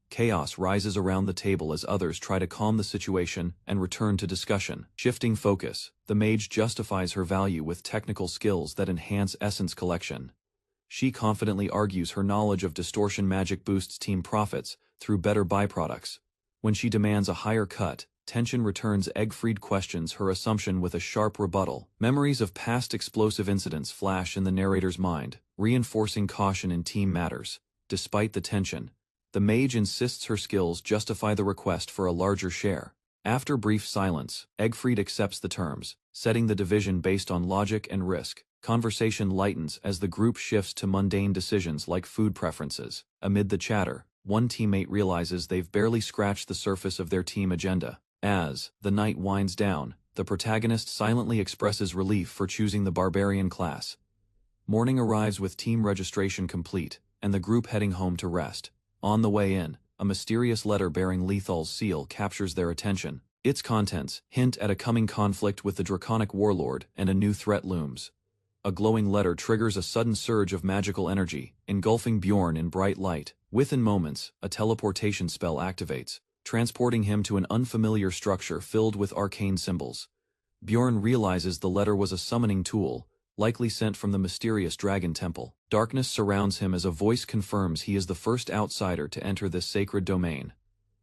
Speaker 1: Chaos rises around the table as others try to calm the situation and return to discussion. Shifting focus, the mage justifies her value with technical skills that enhance essence collection. She confidently argues her knowledge of distortion magic boosts team profits through better byproducts. When she demands a higher cut, tension returns Egfried questions her assumption with a sharp rebuttal. Memories of past explosive incidents flash in the narrator's mind, reinforcing caution in team matters. Despite the tension, the mage insists her skills justify the request for a larger share. After brief silence, Egfried accepts the terms, setting the division based on logic and risk. Conversation lightens as the group shifts to mundane decisions like food preferences. Amid the chatter, one teammate realizes they've barely scratched the surface of their team agenda. As the night winds down, the protagonist silently expresses relief for choosing the Barbarian class. Morning arrives with team registration complete, and the group heading home to rest. On the way in, a mysterious letter bearing Lethal's seal captures their attention. Its contents hint at a coming conflict with the draconic warlord, and a new threat looms. A glowing letter triggers a sudden surge of magical energy, engulfing Bjorn in bright light. Within moments, a teleportation spell activates, transporting him to an unfamiliar structure filled with arcane symbols. Bjorn realizes the letter was a summoning tool, likely sent from the mysterious dragon temple. Darkness surrounds him as a voice confirms he is the first outsider to enter this sacred domain.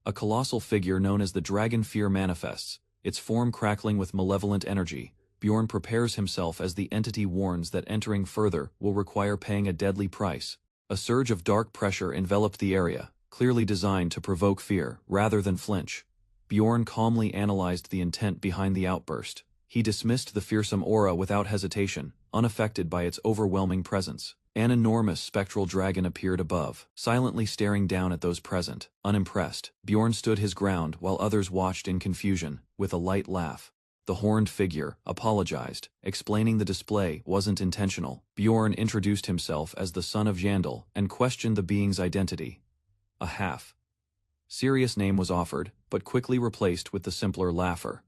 Speaker 1: A colossal figure known as the Dragon Fear manifests, its form crackling with malevolent energy. Bjorn prepares himself as the entity warns that entering further will require paying a deadly price. A surge of dark pressure enveloped the area, clearly designed to provoke fear rather than flinch. Bjorn calmly analyzed the intent behind the outburst. He dismissed the fearsome aura without hesitation, unaffected by its overwhelming presence. An enormous spectral dragon appeared above, silently staring down at those present. Unimpressed, Bjorn stood his ground while others watched in confusion, with a light laugh. The horned figure apologized, explaining the display wasn't intentional. Bjorn introduced himself as the son of Jandal and questioned the being's identity. A half-serious name was offered, but quickly replaced with the simpler Laugher.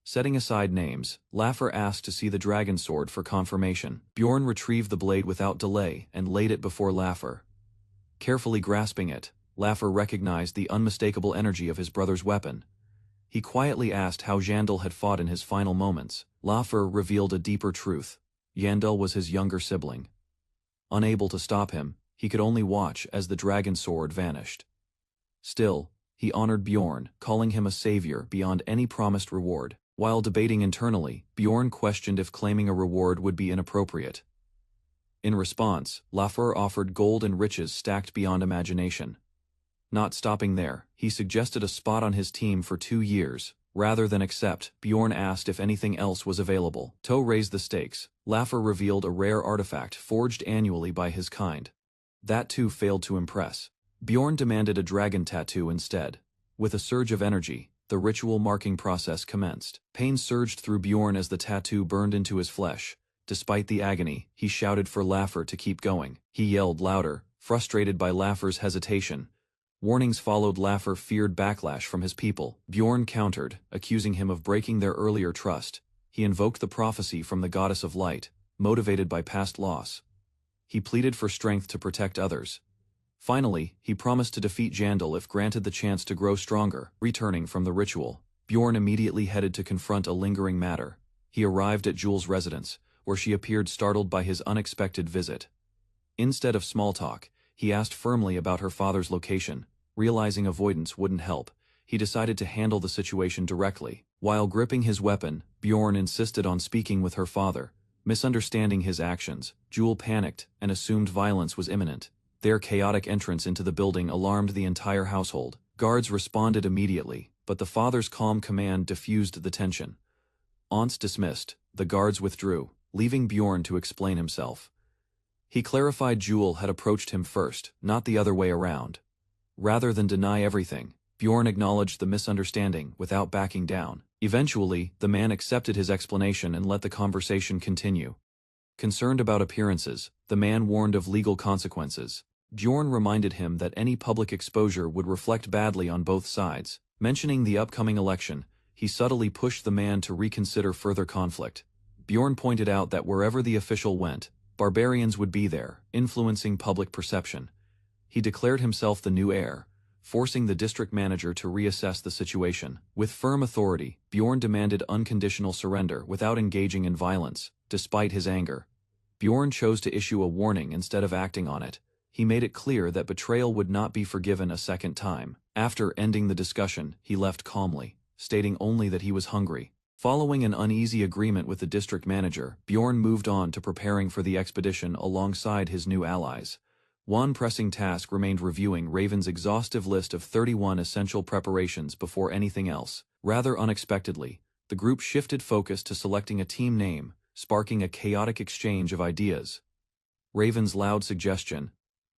Speaker 1: Setting aside names, Laugher asked to see the dragon sword for confirmation. Bjorn retrieved the blade without delay and laid it before Laugher. Carefully grasping it, Laugher recognized the unmistakable energy of his brother's weapon. He quietly asked how Jandal had fought in his final moments. Laugher revealed a deeper truth. Jandal was his younger sibling. Unable to stop him, he could only watch as the dragon sword vanished. Still, he honored Bjorn, calling him a savior beyond any promised reward. While debating internally, Bjorn questioned if claiming a reward would be inappropriate. In response, Laugher offered gold and riches stacked beyond imagination. Not stopping there, he suggested a spot on his team for 2 years. Rather than accept, Bjorn asked if anything else was available. To raise the stakes, Laugher revealed a rare artifact forged annually by his kind. That too failed to impress. Bjorn demanded a dragon tattoo instead. With a surge of energy, the ritual marking process commenced. Pain surged through Bjorn as the tattoo burned into his flesh. Despite the agony, he shouted for Laugher to keep going. He yelled louder, frustrated by Laugher's hesitation. Warnings followed. Laugher feared backlash from his people. Bjorn countered, accusing him of breaking their earlier trust. He invoked the prophecy from the goddess of light, motivated by past loss. He pleaded for strength to protect others. Finally, he promised to defeat Jandal if granted the chance to grow stronger. Returning from the ritual, Bjorn immediately headed to confront a lingering matter. He arrived at Jul's residence, where she appeared startled by his unexpected visit. Instead of small talk, he asked firmly about her father's location. Realizing avoidance wouldn't help, he decided to handle the situation directly. While gripping his weapon, Bjorn insisted on speaking with her father. Misunderstanding his actions, Jul panicked and assumed violence was imminent. Their chaotic entrance into the building alarmed the entire household. Guards responded immediately, but the father's calm command diffused the tension. Once dismissed, the guards withdrew, leaving Bjorn to explain himself. He clarified Jul had approached him first, not the other way around. Rather than deny everything, Bjorn acknowledged the misunderstanding without backing down. Eventually, the man accepted his explanation and let the conversation continue. Concerned about appearances, the man warned of legal consequences. Bjorn reminded him that any public exposure would reflect badly on both sides. Mentioning the upcoming election, he subtly pushed the man to reconsider further conflict. Bjorn pointed out that wherever the official went, barbarians would be there, influencing public perception. He declared himself the new heir, forcing the district manager to reassess the situation. With firm authority, Bjorn demanded unconditional surrender without engaging in violence. Despite his anger, Bjorn chose to issue a warning instead of acting on it. He made it clear that betrayal would not be forgiven a second time. After ending the discussion, he left calmly, stating only that he was hungry. Following an uneasy agreement with the district manager, Bjorn moved on to preparing for the expedition alongside his new allies. One pressing task remained: reviewing Raven's exhaustive list of 31 essential preparations before anything else. Rather unexpectedly, the group shifted focus to selecting a team name, sparking a chaotic exchange of ideas. Raven's loud suggestion,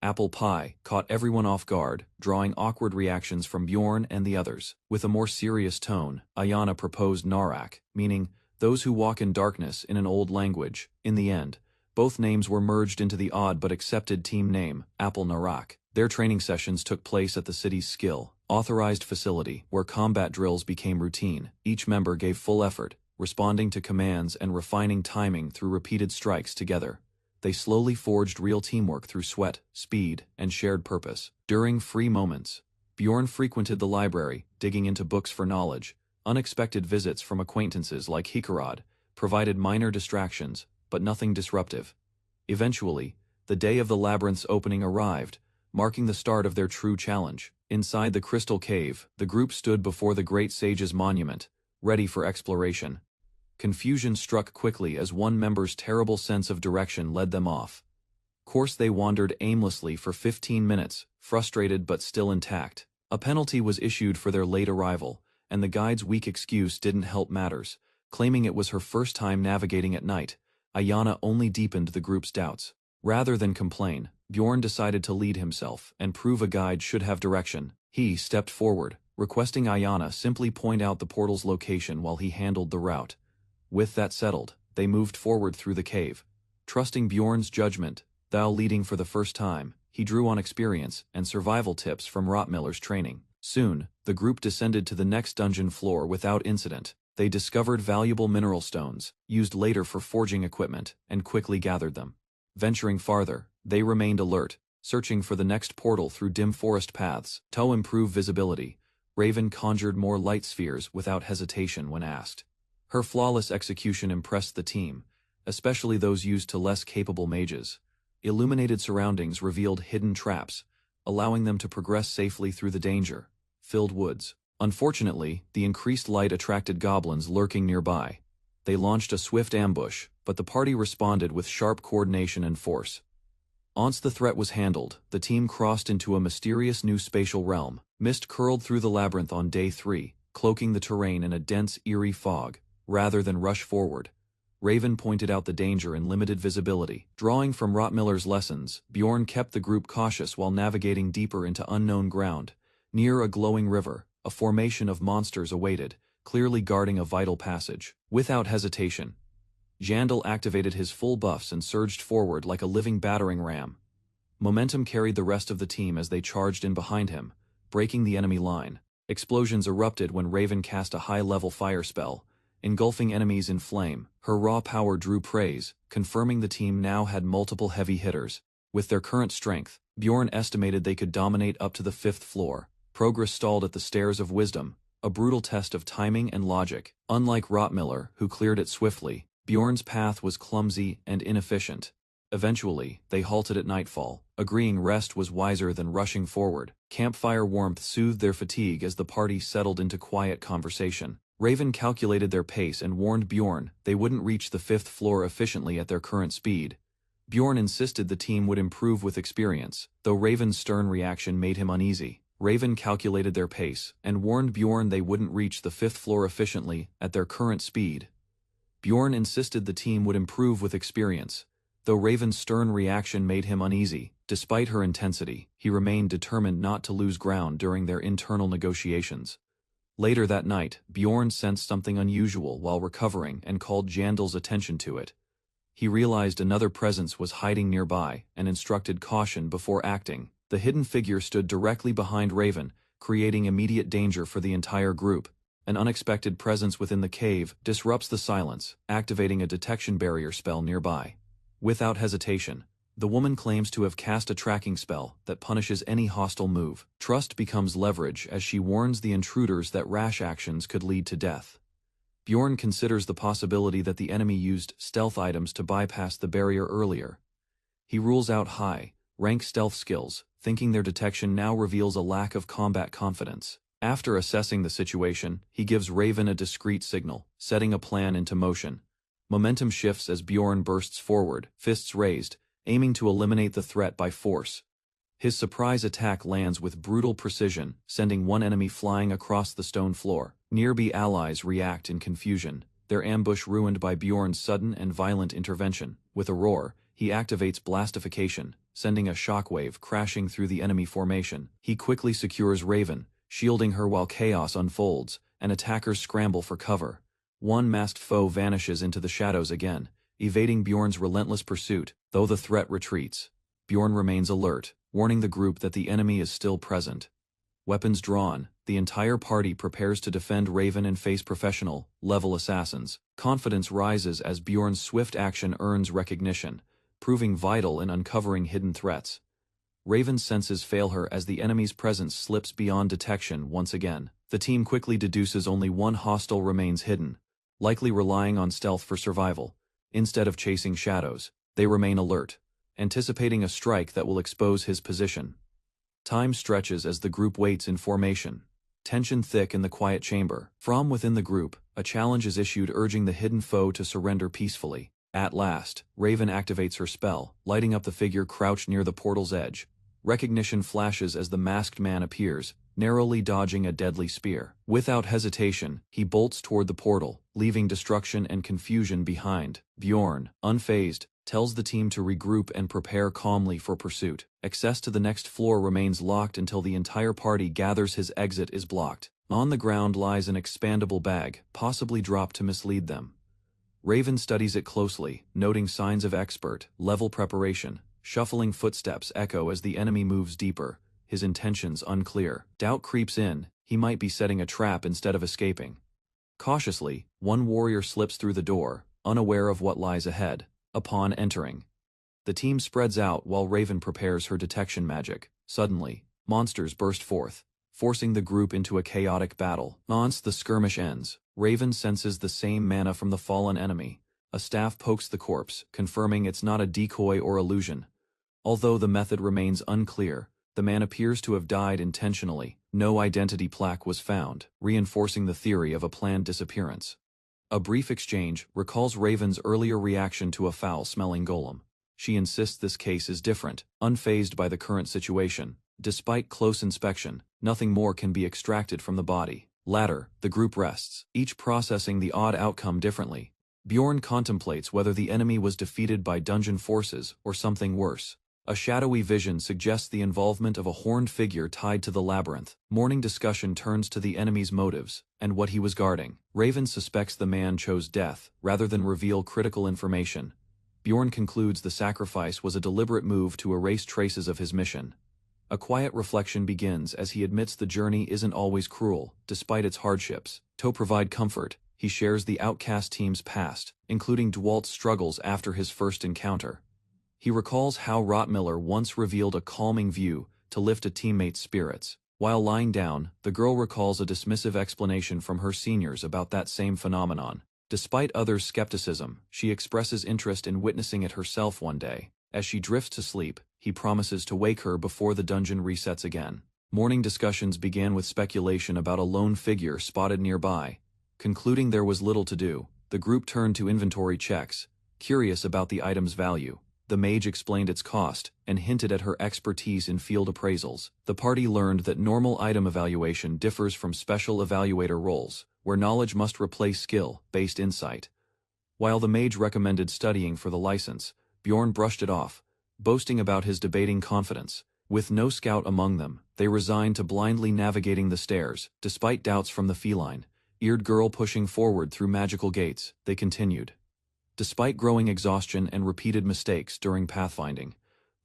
Speaker 1: "apple pie," caught everyone off guard, drawing awkward reactions from Bjorn and the others. With a more serious tone, Ayana proposed Narak, meaning those who walk in darkness in an old language. In the end, both names were merged into the odd but accepted team name, Apple Narak. Their training sessions took place at the city's skill-authorized facility, where combat drills became routine. Each member gave full effort, responding to commands and refining timing through repeated strikes together. They slowly forged real teamwork through sweat, speed, and shared purpose. During free moments, Bjorn frequented the library, digging into books for knowledge. Unexpected visits from acquaintances like Hikarad provided minor distractions, but nothing disruptive. Eventually, the day of the labyrinth's opening arrived, marking the start of their true challenge. Inside the crystal cave, the group stood before the great sage's monument, ready for exploration. Confusion struck quickly as one member's terrible sense of direction led them off course. They wandered aimlessly for 15 minutes, frustrated but still intact. A penalty was issued for their late arrival, and the guide's weak excuse didn't help matters. Claiming it was her first time navigating at night, Ayana only deepened the group's doubts. Rather than complain, Bjorn decided to lead himself and prove a guide should have direction. He stepped forward, requesting Ayana simply point out the portal's location while he handled the route. With that settled, they moved forward through the cave. Trusting Bjorn's judgment, thou leading for the first time, he drew on experience and survival tips from Rottmiller's training. Soon, the group descended to the next dungeon floor without incident. They discovered valuable mineral stones, used later for forging equipment, and quickly gathered them. Venturing farther, they remained alert, searching for the next portal through dim forest paths. To improve visibility, Raven conjured more light spheres without hesitation when asked. Her flawless execution impressed the team, especially those used to less capable mages. Illuminated surroundings revealed hidden traps, allowing them to progress safely through the danger-filled woods. Unfortunately, the increased light attracted goblins lurking nearby. They launched a swift ambush, but the party responded with sharp coordination and force. Once the threat was handled, the team crossed into a mysterious new spatial realm. Mist curled through the labyrinth on day 3, cloaking the terrain in a dense, eerie fog. Rather than rush forward, Raven pointed out the danger in limited visibility. Drawing from Rottmiller's lessons, Bjorn kept the group cautious while navigating deeper into unknown ground. Near a glowing river, a formation of monsters awaited, clearly guarding a vital passage. Without hesitation, Jandal activated his full buffs and surged forward like a living battering ram. Momentum carried the rest of the team as they charged in behind him, breaking the enemy line. Explosions erupted when Raven cast a high-level fire spell, engulfing enemies in flame. Her raw power drew praise, confirming the team now had multiple heavy hitters. With their current strength, Bjorn estimated they could dominate up to the 5th floor. Progress stalled at the Stairs of Wisdom, a brutal test of timing and logic. Unlike Rottmiller, who cleared it swiftly, Bjorn's path was clumsy and inefficient. Eventually, they halted at nightfall, agreeing rest was wiser than rushing forward. Campfire warmth soothed their fatigue as the party settled into quiet conversation. Raven calculated their pace and warned Bjorn they wouldn't reach the 5th floor efficiently at their current speed. Bjorn insisted the team would improve with experience, though Raven's stern reaction made him uneasy. Raven calculated their pace and warned Bjorn they wouldn't reach the 5th floor efficiently at their current speed. Bjorn insisted the team would improve with experience, though Raven's stern reaction made him uneasy. Despite her intensity, he remained determined not to lose ground during their internal negotiations. Later that night, Bjorn sensed something unusual while recovering and called Jandal's attention to it. He realized another presence was hiding nearby and instructed caution before acting. The hidden figure stood directly behind Raven, creating immediate danger for the entire group. An unexpected presence within the cave disrupts the silence, activating a detection barrier spell nearby. Without hesitation, The woman claims to have cast a tracking spell that punishes any hostile move. Trust becomes leverage as she warns the intruders that rash actions could lead to death. Bjorn considers the possibility that the enemy used stealth items to bypass the barrier earlier. He rules out high-rank stealth skills, thinking their detection now reveals a lack of combat confidence. After assessing the situation, he gives Raven a discreet signal, setting a plan into motion. Momentum shifts as Bjorn bursts forward, fists raised, aiming to eliminate the threat by force. His surprise attack lands with brutal precision, sending one enemy flying across the stone floor. Nearby allies react in confusion, their ambush ruined by Bjorn's sudden and violent intervention. With a roar, he activates blastification, sending a shockwave crashing through the enemy formation. He quickly secures Raven, shielding her while chaos unfolds, and attackers scramble for cover. One masked foe vanishes into the shadows again, evading Bjorn's relentless pursuit. Though the threat retreats, Bjorn remains alert, warning the group that the enemy is still present. Weapons drawn, the entire party prepares to defend Raven and face professional-level assassins. Confidence rises as Bjorn's swift action earns recognition, proving vital in uncovering hidden threats. Raven's senses fail her as the enemy's presence slips beyond detection once again. The team quickly deduces only one hostile remains hidden, likely relying on stealth for survival. Instead of chasing shadows, they remain alert, anticipating a strike that will expose his position. Time stretches as the group waits in formation. Tension thick in the quiet chamber. From within the group, a challenge is issued urging the hidden foe to surrender peacefully. At last, Raven activates her spell, lighting up the figure crouched near the portal's edge. Recognition flashes as the masked man appears, narrowly dodging a deadly spear. Without hesitation, he bolts toward the portal, leaving destruction and confusion behind. Bjorn, unfazed, tells the team to regroup and prepare calmly for pursuit. Access to the next floor remains locked until the entire party gathers. His exit is blocked. On the ground lies an expandable bag, possibly dropped to mislead them. Raven studies it closely, noting signs of expert-level preparation. Shuffling footsteps echo as the enemy moves deeper, his intentions unclear. Doubt creeps in, he might be setting a trap instead of escaping. Cautiously, one warrior slips through the door, unaware of what lies ahead. Upon entering, the team spreads out while Raven prepares her detection magic. Suddenly, monsters burst forth, forcing the group into a chaotic battle. Once the skirmish ends, Raven senses the same mana from the fallen enemy. A staff pokes the corpse, confirming it's not a decoy or illusion. Although the method remains unclear, the man appears to have died intentionally. No identity plaque was found, reinforcing the theory of a planned disappearance. A brief exchange recalls Raven's earlier reaction to a foul-smelling golem. She insists this case is different, unfazed by the current situation. Despite close inspection, nothing more can be extracted from the body. Later, the group rests, each processing the odd outcome differently. Bjorn contemplates whether the enemy was defeated by dungeon forces or something worse. A shadowy vision suggests the involvement of a horned figure tied to the labyrinth. Morning discussion turns to the enemy's motives and what he was guarding. Raven suspects the man chose death rather than reveal critical information. Bjorn concludes the sacrifice was a deliberate move to erase traces of his mission. A quiet reflection begins as he admits the journey isn't always cruel, despite its hardships. To provide comfort, he shares the outcast team's past, including Dwalt's struggles after his first encounter. He recalls how Rottmiller once revealed a calming view to lift a teammate's spirits. While lying down, the girl recalls a dismissive explanation from her seniors about that same phenomenon. Despite others' skepticism, she expresses interest in witnessing it herself one day. As she drifts to sleep, he promises to wake her before the dungeon resets again. Morning discussions began with speculation about a lone figure spotted nearby. Concluding there was little to do, the group turned to inventory checks, curious about the item's value. The mage explained its cost and hinted at her expertise in field appraisals. The party learned that normal item evaluation differs from special evaluator roles, where knowledge must replace skill-based insight. While the mage recommended studying for the license, Bjorn brushed it off, boasting about his debating confidence. With no scout among them, they resigned to blindly navigating the stairs. Despite doubts from the feline-eared girl pushing forward through magical gates, they continued. Despite growing exhaustion and repeated mistakes during pathfinding,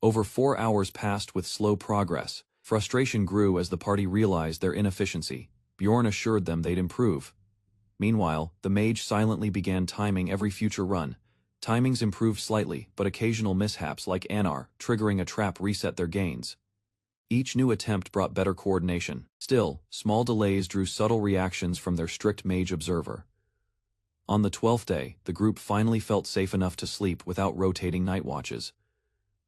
Speaker 1: over 4 hours passed with slow progress. Frustration grew as the party realized their inefficiency. Bjorn assured them they'd improve. Meanwhile, the mage silently began timing every future run, Timings improved slightly, but occasional mishaps like Anar triggering a trap reset their gains. Each new attempt brought better coordination. Still, small delays drew subtle reactions from their strict mage observer. On the 12th day, the group finally felt safe enough to sleep without rotating night watches.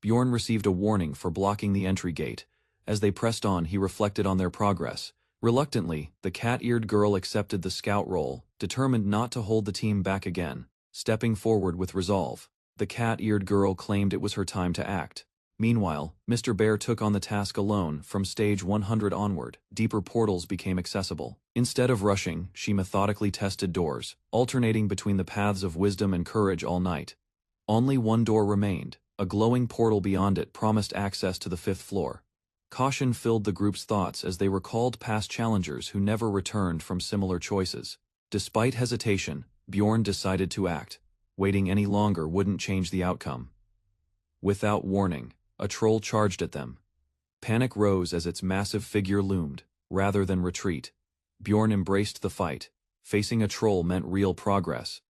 Speaker 1: Bjorn received a warning for blocking the entry gate. As they pressed on, he reflected on their progress. Reluctantly, the cat-eared girl accepted the scout role, determined not to hold the team back again. Stepping forward with resolve, the cat-eared girl claimed it was her time to act. Meanwhile, Mr. Bear took on the task alone. From stage 100 onward, deeper portals became accessible. Instead of rushing, she methodically tested doors, alternating between the paths of wisdom and courage all night. Only one door remained. A glowing portal beyond it promised access to the 5th floor. Caution filled the group's thoughts as they recalled past challengers who never returned from similar choices. Despite hesitation, Bjorn decided to act. Waiting any longer wouldn't change the outcome. Without warning, a troll charged at them. Panic rose as its massive figure loomed. Rather than retreat, Bjorn embraced the fight. Facing a troll meant real progress.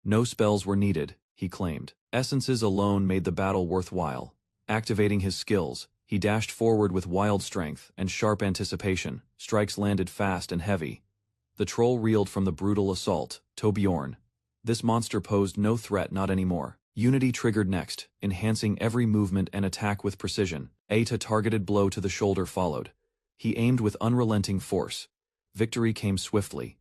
Speaker 1: No spells were needed, he claimed. Essences alone made the battle worthwhile. Activating his skills, he dashed forward with wild strength and sharp anticipation. Strikes landed fast and heavy. The troll reeled from the brutal assault. To Bjorn, this monster posed no threat, not anymore. Unity triggered next, enhancing every movement and attack with precision. A targeted blow to the shoulder followed. He aimed with unrelenting force. Victory came swiftly.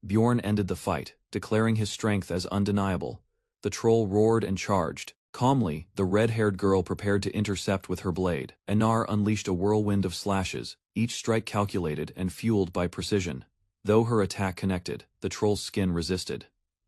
Speaker 1: Bjorn ended the fight, declaring his strength as undeniable. The troll roared and charged. Calmly, the red-haired girl prepared to intercept with her blade. Anar unleashed a whirlwind of slashes, each strike calculated and fueled by precision. Though her attack connected, the troll's skin resisted.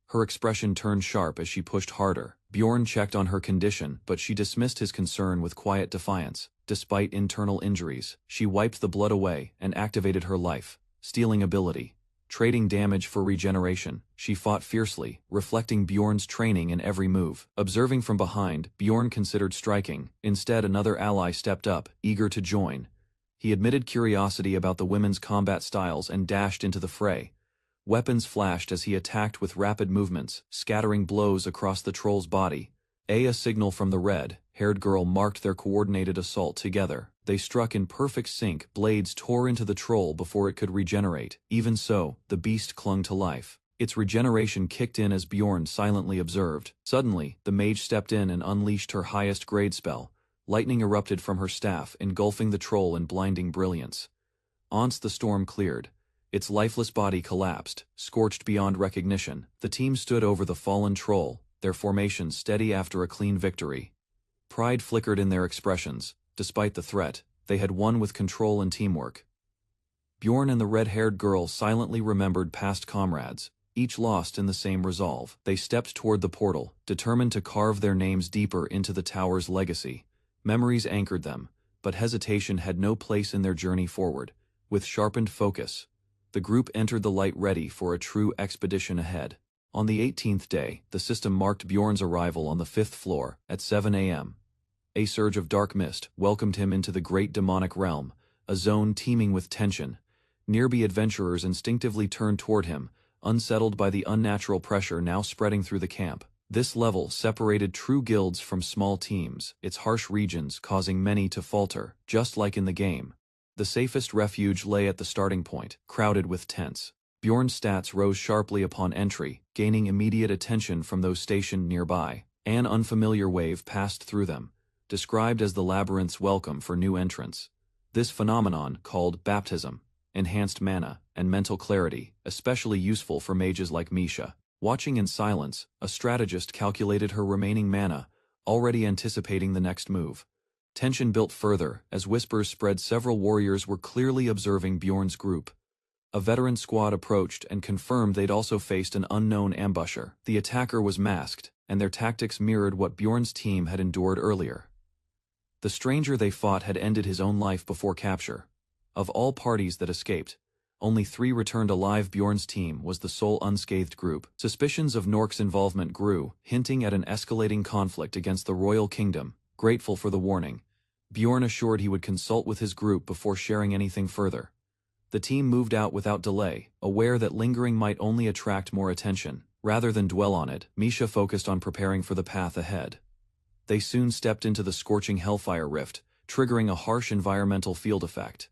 Speaker 1: Her expression turned sharp as she pushed harder. Bjorn checked on her condition, but she dismissed his concern with quiet defiance. Despite internal injuries, she wiped the blood away and activated her life-stealing ability. Trading damage for regeneration, she fought fiercely, reflecting Bjorn's training in every move. Observing from behind, Bjorn considered striking. Instead, another ally stepped up, eager to join. He admitted curiosity about the women's combat styles and dashed into the fray. Weapons flashed as he attacked with rapid movements, scattering blows across the troll's body. A signal from the red-haired girl marked their coordinated assault together. They struck in perfect sync. Blades tore into the troll before it could regenerate. Even so, the beast clung to life. Its regeneration kicked in as Bjorn silently observed. Suddenly, the mage stepped in and unleashed her highest grade spell. Lightning erupted from her staff, engulfing the troll in blinding brilliance. Once the storm cleared, its lifeless body collapsed, scorched beyond recognition. The team stood over the fallen troll, their formation steady after a clean victory. Pride flickered in their expressions. Despite the threat, they had won with control and teamwork. Bjorn and the red-haired girl silently remembered past comrades, each lost in the same resolve. They stepped toward the portal, determined to carve their names deeper into the tower's legacy. Memories anchored them, but hesitation had no place in their journey forward. With sharpened focus, the group entered the light, ready for a true expedition ahead. On the 18th day, the system marked Bjorn's arrival on the 5th floor at 7 a.m. A surge of dark mist welcomed him into the great demonic realm, a zone teeming with tension. Nearby adventurers instinctively turned toward him, unsettled by the unnatural pressure now spreading through the camp. This level separated true guilds from small teams, its harsh regions causing many to falter, just like in the game. The safest refuge lay at the starting point, crowded with tents. Bjorn's stats rose sharply upon entry, gaining immediate attention from those stationed nearby. An unfamiliar wave passed through them, described as the labyrinth's welcome for new entrants. This phenomenon, called baptism, enhanced mana and mental clarity, especially useful for mages like Misha. Watching in silence, a strategist calculated her remaining mana, already anticipating the next move. Tension built further as whispers spread. Several warriors were clearly observing Bjorn's group. A veteran squad approached and confirmed they'd also faced an unknown ambusher. The attacker was masked, and their tactics mirrored what Bjorn's team had endured earlier. The stranger they fought had ended his own life before capture. Of all parties that escaped, only 3 returned alive. Bjorn's team was the sole unscathed group. Suspicions of Nork's involvement grew, hinting at an escalating conflict against the royal kingdom. Grateful for the warning, Bjorn assured he would consult with his group before sharing anything further. The team moved out without delay, aware that lingering might only attract more attention. Rather than dwell on it, Misha focused on preparing for the path ahead. They soon stepped into the scorching hellfire rift, triggering a harsh environmental field effect.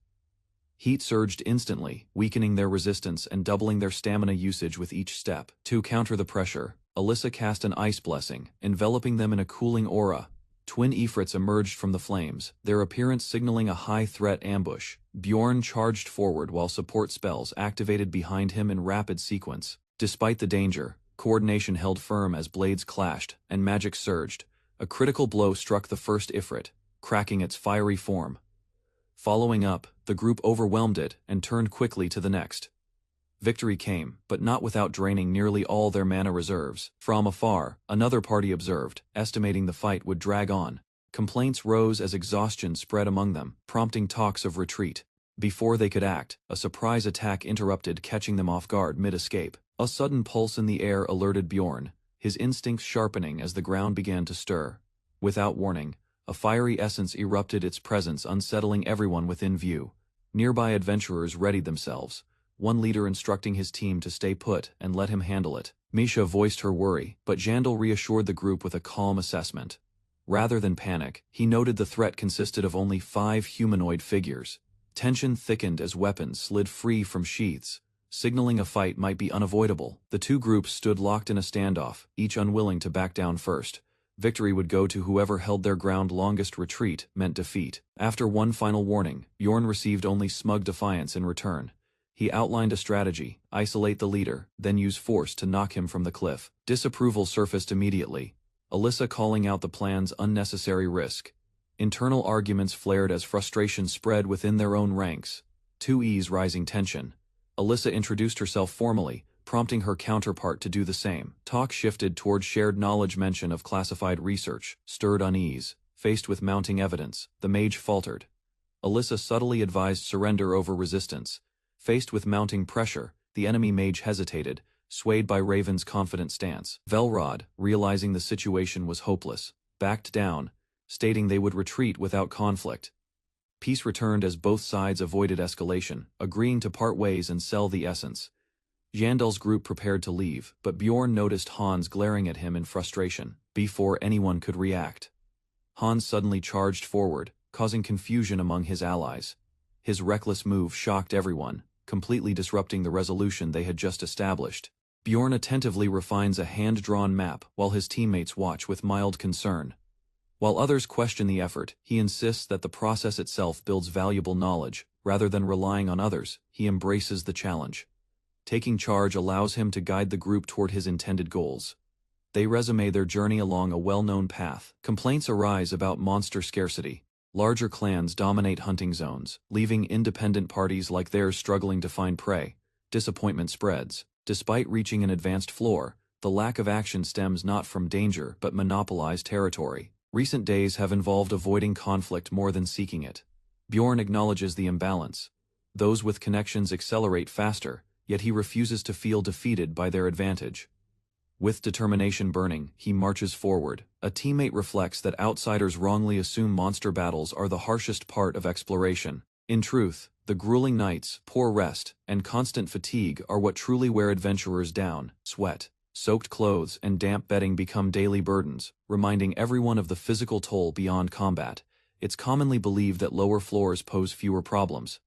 Speaker 1: Heat surged instantly, weakening their resistance and doubling their stamina usage with each step. To counter the pressure, Alyssa cast an ice blessing, enveloping them in a cooling aura. Twin Ifrits emerged from the flames, their appearance signaling a high-threat ambush. Bjorn charged forward while support spells activated behind him in rapid sequence. Despite the danger, coordination held firm as blades clashed and magic surged. A critical blow struck the first Ifrit, cracking its fiery form. Following up, the group overwhelmed it and turned quickly to the next. Victory came, but not without draining nearly all their mana reserves. From afar, another party observed, estimating the fight would drag on. Complaints rose as exhaustion spread among them, prompting talks of retreat. Before they could act, a surprise attack interrupted, catching them off guard mid-escape. A sudden pulse in the air alerted Bjorn, his instincts sharpening as the ground began to stir. Without warning, a fiery essence erupted, its presence unsettling everyone within view. Nearby adventurers readied themselves, one leader instructing his team to stay put and let him handle it. Misha voiced her worry, but Jandal reassured the group with a calm assessment. Rather than panic, he noted the threat consisted of only 5 humanoid figures. Tension thickened as weapons slid free from sheaths, signaling a fight might be unavoidable. The two groups stood locked in a standoff, each unwilling to back down first. Victory would go to whoever held their ground longest. Retreat meant defeat. After one final warning, Bjorn received only smug defiance in return. He outlined a strategy: isolate the leader, then use force to knock him from the cliff. Disapproval surfaced immediately, Alyssa calling out the plan's unnecessary risk. Internal arguments flared as frustration spread within their own ranks. To ease rising tension, Alyssa introduced herself formally, prompting her counterpart to do the same. Talk shifted toward shared knowledge. Mention of classified research stirred unease. Faced with mounting evidence, the mage faltered. Alyssa subtly advised surrender over resistance. Faced with mounting pressure, the enemy mage hesitated, swayed by Raven's confident stance. Velrod, realizing the situation was hopeless, backed down, stating they would retreat without conflict. Peace returned as both sides avoided escalation, agreeing to part ways and sell the essence. Jandal's group prepared to leave, but Bjorn noticed Hans glaring at him in frustration. Before anyone could react, Hans suddenly charged forward, causing confusion among his allies. His reckless move shocked everyone, completely disrupting the resolution they had just established. Bjorn attentively refines a hand-drawn map while his teammates watch with mild concern. While others question the effort, he insists that the process itself builds valuable knowledge. Rather than relying on others, he embraces the challenge. Taking charge allows him to guide the group toward his intended goals. They resume their journey along a well-known path. Complaints arise about monster scarcity. Larger clans dominate hunting zones, leaving independent parties like theirs struggling to find prey. Disappointment spreads. Despite reaching an advanced floor, the lack of action stems not from danger but monopolized territory. Recent days have involved avoiding conflict more than seeking it. Bjorn acknowledges the imbalance. Those with connections accelerate faster, yet he refuses to feel defeated by their advantage. With determination burning, he marches forward. A teammate reflects that outsiders wrongly assume monster battles are the harshest part of exploration. In truth, the grueling nights, poor rest, and constant fatigue are what truly wear adventurers down. Sweat, soaked clothes, and damp bedding become daily burdens, reminding everyone of the physical toll beyond combat. It's commonly believed that lower floors pose fewer problems.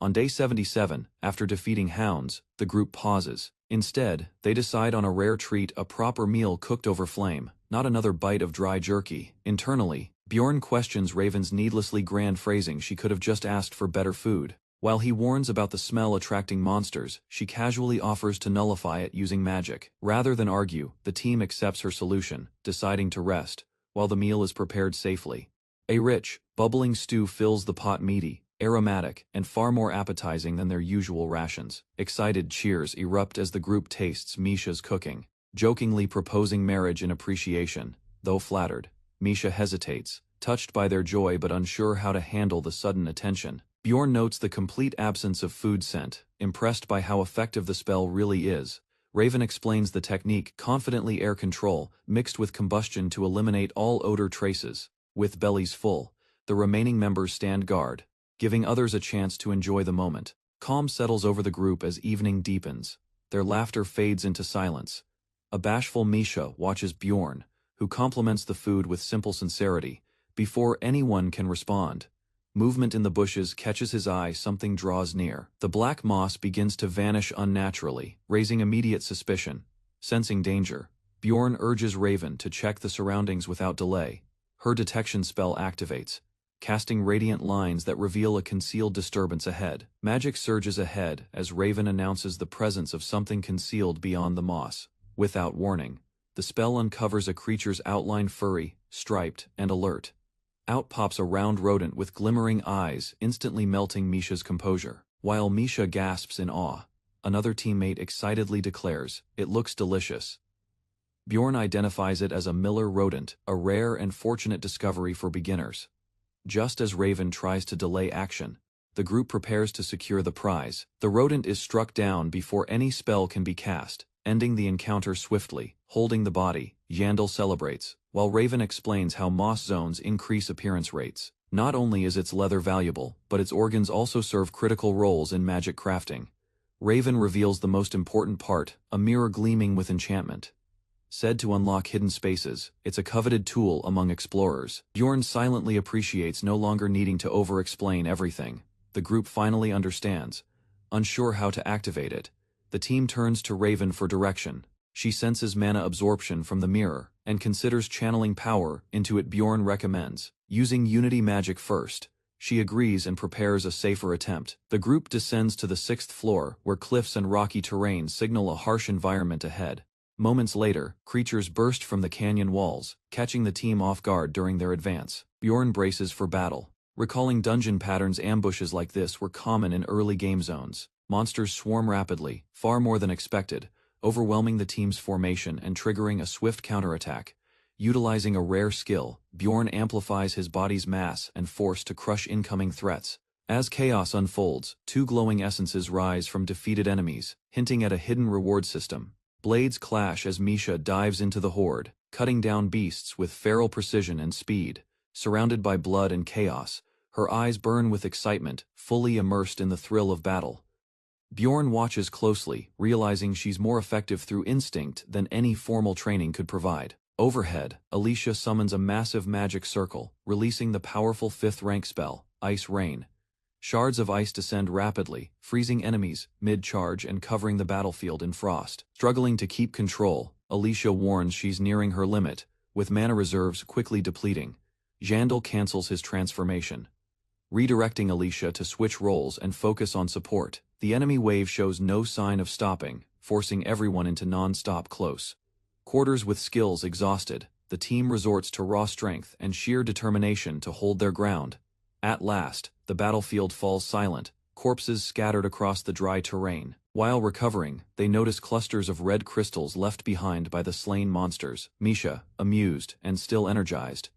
Speaker 1: On day 77, after defeating hounds, the group pauses. Instead, they decide on a rare treat: a proper meal cooked over flame, not another bite of dry jerky. Internally, Bjorn questions Raven's needlessly grand phrasing. She could have just asked for better food. While he warns about the smell attracting monsters, she casually offers to nullify it using magic. Rather than argue, the team accepts her solution, deciding to rest, while the meal is prepared safely. A rich, bubbling stew fills the pot, meaty, aromatic, and far more appetizing than their usual rations. Excited cheers erupt as the group tastes Misha's cooking, jokingly proposing marriage in appreciation. Though flattered, Misha hesitates, touched by their joy but unsure how to handle the sudden attention. Bjorn notes the complete absence of food scent, impressed by how effective the spell really is. Raven explains the technique: confidently air control, mixed with combustion to eliminate all odor traces. With bellies full, the remaining members stand guard, giving others a chance to enjoy the moment. Calm settles over the group as evening deepens. Their laughter fades into silence. A bashful Misha watches Bjorn, who compliments the food with simple sincerity, before anyone can respond. Movement in the bushes catches his eye, something draws near. The black moss begins to vanish unnaturally, raising immediate suspicion. Sensing danger, Bjorn urges Raven to check the surroundings without delay. Her detection spell activates, casting radiant lines that reveal a concealed disturbance ahead. Magic surges ahead as Raven announces the presence of something concealed beyond the moss. Without warning, the spell uncovers a creature's outline, furry, striped, and alert. Out pops a round rodent with glimmering eyes, instantly melting Misha's composure. While Misha gasps in awe, another teammate excitedly declares, "It looks delicious." Bjorn identifies it as a miller rodent, a rare and fortunate discovery for beginners. Just as Raven tries to delay action, the group prepares to secure the prize. The rodent is struck down before any spell can be cast, ending the encounter swiftly. Holding the body, Yandel celebrates, while Raven explains how moss zones increase appearance rates. Not only is its leather valuable, but its organs also serve critical roles in magic crafting. Raven reveals the most important part, a mirror gleaming with enchantment. Said to unlock hidden spaces, it's a coveted tool among explorers. Bjorn silently appreciates no longer needing to over-explain everything. The group finally understands. Unsure how to activate it, the team turns to Raven for direction. She senses mana absorption from the mirror, and considers channeling power into it. Bjorn recommends using Unity magic first. She agrees and prepares a safer attempt. The group descends to the 6th floor, where cliffs and rocky terrain signal a harsh environment ahead. Moments later, creatures burst from the canyon walls, catching the team off guard during their advance. Bjorn braces for battle. Recalling dungeon patterns, ambushes like this were common in early game zones. Monsters swarm rapidly, far more than expected, overwhelming the team's formation and triggering a swift counterattack. Utilizing a rare skill, Bjorn amplifies his body's mass and force to crush incoming threats. As chaos unfolds, 2 glowing essences rise from defeated enemies, hinting at a hidden reward system. Blades clash as Misha dives into the horde, cutting down beasts with feral precision and speed. Surrounded by blood and chaos, her eyes burn with excitement, fully immersed in the thrill of battle. Bjorn watches closely, realizing she's more effective through instinct than any formal training could provide. Overhead, Alicia summons a massive magic circle, releasing the powerful 5th rank spell, Ice Rain. Shards of ice descend rapidly, freezing enemies mid-charge and covering the battlefield in frost. Struggling to keep control, Alicia warns she's nearing her limit, with mana reserves quickly depleting. Yandel cancels his transformation, redirecting Alicia to switch roles and focus on support. The enemy wave shows no sign of stopping, forcing everyone into non-stop close quarters. With skills exhausted, the team resorts to raw strength and sheer determination to hold their ground. At last, the battlefield falls silent, corpses scattered across the dry terrain. While recovering, they notice clusters of red crystals left behind by the slain monsters. Misha, amused and still energized,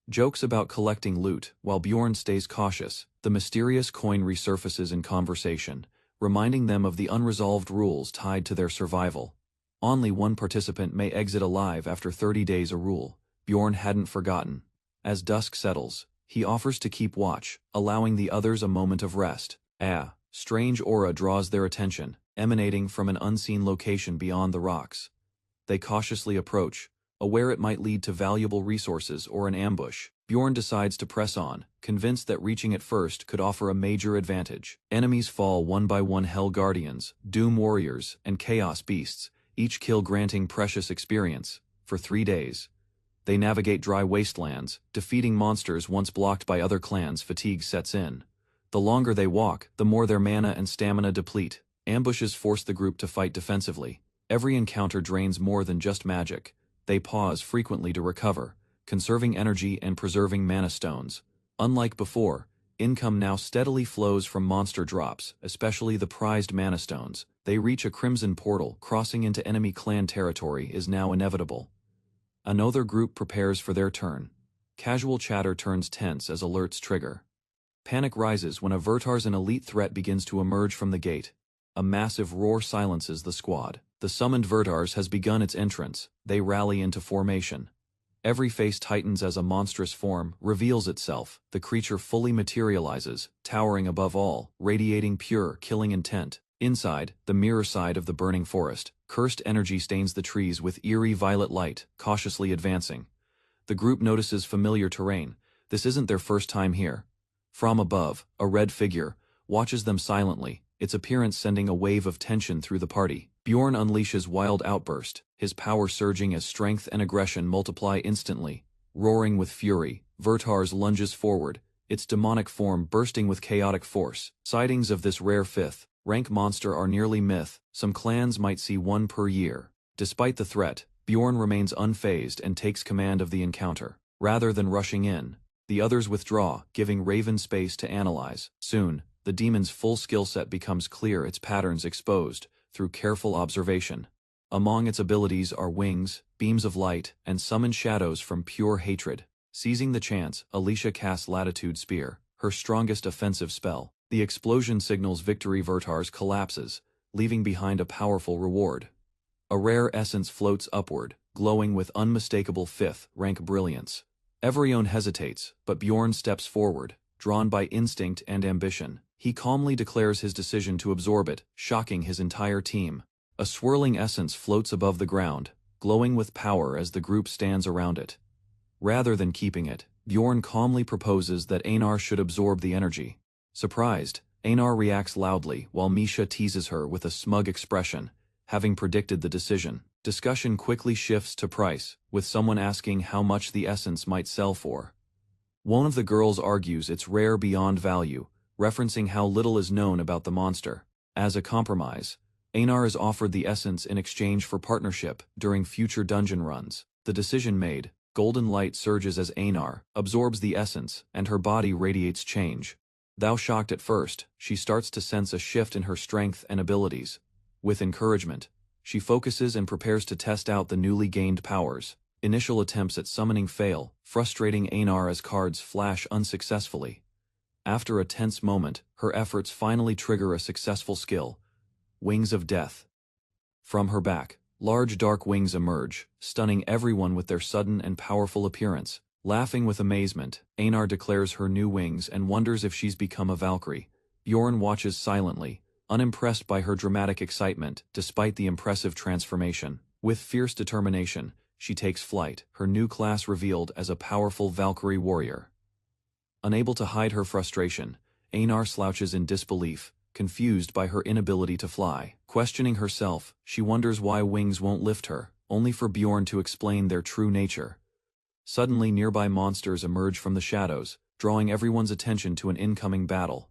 Speaker 1: jokes about collecting loot, while Bjorn stays cautious. The mysterious coin resurfaces in conversation, reminding them of the unresolved rules tied to their survival. Only one participant may exit alive after 30 days, a rule Bjorn hadn't forgotten. As dusk settles, he offers to keep watch, allowing the others a moment of rest. A strange aura draws their attention, emanating from an unseen location beyond the rocks. They cautiously approach, aware it might lead to valuable resources or an ambush. Bjorn decides to press on, convinced that reaching it first could offer a major advantage. Enemies fall one by one: Hell Guardians, Doom Warriors, and Chaos Beasts, each kill granting precious experience. For 3 days, they navigate dry wastelands, defeating monsters once blocked by other clans. Fatigue sets in. The longer they walk, the more their mana and stamina deplete. Ambushes force the group to fight defensively. Every encounter drains more than just magic. They pause frequently to recover, conserving energy and preserving mana stones. Unlike before, income now steadily flows from monster drops, especially the prized mana stones. They reach a crimson portal. Crossing into enemy clan territory is now inevitable. Another group prepares for their turn. Casual chatter turns tense as alerts trigger. Panic rises when a Vertar's elite threat begins to emerge from the gate. A massive roar silences the squad. The summoned Vertars has begun its entrance. They rally into formation. Every face tightens as a monstrous form reveals itself. The creature fully materializes, towering above all, radiating pure, killing intent. Inside, the mirror side of the burning forest, cursed energy stains the trees with eerie violet light, cautiously advancing. The group notices familiar terrain. This isn't their first time here. From above, a red figure watches them silently, its appearance sending a wave of tension through the party. Bjorn unleashes wild outburst, his power surging as strength and aggression multiply instantly. Roaring with fury, Vertars lunges forward, its demonic form bursting with chaotic force. Sightings of this rare fifth-rank monster are nearly myth. Some clans might see one per year. Despite the threat, Bjorn remains unfazed and takes command of the encounter. Rather than rushing in, the others withdraw, giving Raven space to analyze. Soon, the demon's full skill set becomes clear, its patterns exposed through careful observation. Among its abilities are wings, beams of light, and summoned shadows from pure hatred. Seizing the chance, Alicia casts Latitude Spear, her strongest offensive spell. The explosion signals victory. Vertars collapses, leaving behind a powerful reward. A rare essence floats upward, glowing with unmistakable fifth-rank brilliance. Evrione hesitates, but Bjorn steps forward, drawn by instinct and ambition. He calmly declares his decision to absorb it, shocking his entire team. A swirling essence floats above the ground, glowing with power as the group stands around it. Rather than keeping it, Bjorn calmly proposes that Einar should absorb the energy. Surprised, Einar reacts loudly while Misha teases her with a smug expression, having predicted the decision. Discussion quickly shifts to price, with someone asking how much the essence might sell for. One of the girls argues it's rare beyond value, referencing how little is known about the monster. As a compromise, Einar is offered the essence in exchange for partnership during future dungeon runs. The decision made, golden light surges as Einar absorbs the essence, and her body radiates change. Though shocked at first, she starts to sense a shift in her strength and abilities. With encouragement, she focuses and prepares to test out the newly gained powers. Initial attempts at summoning fail, frustrating Einar as cards flash unsuccessfully. After a tense moment, her efforts finally trigger a successful skill. Wings of Death. From her back, large dark wings emerge, stunning everyone with their sudden and powerful appearance. Laughing with amazement, Einar declares her new wings and wonders if she's become a Valkyrie. Bjorn watches silently, unimpressed by her dramatic excitement despite the impressive transformation. With fierce determination, she takes flight, her new class revealed as a powerful Valkyrie warrior. Unable to hide her frustration, Einar slouches in disbelief, confused by her inability to fly. Questioning herself, she wonders why wings won't lift her, only for Bjorn to explain their true nature. Suddenly, nearby monsters emerge from the shadows, drawing everyone's attention to an incoming battle.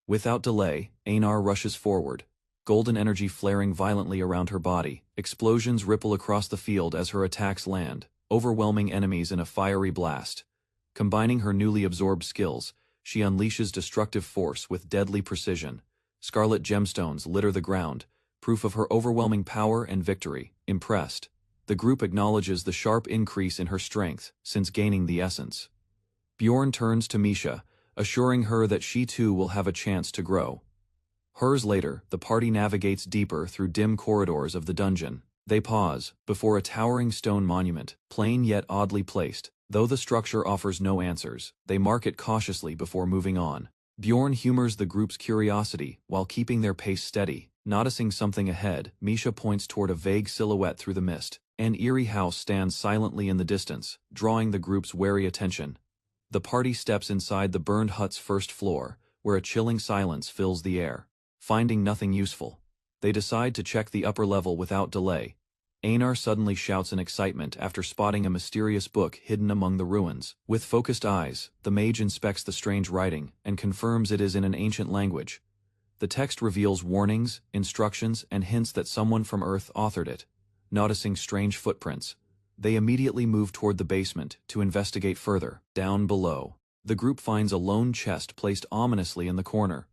Speaker 1: Without delay, Einar rushes forward, golden energy flaring violently around her body. Explosions ripple across the field as her attacks land, overwhelming enemies in a fiery blast. Combining her newly absorbed skills, she unleashes destructive force with deadly precision. Scarlet gemstones litter the ground, proof of her overwhelming power and victory. Impressed, the group acknowledges the sharp increase in her strength since gaining the essence. Bjorn turns to Misha, assuring her that she too will have a chance to grow. Hers later, the party navigates deeper through dim corridors of the dungeon. They pause before a towering stone monument, plain yet oddly placed. Though the structure offers no answers, they mark it cautiously before moving on. Bjorn humors the group's curiosity while keeping their pace steady. Noticing something ahead, Misha points toward a vague silhouette through the mist. An eerie house stands silently in the distance, drawing the group's wary attention. The party steps inside the burned hut's first floor, where a chilling silence fills the air. Finding nothing useful, they decide to check the upper level without delay. Einar suddenly shouts in excitement after spotting a mysterious book hidden among the ruins. With focused eyes, the mage inspects the strange writing and confirms it is in an ancient language. The text reveals warnings, instructions, and hints that someone from Earth authored it. Noticing strange footprints, they immediately move toward the basement to investigate further. Down below, the group finds a lone chest placed ominously in the corner.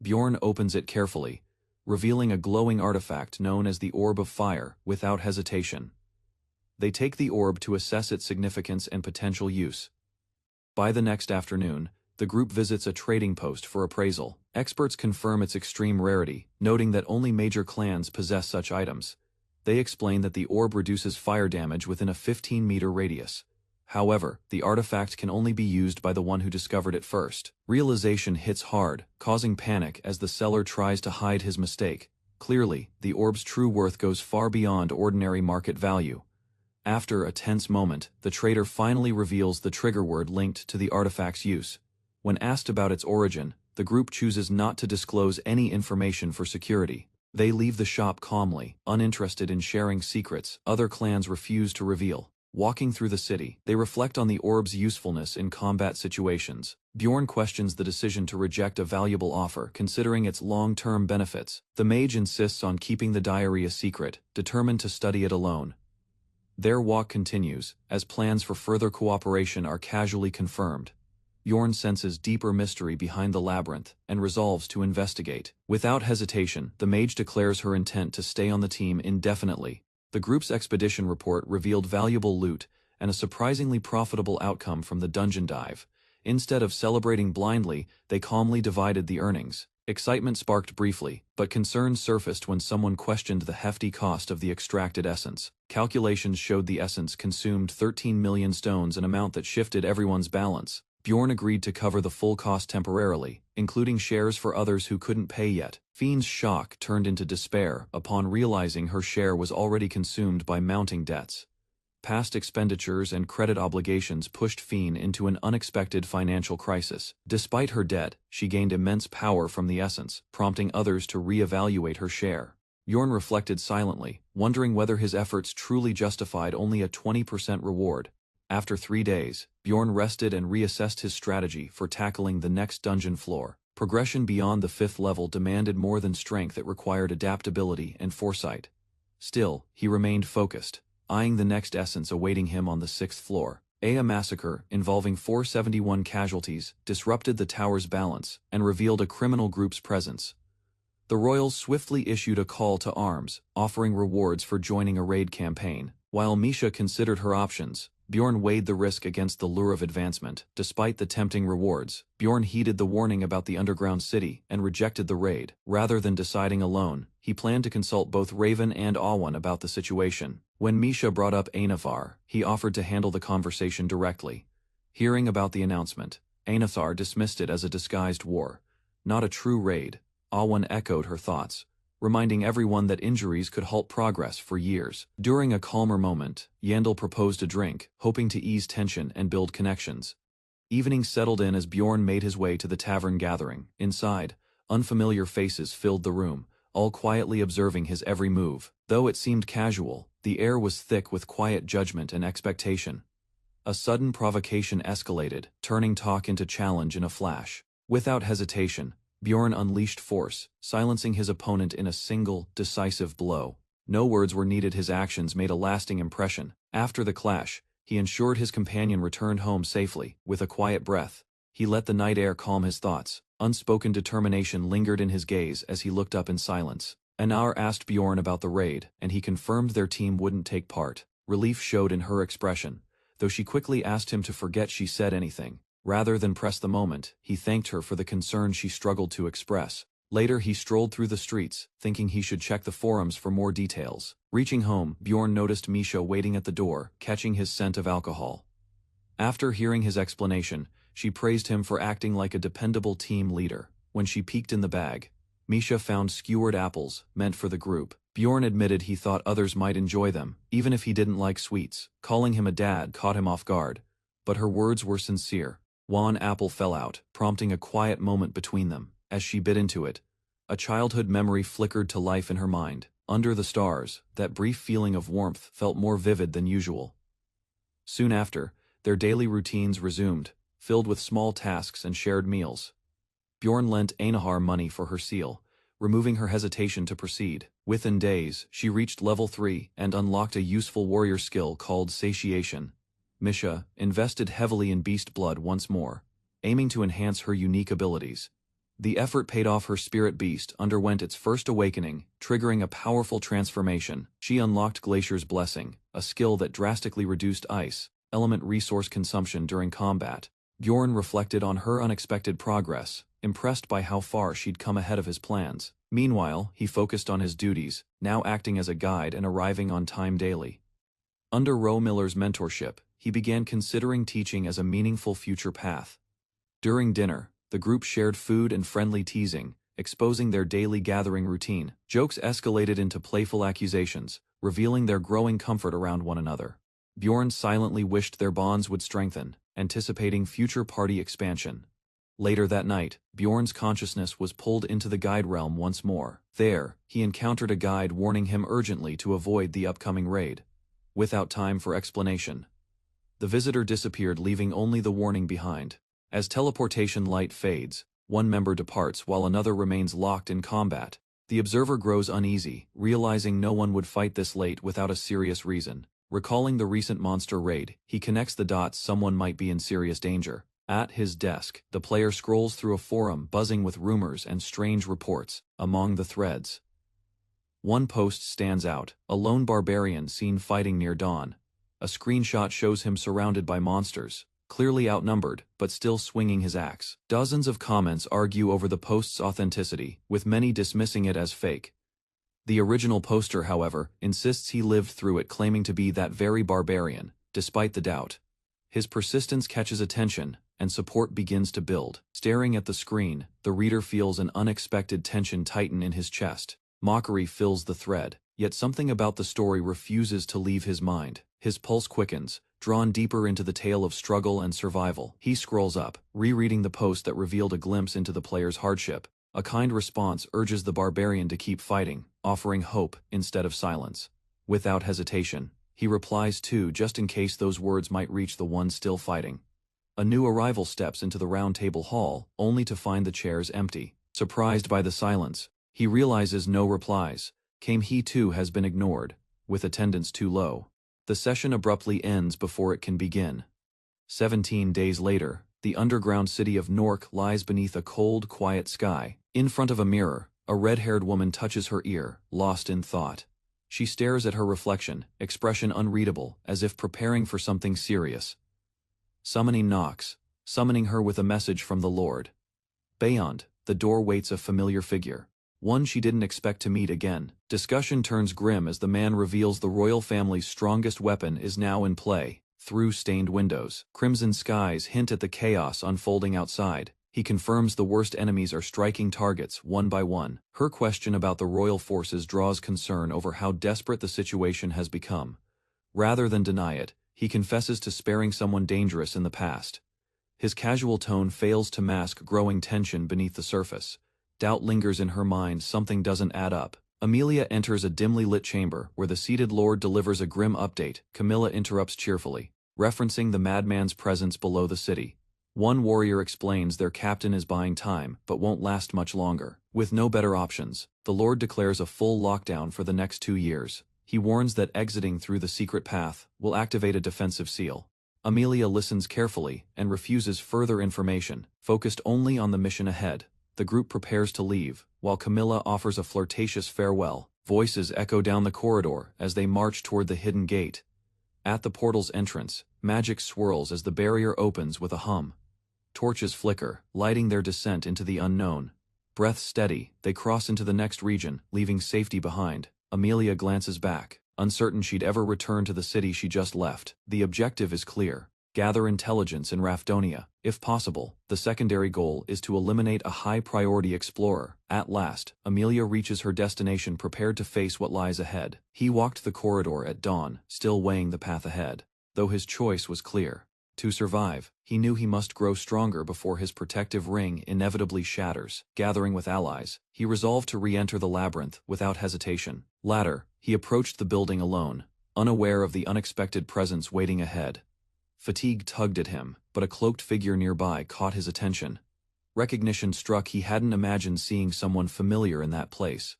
Speaker 1: Bjorn opens it carefully, revealing a glowing artifact known as the Orb of Fire. Without hesitation, they take the orb to assess its significance and potential use. By the next afternoon, the group visits a trading post for appraisal. Experts confirm its extreme rarity, noting that only major clans possess such items. They explain that the orb reduces fire damage within a 15-meter radius. However, the artifact can only be used by the one who discovered it first. Realization hits hard, causing panic as the seller tries to hide his mistake. Clearly, the orb's true worth goes far beyond ordinary market value. After a tense moment, the trader finally reveals the trigger word linked to the artifact's use. When asked about its origin, the group chooses not to disclose any information for security. They leave the shop calmly, uninterested in sharing secrets other clans refuse to reveal. Walking through the city, they reflect on the orb's usefulness in combat situations. Bjorn questions the decision to reject a valuable offer, considering its long-term benefits. The mage insists on keeping the diary a secret, determined to study it alone. Their walk continues, as plans for further cooperation are casually confirmed. Bjorn senses deeper mystery behind the labyrinth, and resolves to investigate. Without hesitation, the mage declares her intent to stay on the team indefinitely. The group's expedition report revealed valuable loot, and a surprisingly profitable outcome from the dungeon dive. Instead of celebrating blindly, they calmly divided the earnings. Excitement sparked briefly, but concern surfaced when someone questioned the hefty cost of the extracted essence. Calculations showed the essence consumed 13 million stones, an amount that shifted everyone's balance. Bjorn agreed to cover the full cost temporarily, including shares for others who couldn't pay yet. Fiend's shock turned into despair upon realizing her share was already consumed by mounting debts. Past expenditures and credit obligations pushed Fiend into an unexpected financial crisis. Despite her debt, she gained immense power from the essence, prompting others to re-evaluate her share. Bjorn reflected silently, wondering whether his efforts truly justified only a 20% reward. After 3 days, Bjorn rested and reassessed his strategy for tackling the next dungeon floor. Progression beyond the 5th level demanded more than strength, it required adaptability and foresight. Still, he remained focused, eyeing the next essence awaiting him on the 6th floor. A massacre, involving 471 casualties, disrupted the tower's balance and revealed a criminal group's presence. The royals swiftly issued a call to arms, offering rewards for joining a raid campaign. While Misha considered her options, Bjorn weighed the risk against the lure of advancement. Despite the tempting rewards, Bjorn heeded the warning about the underground city and rejected the raid. Rather than deciding alone, he planned to consult both Raven and Awan about the situation. When Misha brought up Anathar, he offered to handle the conversation directly. Hearing about the announcement, Anathar dismissed it as a disguised war, not a true raid. Awan echoed her thoughts, reminding everyone that injuries could halt progress for years. During a calmer moment, Yandel proposed a drink, hoping to ease tension and build connections. Evening settled in as Bjorn made his way to the tavern gathering. Inside, unfamiliar faces filled the room, all quietly observing his every move. Though it seemed casual, the air was thick with quiet judgment and expectation. A sudden provocation escalated, turning talk into challenge in a flash. Without hesitation, Bjorn unleashed force, silencing his opponent in a single, decisive blow. No words were needed, his actions made a lasting impression. After the clash, he ensured his companion returned home safely. With a quiet breath, he let the night air calm his thoughts. Unspoken determination lingered in his gaze as he looked up in silence. Anar asked Bjorn about the raid, and he confirmed their team wouldn't take part. Relief showed in her expression. Though she quickly asked him to forget she said anything. Rather than press the moment, he thanked her for the concern she struggled to express. Later he strolled through the streets, thinking he should check the forums for more details. Reaching home, Bjorn noticed Misha waiting at the door, catching his scent of alcohol. After hearing his explanation, she praised him for acting like a dependable team leader. When she peeked in the bag, Misha found skewered apples, meant for the group. Bjorn admitted he thought others might enjoy them, even if he didn't like sweets. Calling him a dad caught him off guard, but her words were sincere. One apple fell out, prompting a quiet moment between them. As she bit into it, a childhood memory flickered to life in her mind. Under the stars, that brief feeling of warmth felt more vivid than usual. Soon after, their daily routines resumed, filled with small tasks and shared meals. Bjorn lent Einahar money for her seal, removing her hesitation to proceed. Within days, she reached level 3 and unlocked a useful warrior skill called Satiation. Misha invested heavily in beast blood once more, aiming to enhance her unique abilities. The effort paid off. Her spirit beast underwent its first awakening, triggering a powerful transformation. She unlocked Glacier's Blessing, a skill that drastically reduced ice element resource consumption during combat. Bjorn reflected on her unexpected progress, impressed by how far she'd come ahead of his plans. Meanwhile, he focused on his duties, now acting as a guide and arriving on time daily. Under Ro Miller's mentorship, he began considering teaching as a meaningful future path. During dinner, the group shared food and friendly teasing, exposing their daily gathering routine. Jokes escalated into playful accusations, revealing their growing comfort around one another. Bjorn silently wished their bonds would strengthen, anticipating future party expansion. Later that night, Bjorn's consciousness was pulled into the guide realm once more. There, he encountered a guide warning him urgently to avoid the upcoming raid. Without time for explanation, the visitor disappeared, leaving only the warning behind. As teleportation light fades, one member departs while another remains locked in combat. The observer grows uneasy, realizing no one would fight this late without a serious reason. Recalling the recent monster raid, he connects the dots. Someone might be in serious danger. At his desk, the player scrolls through a forum buzzing with rumors and strange reports. Among the threads, one post stands out: a lone barbarian seen fighting near dawn. A screenshot shows him surrounded by monsters, clearly outnumbered, but still swinging his axe. Dozens of comments argue over the post's authenticity, with many dismissing it as fake. The original poster, however, insists he lived through it, claiming to be that very barbarian, despite the doubt. His persistence catches attention, and support begins to build. Staring at the screen, the reader feels an unexpected tension tighten in his chest. Mockery fills the thread, yet something about the story refuses to leave his mind. His pulse quickens, drawn deeper into the tale of struggle and survival. He scrolls up, rereading the post that revealed a glimpse into the player's hardship. A kind response urges the barbarian to keep fighting, offering hope instead of silence. Without hesitation, he replies too, just in case those words might reach the one still fighting. A new arrival steps into the round table hall, only to find the chairs empty. Surprised by the silence, he realizes no replies came. He too has been ignored, with attendance too low. The session abruptly ends before it can begin. 17 days later, the underground city of Nork lies beneath a cold, quiet sky. In front of a mirror, a red-haired woman touches her ear, lost in thought. She stares at her reflection, expression unreadable, as if preparing for something serious. Summoning knocks, summoning her with a message from the Lord. Beyond, the door waits a familiar figure, one she didn't expect to meet again. Discussion turns grim as the man reveals the royal family's strongest weapon is now in play. Through stained windows, crimson skies hint at the chaos unfolding outside. He confirms the worst enemies are striking targets one by one. Her question about the royal forces draws concern over how desperate the situation has become. Rather than deny it, he confesses to sparing someone dangerous in the past. His casual tone fails to mask growing tension beneath the surface. Doubt lingers in her mind. Something doesn't add up. Amelia enters a dimly lit chamber where the seated lord delivers a grim update. Camilla interrupts cheerfully, referencing the madman's presence below the city. One warrior explains their captain is buying time, but won't last much longer. With no better options, the lord declares a full lockdown for the next 2 years. He warns that exiting through the secret path will activate a defensive seal. Amelia listens carefully and refuses further information, focused only on the mission ahead. The group prepares to leave, while Camilla offers a flirtatious farewell. Voices echo down the corridor as they march toward the hidden gate. At the portal's entrance, magic swirls as the barrier opens with a hum. Torches flicker, lighting their descent into the unknown. Breath steady, they cross into the next region, leaving safety behind. Amelia glances back, uncertain she'd ever return to the city she just left. The objective is clear: gather intelligence in Rafdonia. If possible, the secondary goal is to eliminate a high-priority explorer. At last, Amelia reaches her destination, prepared to face what lies ahead. He walked the corridor at dawn, still weighing the path ahead. Though his choice was clear: to survive, he knew he must grow stronger before his protective ring inevitably shatters. Gathering with allies, he resolved to re-enter the labyrinth without hesitation. Later, he approached the building alone, unaware of the unexpected presence waiting ahead. Fatigue tugged at him, but a cloaked figure nearby caught his attention. Recognition struck. He hadn't imagined seeing someone familiar in that place.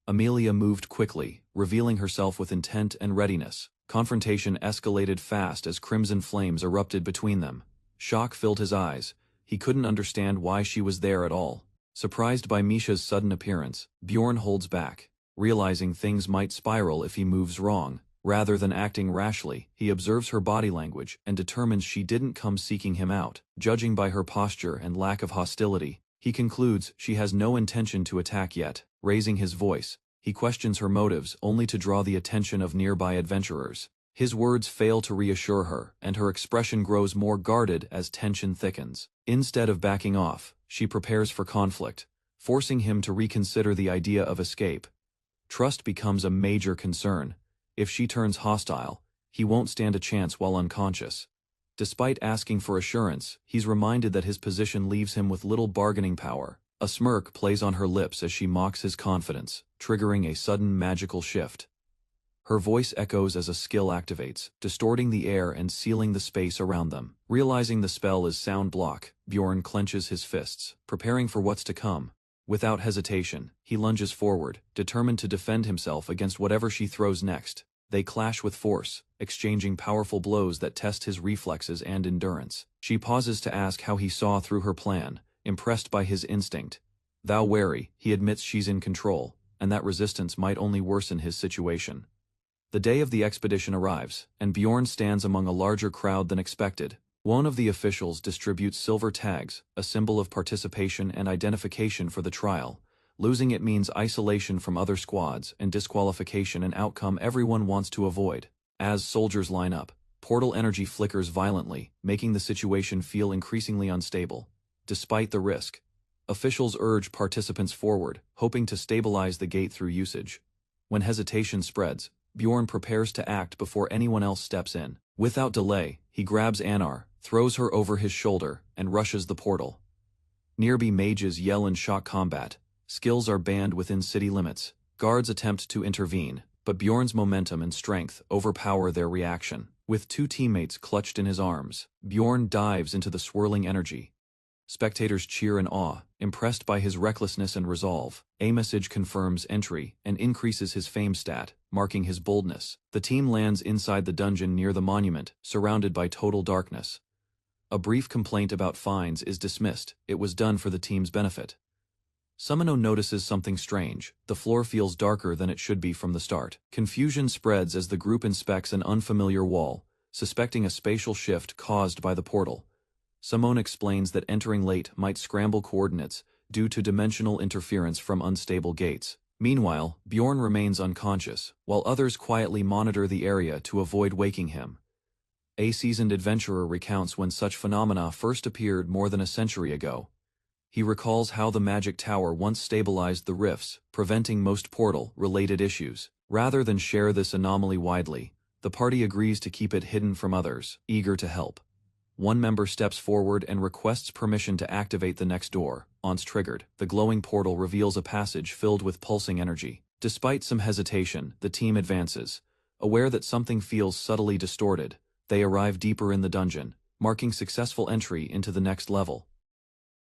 Speaker 1: Amelia moved quickly, revealing herself with intent and readiness. Confrontation escalated fast as crimson flames erupted between them. Shock filled his eyes. He couldn't understand why she was there at all. Surprised by Misha's sudden appearance, Bjorn holds back, realizing things might spiral if he moves wrong. Rather than acting rashly, he observes her body language and determines she didn't come seeking him out. Judging by her posture and lack of hostility, he concludes she has no intention to attack yet. Raising his voice, he questions her motives only to draw the attention of nearby adventurers. His words fail to reassure her, and her expression grows more guarded as tension thickens. Instead of backing off, she prepares for conflict, forcing him to reconsider the idea of escape. Trust becomes a major concern. If she turns hostile, he won't stand a chance while unconscious. Despite asking for assurance, he's reminded that his position leaves him with little bargaining power. A smirk plays on her lips as she mocks his confidence, triggering a sudden magical shift. Her voice echoes as a skill activates, distorting the air and sealing the space around them. Realizing the spell is sound block, Bjorn clenches his fists, preparing for what's to come. Without hesitation, he lunges forward, determined to defend himself against whatever she throws next. They clash with force, exchanging powerful blows that test his reflexes and endurance. She pauses to ask how he saw through her plan, impressed by his instinct. Thou wary, he admits she's in control, and that resistance might only worsen his situation. The day of the expedition arrives, and Bjorn stands among a larger crowd than expected. One of the officials distributes silver tags, a symbol of participation and identification for the trial. Losing it means isolation from other squads and disqualification, an outcome everyone wants to avoid. As soldiers line up, portal energy flickers violently, making the situation feel increasingly unstable. Despite the risk, officials urge participants forward, hoping to stabilize the gate through usage. When hesitation spreads, Bjorn prepares to act before anyone else steps in. Without delay, he grabs Anar, throws her over his shoulder, and rushes the portal. Nearby mages yell in shock combat. Skills are banned within city limits. Guards attempt to intervene, but Bjorn's momentum and strength overpower their reaction. With two teammates clutched in his arms, Bjorn dives into the swirling energy. Spectators cheer in awe, impressed by his recklessness and resolve. A message confirms entry and increases his fame stat, marking his boldness. The team lands inside the dungeon near the monument, surrounded by total darkness. A brief complaint about fines is dismissed. It was done for the team's benefit. Summono notices something strange. The floor feels darker than it should be from the start. Confusion spreads as the group inspects an unfamiliar wall, suspecting a spatial shift caused by the portal. Simone explains that entering late might scramble coordinates due to dimensional interference from unstable gates. Meanwhile, Bjorn remains unconscious, while others quietly monitor the area to avoid waking him. A seasoned adventurer recounts when such phenomena first appeared more than a century ago. He recalls how the magic tower once stabilized the rifts, preventing most portal-related issues. Rather than share this anomaly widely, the party agrees to keep it hidden from others, eager to help. One member steps forward and requests permission to activate the next door. Once triggered, the glowing portal reveals a passage filled with pulsing energy. Despite some hesitation, the team advances. Aware that something feels subtly distorted, they arrive deeper in the dungeon, marking successful entry into the next level.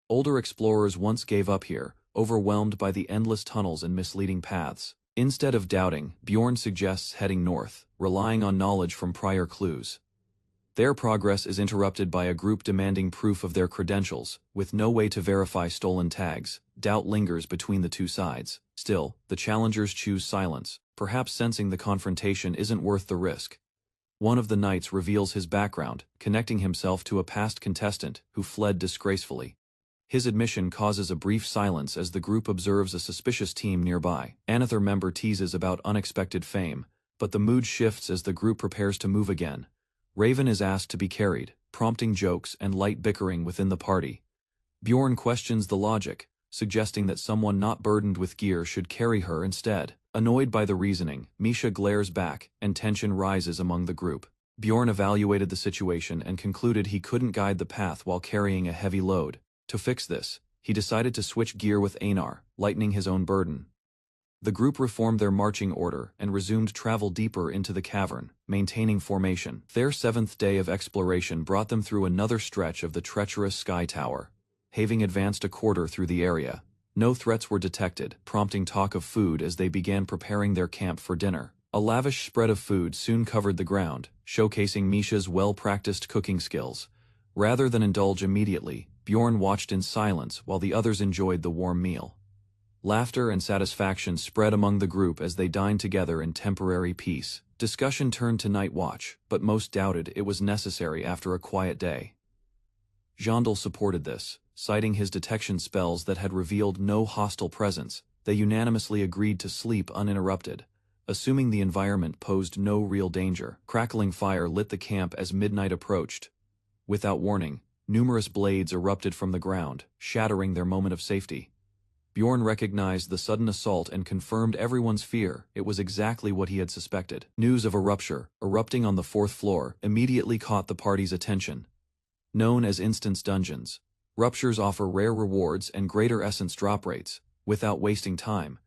Speaker 1: Older explorers once gave up here, overwhelmed by the endless tunnels and misleading paths. Instead of doubting, Bjorn suggests heading north, relying on knowledge from prior clues. Their progress is interrupted by a group demanding proof of their credentials. With no way to verify stolen tags, doubt lingers between the two sides. Still, the challengers choose silence, perhaps sensing the confrontation isn't worth the risk. One of the knights reveals his background, connecting himself to a past contestant who fled disgracefully. His admission causes a brief silence as the group observes a suspicious team nearby. Another member teases about unexpected fame, but the mood shifts as the group prepares to move again. Raven is asked to be carried, prompting jokes and light bickering within the party. Bjorn questions the logic, suggesting that someone not burdened with gear should carry her instead. Annoyed by the reasoning, Misha glares back, and tension rises among the group. Bjorn evaluated the situation and concluded he couldn't guide the path while carrying a heavy load. To fix this, he decided to switch gear with Einar, lightening his own burden. The group reformed their marching order and resumed travel deeper into the cavern, maintaining formation. Their seventh day of exploration brought them through another stretch of the treacherous Sky Tower. Having advanced a quarter through the area, no threats were detected, prompting talk of food as they began preparing their camp for dinner. A lavish spread of food soon covered the ground, showcasing Misha's well-practiced cooking skills. Rather than indulge immediately, Bjorn watched in silence while the others enjoyed the warm meal. Laughter and satisfaction spread among the group as they dined together in temporary peace. Discussion turned to night watch, but most doubted it was necessary after a quiet day. Jandal supported this, citing his detection spells that had revealed no hostile presence. They unanimously agreed to sleep uninterrupted, assuming the environment posed no real danger. Crackling fire lit the camp as midnight approached. Without warning, numerous blades erupted from the ground, shattering their moment of safety. Bjorn recognized the sudden assault and confirmed everyone's fear. It was exactly what he had suspected. News of a rupture, erupting on the 4th floor, immediately caught the party's attention. Known as instance dungeons, ruptures offer rare rewards and greater essence drop rates. Without wasting time,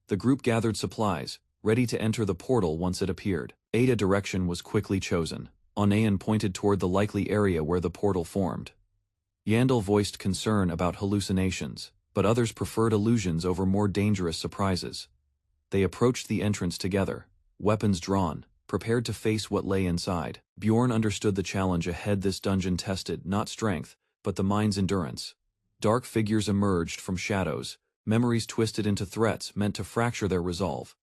Speaker 1: the group gathered supplies, ready to enter the portal once it appeared. A direction was quickly chosen. Onayan pointed toward the likely area where the portal formed. Yandel voiced concern about hallucinations, but others preferred illusions over more dangerous surprises. They approached the entrance together, weapons drawn, prepared to face what lay inside. Bjorn understood the challenge ahead. This dungeon tested not strength, but the mind's endurance. Dark figures emerged from shadows, memories twisted into threats meant to fracture their resolve.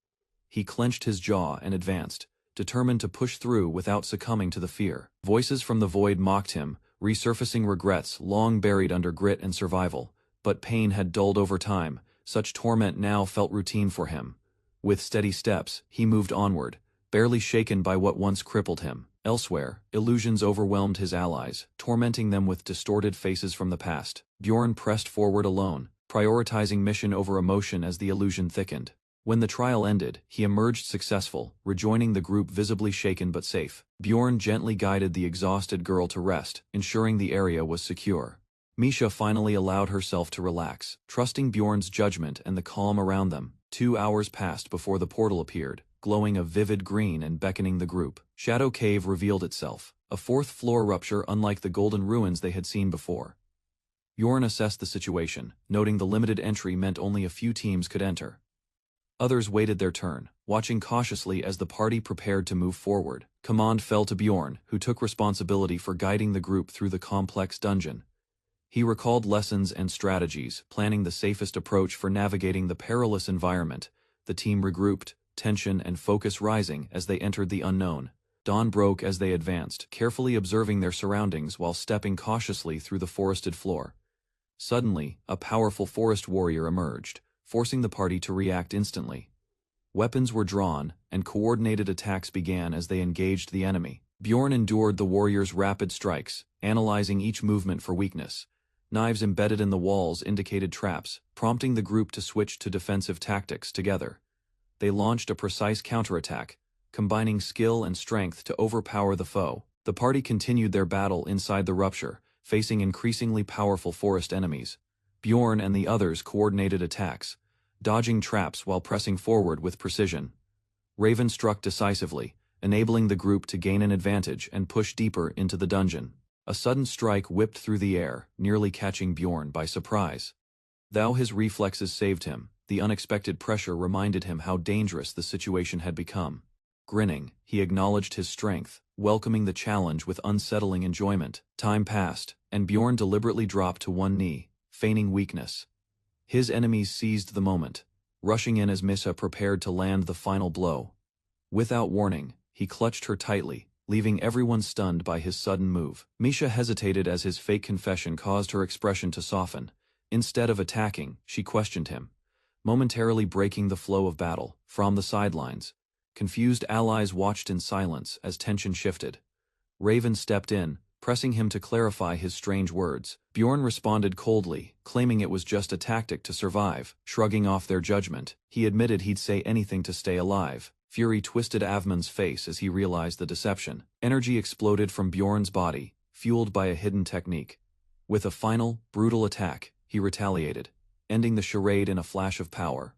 Speaker 1: He clenched his jaw and advanced, determined to push through without succumbing to the fear. Voices from the void mocked him, resurfacing regrets long buried under grit and survival. But pain had dulled over time. Such torment now felt routine for him. With steady steps, he moved onward, barely shaken by what once crippled him. Elsewhere, illusions overwhelmed his allies, tormenting them with distorted faces from the past. Bjorn pressed forward alone, prioritizing mission over emotion as the illusion thickened. When the trial ended, he emerged successful, rejoining the group visibly shaken but safe. Bjorn gently guided the exhausted girl to rest, ensuring the area was secure. Misha finally allowed herself to relax, trusting Bjorn's judgment and the calm around them. 2 hours passed before the portal appeared, glowing a vivid green and beckoning the group. Shadow Cave revealed itself, a 4th floor rupture unlike the golden ruins they had seen before. Bjorn assessed the situation, noting the limited entry meant only a few teams could enter. Others waited their turn, watching cautiously as the party prepared to move forward. Command fell to Bjorn, who took responsibility for guiding the group through the complex dungeon. He recalled lessons and strategies, planning the safest approach for navigating the perilous environment. The team regrouped, tension and focus rising as they entered the unknown. Dawn broke as they advanced, carefully observing their surroundings while stepping cautiously through the forested floor. Suddenly, a powerful forest warrior emerged, forcing the party to react instantly. Weapons were drawn, and coordinated attacks began as they engaged the enemy. Bjorn endured the warrior's rapid strikes, analyzing each movement for weakness. Knives embedded in the walls indicated traps, prompting the group to switch to defensive tactics together. They launched a precise counterattack, combining skill and strength to overpower the foe. The party continued their battle inside the rupture, facing increasingly powerful forest enemies. Bjorn and the others coordinated attacks, dodging traps while pressing forward with precision. Raven struck decisively, enabling the group to gain an advantage and push deeper into the dungeon. A sudden strike whipped through the air, nearly catching Bjorn by surprise. Though his reflexes saved him, the unexpected pressure reminded him how dangerous the situation had become. Grinning, he acknowledged his strength, welcoming the challenge with unsettling enjoyment. Time passed, and Bjorn deliberately dropped to one knee, feigning weakness. His enemies seized the moment, rushing in as Missa prepared to land the final blow. Without warning, he clutched her tightly, leaving everyone stunned by his sudden move. Misha hesitated as his fake confession caused her expression to soften. Instead of attacking, she questioned him, momentarily breaking the flow of battle. From the sidelines, confused allies watched in silence as tension shifted. Raven stepped in, pressing him to clarify his strange words. Bjorn responded coldly, claiming it was just a tactic to survive. Shrugging off their judgment, he admitted he'd say anything to stay alive. Fury twisted Avman's face as he realized the deception. Energy exploded from Bjorn's body, fueled by a hidden technique. With a final, brutal attack, he retaliated, ending the charade in a flash of power.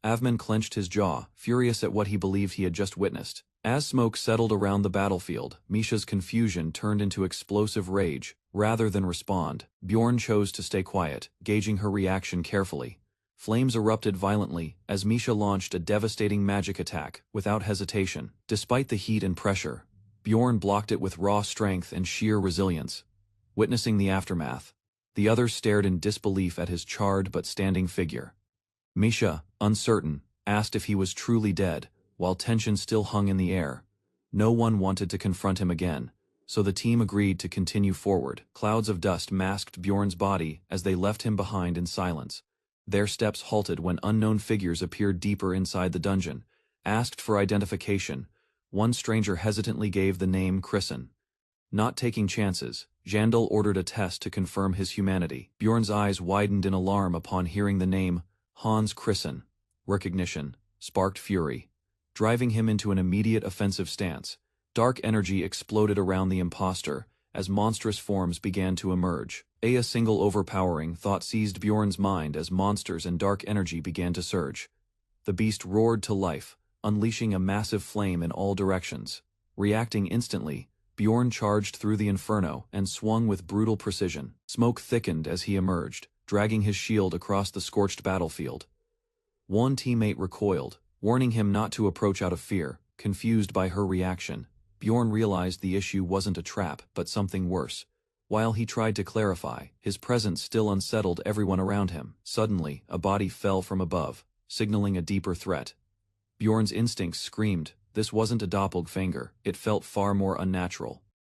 Speaker 1: Avman clenched his jaw, furious at what he believed he had just witnessed. As smoke settled around the battlefield, Misha's confusion turned into explosive rage. Rather than respond, Bjorn chose to stay quiet, gauging her reaction carefully. Flames erupted violently as Misha launched a devastating magic attack, without hesitation. Despite the heat and pressure, Bjorn blocked it with raw strength and sheer resilience. Witnessing the aftermath, the others stared in disbelief at his charred but standing figure. Misha, uncertain, asked if he was truly dead, while tension still hung in the air. No one wanted to confront him again, so the team agreed to continue forward. Clouds of dust masked Bjorn's body as they left him behind in silence. Their steps halted when unknown figures appeared deeper inside the dungeon, Asked for identification, one stranger hesitantly gave the name Kristen. Not taking chances, Jandal ordered a test to confirm his humanity. Bjorn's eyes widened in alarm upon hearing the name Hans Kristen. Recognition sparked fury, driving him into an immediate offensive stance. Dark energy exploded around the imposter as monstrous forms began to emerge. A single overpowering thought seized Bjorn's mind as monsters and dark energy began to surge. The beast roared to life, unleashing a massive flame in all directions. Reacting instantly, Bjorn charged through the inferno and swung with brutal precision. Smoke thickened as he emerged, dragging his shield across the scorched battlefield. One teammate recoiled, warning him not to approach out of fear. Confused by her reaction, Bjorn realized the issue wasn't a trap but something worse. While he tried to clarify, his presence still unsettled everyone around him. Suddenly, a body fell from above, signaling a deeper threat. Bjorn's instincts screamed, this wasn't a doppelganger, it felt far more unnatural.